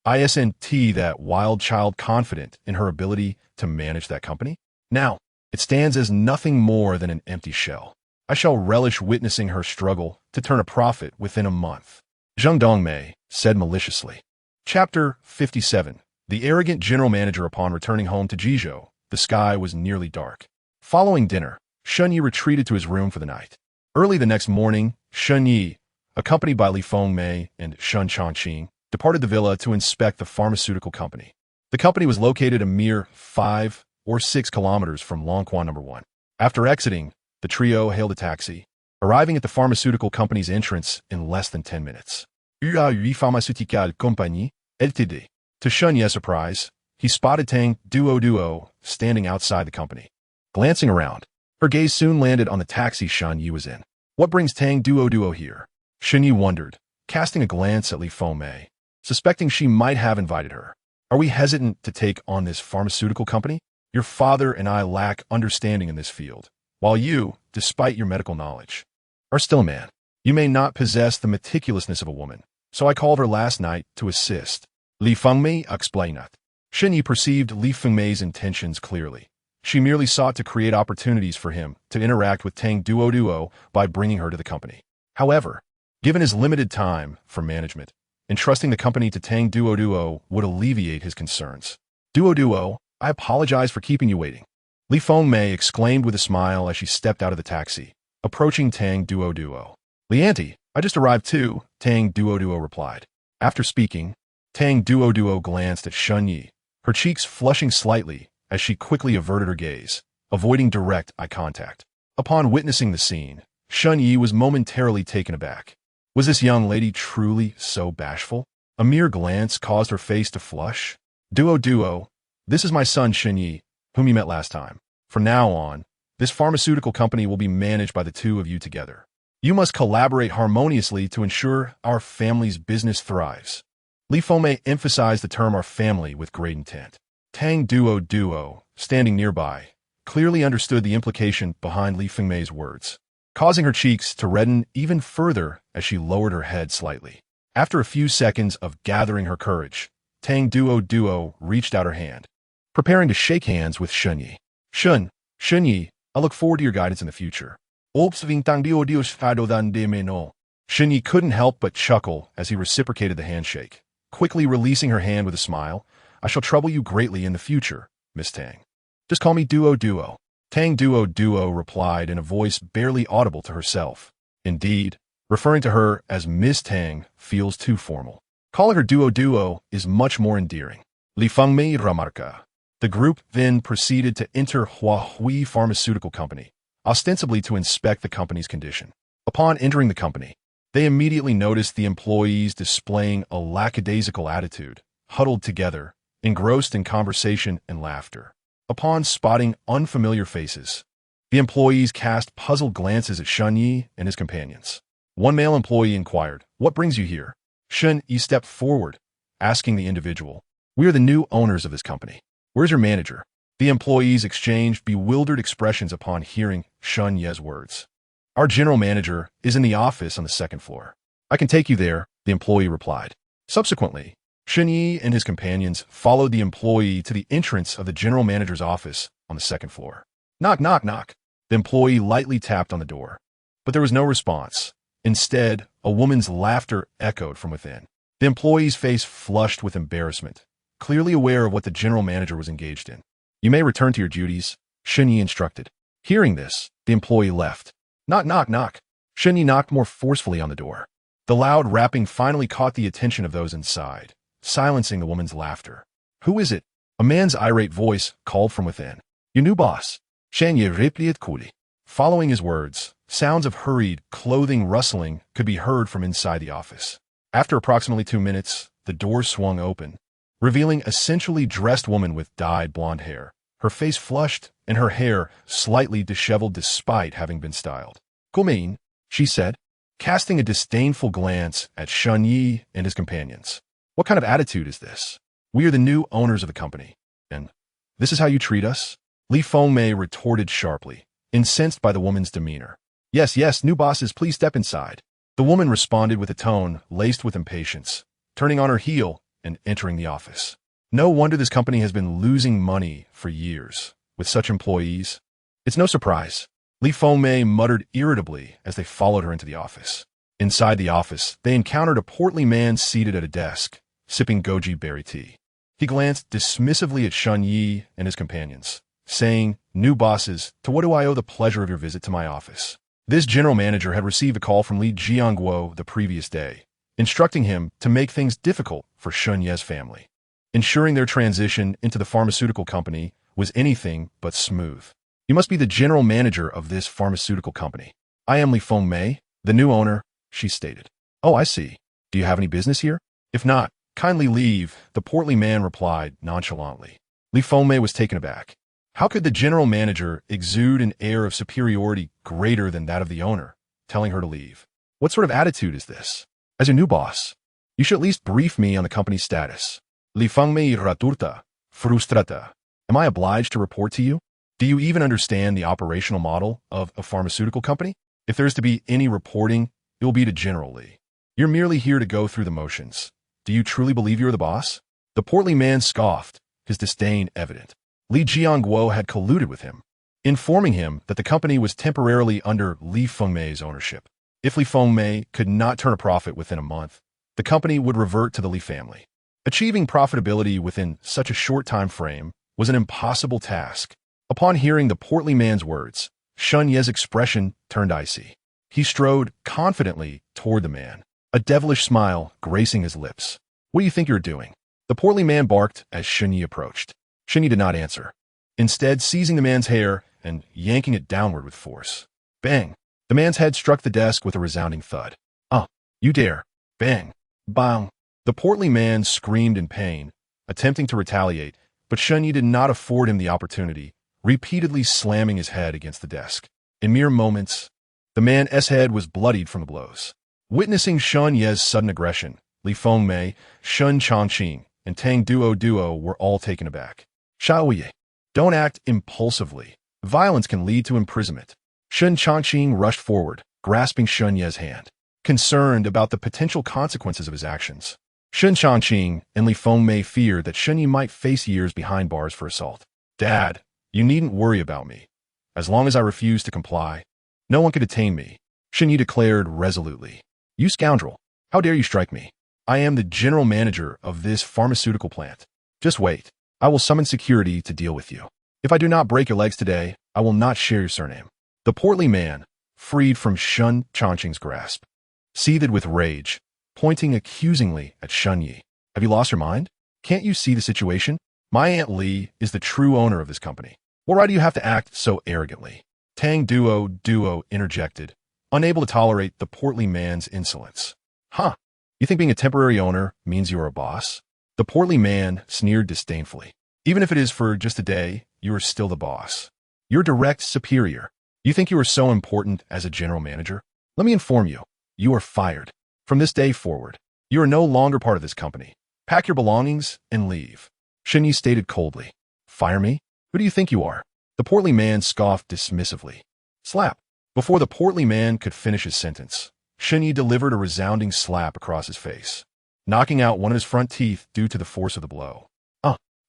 Isn't that wild child confident in her ability to manage that company? Now, it stands as nothing more than an empty shell. I shall relish witnessing her struggle to turn a profit within a month, Zheng Dongmei said maliciously. Chapter 57. The arrogant general manager. Upon returning home to Jizhou, the sky was nearly dark. Following dinner, Shen Yi retreated to his room for the night. Early the next morning, Shen Yi, accompanied by Li Fengmei and Shen Changqing, departed the villa to inspect the pharmaceutical company. The company was located a mere 5 or 6 kilometers from Longquan No. 1. After exiting, the trio hailed a taxi, arriving at the pharmaceutical company's entrance in less than 10 minutes. Ui Pharmaceutical Compagnie, Ltd. To Shen Yi's surprise, he spotted Tang Duo standing outside the company. Glancing around, Her gaze soon landed on the taxi Shan Yi was in. What brings Tang Duo here? Shan Yi wondered, casting a glance at Li Fengmei, suspecting she might have invited her. Are we hesitant to take on this pharmaceutical company? Your father and I lack understanding in this field, while you, despite your medical knowledge, are still a man. You may not possess the meticulousness of a woman, so I called her last night to assist. Li Fengmei explained. Shan Yi perceived Li Fengmei's intentions clearly. She merely sought to create opportunities for him to interact with Tang Duo by bringing her to the company. However, given his limited time for management, entrusting the company to Tang Duo would alleviate his concerns. Duo, I apologize for keeping you waiting. Li Fengmei exclaimed with a smile as she stepped out of the taxi, approaching Tang Duo. Li Auntie, I just arrived too, Tang Duo replied. After speaking, Tang Duo glanced at Shan Yi, her cheeks flushing slightly as she quickly averted her gaze, avoiding direct eye contact. Upon witnessing the scene, Shan Yi was momentarily taken aback. Was this young lady truly so bashful? A mere glance caused her face to flush. Duo, this is my son Shan Yi, whom you met last time. From now on, this pharmaceutical company will be managed by the two of you together. You must collaborate harmoniously to ensure our family's business thrives. Li Fengmei emphasized the term our family with great intent. Tang Duo, standing nearby, clearly understood the implication behind Li Fengmei's words, causing her cheeks to redden even further as she lowered her head slightly. After a few seconds of gathering her courage, Tang Duo reached out her hand, preparing to shake hands with Shan Yi. Shan Yi, I look forward to your guidance in the future. Shan Yi couldn't help but chuckle as he reciprocated the handshake, quickly releasing her hand with a smile. I shall trouble you greatly in the future, Miss Tang. Just call me Duo. Tang Duo replied in a voice barely audible to herself. Indeed, referring to her as Miss Tang feels too formal. Calling her Duo is much more endearing. Li Fengmei remarca. The group then proceeded to enter Huahui Pharmaceutical Company, ostensibly to inspect the company's condition. Upon entering the company, they immediately noticed the employees displaying a lackadaisical attitude, huddled together, engrossed in conversation and laughter. Upon spotting unfamiliar faces, the employees cast puzzled glances at Shan Yi and his companions. One male employee inquired, "What brings you here?" Shan Yi stepped forward, asking the individual, "We are the new owners of this company. Where's your manager?" The employees exchanged bewildered expressions upon hearing Shan Yi's words. "Our general manager is in the office on the second floor." "I can take you there," the employee replied. Subsequently, Shan Yi and his companions followed the employee to the entrance of the general manager's office on the second floor. Knock, knock, knock. The employee lightly tapped on the door, but there was no response. Instead, a woman's laughter echoed from within. The employee's face flushed with embarrassment, clearly aware of what the general manager was engaged in. "You may return to your duties," Shan Yi instructed. Hearing this, the employee left. Knock, knock, knock. Shan Yi knocked more forcefully on the door. The loud rapping finally caught the attention of those inside, silencing the woman's laughter. "Who is it?" A man's irate voice called from within. "Your new boss." Shan Yi replied coolly. Following his words, sounds of hurried, clothing rustling could be heard from inside the office. After approximately 2 minutes, the door swung open, revealing a sensually dressed woman with dyed blonde hair, her face flushed and her hair slightly disheveled despite having been styled. "Gumin," she said, casting a disdainful glance at Shan Yi and his companions. "What kind of attitude is this? We are the new owners of the company, and this is how you treat us?" Li Fengmei retorted sharply, incensed by the woman's demeanor. Yes, new bosses, please step inside." The woman responded with a tone laced with impatience, turning on her heel and entering the office. No wonder this company has been losing money for years, with such employees. It's no surprise. Li Fengmei muttered irritably as they followed her into the office. Inside the office, they encountered a portly man seated at a desk, sipping goji berry tea. He glanced dismissively at Shan Yi and his companions, saying, "New bosses, to what do I owe the pleasure of your visit to my office?" This general manager had received a call from Li Jiangguo the previous day, instructing him to make things difficult for Shan Yi's family. Ensuring their transition into the pharmaceutical company was anything but smooth. "You must be the general manager of this pharmaceutical company." "I am Li Fengmei, the new owner," she stated. "Oh, I see. Do you have any business here? If not, kindly leave," the portly man replied nonchalantly. Li Fengmei was taken aback. How could the general manager exude an air of superiority greater than that of the owner, telling her to leave? What sort of attitude is this? As a new boss, you should at least brief me on the company's status. Li fang me raturta, frustrata. Am I obliged to report to you? Do you even understand the operational model of a pharmaceutical company? If there's to be any reporting, it will be to General Li. You're merely here to go through the motions. Do you truly believe you're the boss? The portly man scoffed, his disdain evident. Li Jianguo had colluded with him, informing him that the company was temporarily under Li Fengmei's ownership. If Li Fengmei could not turn a profit within a month, the company would revert to the Li family. Achieving profitability within such a short time frame was an impossible task. Upon hearing the portly man's words, Shun Ye's expression turned icy. He strode confidently toward the man, a devilish smile gracing his lips. What do you think you're doing? The portly man barked as Shun Ye approached. Shun Ye did not answer, instead seizing the man's hair and yanking it downward with force. Bang! The man's head struck the desk with a resounding thud. You dare! Bang! Bang! The portly man screamed in pain, attempting to retaliate, but Shun Ye did not afford him the opportunity, repeatedly slamming his head against the desk. In mere moments, the man's head was bloodied from the blows. Witnessing Shun Ye's sudden aggression, Li Fengmei, Shun Changqing, and Tang Duo were all taken aback. Xiaoye, don't act impulsively. Violence can lead to imprisonment. Shun Changqing rushed forward, grasping Shun Ye's hand, concerned about the potential consequences of his actions. Shun Changqing and Li Fengmei feared that Shun Ye might face years behind bars for assault. Dad, you needn't worry about me. As long as I refuse to comply, no one can detain me, Shun Ye declared resolutely. You scoundrel, how dare you strike me? I am the general manager of this pharmaceutical plant. Just wait. I will summon security to deal with you. If I do not break your legs today, I will not share your surname. The portly man, freed from Shun Changqing's grasp, seethed with rage, pointing accusingly at Shun Ye. Have you lost your mind? Can't you see the situation? My Aunt Li is the true owner of this company. Why do you have to act so arrogantly? Tang Duo interjected, unable to tolerate the portly man's insolence. You think being a temporary owner means you're a boss? The portly man sneered disdainfully. Even if it is for just a day, you are still the boss. You're direct superior. You think you are so important as a general manager? Let me inform you, you are fired. From this day forward, you are no longer part of this company. Pack your belongings and leave. Shun Ye stated coldly. Fire me? Who do you think you are? The portly man scoffed dismissively. Slap. Before the portly man could finish his sentence, Shun Ye delivered a resounding slap across his face, knocking out one of his front teeth due to the force of the blow.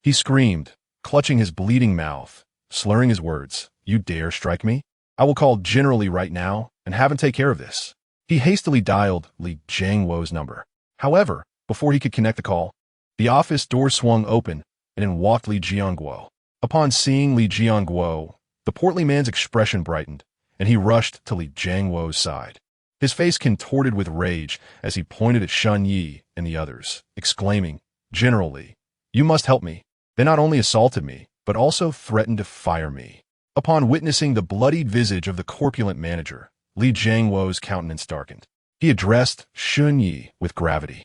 He screamed, clutching his bleeding mouth, slurring his words. You dare strike me? I will call General Li right now and have him take care of this. He hastily dialed Li Jianguo's number. However, before he could connect the call, the office door swung open and in walked Li Jianguo. Upon seeing Li Jianguo, the portly man's expression brightened, and he rushed to Li Jianguo's side. His face contorted with rage as he pointed at Shun Ye and the others, exclaiming, General Li, you must help me. They not only assaulted me, but also threatened to fire me. Upon witnessing the bloodied visage of the corpulent manager, Li Jianguo's countenance darkened. He addressed Shun Ye with gravity.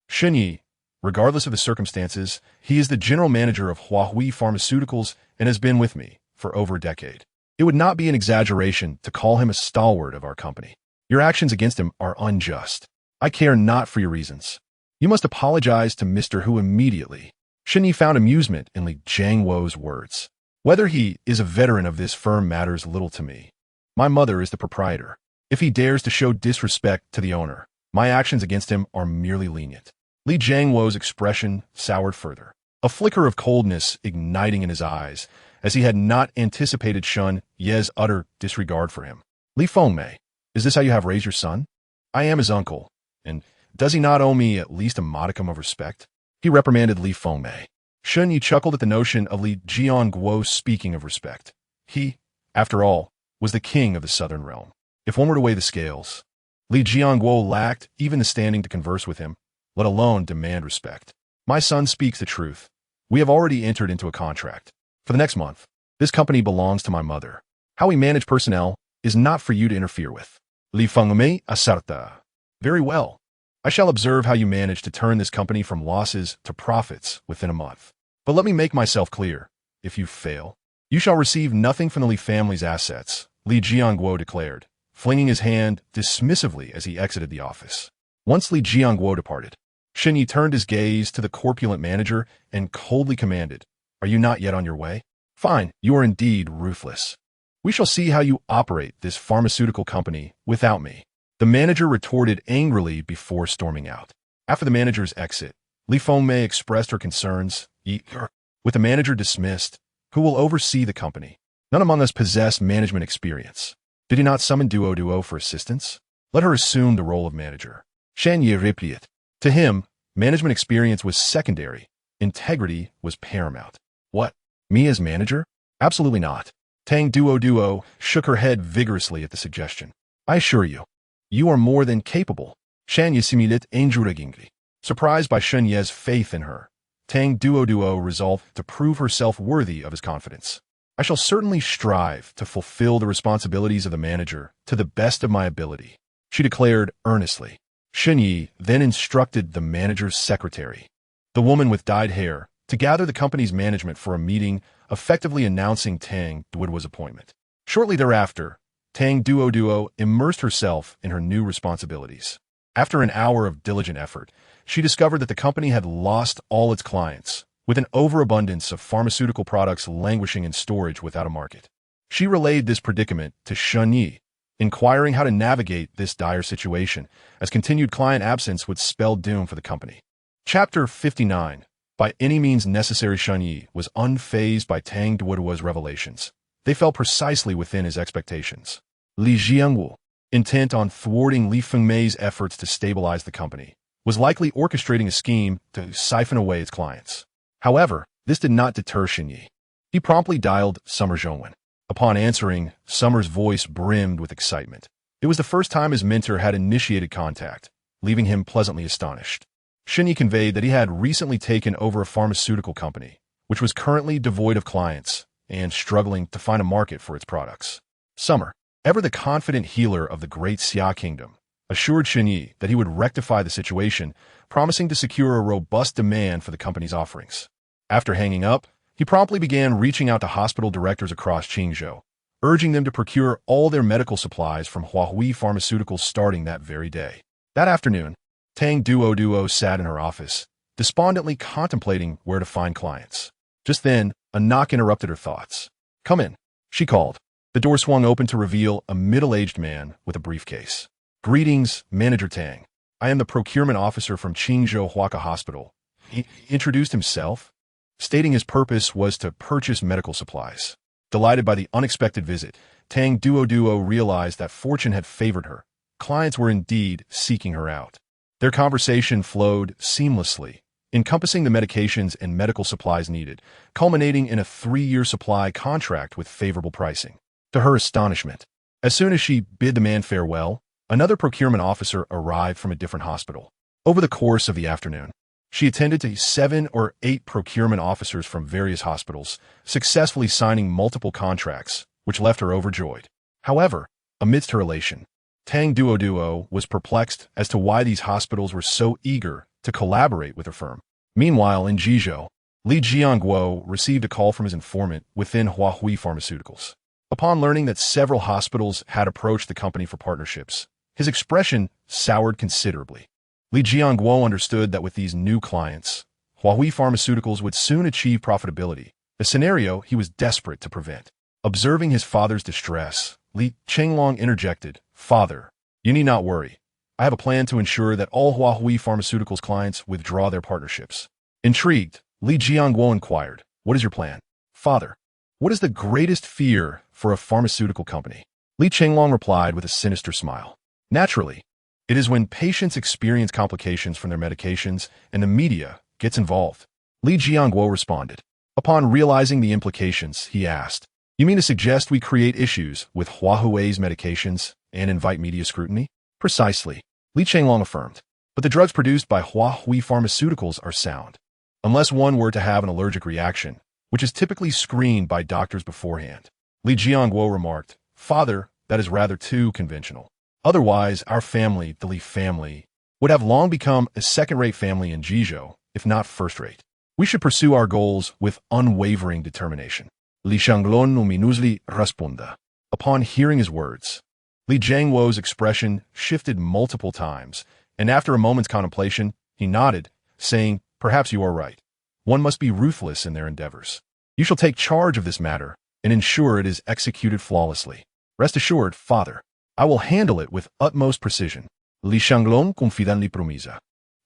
Shun Ye, regardless of the circumstances, he is the general manager of Huahui Pharmaceuticals and has been with me for over a decade. It would not be an exaggeration to call him a stalwart of our company. Your actions against him are unjust. I care not for your reasons. You must apologize to Mr. Hu immediately. Shun Ye found amusement in Li Jianguo's words. Whether he is a veteran of this firm matters little to me. My mother is the proprietor. If he dares to show disrespect to the owner, my actions against him are merely lenient. Li Jianguo's expression soured further, a flicker of coldness igniting in his eyes, as he had not anticipated Shun Ye's utter disregard for him. Li Fengmei, is this how you have raised your son? I am his uncle, and does he not owe me at least a modicum of respect? He reprimanded Li Fengmei. Shun Ye chuckled at the notion of Li Jianguo speaking of respect. He, after all, was the king of the southern realm. If one were to weigh the scales, Li Jianguo lacked even the standing to converse with him, let alone demand respect. My son speaks the truth. We have already entered into a contract. For the next month, this company belongs to my mother. How we manage personnel is not for you to interfere with. Li Fengmei asarta. Very well. I shall observe how you manage to turn this company from losses to profits within a month. But let me make myself clear. If you fail, You shall receive nothing from the Li family's assets, Li Jiangguo declared, flinging his hand dismissively as he exited the office. Once Li Jiangguo departed, Shen Yi turned his gaze to the corpulent manager and coldly commanded, "Are you not yet on your way? Fine, you are indeed ruthless. We shall see how you operate this pharmaceutical company without me." The manager retorted angrily before storming out. After the manager's exit, Li Fengmei expressed her concerns. With the manager dismissed, who will oversee the company? None among us possess management experience. Did he not summon Duo for assistance? Let her assume the role of manager. Shen Yi replied. To him, management experience was secondary. Integrity was paramount. What? Me as manager? Absolutely not. Tang Duo shook her head vigorously at the suggestion. I assure you, you are more than capable. Shen Yi similit enjuragingri. Surprised by Shen Ye's faith in her, Tang Duo resolved to prove herself worthy of his confidence. I shall certainly strive to fulfill the responsibilities of the manager to the best of my ability, she declared earnestly. Shen Yi then instructed the manager's secretary, the woman with dyed hair, to gather the company's management for a meeting, effectively announcing Tang Duo's appointment. Shortly thereafter, Tang Duo immersed herself in her new responsibilities. After an hour of diligent effort, she discovered that the company had lost all its clients, with an overabundance of pharmaceutical products languishing in storage without a market. She relayed this predicament to Shen Yi, inquiring how to navigate this dire situation, as continued client absence would spell doom for the company. Chapter 59. By any means necessary, Shen Yi was unfazed by Tang Duo's revelations. They fell precisely within his expectations. Li Jiangwu, intent on thwarting Li Fengmei's efforts to stabilize the company, was likely orchestrating a scheme to siphon away its clients. However, this did not deter Shen Yi. He promptly dialed Summer Zhongwen. Upon answering, Summer's voice brimmed with excitement. It was the first time his mentor had initiated contact, leaving him pleasantly astonished. Shen Yi conveyed that he had recently taken over a pharmaceutical company, which was currently devoid of clients and struggling to find a market for its products. Summer, ever the confident healer of the great Xia kingdom, assured Shen Yi that he would rectify the situation, promising to secure a robust demand for the company's offerings. After hanging up, he promptly began reaching out to hospital directors across Qingzhou, urging them to procure all their medical supplies from Huahui Pharmaceuticals starting that very day. That afternoon, Tang Duo sat in her office, despondently contemplating where to find clients. Just then, a knock interrupted her thoughts. "Come in," she called. The door swung open to reveal a middle-aged man with a briefcase. "Greetings, Manager Tang. I am the procurement officer from Qingzhou Huaka Hospital." He introduced himself, stating his purpose was to purchase medical supplies. Delighted by the unexpected visit, Tang Duo realized that fortune had favored her. Clients were indeed seeking her out. Their conversation flowed seamlessly, encompassing the medications and medical supplies needed, culminating in a 3-year supply contract with favorable pricing. To her astonishment, as soon as she bid the man farewell, another procurement officer arrived from a different hospital. Over the course of the afternoon, she attended to 7 or 8 procurement officers from various hospitals, successfully signing multiple contracts, which left her overjoyed. However, amidst her elation, Tang Duo was perplexed as to why these hospitals were so eager to collaborate with her firm. Meanwhile, in Jizhou, Li Jiangguo received a call from his informant within Huahui Pharmaceuticals. Upon learning that several hospitals had approached the company for partnerships, his expression soured considerably. Li Jiangguo understood that with these new clients, Huahui Pharmaceuticals would soon achieve profitability, a scenario he was desperate to prevent. Observing his father's distress, Li Chenglong interjected, "Father, you need not worry. I have a plan to ensure that all Huahui Pharmaceuticals clients withdraw their partnerships." Intrigued, Li Jiangguo inquired, "What is your plan?" "Father, what is the greatest fear for a pharmaceutical company?" Li Chenglong replied with a sinister smile. "Naturally, it is when patients experience complications from their medications and the media gets involved." Li Jiangguo responded. Upon realizing the implications, he asked, "You mean to suggest we create issues with Huahui's medications and invite media scrutiny?" "Precisely," Li Chenglong affirmed. "But the drugs produced by Huahui Pharmaceuticals are sound. Unless one were to have an allergic reaction, which is typically screened by doctors beforehand." Li Jiangguo remarked, "Father, that is rather too conventional. Otherwise, our family, the Li family, would have long become a second-rate family in Jizhou, if not first-rate. We should pursue our goals with unwavering determination." Li Shanglong luminusly responda. Upon hearing his words, Li Jiangwo's expression shifted multiple times, and after a moment's contemplation, he nodded, saying, "Perhaps you are right. One must be ruthless in their endeavors. You shall take charge of this matter and ensure it is executed flawlessly. Rest assured, father, I will handle it with utmost precision." Li Shanglong confidently promisa.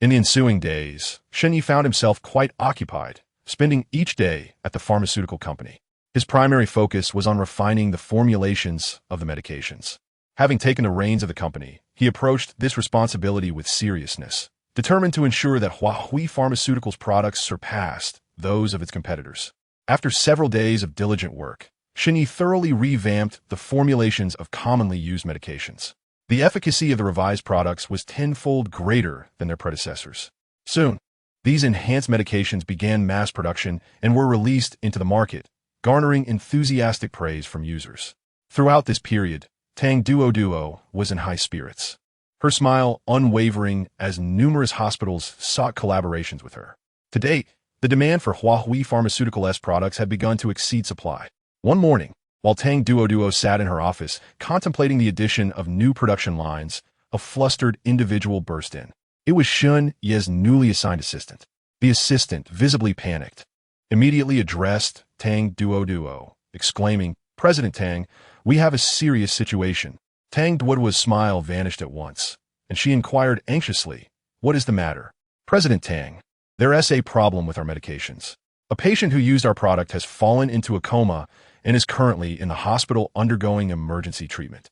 In the ensuing days, Shen Yi found himself quite occupied, spending each day at the pharmaceutical company. His primary focus was on refining the formulations of the medications. Having taken the reins of the company, he approached this responsibility with seriousness, determined to ensure that Huahui Pharmaceuticals' products surpassed those of its competitors. After several days of diligent work, Shen Yi thoroughly revamped the formulations of commonly used medications. The efficacy of the revised products was tenfold greater than their predecessors. Soon, these enhanced medications began mass production and were released into the market, garnering enthusiastic praise from users. Throughout this period, Tang Duo was in high spirits, her smile unwavering as numerous hospitals sought collaborations with her. To date, the demand for Huahui Pharmaceuticals' products had begun to exceed supply. One morning, while Tang Duo sat in her office contemplating the addition of new production lines, a flustered individual burst in. It was Shun Ye's newly assigned assistant. The assistant, visibly panicked, immediately addressed Tang Duo, exclaiming, "President Tang, we have a serious situation." Tang Duo's smile vanished at once, and she inquired anxiously, "What is the matter?" "President Tang, there is a problem with our medications. A patient who used our product has fallen into a coma and is currently in the hospital undergoing emergency treatment."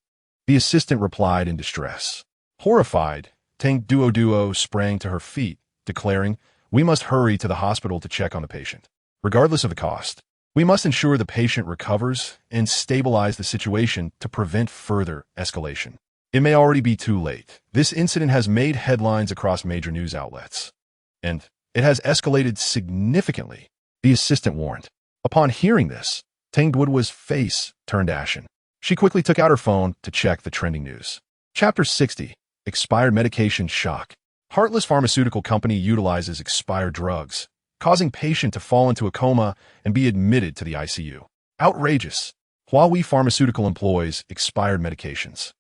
The assistant replied in distress. Horrified, Tang Duo sprang to her feet, declaring, "We must hurry to the hospital to check on the patient. Regardless of the cost, we must ensure the patient recovers and stabilize the situation to prevent further escalation. It may already be too late. This incident has made headlines across major news outlets, and it has escalated significantly," the assistant warned. Upon hearing this, Tang Duo's face turned ashen. She quickly took out her phone to check the trending news. Chapter 60. Expired Medication Shock. Heartless Pharmaceutical Company utilizes expired drugs, causing patient to fall into a coma and be admitted to the ICU. Outrageous. Huahui Pharmaceutical employs expired medications,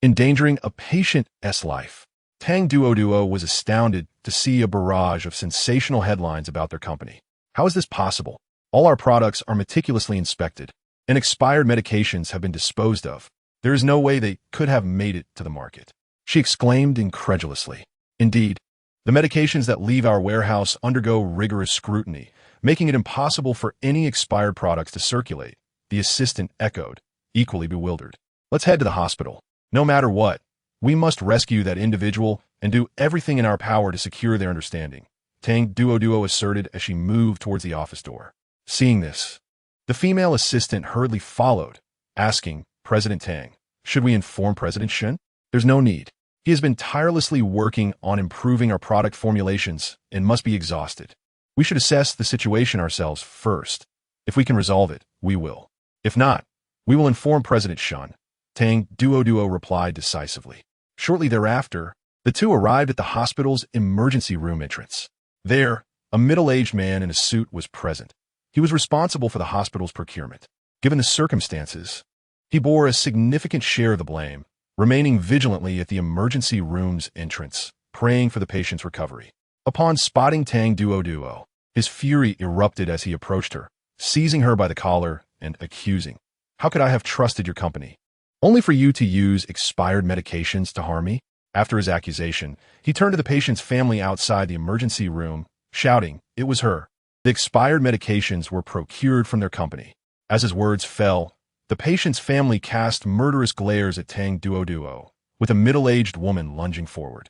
endangering a patient's life. Tang Duo was astounded to see a barrage of sensational headlines about their company. How is this possible? All our products are meticulously inspected, and expired medications have been disposed of. There is no way they could have made it to the market, she exclaimed incredulously. Indeed, the medications that leave our warehouse undergo rigorous scrutiny, making it impossible for any expired products to circulate, the assistant echoed, equally bewildered. Let's head to the hospital. No matter what, we must rescue that individual and do everything in our power to secure their understanding, Tang Duo asserted as she moved towards the office door. Seeing this, the female assistant hurriedly followed, asking, "President Tang, should we inform President Shen?" "There's no need. He has been tirelessly working on improving our product formulations and must be exhausted. We should assess the situation ourselves first. If we can resolve it, we will. If not, we will inform President Shen," Tang Duo replied decisively. Shortly thereafter, the two arrived at the hospital's emergency room entrance. There, a middle-aged man in a suit was present. He was responsible for the hospital's procurement. Given the circumstances, he bore a significant share of the blame, remaining vigilantly at the emergency room's entrance, praying for the patient's recovery. Upon spotting Tang Duo, his fury erupted as he approached her, seizing her by the collar and accusing, "How could I have trusted your company? Only for you to use expired medications to harm me?" After his accusation, he turned to the patient's family outside the emergency room, shouting, "It was her. The expired medications were procured from their company." As his words fell, the patient's family cast murderous glares at Tang Duo, with a middle-aged woman lunging forward,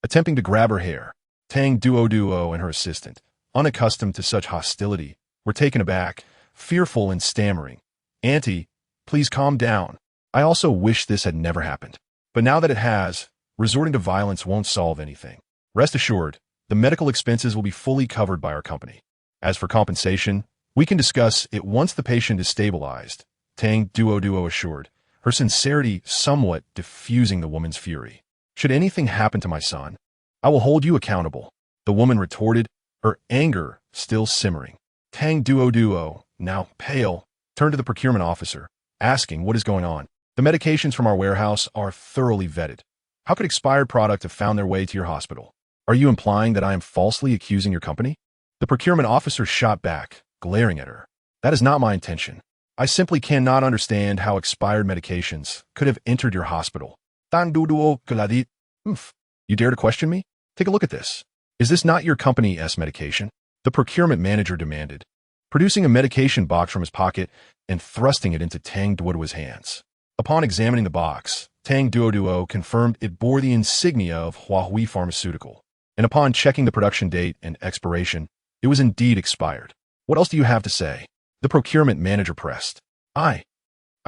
attempting to grab her hair. Tang Duo and her assistant, unaccustomed to such hostility, were taken aback, fearful and stammering, "Auntie, please calm down. I also wish this had never happened. But now that it has, resorting to violence won't solve anything. Rest assured, the medical expenses will be fully covered by our company. As for compensation, we can discuss it once the patient is stabilized," Tang Duo assured, her sincerity somewhat diffusing the woman's fury. "Should anything happen to my son, I will hold you accountable," the woman retorted, her anger still simmering. Tang Duo, now pale, turned to the procurement officer, asking what is going on. The medications from our warehouse are thoroughly vetted. How could expired product have found their way to your hospital? Are you implying that I am falsely accusing your company? The procurement officer shot back, glaring at her. That is not my intention. I simply cannot understand how expired medications could have entered your hospital. Oof. You dare to question me? Take a look at this. Is this not your company's medication? The procurement manager demanded, producing a medication box from his pocket and thrusting it into Tang Duoduo's hands. Upon examining the box, Tang Duoduo confirmed it bore the insignia of Huahui Pharmaceutical, and upon checking the production date and expiration, it was indeed expired. What else do you have to say? The procurement manager pressed. I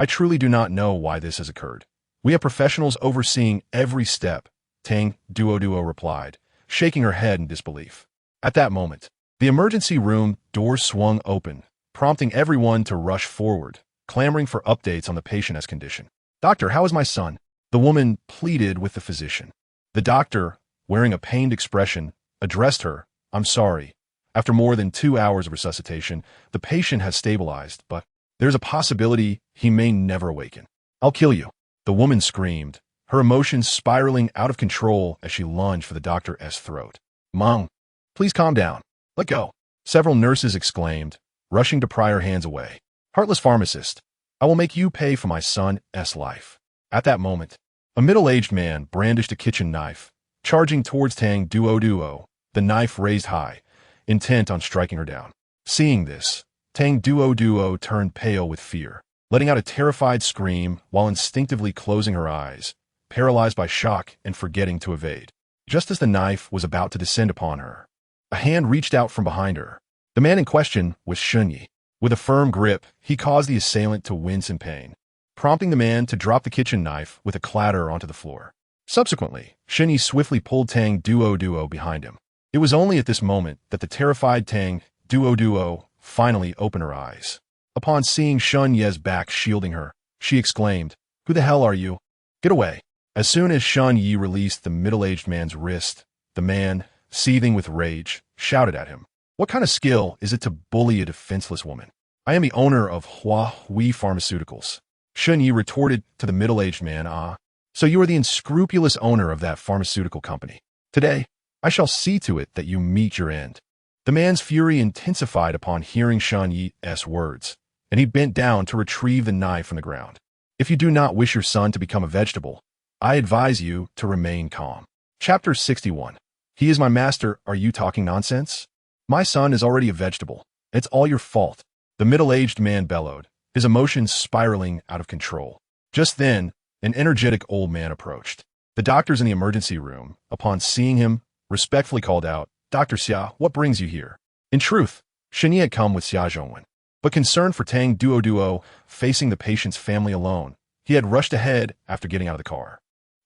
truly do not know why this has occurred. We have professionals overseeing every step, Tang Duoduo replied, shaking her head in disbelief. At that moment, the emergency room door swung open, prompting everyone to rush forward, clamoring for updates on the patient's condition. Doctor, how is my son? The woman pleaded with the physician. The doctor, wearing a pained expression, addressed her. I'm sorry. After more than 2 hours of resuscitation, the patient has stabilized, but there's a possibility he may never awaken. I'll kill you. The woman screamed, her emotions spiraling out of control as she lunged for the doctor's throat. Mom, please calm down. Let go. Several nurses exclaimed, rushing to pry her hands away. Heartless pharmacist, I will make you pay for my son's life. At that moment, a middle-aged man brandished a kitchen knife, charging towards Tang Duoduo, the knife raised high, intent on striking her down. Seeing this, Tang Duoduo turned pale with fear, letting out a terrified scream while instinctively closing her eyes, paralyzed by shock and forgetting to evade. Just as the knife was about to descend upon her, a hand reached out from behind her. The man in question was Shunyi. With a firm grip, he caused the assailant to wince in pain, prompting the man to drop the kitchen knife with a clatter onto the floor. Subsequently, Shunyi swiftly pulled Tang Duoduo behind him. It was only at this moment that the terrified Tang Duoduo finally opened her eyes. Upon seeing Shun Ye's back shielding her, she exclaimed, "Who the hell are you? Get away." As soon as Shun Yi released the middle-aged man's wrist, the man, seething with rage, shouted at him, "What kind of skill is it to bully a defenseless woman? I am the owner of Huahui Pharmaceuticals." Shun Yi retorted to the middle-aged man, "So you are the unscrupulous owner of that pharmaceutical company. Today, I shall see to it that you meet your end." The man's fury intensified upon hearing Shun Yi's words, and he bent down to retrieve the knife from the ground. "If you do not wish your son to become a vegetable, I advise you to remain calm." Chapter 61. He is my master. Are you talking nonsense? My son is already a vegetable. It's all your fault. The middle-aged man bellowed, his emotions spiraling out of control. Just then, an energetic old man approached. The doctors in the emergency room, upon seeing him, respectfully called out, "Dr. Xia, what brings you here?" In truth, Shunyi had come with Xia Zhongwen, but concerned for Tang Duoduo facing the patient's family alone, he had rushed ahead after getting out of the car.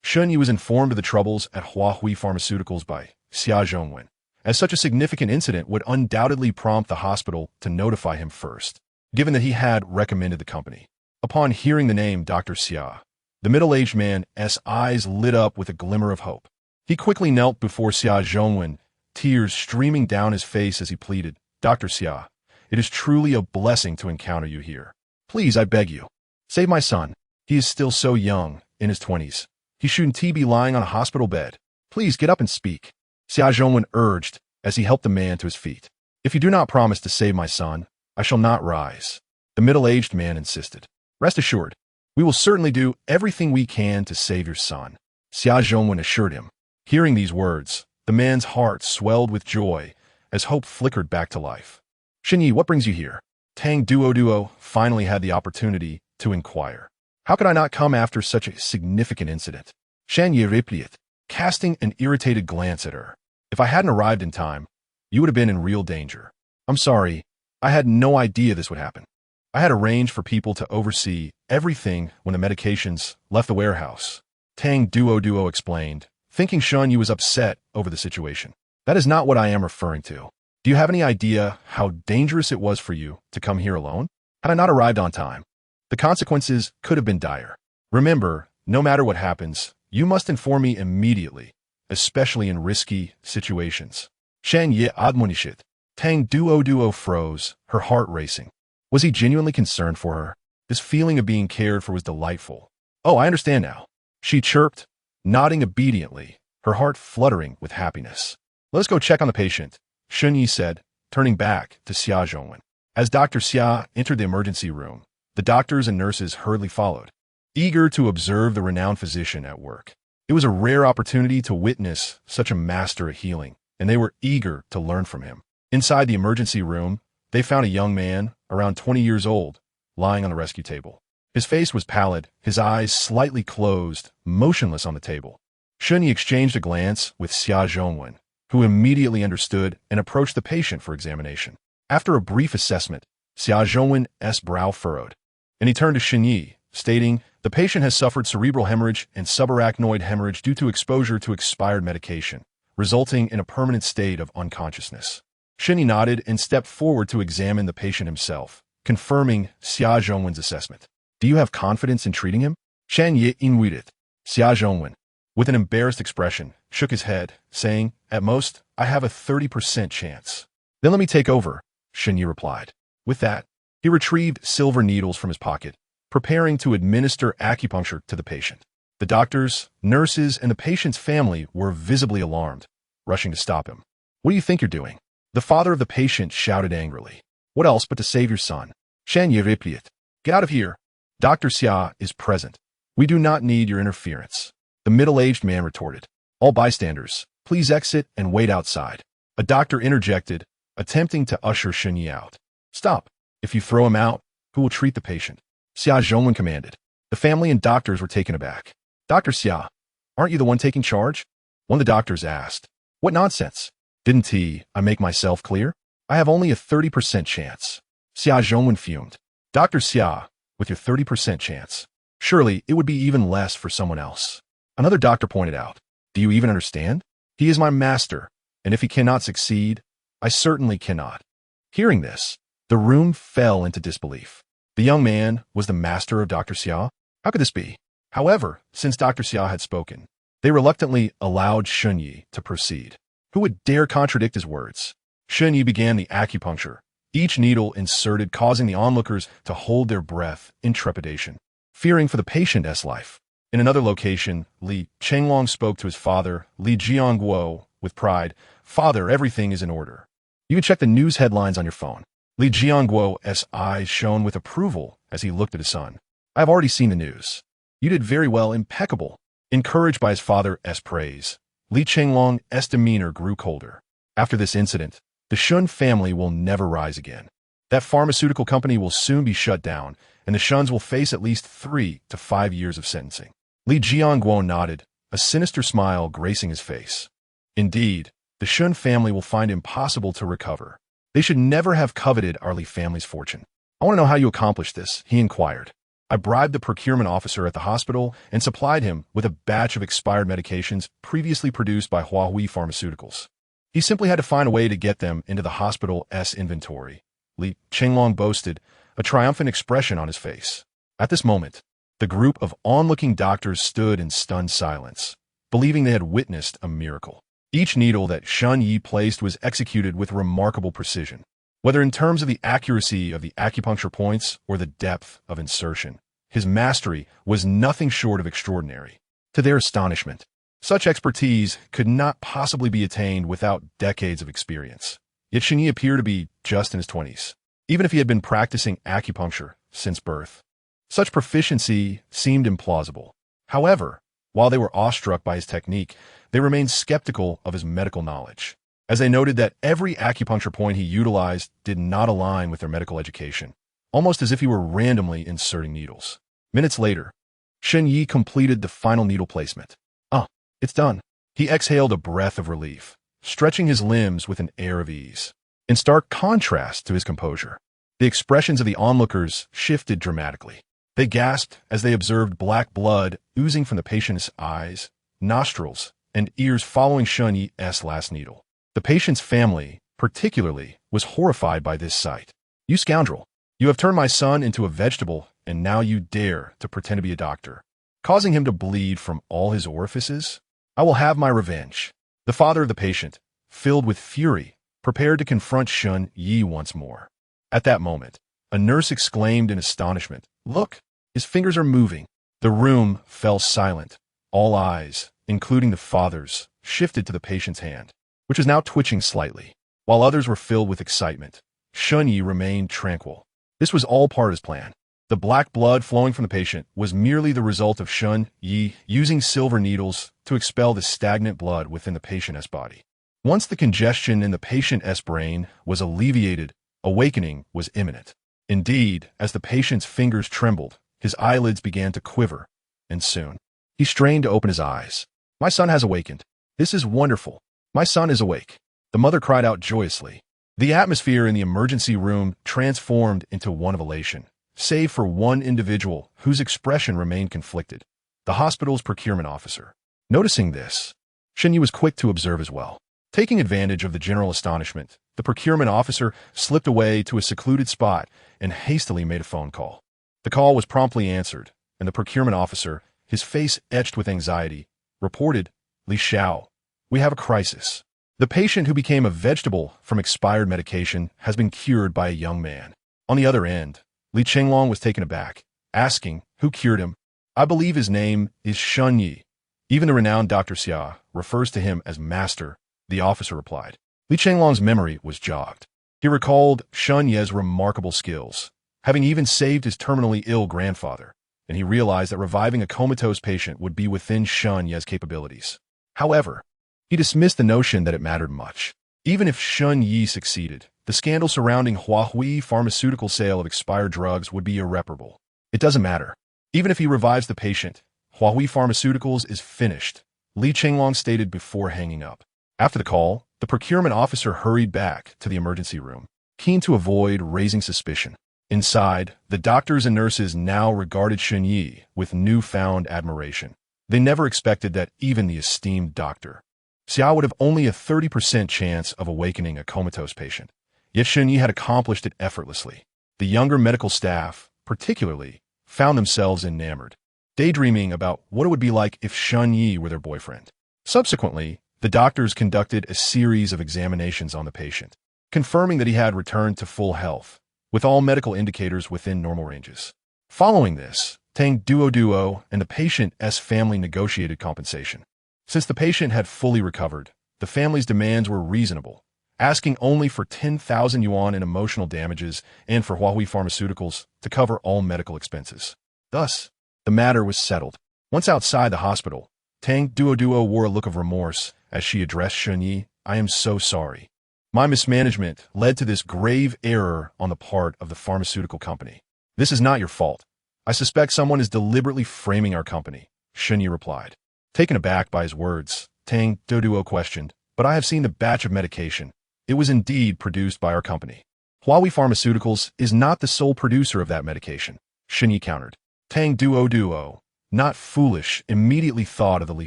Shunyi was informed of the troubles at Huahui Pharmaceuticals by Xia Zhongwen, as such a significant incident would undoubtedly prompt the hospital to notify him first, given that he had recommended the company. Upon hearing the name Dr. Xia, the middle-aged man's eyes lit up with a glimmer of hope. He quickly knelt before Xia Zhongwen, tears streaming down his face as he pleaded, "Dr. Xia, it is truly a blessing to encounter you here. Please, I beg you, save my son. He is still so young, in his 20s. He shouldn't be lying on a hospital bed. Please get up and speak." Xia Zhongwen urged as he helped the man to his feet. "If you do not promise to save my son, I shall not rise." The middle-aged man insisted. "Rest assured, we will certainly do everything we can to save your son," Xia Zhongwen assured him. Hearing these words, the man's heart swelled with joy as hope flickered back to life. "Shunyi, what brings you here?" Tang Duoduo finally had the opportunity to inquire. "How could I not come after such a significant incident?" Shunyi replied, casting an irritated glance at her. "If I hadn't arrived in time, you would have been in real danger. I'm sorry, I had no idea this would happen. I had arranged for people to oversee everything when the medications left the warehouse," Tang Duoduo explained, thinking Shun Yu was upset over the situation. "That is not what I am referring to. Do you have any idea how dangerous it was for you to come here alone? Had I not arrived on time, the consequences could have been dire. Remember, no matter what happens, you must inform me immediately, especially in risky situations." Shan Ye admonishit. Tang Duoduo froze, her heart racing. Was he genuinely concerned for her? This feeling of being cared for was delightful. "Oh, I understand now," she chirped, nodding obediently, her heart fluttering with happiness. "Let us go check on the patient," Shunyi said, turning back to Xia Zhongwen. As Dr. Xia entered the emergency room, the doctors and nurses hurriedly followed, eager to observe the renowned physician at work. It was a rare opportunity to witness such a master at healing, and they were eager to learn from him. Inside the emergency room, they found a young man, around 20 years old, lying on the rescue table. His face was pallid, his eyes slightly closed, motionless on the table. Shunyi exchanged a glance with Xia Zhongwen, who immediately understood and approached the patient for examination. After a brief assessment, Xia Zhongwen's brow furrowed, and he turned to Shunyi, stating, "The patient has suffered cerebral hemorrhage and subarachnoid hemorrhage due to exposure to expired medication, resulting in a permanent state of unconsciousness." Shunyi nodded and stepped forward to examine the patient himself, confirming Xia Zhongwen's assessment. "Do you have confidence in treating him?" Shan Yi inwaited. Xia Zhongwen, with an embarrassed expression, shook his head, saying, "At most, I have a 30% chance." "Then let me take over," Shunyi replied. With that, he retrieved silver needles from his pocket, preparing to administer acupuncture to the patient. The doctors, nurses, and the patient's family were visibly alarmed, rushing to stop him. "What do you think you're doing?" The father of the patient shouted angrily. "What else but to save your son?" Shan Yi replied. "Get out of here. Dr. Xia is present. We do not need your interference." The middle-aged man retorted. "All bystanders, please exit and wait outside." A doctor interjected, attempting to usher Shunyi out. "Stop. If you throw him out, who will treat the patient?" Xia Zhongwen commanded. The family and doctors were taken aback. "Dr. Xia, aren't you the one taking charge?" One of the doctors asked. "What nonsense. Didn't I make myself clear? I have only a 30% chance." Xia Zhongwen fumed. "Dr. Xia, with your 30% chance, surely it would be even less for someone else." Another doctor pointed out, "Do you even understand? He is my master, and if he cannot succeed, I certainly cannot." Hearing this, the room fell into disbelief. The young man was the master of Dr. Xia? How could this be? However, since Dr. Xia had spoken, they reluctantly allowed Shunyi to proceed. Who would dare contradict his words? Shunyi began the acupuncture, each needle inserted causing the onlookers to hold their breath in trepidation, fearing for the patient's life. In another location, Li Chenglong spoke to his father, Li Jiangguo, with pride. "Father, everything is in order. You can check the news headlines on your phone." Li Jiangguo's eyes shone with approval as he looked at his son. "I have already seen the news. You did very well, impeccable." Encouraged by his father's praise, Li Chenglong's demeanor grew colder. After this incident, the Shun family will never rise again. That pharmaceutical company will soon be shut down, and the Shuns will face at least 3 to 5 years of sentencing. Li Jiangguo nodded, a sinister smile gracing his face. Indeed, the Shun family will find it impossible to recover. They should never have coveted our Li family's fortune. "I want to know how you accomplished this," he inquired. "I bribed the procurement officer at the hospital and supplied him with a batch of expired medications previously produced by Huahui Pharmaceuticals. He simply had to find a way to get them into the hospital's inventory." Li Chenglong boasted, a triumphant expression on his face. At this moment, the group of onlooking doctors stood in stunned silence, believing they had witnessed a miracle. Each needle that Shun Yi placed was executed with remarkable precision. Whether in terms of the accuracy of the acupuncture points or the depth of insertion, his mastery was nothing short of extraordinary. To their astonishment, such expertise could not possibly be attained without decades of experience. Yet Shunyi appeared to be just in his 20s, even if he had been practicing acupuncture since birth. Such proficiency seemed implausible. However, while they were awestruck by his technique, they remained skeptical of his medical knowledge, as they noted that every acupuncture point he utilized did not align with their medical education, almost as if he were randomly inserting needles. Minutes later, Shen Yi completed the final needle placement. "Ah, it's done." He exhaled a breath of relief, stretching his limbs with an air of ease. In stark contrast to his composure, the expressions of the onlookers shifted dramatically. They gasped as they observed black blood oozing from the patient's eyes, nostrils, and ears following Shen Yi's last needle. The patient's family, particularly, was horrified by this sight. "You scoundrel! You have turned my son into a vegetable, and now you dare to pretend to be a doctor, causing him to bleed from all his orifices? I will have my revenge." The father of the patient, filled with fury, prepared to confront Shun Yi once more. At that moment, A nurse exclaimed in astonishment. Look, his fingers are moving. The room fell silent. All eyes, including the father's, shifted to the patient's hand, which was now twitching slightly, while others were filled with excitement. Shunyi remained tranquil. This was all part of his plan. The black blood flowing from the patient was merely the result of Shun Yi using silver needles to expel the stagnant blood within the patient's body. Once the congestion in the patient's brain was alleviated, awakening was imminent. Indeed, as the patient's fingers trembled, his eyelids began to quiver, and soon, he strained to open his eyes. My son has awakened. This is wonderful. My son is awake. The mother cried out joyously. The atmosphere in the emergency room transformed into one of elation, save for one individual whose expression remained conflicted, the hospital's procurement officer. Noticing this, Shunyi was quick to observe as well. Taking advantage of the general astonishment, the procurement officer slipped away to a secluded spot and hastily made a phone call. The call was promptly answered, and the procurement officer, his face etched with anxiety, reported, Li Xiao, we have a crisis. The patient who became a vegetable from expired medication has been cured by a young man. On the other end, Li Chenglong was taken aback, asking, who cured him? I believe his name is Shunyi. Even the renowned Dr. Xia refers to him as master, the officer replied. Li Chenglong's memory was jogged. He recalled Shunye's remarkable skills, having even saved his terminally ill grandfather, and he realized that reviving a comatose patient would be within Shunye's capabilities. However, he dismissed the notion that it mattered much. Even if Shun Yi succeeded, the scandal surrounding Huahui pharmaceutical sale of expired drugs would be irreparable. It doesn't matter. Even if he revives the patient, Huahui Pharmaceuticals is finished, Li Chenglong stated before hanging up. After the call, the procurement officer hurried back to the emergency room, keen to avoid raising suspicion. Inside, the doctors and nurses now regarded Shun Yi with newfound admiration. They never expected that even the esteemed doctor Xiao would have only a 30% chance of awakening a comatose patient. Yet Shun Yi had accomplished it effortlessly. The younger medical staff, particularly, found themselves enamored, daydreaming about what it would be like if Shun Yi were their boyfriend. Subsequently, the doctors conducted a series of examinations on the patient, confirming that he had returned to full health, with all medical indicators within normal ranges. Following this, Tang Duo and the patient's family negotiated compensation. Since the patient had fully recovered, the family's demands were reasonable, asking only for 10,000 yuan in emotional damages and for Huahui Pharmaceuticals to cover all medical expenses. Thus, the matter was settled. Once outside the hospital, Tang Duo wore a look of remorse as she addressed Shun Yi. I am so sorry. My mismanagement led to this grave error on the part of the pharmaceutical company. This is not your fault. I suspect someone is deliberately framing our company, Shun Yi replied. Taken aback by his words, Tang Duo questioned, but I have seen the batch of medication. It was indeed produced by our company. Huahui Pharmaceuticals is not the sole producer of that medication, Shun Yi countered. Tang Duo, not foolish, immediately thought of the Li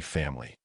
family,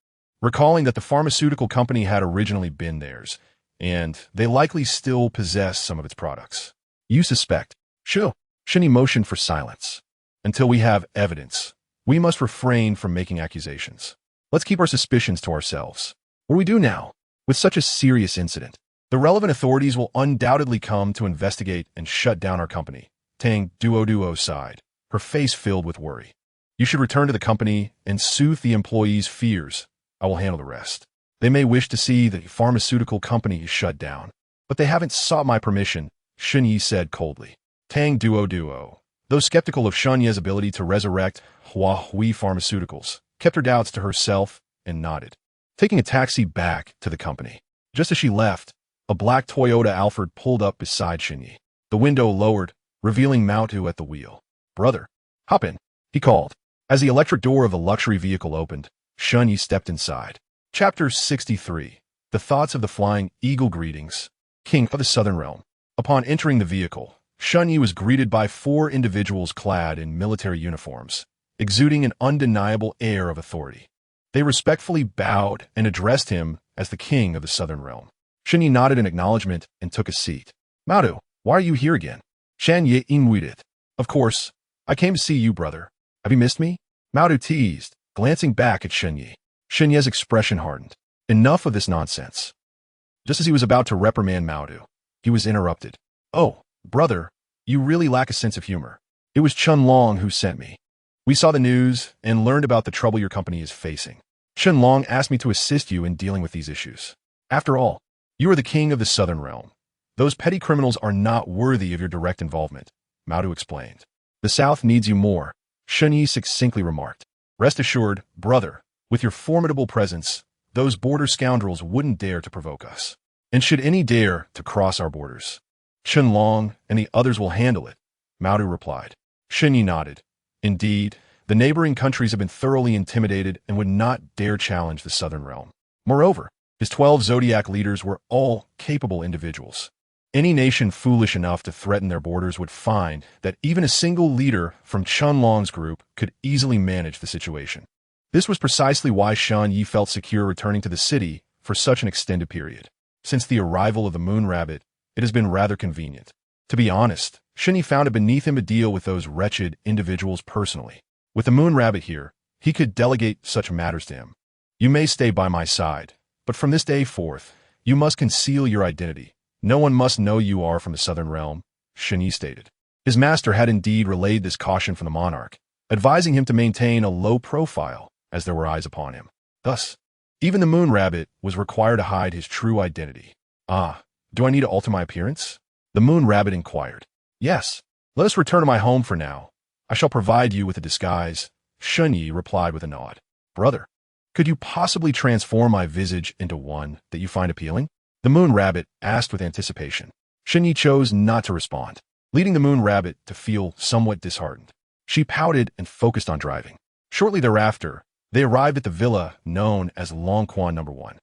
recalling that the pharmaceutical company had originally been theirs, and they likely still possess some of its products. You suspect? Sure. Shun Yi motioned for silence. Until we have evidence, we must refrain from making accusations. Let's keep our suspicions to ourselves. What do we do now? With such a serious incident, the relevant authorities will undoubtedly come to investigate and shut down our company. Tang Duo sighed, her face filled with worry. You should return to the company and soothe the employees' fears. I will handle the rest. They may wish to see the pharmaceutical company shut down, but they haven't sought my permission, Shun Yi said coldly. Tang Duo, though skeptical of Shun Yi's ability to resurrect Huahui Pharmaceuticals, kept her doubts to herself and nodded, taking a taxi back to the company. Just as she left, a black Toyota Alphard pulled up beside Shun Yi. The window lowered, revealing Mao Tu at the wheel. Brother, hop in, he called. As the electric door of the luxury vehicle opened, Shun Yi stepped inside. Chapter 63. The Thoughts of the Flying Eagle. Greetings, King of the Southern Realm. Upon entering the vehicle, Shun Yi was greeted by 4 individuals clad in military uniforms, exuding an undeniable air of authority. They respectfully bowed and addressed him as the King of the Southern Realm. Shun Yi nodded in acknowledgement and took a seat. Mao Tu, why are you here again? Shan Ye inwided. Of course, I came to see you, brother. Have you missed me? Mao Tu teased, glancing back at Shun Yi. Shun Ye's expression hardened. Enough of this nonsense. Just as he was about to reprimand Mao Tu, he was interrupted. Oh, brother, You really lack a sense of humor. It was Chun Long who sent me. We saw the news and learned about the trouble your company is facing. Chun Long asked me to assist you in dealing with these issues. After all, you are the king of the Southern Realm. Those petty criminals are not worthy of your direct involvement, Mao Du explained. The South needs you more, Shun Yi succinctly remarked. Rest assured, brother, with your formidable presence, those border scoundrels wouldn't dare to provoke us. And should any dare to cross our borders, Chun Long and the others will handle it, Mao Du replied. Shun Yi nodded. Indeed, the neighboring countries have been thoroughly intimidated and would not dare challenge the Southern Realm. Moreover, his 12 Zodiac leaders were all capable individuals. Any nation foolish enough to threaten their borders would find that even a single leader from Chun Long's group could easily manage the situation. This was precisely why Shun Yi felt secure returning to the city for such an extended period. Since the arrival of the Moon Rabbit, it has been rather convenient. To be honest, Shun Yi found it beneath him to deal with those wretched individuals personally. With the Moon Rabbit here, he could delegate such matters to him. You may stay by my side, but from this day forth, you must conceal your identity. No one must know you are from the Southern Realm, Shun Yi stated. His master had indeed relayed this caution from the monarch, advising him to maintain a low profile as there were eyes upon him. Thus, even the Moon Rabbit was required to hide his true identity. Ah, do I need to alter my appearance? The Moon Rabbit inquired. Yes, let us return to my home for now. I shall provide you with a disguise, Shun Yi replied with a nod. Brother, could you possibly transform my visage into one that you find appealing? The Moon Rabbit asked with anticipation. Shun Yi chose not to respond, leading the Moon Rabbit to feel somewhat disheartened. She pouted and focused on driving. Shortly thereafter, they arrived at the villa known as Longquan No. 1.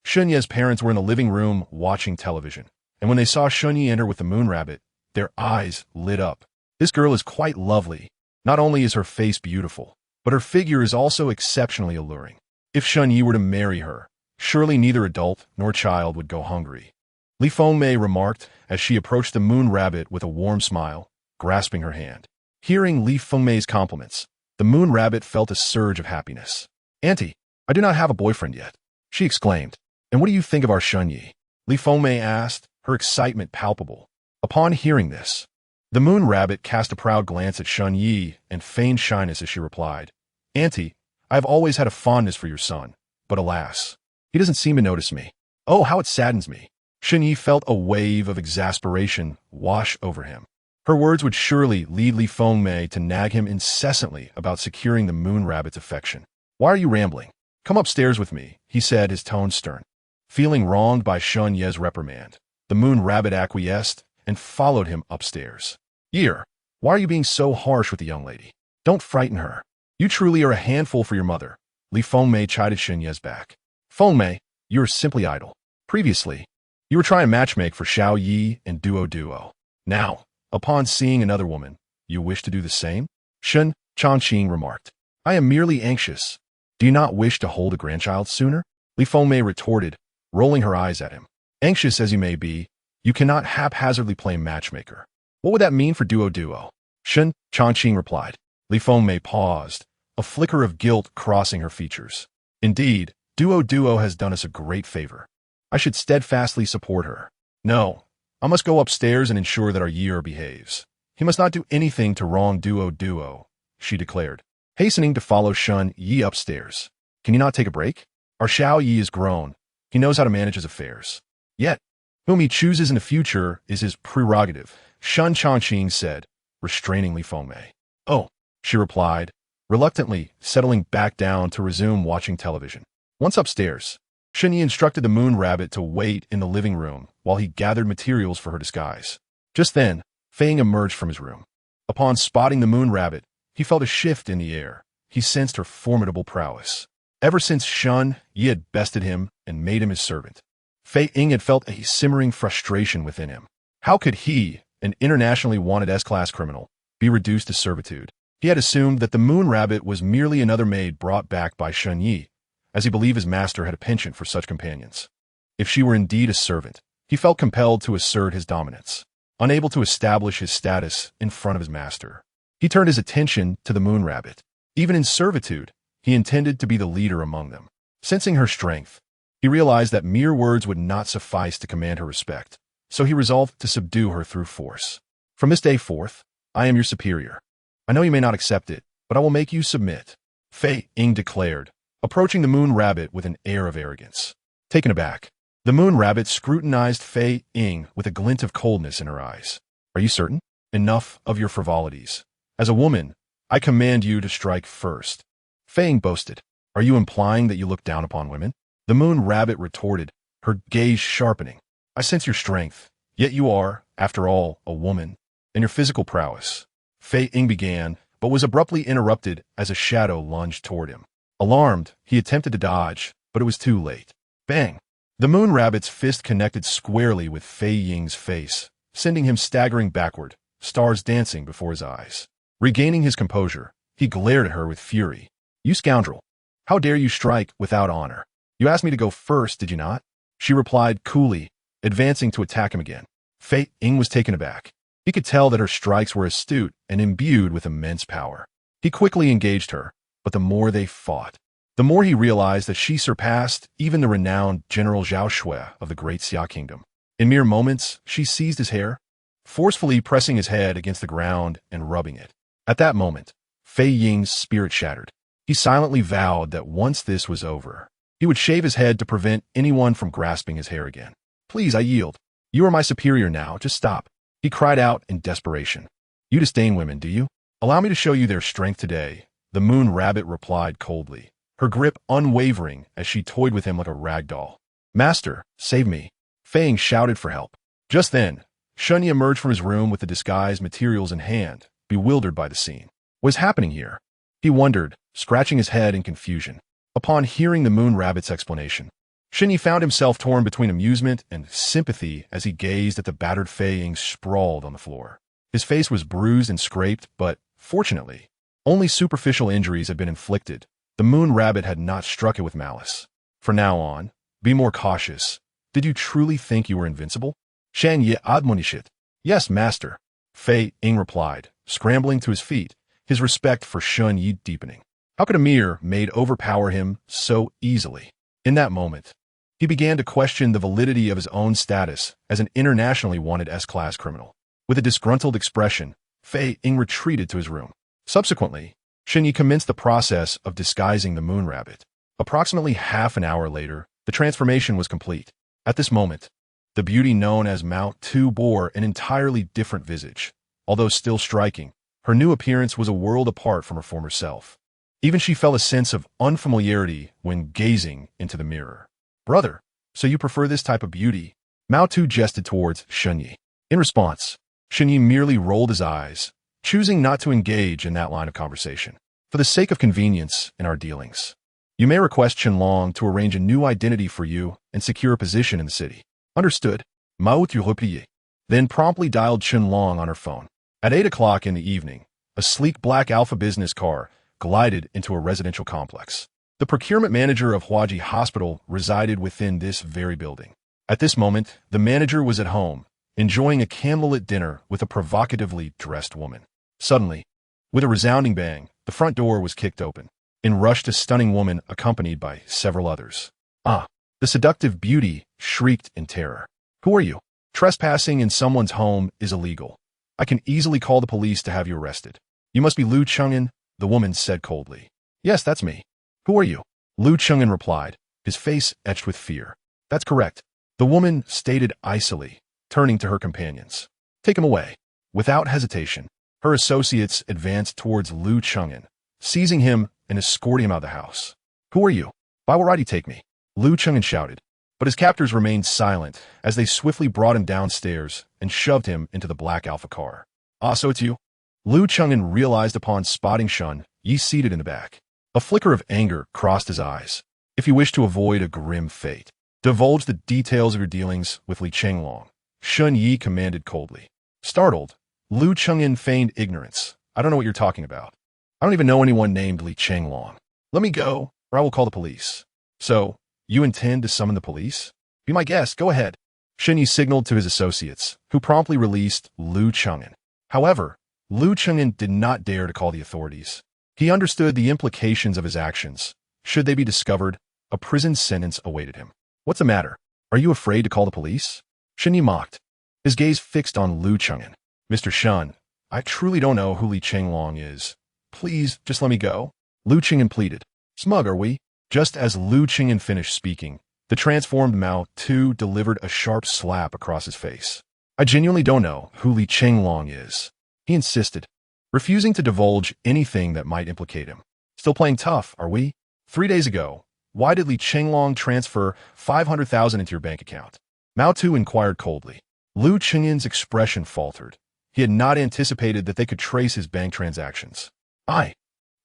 Shun Ye's parents were in the living room watching television, and when they saw Shun Yi enter with the Moon Rabbit, their eyes lit up. This girl is quite lovely. Not only is her face beautiful, but her figure is also exceptionally alluring. If Shun Yi were to marry her, surely neither adult nor child would go hungry. Li Fengmei remarked as she approached the Moon Rabbit with a warm smile, grasping her hand. Hearing Li Fengmei's compliments, the Moon Rabbit felt a surge of happiness. Auntie, I do not have a boyfriend yet, she exclaimed. And what do you think of our Shun Yi? Li Fengmei asked, her excitement palpable. Upon hearing this, the Moon Rabbit cast a proud glance at Shun Yi and feigned shyness as she replied, Auntie, I have always had a fondness for your son, but alas, he doesn't seem to notice me. Oh, how it saddens me. Shun Yi felt a wave of exasperation wash over him. Her words would surely lead Li Fengmei to nag him incessantly about securing the Moon Rabbit's affection. Why are you rambling? Come upstairs with me, he said, his tone stern. Feeling wronged by Shun Ye's reprimand, the Moon Rabbit acquiesced and followed him upstairs. Year, why are you being so harsh with the young lady? Don't frighten her. You truly are a handful for your mother. Li Fengmei chided Shun Ye's back. Fengmei, you are simply idle. Previously, you were trying to matchmake for Xiao Yi and Duo. Now, upon seeing another woman, you wish to do the same? Shun Changqing remarked. I am merely anxious. Do you not wish to hold a grandchild sooner? Li Fengmei retorted, rolling her eyes at him. Anxious as you may be, you cannot haphazardly play matchmaker. What would that mean for Duo? Shun Changqing replied. Li Fengmei paused, a flicker of guilt crossing her features. Indeed, Duo has done us a great favor. I should steadfastly support her. No, I must go upstairs and ensure that our Year behaves. He must not do anything to wrong Duo, she declared, hastening to follow Shun Yi upstairs. Can you not take a break? Our Xiao Yi is grown. He knows how to manage his affairs. Yet, whom he chooses in the future is his prerogative, Shun Changqing said, restraining Li Fengmei. Oh, she replied, reluctantly settling back down to resume watching television. Once upstairs, Shun Yi instructed the Moon Rabbit to wait in the living room while he gathered materials for her disguise. Just then, Fang emerged from his room. Upon spotting the Moon Rabbit, he felt a shift in the air. He sensed her formidable prowess. Ever since Shun Yi had bested him and made him his servant, Fei Ying had felt a simmering frustration within him. How could he, an internationally wanted S-class criminal, be reduced to servitude? He had assumed that the Moon Rabbit was merely another maid brought back by Shun Yi, as he believed his master had a penchant for such companions. If she were indeed a servant, he felt compelled to assert his dominance, unable to establish his status in front of his master. He turned his attention to the Moon Rabbit. Even in servitude, he intended to be the leader among them. Sensing her strength, he realized that mere words would not suffice to command her respect, so he resolved to subdue her through force. From this day forth, I am your superior. I know you may not accept it, but I will make you submit, Fei Ying declared, approaching the moon rabbit with an air of arrogance. Taken aback, the moon rabbit scrutinized Fei Ying with a glint of coldness in her eyes. Are you certain? Enough of your frivolities. As a woman, I command you to strike first. Fei Ying boasted. Are you implying that you look down upon women? The moon rabbit retorted, her gaze sharpening. I sense your strength, yet you are, after all, a woman, and your physical prowess. Fei Ying began, but was abruptly interrupted as a shadow lunged toward him. Alarmed, he attempted to dodge, but it was too late. Bang! The moon rabbit's fist connected squarely with Fei Ying's face, sending him staggering backward, stars dancing before his eyes. Regaining his composure, he glared at her with fury. You scoundrel! How dare you strike without honor? You asked me to go first, did you not? She replied coolly, advancing to attack him again. Fei Ying was taken aback. He could tell that her strikes were astute and imbued with immense power. He quickly engaged her, but the more they fought, the more he realized that she surpassed even the renowned General Zhao Shui of the Great Xia Kingdom. In mere moments, she seized his hair, forcefully pressing his head against the ground and rubbing it. At that moment, Fei Ying's spirit shattered. He silently vowed that once this was over, he would shave his head to prevent anyone from grasping his hair again. Please, I yield. You are my superior now, just stop. He cried out in desperation. You disdain women, do you? Allow me to show you their strength today, the moon rabbit replied coldly, her grip unwavering as she toyed with him like a rag doll. Master, save me. Fei Ying shouted for help. Just then, Shunyi emerged from his room with the disguised materials in hand, bewildered by the scene. What is happening here? He wondered, scratching his head in confusion. Upon hearing the moon rabbit's explanation, Shunyi found himself torn between amusement and sympathy as he gazed at the battered Fei Ying sprawled on the floor. His face was bruised and scraped, but, fortunately, only superficial injuries had been inflicted. The moon rabbit had not struck it with malice. From now on, be more cautious. Did you truly think you were invincible? Shan Ye admonishit. Yes, master. Fei Ying replied, scrambling to his feet, his respect for Shun Yi deepening. How could a mere maid overpower him so easily? In that moment, he began to question the validity of his own status as an internationally wanted S-class criminal. With a disgruntled expression, Fei Ying retreated to his room. Subsequently, Shen Yi commenced the process of disguising the moon rabbit. Approximately half an hour later, the transformation was complete. At this moment, the beauty known as Mao Tu bore an entirely different visage. Although still striking, her new appearance was a world apart from her former self. Even she felt a sense of unfamiliarity when gazing into the mirror. Brother, so you prefer this type of beauty? Mao Tu gestured towards Shen Yi. In response, Shen Yi merely rolled his eyes, choosing not to engage in that line of conversation. For the sake of convenience in our dealings, you may request Qianlong to arrange a new identity for you and secure a position in the city. Understood. Mao Tu replied, then promptly dialed Qianlong on her phone. At 8 o'clock in the evening, a sleek black Alpha business car glided into a residential complex. The procurement manager of Huaji Hospital resided within this very building. At this moment, the manager was at home, enjoying a candlelit dinner with a provocatively dressed woman. Suddenly, with a resounding bang, the front door was kicked open. In rushed a stunning woman accompanied by several others. Ah! The seductive beauty shrieked in terror. Who are you? Trespassing in someone's home is illegal. I can easily call the police to have you arrested. You must be Lu Cheng'an, the woman said coldly. Yes, that's me. Who are you? Lu Cheng'an replied, his face etched with fear. That's correct. The woman stated icily, turning to her companions. Take him away. Without hesitation, her associates advanced towards Lu Cheng'an, seizing him and escorting him out of the house. Who are you? Why will Righty take me? Lu Cheng'an shouted, but his captors remained silent as they swiftly brought him downstairs and shoved him into the black Alpha car. Ah, so it's you? Lu Cheng'an realized upon spotting Shun Yi seated in the back. A flicker of anger crossed his eyes. If you wish to avoid a grim fate, divulge the details of your dealings with Li Chenglong, Shun Yi commanded coldly. Startled, Lu Cheng'an feigned ignorance. I don't know what you're talking about. I don't even know anyone named Li Chenglong. Let me go, or I will call the police. So, you intend to summon the police? Be my guest, go ahead. Shun Yi signaled to his associates, who promptly released Lu Cheng'an. However, Lu Cheng'an did not dare to call the authorities. He understood the implications of his actions. Should they be discovered, a prison sentence awaited him. What's the matter? Are you afraid to call the police? Shun Yi mocked, his gaze fixed on Lu Cheng'an. Mr. Shun, I truly don't know who Li Chenglong is. Please, just let me go. Lu Qingyan pleaded. Smug, are we? Just as Lu Qingyan finished speaking, the transformed Mao Tu delivered a sharp slap across his face. I genuinely don't know who Li Chenglong is, he insisted, refusing to divulge anything that might implicate him. Still playing tough, are we? 3 days ago, why did Li Chenglong transfer 500,000 into your bank account? Mao Tu inquired coldly. Lu Qingyan's expression faltered. He had not anticipated that they could trace his bank transactions. I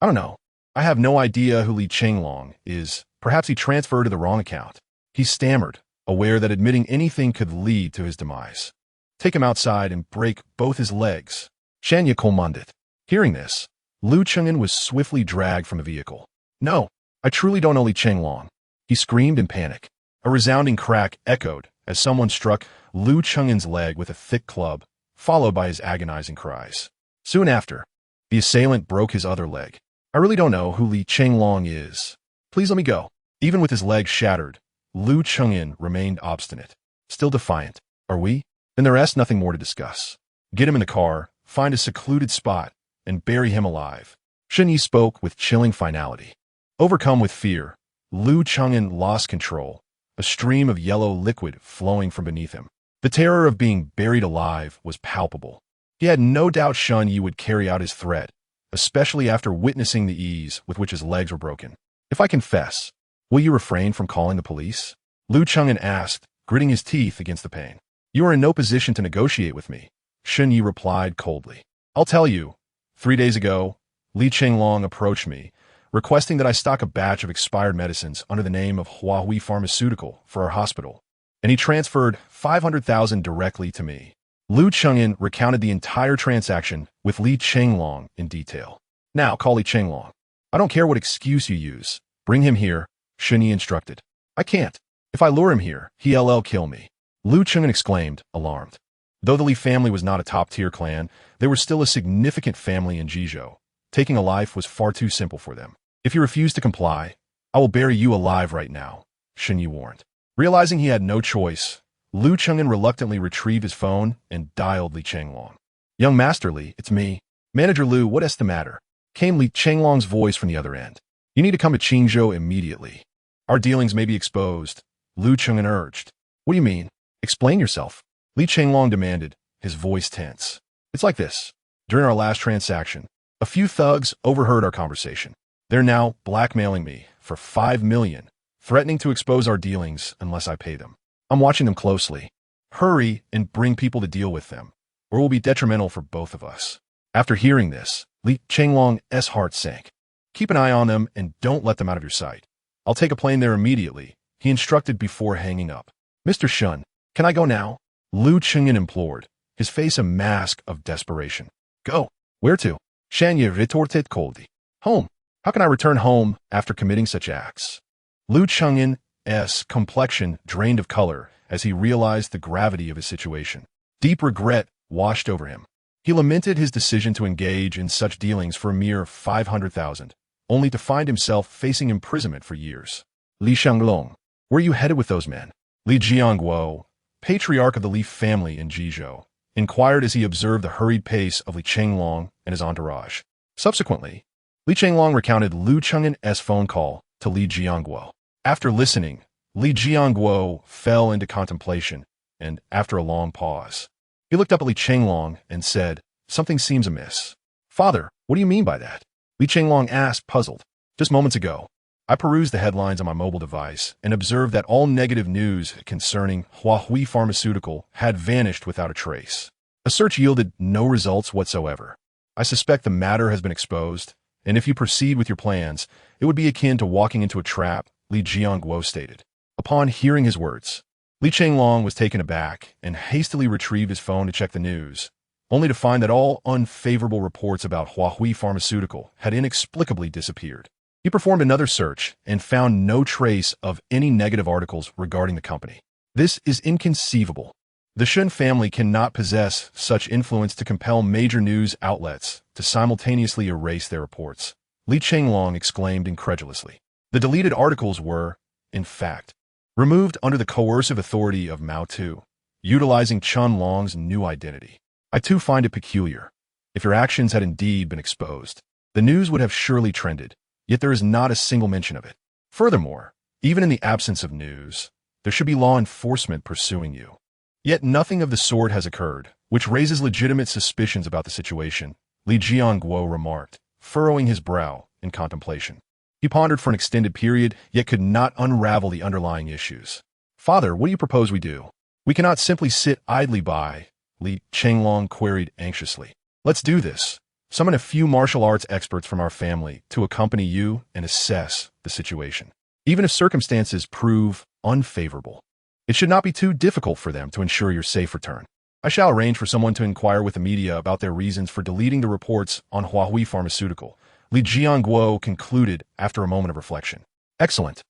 don't know. I have no idea who Li Chenglong is. Perhaps he transferred to the wrong account. He stammered, aware that admitting anything could lead to his demise. Take him outside and break both his legs. Shanya commanded. Hearing this, Lu Qingyan was swiftly dragged from the vehicle. No, I truly don't know Li Chenglong. He screamed in panic. A resounding crack echoed as someone struck Lu Qingyan's leg with a thick club, followed by his agonizing cries. Soon after, the assailant broke his other leg. I really don't know who Li Chenglong is. Please let me go. Even with his leg shattered, Lu Qingyan remained obstinate. Still defiant. Are we? Then there is nothing more to discuss. Get him in the car, find a secluded spot, and bury him alive. Shen Yi spoke with chilling finality. Overcome with fear, Lu Qingyan lost control, a stream of yellow liquid flowing from beneath him. The terror of being buried alive was palpable. He had no doubt Shen Yi would carry out his threat, especially after witnessing the ease with which his legs were broken. If I confess, will you refrain from calling the police? Lu Qingyan asked, gritting his teeth against the pain. You are in no position to negotiate with me, Shen Yi replied coldly. I'll tell you. 3 days ago, Li Chenglong approached me, requesting that I stock a batch of expired medicines under the name of Huahui Pharmaceutical for our hospital, and he transferred 500,000 directly to me. Lu Qingyan recounted the entire transaction with Li Chenglong in detail. Now call Li Chenglong. I don't care what excuse you use. Bring him here, Shen Yi instructed. I can't. If I lure him here, he'll kill me. Lu Qingyan exclaimed, alarmed. Though the Li family was not a top-tier clan, they were still a significant family in Jizhou. Taking a life was far too simple for them. If you refuse to comply, I will bury you alive right now, Shen Yi warned. Realizing he had no choice, Lu Qingyan reluctantly retrieved his phone and dialed Li Chenglong. Young Master Li, it's me. Manager Lu, what is the matter? Came Li Chenglong's voice from the other end. You need to come to Qingzhou immediately. Our dealings may be exposed, Lu Qingyan urged. What do you mean? Explain yourself. Li Chenglong demanded, his voice tense. It's like this. During our last transaction, a few thugs overheard our conversation. They're now blackmailing me for 5 million, threatening to expose our dealings unless I pay them. I'm watching them closely. Hurry and bring people to deal with them, or it will be detrimental for both of us. After hearing this, Li Chenglong's heart sank. Keep an eye on them and don't let them out of your sight. I'll take a plane there immediately, he instructed before hanging up. Mr. Shun, can I go now? Lu Qingyan implored, his face a mask of desperation. Go. Where to? Shanya retorted coldly. Home. How can I return home after committing such acts? Lu Qingyan's complexion drained of color as he realized the gravity of his situation. Deep regret washed over him. He lamented his decision to engage in such dealings for a mere 500,000, only to find himself facing imprisonment for years. Li Shanglong, where are you headed with those men? Li Jiangguo, patriarch of the Li family in Jizhou, inquired as he observed the hurried pace of Li Chenglong and his entourage. Subsequently, Li Chenglong recounted Lu Qingyan's phone call to Li Jiangguo. After listening, Li Jiangguo fell into contemplation, and after a long pause, he looked up at Li Chenglong and said, Something seems amiss. Father, what do you mean by that? Li Chenglong asked, puzzled. Just moments ago, I perused the headlines on my mobile device and observed that all negative news concerning Huahui Pharmaceutical had vanished without a trace. A search yielded no results whatsoever. I suspect the matter has been exposed, and if you proceed with your plans, it would be akin to walking into a trap, Li Jiangguo stated. Upon hearing his words, Li Chenglong was taken aback and hastily retrieved his phone to check the news, only to find that all unfavorable reports about Huahui Pharmaceutical had inexplicably disappeared. He performed another search and found no trace of any negative articles regarding the company. This is inconceivable. The Shun family cannot possess such influence to compel major news outlets to simultaneously erase their reports, Li Chenglong exclaimed incredulously. The deleted articles were, in fact, removed under the coercive authority of Mao Tu, utilizing Chun Long's new identity. I too find it peculiar. If your actions had indeed been exposed, the news would have surely trended, yet there is not a single mention of it. Furthermore, even in the absence of news, there should be law enforcement pursuing you. Yet nothing of the sort has occurred, which raises legitimate suspicions about the situation, Li Jianguo remarked, furrowing his brow in contemplation. He pondered for an extended period, yet could not unravel the underlying issues. Father, what do you propose we do? We cannot simply sit idly by, Li Chenglong queried anxiously. Let's do this. Summon a few martial arts experts from our family to accompany you and assess the situation. Even if circumstances prove unfavorable, it should not be too difficult for them to ensure your safe return. I shall arrange for someone to inquire with the media about their reasons for deleting the reports on Huahui Pharmaceutical, Li Jianguo concluded after a moment of reflection. Excellent.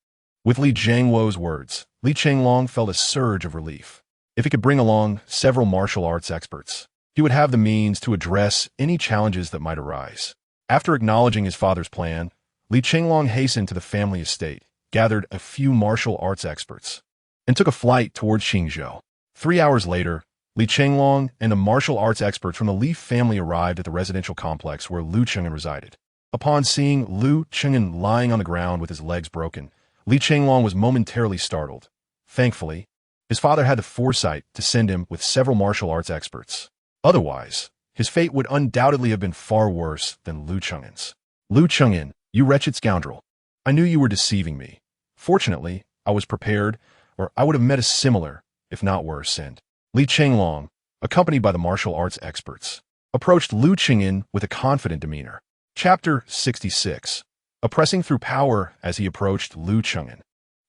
With Li Jianguo's words, Li Chenglong felt a surge of relief. If he could bring along several martial arts experts, he would have the means to address any challenges that might arise. After acknowledging his father's plan, Li Chenglong hastened to the family estate, gathered a few martial arts experts, and took a flight towards Xingzhou. 3 hours later, Li Chenglong and the martial arts experts from the Li family arrived at the residential complex where Lu Cheng'en resided. Upon seeing Lu Cheng'en lying on the ground with his legs broken, Li Chenglong was momentarily startled. Thankfully, his father had the foresight to send him with several martial arts experts. Otherwise, his fate would undoubtedly have been far worse than Lu Cheng'en's. Lu Cheng'en, you wretched scoundrel. I knew you were deceiving me. Fortunately, I was prepared, or I would have met a similar, if not worse, end. Li Chenglong, accompanied by the martial arts experts, approached Lu Cheng'en with a confident demeanor. Chapter 66. Oppressing through power as he approached Lu Cheng'en.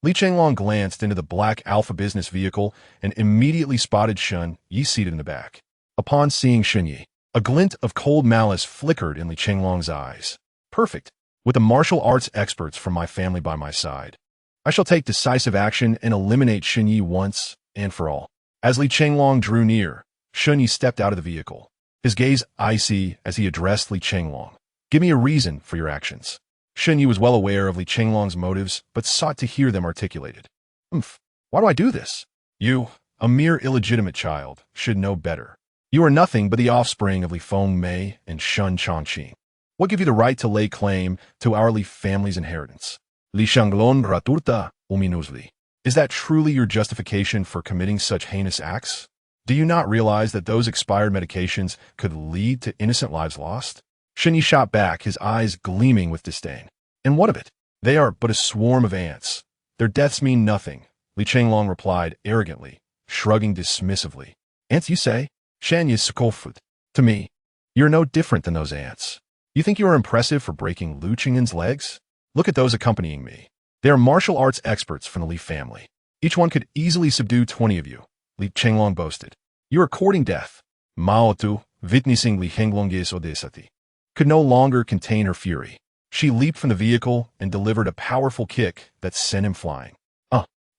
Li Chenglong glanced into the black Alpha business vehicle and immediately spotted Shun Yi seated in the back. Upon seeing Shun Yi, a glint of cold malice flickered in Li Chenglong's eyes. Perfect. With the martial arts experts from my family by my side, I shall take decisive action and eliminate Shun Yi once and for all. As Li Chenglong drew near, Shun Yi stepped out of the vehicle, his gaze icy as he addressed Li Chenglong. Give me a reason for your actions. Shun Yi was well aware of Li Chenglong's motives, but sought to hear them articulated. Why do I do this? You, a mere illegitimate child, should know better. You are nothing but the offspring of Li Fengmei and Shun Chongqing. What give you the right to lay claim to our Li family's inheritance? Li Shanglong raturta ominusli. Is that truly your justification for committing such heinous acts? Do you not realize that those expired medications could lead to innocent lives lost? Shun Yi shot back, his eyes gleaming with disdain. And what of it? They are but a swarm of ants. Their deaths mean nothing, Li Chenglong replied arrogantly, shrugging dismissively. Ants, you say? Shan Yi scoffed. To me, you're no different than those ants. You think you are impressive for breaking Lu Cheng'en's legs? Look at those accompanying me. They are martial arts experts from the Li family. Each one could easily subdue 20 of you, Li Chenglong boasted. You are courting death. Mao Tu, witnessing Li Henglong's audacity, could no longer contain her fury. She leaped from the vehicle and delivered a powerful kick that sent him flying.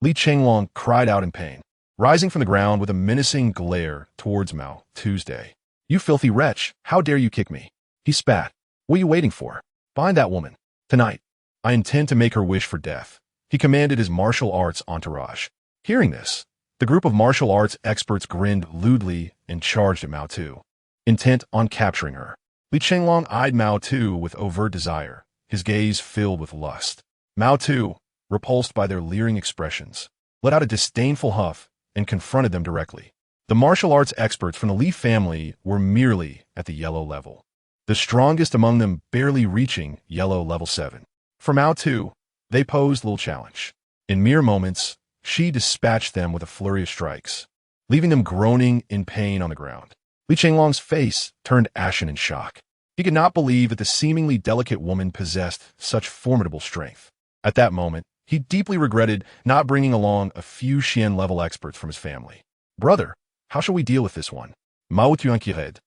Li Chenglong cried out in pain, rising from the ground with a menacing glare towards Mao Tuesday. You filthy wretch, how dare you kick me? He spat. What are you waiting for? Find that woman. Tonight, I intend to make her wish for death, he commanded his martial arts entourage. Hearing this, the group of martial arts experts grinned lewdly and charged at Mao Tu, intent on capturing her. Li Chenglong eyed Mao Tu with overt desire, his gaze filled with lust. Mao Tu, repulsed by their leering expressions, let out a disdainful huff and confronted them directly. The martial arts experts from the Li family were merely at the yellow level, the strongest among them barely reaching yellow level 7. For Mao Tu, they posed little challenge. In mere moments, she dispatched them with a flurry of strikes, leaving them groaning in pain on the ground. Li Chenglong's face turned ashen in shock. He could not believe that the seemingly delicate woman possessed such formidable strength. At that moment, he deeply regretted not bringing along a few Xian-level experts from his family. Brother, how shall we deal with this one? Mao Tuanqired.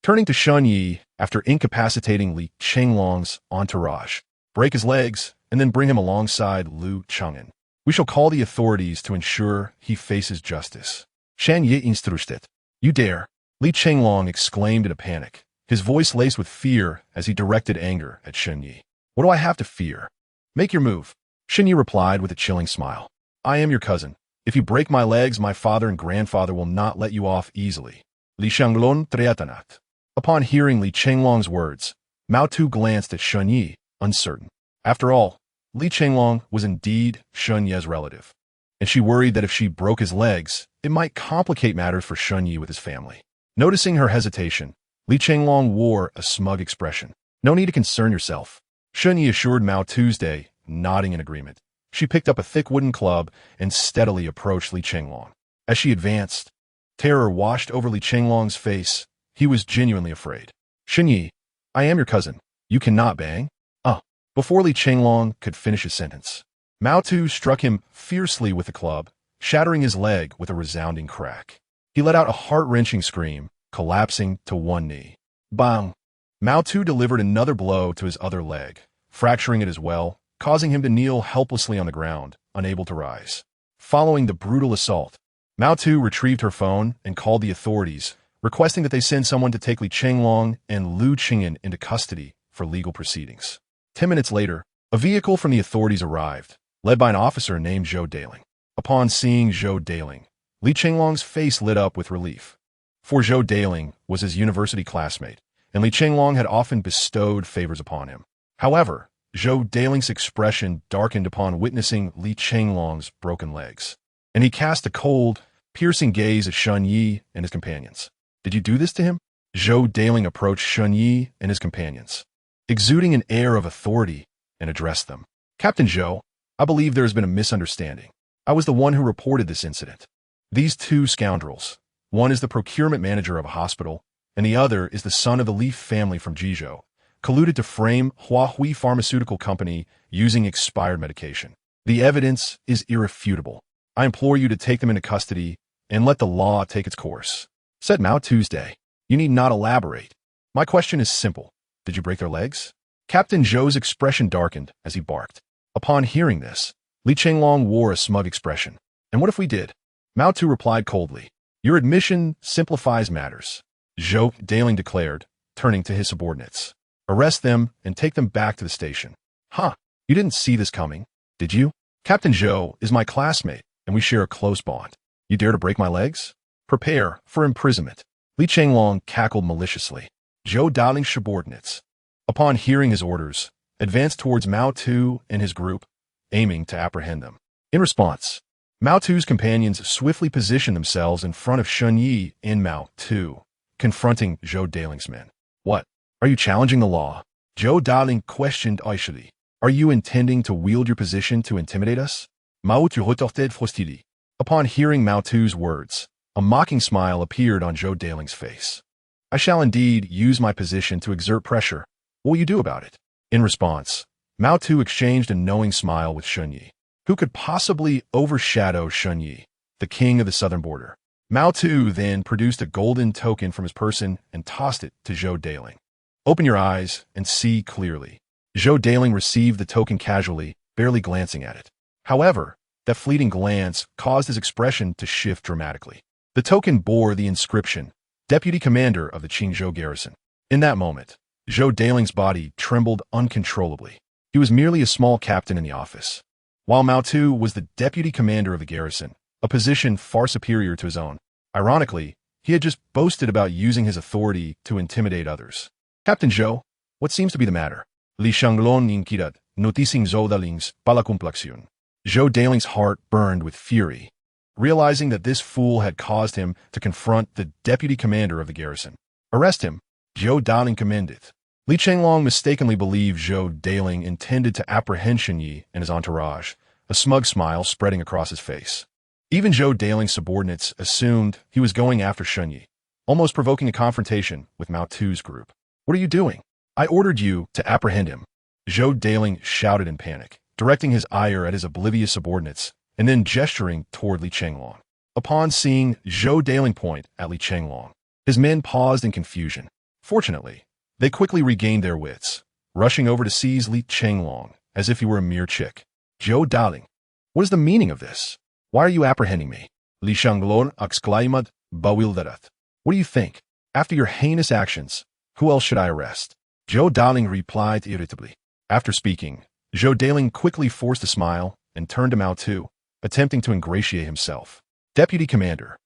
Turning to Shun Yi, after incapacitating Li Chenglong's entourage, break his legs, and then bring him alongside Lu Cheng'en. We shall call the authorities to ensure he faces justice. Shan Yi instructed. You dare. Li Chenglong exclaimed in a panic, his voice laced with fear as he directed anger at Shun Yi. What do I have to fear? Make your move. Shun Yi replied with a chilling smile. I am your cousin. If you break my legs, my father and grandfather will not let you off easily. Li Shanglong triatanat. Upon hearing Li Chenglong's words, Mao Tu glanced at Shun Yi, uncertain. After all, Li Chenglong was indeed Shun Ye's relative, and she worried that if she broke his legs, it might complicate matters for Shun Yi with his family. Noticing her hesitation, Li Chenglong wore a smug expression. No need to concern yourself, Shun Yi assured Mao Tuesday, nodding in agreement. She picked up a thick wooden club and steadily approached Li Chenglong. As she advanced, terror washed over Li Chenglong's face. He was genuinely afraid. Shun Yi, I am your cousin. You cannot bang. Before Li Chenglong could finish his sentence, Mao Tu struck him fiercely with the club, shattering his leg with a resounding crack. He let out a heart-wrenching scream, collapsing to one knee. Bang! Mao Tu delivered another blow to his other leg, fracturing it as well, causing him to kneel helplessly on the ground, unable to rise. Following the brutal assault, Mao Tu retrieved her phone and called the authorities, requesting that they send someone to take Li Chenglong and Lu Qingyan into custody for legal proceedings. 10 minutes later, a vehicle from the authorities arrived, led by an officer named Zhou Daling. Upon seeing Zhou Daling, Li Chenglong's face lit up with relief. For Zhou Daling was his university classmate, and Li Chenglong had often bestowed favors upon him. However, Zhou Daling's expression darkened upon witnessing Li Chenglong's broken legs, and he cast a cold, piercing gaze at Shun Yi and his companions. Did you do this to him? Zhou Daling approached Shun Yi and his companions, exuding an air of authority, and addressed them. Captain Zhou, I believe there has been a misunderstanding. I was the one who reported this incident. These two scoundrels, one is the procurement manager of a hospital, and the other is the son of the Li family from Jizhou, colluded to frame Huahui Pharmaceutical Company using expired medication. The evidence is irrefutable. I implore you to take them into custody and let the law take its course. Said Mao Tuesday. You need not elaborate. My question is simple. Did you break their legs? Captain Zhou's expression darkened as he barked. Upon hearing this, Li Chenglong wore a smug expression. And what if we did? Mao Tu replied coldly. Your admission simplifies matters, Zhou Daling declared, turning to his subordinates. Arrest them and take them back to the station. You didn't see this coming, did you? Captain Zhou is my classmate, and we share a close bond. You dare to break my legs? Prepare for imprisonment. Li Chenglong cackled maliciously. Zhou Daling's subordinates, upon hearing his orders, advanced towards Mao Tu and his group, aiming to apprehend them. In response, Mao Tu's companions swiftly positioned themselves in front of Shun Yi and Mao Tu, confronting Zhou Daling's men. What? Are you challenging the law? Zhou Daling questioned icily. Are you intending to wield your position to intimidate us? Mao Tu retorted frostily. Upon hearing Mao Tu's words, a mocking smile appeared on Zhou Daling's face. I shall indeed use my position to exert pressure. What will you do about it? In response, Mao Tu exchanged a knowing smile with Shun Yi. Who could possibly overshadow Shun Yi, the king of the southern border? Mao Tu then produced a golden token from his person and tossed it to Zhou Daling. Open your eyes and see clearly. Zhou Daling received the token casually, barely glancing at it. However, that fleeting glance caused his expression to shift dramatically. The token bore the inscription, Deputy Commander of the Qingzhou Garrison. In that moment, Zhou Daling's body trembled uncontrollably. He was merely a small captain in the office, while Mao Tu was the Deputy Commander of the garrison, a position far superior to his own. Ironically, he had just boasted about using his authority to intimidate others. Captain Zhou, what seems to be the matter? Li Shanglong inquired, noticing Zhou Daling's complexion. Zhou Daling's heart burned with fury, realizing that this fool had caused him to confront the deputy commander of the garrison. Arrest him, Zhou Daling commanded. Li Chenglong mistakenly believed Zhou Daling intended to apprehend Shun Yi and his entourage, a smug smile spreading across his face. Even Zhou Daling's subordinates assumed he was going after Shun Yi, almost provoking a confrontation with Mao Tu's group. What are you doing? I ordered you to apprehend him. Zhou Daling shouted in panic, directing his ire at his oblivious subordinates, and then gesturing toward Li Chenglong. Upon seeing Zhou Daling point at Li Chenglong, his men paused in confusion. Fortunately, they quickly regained their wits, rushing over to seize Li Chenglong as if he were a mere chick. Zhou Daling, what is the meaning of this? Why are you apprehending me? Li Shanglong exclaimed, bewildered. What do you think? After your heinous actions, who else should I arrest? Zhou Daling replied irritably. After speaking, Zhou Daling quickly forced a smile and turned to Mao Tu, attempting to ingratiate himself. Deputy Commander,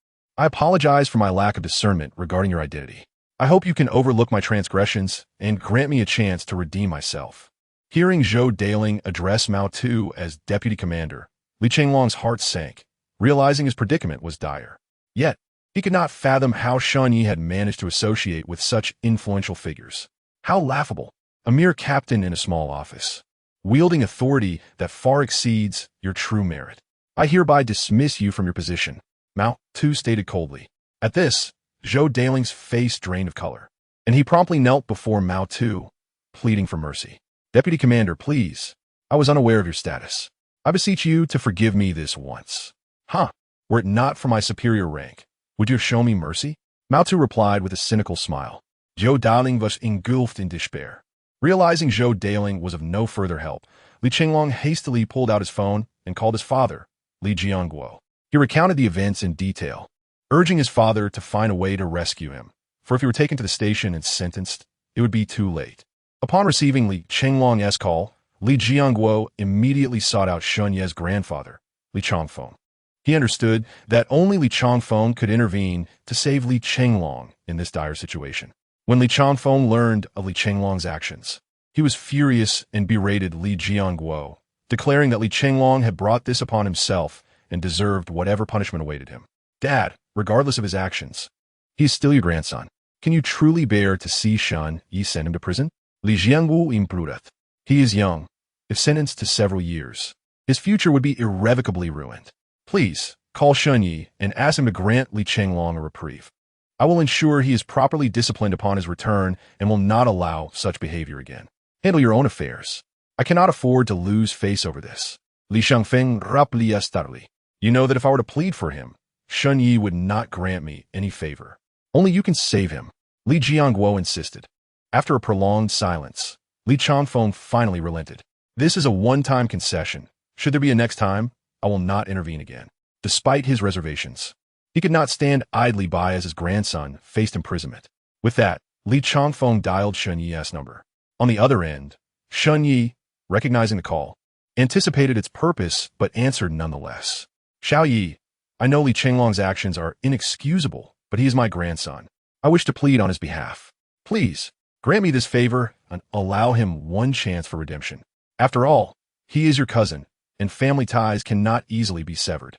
I apologize for my lack of discernment regarding your identity. I hope you can overlook my transgressions and grant me a chance to redeem myself. Hearing Zhou Daling address Mao Tu as deputy commander, Li Chenglong's heart sank, realizing his predicament was dire. Yet, he could not fathom how Shen Yi had managed to associate with such influential figures. How laughable! A mere captain in a small office, wielding authority that far exceeds your true merit. I hereby dismiss you from your position, Mao Tu stated coldly. At this, Zhou Daling's face drained of color, and he promptly knelt before Mao Tu, pleading for mercy. Deputy Commander, please. I was unaware of your status. I beseech you to forgive me this once. Huh? Were it not for my superior rank, would you have shown me mercy? Mao Tu replied with a cynical smile. Zhou Daling was engulfed in despair. Realizing Zhou Daling was of no further help, Li Chenglong hastily pulled out his phone and called his father, Li Jianguo. He recounted the events in detail, urging his father to find a way to rescue him, for if he were taken to the station and sentenced, it would be too late. Upon receiving Li Chenglong's call, Li Jianguo immediately sought out Shen Ye's grandfather, Li Changfeng. He understood that only Li Changfeng could intervene to save Li Chenglong in this dire situation. When Li Changfeng learned of Li Chenglong's actions, he was furious and berated Li Jianguo, declaring that Li Chenglong had brought this upon himself and deserved whatever punishment awaited him. Dad, regardless of his actions, he is still your grandson. Can you truly bear to see Shen Yi send him to prison? Li Jianguo imprudeth. He is young. If sentenced to several years, his future would be irrevocably ruined. Please, call Shen Yi and ask him to grant Li Chenglong a reprieve. I will ensure he is properly disciplined upon his return and will not allow such behavior again. Handle your own affairs. I cannot afford to lose face over this. Li Shangfeng rapidly estarly. You know that if I were to plead for him, Shen Yi would not grant me any favor. Only you can save him, Li Jianguo insisted. After a prolonged silence, Li Changfeng finally relented. This is a one-time concession. Should there be a next time, I will not intervene again. Despite his reservations, he could not stand idly by as his grandson faced imprisonment. With that, Li Changfeng dialed Shen Yi's number. On the other end, Shen Yi, recognizing the call, anticipated its purpose but answered nonetheless. Xiao Yi, I know Li Chenglong's actions are inexcusable, but he is my grandson. I wish to plead on his behalf. Please, grant me this favor and allow him one chance for redemption. After all, he is your cousin, and family ties cannot easily be severed.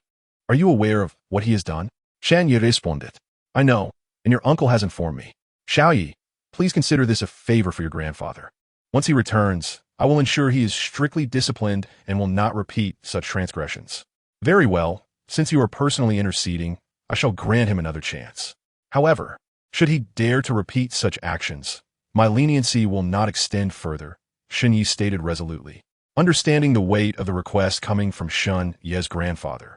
Are you aware of what he has done? Shan Yi responded. I know, and your uncle has informed me. Xiao Yi, please consider this a favor for your grandfather. Once he returns, I will ensure he is strictly disciplined and will not repeat such transgressions. Very well, since you are personally interceding, I shall grant him another chance. However, should he dare to repeat such actions, my leniency will not extend further, Shen Yi stated resolutely. Understanding the weight of the request coming from Shen Ye's grandfather,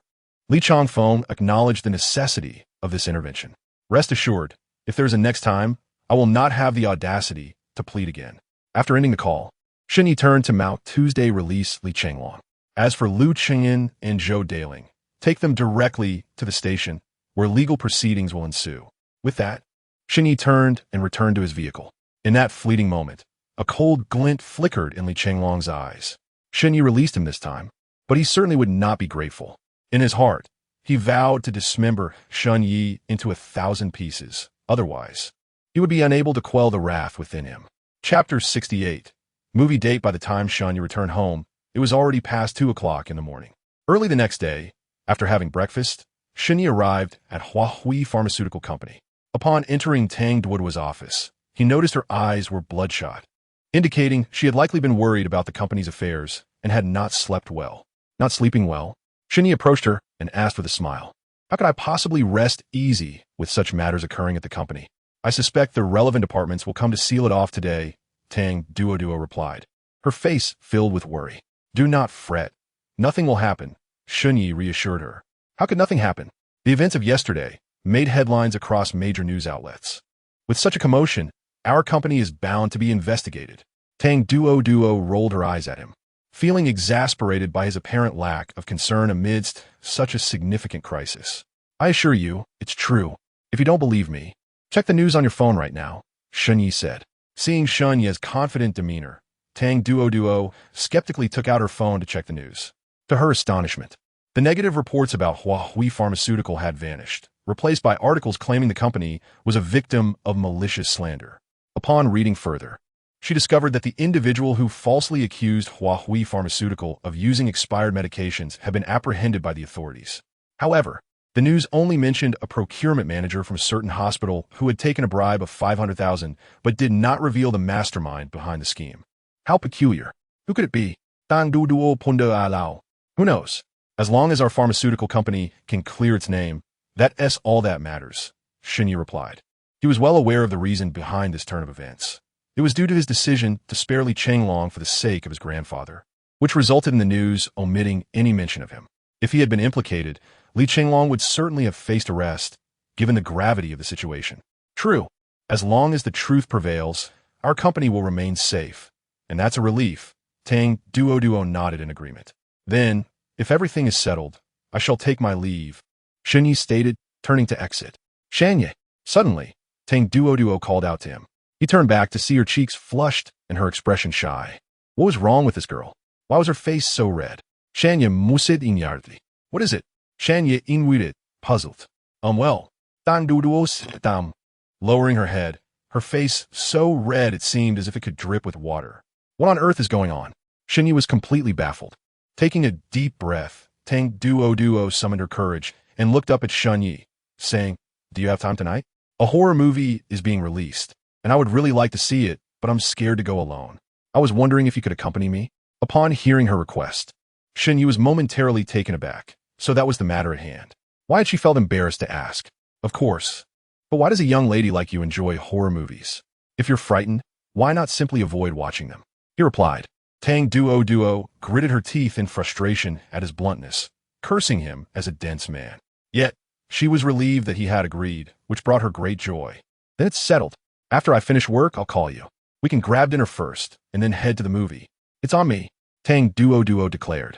Li Changfeng acknowledged the necessity of this intervention. Rest assured, if there is a next time, I will not have the audacity to plead again. After ending the call, Shen Yi turned to Mao Tuesday release Li Chenglong. As for Lu Chengyan and Zhou Daling, take them directly to the station where legal proceedings will ensue. With that, Shen Yi turned and returned to his vehicle. In that fleeting moment, a cold glint flickered in Li Chenglong's eyes. Shen Yi released him this time, but he certainly would not be grateful. In his heart, he vowed to dismember Shen Yi into 1,000 pieces. Otherwise, he would be unable to quell the wrath within him. Chapter 68. Movie date. By the time Shen Yi returned home, it was already past 2 o'clock in the morning. Early the next day, after having breakfast, Shen Yi arrived at Huahui Pharmaceutical Company. Upon entering Tang Duoduo's office, he noticed her eyes were bloodshot, indicating she had likely been worried about the company's affairs and had not slept well. Not sleeping well, Shen Yi approached her and asked with a smile, how could I possibly rest easy with such matters occurring at the company? I suspect the relevant departments will come to seal it off today, Tang Duoduo replied, her face filled with worry. Do not fret. Nothing will happen, Shen Yi reassured her. How could nothing happen? The events of yesterday made headlines across major news outlets. With such a commotion, our company is bound to be investigated. Tang Duoduo rolled her eyes at him, feeling exasperated by his apparent lack of concern amidst such a significant crisis. I assure you, it's true. If you don't believe me, check the news on your phone right now, Shen Yi said. Seeing Shen Yi's confident demeanor, Tang Duoduo skeptically took out her phone to check the news. To her astonishment, the negative reports about Huahui Pharmaceutical had vanished, replaced by articles claiming the company was a victim of malicious slander. Upon reading further, she discovered that the individual who falsely accused Huahui Pharmaceutical of using expired medications had been apprehended by the authorities. However, the news only mentioned a procurement manager from a certain hospital who had taken a bribe of 500,000 but did not reveal the mastermind behind the scheme. How peculiar. Who could it be? Who knows? As long as our pharmaceutical company can clear its name, that's all that matters, Xinyi replied. He was well aware of the reason behind this turn of events. It was due to his decision to spare Li Chenglong for the sake of his grandfather, which resulted in the news omitting any mention of him. If he had been implicated, Li Chenglong would certainly have faced arrest, given the gravity of the situation. True, as long as the truth prevails, our company will remain safe, and that's a relief. Tang Duo nodded in agreement. Then, if everything is settled, I shall take my leave, Xinyi stated, turning to exit. Shanye. Suddenly, Tang Duo called out to him. He turned back to see her cheeks flushed and her expression shy. What was wrong with this girl? Why was her face so red? Shanye musid inyardli. What is it? Shanye inwided, puzzled. Well. Tang Duo dam. Lowering her head, her face so red it seemed as if it could drip with water. What on earth is going on? Xinyi was completely baffled. Taking a deep breath, Tang Duo summoned her courage and looked up at Xinyi, saying, Do you have time tonight? A horror movie is being released, and I would really like to see it, but I'm scared to go alone. I was wondering if you could accompany me. Upon hearing her request, Xinyi was momentarily taken aback, so that was the matter at hand. Why had she felt embarrassed to ask? Of course. But why does a young lady like you enjoy horror movies? If you're frightened, why not simply avoid watching them? He replied. Tang Duo gritted her teeth in frustration at his bluntness, cursing him as a dense man. Yet, she was relieved that he had agreed, which brought her great joy. Then it's settled. After I finish work, I'll call you. We can grab dinner first, and then head to the movie. It's on me, Tang Duo declared.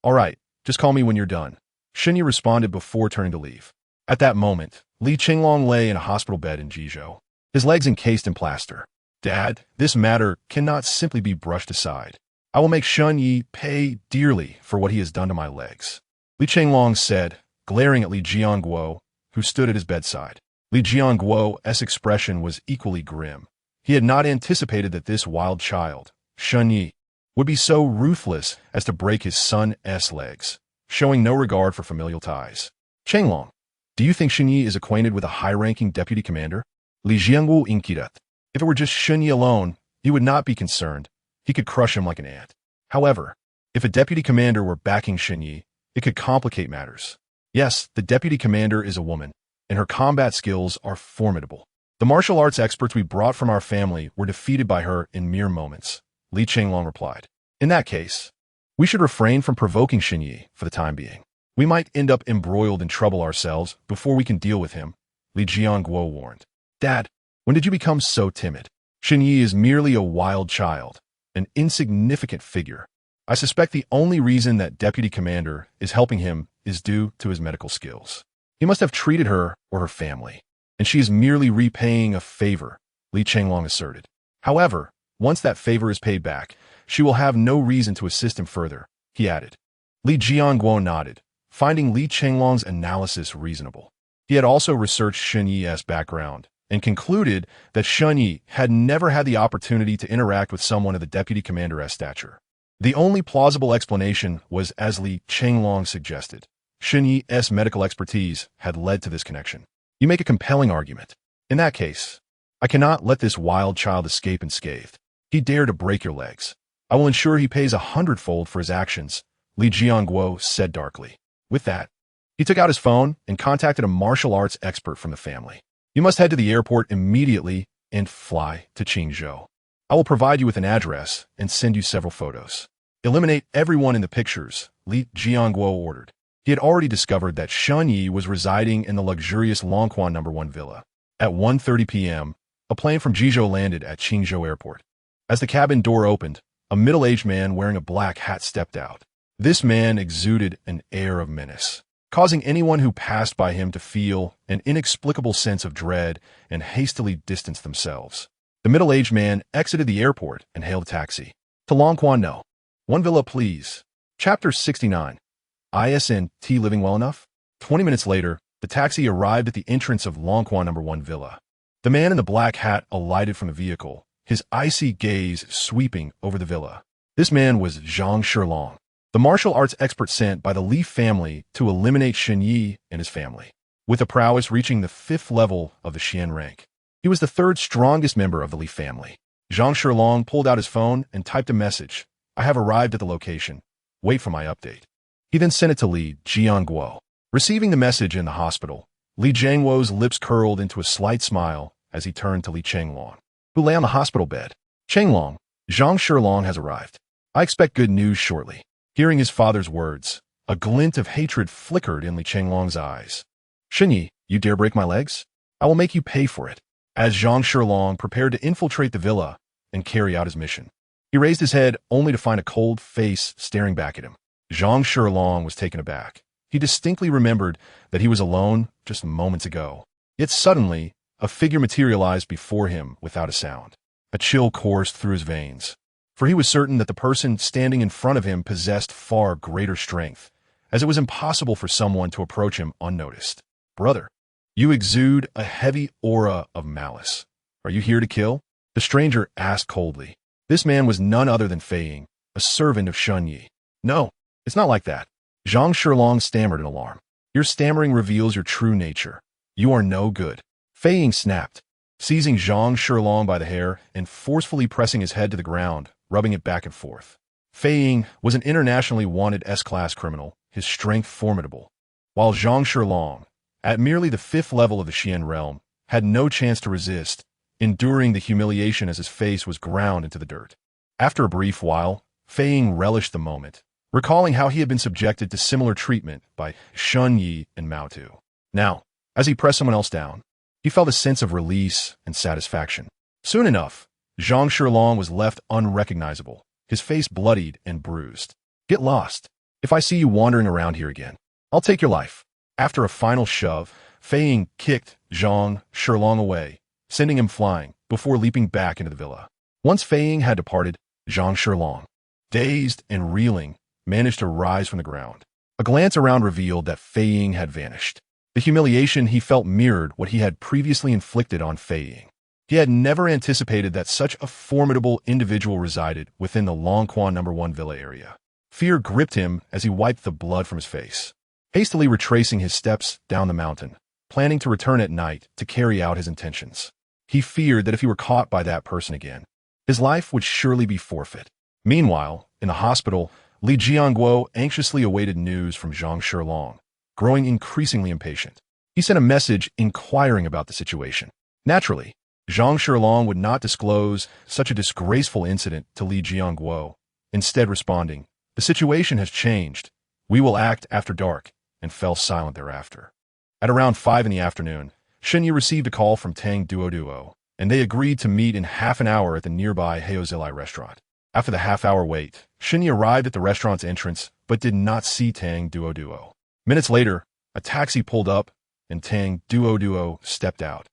All right, just call me when you're done, Xinyi responded before turning to leave. At that moment, Li Chenglong lay in a hospital bed in Jizhou, his legs encased in plaster. Dad, this matter cannot simply be brushed aside. I will make Xinyi pay dearly for what he has done to my legs, Li Chenglong said, glaring at Li Jianguo, who stood at his bedside. Li Jianguo's expression was equally grim. He had not anticipated that this wild child, Xinyi, would be so ruthless as to break his son's legs, showing no regard for familial ties. Chenglong, do you think Xinyi is acquainted with a high-ranking deputy commander? Li Jianguo inquired. If it were just Xinyi alone, he would not be concerned. He could crush him like an ant. However, if a deputy commander were backing Xinyi, it could complicate matters. Yes, the deputy commander is a woman, and her combat skills are formidable. The martial arts experts we brought from our family were defeated by her in mere moments, Li Chenglong replied. In that case, we should refrain from provoking Xinyi for the time being. We might end up embroiled in trouble ourselves before we can deal with him, Li Jianguo warned. Dad, when did you become so timid? Xinyi is merely a wild child, an insignificant figure. I suspect the only reason that deputy commander is helping him is due to his medical skills. He must have treated her or her family, and she is merely repaying a favor, Li Chenglong asserted. However, once that favor is paid back, she will have no reason to assist him further, he added. Li Jianguo nodded, finding Li Chenglong's analysis reasonable. He had also researched Xinyi's background and concluded that Xinyi had never had the opportunity to interact with someone of the deputy commander's stature. The only plausible explanation was as Li Chenglong suggested. Xinyi's medical expertise had led to this connection. You make a compelling argument. In that case, I cannot let this wild child escape unscathed. He dared to break your legs. I will ensure he pays 100-fold for his actions, Li Jianguo said darkly. With that, he took out his phone and contacted a martial arts expert from the family. You must head to the airport immediately and fly to Qingzhou. I will provide you with an address and send you several photos. Eliminate everyone in the pictures, Li Jianguo ordered. He had already discovered that Xinyi was residing in the luxurious Longquan No. 1 villa. At 1:30 p.m., a plane from Jizhou landed at Qingzhou Airport. As the cabin door opened, a middle-aged man wearing a black hat stepped out. This man exuded an air of menace, causing anyone who passed by him to feel an inexplicable sense of dread and hastily distance themselves. The middle-aged man exited the airport and hailed a taxi. To Longquan No. 1 Villa, please. Chapter 69. ISNT living well enough? 20 minutes later, The taxi arrived at the entrance of Lonquan No. 1 Villa. The man in the black hat alighted from the vehicle, his icy gaze sweeping over the villa. This man was Zhang Shilong, the martial arts expert sent by the Li family to eliminate Shen Yi and his family, with a prowess reaching the 5th level of the Xian rank. He was the 3rd strongest member of the Li family. Zhang Shilong pulled out his phone and typed a message. I have arrived at the location. Wait for my update. He then sent it to Li Jianguo. Receiving the message in the hospital, Li Jianguo's lips curled into a slight smile as he turned to Li Chenglong, who lay on the hospital bed. Chenglong, Zhang Shilong has arrived. I expect good news shortly. Hearing his father's words, a glint of hatred flickered in Li Chenglong's eyes. Shen Yi, you dare break my legs? I will make you pay for it. As Zhang Shilong prepared to infiltrate the villa and carry out his mission, he raised his head only to find a cold face staring back at him. Zhang Shilong was taken aback. He distinctly remembered that he was alone just moments ago. Yet suddenly, a figure materialized before him without a sound. A chill coursed through his veins, for he was certain that the person standing in front of him possessed far greater strength, as it was impossible for someone to approach him unnoticed. Brother, you exude a heavy aura of malice. Are you here to kill? The stranger asked coldly. This man was none other than Fei Ying, a servant of Shen Yi. No, it's not like that. Zhang Shilong stammered in alarm. Your stammering reveals your true nature. You are no good. Fei Ying snapped, seizing Zhang Shilong by the hair and forcefully pressing his head to the ground, rubbing it back and forth. Fei Ying was an internationally wanted S-class criminal, his strength formidable, while Zhang Shilong, at merely the 5th level of the Xian realm, had no chance to resist, enduring the humiliation as his face was ground into the dirt. After a brief while, Fei Ying relished the moment, recalling how he had been subjected to similar treatment by Shen Yi and Mao Tu. Now, as he pressed someone else down, he felt a sense of release and satisfaction. Soon enough, Zhang Shilong was left unrecognizable, his face bloodied and bruised. Get lost. If I see you wandering around here again, I'll take your life. After a final shove, Fei Ying kicked Zhang Shilong away, sending him flying, before leaping back into the villa. Once Fei Ying had departed, Zhang Shilong, dazed and reeling, managed to rise from the ground. A glance around revealed that Fei Ying had vanished. The humiliation he felt mirrored what he had previously inflicted on Fei Ying. He had never anticipated that such a formidable individual resided within the Lonquan No. 1 Villa area. Fear gripped him as he wiped the blood from his face, hastily retracing his steps down the mountain, planning to return at night to carry out his intentions. He feared that if he were caught by that person again, his life would surely be forfeit. Meanwhile, in the hospital, Li Jianguo anxiously awaited news from Zhang Shilong, growing increasingly impatient. He sent a message inquiring about the situation. Naturally, Zhang Shilong would not disclose such a disgraceful incident to Li Jianguo, instead responding, "The situation has changed. We will act after dark," and fell silent thereafter. At around 5 in the afternoon, Shen Yi received a call from Tang Duoduo, and they agreed to meet in half an hour at the nearby Heozilai restaurant. After the half-hour wait, Shen Yi arrived at the restaurant's entrance but did not see Tang Duoduo. Minutes later, a taxi pulled up, and Tang Duoduo stepped out,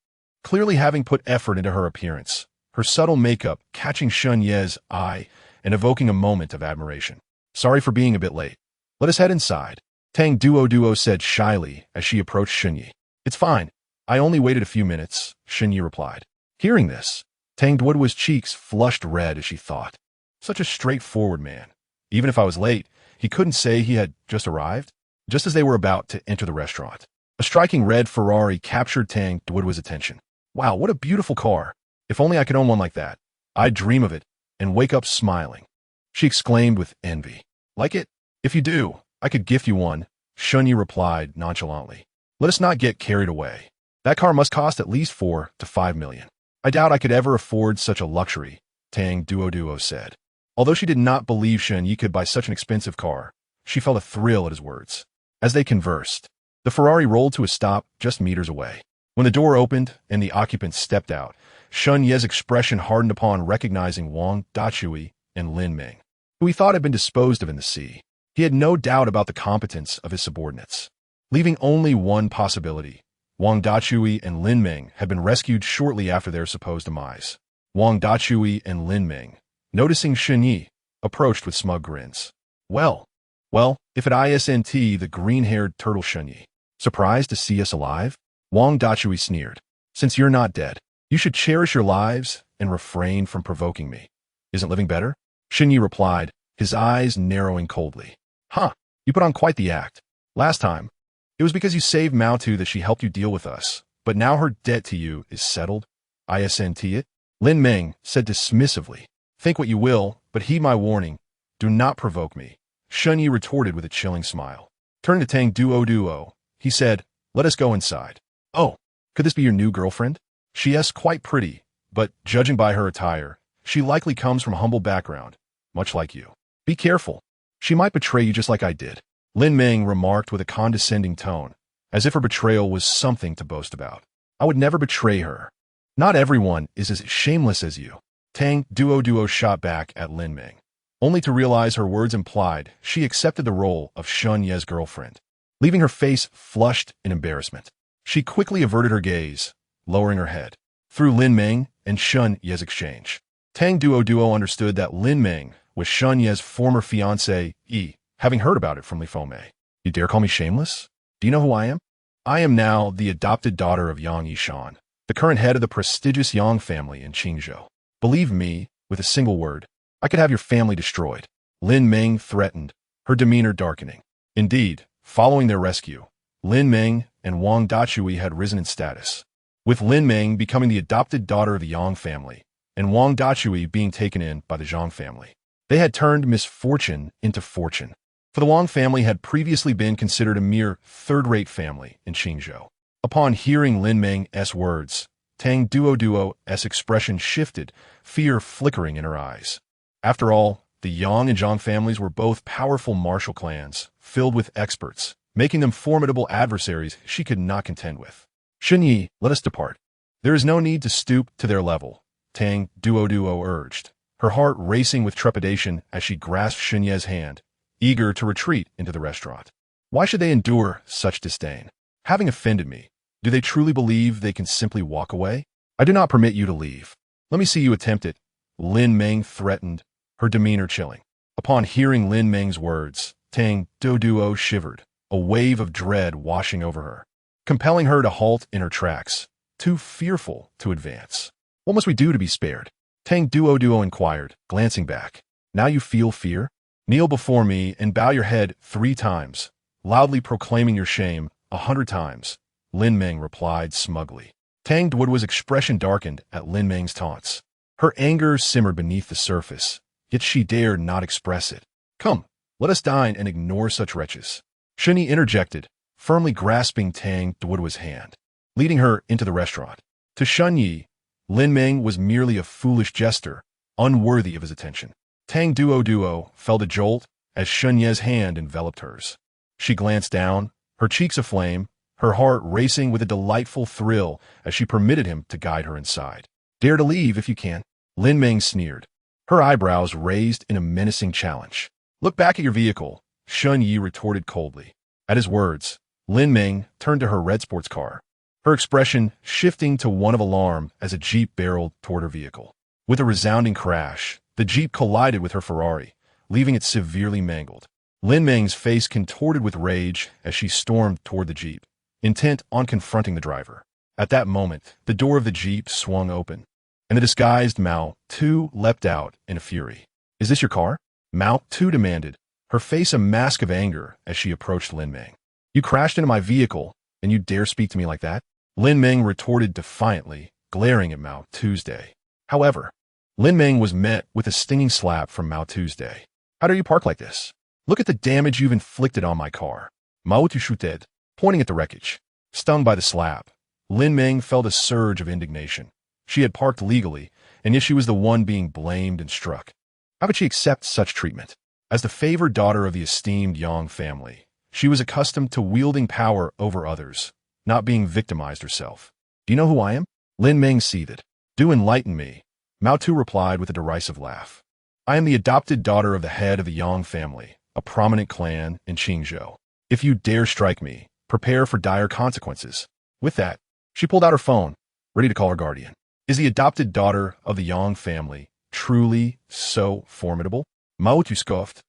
clearly having put effort into her appearance, her subtle makeup catching Shen Ye's eye and evoking a moment of admiration. "Sorry for being a bit late. Let us head inside," Tang Duoduo said shyly as she approached Shen Yi. "It's fine. I only waited a few minutes," Shen Yi replied. Hearing this, Tang Duoduo's cheeks flushed red as she thought. Such a straightforward man. Even if I was late, he couldn't say he had just arrived. Just as they were about to enter the restaurant, a striking red Ferrari captured Tang Duoduo's attention. "Wow, what a beautiful car. If only I could own one like that. I'd dream of it and wake up smiling," she exclaimed with envy. "Like it? If you do, I could gift you one," Shen Yi replied nonchalantly. "Let us not get carried away. That car must cost at least 4 to 5 million. I doubt I could ever afford such a luxury," Tang Duoduo said. Although she did not believe Shen Yi could buy such an expensive car, she felt a thrill at his words. As they conversed, the Ferrari rolled to a stop just meters away. When the door opened and the occupants stepped out, Shen Ye's expression hardened upon recognizing Wang Dachui and Lin Ming, who he thought had been disposed of in the sea. He had no doubt about the competence of his subordinates. Leaving only one possibility, Wang Dachui and Lin Ming had been rescued shortly after their supposed demise. Wang Dachui and Lin Ming, noticing Shen Yi, approached with smug grins. Well, if at ISNT the green-haired turtle Shen Yi. Surprised to see us alive? Wang Dachui sneered. Since you're not dead, you should cherish your lives and refrain from provoking me. Isn't living better? Shen Yi replied, his eyes narrowing coldly. Huh, you put on quite the act. Last time, it was because you saved Mao Tu that she helped you deal with us, but now her debt to you is settled. Isn't it? Lin Meng said dismissively. Think what you will, but heed my warning. Do not provoke me. Shen Yi retorted with a chilling smile. Turning to Tang Duo, he said, let us go inside. Oh, could this be your new girlfriend? She is quite pretty, but judging by her attire, she likely comes from a humble background, much like you. Be careful. She might betray you just like I did. Lin Meng remarked with a condescending tone, as if her betrayal was something to boast about. I would never betray her. Not everyone is as shameless as you. Tang Duo shot back at Lin Meng, only to realize her words implied she accepted the role of Shen Ye's girlfriend. Leaving her face flushed in embarrassment, she quickly averted her gaze, lowering her head. Through Lin Meng and Shen Ye's exchange, Tang Duo understood that Lin Meng was Shen Ye's former fiancée, having heard about it from Li Fomei. You dare call me shameless? Do you know who I am? I am now the adopted daughter of Yang Yishan, the current head of the prestigious Yang family in Qingzhou. Believe me, with a single word, I could have your family destroyed. Lin Meng threatened, her demeanor darkening. Indeed, following their rescue, Lin Meng and Wang Dachui had risen in status, with Lin Meng becoming the adopted daughter of the Yang family, and Wang Dachui being taken in by the Zhang family. They had turned misfortune into fortune, for the Wang family had previously been considered a mere third-rate family in Qingzhou. Upon hearing Lin Meng's words, Tang Duo's expression shifted, fear flickering in her eyes. After all, the Yang and Zhang families were both powerful martial clans, filled with experts, making them formidable adversaries she could not contend with. Shen Yi, let us depart. There is no need to stoop to their level, Tang Duo urged, her heart racing with trepidation as she grasped Shen Ye's hand, eager to retreat into the restaurant. Why should they endure such disdain? Having offended me, do they truly believe they can simply walk away? I do not permit you to leave. Let me see you attempt it, Lin Meng threatened, her demeanor chilling. Upon hearing Lin Meng's words, Tang Duo shivered, a wave of dread washing over her, compelling her to halt in her tracks, too fearful to advance. What must we do to be spared? Tang Duo inquired, glancing back. Now you feel fear? Kneel before me and bow your head 3 times, loudly proclaiming your shame 100 times, Lin Meng replied smugly. Tang Duo's expression darkened at Lin Meng's taunts. Her anger simmered beneath the surface, yet she dared not express it. Come, let us dine and ignore such wretches. Shen Yi interjected, firmly grasping Tang Duo's hand, leading her into the restaurant. To Shen Yi, Lin Meng was merely a foolish jester, unworthy of his attention. Tang Duo felt a jolt as Shen Ye's hand enveloped hers. She glanced down, her cheeks aflame, her heart racing with a delightful thrill as she permitted him to guide her inside. Dare to leave if you can, Lin Meng sneered, her eyebrows raised in a menacing challenge. Look back at your vehicle, Shen Yi retorted coldly. At his words, Lin Meng turned to her red sports car, her expression shifting to one of alarm as a Jeep barreled toward her vehicle. With a resounding crash, the Jeep collided with her Ferrari, leaving it severely mangled. Lin Meng's face contorted with rage as she stormed toward the Jeep, intent on confronting the driver. At that moment, the door of the Jeep swung open, and the disguised Mao Tu leapt out in a fury. Is this your car? Mao Tu demanded, her face a mask of anger as she approached Lin Meng. You crashed into my vehicle, and you dare speak to me like that? Lin Meng retorted defiantly, glaring at Mao Tuesday. However, Lin Meng was met with a stinging slap from Mao Tuesday. How dare you park like this? Look at the damage you've inflicted on my car. Mao Tu shouted, pointing at the wreckage. Stung by the slap, Lin Meng felt a surge of indignation. She had parked legally, and yet she was the one being blamed and struck. How could she accept such treatment? As the favored daughter of the esteemed Yang family, she was accustomed to wielding power over others, not being victimized herself. Do you know who I am? Lin Meng seethed. Do enlighten me, Mao Tu replied with a derisive laugh. I am the adopted daughter of the head of the Yang family, a prominent clan in Qingzhou. If you dare strike me, prepare for dire consequences. With that, she pulled out her phone, ready to call her guardian. Is the adopted daughter of the Yang family truly so formidable? Mao Tu scoffed,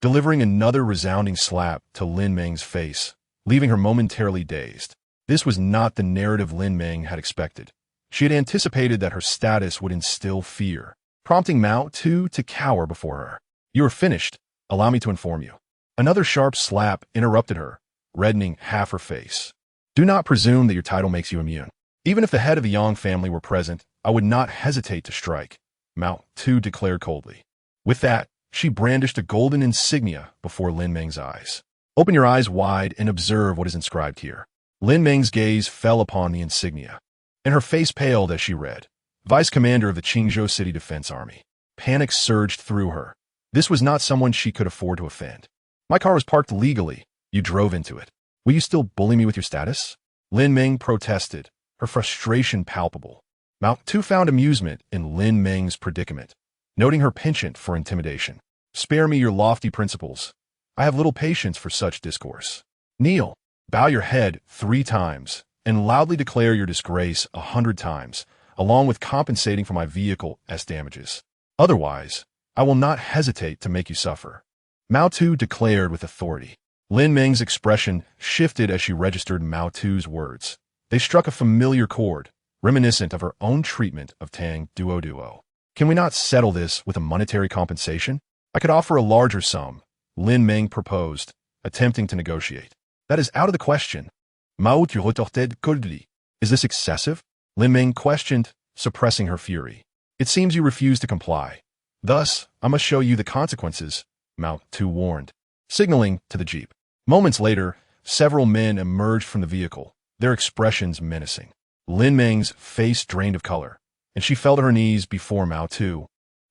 delivering another resounding slap to Lin Meng's face, leaving her momentarily dazed. This was not the narrative Lin Meng had expected. She had anticipated that her status would instill fear, prompting Mao Tu to cower before her. "You are finished. Allow me to inform you." Another sharp slap interrupted her, reddening half her face. "Do not presume that your title makes you immune. Even if the head of the Yang family were present, I would not hesitate to strike," Mao Tu declared coldly. With that, she brandished a golden insignia before Lin Meng's eyes. "Open your eyes wide and observe what is inscribed here." Lin Meng's gaze fell upon the insignia, and her face paled as she read, "Vice Commander of the Qingzhou City Defense Army." Panic surged through her. This was not someone she could afford to offend. "My car was parked legally. You drove into it. Will you still bully me with your status?" Lin Meng protested, her frustration palpable. Mao Tu found amusement in Lin Meng's predicament, noting her penchant for intimidation. "Spare me your lofty principles. I have little patience for such discourse. Kneel, bow your head 3 times, and loudly declare your disgrace 100 times, along with compensating for my vehicle as damages. Otherwise, I will not hesitate to make you suffer," Mao Tu declared with authority. Lin Meng's expression shifted as she registered Mao Tu's words. They struck a familiar chord, reminiscent of her own treatment of Tang Duo. "Can we not settle this with a monetary compensation? I could offer a larger sum," Lin Meng proposed, attempting to negotiate. "That is out of the question." Mao Tu retorted coldly. "Is this excessive?" Lin Meng questioned, suppressing her fury. "It seems you refuse to comply. Thus, I must show you the consequences," Mao Tu warned, signaling to the jeep. Moments later, several men emerged from the vehicle, their expressions menacing. Lin Meng's face drained of color, and she fell to her knees before Mao Tu,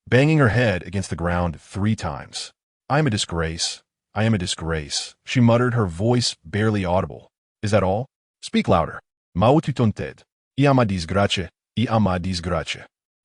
banging her head against the ground 3 times. "I am a disgrace. I am a disgrace," she muttered, her voice barely audible. "Is that all? Speak louder." Mao Tu tonted. "I am a disgrace. I am a disgrace."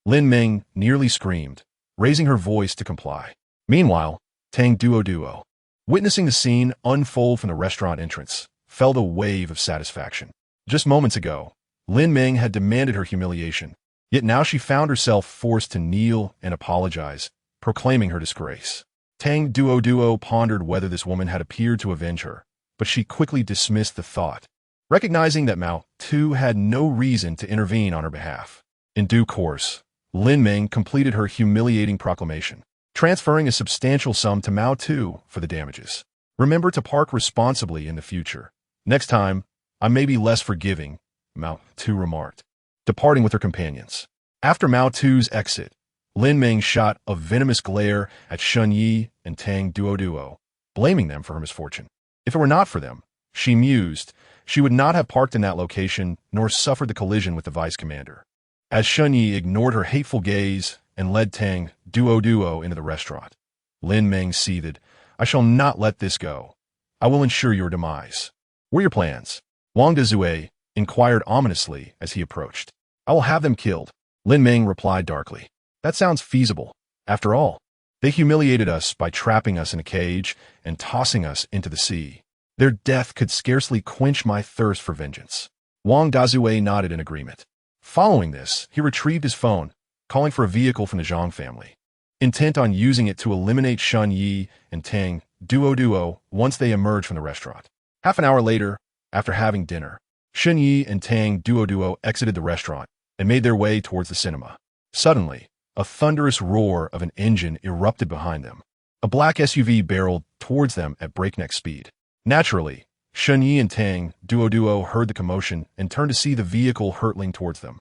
Lin Meng nearly screamed, raising her voice to comply. Meanwhile, Tang Duo, witnessing the scene unfold from the restaurant entrance, felt a wave of satisfaction. Just moments ago, Lin Meng had demanded her humiliation, yet now she found herself forced to kneel and apologize, proclaiming her disgrace. Tang Duo pondered whether this woman had appeared to avenge her, but she quickly dismissed the thought, recognizing that Mao Tu had no reason to intervene on her behalf. In due course, Lin Meng completed her humiliating proclamation, transferring a substantial sum to Mao Tu for the damages. "Remember to park responsibly in the future. Next time, I may be less forgiving," Mao Tu remarked, departing with her companions. After Mao Tu's exit, Lin Meng shot a venomous glare at Shun Yi and Tang Duo, blaming them for her misfortune. If it were not for them, she mused, she would not have parked in that location nor suffered the collision with the vice commander. As Shun Yi ignored her hateful gaze and led Tang Duo into the restaurant, Lin Meng seethed, "I shall not let this go. I will ensure your demise." "What are your plans?" Wang Dezue inquired ominously as he approached. "I will have them killed," Lin Meng replied darkly. "That sounds feasible. After all, they humiliated us by trapping us in a cage and tossing us into the sea. Their death could scarcely quench my thirst for vengeance." Wang Dezue nodded in agreement. Following this, he retrieved his phone, calling for a vehicle from the Zhang family, intent on using it to eliminate Shun Yi and Tang Duo once they emerged from the restaurant. Half an hour later, after having dinner, Shun Yi and Tang Duo exited the restaurant and made their way towards the cinema. Suddenly, a thunderous roar of an engine erupted behind them. A black SUV barreled towards them at breakneck speed. Naturally, Shun Yi and Tang Duo heard the commotion and turned to see the vehicle hurtling towards them.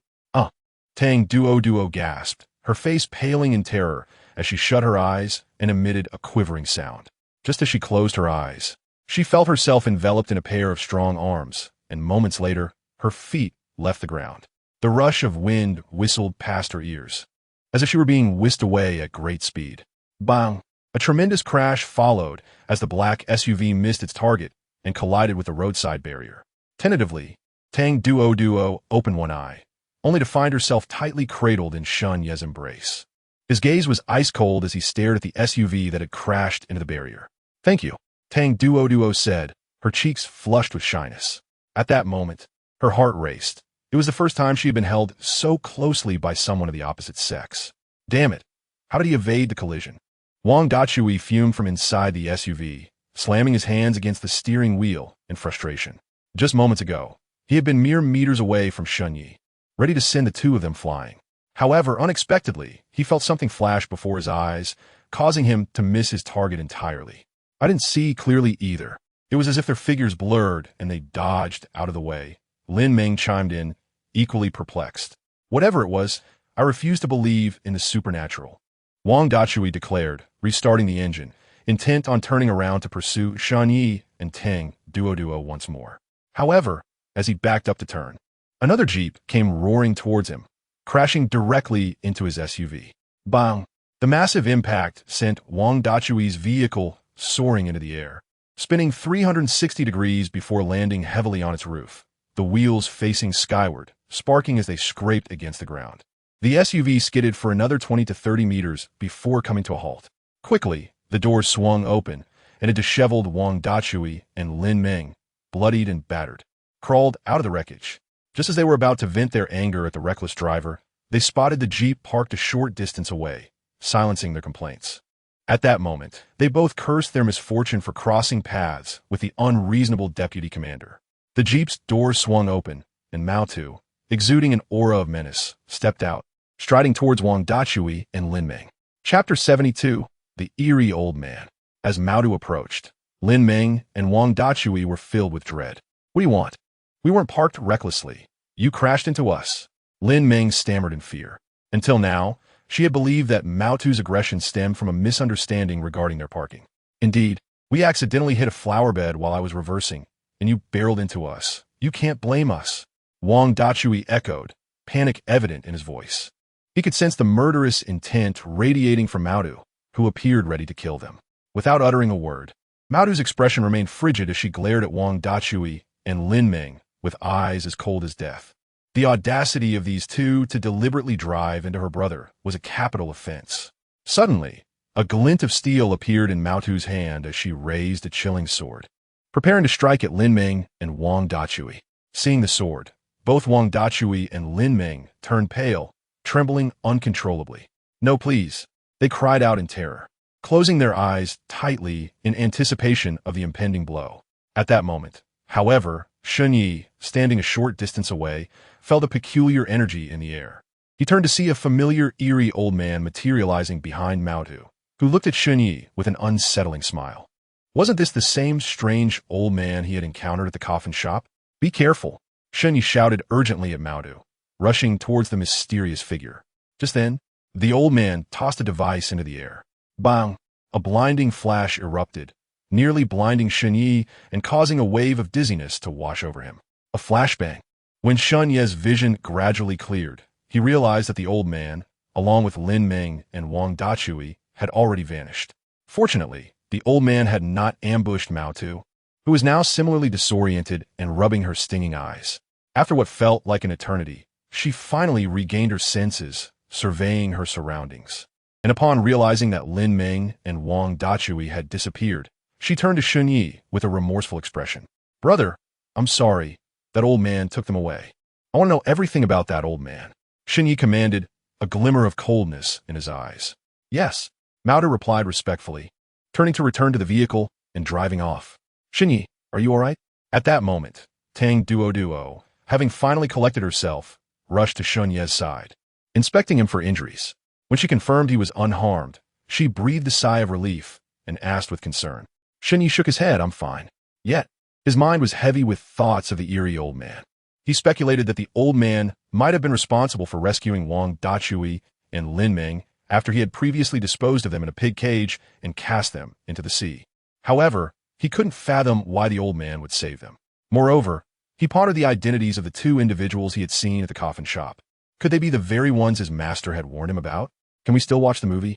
Tang Duo gasped, her face paling in terror as she shut her eyes and emitted a quivering sound. Just as she closed her eyes, she felt herself enveloped in a pair of strong arms, and moments later, her feet left the ground. The rush of wind whistled past her ears, as if she were being whisked away at great speed. Bang! A tremendous crash followed as the black SUV missed its target and collided with the roadside barrier. Tentatively, Tang Duo opened one eye, only to find herself tightly cradled in Shun Ye's embrace. His gaze was ice cold as he stared at the SUV that had crashed into the barrier. "Thank you," Tang Duo said, her cheeks flushed with shyness. At that moment, her heart raced. It was the first time she had been held so closely by someone of the opposite sex. Damn it, how did he evade the collision? Wang Dachui fumed from inside the SUV, slamming his hands against the steering wheel in frustration. Just moments ago, he had been mere meters away from Shunyi, ready to send the two of them flying. However, unexpectedly, he felt something flash before his eyes, causing him to miss his target entirely. I didn't see clearly either. It was as if their figures blurred and they dodged out of the way. Lin Meng chimed in, equally perplexed. Whatever it was, I refuse to believe in the supernatural. Wang Dachui declared, restarting the engine, intent on turning around to pursue Shunyi and Tang Duo once more. However, as he backed up to turn, another jeep came roaring towards him, crashing directly into his SUV. Bang! The massive impact sent Wang Dachui's vehicle soaring into the air, spinning 360 degrees before landing heavily on its roof, the wheels facing skyward, sparking as they scraped against the ground. The SUV skidded for another 20 to 30 meters before coming to a halt. Quickly, the doors swung open, and a disheveled Wang Dachui and Lin Meng, bloodied and battered, crawled out of the wreckage. Just as they were about to vent their anger at the reckless driver, they spotted the jeep parked a short distance away, silencing their complaints. At that moment, they both cursed their misfortune for crossing paths with the unreasonable deputy commander. The jeep's doors swung open, and Mao Tu, exuding an aura of menace, stepped out, striding towards Wang Dachui and Lin Meng. Chapter 72, The Eerie Old Man. As Mao Tu approached, Lin Meng and Wang Dachui were filled with dread. What do you want? We weren't parked recklessly. You crashed into us. Lin Meng stammered in fear. Until now, she had believed that Mao Tu's aggression stemmed from a misunderstanding regarding their parking. Indeed, we accidentally hit a flower bed while I was reversing, and you barreled into us. You can't blame us. Wang Dachui echoed, panic evident in his voice. He could sense the murderous intent radiating from Mao Tu, who appeared ready to kill them. Without uttering a word, Mao Tu's expression remained frigid as she glared at Wang Dachui and Lin Meng with eyes as cold as death. The audacity of these two to deliberately drive into her brother was a capital offense. Suddenly, a glint of steel appeared in Mao Tu's hand as she raised a chilling sword, preparing to strike at Lin Meng and Wang Dachui. Seeing the sword, both Wang Dachui and Lin Meng turned pale, trembling uncontrollably. No, please, they cried out in terror, closing their eyes tightly in anticipation of the impending blow. At that moment, however, Shunyi, standing a short distance away, felt a peculiar energy in the air. He turned to see a familiar, eerie old man materializing behind Mao Tu, who looked at Shunyi with an unsettling smile. Wasn't this the same strange old man he had encountered at the coffin shop? Be careful, Shunyi shouted urgently at Mao Tu, rushing towards the mysterious figure. Just then, the old man tossed a device into the air. Bang! A blinding flash erupted, nearly blinding Shunyi and causing a wave of dizziness to wash over him. A flashbang. When Shunyi's vision gradually cleared, he realized that the old man, along with Lin Meng and Wang Dachui, had already vanished. Fortunately, the old man had not ambushed Mao Tu, who was now similarly disoriented and rubbing her stinging eyes. After what felt like an eternity, she finally regained her senses, surveying her surroundings. And upon realizing that Lin Meng and Wang Dachui had disappeared, she turned to Shunyi with a remorseful expression. Brother, I'm sorry. That old man took them away. I want to know everything about that old man. Shunyi commanded, a glimmer of coldness in his eyes. Yes, Mao Tu replied respectfully, turning to return to the vehicle and driving off. Shunyi, are you all right? At that moment, Tang Duo, having finally collected herself, rushed to Shunyi's side, inspecting him for injuries. When she confirmed he was unharmed, she breathed a sigh of relief and asked with concern. Shunyi shook his head, I'm fine. Yet, his mind was heavy with thoughts of the eerie old man. He speculated that the old man might have been responsible for rescuing Wang Dachui and Lin Meng after he had previously disposed of them in a pig cage and cast them into the sea. However, he couldn't fathom why the old man would save them. Moreover, he pondered the identities of the two individuals he had seen at the coffin shop. Could they be the very ones his master had warned him about? Can we still watch the movie?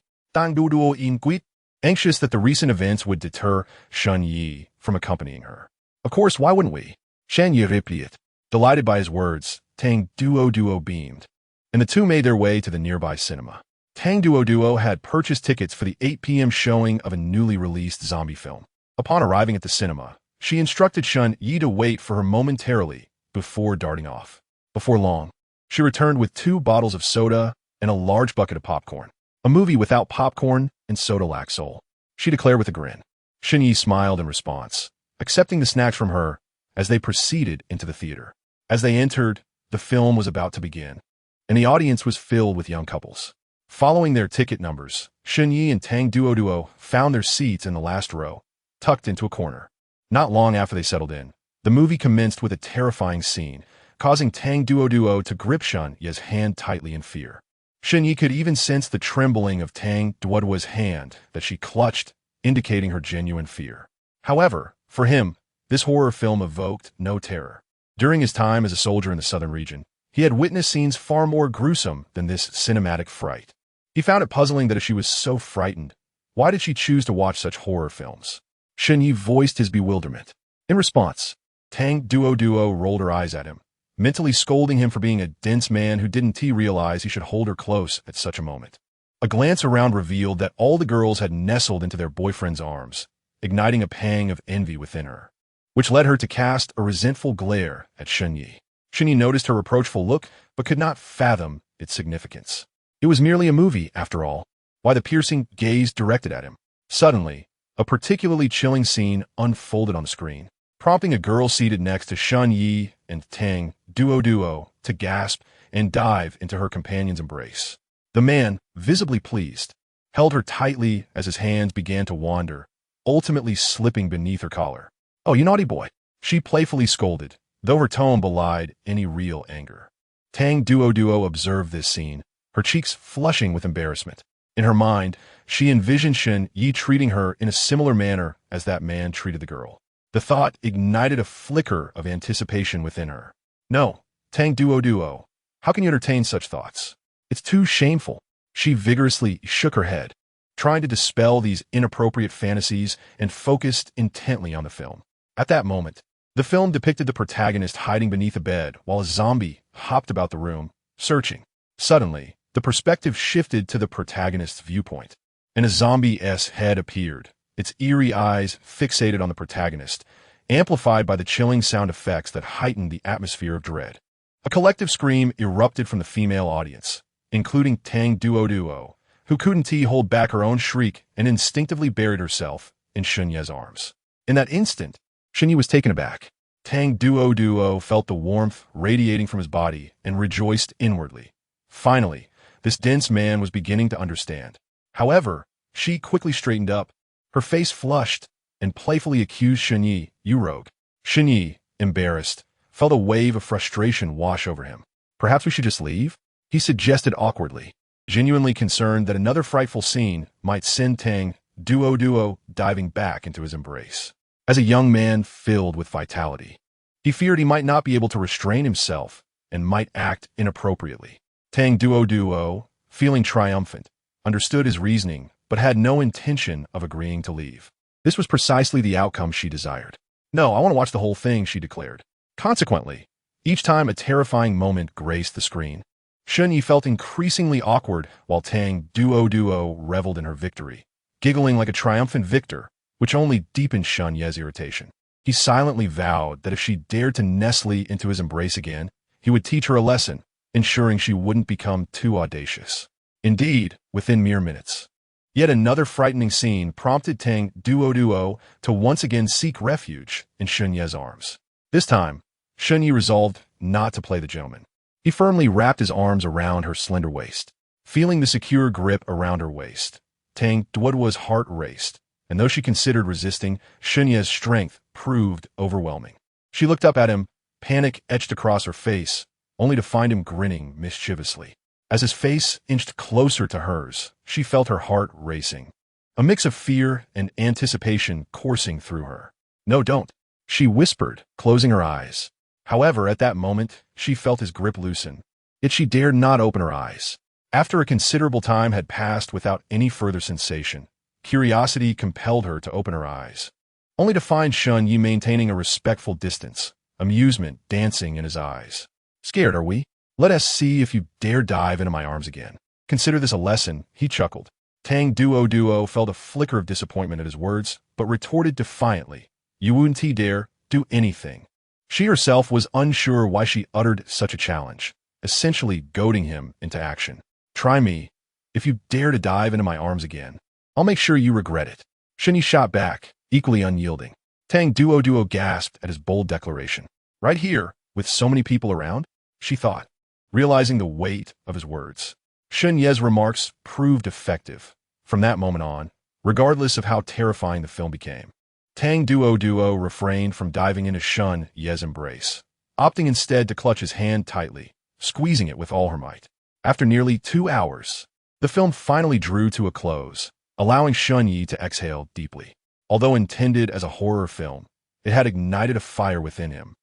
Anxious that the recent events would deter Shunyi from accompanying her. Of course, why wouldn't we? Shunyi replied. Delighted by his words, Tang Duo beamed, and the two made their way to the nearby cinema. Tang Duo had purchased tickets for the 8 p.m. showing of a newly released zombie film. Upon arriving at the cinema, she instructed Shunyi to wait for her momentarily before darting off. Before long, she returned with 2 bottles of soda and a large bucket of popcorn. A movie without popcorn and soda lacks soul, she declared with a grin. Xinyi smiled in response, accepting the snacks from her as they proceeded into the theater. As they entered, the film was about to begin, and the audience was filled with young couples. Following their ticket numbers, Xinyi and Tang Duoduo found their seats in the last row, tucked into a corner. Not long after they settled in, the movie commenced with a terrifying scene, causing Tang Duoduo to grip Xinyi's hand tightly in fear. Xinyi could even sense the trembling of Tang Duoduo's hand that she clutched, indicating her genuine fear. However, for him, this horror film evoked no terror. During his time as a soldier in the southern region, he had witnessed scenes far more gruesome than this cinematic fright. He found it puzzling that if she was so frightened, why did she choose to watch such horror films? Xinyi voiced his bewilderment. In response, Tang Duoduo rolled her eyes at him, mentally scolding him for being a dense man who didn't realize he should hold her close at such a moment. A glance around revealed that all the girls had nestled into their boyfriend's arms, igniting a pang of envy within her, which led her to cast a resentful glare at Xinyi. Xinyi noticed her reproachful look, but could not fathom its significance. It was merely a movie, after all. Why the piercing gaze directed at him? Suddenly, a particularly chilling scene unfolded on the screen, prompting a girl seated next to Xinyi and Tang Duoduo to gasp and dive into her companion's embrace. The man, visibly pleased, held her tightly as his hands began to wander, ultimately slipping beneath her collar. "Oh, you naughty boy," she playfully scolded, though her tone belied any real anger. Tang Duoduo observed this scene, her cheeks flushing with embarrassment. In her mind, she envisioned Xinyi treating her in a similar manner as that man treated the girl. The thought ignited a flicker of anticipation within her. "No, Tang Duoduo, how can you entertain such thoughts? It's too shameful." She vigorously shook her head, trying to dispel these inappropriate fantasies and focused intently on the film. At that moment, the film depicted the protagonist hiding beneath a bed while a zombie hopped about the room, searching. Suddenly, the perspective shifted to the protagonist's viewpoint, and a zombie-esque head appeared, its eerie eyes fixated on the protagonist, amplified by the chilling sound effects that heightened the atmosphere of dread. A collective scream erupted from the female audience, including Tang Duoduo, who couldn't hold back her own shriek and instinctively buried herself in Xinyi's arms. In that instant, Xinyi was taken aback. Tang Duoduo felt the warmth radiating from his body and rejoiced inwardly. Finally, this dense man was beginning to understand. However, she quickly straightened up, her face flushed, and playfully accused Xinyi, "You rogue." Xinyi, embarrassed, felt a wave of frustration wash over him. "Perhaps we should just leave?" he suggested awkwardly, genuinely concerned that another frightful scene might send Tang Duoduo diving back into his embrace. As a young man filled with vitality, he feared he might not be able to restrain himself and might act inappropriately. Tang Duoduo, feeling triumphant, understood his reasoning but had no intention of agreeing to leave. This was precisely the outcome she desired. "No, I want to watch the whole thing," she declared. Consequently, each time a terrifying moment graced the screen, Xinyi felt increasingly awkward while Tang Duoduo reveled in her victory, giggling like a triumphant victor, which only deepened Xinyi's irritation. He silently vowed that if she dared to nestle into his embrace again, he would teach her a lesson, ensuring she wouldn't become too audacious. Indeed, within mere minutes, yet another frightening scene prompted Tang Duoduo to once again seek refuge in Xinyi's arms. This time, Xinyi resolved not to play the gentleman. He firmly wrapped his arms around her slender waist. Feeling the secure grip around her waist, Tang Duoduo's heart raced, and though she considered resisting, Xinyi's strength proved overwhelming. She looked up at him, panic etched across her face, only to find him grinning mischievously. As his face inched closer to hers, she felt her heart racing, a mix of fear and anticipation coursing through her. "No, don't," she whispered, closing her eyes. However, at that moment, she felt his grip loosen, yet she dared not open her eyes. After a considerable time had passed without any further sensation, curiosity compelled her to open her eyes, only to find Xinyi maintaining a respectful distance, amusement dancing in his eyes. "Scared, are we? Let us see if you dare dive into my arms again. Consider this a lesson," he chuckled. Tang Duoduo felt a flicker of disappointment at his words, but retorted defiantly, "You wouldn't dare do anything." She herself was unsure why she uttered such a challenge, essentially goading him into action. "Try me. If you dare to dive into my arms again, I'll make sure you regret it." Xinyi shot back, equally unyielding. Tang Duo gasped at his bold declaration. Right here, with so many people around? She thought, realizing the weight of his words. Shun Ye's remarks proved effective. From that moment on, regardless of how terrifying the film became, Tang Duo refrained from diving into Shun Ye's embrace, opting instead to clutch his hand tightly, squeezing it with all her might. After nearly 2 hours, the film finally drew to a close, allowing Shun Yi to exhale deeply. Although intended as a horror film, it had ignited a fire within him,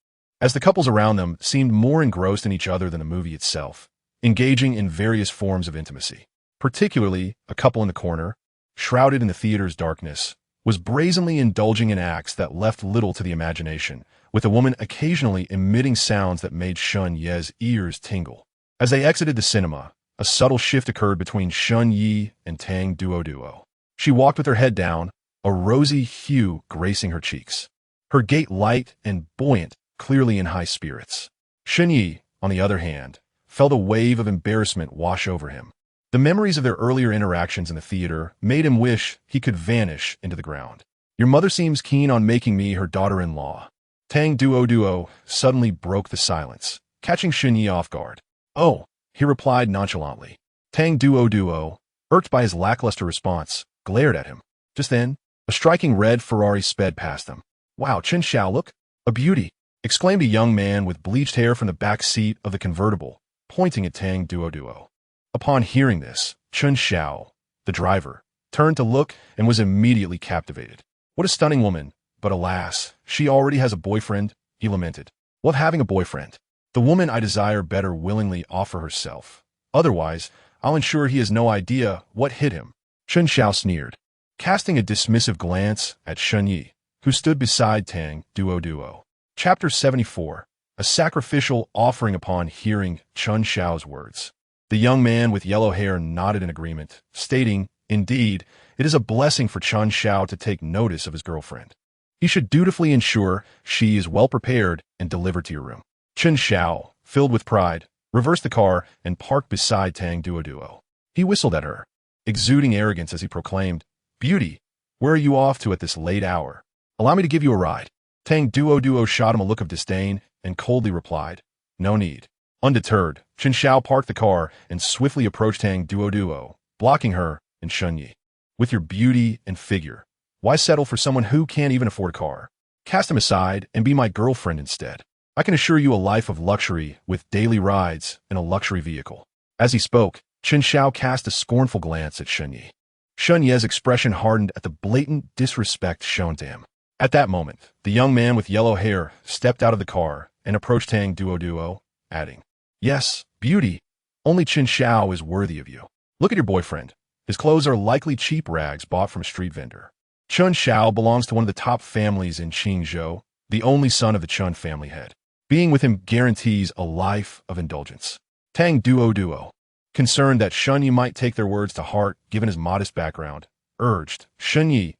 as the couples around them seemed more engrossed in each other than the movie itself, engaging in various forms of intimacy. Particularly, a couple in the corner, shrouded in the theater's darkness, was brazenly indulging in acts that left little to the imagination, with the woman occasionally emitting sounds that made Shun Ye's ears tingle. As they exited the cinema, a subtle shift occurred between Shun Yi and Tang Duo. She walked with her head down, a rosy hue gracing her cheeks. Her gait light and buoyant, clearly in high spirits. Shun Yi, on the other hand, felt a wave of embarrassment wash over him. The memories of their earlier interactions in the theater made him wish he could vanish into the ground. Your mother seems keen on making me her daughter-in-law. Tang Duo suddenly broke the silence, catching Shun Yi off guard. Oh, he replied nonchalantly. Tang Duo, irked by his lackluster response, glared at him. Just then, a striking red Ferrari sped past them. Wow, Chen Xiao, look! A beauty! Exclaimed a young man with bleached hair from the back seat of the convertible, pointing at Tang Duo. Upon hearing this, Chen Xiao, the driver, turned to look and was immediately captivated. What a stunning woman, but alas, she already has a boyfriend, he lamented. What having a boyfriend? The woman I desire better willingly offer herself. Otherwise, I'll ensure he has no idea what hit him. Chen Xiao sneered, casting a dismissive glance at Shun Yi, who stood beside Tang Duo. Chapter 74, a sacrificial offering. Upon hearing Chen Xiao's words, the young man with yellow hair nodded in agreement, stating, indeed, it is a blessing for Chen Xiao to take notice of his girlfriend. He should dutifully ensure she is well prepared and delivered to your room. Chen Xiao, filled with pride, reversed the car and parked beside Tang Duo. He whistled at her, exuding arrogance as he proclaimed, Beauty, where are you off to at this late hour? Allow me to give you a ride. Tang Duo shot him a look of disdain and coldly replied, No need. Undeterred, Chen Xiao parked the car and swiftly approached Tang Duo, blocking her and Shun Yi. With your beauty and figure, why settle for someone who can't even afford a car? Cast him aside and be my girlfriend instead. I can assure you a life of luxury with daily rides in a luxury vehicle. As he spoke, Chen Xiao cast a scornful glance at Shun Yi. Shun Ye's expression hardened at the blatant disrespect shown to him. At that moment, the young man with yellow hair stepped out of the car and approached Tang Duo, adding, Yes, beauty. Only Chen Xiao is worthy of you. Look at your boyfriend. His clothes are likely cheap rags bought from a street vendor. Chen Xiao belongs to one of the top families in Qingzhou, the only son of the Chen family head. Being with him guarantees a life of indulgence. Tang Duo, concerned that Shun Yi might take their words to heart given his modest background, urged, Shun Yi,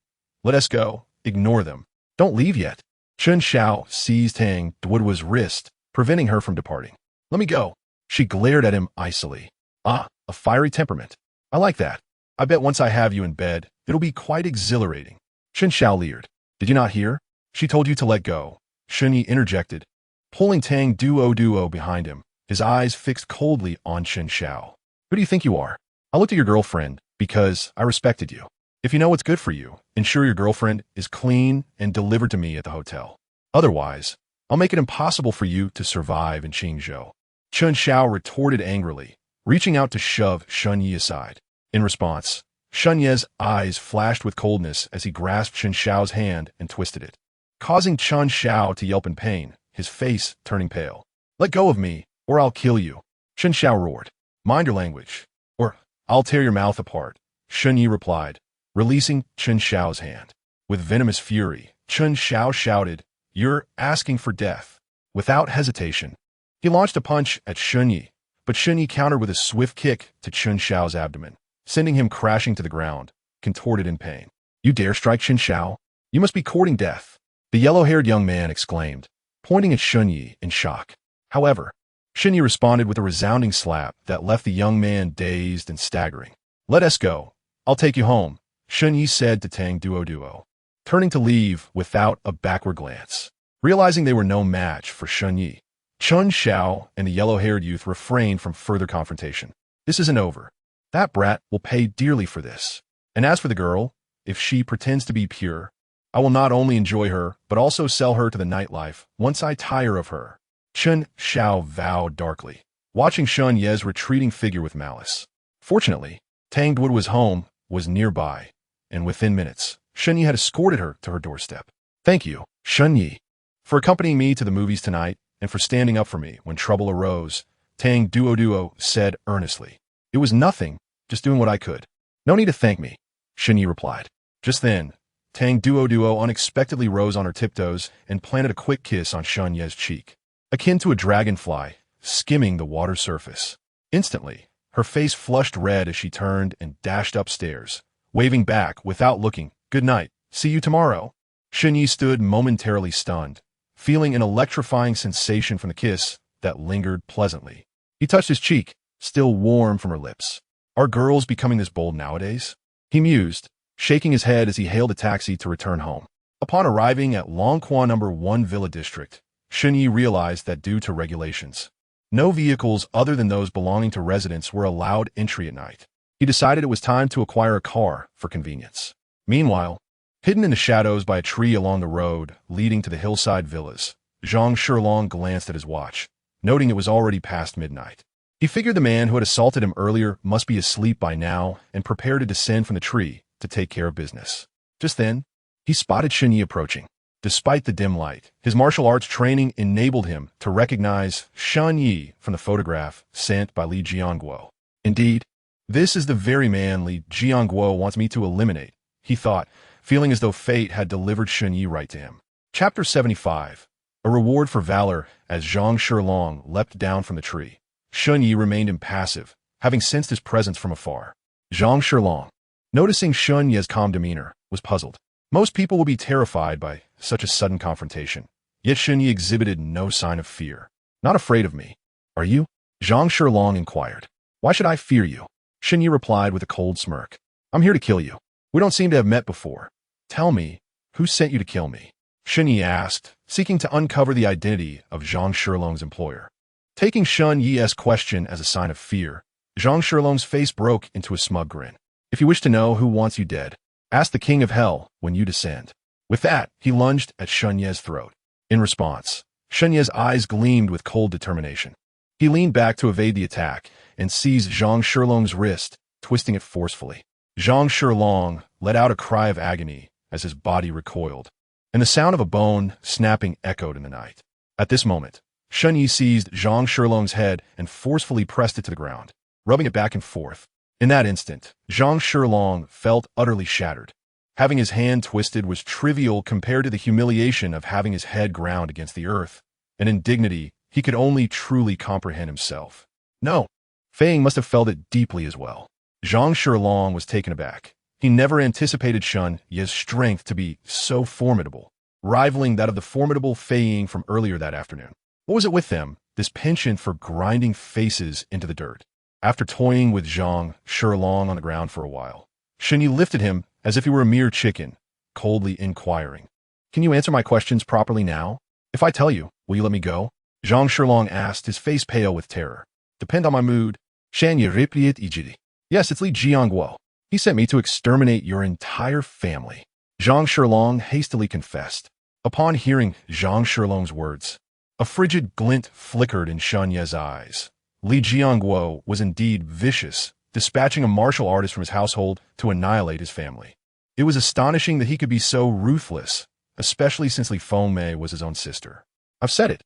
let us go. Ignore them. Don't leave yet. Chen Xiao seized Tang Duo's wrist, preventing her from departing. Let me go. She glared at him icily. Ah, a fiery temperament. I like that. I bet once I have you in bed, it'll be quite exhilarating. Chen Xiao leered. Did you not hear? She told you to let go. Shun Yi interjected, pulling Tang Duo behind him, his eyes fixed coldly on Chen Xiao. Who do you think you are? I looked at your girlfriend because I respected you. If you know what's good for you, ensure your girlfriend is clean and delivered to me at the hotel. Otherwise, I'll make it impossible for you to survive in Qingzhou. Chen Xiao retorted angrily, reaching out to shove Shun Yi aside. In response, Shun Yi's eyes flashed with coldness as he grasped Chen Xiao's hand and twisted it, causing Chen Xiao to yelp in pain, his face turning pale. Let go of me, or I'll kill you. Chen Xiao roared. Mind your language, or I'll tear your mouth apart, Shun Yi replied, releasing Chen Xiao's hand. With venomous fury, Chen Xiao shouted, You're asking for death. Without hesitation, he launched a punch at Shun Yi, but Shun Yi countered with a swift kick to Chen Xiao's abdomen, sending him crashing to the ground, contorted in pain. You dare strike Chen Xiao? You must be courting death, the yellow-haired young man exclaimed, pointing at Shun Yi in shock. However, Shun Yi responded with a resounding slap that left the young man dazed and staggering. Let us go. I'll take you home, Shun Yi said to Tang Duo. turning to leave without a backward glance. Realizing they were no match for Shun Yi, Chun Xiao and the yellow-haired youth refrained from further confrontation. This isn't over. That brat will pay dearly for this. And as for the girl, if she pretends to be pure, I will not only enjoy her, but also sell her to the nightlife once I tire of her. Chun Xiao vowed darkly, watching Shun Ye's retreating figure with malice. Fortunately, Tang Duoduo's home was nearby, and within minutes, Shun Yi had escorted her to her doorstep. Thank you, Shun Yi, for accompanying me to the movies tonight and for standing up for me when trouble arose, Tang Duoduo said earnestly. It was nothing, just doing what I could. No need to thank me, Shun Yi replied. Just then, Tang Duoduo unexpectedly rose on her tiptoes and planted a quick kiss on Shun Ye's cheek, akin to a dragonfly skimming the water surface. Instantly, her face flushed red as she turned and dashed upstairs, waving back without looking. Good night. See you tomorrow. Shun Yi stood momentarily stunned, feeling an electrifying sensation from the kiss that lingered pleasantly. He touched his cheek, still warm from her lips. Are girls becoming this bold nowadays? He mused, shaking his head as he hailed a taxi to return home. Upon arriving at Longquan No. 1 Villa District, Shun Yi realized that due to regulations, no vehicles other than those belonging to residents were allowed entry at night. He decided it was time to acquire a car for convenience. Meanwhile, hidden in the shadows by a tree along the road leading to the hillside villas, Zhang Shilong glanced at his watch, noting it was already past midnight. He figured the man who had assaulted him earlier must be asleep by now and prepared to descend from the tree to take care of business. Just then, he spotted Shun Yi approaching. Despite the dim light, his martial arts training enabled him to recognize Shun Yi from the photograph sent by Li Jianguo. Indeed, this is the very man Li Jianguo wants me to eliminate, he thought, feeling as though fate had delivered Shun Yi right to him. Chapter 75. A reward for valor. As Zhang Shilong leapt down from the tree, Shun Yi remained impassive, having sensed his presence from afar. Zhang Shilong, noticing Shun Yi's calm demeanor, was puzzled. Most people would be terrified by such a sudden confrontation, yet Shun Yi exhibited no sign of fear. Not afraid of me, are you? Zhang Shilong inquired. Why should I fear you? Shun Yi replied with a cold smirk. I'm here to kill you. We don't seem to have met before. Tell me, who sent you to kill me? Shun Yi asked, seeking to uncover the identity of Zhang Shilong's employer. Taking Shun Yi's question as a sign of fear, Zhang Shilong's face broke into a smug grin. If you wish to know who wants you dead, ask the King of Hell when you descend. With that, he lunged at Shun Yi's throat. In response, Shun Yi's eyes gleamed with cold determination. He leaned back to evade the attack and seized Zhang Shilong's wrist, twisting it forcefully. Zhang Shilong let out a cry of agony as his body recoiled, and the sound of a bone snapping echoed in the night. At this moment, Shun Yi seized Zhang Shilong's head and forcefully pressed it to the ground, rubbing it back and forth. In that instant, Zhang Shilong felt utterly shattered. Having his hand twisted was trivial compared to the humiliation of having his head ground against the earth, an indignity he could only truly comprehend himself. No, Fang must have felt it deeply as well. Zhang Shilong was taken aback. He never anticipated Shun Yi's strength to be so formidable, rivaling that of the formidable Fei from earlier that afternoon. What was it with them, this penchant for grinding faces into the dirt? After toying with Zhang Shilong on the ground for a while, Shun Yi lifted him as if he were a mere chicken, coldly inquiring. Can you answer my questions properly now? If I tell you, will you let me go? Zhang Shilong asked, his face pale with terror. Depend on my mood. Shan Yi replied ijiri. Yes, it's Li Jianguo. He sent me to exterminate your entire family. Zhang Shilong hastily confessed. Upon hearing Zhang Shilong's words, a frigid glint flickered in Shun Yi's eyes. Li Jianguo was indeed vicious, dispatching a martial artist from his household to annihilate his family. It was astonishing that he could be so ruthless, especially since Li Fengmei was his own sister. I've said it.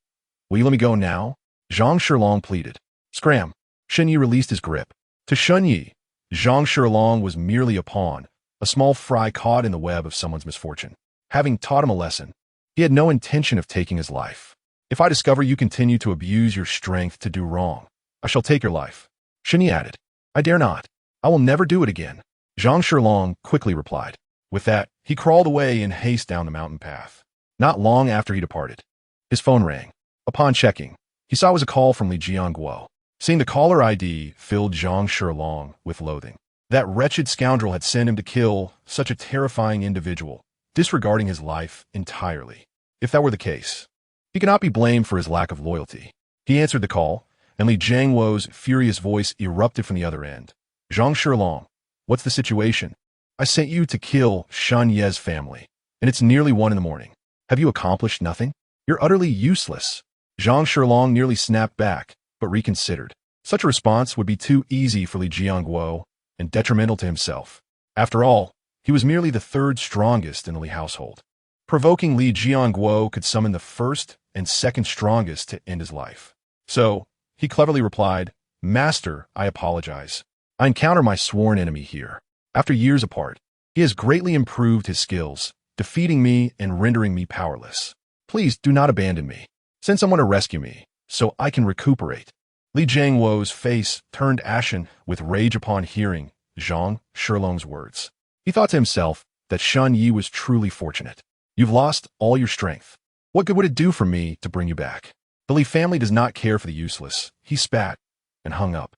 Will you let me go now? Zhang Shilong pleaded. Scram. Shun Yi released his grip. To Shun Yi, Zhang Shilong was merely a pawn, a small fry caught in the web of someone's misfortune. Having taught him a lesson, he had no intention of taking his life. If I discover you continue to abuse your strength to do wrong, I shall take your life. Shun Yi added. I dare not. I will never do it again. Zhang Shilong quickly replied. With that, he crawled away in haste down the mountain path. Not long after he departed, his phone rang. Upon checking, he saw it was a call from Li Jianguo. Seeing the caller ID filled Zhang Shilong with loathing. That wretched scoundrel had sent him to kill such a terrifying individual, disregarding his life entirely. If that were the case, he cannot be blamed for his lack of loyalty. He answered the call, and Li Jiangwo's furious voice erupted from the other end. Zhang Shilong, what's the situation? I sent you to kill Shen Ye's family, and it's nearly 1 in the morning. Have you accomplished nothing? You're utterly useless. Zhang Shilong nearly snapped back, but reconsidered. Such a response would be too easy for Li Jiangwo and detrimental to himself. After all, he was merely the 3rd strongest in the Li household. Provoking Li Jiangwo could summon the 1st and 2nd strongest to end his life. So, he cleverly replied, Master, I apologize. I encounter my sworn enemy here. After years apart, he has greatly improved his skills, defeating me and rendering me powerless. Please do not abandon me. Send someone to rescue me, so I can recuperate. Li Jiangwo's face turned ashen with rage upon hearing Zhang Shilong's words. He thought to himself that Shen Yi was truly fortunate. You've lost all your strength. What good would it do for me to bring you back? The Li family does not care for the useless. He spat and hung up.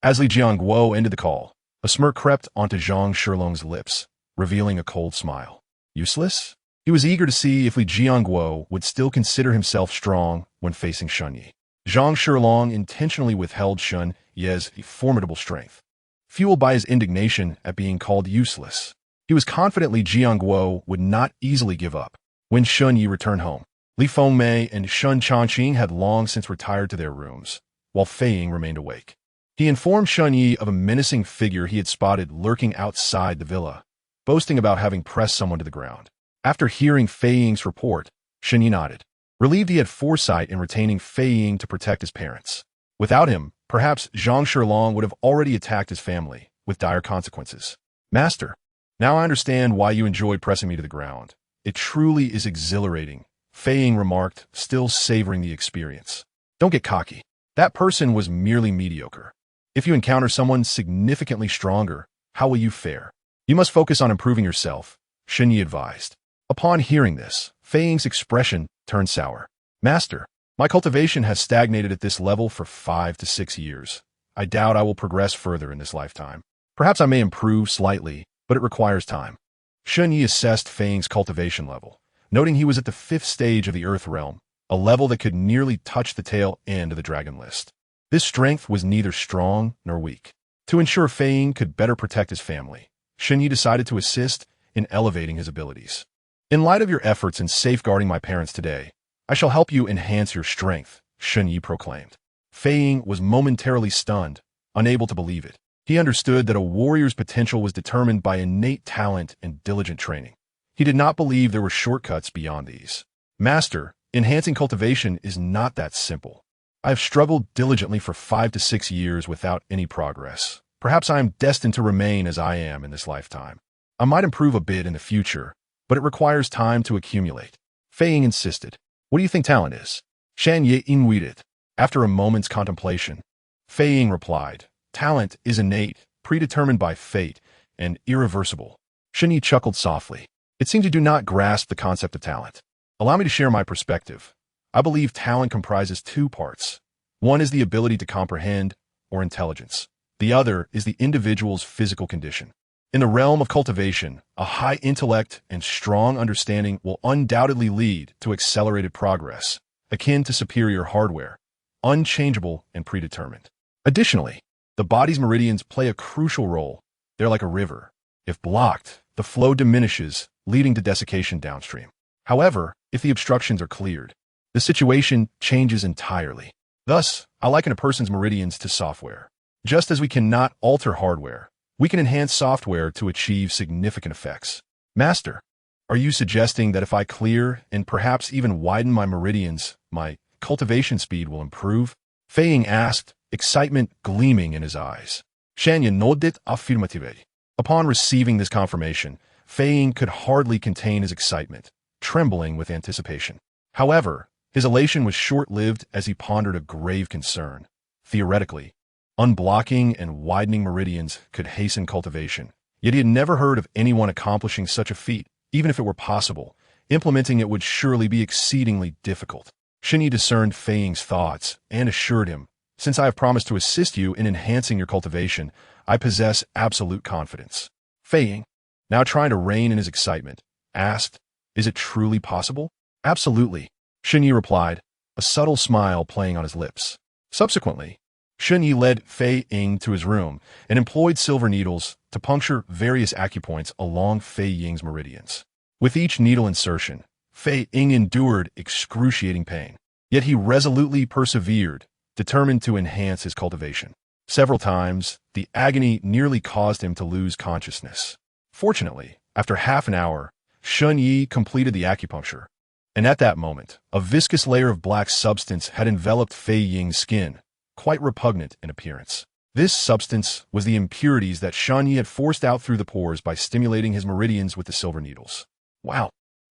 As Li Jiangwo ended the call, a smirk crept onto Zhang Shilong's lips, revealing a cold smile. Useless? He was eager to see if Li Jiangwo would still consider himself strong when facing Shen Yi. Zhang Shilong intentionally withheld Shen Ye's formidable strength. Fueled by his indignation at being called useless, he was confident Li Jiangwo would not easily give up. When Shen Yi returned home, Li Fengmei and Shen Changqing had long since retired to their rooms, while Fei Ying remained awake. He informed Shen Yi of a menacing figure he had spotted lurking outside the villa, boasting about having pressed someone to the ground. After hearing Fei Ying's report, Shen Yi nodded, relieved he had foresight in retaining Fei Ying to protect his parents. Without him, perhaps Zhang Shilong would have already attacked his family, with dire consequences. Master, now I understand why you enjoyed pressing me to the ground. It truly is exhilarating, Fei Ying remarked, still savoring the experience. Don't get cocky. That person was merely mediocre. If you encounter someone significantly stronger, how will you fare? You must focus on improving yourself, Shen Yi advised. Upon hearing this, Fei Ying's expression turned sour. Master, my cultivation has stagnated at this level for 5 to 6 years. I doubt I will progress further in this lifetime. Perhaps I may improve slightly, but it requires time. Shen Yi assessed Fei Ying's cultivation level, noting he was at the 5th stage of the Earth Realm, a level that could nearly touch the tail end of the Dragon List. This strength was neither strong nor weak. To ensure Fei Ying could better protect his family, Shen Yi decided to assist in elevating his abilities. In light of your efforts in safeguarding my parents today, I shall help you enhance your strength, Shen Yi proclaimed. Fei Ying was momentarily stunned, unable to believe it. He understood that a warrior's potential was determined by innate talent and diligent training. He did not believe there were shortcuts beyond these. Master, enhancing cultivation is not that simple. I have struggled diligently for 5 to 6 years without any progress. Perhaps I am destined to remain as I am in this lifetime. I might improve a bit in the future, but it requires time to accumulate. Fei Ying insisted. What do you think talent is? Shan Ye inweeded. After a moment's contemplation, Fei Ying replied, talent is innate, predetermined by fate, and irreversible. Shen Yi chuckled softly. It seems you do not grasp the concept of talent. Allow me to share my perspective. I believe talent comprises 2 parts. One is the ability to comprehend, or intelligence. The other is the individual's physical condition. In the realm of cultivation, a high intellect and strong understanding will undoubtedly lead to accelerated progress, akin to superior hardware, unchangeable and predetermined. Additionally, the body's meridians play a crucial role. They're like a river. If blocked, the flow diminishes, leading to desiccation downstream. However, if the obstructions are cleared, the situation changes entirely. Thus, I liken a person's meridians to software. Just as we cannot alter hardware, we can enhance software to achieve significant effects. Master, are you suggesting that if I clear and perhaps even widen my meridians, my cultivation speed will improve? Fei Ying asked, excitement gleaming in his eyes. Shanya nodded affirmatively. Upon receiving this confirmation, Fei Ying could hardly contain his excitement, trembling with anticipation. However, his elation was short-lived as he pondered a grave concern. Theoretically, unblocking and widening meridians could hasten cultivation, yet he had never heard of anyone accomplishing such a feat. Even if it were possible, implementing it would surely be exceedingly difficult. Shen Yi discerned Fei Ying's thoughts and assured him, since I have promised to assist you in enhancing your cultivation, I possess absolute confidence. Fei Ying, now trying to rein in his excitement, asked, Is it truly possible? Absolutely, Shunyi replied, a subtle smile playing on his lips. Subsequently, Shunyi led Fei Ying to his room and employed silver needles to puncture various acupoints along Fei Ying's meridians. With each needle insertion, Fei Ying endured excruciating pain. Yet he resolutely persevered, determined to enhance his cultivation. Several times, the agony nearly caused him to lose consciousness. Fortunately, after half an hour, Shunyi completed the acupuncture, and at that moment, a viscous layer of black substance had enveloped Fei Ying's skin, quite repugnant in appearance. This substance was the impurities that Shunyi had forced out through the pores by stimulating his meridians with the silver needles. Wow!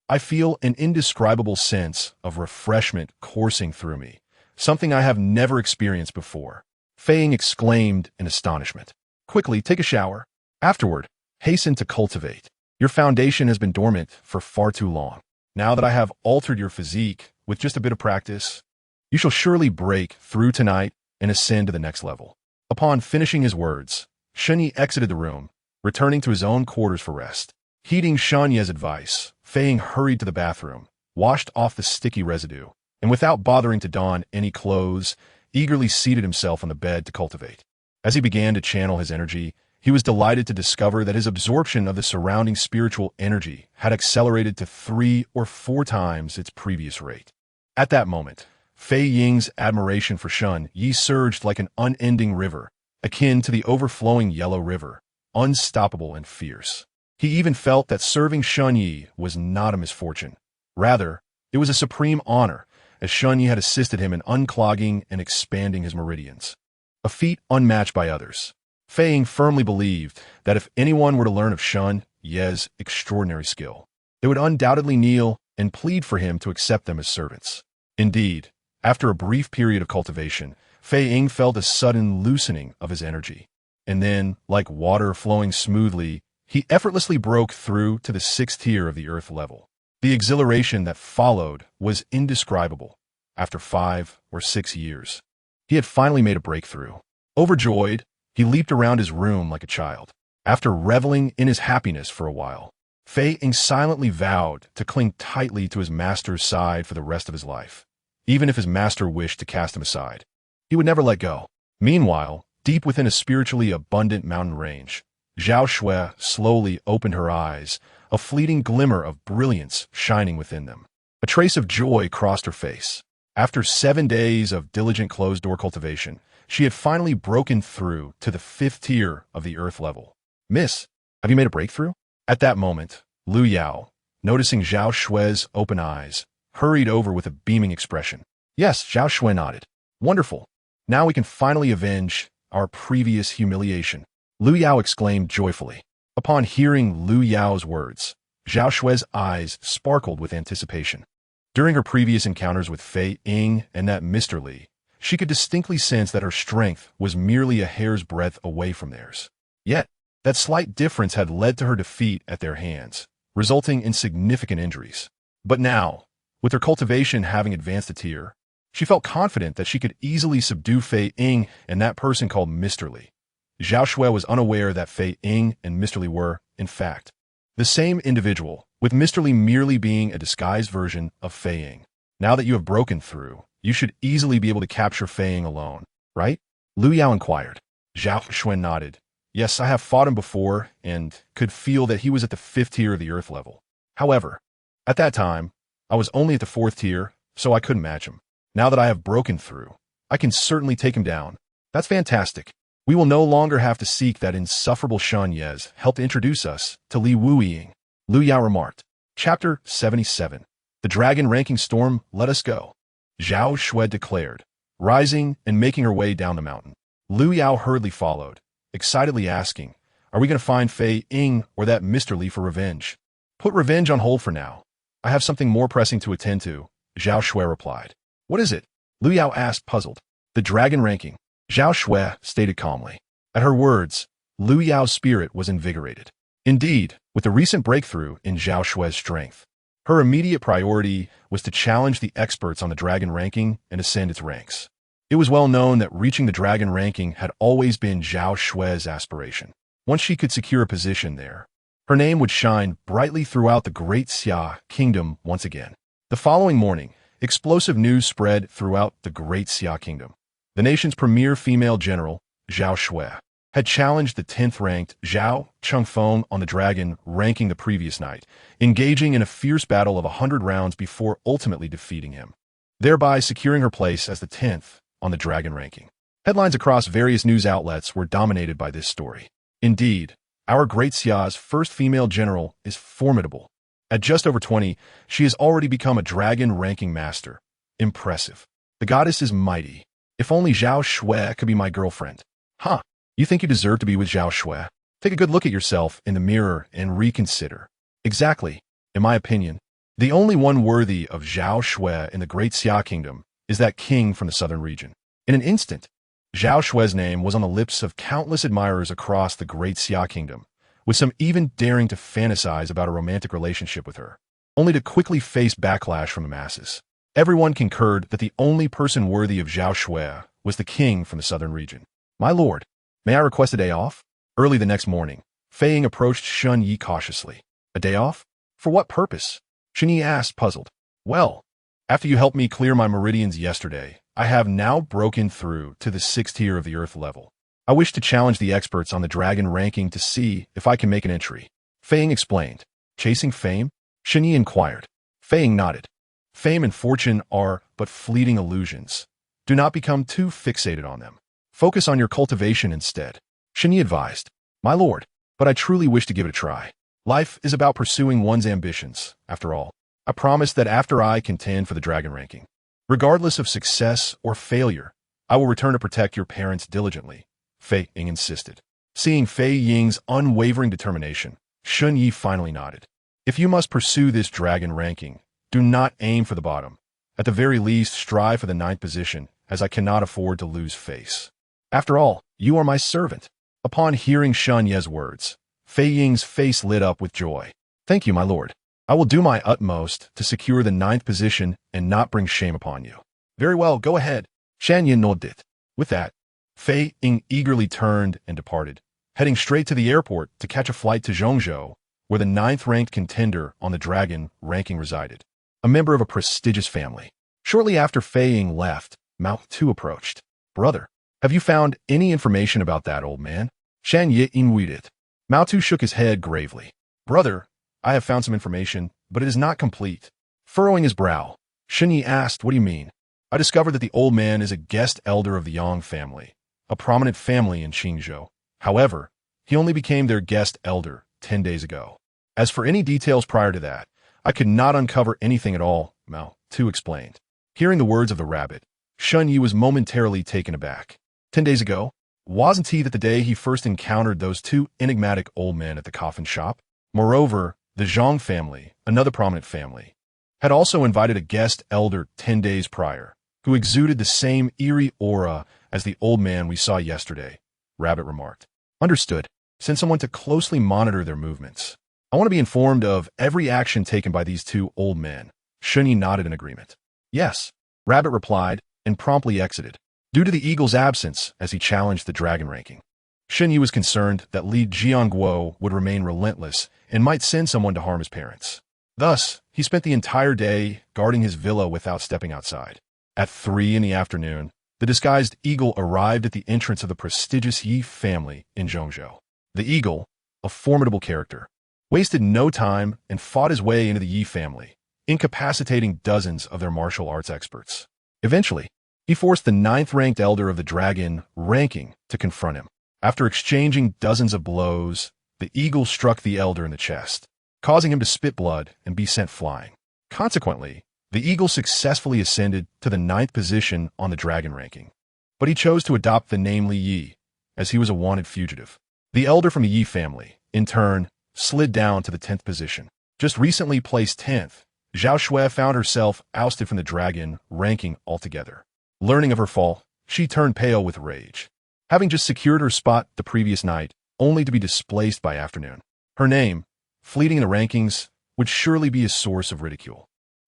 I feel an indescribable sense of refreshment coursing through me, something I have never experienced before. Fei Ying exclaimed in astonishment. Quickly, take a shower. Afterward, hasten to cultivate. Your foundation has been dormant for far too long. Now that I have altered your physique with just a bit of practice, you shall surely break through tonight and ascend to the next level. Upon finishing his words, Shunyi exited the room, returning to his own quarters for rest. Heeding Shunyi's advice, Fei Ying hurried to the bathroom, washed off the sticky residue, and without bothering to don any clothes, eagerly seated himself on the bed to cultivate. As he began to channel his energy, he was delighted to discover that his absorption of the surrounding spiritual energy had accelerated to 3 or 4 times its previous rate. At that moment, Fei Ying's admiration for Shunyi surged like an unending river, akin to the overflowing Yellow River, unstoppable and fierce. He even felt that serving Shunyi was not a misfortune. Rather, it was a supreme honor, as Shunyi had assisted him in unclogging and expanding his meridians. A feat unmatched by others. Fei Ying firmly believed that if anyone were to learn of Shunyi's extraordinary skill, they would undoubtedly kneel and plead for him to accept them as servants. Indeed, after a brief period of cultivation, Fei Ying felt a sudden loosening of his energy. And then, like water flowing smoothly, he effortlessly broke through to the 6th tier of the earth level. The exhilaration that followed was indescribable. After 5 or 6 years, he had finally made a breakthrough. Overjoyed, he leaped around his room like a child. After reveling in his happiness for a while, Fei Ying silently vowed to cling tightly to his master's side for the rest of his life. Even if his master wished to cast him aside, he would never let go. Meanwhile, deep within a spiritually abundant mountain range, Zhao Shui slowly opened her eyes, a fleeting glimmer of brilliance shining within them. A trace of joy crossed her face. After 7 days of diligent closed-door cultivation, she had finally broken through to the 5th tier of the earth level. Miss, have you made a breakthrough? At that moment, Lu Yao, noticing Zhao Shui's open eyes, hurried over with a beaming expression. Yes, Zhao Shui nodded. Wonderful. Now we can finally avenge our previous humiliation. Lu Yao exclaimed joyfully. Upon hearing Lu Yao's words, Zhao Shui's eyes sparkled with anticipation. During her previous encounters with Fei Ying and that Mr. Li, she could distinctly sense that her strength was merely a hair's breadth away from theirs. Yet, that slight difference had led to her defeat at their hands, resulting in significant injuries. But now, with her cultivation having advanced a tier, she felt confident that she could easily subdue Fei Ying and that person called Mr. Li. Zhao Shui was unaware that Fei Ying and Mr. Li were, in fact, the same individual, with Mr. Li merely being a disguised version of Fei Ying. Now that you have broken through, you should easily be able to capture Fei Ying alone, right? Lu Yao inquired. Zhao Shui nodded. Yes, I have fought him before and could feel that he was at the 5th tier of the earth level. However, at that time, I was only at the 4th tier, so I couldn't match him. Now that I have broken through, I can certainly take him down. That's fantastic. We will no longer have to seek that insufferable Shunyi help to introduce us to Li Wuying, Lu Yao remarked. Chapter 77. The Dragon Ranking Storm, Let Us Go. Zhao Shui declared, rising and making her way down the mountain. Lu Yao hurriedly followed, excitedly asking, are we going to find Fei Ying or that Mr. Li for revenge? Put revenge on hold for now. I have something more pressing to attend to, Zhao Shui replied. What is it? Lu Yao asked, puzzled. The dragon ranking, Zhao Shui stated calmly. At her words, Lu Yao's spirit was invigorated. Indeed, with the recent breakthrough in Zhao Shui's strength, her immediate priority was to challenge the experts on the dragon ranking and ascend its ranks. It was well known that reaching the dragon ranking had always been Zhao Shui's aspiration. Once she could secure a position there, Her name would shine brightly throughout the Great Xia Kingdom once again. The following morning, explosive news spread throughout the Great Xia Kingdom. The nation's premier female general, Zhao Shui, had challenged the 10th-ranked Zhao Chengfeng on the dragon ranking the previous night, engaging in a fierce battle of 100 rounds before ultimately defeating him, thereby securing her place as the 10th on the dragon ranking. Headlines across various news outlets were dominated by this story. Indeed, our Great Xia's first female general is formidable. At just over 20, she has already become a dragon ranking master. Impressive. The goddess is mighty. If only Zhao Shui could be my girlfriend. Huh. You think you deserve to be with Zhao Shui? Take a good look at yourself in the mirror and reconsider. Exactly. In my opinion, the only one worthy of Zhao Shui in the Great Xia Kingdom is that king from the southern region. In an instant, Zhao Shui's name was on the lips of countless admirers across the Great Xia Kingdom, with some even daring to fantasize about a romantic relationship with her, only to quickly face backlash from the masses. Everyone concurred that the only person worthy of Zhao Shui was the king from the southern region. My lord, may I request a day off? Early the next morning, Fei Ying approached Shun Yi cautiously. A day off? For what purpose? Shun Yi asked, puzzled. Well, after you helped me clear my meridians yesterday, I have now broken through to the 6th tier of the Earth level. I wish to challenge the experts on the dragon ranking to see if I can make an entry. Fei Ying explained. Chasing fame? Shun Yi inquired. Fei Ying nodded. Fame and fortune are but fleeting illusions. Do not become too fixated on them. Focus on your cultivation instead. Shun Yi advised. My lord, but I truly wish to give it a try. Life is about pursuing one's ambitions, after all. I promise that after I contend for the dragon ranking, regardless of success or failure, I will return to protect your parents diligently, Fei Ying insisted. Seeing Fei Ying's unwavering determination, Shun Yi finally nodded. If you must pursue this dragon ranking, do not aim for the bottom. At the very least, strive for the 9th position, as I cannot afford to lose face. After all, you are my servant. Upon hearing Shun Yi's words, Fei Ying's face lit up with joy. Thank you, my lord. I will do my utmost to secure the 9th position and not bring shame upon you. Very well, go ahead. Shan Yin nodded. With that, Fei Ying eagerly turned and departed, heading straight to the airport to catch a flight to Zhongzhou, where the 9th-ranked contender on the dragon ranking resided, a member of a prestigious family. Shortly after Fei Ying left, Mao Tu approached. Brother, have you found any information about that old man? Shan Yi inquired. Mao Tu shook his head gravely. Brother, I have found some information, but it is not complete. Furrowing his brow, Shun Yi asked, what do you mean? I discovered that the old man is a guest elder of the Yang family, a prominent family in Qingzhou. However, he only became their guest elder 10 days ago. As for any details prior to that, I could not uncover anything at all, Mao Tu explained. Hearing the words of the rabbit, Shun Yi was momentarily taken aback. 10 days ago? Wasn't he that the day he first encountered those two enigmatic old men at the coffin shop? Moreover, the Zhang family, another prominent family, had also invited a guest elder 10 days prior, who exuded the same eerie aura as the old man we saw yesterday, Rabbit remarked. Understood. Send someone to closely monitor their movements. I want to be informed of every action taken by these two old men. Shun Yi nodded in agreement. Yes, Rabbit replied, and promptly exited, due to the eagle's absence as he challenged the dragon ranking. Shun Yi was concerned that Li Jianguo would remain relentless and might send someone to harm his parents. Thus, he spent the entire day guarding his villa without stepping outside. At 3 in the afternoon, the disguised eagle arrived at the entrance of the prestigious Yi family in Zhongzhou. The eagle, a formidable character, wasted no time and fought his way into the Yi family, incapacitating dozens of their martial arts experts. Eventually, he forced the 9th-ranked elder of the dragon ranking to confront him. After exchanging dozens of blows, the eagle struck the elder in the chest, causing him to spit blood and be sent flying. Consequently, the eagle successfully ascended to the 9th position on the dragon ranking, but he chose to adopt the name Li Yi, as he was a wanted fugitive. The elder from the Yi family, in turn, slid down to the 10th position. Just recently placed 10th, Zhao Shui found herself ousted from the dragon ranking altogether. Learning of her fall, she turned pale with rage, having just secured her spot the previous night, only to be displaced by afternoon. Her name, fleeting in the rankings, would surely be a source of ridicule.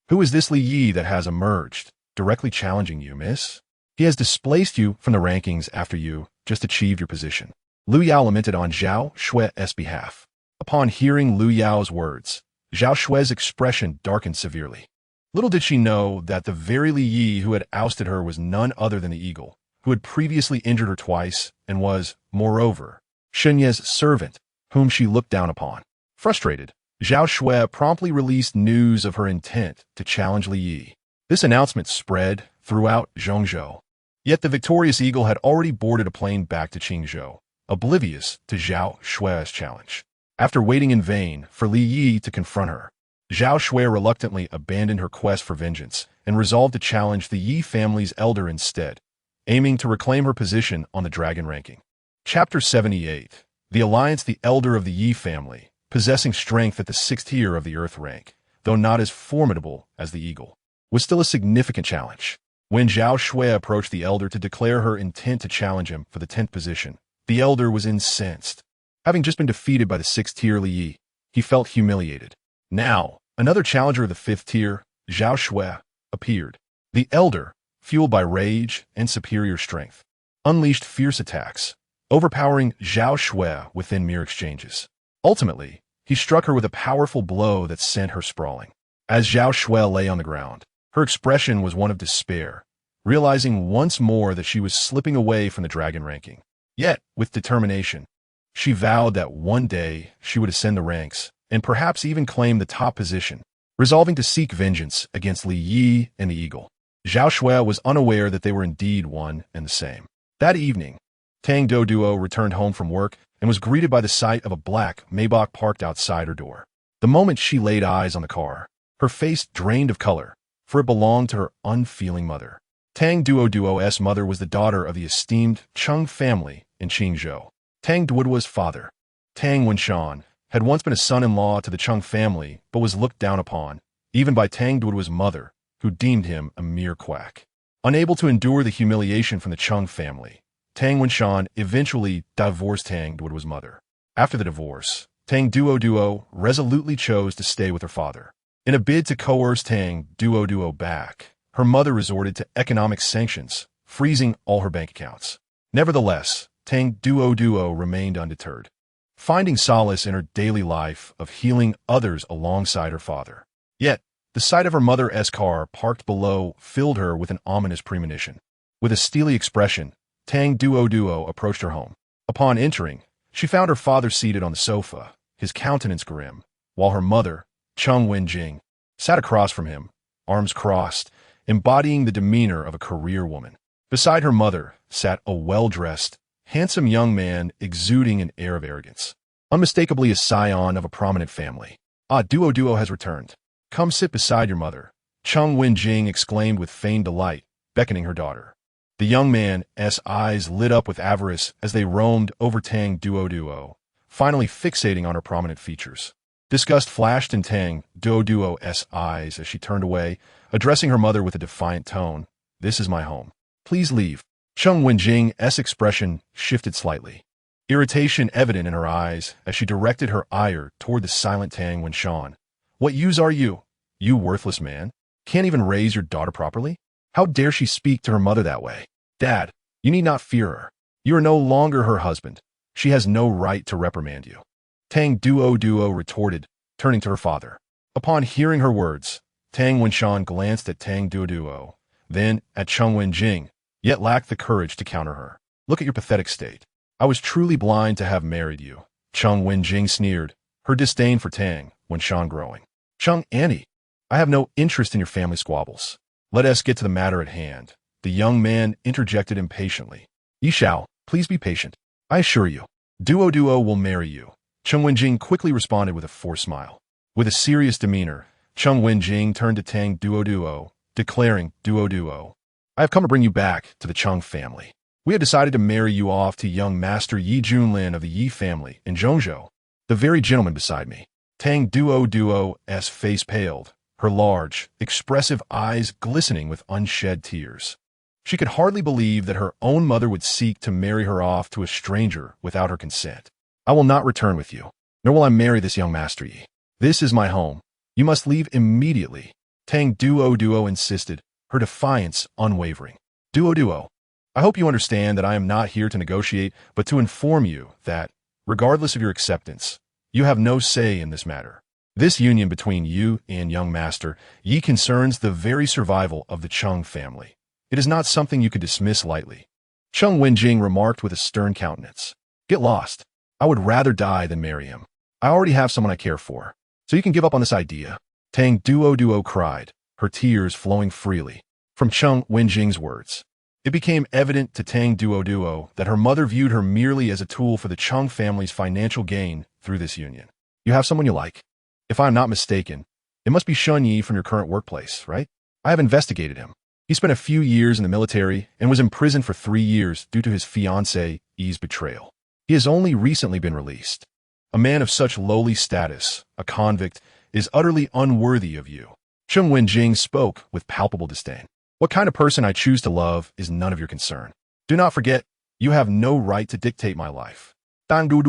Who is this Li Yi that has emerged, directly challenging you, miss? He has displaced you from the rankings after you just achieved your position. Lu Yao lamented on Zhao Shui's behalf. Upon hearing Lu Yao's words, Zhao Xue's expression darkened severely. Little did she know that the very Li Yi who had ousted her was none other than the eagle, who had previously injured her twice and was, moreover, Shenye's servant, whom she looked down upon. Frustrated, Zhao Xue promptly released news of her intent to challenge Li Yi. This announcement spread throughout Zhongzhou. Yet the victorious eagle had already boarded a plane back to Qingzhou, oblivious to Zhao Xue's challenge. After waiting in vain for Li Yi to confront her, Zhao Xue reluctantly abandoned her quest for vengeance and resolved to challenge the Yi family's elder instead, aiming to reclaim her position on the dragon ranking. Chapter 78. The Alliance. The elder of the Yi family, possessing strength at the 6th tier of the Earth rank, though not as formidable as the eagle, was still a significant challenge. When Zhao Xue approached the elder to declare her intent to challenge him for the 10th position, the elder was incensed. Having just been defeated by the 6th tier Li Yi, he felt humiliated. Now, another challenger of the 5th tier, Zhao Xue, appeared. The elder, fueled by rage and superior strength, unleashed fierce attacks, overpowering Zhao Xue within mere exchanges. Ultimately, he struck her with a powerful blow that sent her sprawling. As Zhao Xue lay on the ground, her expression was one of despair, realizing once more that she was slipping away from the dragon ranking. Yet, with determination, she vowed that one day she would ascend the ranks and perhaps even claim the top position, resolving to seek vengeance against Li Yi and the eagle. Zhao Xue was unaware that they were indeed one and the same. That evening, Tang Duo returned home from work and was greeted by the sight of a black Maybach parked outside her door. The moment she laid eyes on the car, her face drained of color, for it belonged to her unfeeling mother. Tang Duo's mother was the daughter of the esteemed Cheng family in Qingzhou. Tang Duo's father, Tang Wenshan, had once been a son-in-law to the Cheng family but was looked down upon, even by Tang Duo's mother, who deemed him a mere quack. Unable to endure the humiliation from the Cheng family, Tang Wenshan eventually divorced Tang Duo's mother. After the divorce, Tang Duo resolutely chose to stay with her father. In a bid to coerce Tang Duo back, her mother resorted to economic sanctions, freezing all her bank accounts. Nevertheless, Tang Duo remained undeterred, finding solace in her daily life of healing others alongside her father. Yet, the sight of her mother's car parked below filled her with an ominous premonition. With a steely expression, Tang Duo approached her home. Upon entering, she found her father seated on the sofa, his countenance grim, while her mother, Cheng Wenjing, sat across from him, arms crossed, embodying the demeanor of a career woman. Beside her mother sat a well-dressed, handsome young man exuding an air of arrogance, unmistakably a scion of a prominent family. Ah, Duo has returned. Come sit beside your mother, Cheng Wenjing exclaimed with feigned delight, beckoning her daughter. The young man's eyes lit up with avarice as they roamed over Tang Duo, finally fixating on her prominent features. Disgust flashed in Tang Duo's eyes as she turned away, addressing her mother with a defiant tone. This is my home. Please leave. Cheng Wenjing's expression shifted slightly, irritation evident in her eyes as she directed her ire toward the silent Tang Wenshan. What use are you? You worthless man. Can't even raise your daughter properly? How dare she speak to her mother that way? Dad, you need not fear her. You are no longer her husband. She has no right to reprimand you. Tang Duo retorted, turning to her father. Upon hearing her words, Tang Wenshan glanced at Tang Duo, then at Cheng Wenjing, yet lacked the courage to counter her. Look at your pathetic state. I was truly blind to have married you. Cheng Wenjing sneered, her disdain for Tang Wenshan growing. Cheng Annie, I have no interest in your family squabbles. Let us get to the matter at hand. The young man interjected impatiently. Yi Shao, please be patient. I assure you, Duo will marry you. Cheng Wenjing quickly responded with a forced smile. With a serious demeanor, Cheng Wenjing turned to Tang Duo, declaring, Duo, I have come to bring you back to the Cheng family. We had decided to marry you off to young Master Yi Junlin of the Yi family in Zhongzhou, the very gentleman beside me. Tang Duo's face paled, her large, expressive eyes glistening with unshed tears. She could hardly believe that her own mother would seek to marry her off to a stranger without her consent. I will not return with you, nor will I marry this young Master Yi. This is my home. You must leave immediately. Tang Duo insisted, her defiance unwavering. Duo, I hope you understand that I am not here to negotiate, but to inform you that, regardless of your acceptance, You have no say in this matter. This union between you and young master Yi concerns the very survival of the Chung family. It is not something you could dismiss lightly. Chung Wenjing remarked with a stern countenance. Get lost. I would rather die than marry him. I already have someone I care for, so you can give up on this idea. Tang Duo cried, her tears flowing freely. From Chung Wenjing's words, it became evident to Tang Duo that her mother viewed her merely as a tool for the Chung family's financial gain through this union. You have someone you like? If I am not mistaken, it must be Shun Yi from your current workplace, right? I have investigated him. He spent a few years in the military and was imprisoned for 3 years due to his fiancée Yi's betrayal. He has only recently been released. A man of such lowly status, a convict, is utterly unworthy of you. Chung Wenjing spoke with palpable disdain. What kind of person I choose to love is none of your concern. Do not forget, you have no right to dictate my life. Even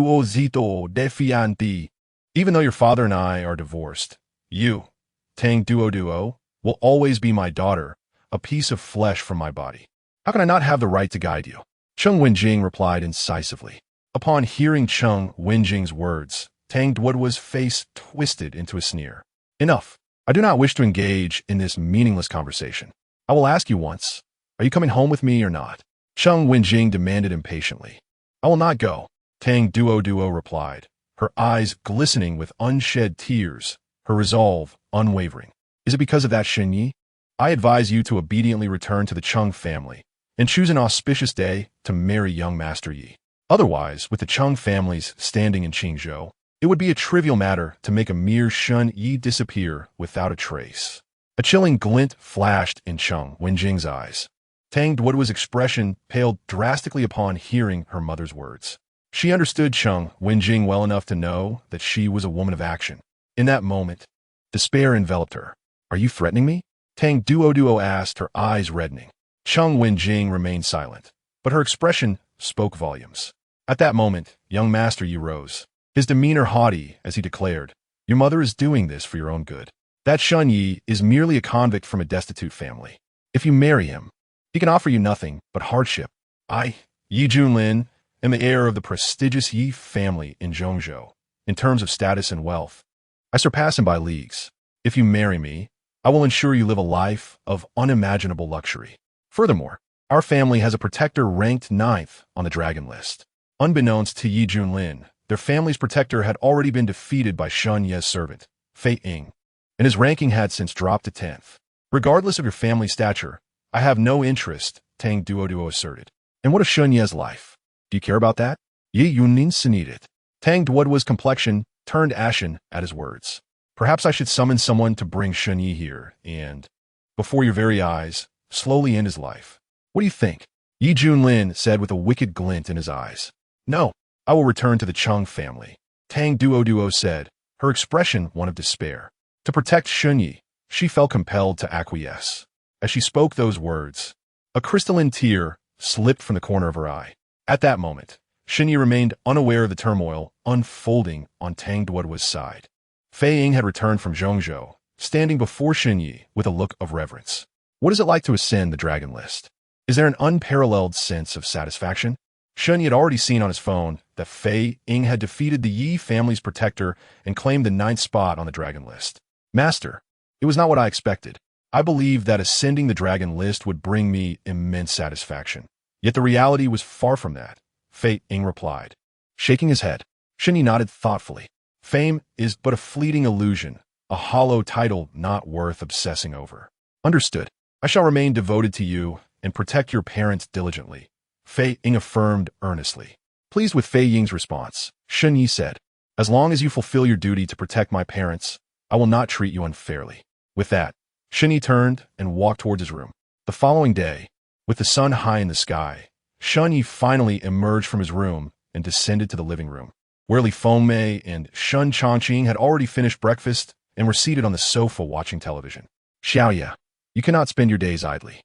though your father and I are divorced, you, Tang Duo, will always be my daughter, a piece of flesh from my body. How can I not have the right to guide you? Chung Wenjing replied incisively. Upon hearing Chung Wenjing's words, Tang Duo's face twisted into a sneer. Enough. I do not wish to engage in this meaningless conversation. I will ask you once, are you coming home with me or not? Chung Wenjing demanded impatiently. I will not go, Tang Duo replied, her eyes glistening with unshed tears, her resolve unwavering. Is it because of that, Shen Yi? I advise you to obediently return to the Chung family and choose an auspicious day to marry young Master Yi. Otherwise, with the Chung family's standing in Qingzhou, it would be a trivial matter to make a mere Shun Yi disappear without a trace. A chilling glint flashed in Chung Wenjing's eyes. Tang Duo's expression paled drastically upon hearing her mother's words. She understood Chung Wenjing well enough to know that she was a woman of action. In that moment, despair enveloped her. Are you threatening me? Tang Duo asked, her eyes reddening. Chung Wenjing remained silent, but her expression spoke volumes. At that moment, young Master Yi rose, his demeanor haughty as he declared, Your mother is doing this for your own good. That Shun Yi is merely a convict from a destitute family. If you marry him, he can offer you nothing but hardship. I, Yi Junlin, am the heir of the prestigious Yi family in Zhongzhou. In terms of status and wealth, I surpass him by leagues. If you marry me, I will ensure you live a life of unimaginable luxury. Furthermore, our family has a protector ranked 9th on the dragon list. Unbeknownst to Yi Junlin, their family's protector had already been defeated by Shun Ye's servant, Fei Ying, and his ranking had since dropped to 10th. Regardless of your family stature, I have no interest, Tang Duo asserted. And what of Shun Ye's life? Do you care about that? Yi Yunlin sneered. Tang Duo's complexion turned ashen at his words. Perhaps I should summon someone to bring Shun Yi here and, before your very eyes, slowly end his life. What do you think? Yi Junlin said with a wicked glint in his eyes. No, I will return to the Chung family. Tang Duo said, her expression one of despair. To protect Shun Yi, she felt compelled to acquiesce. As she spoke those words, a crystalline tear slipped from the corner of her eye. At that moment, Shun Yi remained unaware of the turmoil unfolding on Tang Duo's side. Fei Ying had returned from Zhongzhou, standing before Shun Yi with a look of reverence. What is it like to ascend the dragon list? Is there an unparalleled sense of satisfaction? Shun Yi had already seen on his phone that Fei Ying had defeated the Yi family's protector and claimed the 9th spot on the dragon list. Master, it was not what I expected. I believed that ascending the dragon list would bring me immense satisfaction. Yet the reality was far from that, Fei Ying replied. Shaking his head, Shun Yi nodded thoughtfully. Fame is but a fleeting illusion, a hollow title not worth obsessing over. Understood. I shall remain devoted to you and protect your parents diligently, Fei Ying affirmed earnestly. Pleased with Fei Ying's response, Shun Yi said, As long as you fulfill your duty to protect my parents, I will not treat you unfairly. With that, Shun Yi turned and walked towards his room. The following day, with the sun high in the sky, Shun Yi finally emerged from his room and descended to the living room, where Li Fengmei and Shun Changqing had already finished breakfast and were seated on the sofa watching television. Xiaoya, you cannot spend your days idly.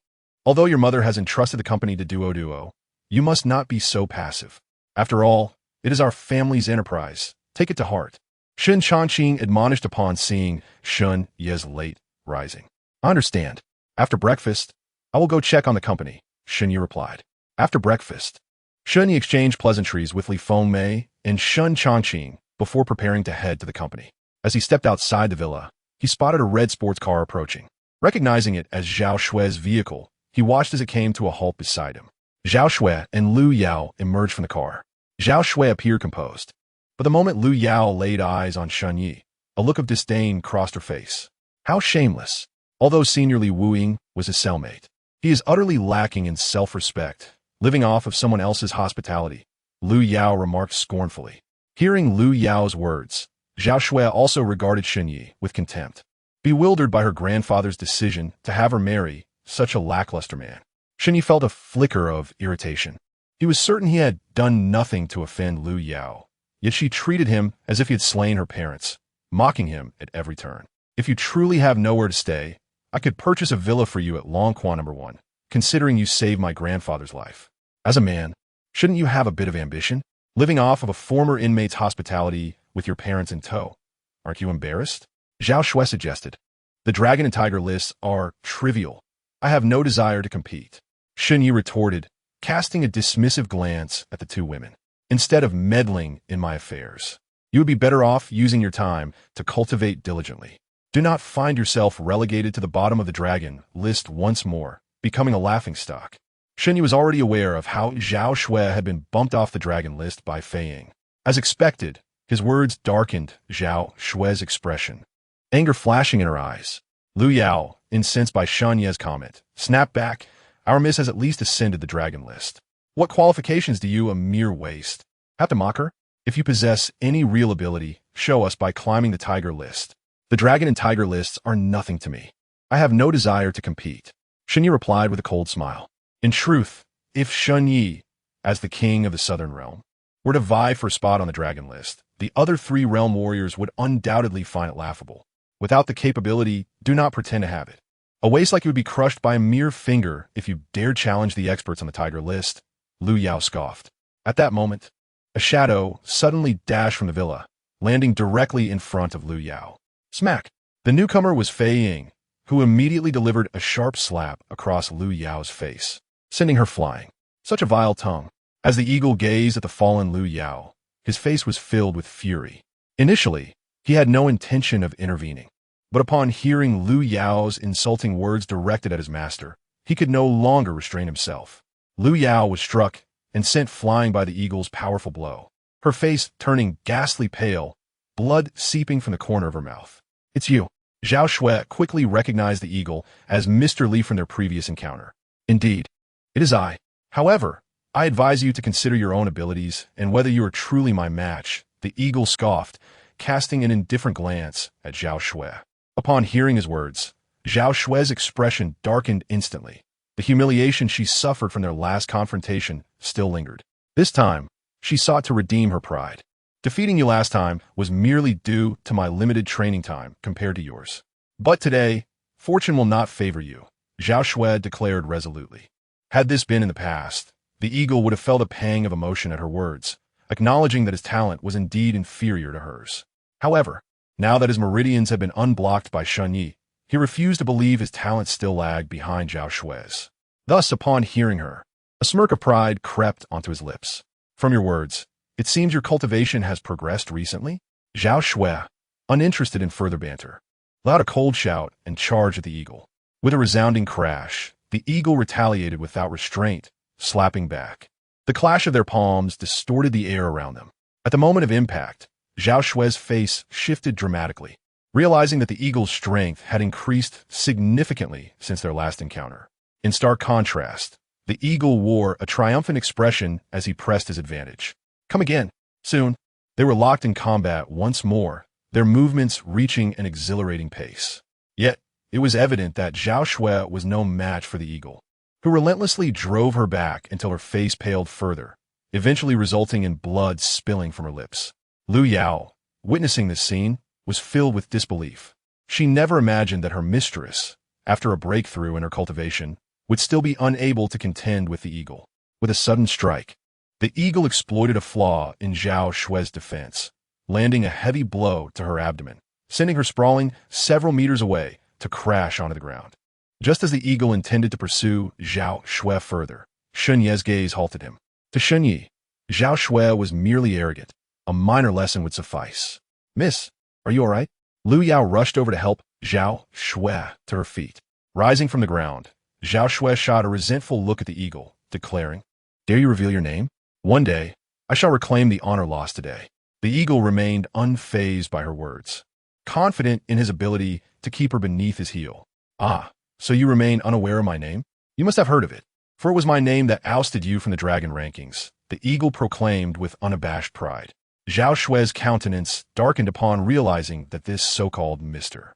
Although your mother has entrusted the company to Duo, you must not be so passive. After all, it is our family's enterprise. Take it to heart. Shun Changqing admonished upon seeing Shun Ye's late rising. I understand. After breakfast, I will go check on the company, Shun Yi replied. After breakfast, Shun Yi exchanged pleasantries with Li Fengmei and Shun Changqing before preparing to head to the company. As he stepped outside the villa, he spotted a red sports car approaching. Recognizing it as Zhao Xue's vehicle, he watched as it came to a halt beside him. Zhao Xue and Lu Yao emerged from the car. Zhao Xue appeared composed, but the moment Lu Yao laid eyes on Shun Yi, a look of disdain crossed her face. How shameless! Although seniorly Wu Ying was his cellmate, he is utterly lacking in self-respect, living off of someone else's hospitality, Lu Yao remarked scornfully. Hearing Lu Yao's words, Zhao Xue also regarded Shun Yi with contempt. Bewildered by her grandfather's decision to have her marry such a lackluster man, Shun Yi felt a flicker of irritation. He was certain he had done nothing to offend Lu Yao, yet she treated him as if he had slain her parents, mocking him at every turn. If you truly have nowhere to stay, I could purchase a villa for you at Longquan No. 1, considering you saved my grandfather's life. As a man, shouldn't you have a bit of ambition? Living off of a former inmate's hospitality with your parents in tow. Aren't you embarrassed? Zhao Xue suggested. The dragon and tiger lists are trivial. I have no desire to compete. Shun Yi retorted, casting a dismissive glance at the two women. Instead of meddling in my affairs, you would be better off using your time to cultivate diligently. Do not find yourself relegated to the bottom of the dragon list once more, becoming a laughingstock. Shun Yi was already aware of how Zhao Xue had been bumped off the dragon list by Fei Ying. As expected, his words darkened Zhao Xue's expression, anger flashing in her eyes. Lu Yao, incensed by Shun Yi's comment, snapped back. Our miss has at least ascended the dragon list. What qualifications do you, a mere waste, have to mock her? If you possess any real ability, show us by climbing the tiger list. The dragon and tiger lists are nothing to me. I have no desire to compete. Shun Yi replied with a cold smile. In truth, if Shun Yi, as the king of the southern realm, were to vie for a spot on the dragon list, the other three realm warriors would undoubtedly find it laughable. Without the capability, do not pretend to have it. A waste like you would be crushed by a mere finger if you dared challenge the experts on the tiger list, Lu Yao scoffed. At that moment, a shadow suddenly dashed from the villa, landing directly in front of Lu Yao. Smack! The newcomer was Fei Ying, who immediately delivered a sharp slap across Lu Yao's face, sending her flying. Such a vile tongue. As the eagle gazed at the fallen Lu Yao, his face was filled with fury. Initially, he had no intention of intervening, but upon hearing Lu Yao's insulting words directed at his master, he could no longer restrain himself. Lu Yao was struck and sent flying by the eagle's powerful blow, her face turning ghastly pale, blood seeping from the corner of her mouth. It's you. Zhao Xue quickly recognized the eagle as Mr. Li from their previous encounter. Indeed, it is I. However, I advise you to consider your own abilities and whether you are truly my match, the eagle scoffed, casting an indifferent glance at Zhao Xue. Upon hearing his words, Zhao Xue's expression darkened instantly. The humiliation she suffered from their last confrontation still lingered. This time, she sought to redeem her pride. Defeating you last time was merely due to my limited training time compared to yours. But today, fortune will not favor you, Zhao Xue declared resolutely. Had this been in the past, the eagle would have felt a pang of emotion at her words, acknowledging that his talent was indeed inferior to hers. However, now that his meridians had been unblocked by Shun Yi, he refused to believe his talent still lagged behind Zhao Xue's. Thus, upon hearing her, a smirk of pride crept onto his lips. From your words, it seems your cultivation has progressed recently? Zhao Xue, uninterested in further banter, allowed a cold shout and charged at the eagle. With a resounding crash, the eagle retaliated without restraint, slapping back. The clash of their palms distorted the air around them. At the moment of impact, Zhao Xue's face shifted dramatically, realizing that the eagle's strength had increased significantly since their last encounter. In stark contrast, the eagle wore a triumphant expression as he pressed his advantage. Come again. Soon, they were locked in combat once more, their movements reaching an exhilarating pace. Yet, it was evident that Zhao Xue was no match for the eagle, who relentlessly drove her back until her face paled further, eventually resulting in blood spilling from her lips. Lu Yao, witnessing this scene, was filled with disbelief. She never imagined that her mistress, after a breakthrough in her cultivation, would still be unable to contend with the eagle. With a sudden strike, the eagle exploited a flaw in Zhao Xue's defense, landing a heavy blow to her abdomen, sending her sprawling several meters away to crash onto the ground. Just as the eagle intended to pursue Zhao Xue further, Shun Yi's gaze halted him. To Shun Yi, Zhao Xue was merely arrogant, A minor lesson would suffice. Miss, are you all right? Lu Yao rushed over to help Zhao Shui to her feet. Rising from the ground, Zhao Shui shot a resentful look at the eagle, declaring, "Dare you reveal your name? One day, I shall reclaim the honor lost today." The eagle remained unfazed by her words, confident in his ability to keep her beneath his heel. "Ah, so you remain unaware of my name? You must have heard of it, for it was my name that ousted you from the dragon rankings," the eagle proclaimed with unabashed pride. Zhao Shui's countenance darkened upon realizing that this so-called Mr.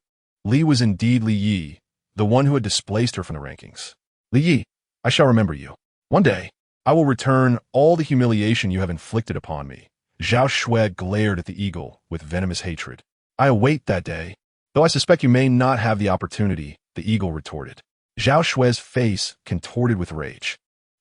Li was indeed Li Yi, the one who had displaced her from the rankings. "Li Yi, I shall remember you. One day, I will return all the humiliation you have inflicted upon me." Zhao Shui glared at the eagle with venomous hatred. "I await that day, though I suspect you may not have the opportunity," the eagle retorted. Zhao Shui's face contorted with rage,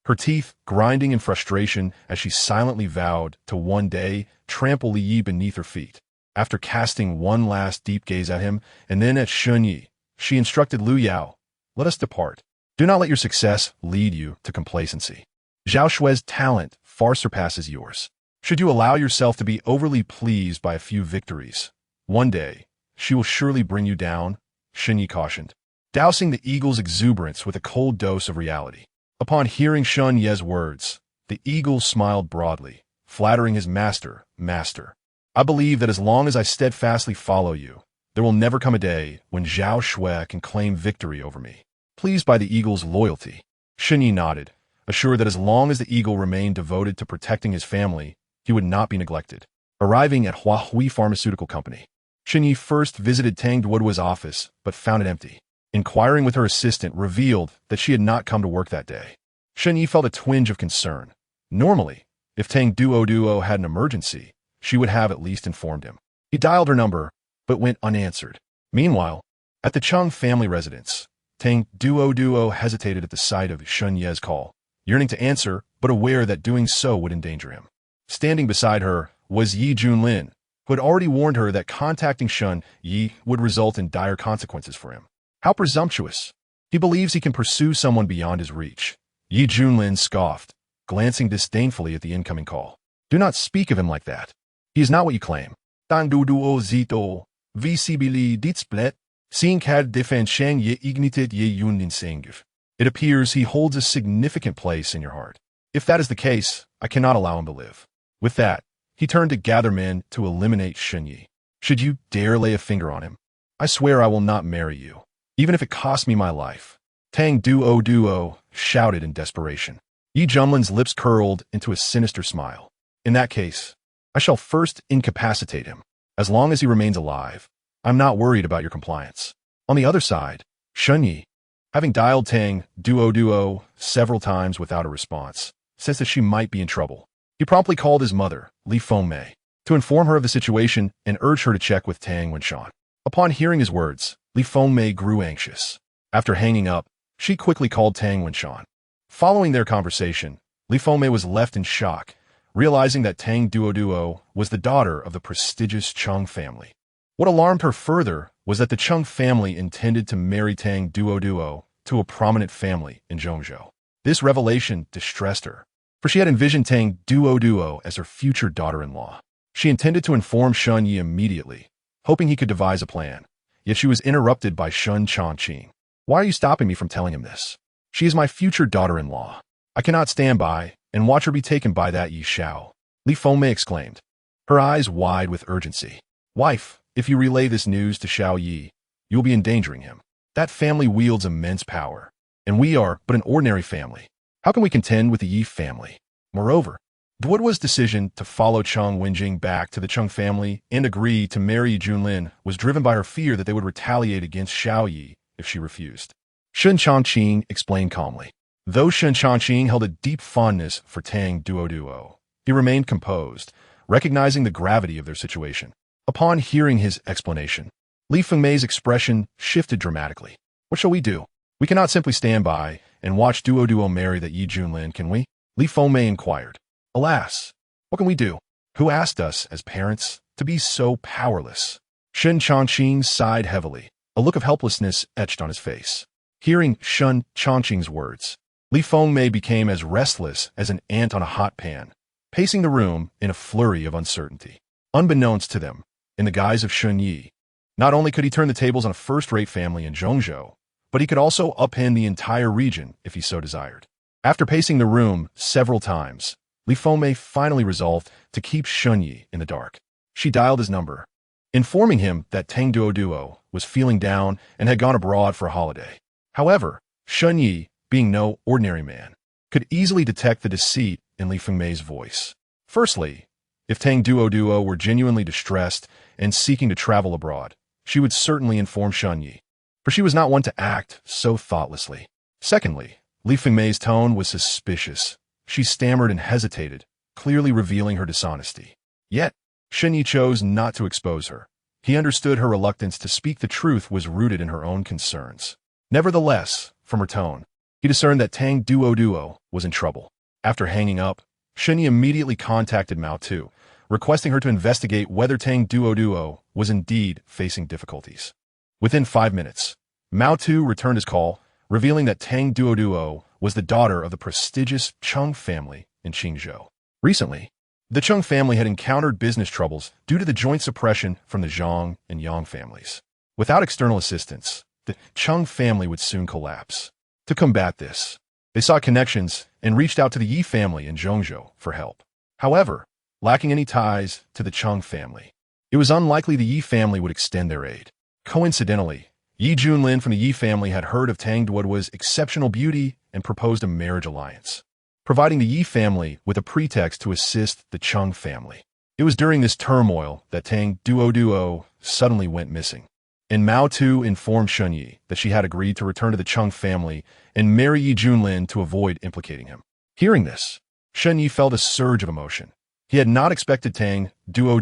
her teeth grinding in frustration as she silently vowed to one day trample Li Yi beneath her feet. After casting one last deep gaze at him, and then at Shun Yi, she instructed Lu Yao, "Let us depart. Do not let your success lead you to complacency. Zhao Shui's talent far surpasses yours. Should you allow yourself to be overly pleased by a few victories, one day she will surely bring you down," Shun Yi cautioned, dousing the eagle's exuberance with a cold dose of reality. Upon hearing Shun Ye's words, the eagle smiled broadly, flattering his master, "Master, I believe that as long as I steadfastly follow you, there will never come a day when Zhao Shui can claim victory over me." Pleased by the eagle's loyalty, Shun Yi nodded, assured that as long as the eagle remained devoted to protecting his family, he would not be neglected. Arriving at Huahui Pharmaceutical Company, Shun Yi first visited Tang Duoduo's office, but found it empty. Inquiring with her assistant revealed that she had not come to work that day. Shun Yi felt a twinge of concern. Normally, if Tang Duoduo had an emergency, she would have at least informed him. He dialed her number, but went unanswered. Meanwhile, at the Chung family residence, Tang Duoduo hesitated at the sight of Shun Ye's call, yearning to answer, but aware that doing so would endanger him. Standing beside her was Yi Junlin, who had already warned her that contacting Shun Yi would result in dire consequences for him. How presumptuous! He believes he can pursue someone beyond his reach. Yi Junlin scoffed, glancing disdainfully at the incoming call. "Do not speak of him like that. He is not what you claim." "Tang Duoduo zito, visibili ditsplet, sin kad defen sheng ye ignitet ye yunin sengif. It appears he holds a significant place in your heart. If that is the case, I cannot allow him to live." With that, he turned to gather men to eliminate Shun Yi. "Should you dare lay a finger on him, I swear I will not marry you, even if it costs me my life." Tang Duoduo shouted in desperation. Yi Junlin's lips curled into a sinister smile. "In that case, I shall first incapacitate him. As long as he remains alive, I'm not worried about your compliance." On the other side, Shun Yi, having dialed Tang Duoduo several times without a response, sensed that she might be in trouble. He promptly called his mother, Li Fengmei, to inform her of the situation and urge her to check with Tang Wenshan. Upon hearing his words, Li Fengmei grew anxious. After hanging up, she quickly called Tang Wenshan. Following their conversation, Li Fengmei was left in shock, realizing that Tang Duoduo was the daughter of the prestigious Chung family. What alarmed her further was that the Chung family intended to marry Tang Duoduo to a prominent family in Zhongzhou. This revelation distressed her, for she had envisioned Tang Duoduo as her future daughter-in-law. She intended to inform Shun Yi immediately, hoping he could devise a plan, yet she was interrupted by Shun Chongqing. "Why are you stopping me from telling him this? She is my future daughter-in-law. I cannot stand by and watch her be taken by that Yi Shao," Li Fengmei exclaimed, her eyes wide with urgency. "Wife, if you relay this news to Shao Yi, you will be endangering him. That family wields immense power, and we are but an ordinary family. How can we contend with the Yi family? Moreover, Duoduo's decision to follow Cheng Wenjing back to the Chung family and agree to marry Yi Junlin was driven by her fear that they would retaliate against Shao Yi if she refused." Shun Chongqing explained calmly. Though Shun Chongqing held a deep fondness for Tang Duoduo, he remained composed, recognizing the gravity of their situation. Upon hearing his explanation, Li Fengmei's expression shifted dramatically. "What shall we do? We cannot simply stand by and watch Duoduo marry that Yi Junlin, can we?" Li Fengmei inquired. "Alas, what can we do? Who asked us, as parents, to be so powerless?" Shun Chongqing sighed heavily, a look of helplessness etched on his face. Hearing Shun Chongqing's words, Li Fengmei became as restless as an ant on a hot pan, pacing the room in a flurry of uncertainty. Unbeknownst to them, in the guise of Shun Yi, not only could he turn the tables on a first-rate family in Zhongzhou, but he could also upend the entire region if he so desired. After pacing the room several times, Li Fengmei finally resolved to keep Shun Yi in the dark. She dialed his number, informing him that Tang Duo was feeling down and had gone abroad for a holiday. However, Shun Yi, being no ordinary man, could easily detect the deceit in Li Fengmei's voice. Firstly, if Tang Duo were genuinely distressed and seeking to travel abroad, she would certainly inform Shun Yi, for she was not one to act so thoughtlessly. Secondly, Li Fengmei's tone was suspicious. She stammered and hesitated, clearly revealing her dishonesty. Yet, Shun Yi chose not to expose her. He understood her reluctance to speak the truth was rooted in her own concerns. Nevertheless, from her tone, he discerned that Tang Duo was in trouble. After hanging up, Shun Yi immediately contacted Mao Tu, requesting her to investigate whether Tang Duo was indeed facing difficulties. Within 5 minutes, Mao Tu returned his call, revealing that Tang Duo was the daughter of the prestigious Cheng family in Qingzhou. Recently, the Cheng family had encountered business troubles due to the joint suppression from the Zhang and Yang families. Without external assistance, the Cheng family would soon collapse. To combat this, they sought connections and reached out to the Yi family in Zhongzhou for help. However, lacking any ties to the Cheng family, it was unlikely the Yi family would extend their aid. Coincidentally, Yi Junlin from the Yi family had heard of Tang Duo's exceptional beauty and proposed a marriage alliance, providing the Yi family with a pretext to assist the Cheng family. It was during this turmoil that Tang Duo suddenly went missing, and Mao Tu informed Shun Yi that she had agreed to return to the Cheng family and marry Yi Junlin to avoid implicating him. Hearing this, Shun Yi felt a surge of emotion. He had not expected Tang Duo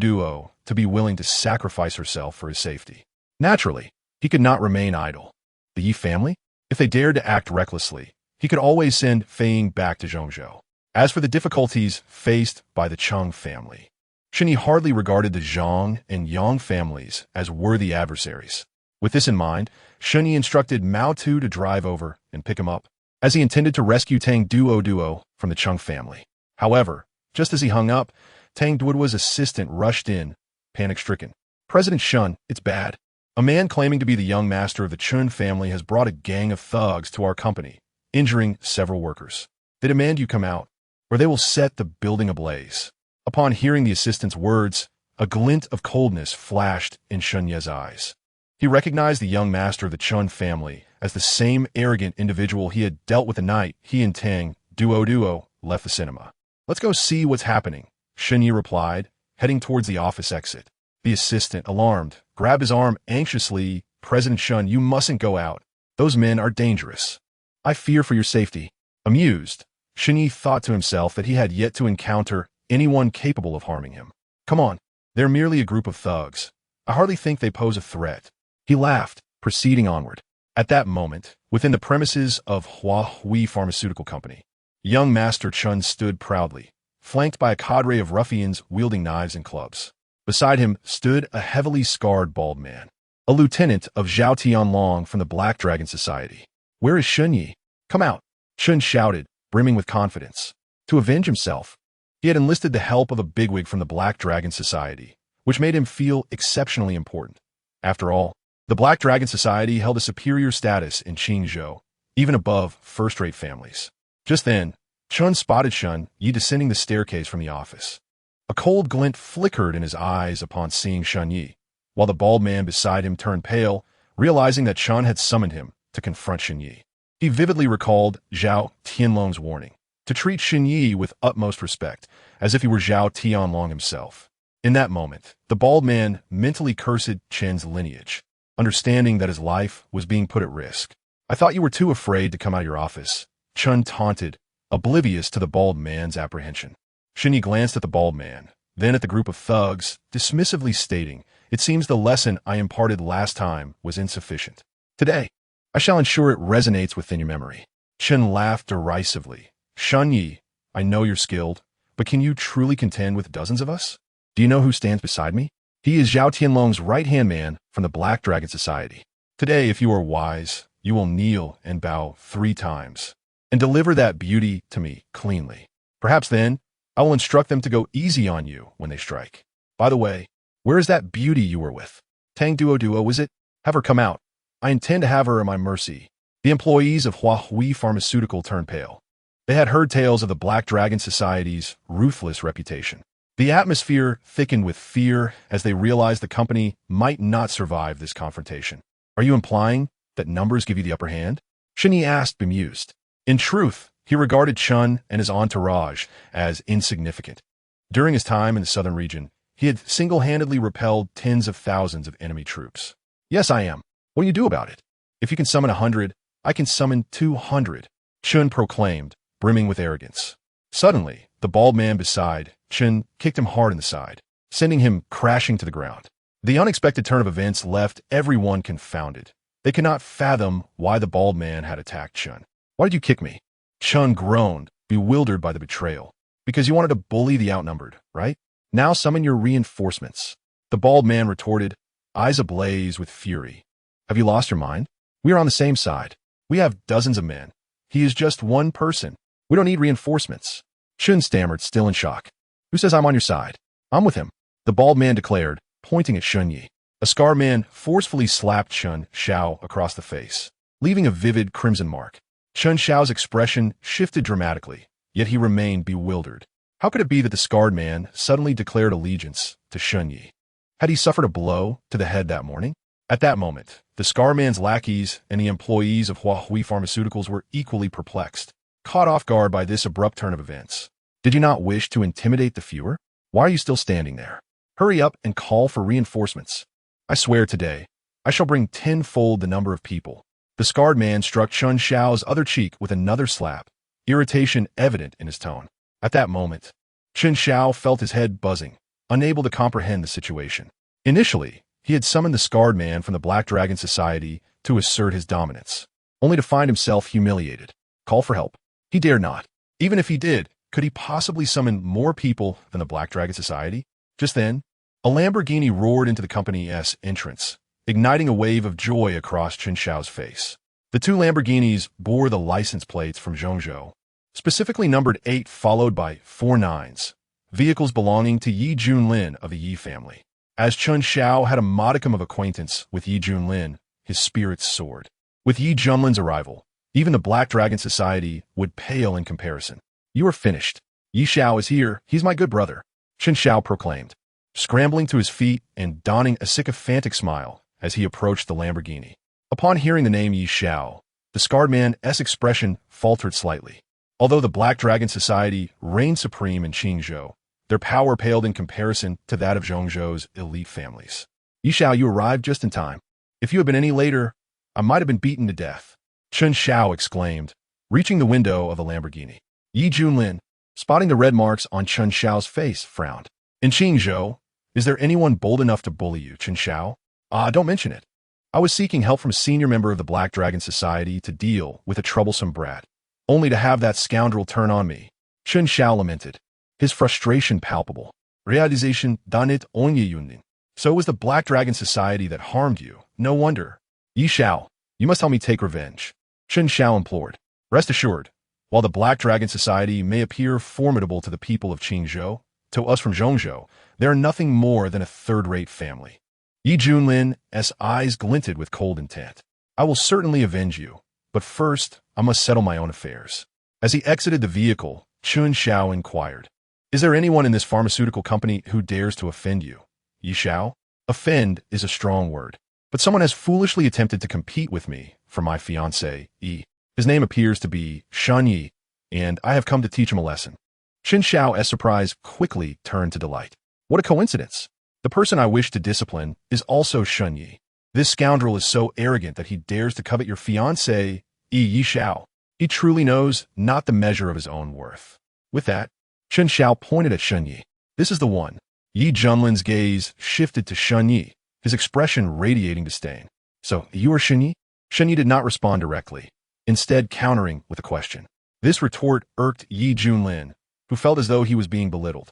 to be willing to sacrifice herself for his safety. Naturally, he could not remain idle. The Yi family? If they dared to act recklessly, he could always send Fei Ying back to Zhongzhou. As for the difficulties faced by the Cheng family, Shun Yi hardly regarded the Zhang and Yang families as worthy adversaries. With this in mind, Shun Yi instructed Mao Tu to drive over and pick him up, as he intended to rescue Tang Duo from the Cheng family. However, just as he hung up, Tang Duo's assistant rushed in, panic-stricken. "President Shun, it's bad. A man claiming to be the young master of the Chun family has brought a gang of thugs to our company, injuring several workers. They demand you come out, or they will set the building ablaze." Upon hearing the assistant's words, a glint of coldness flashed in Shun Ye's eyes. He recognized the young master of the Chun family as the same arrogant individual he had dealt with the night he and Tang Duo left the cinema. "Let's go see what's happening," Shun Yi replied, heading towards the office exit. The assistant, alarmed, grabbed his arm anxiously. "President Shun, you mustn't go out. Those men are dangerous. I fear for your safety." Amused, Shun Yi thought to himself that he had yet to encounter anyone capable of harming him. "Come on, they're merely a group of thugs. I hardly think they pose a threat." He laughed, proceeding onward. At that moment, within the premises of Huahui Pharmaceutical Company, young Master Chun stood proudly, flanked by a cadre of ruffians wielding knives and clubs. Beside him stood a heavily scarred bald man, a lieutenant of Zhao Tianlong from the Black Dragon Society. "Where is Shun Yi? Come out!" Shun shouted, brimming with confidence. To avenge himself, he had enlisted the help of a bigwig from the Black Dragon Society, which made him feel exceptionally important. After all, the Black Dragon Society held a superior status in Qingzhou, even above first-rate families. Just then, Chun spotted Shun Yi descending the staircase from the office. A cold glint flickered in his eyes upon seeing Shun Yi, while the bald man beside him turned pale, realizing that Chun had summoned him to confront Shun Yi. He vividly recalled Zhao Tianlong's warning to treat Shun Yi with utmost respect, as if he were Zhao Tianlong himself. In that moment, the bald man mentally cursed Chen's lineage, understanding that his life was being put at risk. "I thought you were too afraid to come out of your office," Chun taunted, oblivious to the bald man's apprehension. Shun Yi glanced at the bald man, then at the group of thugs, dismissively stating, "It seems the lesson I imparted last time was insufficient. Today, I shall ensure it resonates within your memory." Chun laughed derisively. "Shun Yi, I know you're skilled, but can you truly contend with dozens of us? Do you know who stands beside me? He is Zhao Tianlong's right-hand man from the Black Dragon Society. Today, if you are wise, you will kneel and bow 3 times, and deliver that beauty to me cleanly. Perhaps then, I will instruct them to go easy on you when they strike. By the way, where is that beauty you were with? Tang Duo, is it? Have her come out. I intend to have her at my mercy. The employees of Huahui Pharmaceutical turned pale. They had heard tales of the Black Dragon Society's ruthless reputation. The atmosphere thickened with fear as they realized the company might not survive this confrontation. Are you implying that numbers give you the upper hand? Shen Yi asked, bemused. In truth, he regarded Chun and his entourage as insignificant. During his time in the southern region, he had single-handedly repelled tens of thousands of enemy troops. Yes, I am. What do you do about it? If you can summon 100, I can summon 200, Chun proclaimed, brimming with arrogance. Suddenly, the bald man beside Chun kicked him hard in the side, sending him crashing to the ground. The unexpected turn of events left everyone confounded. They could not fathom why the bald man had attacked Chun. Why did you kick me? Chun groaned, bewildered by the betrayal. Because you wanted to bully the outnumbered, right? Now summon your reinforcements. The bald man retorted, eyes ablaze with fury. Have you lost your mind? We are on the same side. We have dozens of men. He is just one person. We don't need reinforcements. Chun stammered, still in shock. Who says I'm on your side? I'm with him, the bald man declared, pointing at Chun Yi. A scar man forcefully slapped Chun Xiao across the face, leaving a vivid crimson mark. Chun Xiao's expression shifted dramatically, yet he remained bewildered. How could it be that the scarred man suddenly declared allegiance to Chun Yi? Had he suffered a blow to the head that morning? At that moment, the scar man's lackeys and the employees of Huahui Pharmaceuticals were equally perplexed, caught off guard by this abrupt turn of events. Did you not wish to intimidate the fewer? Why are you still standing there? Hurry up and call for reinforcements. I swear today, I shall bring tenfold the number of people. The scarred man struck Chun Xiao's other cheek with another slap, irritation evident in his tone. At that moment, Chun Xiao felt his head buzzing, unable to comprehend the situation. Initially, he had summoned the scarred man from the Black Dragon Society to assert his dominance, only to find himself humiliated. Call for help. He dared not. Even if he did, could he possibly summon more people than the Black Dragon Society? Just then, a Lamborghini roared into the company's entrance, igniting a wave of joy across Chun Xiao's face. The two Lamborghinis bore the license plates from Zhongzhou, specifically numbered 8 followed by 4 nines, vehicles belonging to Yi Junlin of the Yi family. As Chun Xiao had a modicum of acquaintance with Yi Junlin, his spirits soared. With Yi Junlin's arrival, even the Black Dragon Society would pale in comparison. You are finished. Yi Xiao is here. He's my good brother, Chun Xiao proclaimed, scrambling to his feet and donning a sycophantic smile as he approached the Lamborghini. Upon hearing the name Yi Xiao, the scarred man's expression faltered slightly. Although the Black Dragon Society reigned supreme in Qingzhou, their power paled in comparison to that of Zhongzhou's elite families. Yi Xiao, you arrived just in time. If you had been any later, I might have been beaten to death, Chun Xiao exclaimed, reaching the window of the Lamborghini. Yi Junlin, spotting the red marks on Chun Xiao's face, frowned. In Qingzhou, is there anyone bold enough to bully you, Chun Xiao? Don't mention it. I was seeking help from a senior member of the Black Dragon Society to deal with a troublesome brat, only to have that scoundrel turn on me. Chun Xiao lamented, his frustration palpable. Realization danit onye yunin. So it was the Black Dragon Society that harmed you. No wonder. Yi Xiao, you must help me take revenge, Chun Xiao implored. Rest assured, while the Black Dragon Society may appear formidable to the people of Qingzhou, to us from Zhongzhou, they are nothing more than a third-rate family. Yi Junlin's eyes glinted with cold intent. I will certainly avenge you, but first, I must settle my own affairs. As he exited the vehicle, Chun Xiao inquired, is there anyone in this pharmaceutical company who dares to offend you? Yi Xiao? Offend is a strong word, but someone has foolishly attempted to compete with me for my fiancée, Yi. His name appears to be Shan Yi, and I have come to teach him a lesson. Chun Xiao's surprise quickly turned to delight. What a coincidence! The person I wish to discipline is also Shan Yi. This scoundrel is so arrogant that he dares to covet your fiancée, Yi Xiao. He truly knows not the measure of his own worth. With that, Chun Xiao pointed at Shan Yi. This is the one. Yi Junlin's gaze shifted to Shan Yi, his expression radiating disdain. So, you are Shan Yi? Shan Yi did not respond directly, instead countering with a question. This retort irked Yi Junlin, who felt as though he was being belittled.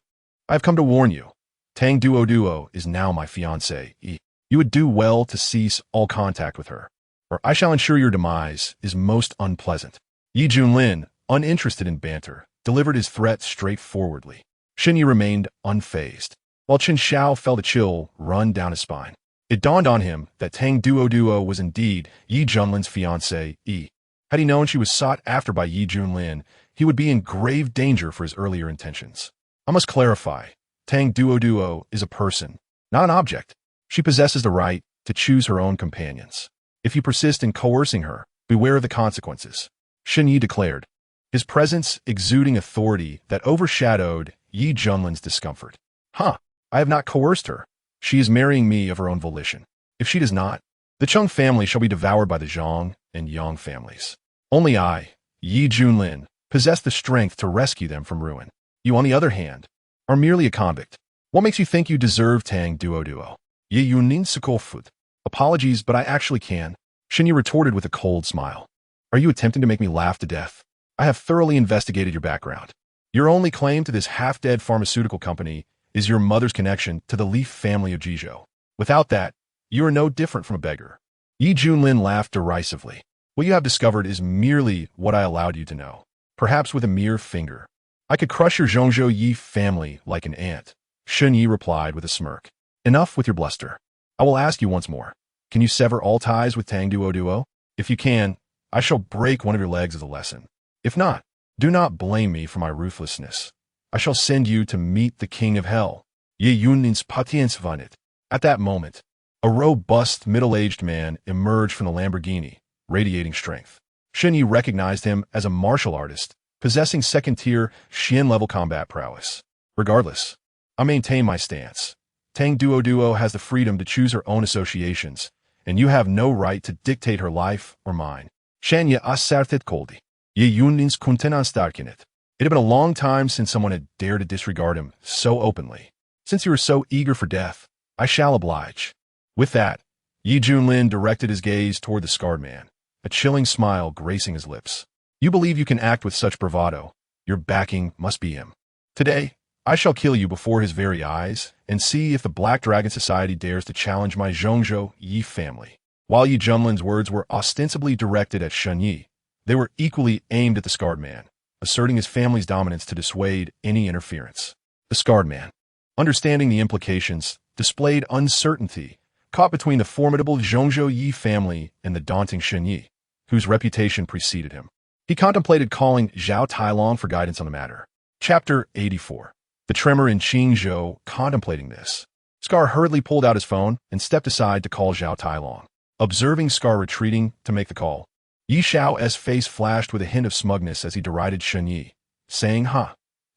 I have come to warn you. Tang Duo is now my fiancée, Yi. You would do well to cease all contact with her, or I shall ensure your demise is most unpleasant. Yi Junlin, uninterested in banter, delivered his threat straightforwardly. Shen Yi remained unfazed, while Chen Xiao felt a chill run down his spine. It dawned on him that Tang Duo was indeed Yi Junlin's fiancée, Yi. Had he known she was sought after by Yi Junlin, he would be in grave danger for his earlier intentions. I must clarify, Tang Duo is a person, not an object. She possesses the right to choose her own companions. If you persist in coercing her, beware of the consequences, Shen Yi declared, his presence exuding authority that overshadowed Yi Junlin's discomfort. I have not coerced her. She is marrying me of her own volition. If she does not, the Chung family shall be devoured by the Zhang and Yang families. Only I, Yi Junlin, possess the strength to rescue them from ruin. You, on the other hand, are merely a convict. What makes you think you deserve Tang Duo? Ye Yunin Sukofut. Apologies, but I actually can, Shen Yi retorted with a cold smile. Are you attempting to make me laugh to death? I have thoroughly investigated your background. Your only claim to this half-dead pharmaceutical company is your mother's connection to the Leaf family of Jizhou. Without that, you are no different from a beggar. Yi Junlin laughed derisively. What you have discovered is merely what I allowed you to know. Perhaps with a mere finger. I could crush your Zhongzhou Yi family like an ant, Shen Yi replied with a smirk. Enough with your bluster. I will ask you once more. Can you sever all ties with Tang Duo? If you can, I shall break one of your legs as a lesson. If not, do not blame me for my ruthlessness. I shall send you to meet the king of hell. Ye Yunin's patience vanit. At that moment, a robust, middle-aged man emerged from the Lamborghini, radiating strength. Shen Yi recognized him as a martial artist, possessing second-tier Xian-level combat prowess. Regardless, I maintain my stance. Tang Duo has the freedom to choose her own associations, and you have no right to dictate her life or mine. Shanya asartet koldi. Ye Yunin's kuntenan starkinet. It had been a long time since someone had dared to disregard him so openly. Since you are so eager for death, I shall oblige. With that, Yi Junlin directed his gaze toward the scarred man, a chilling smile gracing his lips. You believe you can act with such bravado. Your backing must be him. Today, I shall kill you before his very eyes and see if the Black Dragon Society dares to challenge my Zhongzhou Yi family. While Yi Junlin's words were ostensibly directed at Shen Yi, they were equally aimed at the scarred man, asserting his family's dominance to dissuade any interference. The scarred man, understanding the implications, displayed uncertainty, caught between the formidable Zhongzhou Yi family and the daunting Shen Yi, whose reputation preceded him. He contemplated calling Zhao Tailong for guidance on the matter. Chapter 84. The tremor in Qingzhou contemplating this. Scar hurriedly pulled out his phone and stepped aside to call Zhao Tailong. Observing Scar retreating to make the call, Yi Xiao's face flashed with a hint of smugness as he derided Shen Yi, saying,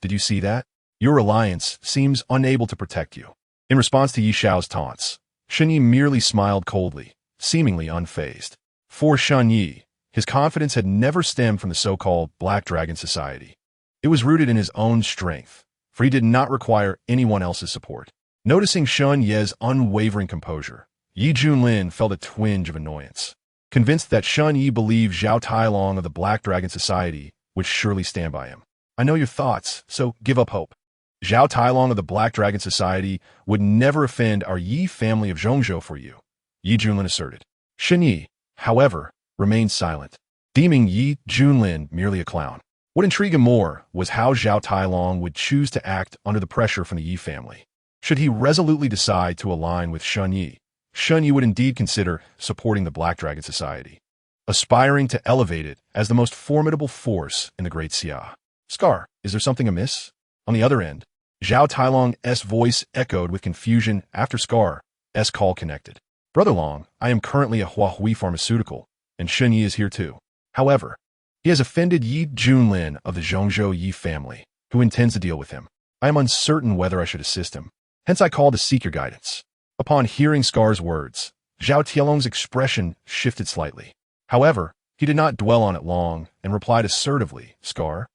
did you see that? Your alliance seems unable to protect you. In response to Yi Xiao's taunts, Shen Yi merely smiled coldly, seemingly unfazed. For Shen Yi, his confidence had never stemmed from the so-called Black Dragon Society. It was rooted in his own strength, for he did not require anyone else's support. Noticing Shen Yi's unwavering composure, Yi Junlin felt a twinge of annoyance. Convinced that Shen Yi believed Zhao Tailong of the Black Dragon Society would surely stand by him. I know your thoughts, so give up hope. Zhao Tailong of the Black Dragon Society would never offend our Yi family of Zhongzhou for you, Yi Junlin asserted. Shen Yi, however, remained silent, deeming Yi Junlin merely a clown. What intrigued him more was how Zhao Tailong would choose to act under the pressure from the Yi family. Should he resolutely decide to align with Shen Yi would indeed consider supporting the Black Dragon Society, aspiring to elevate it as the most formidable force in the Great Xia. Scar, is there something amiss? On the other end, Zhao Tailong's voice echoed with confusion after Scar's call connected. Brother Long, I am currently a Huahui pharmaceutical, and Shen Yi is here too. However, he has offended Yi Junlin of the Zhongzhou Yi family, who intends to deal with him. I am uncertain whether I should assist him. Hence I call to seek your guidance. Upon hearing Scar's words, Zhao Tailong's expression shifted slightly. However, he did not dwell on it long and replied assertively, Scar,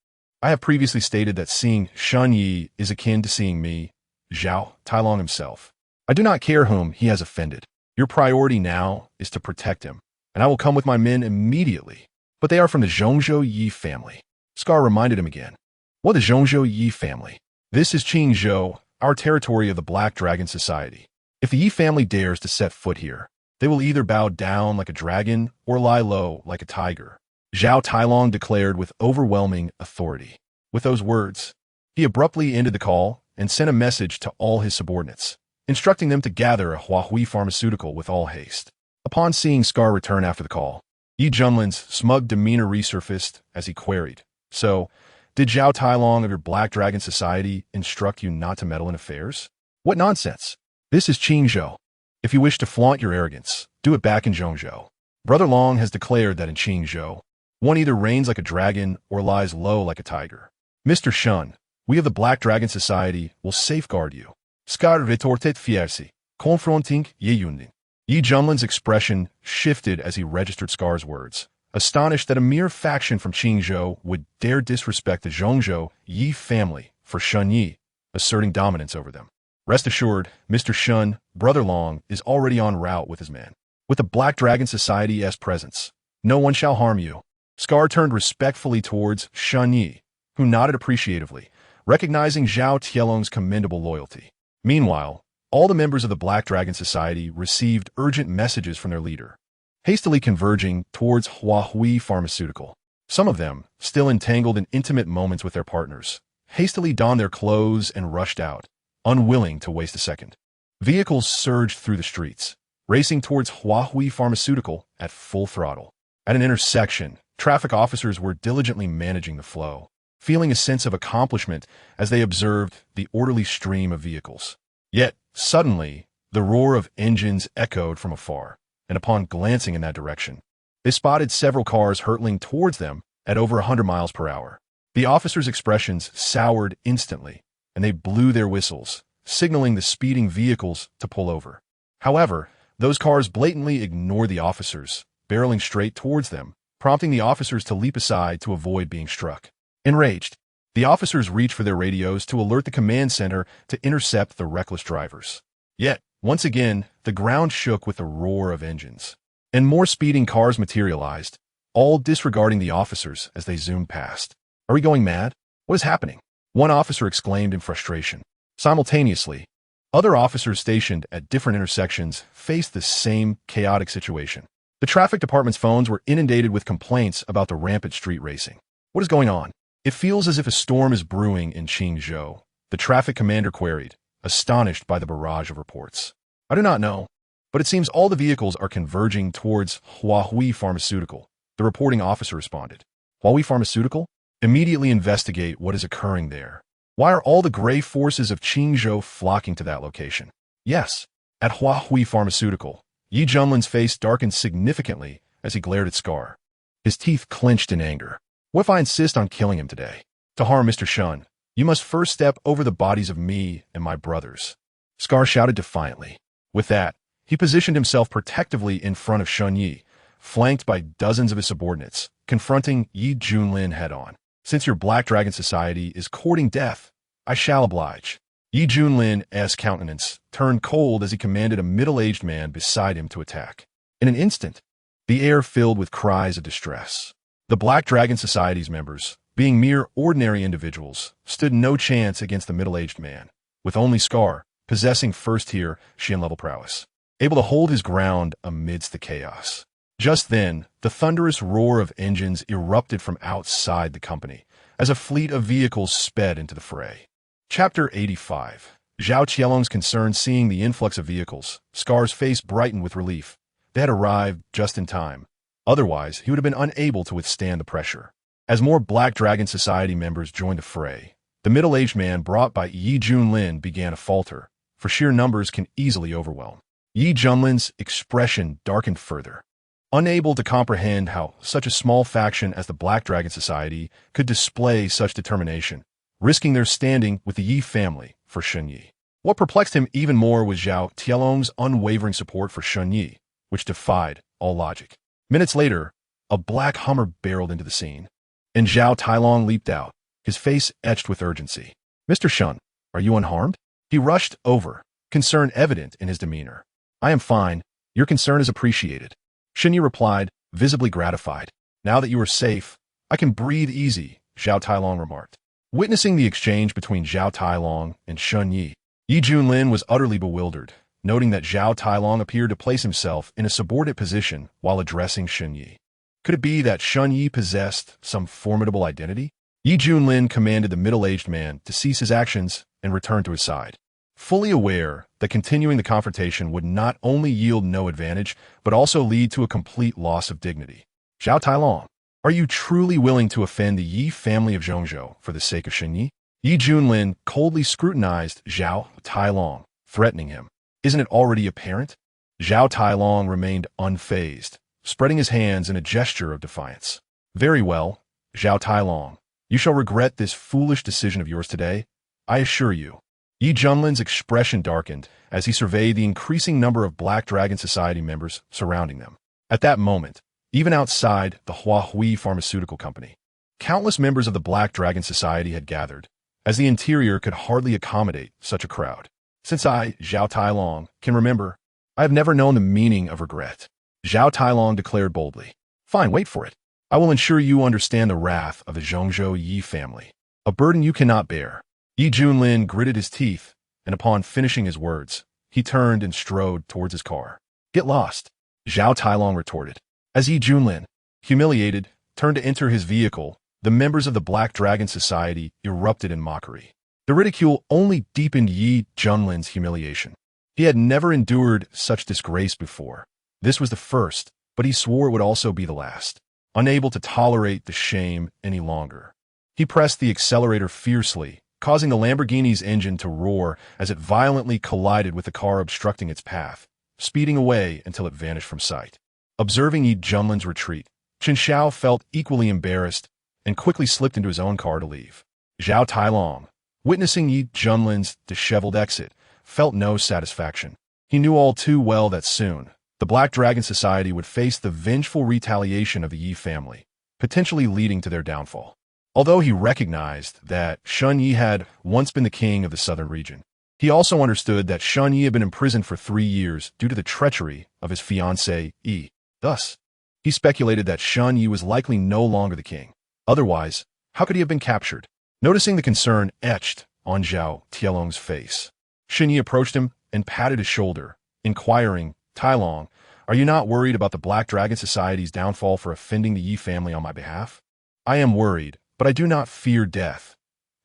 I have previously stated that seeing Shen Yi is akin to seeing me, Zhao Tailong himself. I do not care whom he has offended. Your priority now is to protect him, and I will come with my men immediately. But they are from the Zhongzhou Yi family. Scar reminded him again. What the Zhongzhou Yi family? This is Qingzhou, our territory of the Black Dragon Society. If the Yi family dares to set foot here, they will either bow down like a dragon or lie low like a tiger, Zhao Tailong declared with overwhelming authority. With those words, He abruptly ended the call and sent a message to all his subordinates, instructing them to gather a Huahui pharmaceutical with all haste. Upon seeing Scar return after the call, Yi Junlin's smug demeanor resurfaced as he queried, "So, did Zhao Tailong of your Black Dragon Society instruct you not to meddle in affairs? What nonsense! This is Qingzhou. If you wish to flaunt your arrogance, do it back in Zhongzhou. Brother Long has declared that in Qingzhou, one either reigns like a dragon or lies low like a tiger. Mr. Shun, we of the Black Dragon Society will safeguard you." Scar retorted fiercely, confronting Yi Yunlin. Yi Junlin's expression shifted as he registered Scar's words, astonished that a mere faction from Qingzhou would dare disrespect the Zhongzhou Yi family for Shun Yi, asserting dominance over them. Rest assured, Mr. Shun, Brother Long, is already en route with his men. With the Black Dragon Society's presence, no one shall harm you. Scar turned respectfully towards Shun Yi, who nodded appreciatively, recognizing Zhao Tielong's commendable loyalty. Meanwhile, all the members of the Black Dragon Society received urgent messages from their leader, hastily converging towards Huahui Pharmaceutical. Some of them, still entangled in intimate moments with their partners, hastily donned their clothes and rushed out, unwilling to waste a second. Vehicles surged through the streets, racing towards Huahui Pharmaceutical at full throttle. At an intersection, traffic officers were diligently managing the flow, feeling a sense of accomplishment as they observed the orderly stream of vehicles. Yet, suddenly, the roar of engines echoed from afar, and upon glancing in that direction, they spotted several cars hurtling towards them at over 100 miles per hour. The officers' expressions soured instantly, and they blew their whistles, signaling the speeding vehicles to pull over. However, those cars blatantly ignored the officers, barreling straight towards them, prompting the officers to leap aside to avoid being struck. Enraged, the officers reached for their radios to alert the command center to intercept the reckless drivers. Yet, once again, the ground shook with the roar of engines, and more speeding cars materialized, all disregarding the officers as they zoomed past. "Are we going mad? What is happening?" one officer exclaimed in frustration. Simultaneously, other officers stationed at different intersections faced the same chaotic situation. The traffic department's phones were inundated with complaints about the rampant street racing. "What is going on? It feels as if a storm is brewing in Qingzhou," the traffic commander queried, astonished by the barrage of reports. "I do not know, but it seems all the vehicles are converging towards Huahui Pharmaceutical," the reporting officer responded. "Huahui Pharmaceutical? Immediately investigate what is occurring there. Why are all the gray forces of Qingzhou flocking to that location?" "Yes." At Huahui Pharmaceutical, Yi Junlin's face darkened significantly as he glared at Scar. His teeth clenched in anger. "What if I insist on killing him today? To harm Mr. Shun, you must first step over the bodies of me and my brothers," Scar shouted defiantly. With that, he positioned himself protectively in front of Shun Yi, flanked by dozens of his subordinates, confronting Yi Junlin head-on. "Since your Black Dragon Society is courting death, I shall oblige." Yi Junlin's countenance turned cold as he commanded a middle-aged man beside him to attack. In an instant, the air filled with cries of distress. The Black Dragon Society's members, being mere ordinary individuals, stood no chance against the middle-aged man, with only Scar, possessing first-tier Xian-level prowess, able to hold his ground amidst the chaos. Just then, the thunderous roar of engines erupted from outside the company, as a fleet of vehicles sped into the fray. Chapter 85. Zhao Qielong's concern seeing the influx of vehicles, Scar's face brightened with relief. They had arrived just in time. Otherwise, he would have been unable to withstand the pressure. As more Black Dragon Society members joined the fray, the middle-aged man brought by Yi Junlin began to falter, for sheer numbers can easily overwhelm. Yi Junlin's expression darkened further. Unable to comprehend how such a small faction as the Black Dragon Society could display such determination, risking their standing with the Yi family for Shun Yi. What perplexed him even more was Zhao Tielong's unwavering support for Shun Yi, which defied all logic. Minutes later, a black Hummer barreled into the scene, and Zhao Tailong leaped out, his face etched with urgency. "Mr. Shun, are you unharmed?" He rushed over, concern evident in his demeanor. "I am fine. Your concern is appreciated," Shun Yi replied, visibly gratified. "Now that you are safe, I can breathe easy," Zhao Tailong remarked. Witnessing the exchange between Zhao Tailong and Shun Yi, Yi Junlin was utterly bewildered, noting that Zhao Tailong appeared to place himself in a subordinate position while addressing Shun Yi. Could it be that Shun Yi possessed some formidable identity? Yi Junlin commanded the middle-aged man to cease his actions and return to his side, fully aware that continuing the confrontation would not only yield no advantage, but also lead to a complete loss of dignity. Zhao Tailong, are you truly willing to offend the Yi family of Zhongzhou for the sake of Shenyi? Yi Junlin coldly scrutinized Zhao Tailong, threatening him. Isn't it already apparent? Zhao Tailong remained unfazed, spreading his hands in a gesture of defiance. Very well, Zhao Tailong. You shall regret this foolish decision of yours today, I assure you. Yi Junlin's expression darkened as he surveyed the increasing number of Black Dragon Society members surrounding them. At that moment, even outside the Huahui Pharmaceutical Company, countless members of the Black Dragon Society had gathered, as the interior could hardly accommodate such a crowd. Since I, Zhao Tailong, can remember, I have never known the meaning of regret. Zhao Tailong declared boldly. Fine, wait for it. I will ensure you understand the wrath of the Zhongzhou Yi family, a burden you cannot bear. Yi Junlin gritted his teeth, and upon finishing his words, he turned and strode towards his car. Get lost, Zhao Tailong retorted. As Yi Junlin, humiliated, turned to enter his vehicle, the members of the Black Dragon Society erupted in mockery. The ridicule only deepened Yi Junlin's humiliation. He had never endured such disgrace before. This was the first, but he swore it would also be the last. Unable to tolerate the shame any longer, he pressed the accelerator fiercely, causing the Lamborghini's engine to roar as it violently collided with the car obstructing its path, speeding away until it vanished from sight. Observing Yi Junlin's retreat, Chen Xiao felt equally embarrassed and quickly slipped into his own car to leave. Zhao Tailong, witnessing Yi Junlin's disheveled exit, felt no satisfaction. He knew all too well that soon, the Black Dragon Society would face the vengeful retaliation of the Yi family, potentially leading to their downfall. Although he recognized that Shun Yi had once been the king of the southern region, he also understood that Shun Yi had been imprisoned for 3 years due to the treachery of his fiancée, Yi. Thus, he speculated that Shun Yi was likely no longer the king. Otherwise, how could he have been captured? Noticing the concern etched on Zhao Tailong's face, Shun Yi approached him and patted his shoulder, inquiring, Tailong, are you not worried about the Black Dragon Society's downfall for offending the Yi family on my behalf? I am worried, but I do not fear death.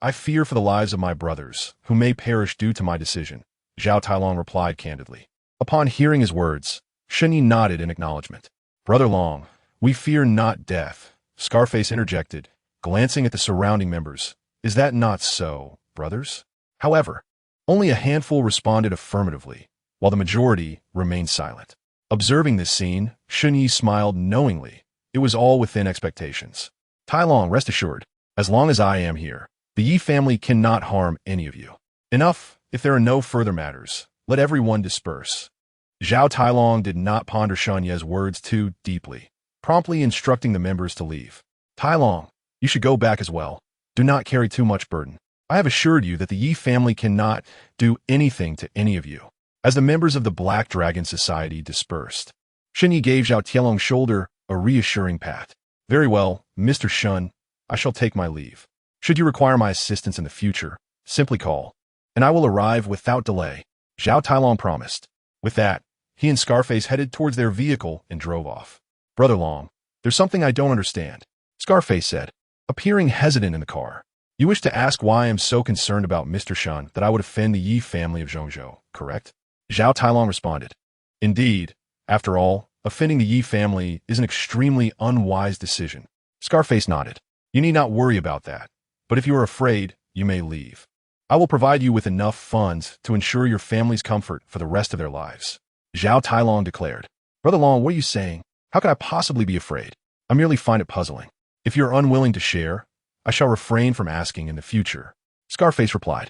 I fear for the lives of my brothers, who may perish due to my decision, Zhao Tailong replied candidly. Upon hearing his words, Shun Yi nodded in acknowledgement. Brother Long, we fear not death, Scarface interjected, glancing at the surrounding members. Is that not so, brothers? However, only a handful responded affirmatively, while the majority remained silent. Observing this scene, Shun Yi smiled knowingly. It was all within expectations. Tailong, rest assured, as long as I am here, the Yi family cannot harm any of you. Enough, if there are no further matters, let everyone disperse. Zhao Tailong did not ponder Shun Yi's words too deeply, promptly instructing the members to leave. Tailong, you should go back as well. Do not carry too much burden. I have assured you that the Yi family cannot do anything to any of you. As the members of the Black Dragon Society dispersed, Shun Yi gave Zhao Tailong's shoulder a reassuring pat. Very well, Mr. Shun, I shall take my leave. Should you require my assistance in the future, simply call, and I will arrive without delay, Zhao Tailong promised. With that, he and Scarface headed towards their vehicle and drove off. Brother Long, there's something I don't understand, Scarface said, appearing hesitant in the car. You wish to ask why I am so concerned about Mr. Shun that I would offend the Yi family of Zhongzhou, correct? Zhao Tailong responded. Indeed, after all, offending the Yi family is an extremely unwise decision. Scarface nodded. You need not worry about that, but if you are afraid, you may leave. I will provide you with enough funds to ensure your family's comfort for the rest of their lives, Zhao Tailong declared. Brother Long, what are you saying? How could I possibly be afraid? I merely find it puzzling. If you're unwilling to share, I shall refrain from asking in the future, Scarface replied.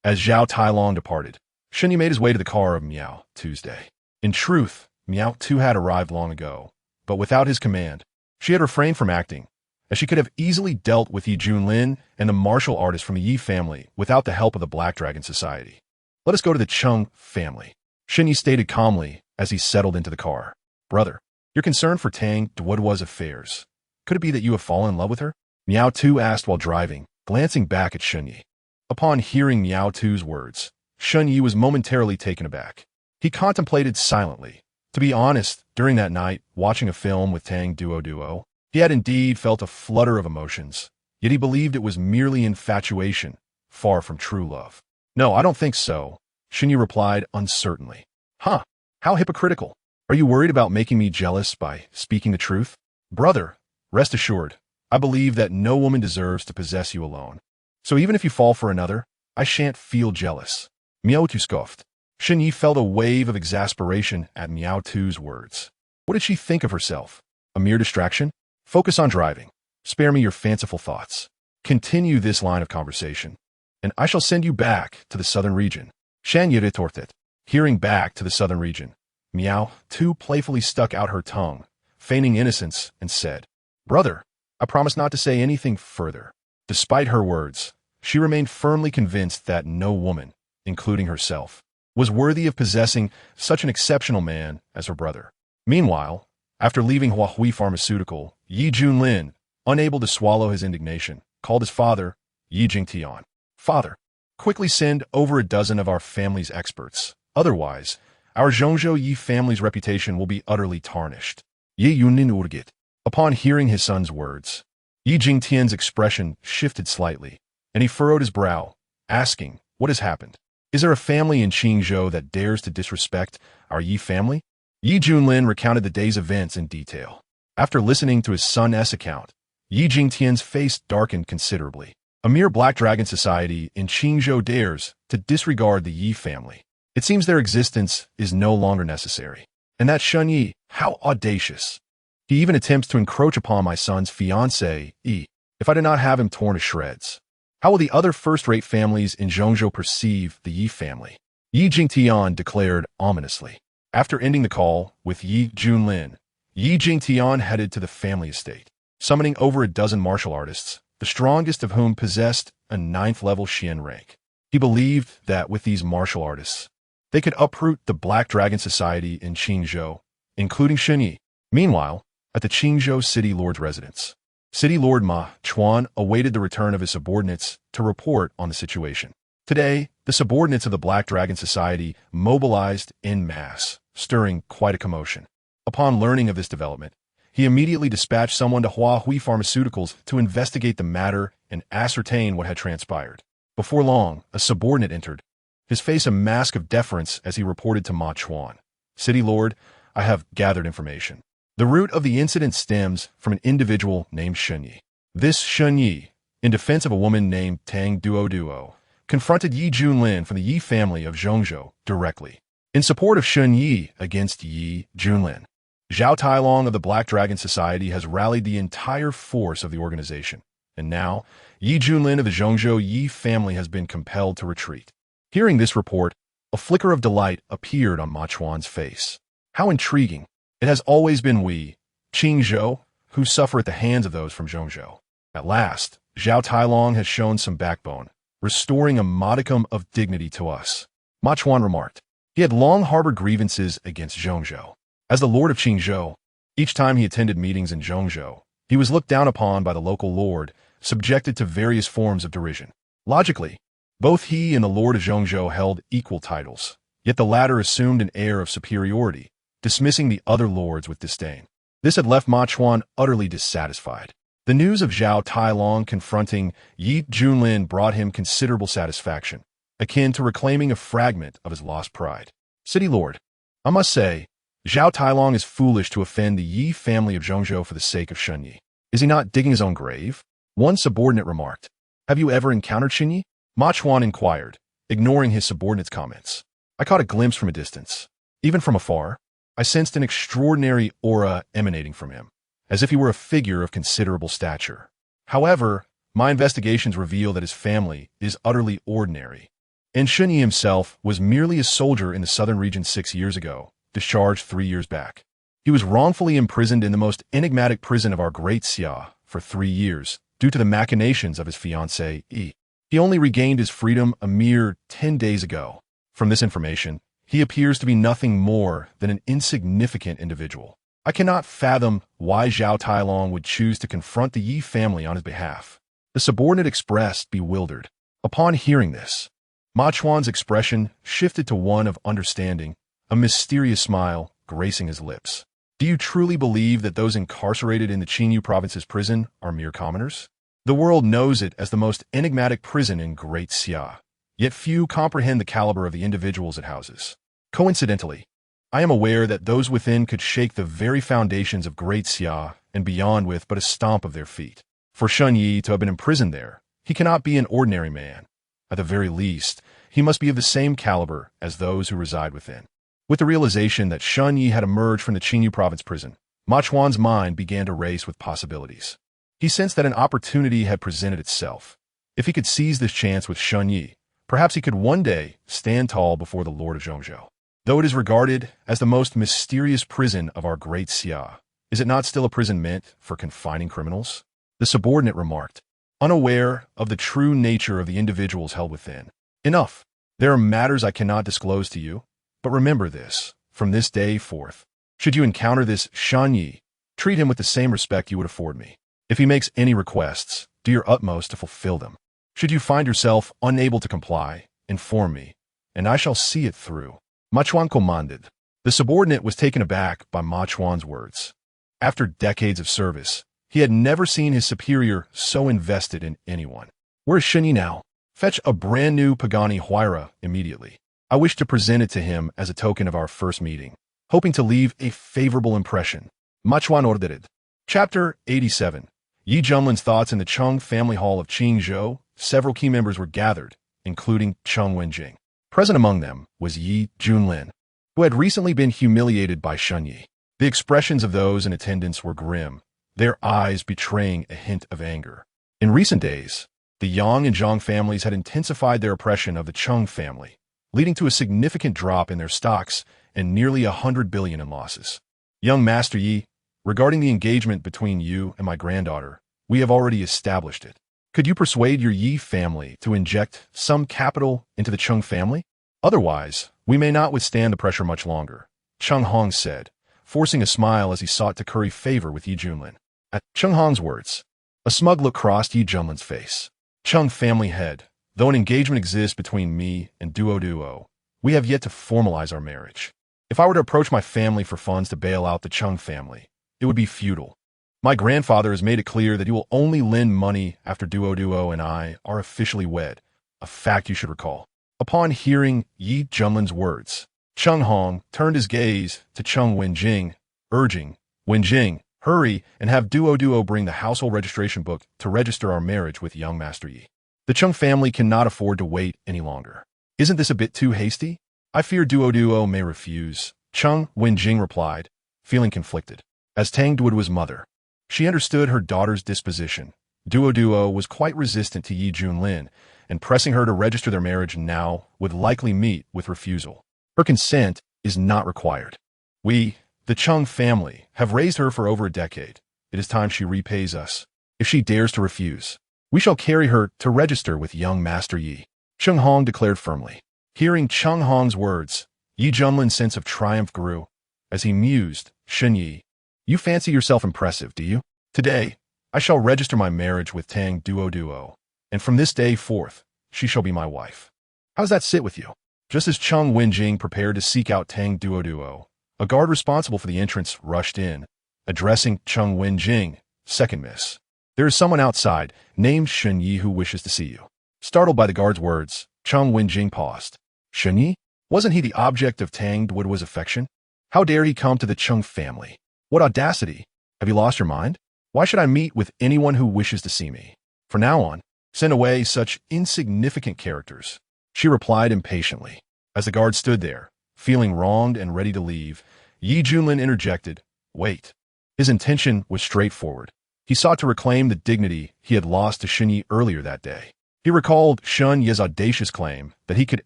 As Zhao Tailong departed, Shun Yi made his way to the car of Miao Tuesday. In truth, Miao too had arrived long ago, but without his command, she had refrained from acting, as she could have easily dealt with Yi Junlin and the martial artist from the Yi family without the help of the Black Dragon Society. Let us go to the Chung family, Shun Yi stated calmly as he settled into the car. Brother, you're concerned for Tang Duoduo's affairs. Could it be that you have fallen in love with her? Miao Tu asked while driving, glancing back at Shun Yi. Upon hearing Miao Tu's words, Shun Yi was momentarily taken aback. He contemplated silently. To be honest, during that night, watching a film with Tang Duo, he had indeed felt a flutter of emotions. yet he believed it was merely infatuation, far from true love. No, I don't think so, Xinyi replied uncertainly. Huh, how hypocritical. Are you worried about making me jealous by speaking the truth? Brother, rest assured, I believe that no woman deserves to possess you alone. So even if you fall for another, I shan't feel jealous. Miao Tu scoffed. Xinyi felt a wave of exasperation at Miao Tu's words. What did she think of herself? A mere distraction? Focus on driving. Spare me your fanciful thoughts. Continue this line of conversation, and I shall send you back to the southern region. Shan Yi retorted. Hearing back to the southern region, Miao Tu playfully stuck out her tongue, feigning innocence, and said, Brother, I promise not to say anything further. Despite her words, she remained firmly convinced that no woman, including herself, was worthy of possessing such an exceptional man as her brother. Meanwhile, after leaving Huahui Pharmaceutical, Yi Junlin, unable to swallow his indignation, called his father, Yi Jingtian. Father, quickly send over a dozen of our family's experts. Otherwise, our Zhongzhou Yi family's reputation will be utterly tarnished. Yi Yunlin urged. Upon hearing his son's words, Yi Jingtian's expression shifted slightly, and he furrowed his brow, asking, What has happened? Is there a family in Qingzhou that dares to disrespect our Yi family? Yi Junlin recounted the day's events in detail. After listening to his son's account, Yi Jingtian's face darkened considerably. A mere Black Dragon society in Qingzhou dares to disregard the Yi family. It seems their existence is no longer necessary. And that Shun Yi, how audacious. He even attempts to encroach upon my son's fiancée, Yi, if I did not have him torn to shreds. How will the other first-rate families in Zhongzhou perceive the Yi family? Yi Jingtian declared ominously. After ending the call with Yi Junlin, Yi Jingtian headed to the family estate, summoning over a dozen martial artists, the strongest of whom possessed a 9th-level Xian rank. He believed that with these martial artists, they could uproot the Black Dragon Society in Qingzhou, including Xinyi. Meanwhile, at the Qingzhou City Lord's residence, City Lord Ma Chuan awaited the return of his subordinates to report on the situation. Today, the subordinates of the Black Dragon Society mobilized en masse, stirring quite a commotion. Upon learning of this development, he immediately dispatched someone to Huahui Pharmaceuticals to investigate the matter and ascertain what had transpired. Before long, a subordinate entered, his face a mask of deference as he reported to Ma Chuan. City Lord, I have gathered information. The root of the incident stems from an individual named Xinyi. This Xinyi, in defense of a woman named Tang Duo, confronted Yi Junlin from the Yi family of Zhongzhou directly. In support of Xinyi against Yi Junlin, Zhao Tailong of the Black Dragon Society has rallied the entire force of the organization, and now Yi Junlin of the Zhongzhou Yi family has been compelled to retreat. Hearing this report, a flicker of delight appeared on Ma Chuan's face. How intriguing! It has always been we, Qingzhou, who suffer at the hands of those from Zhongzhou. At last, Zhao Tailong has shown some backbone, restoring a modicum of dignity to us. Ma Chuan remarked. He had long harbored grievances against Zhongzhou. As the Lord of Qingzhou, each time he attended meetings in Zhongzhou, he was looked down upon by the local lord, subjected to various forms of derision. Logically, both he and the Lord of Zhongzhou held equal titles, yet the latter assumed an air of superiority, dismissing the other lords with disdain. This had left Ma Chuan utterly dissatisfied. The news of Zhao Tailong confronting Yi Junlin brought him considerable satisfaction, akin to reclaiming a fragment of his lost pride. City Lord, I must say, Zhao Tailong is foolish to offend the Yi family of Zhongzhou for the sake of Xinyi. Is he not digging his own grave? One subordinate remarked. Have you ever encountered Xinyi? Ma Chuan inquired, ignoring his subordinate's comments. I caught a glimpse from a distance. Even from afar, I sensed an extraordinary aura emanating from him, as if he were a figure of considerable stature. However, my investigations reveal that his family is utterly ordinary, and Xinyi himself was merely a soldier in the southern region 6 years ago, discharged 3 years back. He was wrongfully imprisoned in the most enigmatic prison of our great Xia for 3 years due to the machinations of his fiancée, Yi. He only regained his freedom a mere 10 days ago. From this information, he appears to be nothing more than an insignificant individual. I cannot fathom why Zhao Tailong would choose to confront the Yi family on his behalf. The subordinate expressed bewildered. Upon hearing this, Ma Chuan's expression shifted to one of understanding, a mysterious smile gracing his lips. Do you truly believe that those incarcerated in the Qingyu province's prison are mere commoners? The world knows it as the most enigmatic prison in Great Xia, yet few comprehend the caliber of the individuals it houses. Coincidentally, I am aware that those within could shake the very foundations of Great Xia and beyond with but a stomp of their feet. For Shun Yi to have been imprisoned there, he cannot be an ordinary man. At the very least, he must be of the same caliber as those who reside within. With the realization that Shun Yi had emerged from the Qingyu province prison, Ma Chuan's mind began to race with possibilities. He sensed that an opportunity had presented itself. If he could seize this chance with Shun Yi, perhaps he could one day stand tall before the Lord of Zhongzhou. Though it is regarded as the most mysterious prison of our Great Xia, is it not still a prison meant for confining criminals? The subordinate remarked, unaware of the true nature of the individuals held within. Enough. There are matters I cannot disclose to you, but remember this, from this day forth, should you encounter this Shun Yi, treat him with the same respect you would afford me. If he makes any requests, do your utmost to fulfill them. Should you find yourself unable to comply, inform me, and I shall see it through. Ma Chuan commanded. The subordinate was taken aback by Ma Chuan's words. After decades of service, he had never seen his superior so invested in anyone. Where is Shun Yi now? Fetch a brand new Pagani Huayra immediately. I wish to present it to him as a token of our first meeting, hoping to leave a favorable impression. Ma Chuan ordered. Chapter 87. Yi Junlin's thoughts in the Cheng family hall of Qingzhou. Several key members were gathered, including Cheng Wenjing. Present among them was Yi Junlin, who had recently been humiliated by Shun Yi. The expressions of those in attendance were grim, their eyes betraying a hint of anger. In recent days, the Yang and Zhang families had intensified their oppression of the Cheng family, leading to a significant drop in their stocks and nearly 100 billion in losses. Young Master Yi, regarding the engagement between you and my granddaughter, we have already established it. Could you persuade your Yi family to inject some capital into the Cheng family? Otherwise, we may not withstand the pressure much longer, Cheng Hong said, forcing a smile as he sought to curry favor with Yi Junlin. At Cheng Hong's words, a smug look crossed Yi Junlin's face. Cheng family head, though an engagement exists between me and Duo, we have yet to formalize our marriage. If I were to approach my family for funds to bail out the Cheng family, it would be futile. My grandfather has made it clear that he will only lend money after Duo and I are officially wed, a fact you should recall. Upon hearing Yi Junlin's words, Cheng Hong turned his gaze to Cheng Wenjing, urging, Wenjing, hurry and have Duo bring the household registration book to register our marriage with young Master Yi. The Cheng family cannot afford to wait any longer. Isn't this a bit too hasty? I fear Duo may refuse, Cheng Wenjing replied, feeling conflicted. As Tang Duo was mother, she understood her daughter's disposition. Duo was quite resistant to Yi Junlin, and pressing her to register their marriage now would likely meet with refusal. Her consent is not required. We, the Cheng family, have raised her for over a decade. It is time she repays us. If she dares to refuse, we shall carry her to register with young Master Yi, Cheng Hong declared firmly. Hearing Cheng Hong's words, Yi Junlin's sense of triumph grew. As he mused, Shun Yi, you fancy yourself impressive, do you? Today, I shall register my marriage with Tang Duo, and from this day forth, she shall be my wife. How does that sit with you? Just as Cheng Wenjing prepared to seek out Tang Duo, a guard responsible for the entrance rushed in, addressing Cheng Wenjing, second miss. There is someone outside, named Shun Yi, who wishes to see you. Startled by the guard's words, Cheng Wenjing paused. Shun Yi? Wasn't he the object of Tang Duo's affection? How dare he come to the Cheng family? What audacity! Have you lost your mind? Why should I meet with anyone who wishes to see me? From now on, send away such insignificant characters. She replied impatiently. As the guard stood there, feeling wronged and ready to leave, Yi Junlin interjected, wait. His intention was straightforward. He sought to reclaim the dignity he had lost to Shun Yi earlier that day. He recalled Shun Yi's audacious claim that he could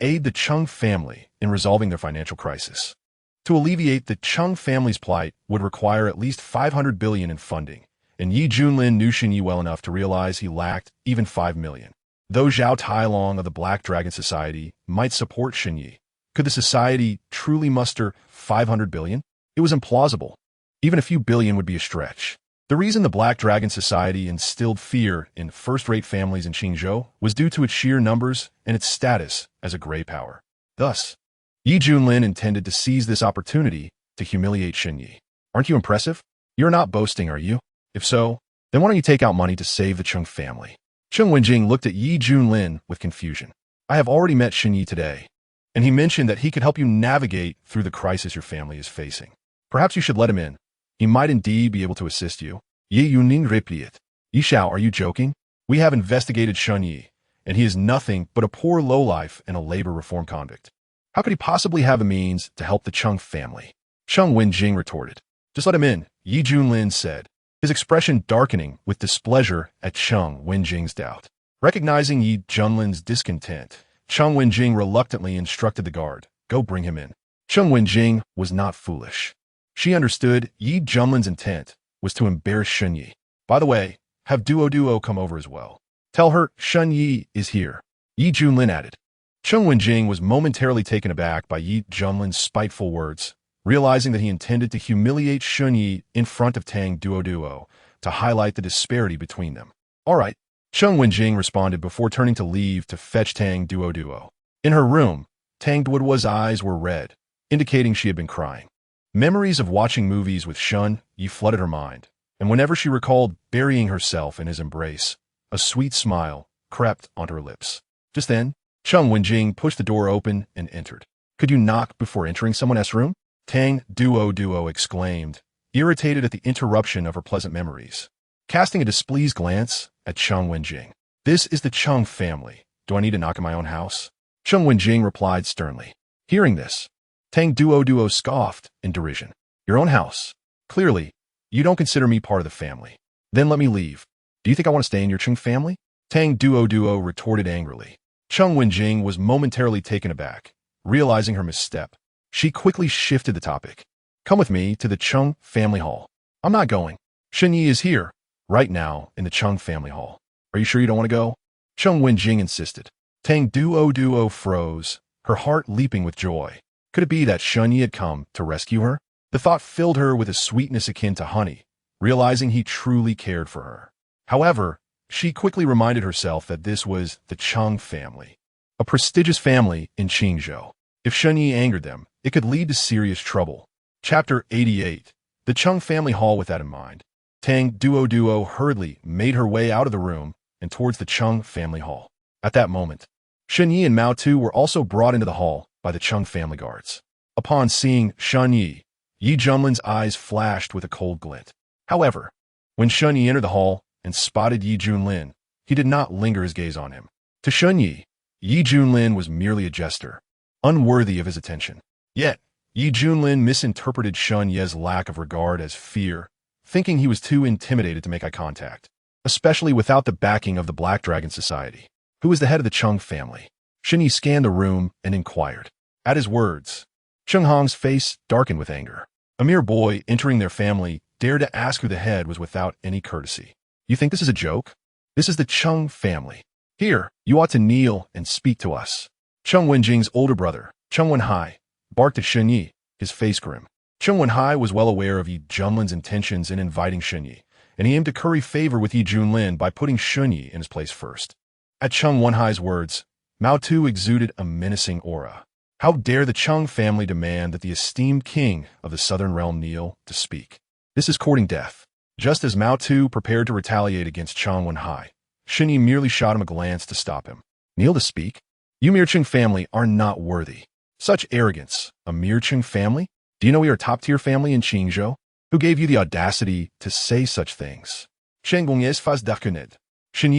aid the Cheng family in resolving their financial crisis. To alleviate the Cheng family's plight would require at least 500 billion in funding, and Yi Junlin knew Shun Yi well enough to realize he lacked even 5 million. Though Zhao Tailong of the Black Dragon Society might support Shun Yi, could the society truly muster 500 billion? It was implausible. Even a few billion would be a stretch. The reason the Black Dragon Society instilled fear in first-rate families in Qingzhou was due to its sheer numbers and its status as a gray power. Thus, Yi Junlin intended to seize this opportunity to humiliate Shun Yi. Aren't you impressive? You're not boasting, are you? If so, Then why don't you take out money to save the Chung family? Cheng Wenjing looked at Yi Junlin with confusion. I have already met Shen Yi today, and he mentioned that he could help you navigate through the crisis your family is facing. Perhaps you should let him in. He might indeed be able to assist you. Yi Yunin replied. Yi Xiao, are you joking? We have investigated Shen Yi, and he is nothing but a poor lowlife and a labor reform convict. How could he possibly have the means to help the Chung family? Cheng Wenjing retorted. Just let him in, Yi Junlin said, his expression darkening with displeasure at Cheng Wenjing's doubt. Recognizing Yi Junlin's discontent, Cheng Wenjing reluctantly instructed the guard, go bring him in. Cheng Wenjing was not foolish. She understood Yi Junlin's intent was to embarrass Shen Yi. By the way, have Duo come over as well. Tell her Shen Yi is here, Yi Junlin added. Cheng Wenjing was momentarily taken aback by Yi Junlin's spiteful words, realizing that he intended to humiliate Shen Yi in front of Tang Duo to highlight the disparity between them. All right, Cheng Wenjing responded before turning to leave to fetch Tang Duo. In her room, Tang Duo's eyes were red, indicating she had been crying. Memories of watching movies with Shen Yi flooded her mind, and whenever she recalled burying herself in his embrace, a sweet smile crept onto her lips. Just then, Cheng Wenjing pushed the door open and entered. Could you knock before entering someone's room? Tang Duo exclaimed, irritated at the interruption of her pleasant memories. Casting a displeased glance at Cheng Wenjing. This is the Chung family. Do I need to knock in my own house? Cheng Wenjing replied sternly. Hearing this, Tang Duo scoffed in derision. Your own house. Clearly, you don't consider me part of the family. Then let me leave. Do you think I want to stay in your Chung family? Tang Duo retorted angrily. Cheng Wenjing was momentarily taken aback, realizing her misstep. She quickly shifted the topic. Come with me to the Chung family hall. I'm not going. Shen Yi is here, right now, in the Chung family hall. Are you sure you don't want to go? Cheng Wenjing insisted. Tang Duo froze, her heart leaping with joy. Could it be that Shen Yi had come to rescue her? The thought filled her with a sweetness akin to honey, realizing he truly cared for her. However, she quickly reminded herself that this was the Chung family, a prestigious family in Qingzhou. If Shen Yi angered them, it could lead to serious trouble. Chapter 88. The Chung family hall. With that in mind, Tang Duo hurriedly made her way out of the room and towards the Chung family hall. At that moment, Shen Yi and Mao Tu were also brought into the hall by the Chung family guards. Upon seeing Shen Yi, Yi Junlin's eyes flashed with a cold glint. However, when Shen Yi entered the hall and spotted Yi Junlin, he did not linger his gaze on him. To Shen Yi, Yi Junlin was merely a jester, unworthy of his attention. Yet, Yi Junlin misinterpreted Shen Yi's lack of regard as fear, thinking he was too intimidated to make eye contact, especially without the backing of the Black Dragon Society, who was the head of the Chung family. Shen Yi scanned the room and inquired. At his words, Cheng Hong's face darkened with anger. A mere boy entering their family dared to ask who the head was without any courtesy. You think this is a joke? This is the Chung family. Here, you ought to kneel and speak to us. Cheng Wenjing's older brother, Cheng Wenhai, barked at Shen Yi, his face grim. Cheng Wenhai was well aware of Yi Junlin's intentions in inviting Shen Yi, and he aimed to curry favor with Yi Junlin by putting Shen Yi in his place first. At Cheng Wenhai's words, Mao Tu exuded a menacing aura. How dare the Chung family demand that the esteemed king of the southern realm kneel to speak? This is courting death. Just as Mao Tu prepared to retaliate against Cheng Wenhai, Shen Yi merely shot him a glance to stop him. Kneel to speak? You mere Chung family are not worthy. Such arrogance. A mere Chung family? Do you know we are a top-tier family in Qingzhou? Who gave you the audacity to say such things? Shen Yi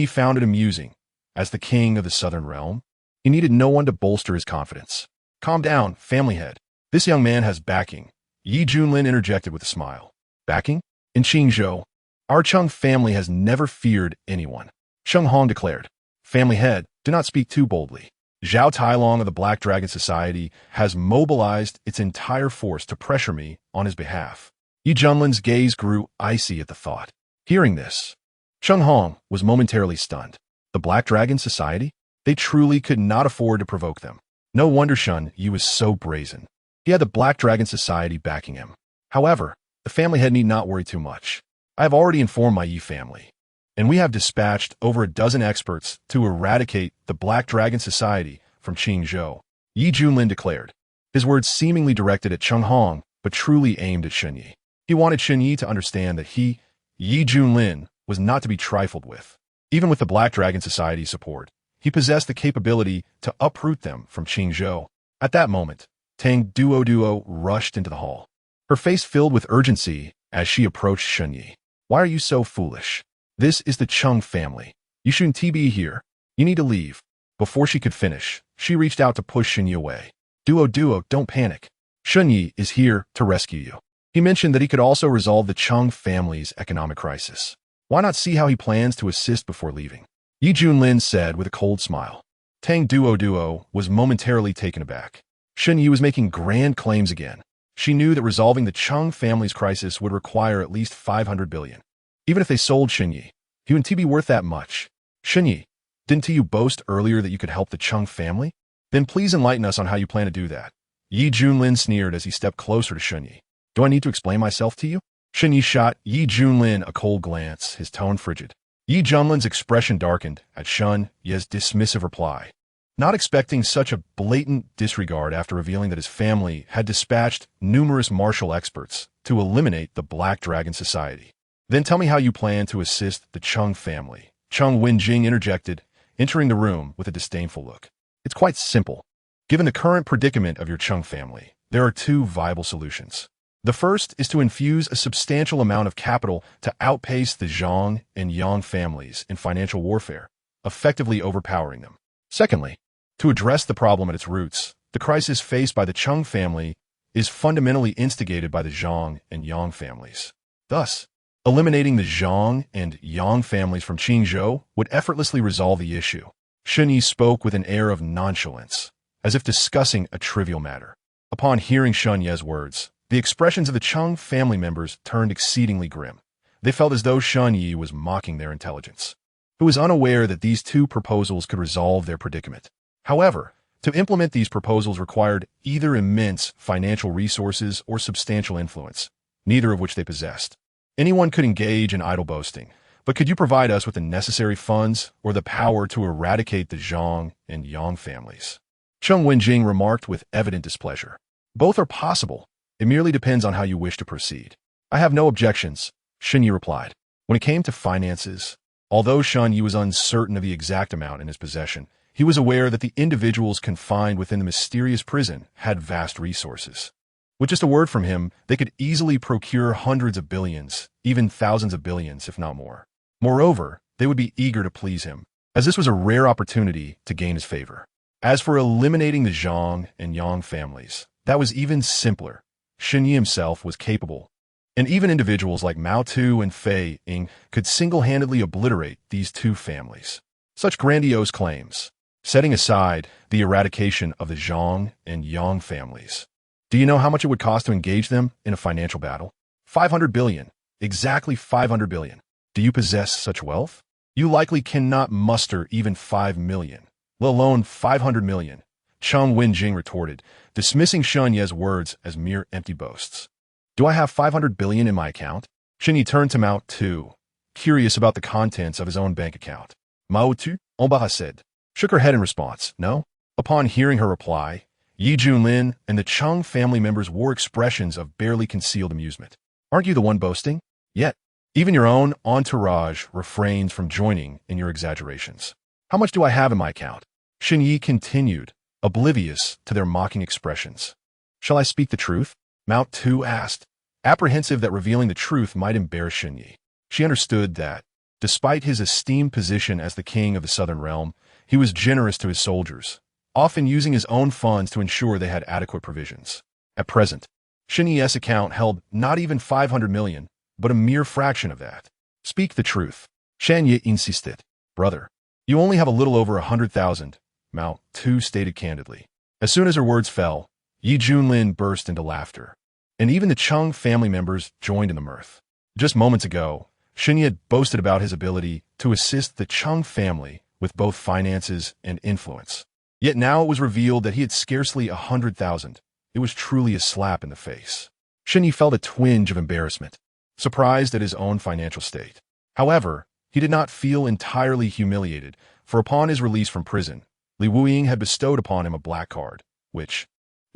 found it amusing. As the king of the southern realm, he needed no one to bolster his confidence. Calm down, family head. This young man has backing. Yi Junlin interjected with a smile. Backing? In Qingzhou, our Chung family has never feared anyone. Cheng Hong declared. Family head, do not speak too boldly. Zhao Tailong of the Black Dragon Society has mobilized its entire force to pressure me on his behalf. Yi Junlin's gaze grew icy at the thought. Hearing this, Cheng Hong was momentarily stunned. The Black Dragon Society? They truly could not afford to provoke them. No wonder Shen Yi was so brazen. He had the Black Dragon Society backing him. However, the family head need not worry too much. I have already informed my Yi family, and we have dispatched over a dozen experts to eradicate the Black Dragon Society from Qingzhou, Yi Junlin declared, his words seemingly directed at Cheng Hong, but truly aimed at Shen Yi. He wanted Shen Yi to understand that he, Yi Junlin, was not to be trifled with. Even with the Black Dragon Society's support, he possessed the capability to uproot them from Qingzhou. At that moment, Tang Duo rushed into the hall, her face filled with urgency as she approached Shunyi. Why are you so foolish? This is the Chung family. You shouldn't be here. You need to leave. Before she could finish, she reached out to push Shunyi away. Duo, don't panic. Shunyi is here to rescue you. He mentioned that he could also resolve the Chung family's economic crisis. Why not see how he plans to assist before leaving? Yi Junlin said with a cold smile. Tang Duo was momentarily taken aback. Shunyi was making grand claims again. She knew that resolving the Chung family's crisis would require at least 500 billion. Even if they sold Shunyi, he wouldn't be worth that much. Shunyi, didn't you boast earlier that you could help the Chung family? Then please enlighten us on how you plan to do that. Yi Junlin sneered as he stepped closer to Shunyi. Do I need to explain myself to you? Shunyi shot Yi Junlin a cold glance, his tone frigid. Yi Junlin's expression darkened at Shun Ye's dismissive reply. Not expecting such a blatant disregard after revealing that his family had dispatched numerous martial experts to eliminate the Black Dragon Society. Then tell me how you plan to assist the Chung family. Chung Wenjing interjected, entering the room with a disdainful look. It's quite simple. Given the current predicament of your Chung family, there are two viable solutions. The first is to infuse a substantial amount of capital to outpace the Zhang and Yang families in financial warfare, effectively overpowering them. Secondly, to address the problem at its roots, the crisis faced by the Chung family is fundamentally instigated by the Zhang and Yang families. Thus, eliminating the Zhang and Yang families from Qingzhou would effortlessly resolve the issue. Shunyi spoke with an air of nonchalance, as if discussing a trivial matter. Upon hearing Shun Ye's words, the expressions of the Chung family members turned exceedingly grim. They felt as though Shun Yi was mocking their intelligence, who was unaware that these two proposals could resolve their predicament. However, to implement these proposals required either immense financial resources or substantial influence, neither of which they possessed. Anyone could engage in idle boasting, but could you provide us with the necessary funds or the power to eradicate the Zhang and Yang families? Chung Wenjing remarked with evident displeasure. Both are possible. It merely depends on how you wish to proceed. I have no objections, Shunyi replied. When it came to finances, although Shunyi was uncertain of the exact amount in his possession, he was aware that the individuals confined within the mysterious prison had vast resources. With just a word from him, they could easily procure hundreds of billions, even thousands of billions, if not more. Moreover, they would be eager to please him, as this was a rare opportunity to gain his favor. As for eliminating the Zhang and Yang families, that was even simpler. Shunyi himself was capable, and even individuals like Mao Tu and Fei Ying could single-handedly obliterate these two families. Such grandiose claims, setting aside the eradication of the Zhang and Yang families. Do you know how much it would cost to engage them in a financial battle? 500 billion. Exactly 500 billion. Do you possess such wealth? You likely cannot muster even 5 million, let alone 500 million. Chung Wenjing retorted, dismissing Shun Ye's words as mere empty boasts. Do I have 500 billion in my account? Shunyi turned to Mao Tu, curious about the contents of his own bank account. Mao Tu, embarrassed, shook her head in response. No? Upon hearing her reply, Yi Junlin and the Chung family members wore expressions of barely concealed amusement. Aren't you the one boasting? Yet, even your own entourage refrains from joining in your exaggerations. How much do I have in my account? Shunyi continued, oblivious to their mocking expressions. Shall I speak the truth? Mao Tu asked, apprehensive that revealing the truth might embarrass Shunyi. She understood that, despite his esteemed position as the king of the Southern Realm, he was generous to his soldiers, often using his own funds to ensure they had adequate provisions. At present, Shunyi's account held not even 500 million, but a mere fraction of that. Speak the truth. Shan Yi insisted. Brother, you only have a little over 100,000, Mao Tu stated candidly. As soon as her words fell, Yi Junlin burst into laughter, and even the Chung family members joined in the mirth. Just moments ago, Shunyi had boasted about his ability to assist the Chung family with both finances and influence. Yet now it was revealed that he had scarcely 100,000. It was truly a slap in the face. Shunyi felt a twinge of embarrassment, surprised at his own financial state. However, he did not feel entirely humiliated, for upon his release from prison, Li Wuying had bestowed upon him a black card, which,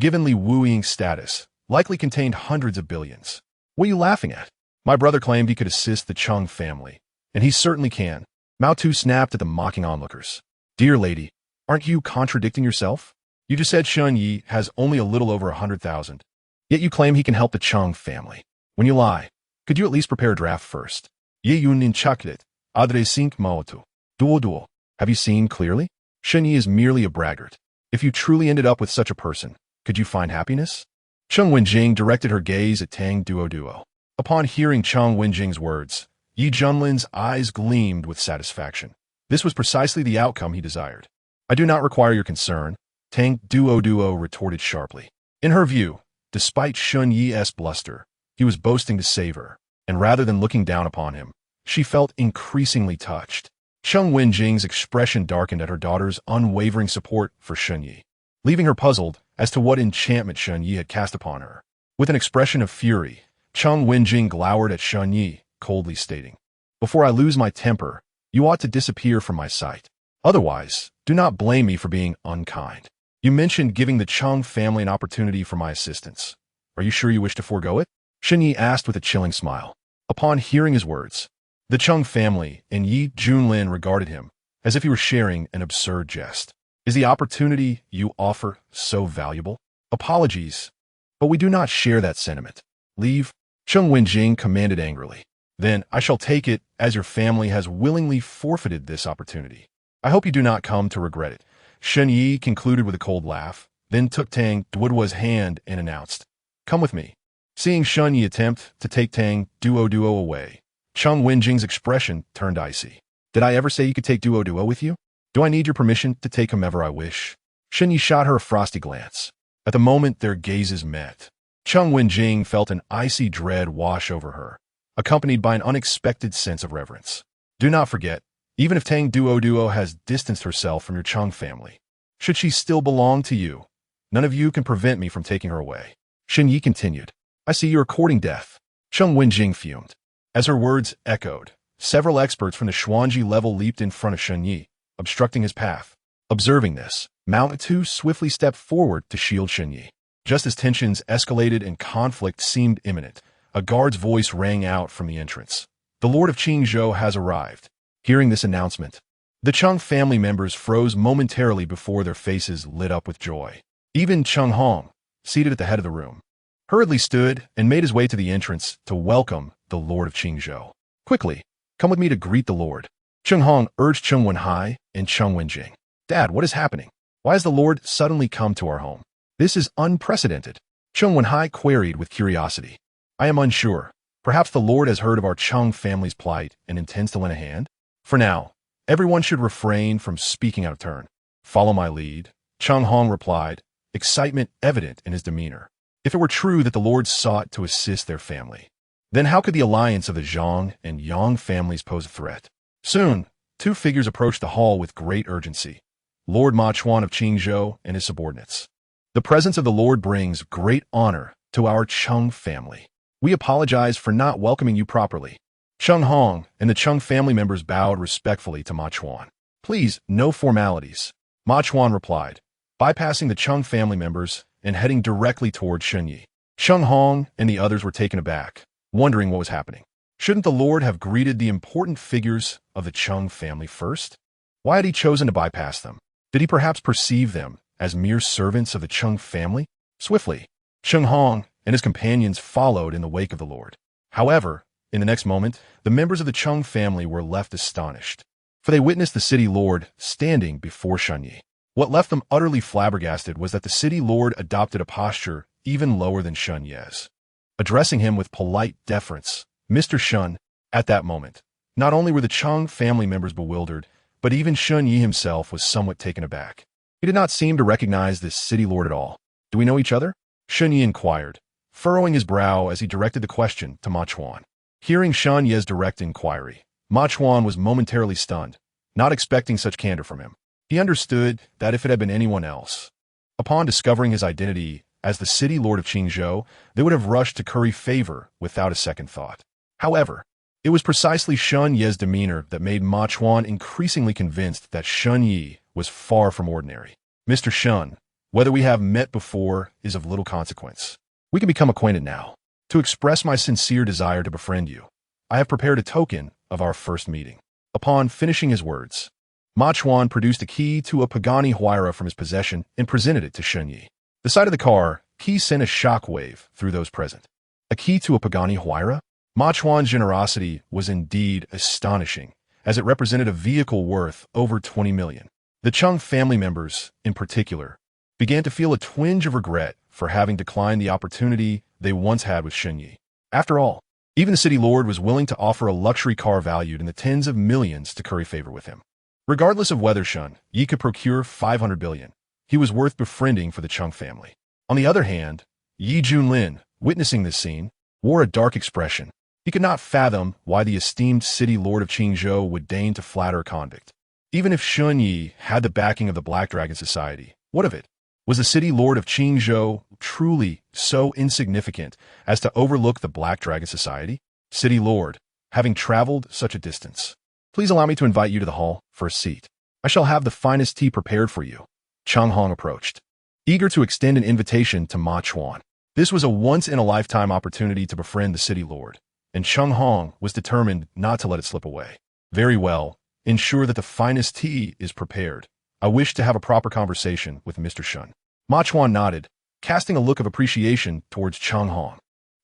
given Li Wuying's status, likely contained hundreds of billions. What are you laughing at? My brother claimed he could assist the Chung family, And he certainly can. Mao Tu snapped at the mocking onlookers. Dear lady, aren't you contradicting yourself? You just said Shun Yi has only a little over 100,000. Yet you claim he can help the Chung family. When you lie, could you at least prepare a draft first? Ye yun in chakrit, adre sink maotu. Duo. Have you seen clearly? Shun Yi is merely a braggart. If you truly ended up with such a person, could you find happiness? Cheng Wenjing directed her gaze at Tang Duo. Upon hearing Cheng Wenjing's words, Yi Junlin's eyes gleamed with satisfaction. This was precisely the outcome he desired. I do not require your concern, Tang Duo retorted sharply. In her view, despite Shun Yi's bluster, he was boasting to save her, and rather than looking down upon him, she felt increasingly touched. Cheng Wenjing's expression darkened at her daughter's unwavering support for Shun Yi, leaving her puzzled as to what enchantment Shun Yi had cast upon her. With an expression of fury, Cheng Wenjing glowered at Shun Yi, coldly stating, Before I lose my temper, you ought to disappear from my sight. Otherwise, do not blame me for being unkind. You mentioned giving the Cheng family an opportunity for my assistance. Are you sure you wish to forego it? Shun Yi asked with a chilling smile. Upon hearing his words, the Cheng family and Yi Junlin regarded him as if he were sharing an absurd jest. Is the opportunity you offer so valuable? Apologies, but we do not share that sentiment. Leave, Cheng Wenjing commanded angrily. Then I shall take it as your family has willingly forfeited this opportunity. I hope you do not come to regret it. Shun Yi concluded with a cold laugh, then took Tang Duo's hand and announced, Come with me. Seeing Shun Yi attempt to take Tang Duo away, Cheng Wenjing's expression turned icy. Did I ever say you could take Duo with you? Do I need your permission to take whomever I wish? Shun Yi shot her a frosty glance. At the moment their gazes met, Cheng Wenjing felt an icy dread wash over her, accompanied by an unexpected sense of reverence. Do not forget, even if Tang Duo has distanced herself from your Cheng family, should she still belong to you, none of you can prevent me from taking her away. Shun Yi continued, I see you are courting death. Cheng Wenjing fumed. As her words echoed, several experts from the Xuanji level leaped in front of Shun Yi, obstructing his path. Observing this, Mao Tu swiftly stepped forward to shield Shun Yi. Just as tensions escalated and conflict seemed imminent, a guard's voice rang out from the entrance. The Lord of Qingzhou has arrived. Hearing this announcement, the Cheng family members froze momentarily before their faces lit up with joy. Even Cheng Hong, seated at the head of the room, hurriedly stood and made his way to the entrance to welcome the Lord of Qingzhou. Quickly, come with me to greet the Lord. Cheng Hong urged Cheng Wenhai and Cheng Wenjing. Dad, what is happening? Why has the Lord suddenly come to our home? This is unprecedented. Cheng Wenhai queried with curiosity. I am unsure. Perhaps the Lord has heard of our Cheng family's plight and intends to lend a hand? For now, everyone should refrain from speaking out of turn. Follow my lead, Cheng Hong replied, excitement evident in his demeanor. If it were true that the Lord sought to assist their family, then how could the alliance of the Zhang and Yang families pose a threat? Soon, two figures approached the hall with great urgency. Lord Ma Chuan of Qingzhou and his subordinates. The presence of the Lord brings great honor to our Cheng family. We apologize for not welcoming you properly. Cheng Hong and the Cheng family members bowed respectfully to Ma Chuan. Please, no formalities, Ma Chuan replied, bypassing the Cheng family members and heading directly toward Shun Yi. Cheng Hong and the others were taken aback, wondering what was happening. Shouldn't the Lord have greeted the important figures of the Cheng family first? Why had he chosen to bypass them? Did he perhaps perceive them as mere servants of the Cheng family? Swiftly, Cheng Hong and his companions followed in the wake of the Lord. However, in the next moment, the members of the Cheng family were left astonished, for they witnessed the city lord standing before Shun Yi. What left them utterly flabbergasted was that the city lord adopted a posture even lower than Shun Yi's, addressing him with polite deference. Mr. Shun, at that moment, not only were the Cheng family members bewildered, but even Shun Yi himself was somewhat taken aback. He did not seem to recognize this city lord at all. Do we know each other? Shun Yi inquired, furrowing his brow as he directed the question to Ma Chuan. Hearing Shun Yi's direct inquiry, Ma Chuan was momentarily stunned, not expecting such candor from him. He understood that if it had been anyone else, upon discovering his identity as the city lord of Qingzhou, they would have rushed to curry favor without a second thought. However, it was precisely Shun Yi's demeanor that made Ma Chuan increasingly convinced that Shun Yi was far from ordinary. Mr. Shun, whether we have met before is of little consequence. We can become acquainted now. To express my sincere desire to befriend you, I have prepared a token of our first meeting." Upon finishing his words, Ma Chuan produced a key to a Pagani Huayra from his possession and presented it to Shen Yi. The sight of the car key sent a shockwave through those present. A key to a Pagani Huayra? Ma Chuan's generosity was indeed astonishing, as it represented a vehicle worth over 20 million. The Chung family members, in particular, began to feel a twinge of regret for having declined the opportunity they once had with Shen Yi. After all, even the city lord was willing to offer a luxury car valued in the tens of millions to curry favor with him. Regardless of whether Shen Yi could procure 500 billion, he was worth befriending for the Chung family. On the other hand, Yi Junlin, witnessing this scene, wore a dark expression. He could not fathom why the esteemed city lord of Qingzhou would deign to flatter a convict. Even if Shen Yi had the backing of the Black Dragon Society, what of it? Was the city lord of Qingzhou truly so insignificant as to overlook the Black Dragon Society? City lord, having traveled such a distance, please allow me to invite you to the hall for a seat. I shall have the finest tea prepared for you. Cheng Hong approached, eager to extend an invitation to Ma Chuan. This was a once-in-a-lifetime opportunity to befriend the city lord, and Cheng Hong was determined not to let it slip away. Very well, ensure that the finest tea is prepared. I wish to have a proper conversation with Mr. Shen. Ma Chuan nodded, casting a look of appreciation towards Cheng Hong.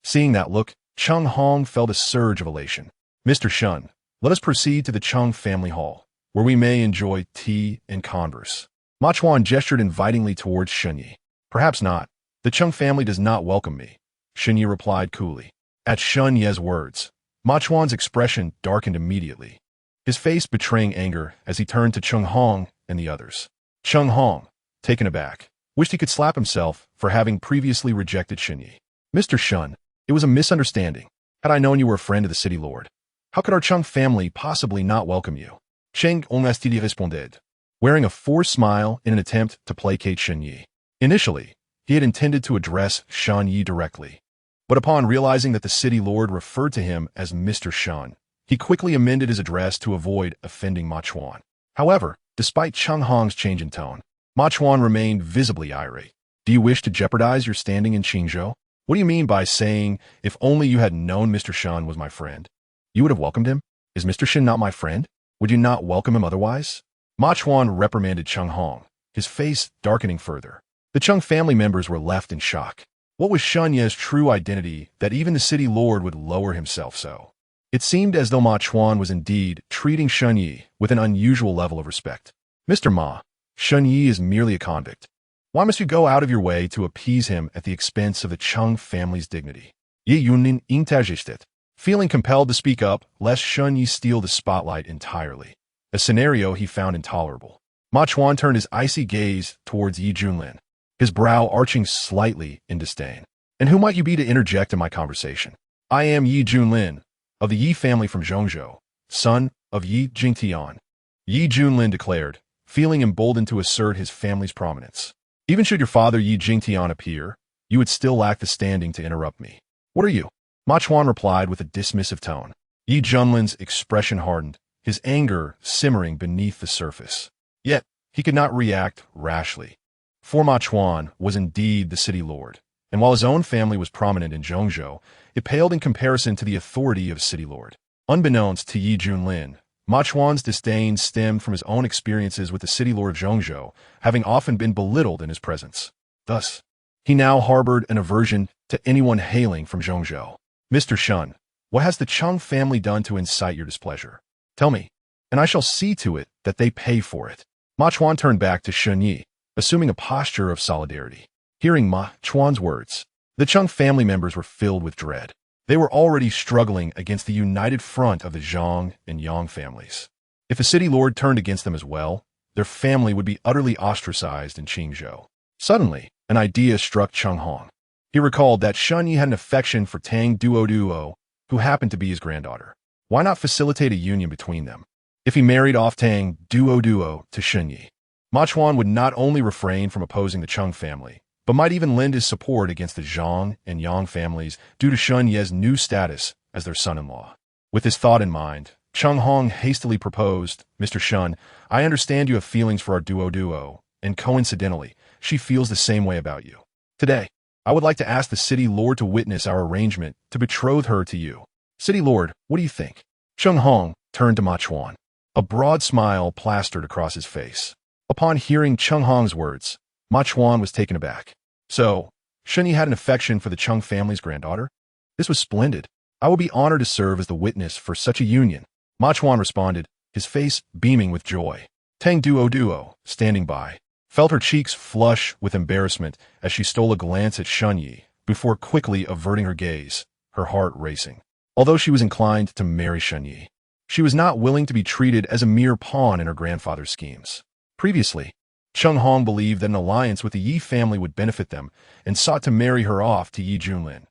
Seeing that look, Cheng Hong felt a surge of elation. Mr. Shen, let us proceed to the Chung family hall, where we may enjoy tea and converse. Ma Chuan gestured invitingly towards Shen Yi. Perhaps not. The Chung family does not welcome me, Shen Yi replied coolly. At Shen Yi's words, Ma Chuan's expression darkened immediately, his face betraying anger as he turned to Cheng Hong and the others. Cheng Hong, taken aback, wished he could slap himself for having previously rejected Shen Yi. Mr. Shen, it was a misunderstanding. Had I known you were a friend of the city lord, how could our Chung family possibly not welcome you? Cheng Hongastidi responded, wearing a forced smile in an attempt to placate Shen Yi. Initially, he had intended to address Shen Yi directly, but upon realizing that the city lord referred to him as Mr. Shen, he quickly amended his address to avoid offending Ma Chuan. However, despite Cheng Hong's change in tone, Ma Chuan remained visibly irate. Do you wish to jeopardize your standing in Qingzhou? What do you mean by saying, if only you had known Mr. Shen was my friend, you would have welcomed him? Is Mr. Shen not my friend? Would you not welcome him otherwise? Ma Chuan reprimanded Cheng Hong, his face darkening further. The Chung family members were left in shock. What was Shen Yi's true identity that even the city lord would lower himself so? It seemed as though Ma Chuan was indeed treating Shen Yi with an unusual level of respect. Mr. Ma, Shen Yi is merely a convict. Why must you go out of your way to appease him at the expense of the Chung family's dignity? Yi Yunin interjected, feeling compelled to speak up lest Shen Yi steal the spotlight entirely, a scenario he found intolerable. Ma Chuan turned his icy gaze towards Yi Junlin, his brow arching slightly in disdain. And who might you be to interject in my conversation? I am Yi Junlin, of the Yi family from Zhongzhou, son of Yi Jingtian. Yi Junlin declared, feeling emboldened to assert his family's prominence. Even should your father Yi Jingtian appear, you would still lack the standing to interrupt me. What are you? Ma Chuan replied with a dismissive tone. Yi Junlin's expression hardened, his anger simmering beneath the surface. Yet, he could not react rashly. For Ma Chuan was indeed the city lord, and while his own family was prominent in Zhongzhou, it paled in comparison to the authority of a city lord. Unbeknownst to Yi Junlin, Ma Chuan's disdain stemmed from his own experiences with the city lord of Zhongzhou, having often been belittled in his presence. Thus, he now harbored an aversion to anyone hailing from Zhongzhou. Mr. Shen, what has the Chung family done to incite your displeasure? Tell me, and I shall see to it that they pay for it. Ma Chuan turned back to Shen Yi, assuming a posture of solidarity. Hearing Ma Chuan's words, the Chung family members were filled with dread. They were already struggling against the united front of the Zhang and Yang families. If a city lord turned against them as well, their family would be utterly ostracized in Qingzhou. Suddenly, an idea struck Cheng Hong. He recalled that Shen Yi had an affection for Tang Duoduo, who happened to be his granddaughter. Why not facilitate a union between them? If he married off Tang Duoduo to Shen Yi, Ma Chuan would not only refrain from opposing the Chung family, but might even lend his support against the Zhang and Yang families due to Shen Yi's new status as their son-in-law. With this thought in mind, Cheng Hong hastily proposed, Mr. Shen, I understand you have feelings for our Duo, and coincidentally, she feels the same way about you. Today, I would like to ask the city lord to witness our arrangement to betroth her to you. City lord, what do you think? Chung Hong turned to Ma Chuan. A broad smile plastered across his face. Upon hearing Chung Hong's words, Ma Chuan was taken aback. So, Shen Yi had an affection for the Chung family's granddaughter? This was splendid. I will be honored to serve as the witness for such a union. Ma Chuan responded, his face beaming with joy. Tang Duo, standing by, felt her cheeks flush with embarrassment as she stole a glance at Shen Yi, before quickly averting her gaze, her heart racing. Although she was inclined to marry Shen Yi, she was not willing to be treated as a mere pawn in her grandfather's schemes. Previously, Chung Hong believed that an alliance with the Yi family would benefit them and sought to marry her off to Yi Junlin.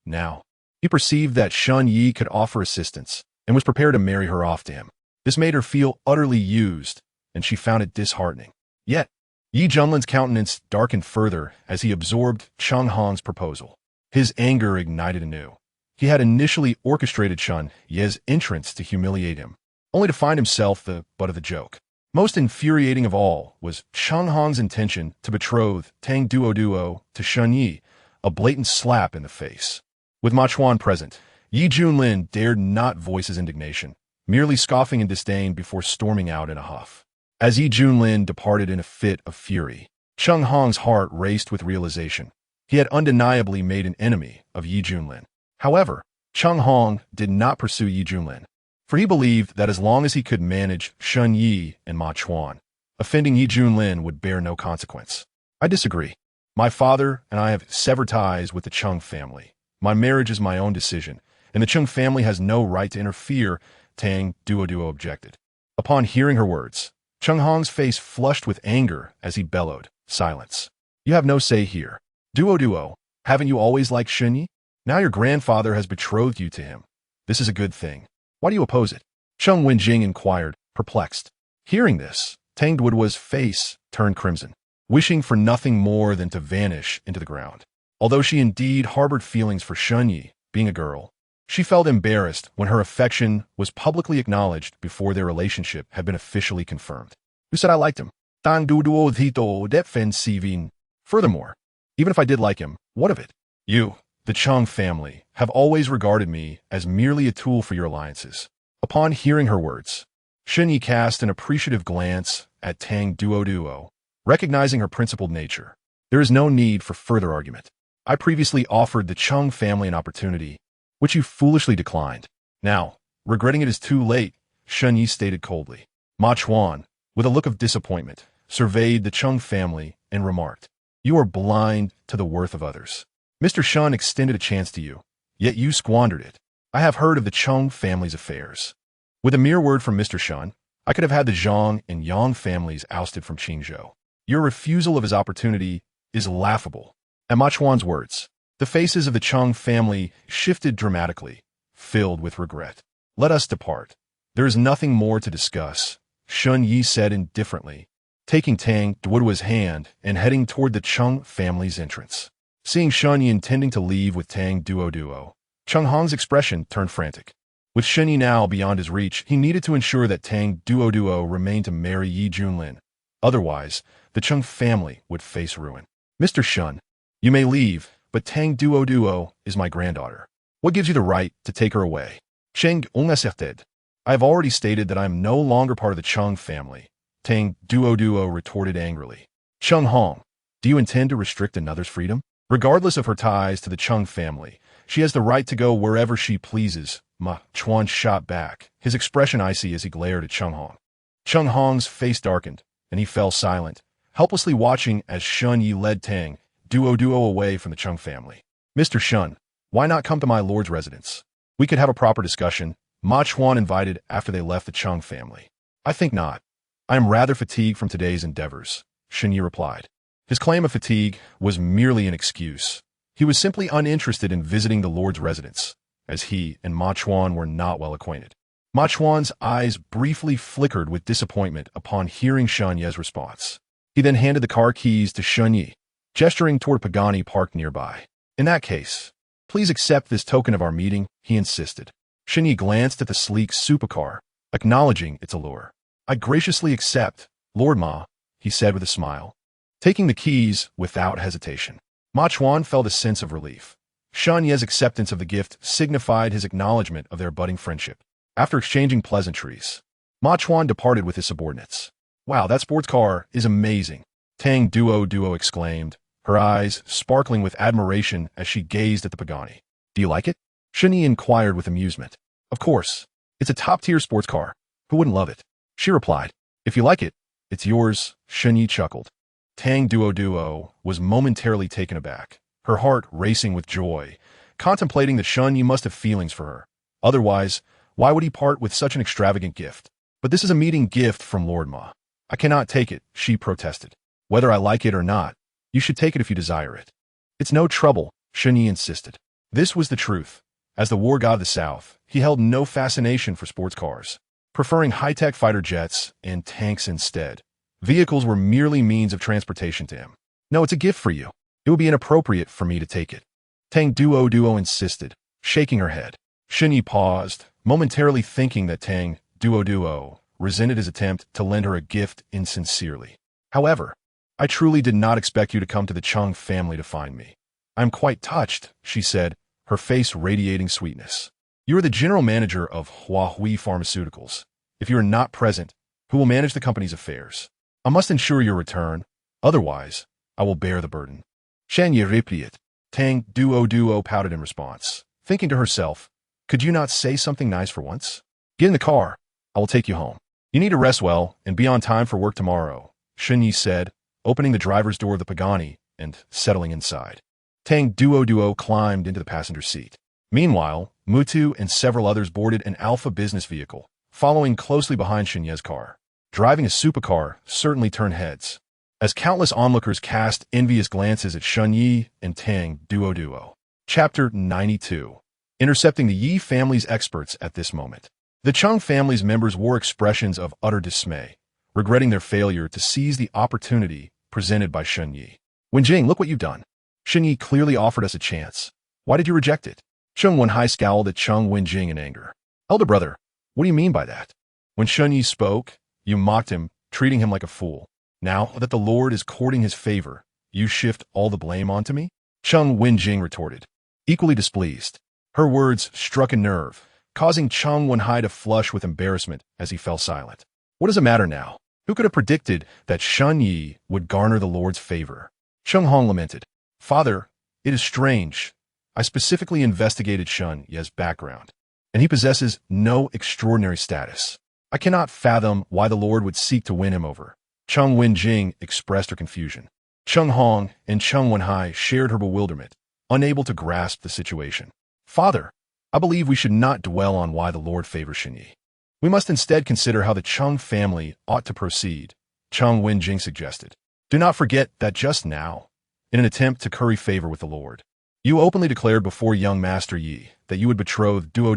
Now, he perceived that Shen Yi could offer assistance and was prepared to marry her off to him. This made her feel utterly used, and she found it disheartening. Yet, Yi Junlin's countenance darkened further as he absorbed Chung Hong's proposal. His anger ignited anew. He had initially orchestrated Shen Yi's entrance to humiliate him, only to find himself the butt of the joke. Most infuriating of all was Chung Hong's intention to betroth Tang Duo to Shen Yi, a blatant slap in the face. With Ma Chuan present, Yi Junlin dared not voice his indignation, merely scoffing in disdain before storming out in a huff. As Yi Junlin departed in a fit of fury, Chung Hong's heart raced with realization. He had undeniably made an enemy of Yi Junlin. However, Chung Hong did not pursue Yi Junlin, for he believed that as long as he could manage Shen Yi and Ma Chuan, offending Yi Junlin would bear no consequence. I disagree. My father and I have severed ties with the Chung family. My marriage is my own decision, and the Chung family has no right to interfere, Tang Duo objected. Upon hearing her words, Chung Hong's face flushed with anger as he bellowed, silence. You have no say here. Duo, haven't you always liked Shen Yi? Now your grandfather has betrothed you to him. This is a good thing. Why do you oppose it? Chung Wenjing inquired, perplexed. Hearing this, Tang Duo's face turned crimson, wishing for nothing more than to vanish into the ground. Although she indeed harbored feelings for Shen Yi, being a girl, she felt embarrassed when her affection was publicly acknowledged before their relationship had been officially confirmed. Who said I liked him? Tang Duo Thito defensivin. Furthermore, even if I did like him, what of it? You, the Chung family, have always regarded me as merely a tool for your alliances. Upon hearing her words, Shen Yi cast an appreciative glance at Tang Duo, recognizing her principled nature. There is no need for further argument. I previously offered the Chung family an opportunity, which you foolishly declined. Now, regretting it is too late, Shen Yi stated coldly. Ma Chuan, with a look of disappointment, surveyed the Chung family and remarked, You are blind to the worth of others. Mr. Shen extended a chance to you, yet you squandered it. I have heard of the Chung family's affairs. With a mere word from Mr. Shen, I could have had the Zhang and Yang families ousted from Qingzhou. Your refusal of his opportunity is laughable. At Ma Chuan's words, the faces of the Chung family shifted dramatically, filled with regret. Let us depart. There is nothing more to discuss, Shen Yi said indifferently, taking Tang Duo's hand and heading toward the Chung family's entrance. Seeing Shen Yi intending to leave with Tang Duo, Chung Hong's expression turned frantic. With Shen Yi now beyond his reach, he needed to ensure that Tang Duo remained to marry Yi Junlin. Otherwise, the Chung family would face ruin. Mr. Shen, you may leave, but Tang Duo is my granddaughter. What gives you the right to take her away? Cheng asserted. I have already stated that I am no longer part of the Chung family, Tang Duo retorted angrily. Chung Hong, do you intend to restrict another's freedom? Regardless of her ties to the Chung family, she has the right to go wherever she pleases, Ma Chuan shot back, his expression icy as he glared at Chung Hong. Chung Hong's face darkened, and he fell silent, helplessly watching as Shen Yi led Tang Duo away from the Chung family. Mr. Shen, why not come to my lord's residence? We could have a proper discussion, Ma Chuan invited after they left the Chung family. I think not. I am rather fatigued from today's endeavors, Shen Yi replied. His claim of fatigue was merely an excuse. He was simply uninterested in visiting the lord's residence, as he and Ma Chuan were not well acquainted. Ma Chuan's eyes briefly flickered with disappointment upon hearing Shen Yi's response. He then handed the car keys to Shen Yi, gesturing toward Pagani parked nearby. In that case, please accept this token of our meeting, he insisted. Shen Yi glanced at the sleek supercar, acknowledging its allure. I graciously accept, Lord Ma, he said with a smile, taking the keys without hesitation. Ma Chuan felt a sense of relief. Shen Yi's acceptance of the gift signified his acknowledgement of their budding friendship. After exchanging pleasantries, Ma Chuan departed with his subordinates. Wow, that sports car is amazing, Tang Duo exclaimed, her eyes sparkling with admiration as she gazed at the Pagani. Do you like it? Shunyi inquired with amusement. Of course. It's a top-tier sports car. Who wouldn't love it? She replied. If you like it, it's yours, Shunyi chuckled. Tang Duo was momentarily taken aback, her heart racing with joy, contemplating that Shunyi must have feelings for her. Otherwise, why would he part with such an extravagant gift? But this is a meeting gift from Lord Ma. I cannot take it, she protested. Whether I like it or not, you should take it if you desire it. It's no trouble, Shunyi insisted. This was the truth. As the war god of the South, he held no fascination for sports cars, preferring high-tech fighter jets and tanks instead. Vehicles were merely means of transportation to him. No, it's a gift for you. It would be inappropriate for me to take it. Tang Duo insisted, shaking her head. Shunyi paused, momentarily thinking that Tang Duo resented his attempt to lend her a gift insincerely. However, I truly did not expect you to come to the Chung family to find me. I am quite touched, she said, her face radiating sweetness. You are the general manager of Huahui Pharmaceuticals. If you are not present, who will manage the company's affairs? I must ensure your return. Otherwise, I will bear the burden. Shanye repeated. Tang Duo pouted in response, thinking to herself, could you not say something nice for once? Get in the car. I will take you home. You need to rest well and be on time for work tomorrow, Shunyi said, opening the driver's door of the Pagani and settling inside. Tang Duo climbed into the passenger seat. Meanwhile, Mutu and several others boarded an Alpha business vehicle, following closely behind Shunye's car. Driving a supercar certainly turned heads, as countless onlookers cast envious glances at Shunyi and Tang Duo. Chapter 92. Intercepting the Yi family's experts at this moment. The Chung family's members wore expressions of utter dismay, regretting their failure to seize the opportunity presented by Shunyi. Wenjing, look what you've done. Shunyi clearly offered us a chance. Why did you reject it? Chung Wenhai scowled at Chung Wenjing in anger. Elder brother, what do you mean by that? When Shunyi spoke, you mocked him, treating him like a fool. Now that the Lord is courting his favor, you shift all the blame onto me? Chung Wenjing retorted, equally displeased. Her words struck a nerve, causing Chung Wenhai to flush with embarrassment as he fell silent. What does it matter now? Who could have predicted that Shunyi would garner the Lord's favor? Chung Hong lamented. Father, it is strange. I specifically investigated Shun Ye's background, and he possesses no extraordinary status. I cannot fathom why the Lord would seek to win him over. Chung Wenjing expressed her confusion. Chung Hong and Chung Wenhai shared her bewilderment, unable to grasp the situation. Father, I believe we should not dwell on why the Lord favors Shunyi. We must instead consider how the Chung family ought to proceed, Chung Wenjing suggested. Do not forget that just now, in an attempt to curry favor with the Lord, you openly declared before young Master Yi that you would betroth Duo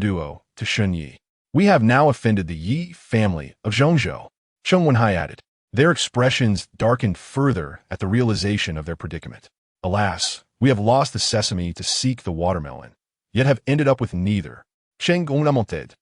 to Shunyi. We have now offended the Yi family of Zhongzhou, Chung Wenhai added. Their expressions darkened further at the realization of their predicament. Alas, we have lost the sesame to seek the watermelon, yet have ended up with neither. Sheng Gongnamonted.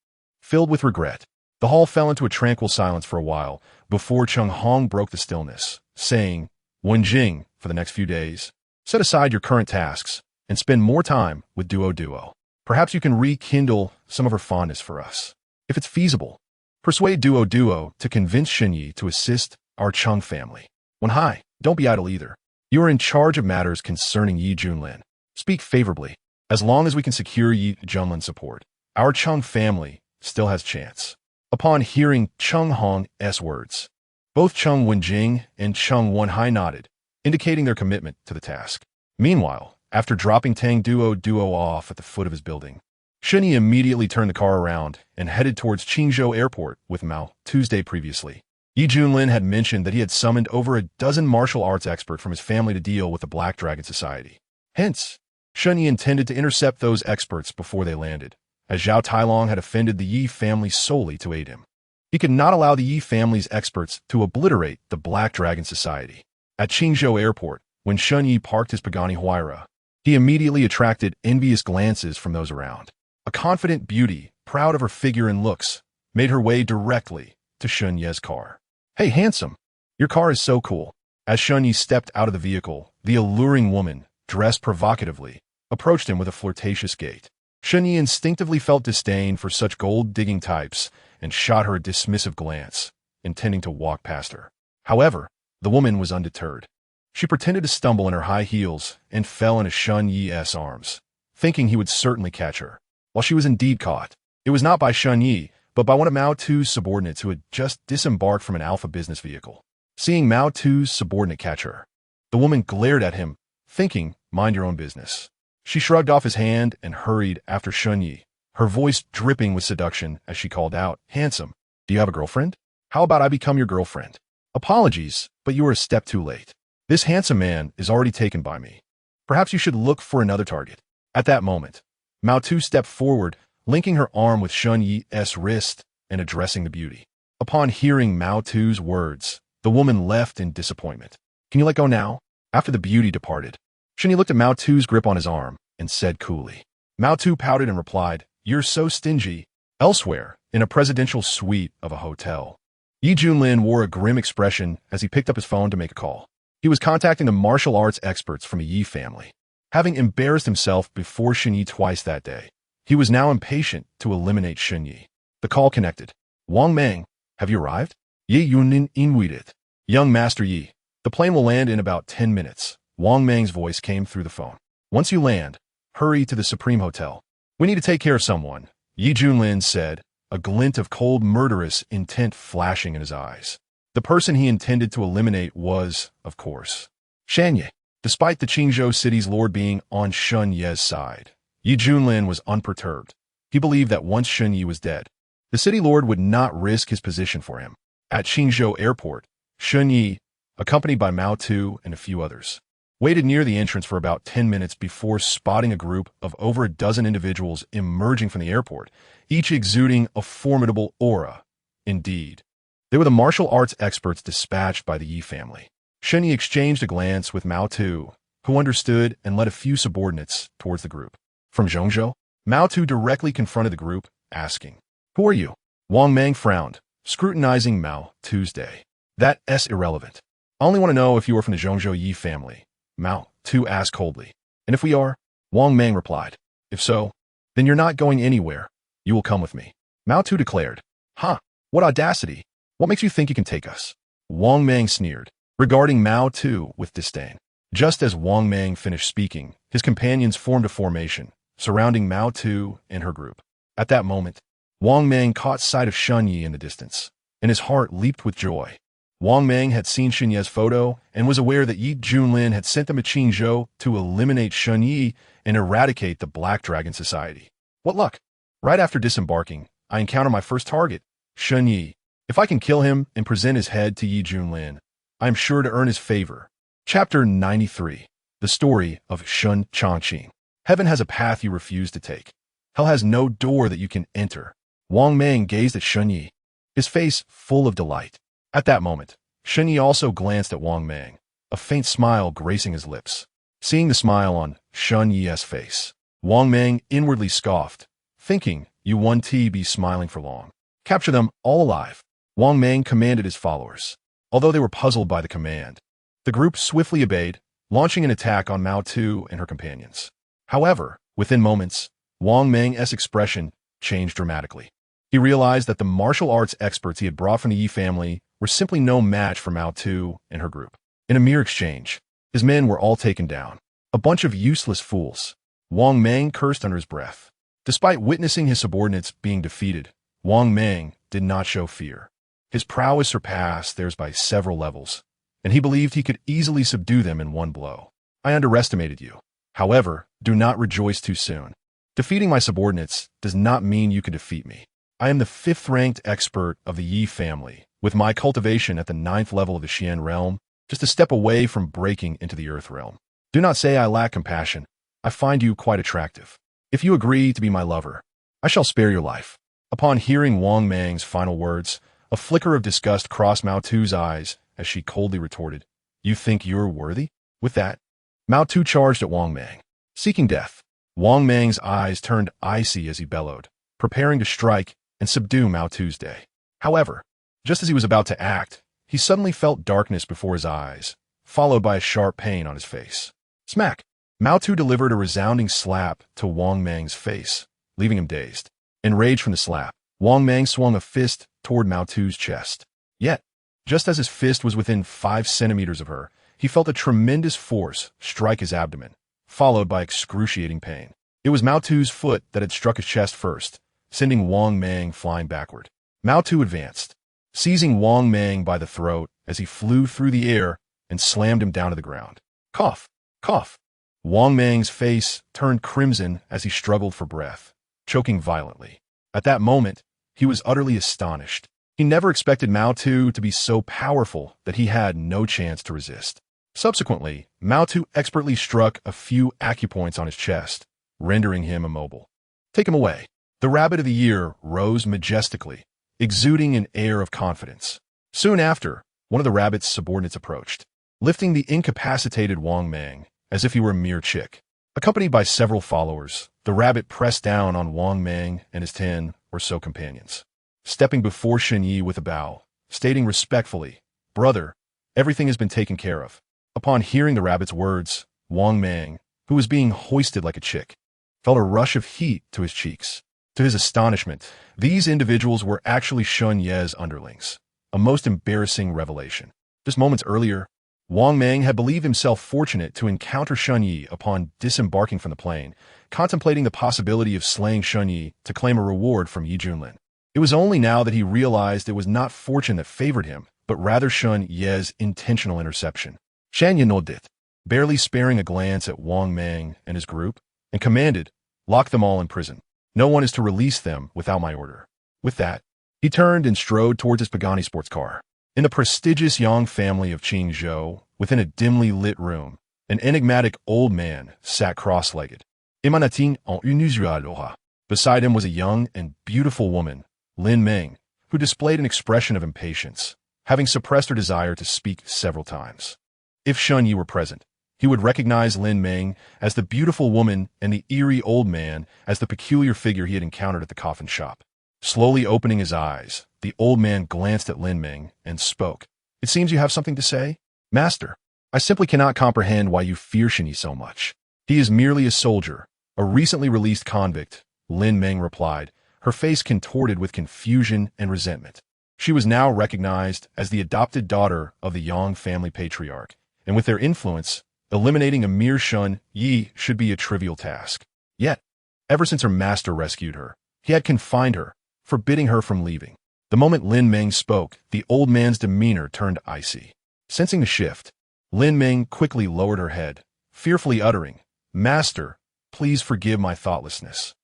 Filled with regret, the hall fell into a tranquil silence for a while before Chung Hong broke the stillness, saying, Wenjing, for the next few days, set aside your current tasks and spend more time with Duo. Perhaps you can rekindle some of her fondness for us. If it's feasible, persuade Duo to convince Shunyi to assist our Chung family. Wenhai, don't be idle either. You are in charge of matters concerning Yi Junlin. Speak favorably. As long as we can secure Yi Junlin's support, our Chung family still has chance. Upon hearing Chung Hong's words, both Chung Wenjing and Chung Wenhai nodded, indicating their commitment to the task. Meanwhile, after dropping Tang Duo off at the foot of his building, Shunyi immediately turned the car around and headed towards Qingzhou Airport with Mao Tuesday previously. Yi Junlin had mentioned that he had summoned over a dozen martial arts experts from his family to deal with the Black Dragon Society. Hence, Shunyi intended to intercept those experts before they landed, as Zhao Tailong had offended the Yi family solely to aid him. He could not allow the Yi family's experts to obliterate the Black Dragon Society. At Qingzhou Airport, when Shunyi parked his Pagani Huayra, he immediately attracted envious glances from those around. A confident beauty, proud of her figure and looks, made her way directly to Shunyi's car. Hey, handsome, your car is so cool. As Shunyi stepped out of the vehicle, the alluring woman, dressed provocatively, approached him with a flirtatious gait. Shun Yi instinctively felt disdain for such gold-digging types and shot her a dismissive glance, intending to walk past her. However, the woman was undeterred. She pretended to stumble in her high heels and fell into Shun Yi's arms, thinking he would certainly catch her. While she was indeed caught, it was not by Shun Yi, but by one of Mao Tu's subordinates who had just disembarked from an Alpha business vehicle. Seeing Mao Tu's subordinate catch her, the woman glared at him, thinking, mind your own business. She shrugged off his hand and hurried after Shun Yi, her voice dripping with seduction as she called out, "Handsome, do you have a girlfriend? How about I become your girlfriend? Apologies, but you are a step too late. This handsome man is already taken by me. Perhaps you should look for another target." At that moment, Mao Tu stepped forward, linking her arm with Shun Yi's wrist and addressing the beauty. Upon hearing Mao Tu's words, the woman left in disappointment. "Can you let go now?" After the beauty departed, Shun Yi looked at Mao Tu's grip on his arm and said coolly. Mao Tu pouted and replied, "You're so stingy." Elsewhere, in a presidential suite of a hotel, Yi Junlin wore a grim expression as he picked up his phone to make a call. He was contacting the martial arts experts from the Yi family. Having embarrassed himself before Shun Yi twice that day, he was now impatient to eliminate Shun Yi. The call connected. "Wang Mang, have you arrived?" "Yi Yunlin inwaited." "Young Master Yi, the plane will land in about 10 minutes. Wang Mang's voice came through the phone. "Once you land, hurry to the Supreme Hotel. We need to take care of someone," Yi Junlin said, a glint of cold murderous intent flashing in his eyes. The person he intended to eliminate was, of course, Shan Ye. Despite the Qingzhou city's lord being on Shun Yi's side, Yi Junlin was unperturbed. He believed that once Shun Yi was dead, the city lord would not risk his position for him. At Qingzhou Airport, Shun Yi, accompanied by Mao Tu and a few others, waited near the entrance for about 10 minutes before spotting a group of over a dozen individuals emerging from the airport, each exuding a formidable aura. Indeed, they were the martial arts experts dispatched by the Yi family. Shun Yi exchanged a glance with Mao Tu, who understood and led a few subordinates towards the group. From Zhongzhou, Mao Tu directly confronted the group, asking, "Who are you?" Wang Mang frowned, scrutinizing Mao Tu's day. "That's irrelevant. I only want to know if you are from the Zhongzhou Yi family," Mao Tu asked coldly. "And if we are?" Wang Mang replied. "If so, then you're not going anywhere. You will come with me," Mao Tu declared. "Huh, what audacity. What makes you think you can take us?" Wang Mang sneered, regarding Mao Tu with disdain. Just as Wang Mang finished speaking, his companions formed a formation, surrounding Mao Tu and her group. At that moment, Wang Mang caught sight of Shun Yi in the distance, and his heart leaped with joy. Wang Mang had seen Shun Yi's photo and was aware that Yi Junlin had sent them to Qingzhou to eliminate Shun Yi and eradicate the Black Dragon Society. What luck! Right after disembarking, I encounter my first target, Shun Yi. If I can kill him and present his head to Yi Junlin, I am sure to earn his favor. Chapter 93. The Story of Shun Changqing. Heaven has a path you refuse to take. Hell has no door that you can enter. Wang Mang gazed at Shun Yi, his face full of delight. At that moment, Shun Yi also glanced at Wang Mang, a faint smile gracing his lips. Seeing the smile on Shun Yi's face, Wang Mang inwardly scoffed, thinking, "You won't be smiling for long. Capture them all alive." Wang Mang commanded his followers. Although they were puzzled by the command, the group swiftly obeyed, launching an attack on Mao Tu and her companions. However, within moments, Wang Mang's expression changed dramatically. He realized that the martial arts experts he had brought from the Yi family were simply no match for Mao Tu and her group. In a mere exchange, his men were all taken down. A bunch of useless fools. Wang Mang cursed under his breath. Despite witnessing his subordinates being defeated, Wang Mang did not show fear. His prowess surpassed theirs by several levels, and he believed he could easily subdue them in one blow. "I underestimated you. However, do not rejoice too soon. Defeating my subordinates does not mean you can defeat me. I am the 5th-ranked expert of the Yi family, with my cultivation at the 9th level of the Xian realm, just a step away from breaking into the Earth realm. Do not say I lack compassion. I find you quite attractive. If you agree to be my lover, I shall spare your life." Upon hearing Wang Mang's final words, a flicker of disgust crossed Mao Tu's eyes as she coldly retorted, "You think you're worthy?" With that, Mao Tu charged at Wang Mang, seeking death. Wang Mang's eyes turned icy as he bellowed, preparing to strike and subdue Mao Tu's day. However, just as he was about to act, he suddenly felt darkness before his eyes, followed by a sharp pain on his face. Smack! Mao Tu delivered a resounding slap to Wang Mang's face, leaving him dazed. Enraged from the slap, Wang Mang swung a fist toward Mao Tu's chest. Yet, just as his fist was within 5 centimeters of her, he felt a tremendous force strike his abdomen, followed by excruciating pain. It was Mao Tu's foot that had struck his chest first, sending Wang Mang flying backward. Mao Tu advanced, seizing Wang Mang by the throat as he flew through the air and slammed him down to the ground. Cough! Cough! Wang Mang's face turned crimson as he struggled for breath, choking violently. At that moment, he was utterly astonished. He never expected Mao Tu to be so powerful that he had no chance to resist. Subsequently, Mao Tu expertly struck a few acupoints on his chest, rendering him immobile. Take him away. The rabbit of the year rose majestically, exuding an air of confidence. Soon after, one of the rabbit's subordinates approached, lifting the incapacitated Wang Mang as if he were a mere chick. Accompanied by several followers, the rabbit pressed down on Wang Mang and his 10 or so companions, stepping before Shen Yi with a bow, stating respectfully, "Brother, everything has been taken care of." Upon hearing the rabbit's words, Wang Mang, who was being hoisted like a chick, felt a rush of heat to his cheeks. To his astonishment, these individuals were actually Shun Ye's underlings, a most embarrassing revelation. Just moments earlier, Wang Mang had believed himself fortunate to encounter Shun Yi upon disembarking from the plane, contemplating the possibility of slaying Shun Yi to claim a reward from Yi Junlin. It was only now that he realized it was not fortune that favored him, but rather Shun Ye's intentional interception. Shan Yi nodded, barely sparing a glance at Wang Mang and his group, and commanded, "Lock them all in prison. No one is to release them without my order." With that, he turned and strode towards his Pagani sports car. In the prestigious Yang family of Qingzhou, within a dimly lit room, an enigmatic old man sat cross-legged, emanating en unusual aura. Beside him was a young and beautiful woman, Lin Meng, who displayed an expression of impatience, having suppressed her desire to speak several times. If Shun Yi were present, he would recognize Lin Meng as the beautiful woman and the eerie old man as the peculiar figure he had encountered at the coffin shop. Slowly opening his eyes, the old man glanced at Lin Meng and spoke. "It seems you have something to say? Master, I simply cannot comprehend why you fear Shen Yi so much. He is merely a soldier, a recently released convict," Lin Meng replied, her face contorted with confusion and resentment. She was now recognized as the adopted daughter of the Yang family patriarch, and with their influence, eliminating a mere Shun Yi should be a trivial task. Yet, ever since her master rescued her, he had confined her, forbidding her from leaving. The moment Lin Meng spoke, the old man's demeanor turned icy. Sensing the shift, Lin Meng quickly lowered her head, fearfully uttering, "Master, please forgive my thoughtlessness.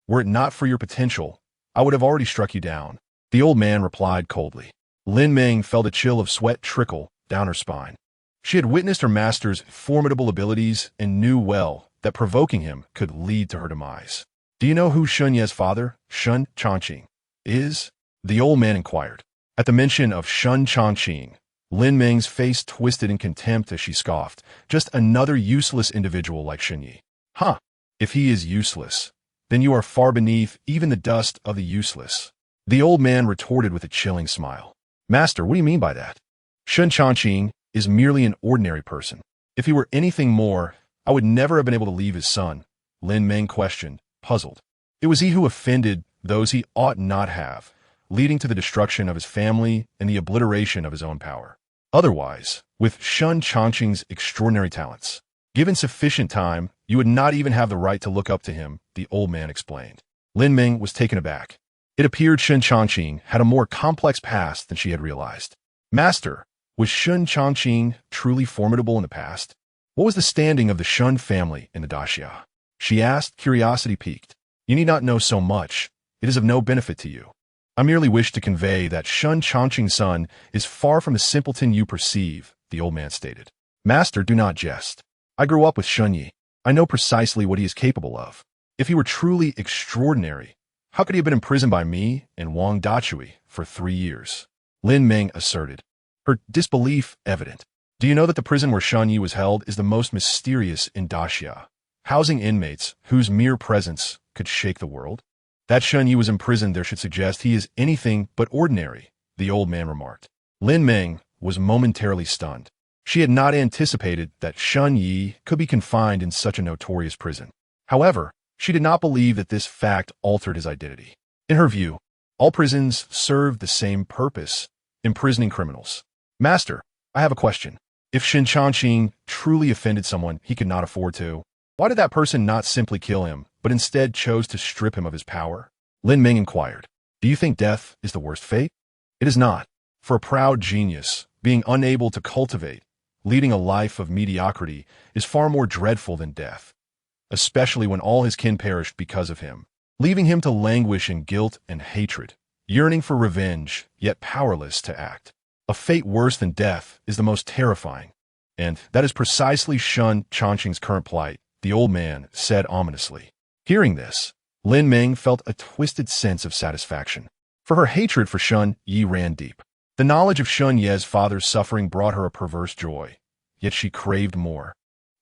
Were it not for your potential, I would have already struck you down." The old man replied coldly. Lin Meng felt a chill of sweat trickle down her spine. She had witnessed her master's formidable abilities and knew well that provoking him could lead to her demise. "Do you know who Shun Ye's father, Shun Changqing, is?" the old man inquired. At the mention of Shun Changqing, Lin Meng's face twisted in contempt as she scoffed. "Just another useless individual like Shen Yi." "Huh, if he is useless, then you are far beneath even the dust of the useless," the old man retorted with a chilling smile. "Master, what do you mean by that? Shun Changqing is merely an ordinary person. If he were anything more, I would never have been able to leave his son," Lin Meng questioned, puzzled. "It was he who offended those he ought not have, leading to the destruction of his family and the obliteration of his own power. Otherwise, with Shun Changqing's extraordinary talents, given sufficient time, you would not even have the right to look up to him," the old man explained. Lin Meng was taken aback. It appeared Shun Changqing had a more complex past than she had realized. "Master, was Shun Changqing truly formidable in the past? What was the standing of the Shun family in the daxia?" she asked, curiosity piqued. "You need not know so much. It is of no benefit to you. I merely wish to convey that Shun Changqing's son is far from the simpleton you perceive," the old man stated. "Master, do not jest. I grew up with Shun Yi. I know precisely what he is capable of. If he were truly extraordinary, how could he have been imprisoned by me and Wang Dachui for 3 years?" Lin Meng asserted, her disbelief evident. "Do you know that the prison where Shun Yi was held is the most mysterious in daxia, housing inmates whose mere presence could shake the world? That Shun Yi was imprisoned there should suggest he is anything but ordinary," the old man remarked. Lin Meng was momentarily stunned. She had not anticipated that Shun Yi could be confined in such a notorious prison. However, She did not believe that this fact altered his identity. In her view, all prisons served the same purpose, imprisoning criminals. Master, I have a question. If Shin Changqing truly offended someone he could not afford to, why did that person not simply kill him, but instead chose to strip him of his power? Lin Ming inquired. Do you think death is the worst fate? It is not. For a proud genius, being unable to cultivate, leading a life of mediocrity, is far more dreadful than death, especially when all his kin perished because of him, leaving him to languish in guilt and hatred, yearning for revenge, yet powerless to act. A fate worse than death is the most terrifying, and that is precisely Shun Changqing's current plight, the old man said ominously. Hearing this, Lin Ming felt a twisted sense of satisfaction, for her hatred for Shun Yi ran deep. The knowledge of Shun Ye's father's suffering brought her a perverse joy, yet she craved more,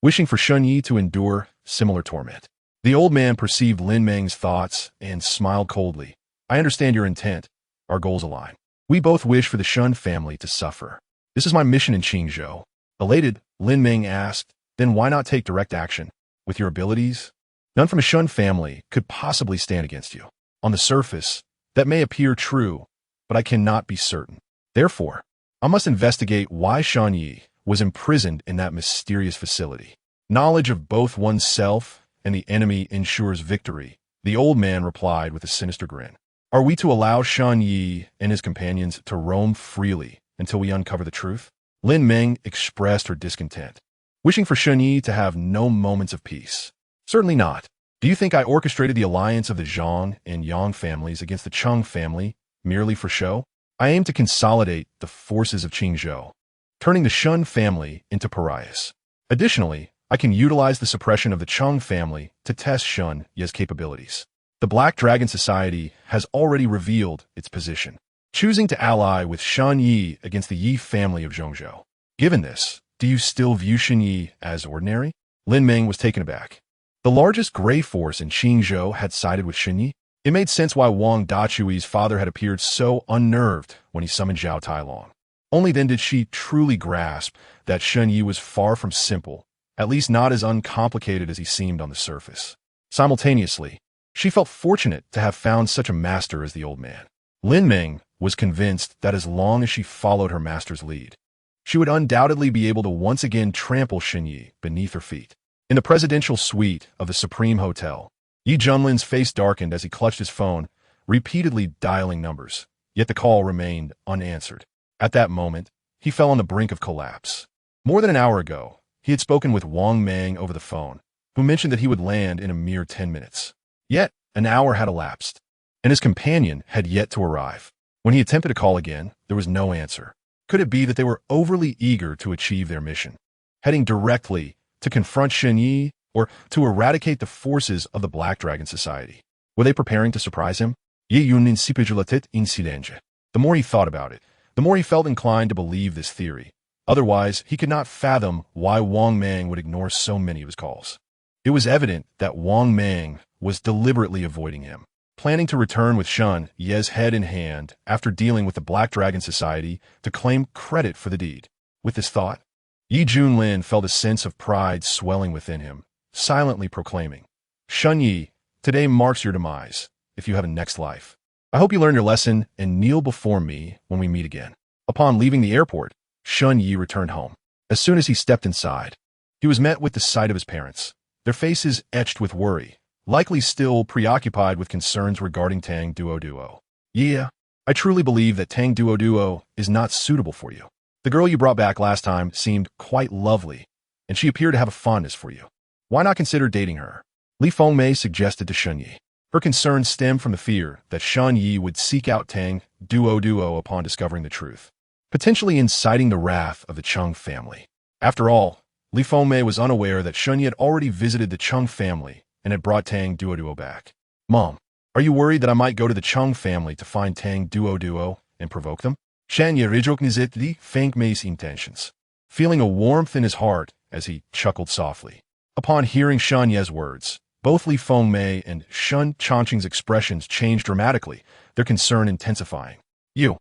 wishing for Shun Yi to endure similar torment. The old man perceived Lin Ming's thoughts and smiled coldly. I understand your intent. Our goals align. We both wish for the Shun family to suffer. This is my mission in Qingzhou. Elated, Lin Ming asked, then why not take direct action? With your abilities, none from a Shun family could possibly stand against you. On the surface, that may appear true, but I cannot be certain. Therefore, I must investigate why Shun Yi was imprisoned in that mysterious facility. Knowledge of both oneself and the enemy ensures victory, the old man replied with a sinister grin. Are we to allow Shun Yi and his companions to roam freely until we uncover the truth? Lin Ming expressed her discontent, wishing for Shun Yi to have no moments of peace. Certainly not. Do you think I orchestrated the alliance of the Zhang and Yang families against the Cheng family merely for show? I aim to consolidate the forces of Qingzhou, turning the Shun family into pariahs. Additionally, I can utilize the suppression of the Cheng family to test Shun Ye's capabilities. The Black Dragon Society has already revealed its position, choosing to ally with Shun Yi against the Yi family of Zhongzhou. Given this, do you still view Shun Yi as ordinary? Lin Ming was taken aback. The largest gray force in Qingzhou had sided with Shun Yi. It made sense why Wang Dachui's father had appeared so unnerved when he summoned Zhao Tailong. Only then did she truly grasp that Shun Yi was far from simple, at least not as uncomplicated as he seemed on the surface. Simultaneously, she felt fortunate to have found such a master as the old man. Lin Ming was convinced that as long as she followed her master's lead, she would undoubtedly be able to once again trample Shun Yi beneath her feet. In the presidential suite of the Supreme Hotel, Yi Junlin's face darkened as he clutched his phone, repeatedly dialing numbers, yet the call remained unanswered. At that moment, he fell on the brink of collapse. More than an hour ago, he had spoken with Wang Mang over the phone, who mentioned that he would land in a mere 10 minutes. Yet, an hour had elapsed, and his companion had yet to arrive. When he attempted to call again, there was no answer. Could it be that they were overly eager to achieve their mission, heading directly to confront Shun Yi or to eradicate the forces of the Black Dragon Society? Were they preparing to surprise him? Ye Yunin Sipijulatit in Silenge. The more he thought about it, the more he felt inclined to believe this theory. Otherwise, he could not fathom why Wang Mang would ignore so many of his calls. It was evident that Wang Mang was deliberately avoiding him, planning to return with Shun Ye's head in hand after dealing with the Black Dragon Society to claim credit for the deed. With this thought, Yi Junlin felt a sense of pride swelling within him, silently proclaiming, Shun Yi, today marks your demise, if you have a next life. I hope you learn your lesson and kneel before me when we meet again. Upon leaving the airport, Shun Yi returned home. As soon as he stepped inside, he was met with the sight of his parents, their faces etched with worry, likely still preoccupied with concerns regarding Tang Duo. Yeah, I truly believe that Tang Duo is not suitable for you. The girl you brought back last time seemed quite lovely, and she appeared to have a fondness for you. Why not consider dating her? Li Fengmei suggested to Shun Yi. Her concerns stemmed from the fear that Shun Yi would seek out Tang Duo upon discovering the truth, potentially inciting the wrath of the Cheng family. After all, Li Fengmei was unaware that Shun Yi had already visited the Cheng family and had brought Tang Duo back. Mom, are you worried that I might go to the Cheng family to find Tang Duo and provoke them? Shan Ye recognized Li Fengmei's intentions, feeling a warmth in his heart as he chuckled softly. Upon hearing Shun Ye's words, both Li Fengmei and Shun Changqing's expressions changed dramatically, their concern intensifying. You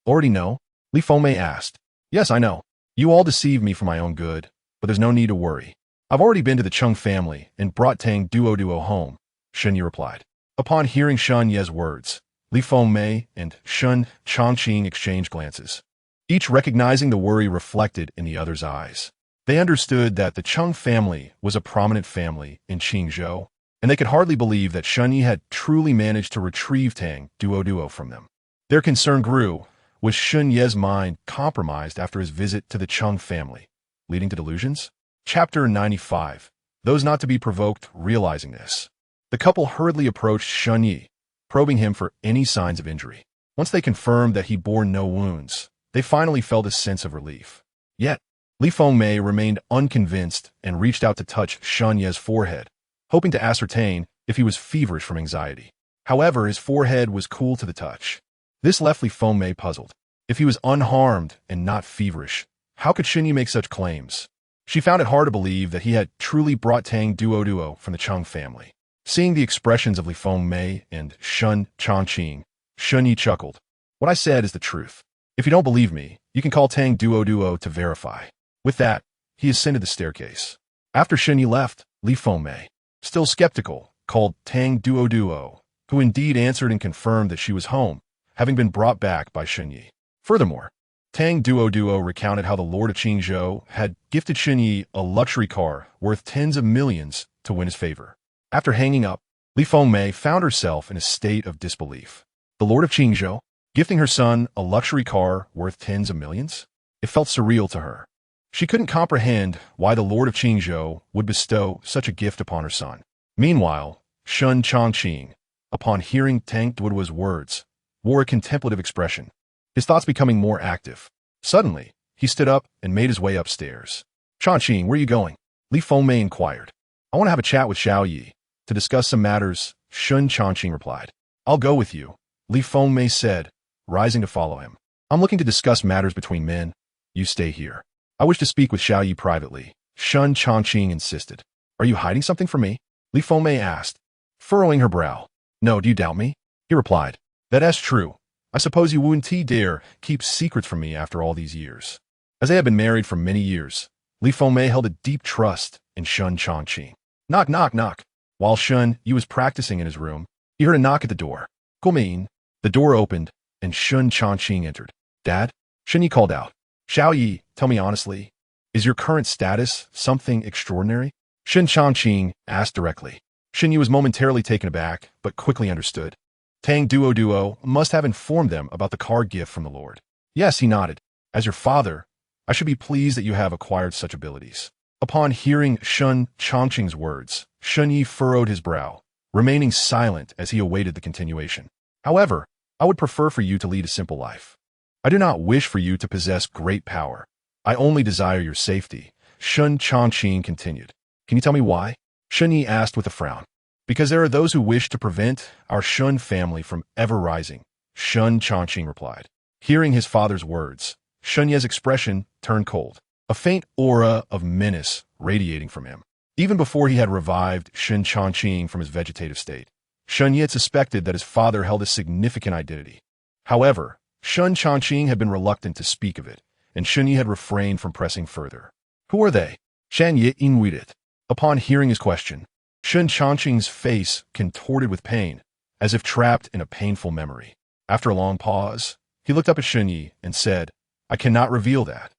already know? Li Fengmei asked. Yes, I know. You all deceive me for my own good, but there's no need to worry. I've already been to the Chung family and brought Tang Duo home, Shun Yi replied. Upon hearing Shun Ye's words, Li Fengmei and Shun Chongqing exchanged glances, each recognizing the worry reflected in the other's eyes. They understood that the Chung family was a prominent family in Qingzhou, and they could hardly believe that Shun Yi had truly managed to retrieve Tang Duo from them. Their concern grew. Was Shun Ye's mind compromised after his visit to the Chung family, leading to delusions? Chapter 95. Those not to be provoked. Realizing this, the couple hurriedly approached Shun Yi, probing him for any signs of injury. Once they confirmed that he bore no wounds, they finally felt a sense of relief. Yet, Li Fengmei remained unconvinced and reached out to touch Shun Ye's forehead, hoping to ascertain if he was feverish from anxiety. However, his forehead was cool to the touch. This left Li Fengmei puzzled. If he was unharmed and not feverish, how could Shun Yi make such claims? She found it hard to believe that he had truly brought Tang Duo from the Chung family. Seeing the expressions of Li Fengmei and Shun Chongqing, Shun Yi chuckled. What I said is the truth. If you don't believe me, you can call Tang Duo to verify. With that, he ascended the staircase. After Shun Yi left, Li Fengmei, still skeptical, called Tang Duo, who indeed answered and confirmed that she was home, having been brought back by Shun Yi. Furthermore, Tang Duo recounted how the Lord of Qingzhou had gifted Shun Yi a luxury car worth tens of millions to win his favor. After hanging up, Li Fengmei found herself in a state of disbelief. The Lord of Qingzhou, gifting her son a luxury car worth tens of millions? It felt surreal to her. She couldn't comprehend why the Lord of Qingzhou would bestow such a gift upon her son. Meanwhile, Shun Chongqing, upon hearing Tang Duo's words, wore a contemplative expression, his thoughts becoming more active. Suddenly, he stood up and made his way upstairs. Chongqing, where are you going? Li Fengmei inquired. I want to have a chat with Xiao Yi to discuss some matters, Shun Chongqing replied. I'll go with you, Li Fengmei said, rising to follow him. I'm looking to discuss matters between men. You stay here. I wish to speak with Xiao Yi privately, Shun Chongqing insisted. Are you hiding something from me? Li Fengmei asked, furrowing her brow. No, do you doubt me? He replied. That's true. I suppose you wouldn't dare keep secrets from me after all these years. As they had been married for many years, Li Fengmei held a deep trust in Shun Chongqing. Knock, knock, knock. While Shun Yi was practicing in his room, he heard a knock at the door. Guomin. The door opened, and Shun Chongqing entered. Dad? Shun Yi called out. Xiao Yi, tell me honestly, is your current status something extraordinary? Shun Chongqing asked directly. Shun Yi was momentarily taken aback, but quickly understood. Tang Duo must have informed them about the car gift from the Lord. Yes, he nodded. As your father, I should be pleased that you have acquired such abilities. Upon hearing Shun Chongqing's words, Shun Yi furrowed his brow, remaining silent as he awaited the continuation. However, I would prefer for you to lead a simple life. I do not wish for you to possess great power. I only desire your safety, Shun Chongqing continued. Can you tell me why? Shun Yi asked with a frown. Because there are those who wish to prevent our Shun family from ever rising, Shun Chongqing replied. Hearing his father's words, Shun Ye's expression turned cold, a faint aura of menace radiating from him. Even before he had revived Shun Chongqing from his vegetative state, Shun Yi had suspected that his father held a significant identity. However, Shun Chongqing had been reluctant to speak of it, and Shun Yi had refrained from pressing further. Who are they? Shan Yi inwitted. Upon hearing his question, Shun Chongqing's face contorted with pain, as if trapped in a painful memory. After a long pause, he looked up at Shun Yi and said, I cannot reveal that,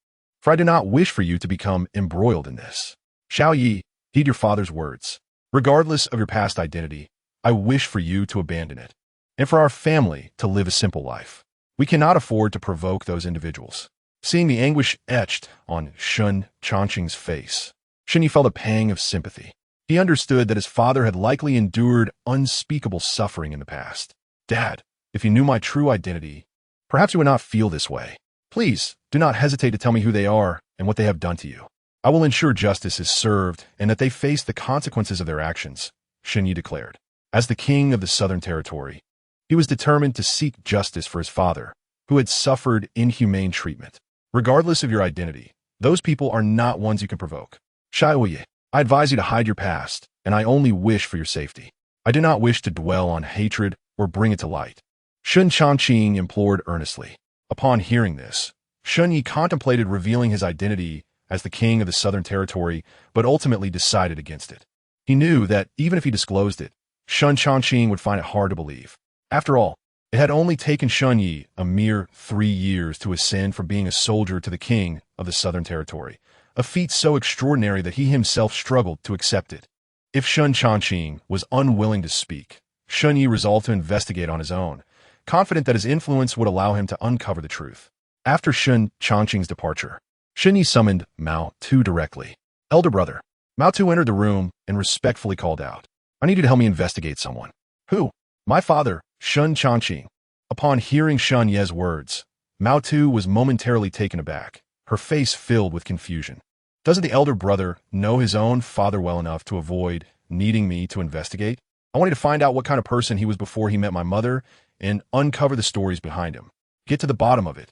for I do not wish for you to become embroiled in this. Xiao Yi, heed your father's words. Regardless of your past identity, I wish for you to abandon it, and for our family to live a simple life. We cannot afford to provoke those individuals. Seeing the anguish etched on Shun Chongqing's face, Shun Yi felt a pang of sympathy. He understood that his father had likely endured unspeakable suffering in the past. Dad, if you knew my true identity, perhaps you would not feel this way. Please, do not hesitate to tell me who they are and what they have done to you. I will ensure justice is served and that they face the consequences of their actions, Shun Yi declared. As the king of the Southern Territory, he was determined to seek justice for his father, who had suffered inhumane treatment. Regardless of your identity, those people are not ones you can provoke. Xiao Yi, I advise you to hide your past, and I only wish for your safety. I do not wish to dwell on hatred or bring it to light. Shun Chongqing implored earnestly. Upon hearing this, Shun Yi contemplated revealing his identity as the king of the Southern Territory, but ultimately decided against it. He knew that even if he disclosed it, Shun Changqing would find it hard to believe. After all, it had only taken Shun Yi a mere 3 years to ascend from being a soldier to the king of the Southern Territory, a feat so extraordinary that he himself struggled to accept it. If Shun Changqing was unwilling to speak, Shun Yi resolved to investigate on his own, confident that his influence would allow him to uncover the truth. After Shun Changqing's departure, Shun Yi summoned Mao Tu directly. Elder brother. Mao Tu entered the room and respectfully called out, "I need you to help me investigate someone." "Who?" "My father, Shun Changqing." Upon hearing Shun Ye's words, Mao Tu was momentarily taken aback, her face filled with confusion. Doesn't the elder brother know his own father well enough to avoid needing me to investigate? I wanted to find out what kind of person he was before he met my mother and uncover the stories behind him. Get to the bottom of it.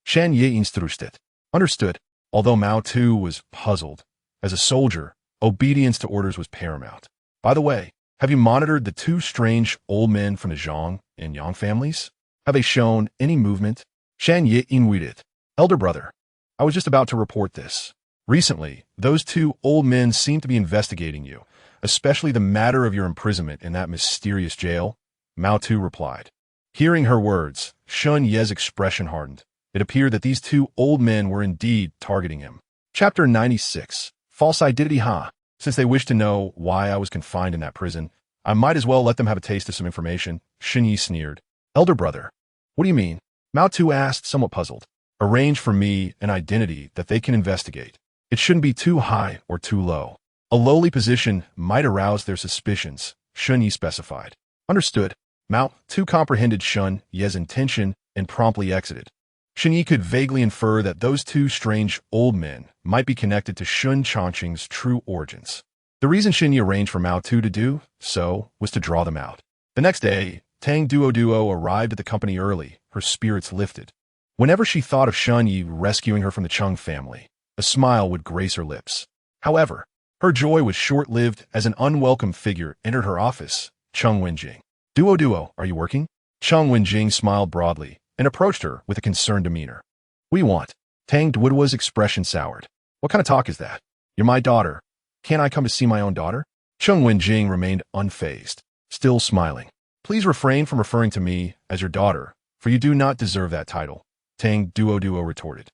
Shan Ye instructed. Understood. Although Mao Tu was puzzled, as a soldier, obedience to orders was paramount. By the way, have you monitored the 2 strange old men from the Zhang and Yang families? Have they shown any movement? Shan Ye inwitted. Elder brother, I was just about to report this. Recently, those 2 old men seem to be investigating you, especially the matter of your imprisonment in that mysterious jail, Mao Tu replied. Hearing her words, Shun Ye's expression hardened. It appeared that these 2 old men were indeed targeting him. Chapter 96. False identity, huh? Since they wish to know why I was confined in that prison, I might as well let them have a taste of some information, Shun Yi sneered. Elder brother, what do you mean? Mao Tu asked, somewhat puzzled. Arrange for me an identity that they can investigate. It shouldn't be too high or too low. A lowly position might arouse their suspicions, Shun Yi specified. Understood. Mao Tu comprehended Shun Ye's intention and promptly exited. Shun Yi could vaguely infer that those 2 strange old men might be connected to Shun Changqing's true origins. The reason Shun Yi arranged for Mao Tu to do so was to draw them out. The next day, Tang Duo arrived at the company early, her spirits lifted. Whenever she thought of Shun Yi rescuing her from the Chung family, a smile would grace her lips. However, her joy was short-lived as an unwelcome figure entered her office, Chung Wenjing. Duo, are you working? Chung Wenjing smiled broadly and approached her with a concerned demeanor. What do you want? Tang Duo's expression soured. What kind of talk is that? You're my daughter. Can't I come to see my own daughter? Chung Wenjing remained unfazed, still smiling. Please refrain from referring to me as your daughter, for you do not deserve that title, Tang Duo retorted.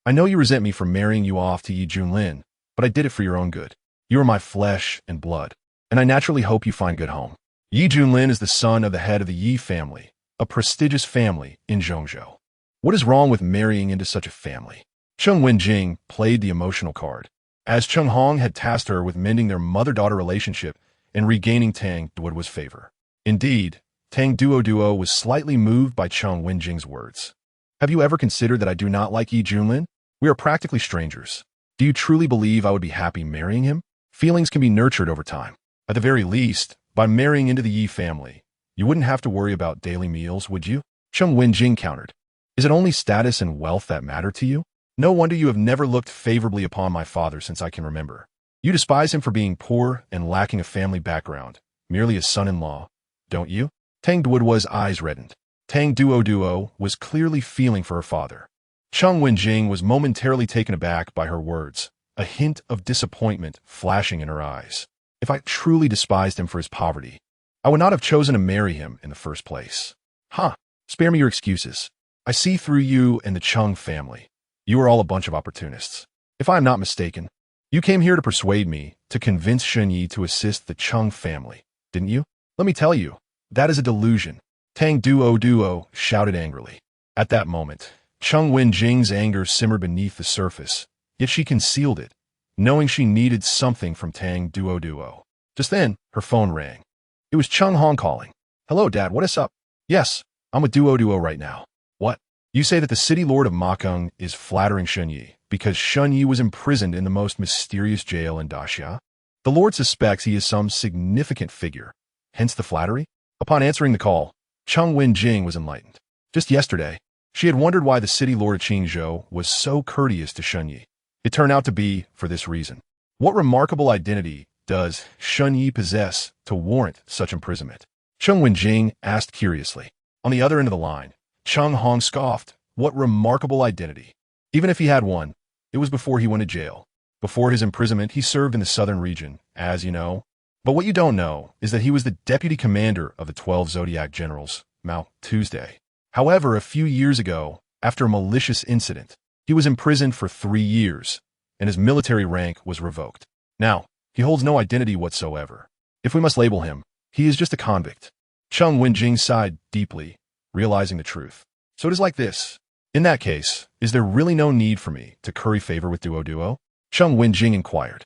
I know you resent me for marrying you off to Yi Junlin, but I did it for your own good. You are my flesh and blood, and I naturally hope you find good home. Yi Junlin is the son of the head of the Yi family, a prestigious family in Zhongzhou. What is wrong with marrying into such a family? Chung Wenjing played the emotional card, as Chung Hong had tasked her with mending their mother-daughter relationship and regaining Tang Duo's favor. Indeed, Tang Duo was slightly moved by Chung Wenjing's words. Have you ever considered that I do not like Yi Junlin? We are practically strangers. Do you truly believe I would be happy marrying him? Feelings can be nurtured over time. At the very least, by marrying into the Yi family, you wouldn't have to worry about daily meals, would you? Chung Wenjing countered. Is it only status and wealth that matter to you? No wonder you have never looked favorably upon my father since I can remember. You despise him for being poor and lacking a family background, merely a son-in-law, don't you? Tang Duo's eyes reddened. Tang Duo was clearly feeling for her father. Chung Wenjing was momentarily taken aback by her words, a hint of disappointment flashing in her eyes. If I truly despised him for his poverty, I would not have chosen to marry him in the first place. Spare me your excuses. I see through you and the Chung family. You are all a bunch of opportunists. If I am not mistaken, you came here to persuade me to convince Shun Yi to assist the Chung family, didn't you? Let me tell you, that is a delusion. Tang Duo shouted angrily. At that moment, Chung Wenjing's anger simmered beneath the surface, yet she concealed it, knowing she needed something from Tang Duo. Just then, her phone rang. It was Chung Hong calling. Hello, Dad, what is up? Yes, I'm with Duo right now. What? You say that the city lord of Makung is flattering Shun Yi because Shun Yi was imprisoned in the most mysterious jail in Daxia? The lord suspects he is some significant figure, hence the flattery? Upon answering the call, Chung Wenjing was enlightened. Just yesterday, she had wondered why the city lord of Qingzhou was so courteous to Shun Yi. It turned out to be for this reason. What remarkable identity does Shun Yi possess to warrant such imprisonment? Chung Wenjing asked curiously. On the other end of the line, Chung Hong scoffed. What remarkable identity. Even if he had one, it was before he went to jail. Before his imprisonment, he served in the southern region, as you know. But what you don't know is that he was the deputy commander of the 12 Zodiac Generals, Mao Tuesday. However, a few years ago, after a malicious incident, he was imprisoned for 3 years, and his military rank was revoked. Now, he holds no identity whatsoever. If we must label him, he is just a convict. Cheng Wenjing sighed deeply, realizing the truth. So it is like this. In that case, is there really no need for me to curry favor with Duo? Cheng Wenjing inquired.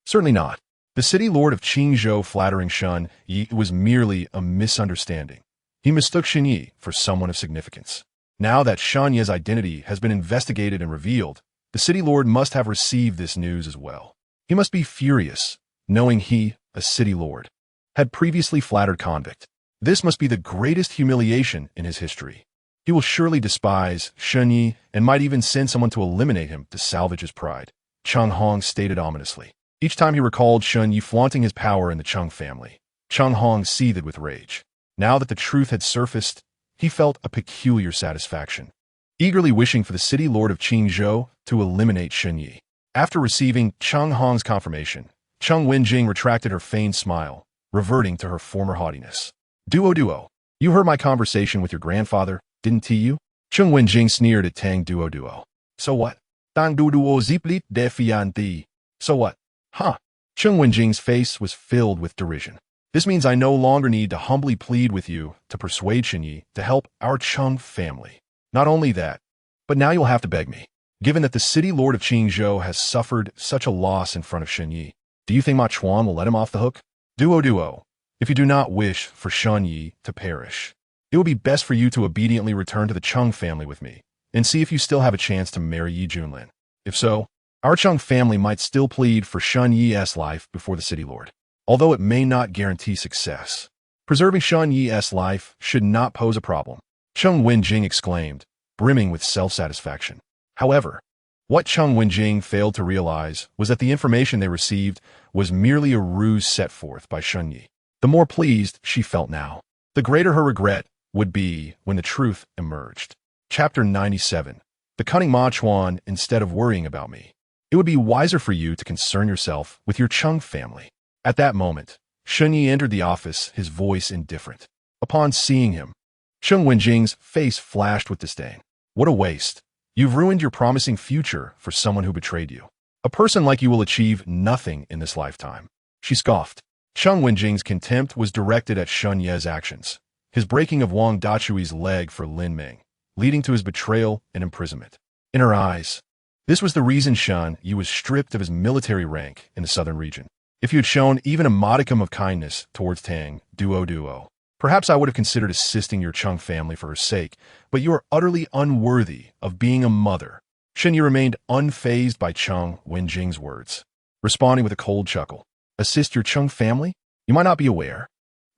Certainly not. The city lord of Qingzhou flattering Shen Yi was merely a misunderstanding. He mistook Shen Yi for someone of significance. Now that Shen Yi's identity has been investigated and revealed, the city lord must have received this news as well. He must be furious, knowing he, a city lord, had previously flattered convict. This must be the greatest humiliation in his history. He will surely despise Shen Yi and might even send someone to eliminate him to salvage his pride, Cheng Hong stated ominously. Each time he recalled Shen Yi flaunting his power in the Cheng family, Cheng Hong seethed with rage. Now that the truth had surfaced, he felt a peculiar satisfaction, eagerly wishing for the city lord of Qingzhou to eliminate Shen Yi. After receiving Cheng Hong's confirmation, Cheng Wenjing retracted her feigned smile, reverting to her former haughtiness. Duo, you heard my conversation with your grandfather, didn't you? Cheng Wenjing sneered at Tang Duo. So what? Tang Duo ziplit de fiancée. So what? Huh? Cheng Wenjing's face was filled with derision. This means I no longer need to humbly plead with you to persuade Shen Yi to help our Cheng family. Not only that, but now you'll have to beg me. Given that the city lord of Qingzhou has suffered such a loss in front of Shen Yi, do you think Ma Chuan will let him off the hook? Duo, if you do not wish for Shen Yi to perish, it would be best for you to obediently return to the Cheng family with me and see if you still have a chance to marry Yi Junlin. If so, our Cheng family might still plead for Shen Yi's life before the city lord, although it may not guarantee success. Preserving Shen Yi's life should not pose a problem, Cheng Wenjing exclaimed, brimming with self-satisfaction. However, what Cheng Wenjing failed to realize was that the information they received was merely a ruse set forth by Shen Yi. The more pleased she felt now, the greater her regret would be when the truth emerged. Chapter 97. The cunning Ma Chuan, instead of worrying about me, it would be wiser for you to concern yourself with your Cheng family. At that moment, Shen Yi entered the office, his voice indifferent. Upon seeing him, Cheng Wenjing's face flashed with disdain. What a waste. You've ruined your promising future for someone who betrayed you. A person like you will achieve nothing in this lifetime. She scoffed. Cheng Wenjing's contempt was directed at Shen Yi's actions, his breaking of Wang Dachui's leg for Lin Ming, leading to his betrayal and imprisonment. In her eyes, this was the reason Shen Yi was stripped of his military rank in the southern region. If you had shown even a modicum of kindness towards Tang Duo, perhaps I would have considered assisting your Cheng family for her sake, but you are utterly unworthy of being a mother. Shen Yi remained unfazed by Cheng Wenjing's words, responding with a cold chuckle. Assist your Cheng family? You might not be aware,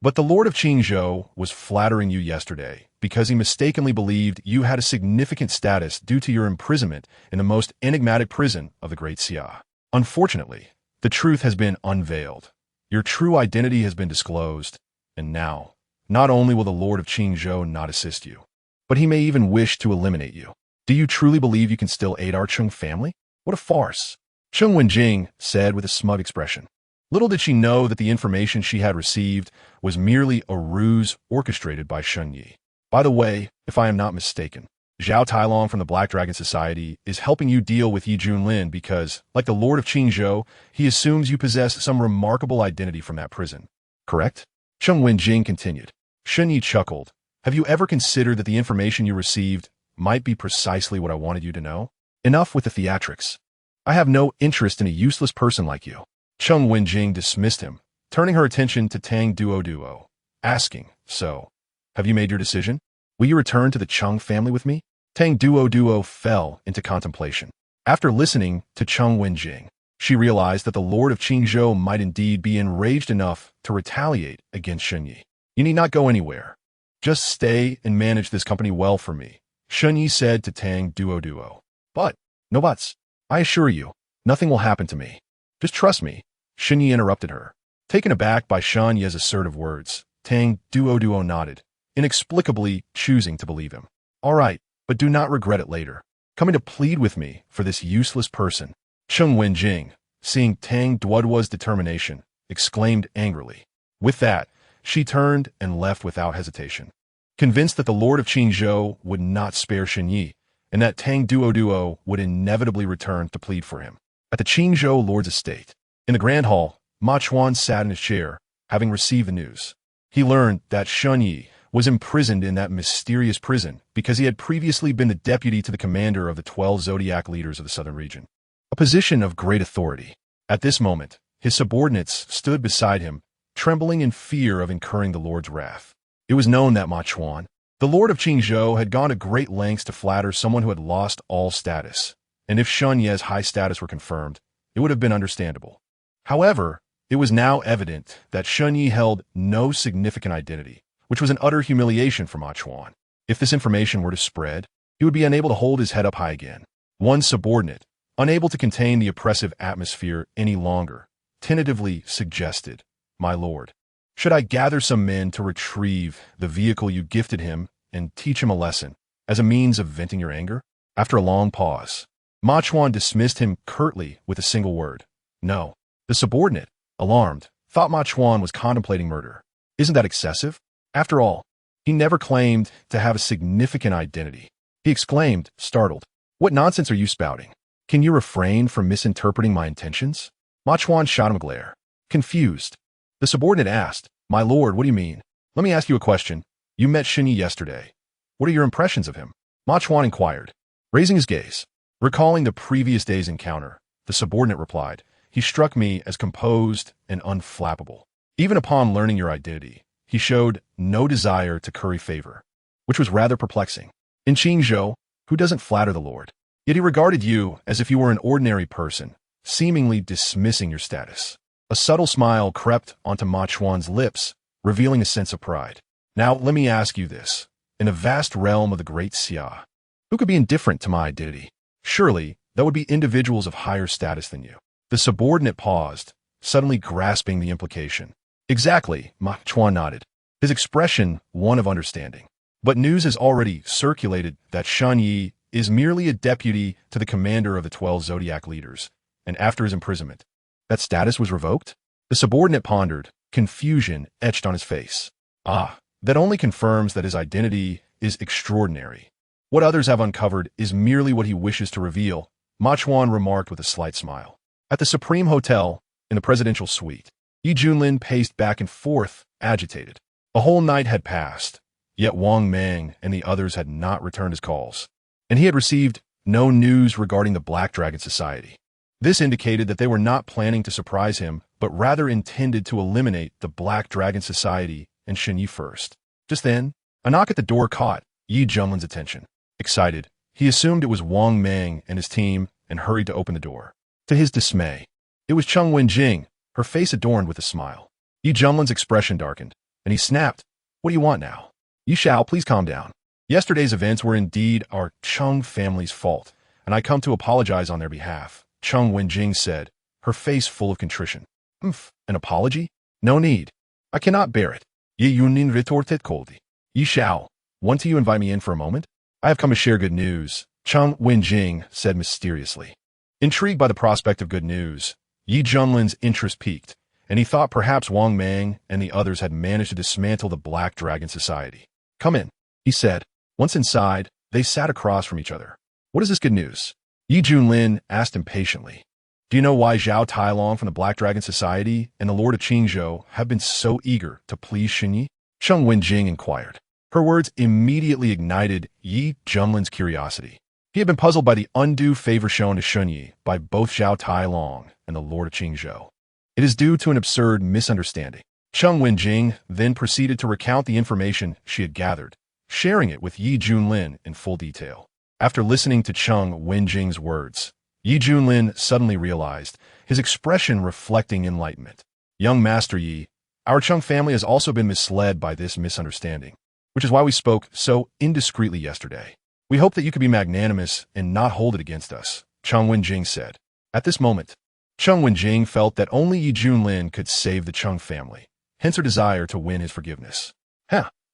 but the Lord of Qingzhou was flattering you yesterday because he mistakenly believed you had a significant status due to your imprisonment in the most enigmatic prison of the Great Xia. Unfortunately, the truth has been unveiled. Your true identity has been disclosed, and now, not only will the Lord of Qingzhou not assist you, but he may even wish to eliminate you. Do you truly believe you can still aid our Cheng family? What a farce! Cheng Wenjing said with a smug expression. Little did she know that the information she had received was merely a ruse orchestrated by Shen Yi. By the way, if I am not mistaken, Zhao Tailong from the Black Dragon Society is helping you deal with Yi Junlin because, like the Lord of Qingzhou, he assumes you possess some remarkable identity from that prison. Correct? Cheng Wenjing continued. Shen Yi chuckled. Have you ever considered that the information you received might be precisely what I wanted you to know? Enough with the theatrics. I have no interest in a useless person like you. Cheng Wenjing dismissed him, turning her attention to Tang Duo, asking, So, have you made your decision? Will you return to the Cheng family with me? Tang Duo fell into contemplation. After listening to Cheng Wenjing, she realized that the Lord of Qingzhou might indeed be enraged enough to retaliate against Shen Yi. You need not go anywhere. Just stay and manage this company well for me, Shen Yi said to Tang Duo. But, no buts. I assure you, nothing will happen to me. Just trust me, Shen Yi interrupted her. Taken aback by Shen Yi's assertive words, Tang Duo nodded, inexplicably choosing to believe him. All right, but do not regret it later. Coming to plead with me for this useless person. Cheng Wenjing, seeing Tang Duoduo's determination, exclaimed angrily. With that, she turned and left without hesitation. Convinced that the Lord of Qingzhou would not spare Shen Yi, and that Tang Duoduo would inevitably return to plead for him. At the Qingzhou Lord's estate, in the Grand Hall, Ma Chuan sat in his chair, having received the news. He learned that Shen Yi was imprisoned in that mysterious prison because he had previously been the deputy to the commander of the 12 zodiac leaders of the southern region, a position of great authority. At this moment, his subordinates stood beside him, trembling in fear of incurring the Lord's wrath. It was known that Ma Chuan, the Lord of Qingzhou, had gone to great lengths to flatter someone who had lost all status, and if Shen Ye's high status were confirmed, it would have been understandable. However, it was now evident that Shen Yi held no significant identity, which was an utter humiliation for Ma Chuan. If this information were to spread, he would be unable to hold his head up high again. One subordinate, unable to contain the oppressive atmosphere any longer, tentatively suggested, "My lord, should I gather some men to retrieve the vehicle you gifted him and teach him a lesson as a means of venting your anger?" After a long pause, Ma Chuan dismissed him curtly with a single word, "No." The subordinate, alarmed, thought Ma Chuan was contemplating murder. Isn't that excessive? After all, he never claimed to have a significant identity. He exclaimed, startled, "What nonsense are you spouting? Can you refrain from misinterpreting my intentions?" Ma Chuan shot him a glare. Confused, the subordinate asked, "My lord, what do you mean? Let me ask you a question. You met Shen Yi yesterday. What are your impressions of him?" Ma Chuan inquired, raising his gaze. Recalling the previous day's encounter, the subordinate replied, "He struck me as composed and unflappable. Even upon learning your identity, he showed no desire to curry favor, which was rather perplexing. In Qingzhou, who doesn't flatter the Lord? Yet he regarded you as if you were an ordinary person, seemingly dismissing your status." A subtle smile crept onto Ma Chuan's lips, revealing a sense of pride. "Now let me ask you this. In the vast realm of the great Xia, who could be indifferent to my identity? Surely, that would be individuals of higher status than you." The subordinate paused, suddenly grasping the implication. "Exactly," Ma Chuan nodded, his expression one of understanding. "But news has already circulated that Shen Yi is merely a deputy to the commander of the 12 zodiac leaders, and after his imprisonment, that status was revoked?" The subordinate pondered, confusion etched on his face. "Ah, that only confirms that his identity is extraordinary. What others have uncovered is merely what he wishes to reveal," Ma Chuan remarked with a slight smile. At the Supreme Hotel, in the presidential suite, Yi Junlin paced back and forth, agitated. A whole night had passed, yet Wang Mang and the others had not returned his calls, and he had received no news regarding the Black Dragon Society. This indicated that they were not planning to surprise him, but rather intended to eliminate the Black Dragon Society and Shen Yi first. Just then, a knock at the door caught Yi Junlin's attention. Excited, he assumed it was Wang Mang and his team and hurried to open the door. To his dismay, it was Cheng Wenjing, her face adorned with a smile. Yi Junlin's expression darkened, and he snapped, "What do you want now? Yi Shao, please calm down. Yesterday's events were indeed our Cheng family's fault, and I come to apologize on their behalf," Cheng Wenjing said, her face full of contrition. An apology? No need. I cannot bear it." Yi Junlin retorted coldly. "Yi Shao, won't you invite me in for a moment? I have come to share good news," Cheng Wenjing said mysteriously. Intrigued by the prospect of good news, Yi Junlin's interest piqued, and he thought perhaps Wang Mang and the others had managed to dismantle the Black Dragon Society. "Come in," he said. Once inside, they sat across from each other. "What is this good news?" Yi Junlin asked impatiently. "Do you know why Zhao Tailong from the Black Dragon Society and the Lord of Qingzhou have been so eager to please Shen Yi?" Cheng Wenjing inquired. Her words immediately ignited Yi Junlin's curiosity. He had been puzzled by the undue favor shown to Shen Yi by both Zhao Tailong and the Lord of Qingzhou. "It is due to an absurd misunderstanding." Cheng Wenjing then proceeded to recount the information she had gathered, sharing it with Yi Junlin in full detail. After listening to Cheng Wenjing's words, Yi Junlin suddenly realized, his expression reflecting enlightenment. "Young Master Yi, our Cheng family has also been misled by this misunderstanding, which is why we spoke so indiscreetly yesterday. We hope that you could be magnanimous and not hold it against us," Cheng Wenjing said. At this moment, Cheng Wenjing felt that only Yi Junlin could save the Cheng family, hence her desire to win his forgiveness.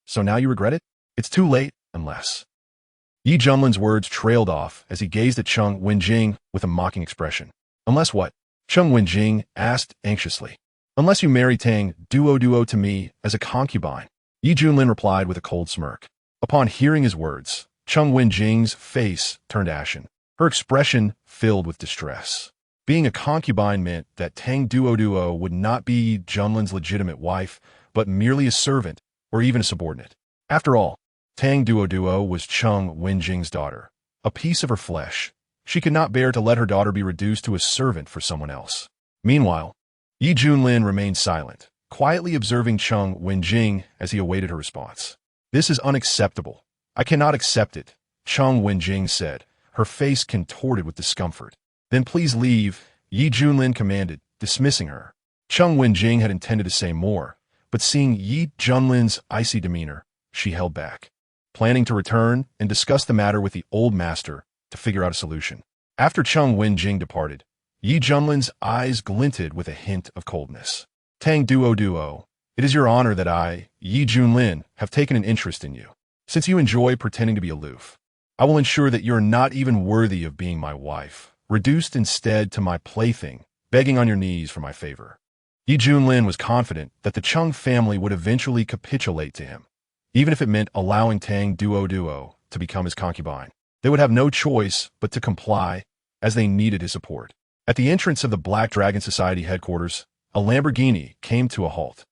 So now you regret it? It's too late, unless..." Yi Junlin's words trailed off as he gazed at Cheng Wenjing with a mocking expression. "Unless what?" Cheng Wenjing asked anxiously. Unless you marry Tang Duo to me as a concubine. Yi Junlin replied with a cold smirk. Upon hearing his words, Cheng Wenjing's face turned ashen. Her expression filled with distress. Being a concubine meant that Tang Duo would not be Yi Junlin's legitimate wife, but merely a servant or even a subordinate. After all, Tang Duo was Cheng Wenjing's daughter, a piece of her flesh. She could not bear to let her daughter be reduced to a servant for someone else. Meanwhile, Yi Junlin remained silent, quietly observing Cheng Wenjing as he awaited her response. This is unacceptable. I cannot accept it, Cheng Wenjing said, her face contorted with discomfort. Then please leave, Yi Junlin commanded, dismissing her. Cheng Wenjing had intended to say more, but seeing Yi Junlin's icy demeanor, she held back, planning to return and discuss the matter with the old master to figure out a solution. After Cheng Wenjing departed, Yi Junlin's eyes glinted with a hint of coldness. Tang Duo, it is your honor that I, Yi Junlin, have taken an interest in you. Since you enjoy pretending to be aloof, I will ensure that you are not even worthy of being my wife, reduced instead to my plaything, begging on your knees for my favor. Yi Junlin was confident that the Cheng family would eventually capitulate to him, even if it meant allowing Tang Duo to become his concubine. They would have no choice but to comply, as they needed his support. At the entrance of the Black Dragon Society headquarters, a Lamborghini came to a halt.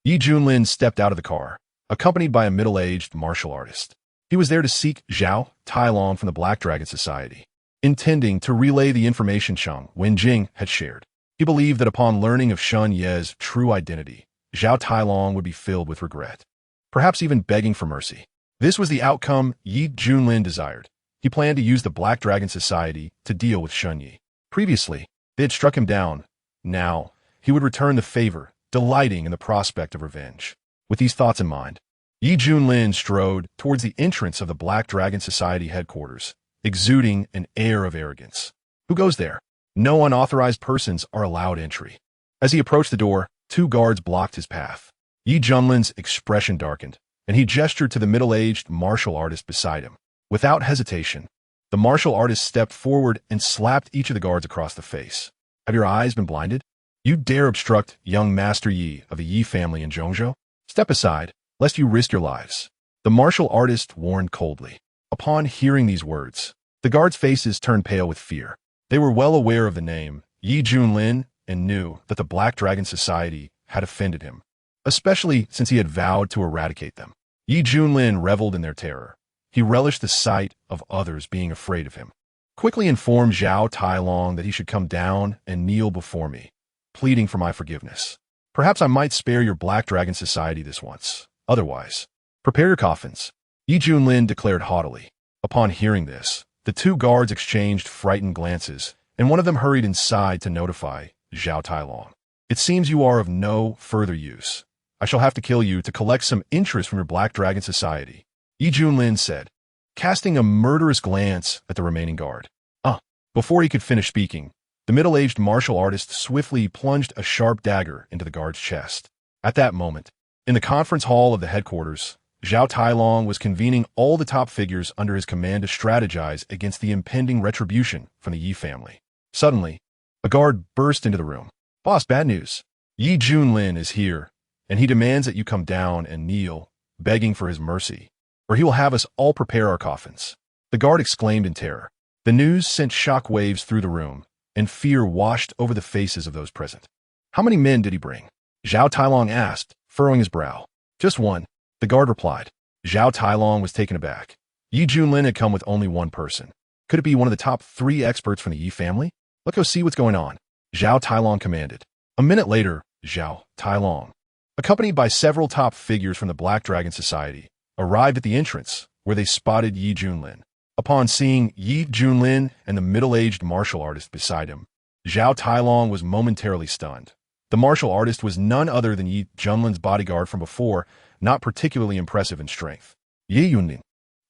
Yi Junlin stepped out of the car, accompanied by a middle-aged martial artist. He was there to seek Zhao Tailong from the Black Dragon Society, intending to relay the information Cheng Wenjing had shared. He believed that upon learning of Shun Ye's true identity, Zhao Tailong would be filled with regret, perhaps even begging for mercy. This was the outcome Yi Junlin desired. He planned to use the Black Dragon Society to deal with Shun Yi. Previously, they had struck him down. Now, he would return the favor, delighting in the prospect of revenge. With these thoughts in mind, Yi Junlin strode towards the entrance of the Black Dragon Society headquarters, exuding an air of arrogance. Who goes there? No unauthorized persons are allowed entry. As he approached the door, 2 guards blocked his path. Yi Junlin's expression darkened, and he gestured to the middle-aged martial artist beside him. Without hesitation, the martial artist stepped forward and slapped each of the guards across the face. Have your eyes been blinded? You dare obstruct young Master Yi of the Yi family in Zhongzhou? Step aside, lest you risk your lives. The martial artist warned coldly. Upon hearing these words, the guards' faces turned pale with fear. They were well aware of the name Yi Junlin and knew that the Black Dragon Society had offended him, especially since he had vowed to eradicate them. Yi Junlin reveled in their terror. He relished the sight of others being afraid of him. Quickly informed Zhao Tailong that he should come down and kneel before me, pleading for my forgiveness. Perhaps I might spare your Black Dragon Society this once. Otherwise, prepare your coffins, Yi Junlin declared haughtily. Upon hearing this, the 2 guards exchanged frightened glances, and one of them hurried inside to notify Zhao Tailong. It seems you are of no further use. I shall have to kill you to collect some interest from your Black Dragon Society, Yi Junlin said, casting a murderous glance at the remaining guard. Before he could finish speaking, the middle-aged martial artist swiftly plunged a sharp dagger into the guard's chest. At that moment, in the conference hall of the headquarters, Zhao Tailong was convening all the top figures under his command to strategize against the impending retribution from the Yi family. Suddenly, a guard burst into the room. Boss, bad news. Yi Junlin is here, and he demands that you come down and kneel, begging for his mercy, or he will have us all prepare our coffins. The guard exclaimed in terror. The news sent shock waves through the room, and fear washed over the faces of those present. How many men did he bring? Zhao Tailong asked, furrowing his brow. Just one, the guard replied. Zhao Tailong was taken aback. Yi Junlin had come with only one person. Could it be one of the top 3 experts from the Yi family? Let's go see what's going on, Zhao Tailong commanded. A minute later, Zhao Tailong, accompanied by several top figures from the Black Dragon Society, arrived at the entrance, where they spotted Yi Junlin. Upon seeing Yi Junlin and the middle-aged martial artist beside him, Zhao Tailong was momentarily stunned. The martial artist was none other than Yi Junlin's bodyguard from before, not particularly impressive in strength. Yi Junlin,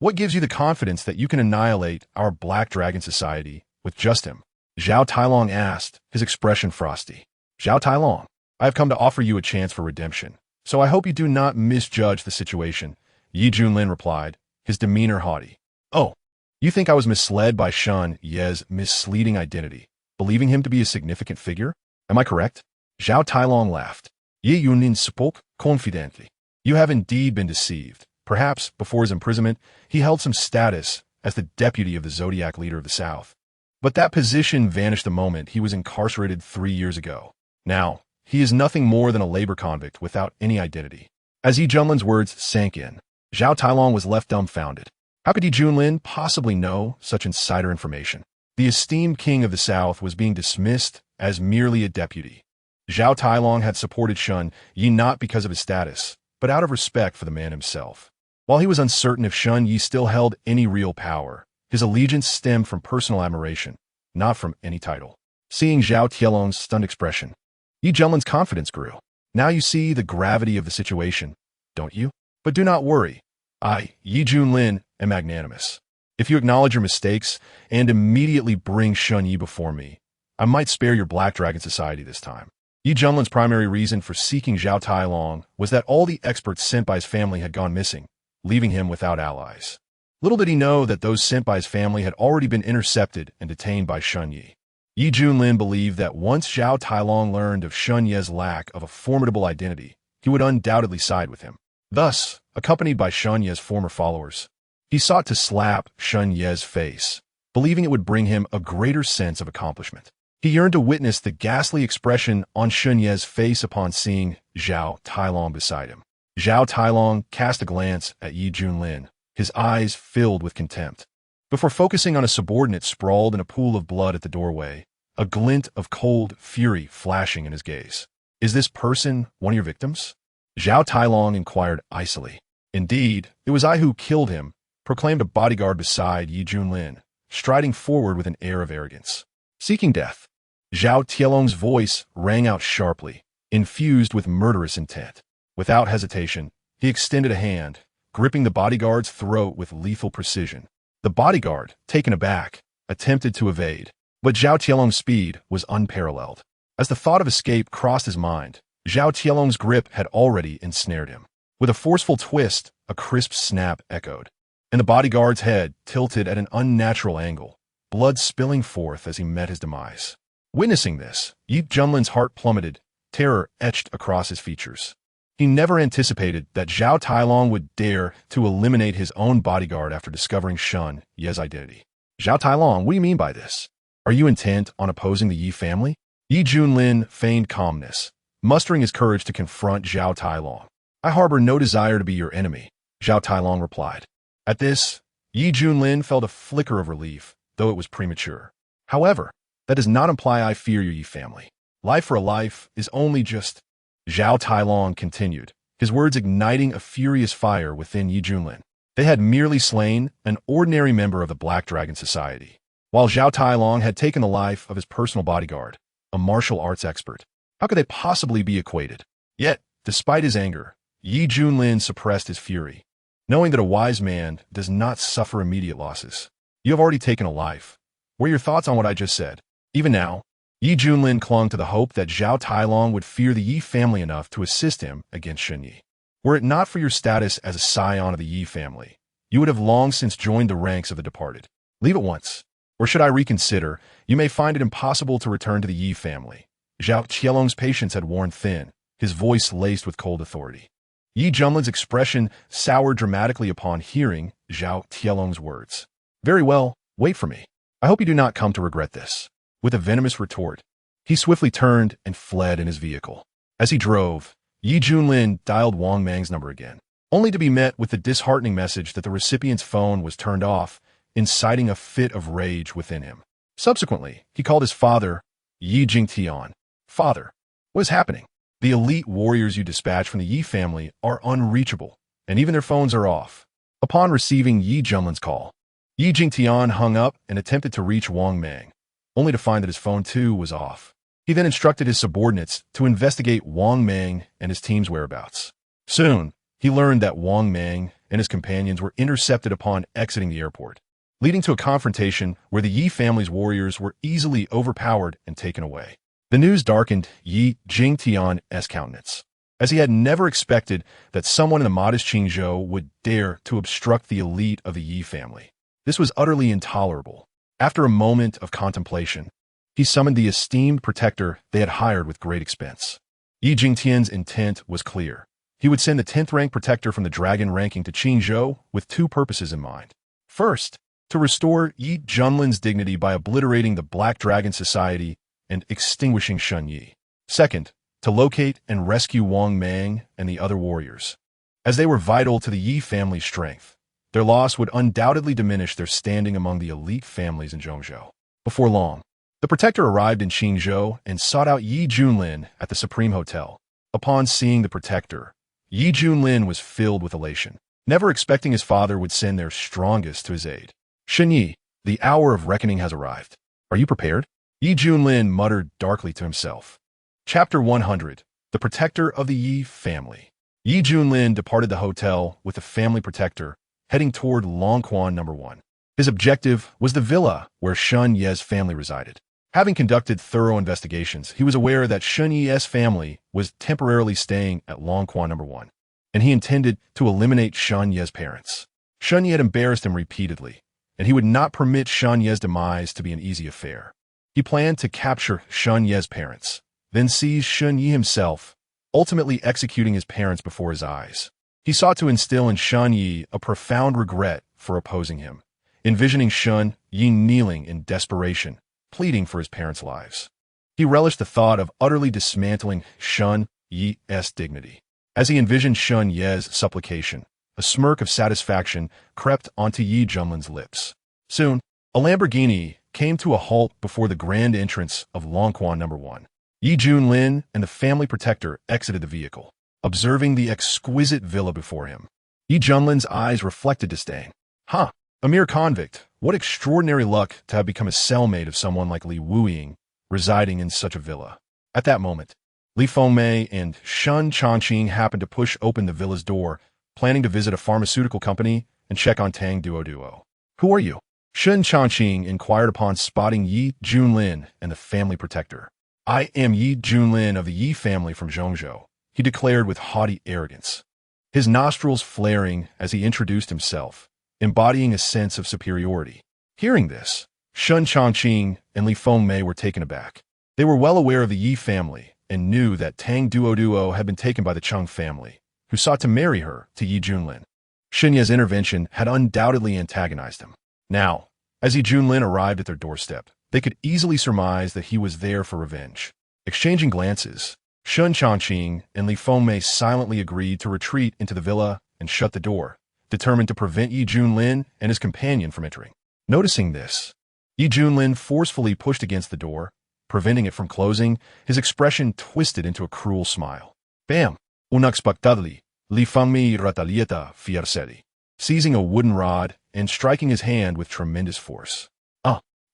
what gives you the confidence that you can annihilate our Black Dragon Society with just him? Zhao Tailong asked, his expression frosty. Zhao Tailong, I have come to offer you a chance for redemption, so I hope you do not misjudge the situation, Yi Junlin replied, his demeanor haughty. Oh, you think I was misled by Shun Ye's misleading identity? believing him to be a significant figure. Am I correct? Zhao Tailong laughed. Ye Yunin spoke confidently. You have indeed been deceived. Perhaps, before his imprisonment, he held some status as the deputy of the Zodiac leader of the South. But that position vanished the moment he was incarcerated 3 years ago. Now, he is nothing more than a labor convict without any identity. As Yi Junlin's words sank in, Zhao Tailong was left dumbfounded. How could Yi Junlin possibly know such insider information? The esteemed king of the South was being dismissed as merely a deputy. Zhao Tailong had supported Shun Yi not because of his status, but out of respect for the man himself. While he was uncertain if Shun Yi still held any real power, his allegiance stemmed from personal admiration, not from any title. Seeing Zhao Tielong's stunned expression, Yi Junlin's confidence grew. Now you see the gravity of the situation, don't you? But do not worry. I, Yi Junlin, am magnanimous. If you acknowledge your mistakes and immediately bring Shun Yi before me, I might spare your Black Dragon Society this time. Yi Junlin's primary reason for seeking Zhao Tailong was that all the experts sent by his family had gone missing, leaving him without allies. Little did he know that those sent by his family had already been intercepted and detained by Shun Yi. Yi Junlin believed that once Zhao Tailong learned of Shun Ye's lack of a formidable identity, he would undoubtedly side with him. Thus, accompanied by Shun Ye's former followers, he sought to slap Shun Ye's face, believing it would bring him a greater sense of accomplishment. He yearned to witness the ghastly expression on Shun Ye's face upon seeing Zhao Tailong beside him. Zhao Tailong cast a glance at Yi Junlin, his eyes filled with contempt. Before focusing on a subordinate sprawled in a pool of blood at the doorway, a glint of cold fury flashing in his gaze. Is this person one of your victims? Zhao Tailong inquired icily. Indeed, it was I who killed him, proclaimed a bodyguard beside Yi Junlin, striding forward with an air of arrogance. Seeking death. Zhao Tielong's voice rang out sharply, infused with murderous intent. Without hesitation, he extended a hand, gripping the bodyguard's throat with lethal precision. The bodyguard, taken aback, attempted to evade, but Zhao Tielong's speed was unparalleled. As the thought of escape crossed his mind, Zhao Tielong's grip had already ensnared him. With a forceful twist, a crisp snap echoed, and the bodyguard's head tilted at an unnatural angle, blood spilling forth as he met his demise. Witnessing this, Yi Junlin's heart plummeted, terror etched across his features. He never anticipated that Zhao Tailong would dare to eliminate his own bodyguard after discovering Shun Ye's identity. Zhao Tailong, what do you mean by this? Are you intent on opposing the Yi family? Yi Junlin feigned calmness, mustering his courage to confront Zhao Tailong. I harbor no desire to be your enemy, Zhao Tailong replied. At this, Yi Junlin felt a flicker of relief, though it was premature. However, that does not imply I fear your Yi family. Life for a life is only just... Zhao Tailong continued, his words igniting a furious fire within Yi Junlin. They had merely slain an ordinary member of the Black Dragon Society, while Zhao Tailong had taken the life of his personal bodyguard, a martial arts expert. How could they possibly be equated? Yet, despite his anger, Yi Junlin suppressed his fury, knowing that a wise man does not suffer immediate losses. You have already taken a life. What are your thoughts on what I just said? Even now, Yi Junlin clung to the hope that Zhao Tailong would fear the Yi family enough to assist him against Shun Yi. Were it not for your status as a scion of the Yi family, you would have long since joined the ranks of the departed. Leave at once. Or should I reconsider, you may find it impossible to return to the Yi family. Zhao Tielong's patience had worn thin, his voice laced with cold authority. Yi Junlin's expression soured dramatically upon hearing Zhao Tielong's words. Very well, wait for me. I hope you do not come to regret this. With a venomous retort, he swiftly turned and fled in his vehicle. As he drove, Yi Junlin dialed Wang Mang's number again, only to be met with the disheartening message that the recipient's phone was turned off, inciting a fit of rage within him. Subsequently, he called his father, Yi Jingtian. Father, what is happening? The elite warriors you dispatch from the Yi family are unreachable, and even their phones are off. Upon receiving Yi Junlin's call, Yi Jingtian hung up and attempted to reach Wang Mang, only to find that his phone too was off. He then instructed his subordinates to investigate Wang Mang and his team's whereabouts. Soon, he learned that Wang Mang and his companions were intercepted upon exiting the airport, leading to a confrontation where the Yi family's warriors were easily overpowered and taken away. The news darkened Yi Jingtian's countenance, as he had never expected that someone in the modest Qingzhou would dare to obstruct the elite of the Yi family. This was utterly intolerable. After a moment of contemplation, he summoned the esteemed protector they had hired with great expense. Yi Jingtian's intent was clear. He would send the 10th-rank protector from the dragon ranking to Qingzhou with two purposes in mind. First, to restore Yi Junlin's dignity by obliterating the Black Dragon Society and extinguishing Shun Yi. Second, to locate and rescue Wang Mang and the other warriors. As they were vital to the Yi family's strength, their loss would undoubtedly diminish their standing among the elite families in Zhongzhou. Before long, the protector arrived in Qingzhou and sought out Yi Junlin at the Supreme Hotel. Upon seeing the protector, Yi Junlin was filled with elation, never expecting his father would send their strongest to his aid. Shen Yi, the hour of reckoning has arrived. Are you prepared? Yi Junlin muttered darkly to himself. Chapter 100. The Protector of the Yi Family. Yi Junlin departed the hotel with the family protector, heading toward Longquan No. 1. His objective was the villa where Shun Ye's family resided. Having conducted thorough investigations, he was aware that Shun Ye's family was temporarily staying at Longquan No. 1, and he intended to eliminate Shun Ye's parents. Shun Ye had embarrassed him repeatedly, and he would not permit Shun Ye's demise to be an easy affair. He planned to capture Shun Ye's parents, then seize Shun Yi himself, ultimately executing his parents before his eyes. He sought to instill in Shun Yi a profound regret for opposing him, envisioning Shun Yi kneeling in desperation, pleading for his parents' lives. He relished the thought of utterly dismantling Shun Yi's dignity. As he envisioned Shun Ye's supplication, a smirk of satisfaction crept onto Yi Junlin's lips. Soon, a Lamborghini came to a halt before the grand entrance of Longquan No. 1. Yi Junlin and the family protector exited the vehicle, observing the exquisite villa before him. Yi Junlin's eyes reflected disdain. A mere convict. What extraordinary luck to have become a cellmate of someone like Li Wuying, residing in such a villa. At that moment, Li Fengmei and Shun Chongqing happened to push open the villa's door, planning to visit a pharmaceutical company and check on Tang Duo. Who are you? Shun Chongqing inquired upon spotting Yi Junlin and the family protector. I am Yi Junlin of the Yi family from Zhongzhou, he declared with haughty arrogance, his nostrils flaring as he introduced himself, embodying a sense of superiority. Hearing this, Shun Chongqing and Li Fengmei were taken aback. They were well aware of the Yi family and knew that Tang Duo had been taken by the Cheng family, who sought to marry her to Yi Junlin. Shen Ye's intervention had undoubtedly antagonized him. Now, as Yi Junlin arrived at their doorstep, they could easily surmise that he was there for revenge. Exchanging glances, Shun Chongqing and Li Fengmei silently agreed to retreat into the villa and shut the door, determined to prevent Yi Junlin and his companion from entering. Noticing this, Yi Junlin forcefully pushed against the door, preventing it from closing. His expression twisted into a cruel smile. Bam! Unexpectedly, Li Fengmei retaliata fiercely, seizing a wooden rod and striking his hand with tremendous force.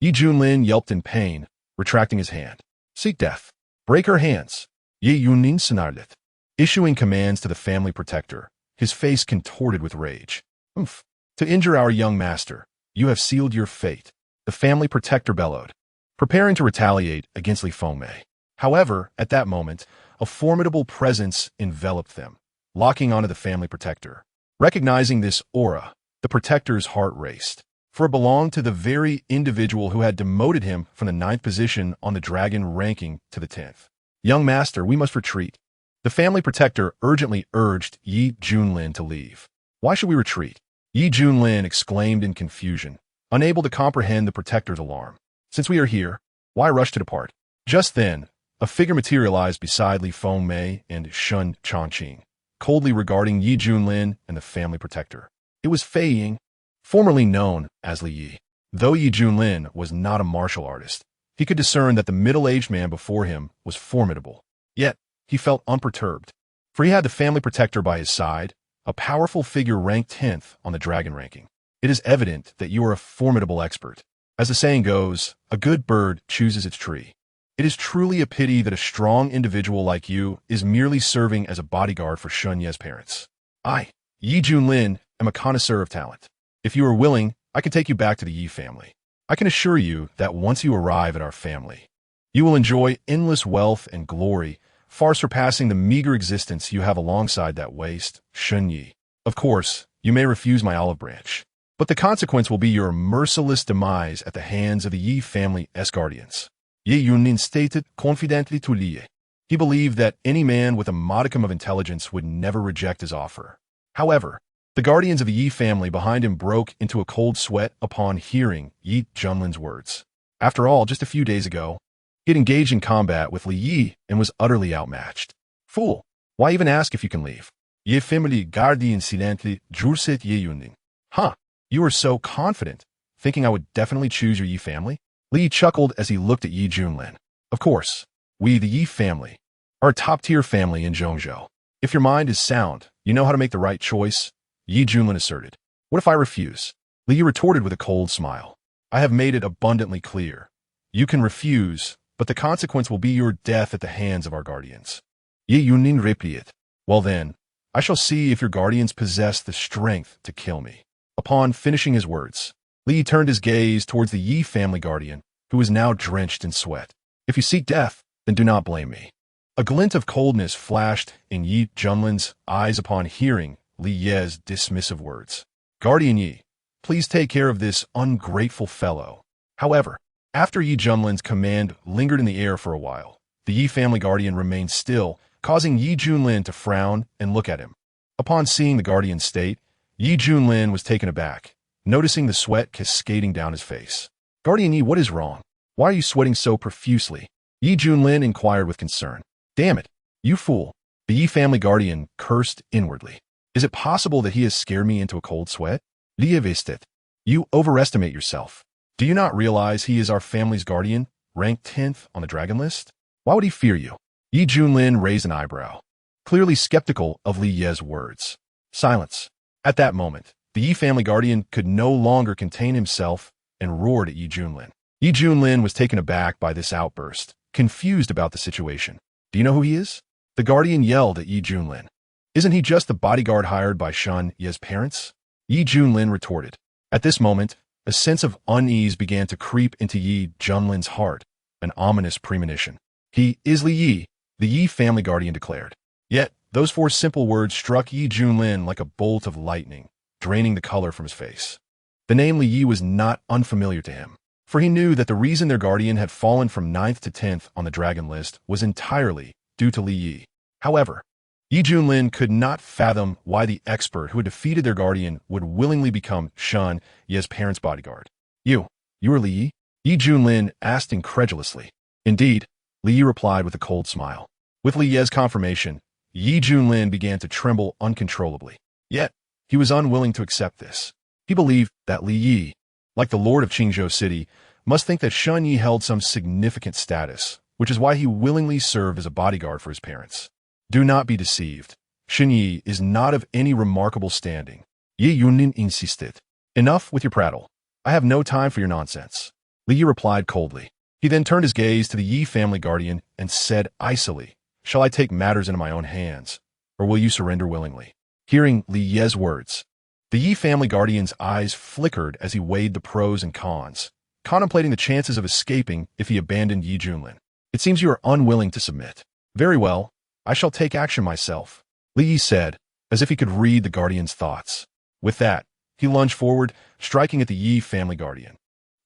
Yi Junlin yelped in pain, retracting his hand. Seek death. Break her hands. Yi Yunin snarlet, issuing commands to the family protector, his face contorted with rage. To injure our young master, you have sealed your fate, the family protector bellowed, preparing to retaliate against Li Fengmei. However, at that moment, a formidable presence enveloped them, locking onto the family protector. Recognizing this aura, the protector's heart raced, for it belonged to the very individual who had demoted him from the 9th position on the dragon ranking to the 10th. Young master, we must retreat. The family protector urgently urged Yi Junlin to leave. Why should we retreat? Yi Junlin exclaimed in confusion, unable to comprehend the protector's alarm. Since we are here, why rush to depart? Just then, a figure materialized beside Li Fengmei and Shun Chongqing, coldly regarding Yi Junlin and the family protector. It was Fei Ying, formerly known as Li Yi. Though Yi Junlin was not a martial artist, he could discern that the middle-aged man before him was formidable. Yet, he felt unperturbed, for he had the family protector by his side, a powerful figure ranked 10th on the dragon ranking. It is evident that you are a formidable expert. As the saying goes, a good bird chooses its tree. It is truly a pity that a strong individual like you is merely serving as a bodyguard for Shun Ye's parents. I, Yi Junlin, am a connoisseur of talent. If you are willing, I can take you back to the Yi family. I can assure you that once you arrive at our family, you will enjoy endless wealth and glory, far surpassing the meager existence you have alongside that waste, Shun Yi. Of course, you may refuse my olive branch, but the consequence will be your merciless demise at the hands of the Yi family's guardians. Ye Yunlin stated confidently to Li Yi. He believed that any man with a modicum of intelligence would never reject his offer. However, the guardians of the Yi family behind him broke into a cold sweat upon hearing Yi Junlin's words. After all, just a few days ago, he had engaged in combat with Li Yi and was utterly outmatched. Fool, why even ask if you can leave? Ye family guardian silently jurset Ye Yunling. Huh, you were so confident, thinking I would definitely choose your Yi family? Li Yi chuckled as he looked at Yi Junlin. Of course, we, the Yi family, are a top-tier family in Zhongzhou. If your mind is sound, you know how to make the right choice, Yi Junlin asserted. What if I refuse? Li Yi retorted with a cold smile. I have made it abundantly clear. You can refuse, but the consequence will be your death at the hands of our guardians. Ye Yunlin replied. Well then, I shall see if your guardians possess the strength to kill me. Upon finishing his words, Li Yi turned his gaze towards the Yi family guardian, who was now drenched in sweat. If you seek death, then do not blame me. A glint of coldness flashed in Yi Junlin's eyes upon hearing Li Yi's dismissive words. Guardian Yi, please take care of this ungrateful fellow. However, after Yi Junlin's command lingered in the air for a while, the Yi family guardian remained still, causing Yi Junlin to frown and look at him. Upon seeing the guardian's state, Yi Junlin was taken aback, noticing the sweat cascading down his face. Guardian Yi, what is wrong? Why are you sweating so profusely? Yi Junlin inquired with concern. Damn it, you fool. The Yi family guardian cursed inwardly. Is it possible that he has scared me into a cold sweat? Li Vistit. You overestimate yourself. Do you not realize he is our family's guardian, ranked 10th on the dragon list? Why would he fear you? Yi Junlin raised an eyebrow, clearly skeptical of Li Yi's words. Silence. At that moment, the Yi family guardian could no longer contain himself and roared at Yi Junlin. Yi Junlin was taken aback by this outburst, confused about the situation. Do you know who he is? The guardian yelled at Yi Junlin. Isn't he just the bodyguard hired by Shen Ye's parents? Yi Junlin retorted. At this moment, a sense of unease began to creep into Yi Junlin's heart, an ominous premonition. He is Li Yi, the Yi family guardian declared. Yet, those four simple words struck Yi Junlin like a bolt of lightning, draining the color from his face. The name Li Yi was not unfamiliar to him, for he knew that the reason their guardian had fallen from 9th to 10th on the dragon list was entirely due to Li Yi. However, Yi Junlin could not fathom why the expert who had defeated their guardian would willingly become Shen Ye's parents' bodyguard. You are Li Yi? Yi Junlin asked incredulously. Indeed, Li Yi replied with a cold smile. With Li Yi's confirmation, Yi Junlin began to tremble uncontrollably. Yet, he was unwilling to accept this. He believed that Li Yi, like the lord of Qingzhou City, must think that Shen Yi held some significant status, which is why he willingly served as a bodyguard for his parents. Do not be deceived. Shen Yi is not of any remarkable standing. Yi Yunlin insisted. Enough with your prattle. I have no time for your nonsense. Li Yi replied coldly. He then turned his gaze to the Yi family guardian and said icily, Shall I take matters into my own hands, or will you surrender willingly? Hearing Li Yi's words, the Yi family guardian's eyes flickered as he weighed the pros and cons, contemplating the chances of escaping if he abandoned Yi Junlin. It seems you are unwilling to submit. Very well, I shall take action myself, Li Yi said, as if he could read the guardian's thoughts. With that, he lunged forward, striking at the Yi family guardian.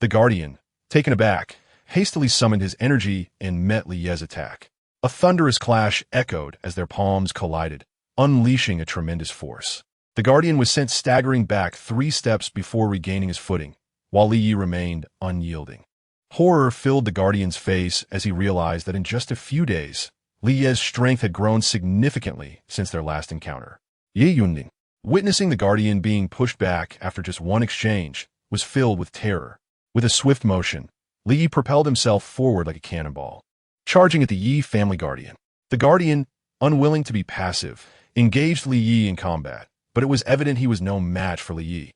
The guardian, taken aback, hastily summoned his energy and met Li Yi's attack. A thunderous clash echoed as their palms collided, unleashing a tremendous force. The guardian was sent staggering back 3 steps before regaining his footing, while Li Yi remained unyielding. Horror filled the guardian's face as he realized that in just a few days, Li Yi's strength had grown significantly since their last encounter. Yi Yunlin, witnessing the guardian being pushed back after just one exchange, was filled with terror. With a swift motion, Li Yi propelled himself forward like a cannonball, charging at the Yi family guardian. The guardian, unwilling to be passive, engaged Li Yi in combat, but it was evident he was no match for Li Yi,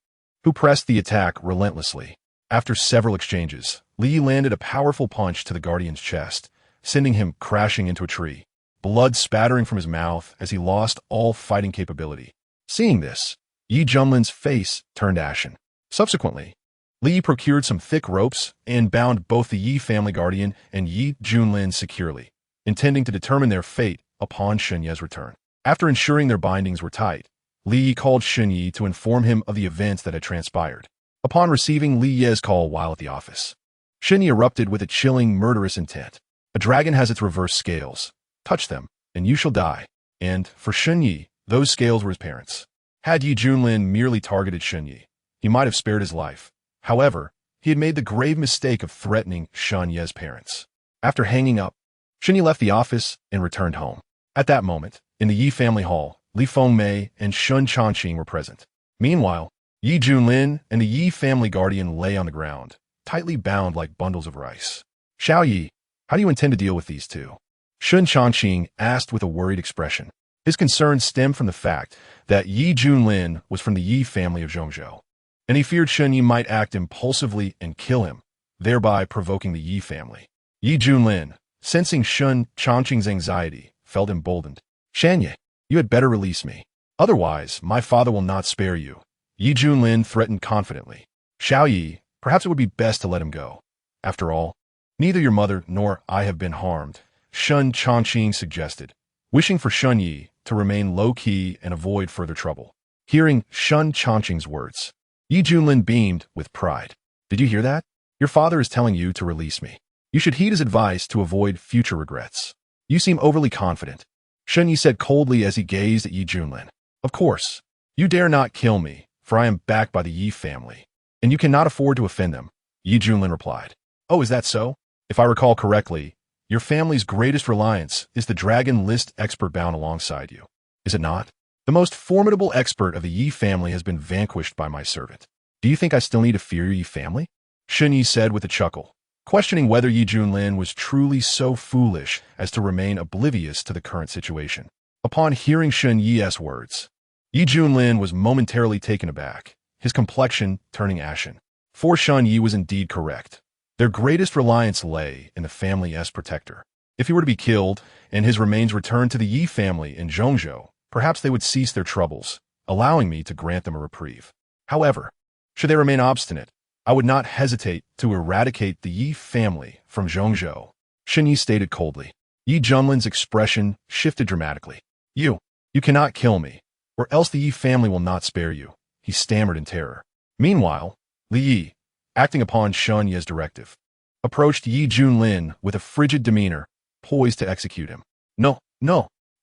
who pressed the attack relentlessly. After several exchanges, Li Yi landed a powerful punch to the guardian's chest, sending him crashing into a tree, blood spattering from his mouth as he lost all fighting capability. Seeing this, Yi Junlin's face turned ashen. Subsequently, Li Yi procured some thick ropes and bound both the Yi family guardian and Yi Junlin securely, intending to determine their fate upon Shen Ye's return. After ensuring their bindings were tight, Li Yi called Shen Yi to inform him of the events that had transpired. Upon receiving Li Yi's call while at the office, Shen Yi erupted with a chilling, murderous intent. A dragon has its reverse scales. Touch them, and you shall die. And, for Shen Yi, those scales were his parents. Had Yi Junlin merely targeted Shen Yi, he might have spared his life. However, he had made the grave mistake of threatening Shen Yi's parents. After hanging up, Shen Yi left the office and returned home. At that moment, in the Yi family hall, Li Fengmei and Shun Changqing were present. Meanwhile, Yi Junlin and the Yi family guardian lay on the ground, tightly bound like bundles of rice. Xiao Yi, how do you intend to deal with these two? Shun Changqing asked with a worried expression. His concern stemmed from the fact that Yi Junlin was from the Yi family of Zhongzhou, and he feared Shen Yi might act impulsively and kill him, thereby provoking the Yi family. Yi Junlin, sensing Shun Changqing's anxiety, felt emboldened. Shanye, you had better release me. Otherwise, my father will not spare you. Yi Junlin threatened confidently. Xiao Yi, perhaps it would be best to let him go. After all, neither your mother nor I have been harmed, Shun Changqing suggested, wishing for Shun Yi to remain low-key and avoid further trouble. Hearing Shun Changqing's words, Yi Junlin beamed with pride. Did you hear that? Your father is telling you to release me. You should heed his advice to avoid future regrets. You seem overly confident, Shun Yi said coldly as he gazed at Yi Junlin. Of course, you dare not kill me, for I am backed by the Yi family, and you cannot afford to offend them, Yi Junlin replied. Oh, is that so? If I recall correctly, your family's greatest reliance is the dragon list expert bound alongside you. Is it not? The most formidable expert of the Yi family has been vanquished by my servant. Do you think I still need to fear your Yi family? Shun Yi said with a chuckle, questioning whether Yi Junlin was truly so foolish as to remain oblivious to the current situation. Upon hearing Shun Yi's words, Yi Junlin was momentarily taken aback, his complexion turning ashen. For Shun Yi was indeed correct. Their greatest reliance lay in the family's protector. If he were to be killed, and his remains returned to the Yi family in Zhongzhou, perhaps they would cease their troubles, allowing me to grant them a reprieve. However, should they remain obstinate, I would not hesitate to eradicate the Yi family from Zhongzhou, Shen Yi stated coldly. Yi Junlin's expression shifted dramatically. You cannot kill me, or else the Yi family will not spare you, he stammered in terror. Meanwhile, Li Yi, acting upon Shun Yi's directive, approached Yi Junlin with a frigid demeanor, poised to execute him. No,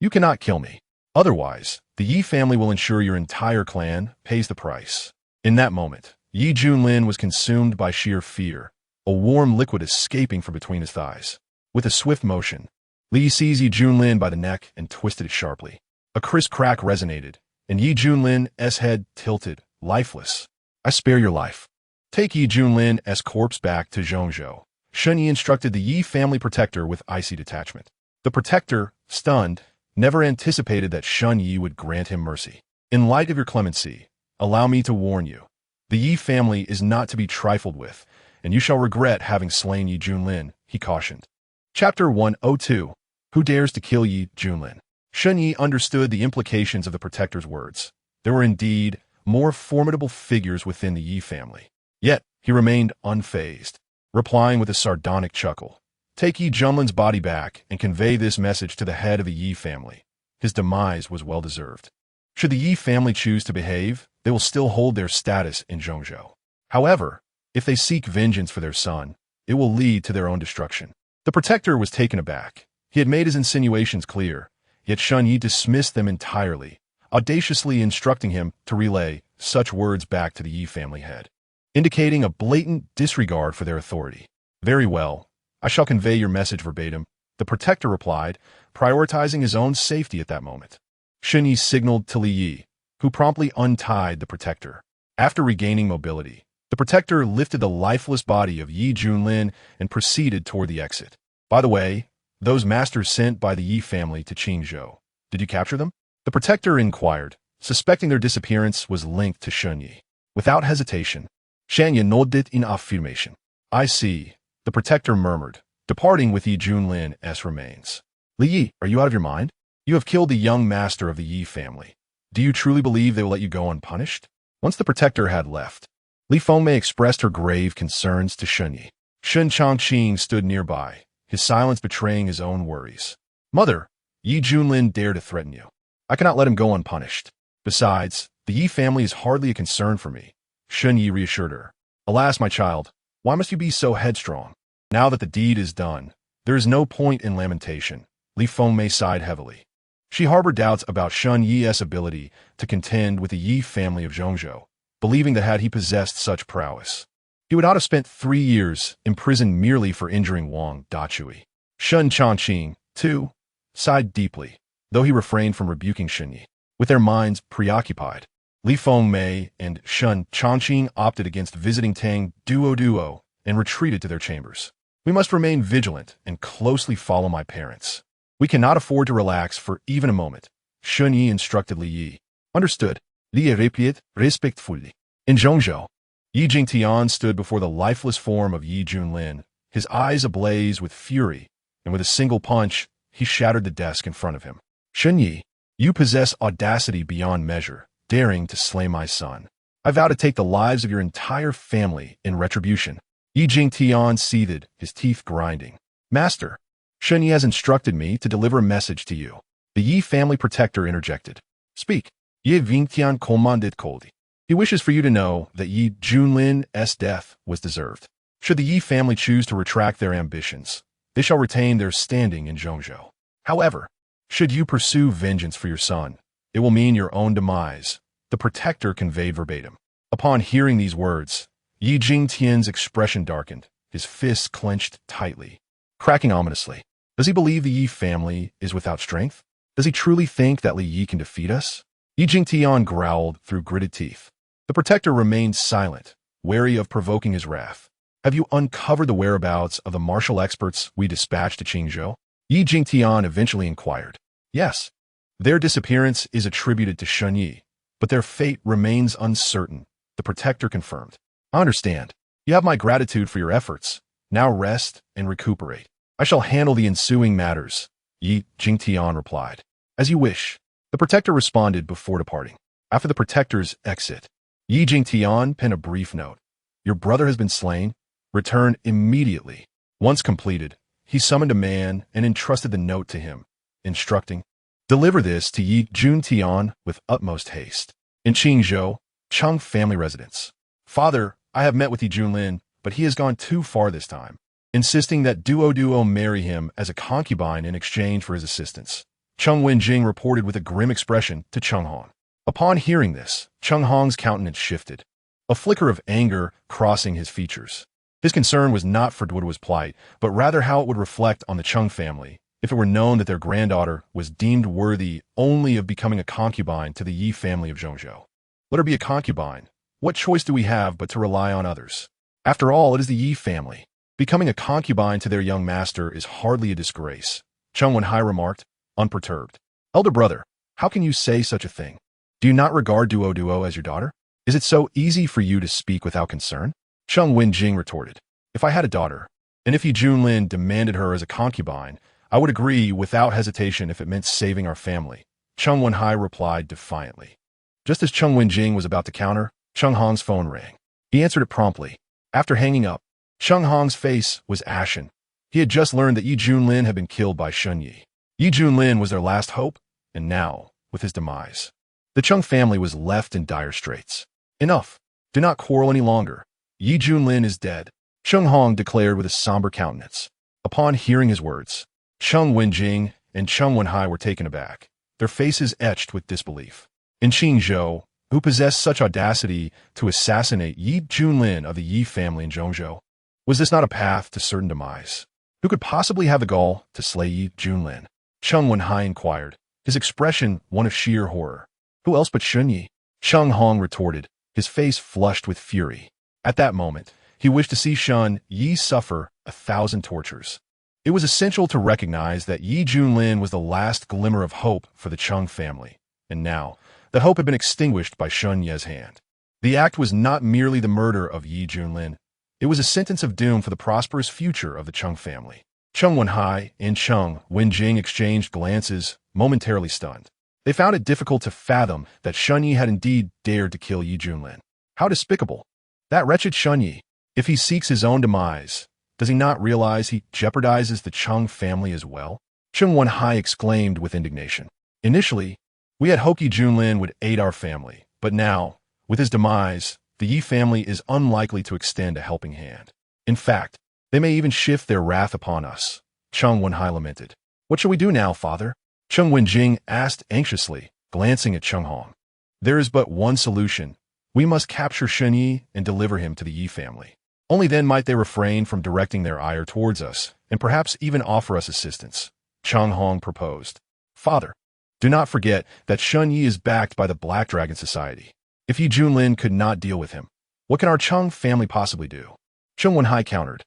you cannot kill me. Otherwise, the Yi family will ensure your entire clan pays the price. In that moment, Yi Junlin was consumed by sheer fear, a warm liquid escaping from between his thighs. With a swift motion, Li seized Yi Junlin by the neck and twisted it sharply. A crisp crack resonated, and Yi Junlin's head tilted, lifeless. I spare your life. Take Yi Junlin's corpse back to Zhongzhou, Shun Yi instructed the Yi family protector with icy detachment. The protector, stunned, never anticipated that Shun Yi would grant him mercy. In light of your clemency, allow me to warn you. The Yi family is not to be trifled with, and you shall regret having slain Yi Junlin, he cautioned. Chapter 102. Who dares to kill Yi Junlin? Shun Yi understood the implications of the protector's words. There were indeed more formidable figures within the Yi family. Yet, he remained unfazed, replying with a sardonic chuckle. Take Yi Junlin's body back and convey this message to the head of the Yi family. His demise was well-deserved. Should the Yi family choose to behave, they will still hold their status in Zhongzhou. However, if they seek vengeance for their son, it will lead to their own destruction. The protector was taken aback. He had made his insinuations clear, yet Shun Yi dismissed them entirely, audaciously instructing him to relay such words back to the Yi family head, indicating a blatant disregard for their authority. Very well, I shall convey your message verbatim, the protector replied, prioritizing his own safety at that moment. Shun Yi signaled to Li Yi, who promptly untied the protector. After regaining mobility, the protector lifted the lifeless body of Yi Junlin and proceeded toward the exit. By the way, those masters sent by the Yi family to Qingzhou, did you capture them? The protector inquired, suspecting their disappearance was linked to Shun Yi. Without hesitation, Shan Yi nodded in affirmation. I see, the protector murmured, departing with Yi Junlin's remains. Li Yi, are you out of your mind? You have killed the young master of the Yi family. Do you truly believe they will let you go unpunished? Once the protector had left, Li Fengmei expressed her grave concerns to Shun Yi. Shun Changqing stood nearby, his silence betraying his own worries. Mother, Yi Junlin dared to threaten you. I cannot let him go unpunished. Besides, the Yi family is hardly a concern for me, Shun Yi reassured her. Alas, my child, Why must you be so headstrong? Now that the deed is done, there is no point in lamentation. Li Fengmei sighed heavily. She harbored doubts about Shun Yi's ability to contend with the Yi family of Zhongzhou, believing that had he possessed such prowess, he would not have spent 3 years imprisoned merely for injuring Wang Dachui. Shun Changqing, too, sighed deeply, though he refrained from rebuking Shun Yi. With their minds preoccupied, Li Fengmei and Shun Changqing opted against visiting Tang Duo and retreated to their chambers. We must remain vigilant and closely follow my parents. We cannot afford to relax for even a moment, Shun Yi instructed Li Yi. Understood, Li repeated respectfully. In Zhongzhou, Yi Jingtian stood before the lifeless form of Yi Junlin, his eyes ablaze with fury, and with a single punch, he shattered the desk in front of him. Shun Yi, you possess audacity beyond measure, daring to slay my son. I vow to take the lives of your entire family in retribution. Yi Jingtian seethed, his teeth grinding. Master, Shun Yi has instructed me to deliver a message to you. The Yi family protector interjected. Speak. Yi Jingtian commanded coldly. He wishes for you to know that Yi Junlin's death was deserved. Should the Yi family choose to retract their ambitions, they shall retain their standing in Zhongzhou. However, should you pursue vengeance for your son, it will mean your own demise, the protector conveyed verbatim. Upon hearing these words, Yi Jingtian's expression darkened, his fists clenched tightly, cracking ominously. Does he believe the Yi family is without strength? Does he truly think that Li Yi can defeat us? Yi Jingtian growled through gritted teeth. The protector remained silent, wary of provoking his wrath. Have you uncovered the whereabouts of the martial experts we dispatched to Qingzhou? Yi Jingtian eventually inquired. Yes. Their disappearance is attributed to Shun Yi, but their fate remains uncertain, the protector confirmed. I understand. You have my gratitude for your efforts. Now rest and recuperate. I shall handle the ensuing matters, Yi Jingtian replied. As you wish. The protector responded before departing. After the protector's exit, Yi Jingtian penned a brief note. Your brother has been slain. Return immediately. Once completed, he summoned a man and entrusted the note to him, instructing, deliver this to Yi Jingtian with utmost haste. In Qingzhou, Cheng family residence. Father, I have met with Yi Junlin, but he has gone too far this time, insisting that Duo marry him as a concubine in exchange for his assistance. Cheng Wenjing reported with a grim expression to Cheng Hong. Upon hearing this, Cheng Hong's countenance shifted, a flicker of anger crossing his features. His concern was not for Duoduo's plight, but rather how it would reflect on the Cheng family if it were known that their granddaughter was deemed worthy only of becoming a concubine to the Yi family of Zhongzhou. Let her be a concubine. What choice do we have but to rely on others? After all, it is the Yi family. Becoming a concubine to their young master is hardly a disgrace, Cheng Wenhai remarked, unperturbed. Elder brother, how can you say such a thing? Do you not regard Duo as your daughter? Is it so easy for you to speak without concern? Cheng Wenjing retorted. If I had a daughter, and if Yi Junlin demanded her as a concubine, I would agree without hesitation if it meant saving our family. Cheng Wenhai replied defiantly. Just as Cheng Wenjing was about to counter, Cheng Hong's phone rang. He answered it promptly. After hanging up, Cheng Hong's face was ashen. He had just learned that Yi Junlin had been killed by Shun Yi. Yi Junlin was their last hope, and now, with his demise, the Cheng family was left in dire straits. Enough. Do not quarrel any longer. Yi Junlin is dead, Cheng Hong declared with a somber countenance. Upon hearing his words, Cheng Wenjing and Cheng Wenhai were taken aback, their faces etched with disbelief. In Qingzhou, who possessed such audacity to assassinate Yi Junlin of the Yi family in Zhongzhou? Was this not a path to certain demise? Who could possibly have the gall to slay Yi Junlin? Cheng Wenhai inquired, his expression one of sheer horror. Who else but Shun Yi? Cheng Hong retorted, his face flushed with fury. At that moment, he wished to see Shun Yi suffer 1,000 tortures. It was essential to recognize that Yi Junlin was the last glimmer of hope for the Cheng family, and now, that hope had been extinguished by Shun Yi's hand. The act was not merely the murder of Yi Junlin, it was a sentence of doom for the prosperous future of the Cheng family. Cheng Wenhai and Cheng Wenjing exchanged glances, momentarily stunned. They found it difficult to fathom that Shun Yi had indeed dared to kill Yi Junlin. How despicable! That wretched Shun Yi, if he seeks his own demise, does he not realize he jeopardizes the Cheng family as well? Cheng Wenhai exclaimed with indignation. Initially, we had hoped Yi Junlin would aid our family, but now, with his demise, the Yi family is unlikely to extend a helping hand. In fact, they may even shift their wrath upon us. Cheng Wenhai lamented. What shall we do now, father? Cheng Wenjing asked anxiously, glancing at Cheng Hong. There is but one solution. We must capture Shen Yi and deliver him to the Yi family. Only then might they refrain from directing their ire towards us, and perhaps even offer us assistance. Cheng Hong proposed. Father, do not forget that Shen Yi is backed by the Black Dragon Society. If Yi Junlin could not deal with him, what can our Cheng family possibly do? Cheng Wenhai countered.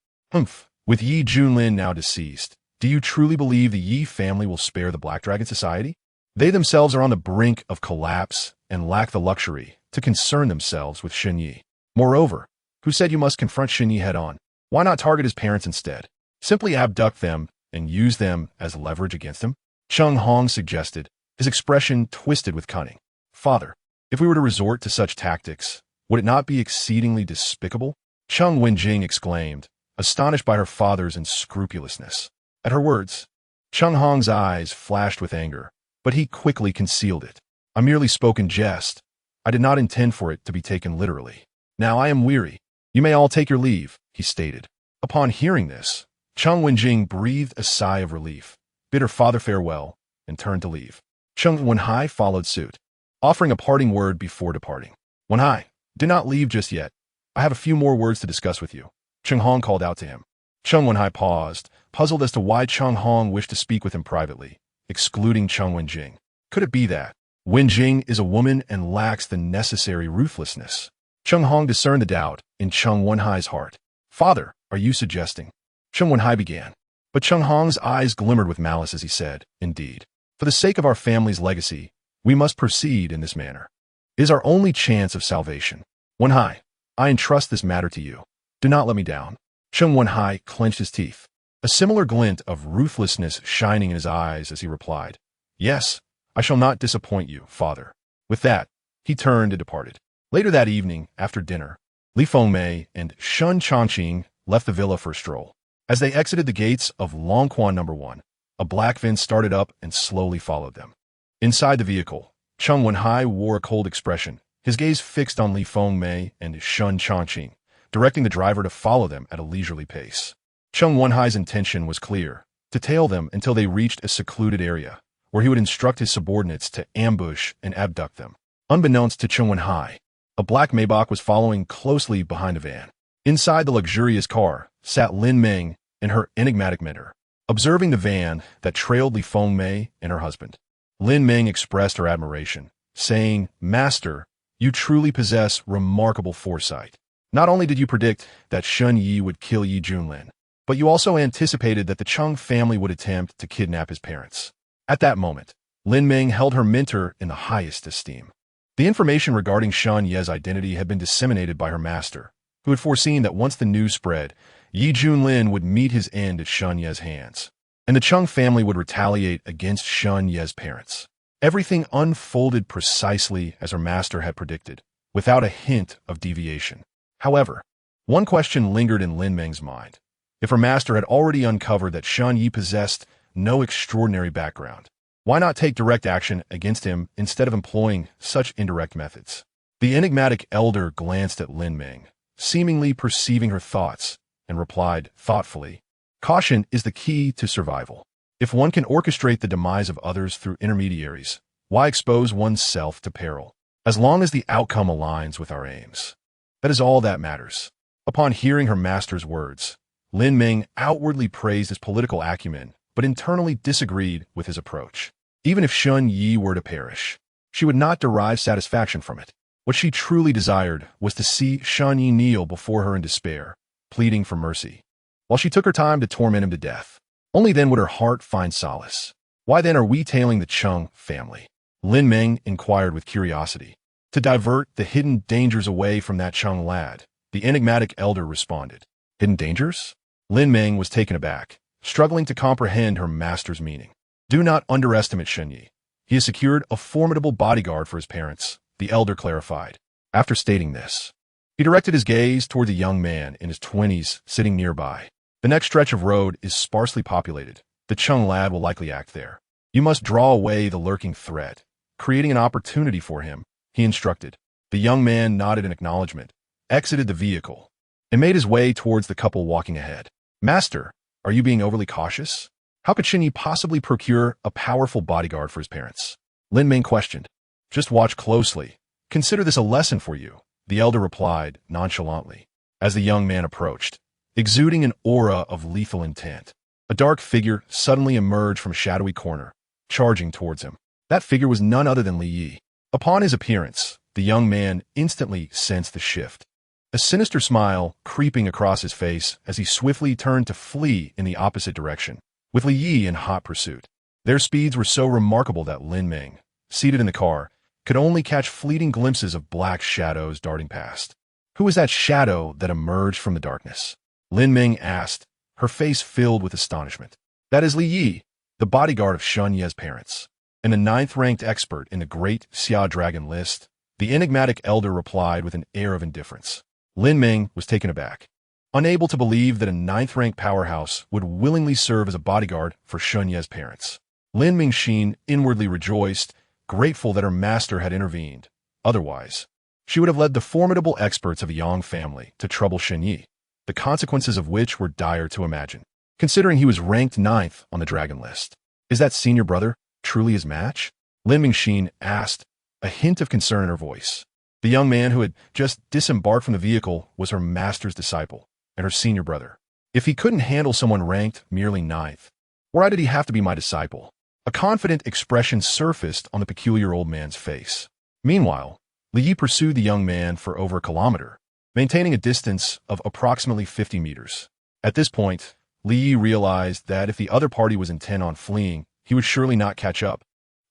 With Yi Junlin now deceased, do you truly believe the Yi family will spare the Black Dragon Society? They themselves are on the brink of collapse and lack the luxury to concern themselves with Shen Yi. Moreover, who said you must confront Shen Yi head-on? Why not target his parents instead? Simply abduct them and use them as leverage against him? Cheng Hong suggested, his expression twisted with cunning. Father, if we were to resort to such tactics, would it not be exceedingly despicable? Cheng Wenjing exclaimed, astonished by her father's unscrupulousness. At her words, Cheng Hong's eyes flashed with anger, but he quickly concealed it. I merely spoke in jest. I did not intend for it to be taken literally. Now I am weary. You may all take your leave, he stated. Upon hearing this, Cheng Wenjing breathed a sigh of relief, bid her father farewell, and turned to leave. Cheng Wenhai followed suit, offering a parting word before departing. Wenhai, do not leave just yet. I have a few more words to discuss with you. Cheng Hong called out to him. Cheng Wenhai paused, puzzled as to why Cheng Hong wished to speak with him privately, excluding Cheng Wenjing. Could it be that Wenjing is a woman and lacks the necessary ruthlessness? Cheng Hong discerned the doubt in Cheng Wenhai's heart. Father, are you suggesting? Cheng Wenhai began, but Cheng Hong's eyes glimmered with malice as he said, indeed. For the sake of our family's legacy, we must proceed in this manner. It is our only chance of salvation. Wenhai, I entrust this matter to you. Do not let me down. Cheng Wenhai clenched his teeth, a similar glint of ruthlessness shining in his eyes as he replied, Yes, I shall not disappoint you, father. With that, he turned and departed. Later that evening, after dinner, Li Fengmei and Shun Chongqing left the villa for a stroll. As they exited the gates of Longquan No. 1, a black van started up and slowly followed them. Inside the vehicle, Cheng Wenhai wore a cold expression, his gaze fixed on Li Fengmei and Shun Chongqing, directing the driver to follow them at a leisurely pace. Cheng Wenhai's intention was clear, to tail them until they reached a secluded area, where he would instruct his subordinates to ambush and abduct them. Unbeknownst to Cheng Wenhai, a black Maybach was following closely behind the van. Inside the luxurious car sat Lin Meng and her enigmatic mentor. Observing the van that trailed Li Fengmei and her husband, Lin Meng expressed her admiration, saying, Master, you truly possess remarkable foresight. Not only did you predict that Shen Yi would kill Yi Junlin, but you also anticipated that the Cheng family would attempt to kidnap his parents. At that moment, Lin Meng held her mentor in the highest esteem. The information regarding Shen Yi's identity had been disseminated by her master, who had foreseen that once the news spread, Yi Junlin would meet his end at Shen Yi's hands, and the Cheng family would retaliate against Shen Yi's parents. Everything unfolded precisely as her master had predicted, without a hint of deviation. However, one question lingered in Lin Meng's mind. If her master had already uncovered that Shen Yi possessed no extraordinary background, why not take direct action against him instead of employing such indirect methods? The enigmatic elder glanced at Lin Meng, seemingly perceiving her thoughts, and replied thoughtfully, Caution is the key to survival. If one can orchestrate the demise of others through intermediaries, why expose oneself to peril? As long as the outcome aligns with our aims. That is all that matters. Upon hearing her master's words, Lin Meng outwardly praised his political acumen, but internally disagreed with his approach. Even if Shen Yi were to perish, she would not derive satisfaction from it. What she truly desired was to see Shen Yi kneel before her in despair, pleading for mercy, while she took her time to torment him to death. Only then would her heart find solace. Why then are we tailing the Cheng family? Lin Meng inquired with curiosity. To divert the hidden dangers away from that Cheng lad, the enigmatic elder responded. Hidden dangers? Lin Meng was taken aback, struggling to comprehend her master's meaning. Do not underestimate Shen Yi. He has secured a formidable bodyguard for his parents, the elder clarified. After stating this, he directed his gaze toward the young man in his 20s sitting nearby. The next stretch of road is sparsely populated. The Cheng lad will likely act there. You must draw away the lurking threat, creating an opportunity for him, he instructed. The young man nodded in acknowledgement, exited the vehicle, and made his way towards the couple walking ahead. Master, are you being overly cautious? How could Shen Yi possibly procure a powerful bodyguard for his parents? Lin Ming questioned. Just watch closely. Consider this a lesson for you, the elder replied nonchalantly. As the young man approached, exuding an aura of lethal intent, a dark figure suddenly emerged from a shadowy corner, charging towards him. That figure was none other than Li Yi. Upon his appearance, the young man instantly sensed the shift, a sinister smile creeping across his face as he swiftly turned to flee in the opposite direction, with Li Yi in hot pursuit. Their speeds were so remarkable that Lin Ming, seated in the car, could only catch fleeting glimpses of black shadows darting past. Who was that shadow that emerged from the darkness? Lin Ming asked, her face filled with astonishment. That is Li Yi, the bodyguard of Shun Ye's parents, and the 9th-ranked expert in the Great Xia Dragon list, the enigmatic elder replied with an air of indifference. Lin Ming was taken aback, unable to believe that a 9th-ranked powerhouse would willingly serve as a bodyguard for Shun Ye's parents. Lin Mingxin inwardly rejoiced, grateful that her master had intervened. Otherwise, she would have led the formidable experts of a Yang family to trouble Shen Yi, the consequences of which were dire to imagine, considering he was ranked 9th on the dragon list. Is that senior brother truly his match? Lin Mingxin asked, a hint of concern in her voice. The young man who had just disembarked from the vehicle was her master's disciple and her senior brother. If he couldn't handle someone ranked merely 9th, why did he have to be my disciple? A confident expression surfaced on the peculiar old man's face. Meanwhile, Li Yi pursued the young man for over a kilometer, maintaining a distance of approximately 50 meters. At this point, Li Yi realized that if the other party was intent on fleeing, he would surely not catch up,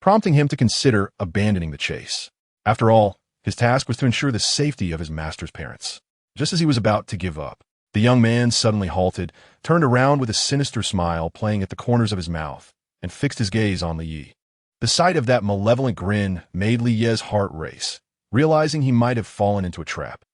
prompting him to consider abandoning the chase. After all, his task was to ensure the safety of his master's parents. Just as he was about to give up, the young man suddenly halted, turned around with a sinister smile playing at the corners of his mouth, and fixed his gaze on Li Yi. The sight of that malevolent grin made Li Yi's heart race, realizing he might have fallen into a trap.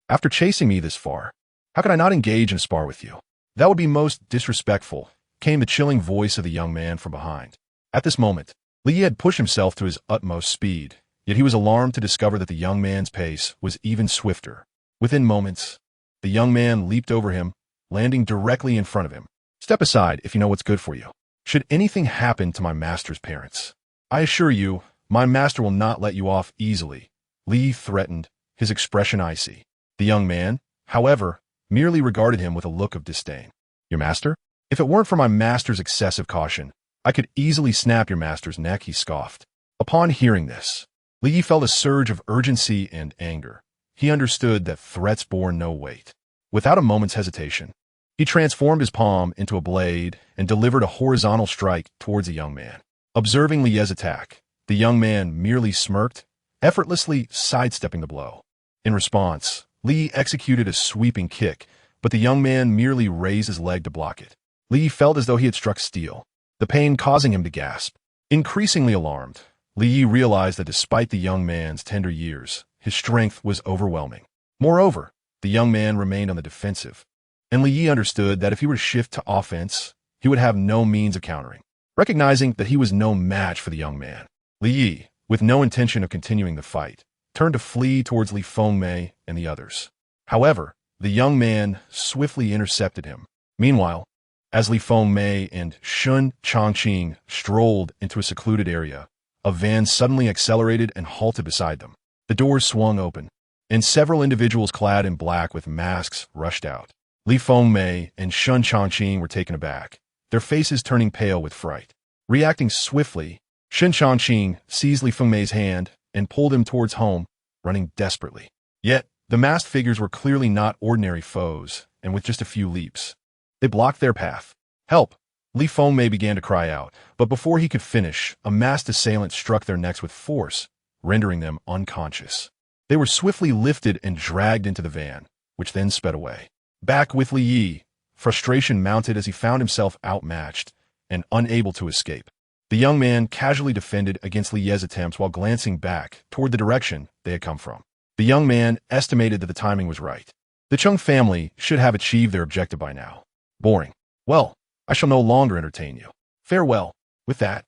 After chasing me this far, how could I not engage in a spar with you? That would be most disrespectful, came the chilling voice of the young man from behind. At this moment, Li Yi had pushed himself to his utmost speed, yet he was alarmed to discover that the young man's pace was even swifter. Within moments, the young man leaped over him, landing directly in front of him. Step aside if you know what's good for you. Should anything happen to my master's parents, I assure you, my master will not let you off easily, Li Yi threatened, his expression icy. The young man, however, merely regarded him with a look of disdain. Your master? If it weren't for my master's excessive caution, I could easily snap your master's neck, he scoffed. Upon hearing this, Li Yi felt a surge of urgency and anger. He understood that threats bore no weight. Without a moment's hesitation, he transformed his palm into a blade and delivered a horizontal strike towards the young man. Observing Li Yi's attack, the young man merely smirked, effortlessly sidestepping the blow. In response, Li Yi executed a sweeping kick, but the young man merely raised his leg to block it. Li Yi felt as though he had struck steel, the pain causing him to gasp. Increasingly alarmed, Li Yi realized that despite the young man's tender years, his strength was overwhelming. Moreover, the young man remained on the defensive, and Li Yi understood that if he were to shift to offense, he would have no means of countering. Recognizing that he was no match for the young man, Li Yi, with no intention of continuing the fight, turned to flee towards Li Fengmei and the others. However, the young man swiftly intercepted him. Meanwhile, as Li Fengmei and Shun Chongqing strolled into a secluded area, a van suddenly accelerated and halted beside them. The doors swung open, and several individuals clad in black with masks rushed out. Li Fengmei and Shun Chongqing were taken aback, their faces turning pale with fright. Reacting swiftly, Shun Chongqing seized Li Fengmei's hand and pulled him towards home, running desperately. Yet, the masked figures were clearly not ordinary foes, and with just a few leaps, they blocked their path. Help! Li Fengmei began to cry out, but before he could finish, a masked assailant struck their necks with force, rendering them unconscious. They were swiftly lifted and dragged into the van, which then sped away. Back with Li Yi, frustration mounted as he found himself outmatched and unable to escape. The young man casually defended against Li Yi's attempts while glancing back toward the direction they had come from. The young man estimated that the timing was right. The Chung family should have achieved their objective by now. Boring. Well, I shall no longer entertain you. Farewell. With that,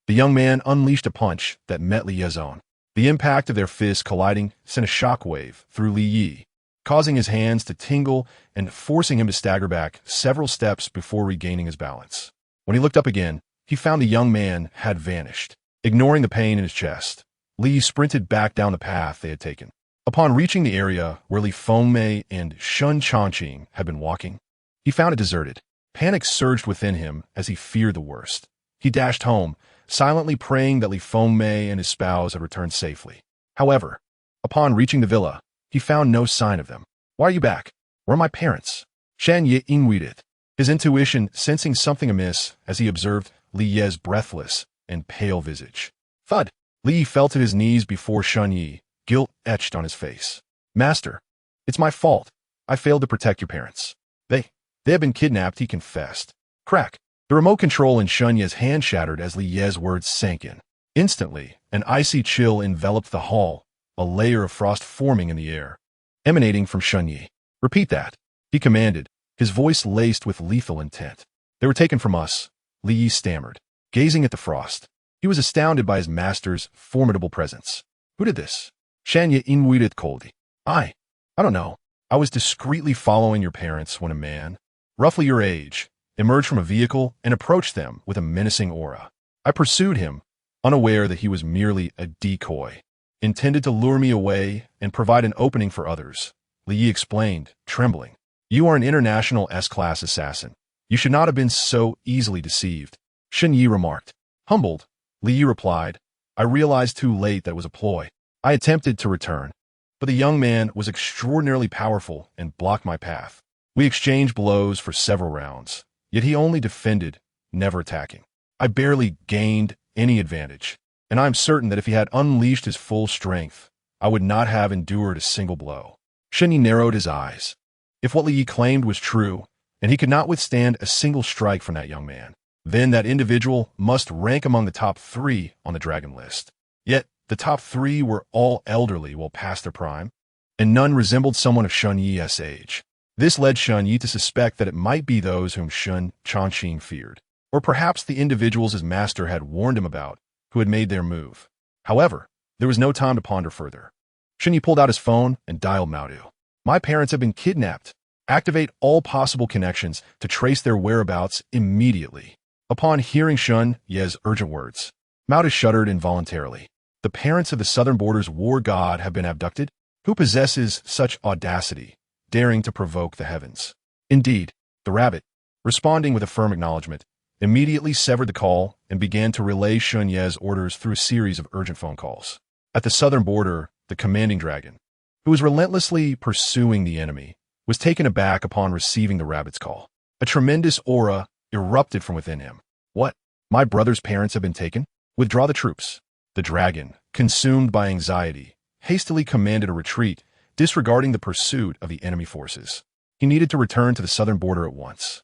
the young man unleashed a punch that met Li Yi's own. The impact of their fists colliding sent a shockwave through Li Yi, causing his hands to tingle and forcing him to stagger back several steps before regaining his balance. When he looked up again, he found the young man had vanished. Ignoring the pain in his chest, Li sprinted back down the path they had taken. Upon reaching the area where Li Fengmei and Shun Changqing had been walking, he found it deserted. Panic surged within him as he feared the worst. He dashed home, silently praying that Li Fengmei and his spouse had returned safely. However, upon reaching the villa, he found no sign of them. "Why are you back? Where are my parents?" Shan Ye waited, his intuition sensing something amiss as he observed Li Ye's breathless and pale visage. Thud! Li fell to his knees before Shun Yi, guilt etched on his face. "Master, it's my fault. I failed to protect your parents. They have been kidnapped," he confessed. Crack! The remote control in Shun Ye's hand shattered as Li Ye's words sank in. Instantly, an icy chill enveloped the hall, a layer of frost forming in the air, emanating from Shun Yi. "Repeat that," he commanded, his voice laced with lethal intent. "They were taken from us," Li Yi stammered, gazing at the frost. He was astounded by his master's formidable presence. "Who did this?" Shan Ye waited coldly. I don't know. I was discreetly following your parents when a man, roughly your age, emerged from a vehicle and approached them with a menacing aura. I pursued him, unaware that he was merely a decoy, intended to lure me away and provide an opening for others. Li Yi explained, trembling. "You are an international S-class assassin. You should not have been so easily deceived," Shen Yi remarked. Humbled, Li Yi replied, "I realized too late that it was a ploy. I attempted to return, but the young man was extraordinarily powerful and blocked my path. We exchanged blows for several rounds, yet he only defended, never attacking. I barely gained any advantage, and I am certain that if he had unleashed his full strength, I would not have endured a single blow." Shen Yi narrowed his eyes. If what Li Yi claimed was true, and he could not withstand a single strike from that young man, then that individual must rank among the top 3 on the dragon list. Yet, the top 3 were all elderly well past their prime, and none resembled someone of Shun Yi's age. This led Shun Yi to suspect that it might be those whom Shun Changqing feared, or perhaps the individuals his master had warned him about, who had made their move. However, there was no time to ponder further. Shun Yi pulled out his phone and dialed Maodu. "My parents have been kidnapped. Activate all possible connections to trace their whereabouts immediately." Upon hearing Shun Ye's urgent words, Maodu shuddered involuntarily. The parents of the southern border's war god have been abducted? Who possesses such audacity, daring to provoke the heavens? Indeed, the rabbit, responding with a firm acknowledgement, immediately severed the call and began to relay Shun Ye's orders through a series of urgent phone calls. At the southern border, the commanding dragon, who was relentlessly pursuing the enemy, was taken aback upon receiving the rabbit's call. A tremendous aura erupted from within him. "What? My brother's parents have been taken? Withdraw the troops." The dragon, consumed by anxiety, hastily commanded a retreat, disregarding the pursuit of the enemy forces. He needed to return to the southern border at once,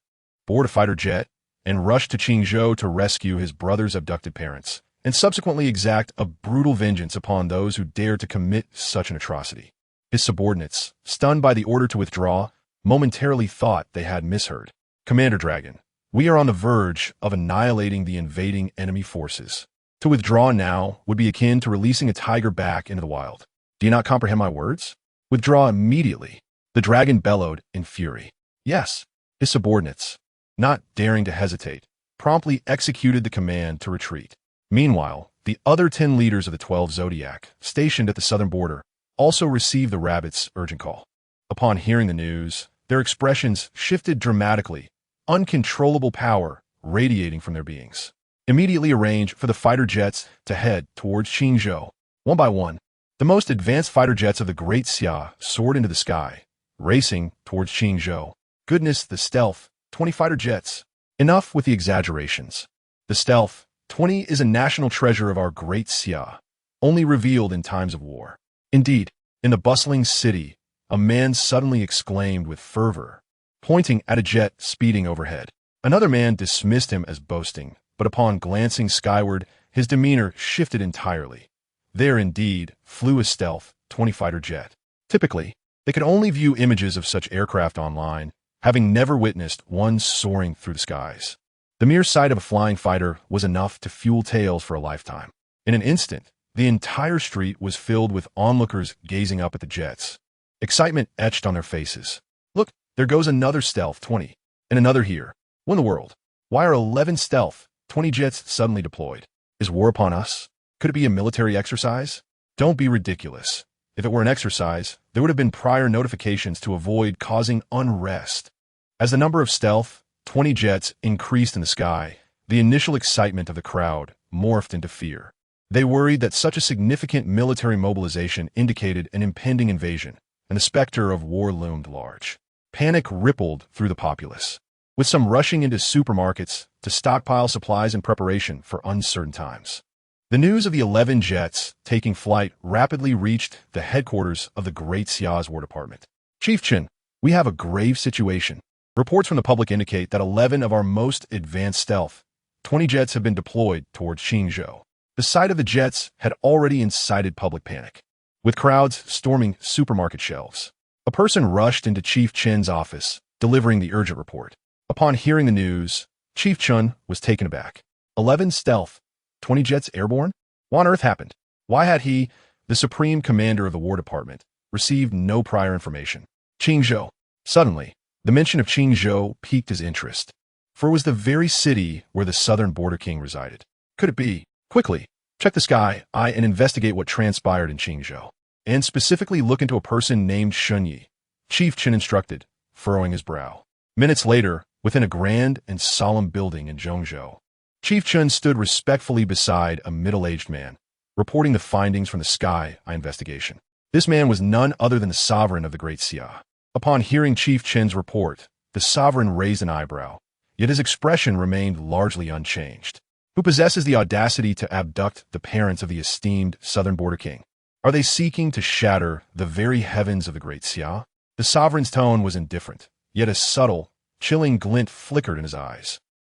board a fighter jet, and rush to Qingzhou to rescue his brother's abducted parents, and subsequently exact a brutal vengeance upon those who dared to commit such an atrocity. His subordinates, stunned by the order to withdraw, momentarily thought they had misheard. "Commander Dragon, we are on the verge of annihilating the invading enemy forces. To withdraw now would be akin to releasing a tiger back into the wild. Do you not comprehend my words? Withdraw immediately." The dragon bellowed in fury. Yes, his subordinates, not daring to hesitate, promptly executed the command to retreat. Meanwhile, the other 10 leaders of the 12 Zodiac, stationed at the southern border, also received the rabbit's urgent call. Upon hearing the news, their expressions shifted dramatically, uncontrollable power radiating from their beings. Immediately arrange for the fighter jets to head towards Qingzhou. One by one, the most advanced fighter jets of the Great Xia soared into the sky, racing towards Qingzhou. Goodness, the stealth, 20 fighter jets. Enough with the exaggerations. The stealth, 20 is a national treasure of our Great Xia, only revealed in times of war. Indeed, in the bustling city, a man suddenly exclaimed with fervor, pointing at a jet speeding overhead. Another man dismissed him as boasting, but upon glancing skyward, his demeanor shifted entirely. There indeed flew a stealth 20 fighter jet. Typically, they could only view images of such aircraft online, having never witnessed one soaring through the skies. The mere sight of a flying fighter was enough to fuel tales for a lifetime. In an instant, the entire street was filled with onlookers gazing up at the jets. Excitement etched on their faces. Look, there goes another stealth 20. And another here. What in the world? Why are 11 stealth 20 jets suddenly deployed? Is war upon us? Could it be a military exercise? Don't be ridiculous. If it were an exercise, there would have been prior notifications to avoid causing unrest. As the number of stealth 20 jets increased in the sky, the initial excitement of the crowd morphed into fear. They worried that such a significant military mobilization indicated an impending invasion, and the specter of war loomed large. Panic rippled through the populace, with some rushing into supermarkets to stockpile supplies in preparation for uncertain times. The news of the 11 jets taking flight rapidly reached the headquarters of the Great Xia's War Department. Chief Chen, we have a grave situation. Reports from the public indicate that 11 of our most advanced stealth 20 jets have been deployed towards Qingzhou. The sight of the jets had already incited public panic, with crowds storming supermarket shelves. A person rushed into Chief Chen's office, delivering the urgent report. Upon hearing the news, Chief Chen was taken aback. 11 stealth 20 jets airborne? What on earth happened? Why had he, the supreme commander of the War Department, received no prior information? Qingzhou. Suddenly, the mention of Qingzhou piqued his interest, for it was the very city where the southern border king resided. Could it be? Quickly, check the sky, and investigate what transpired in Qingzhou, and specifically look into a person named Shunyi, Chief Chen instructed, furrowing his brow. Minutes later, within a grand and solemn building in Zhongzhou, Chief Chen stood respectfully beside a middle-aged man, reporting the findings from the Sky Eye investigation. This man was none other than the sovereign of the Great Xia. Upon hearing Chief Chen's report, the sovereign raised an eyebrow, yet his expression remained largely unchanged. Who possesses the audacity to abduct the parents of the esteemed southern border king? Are they seeking to shatter the very heavens of the Great Xia? The sovereign's tone was indifferent, yet a subtle, chilling glint flickered in his eyes.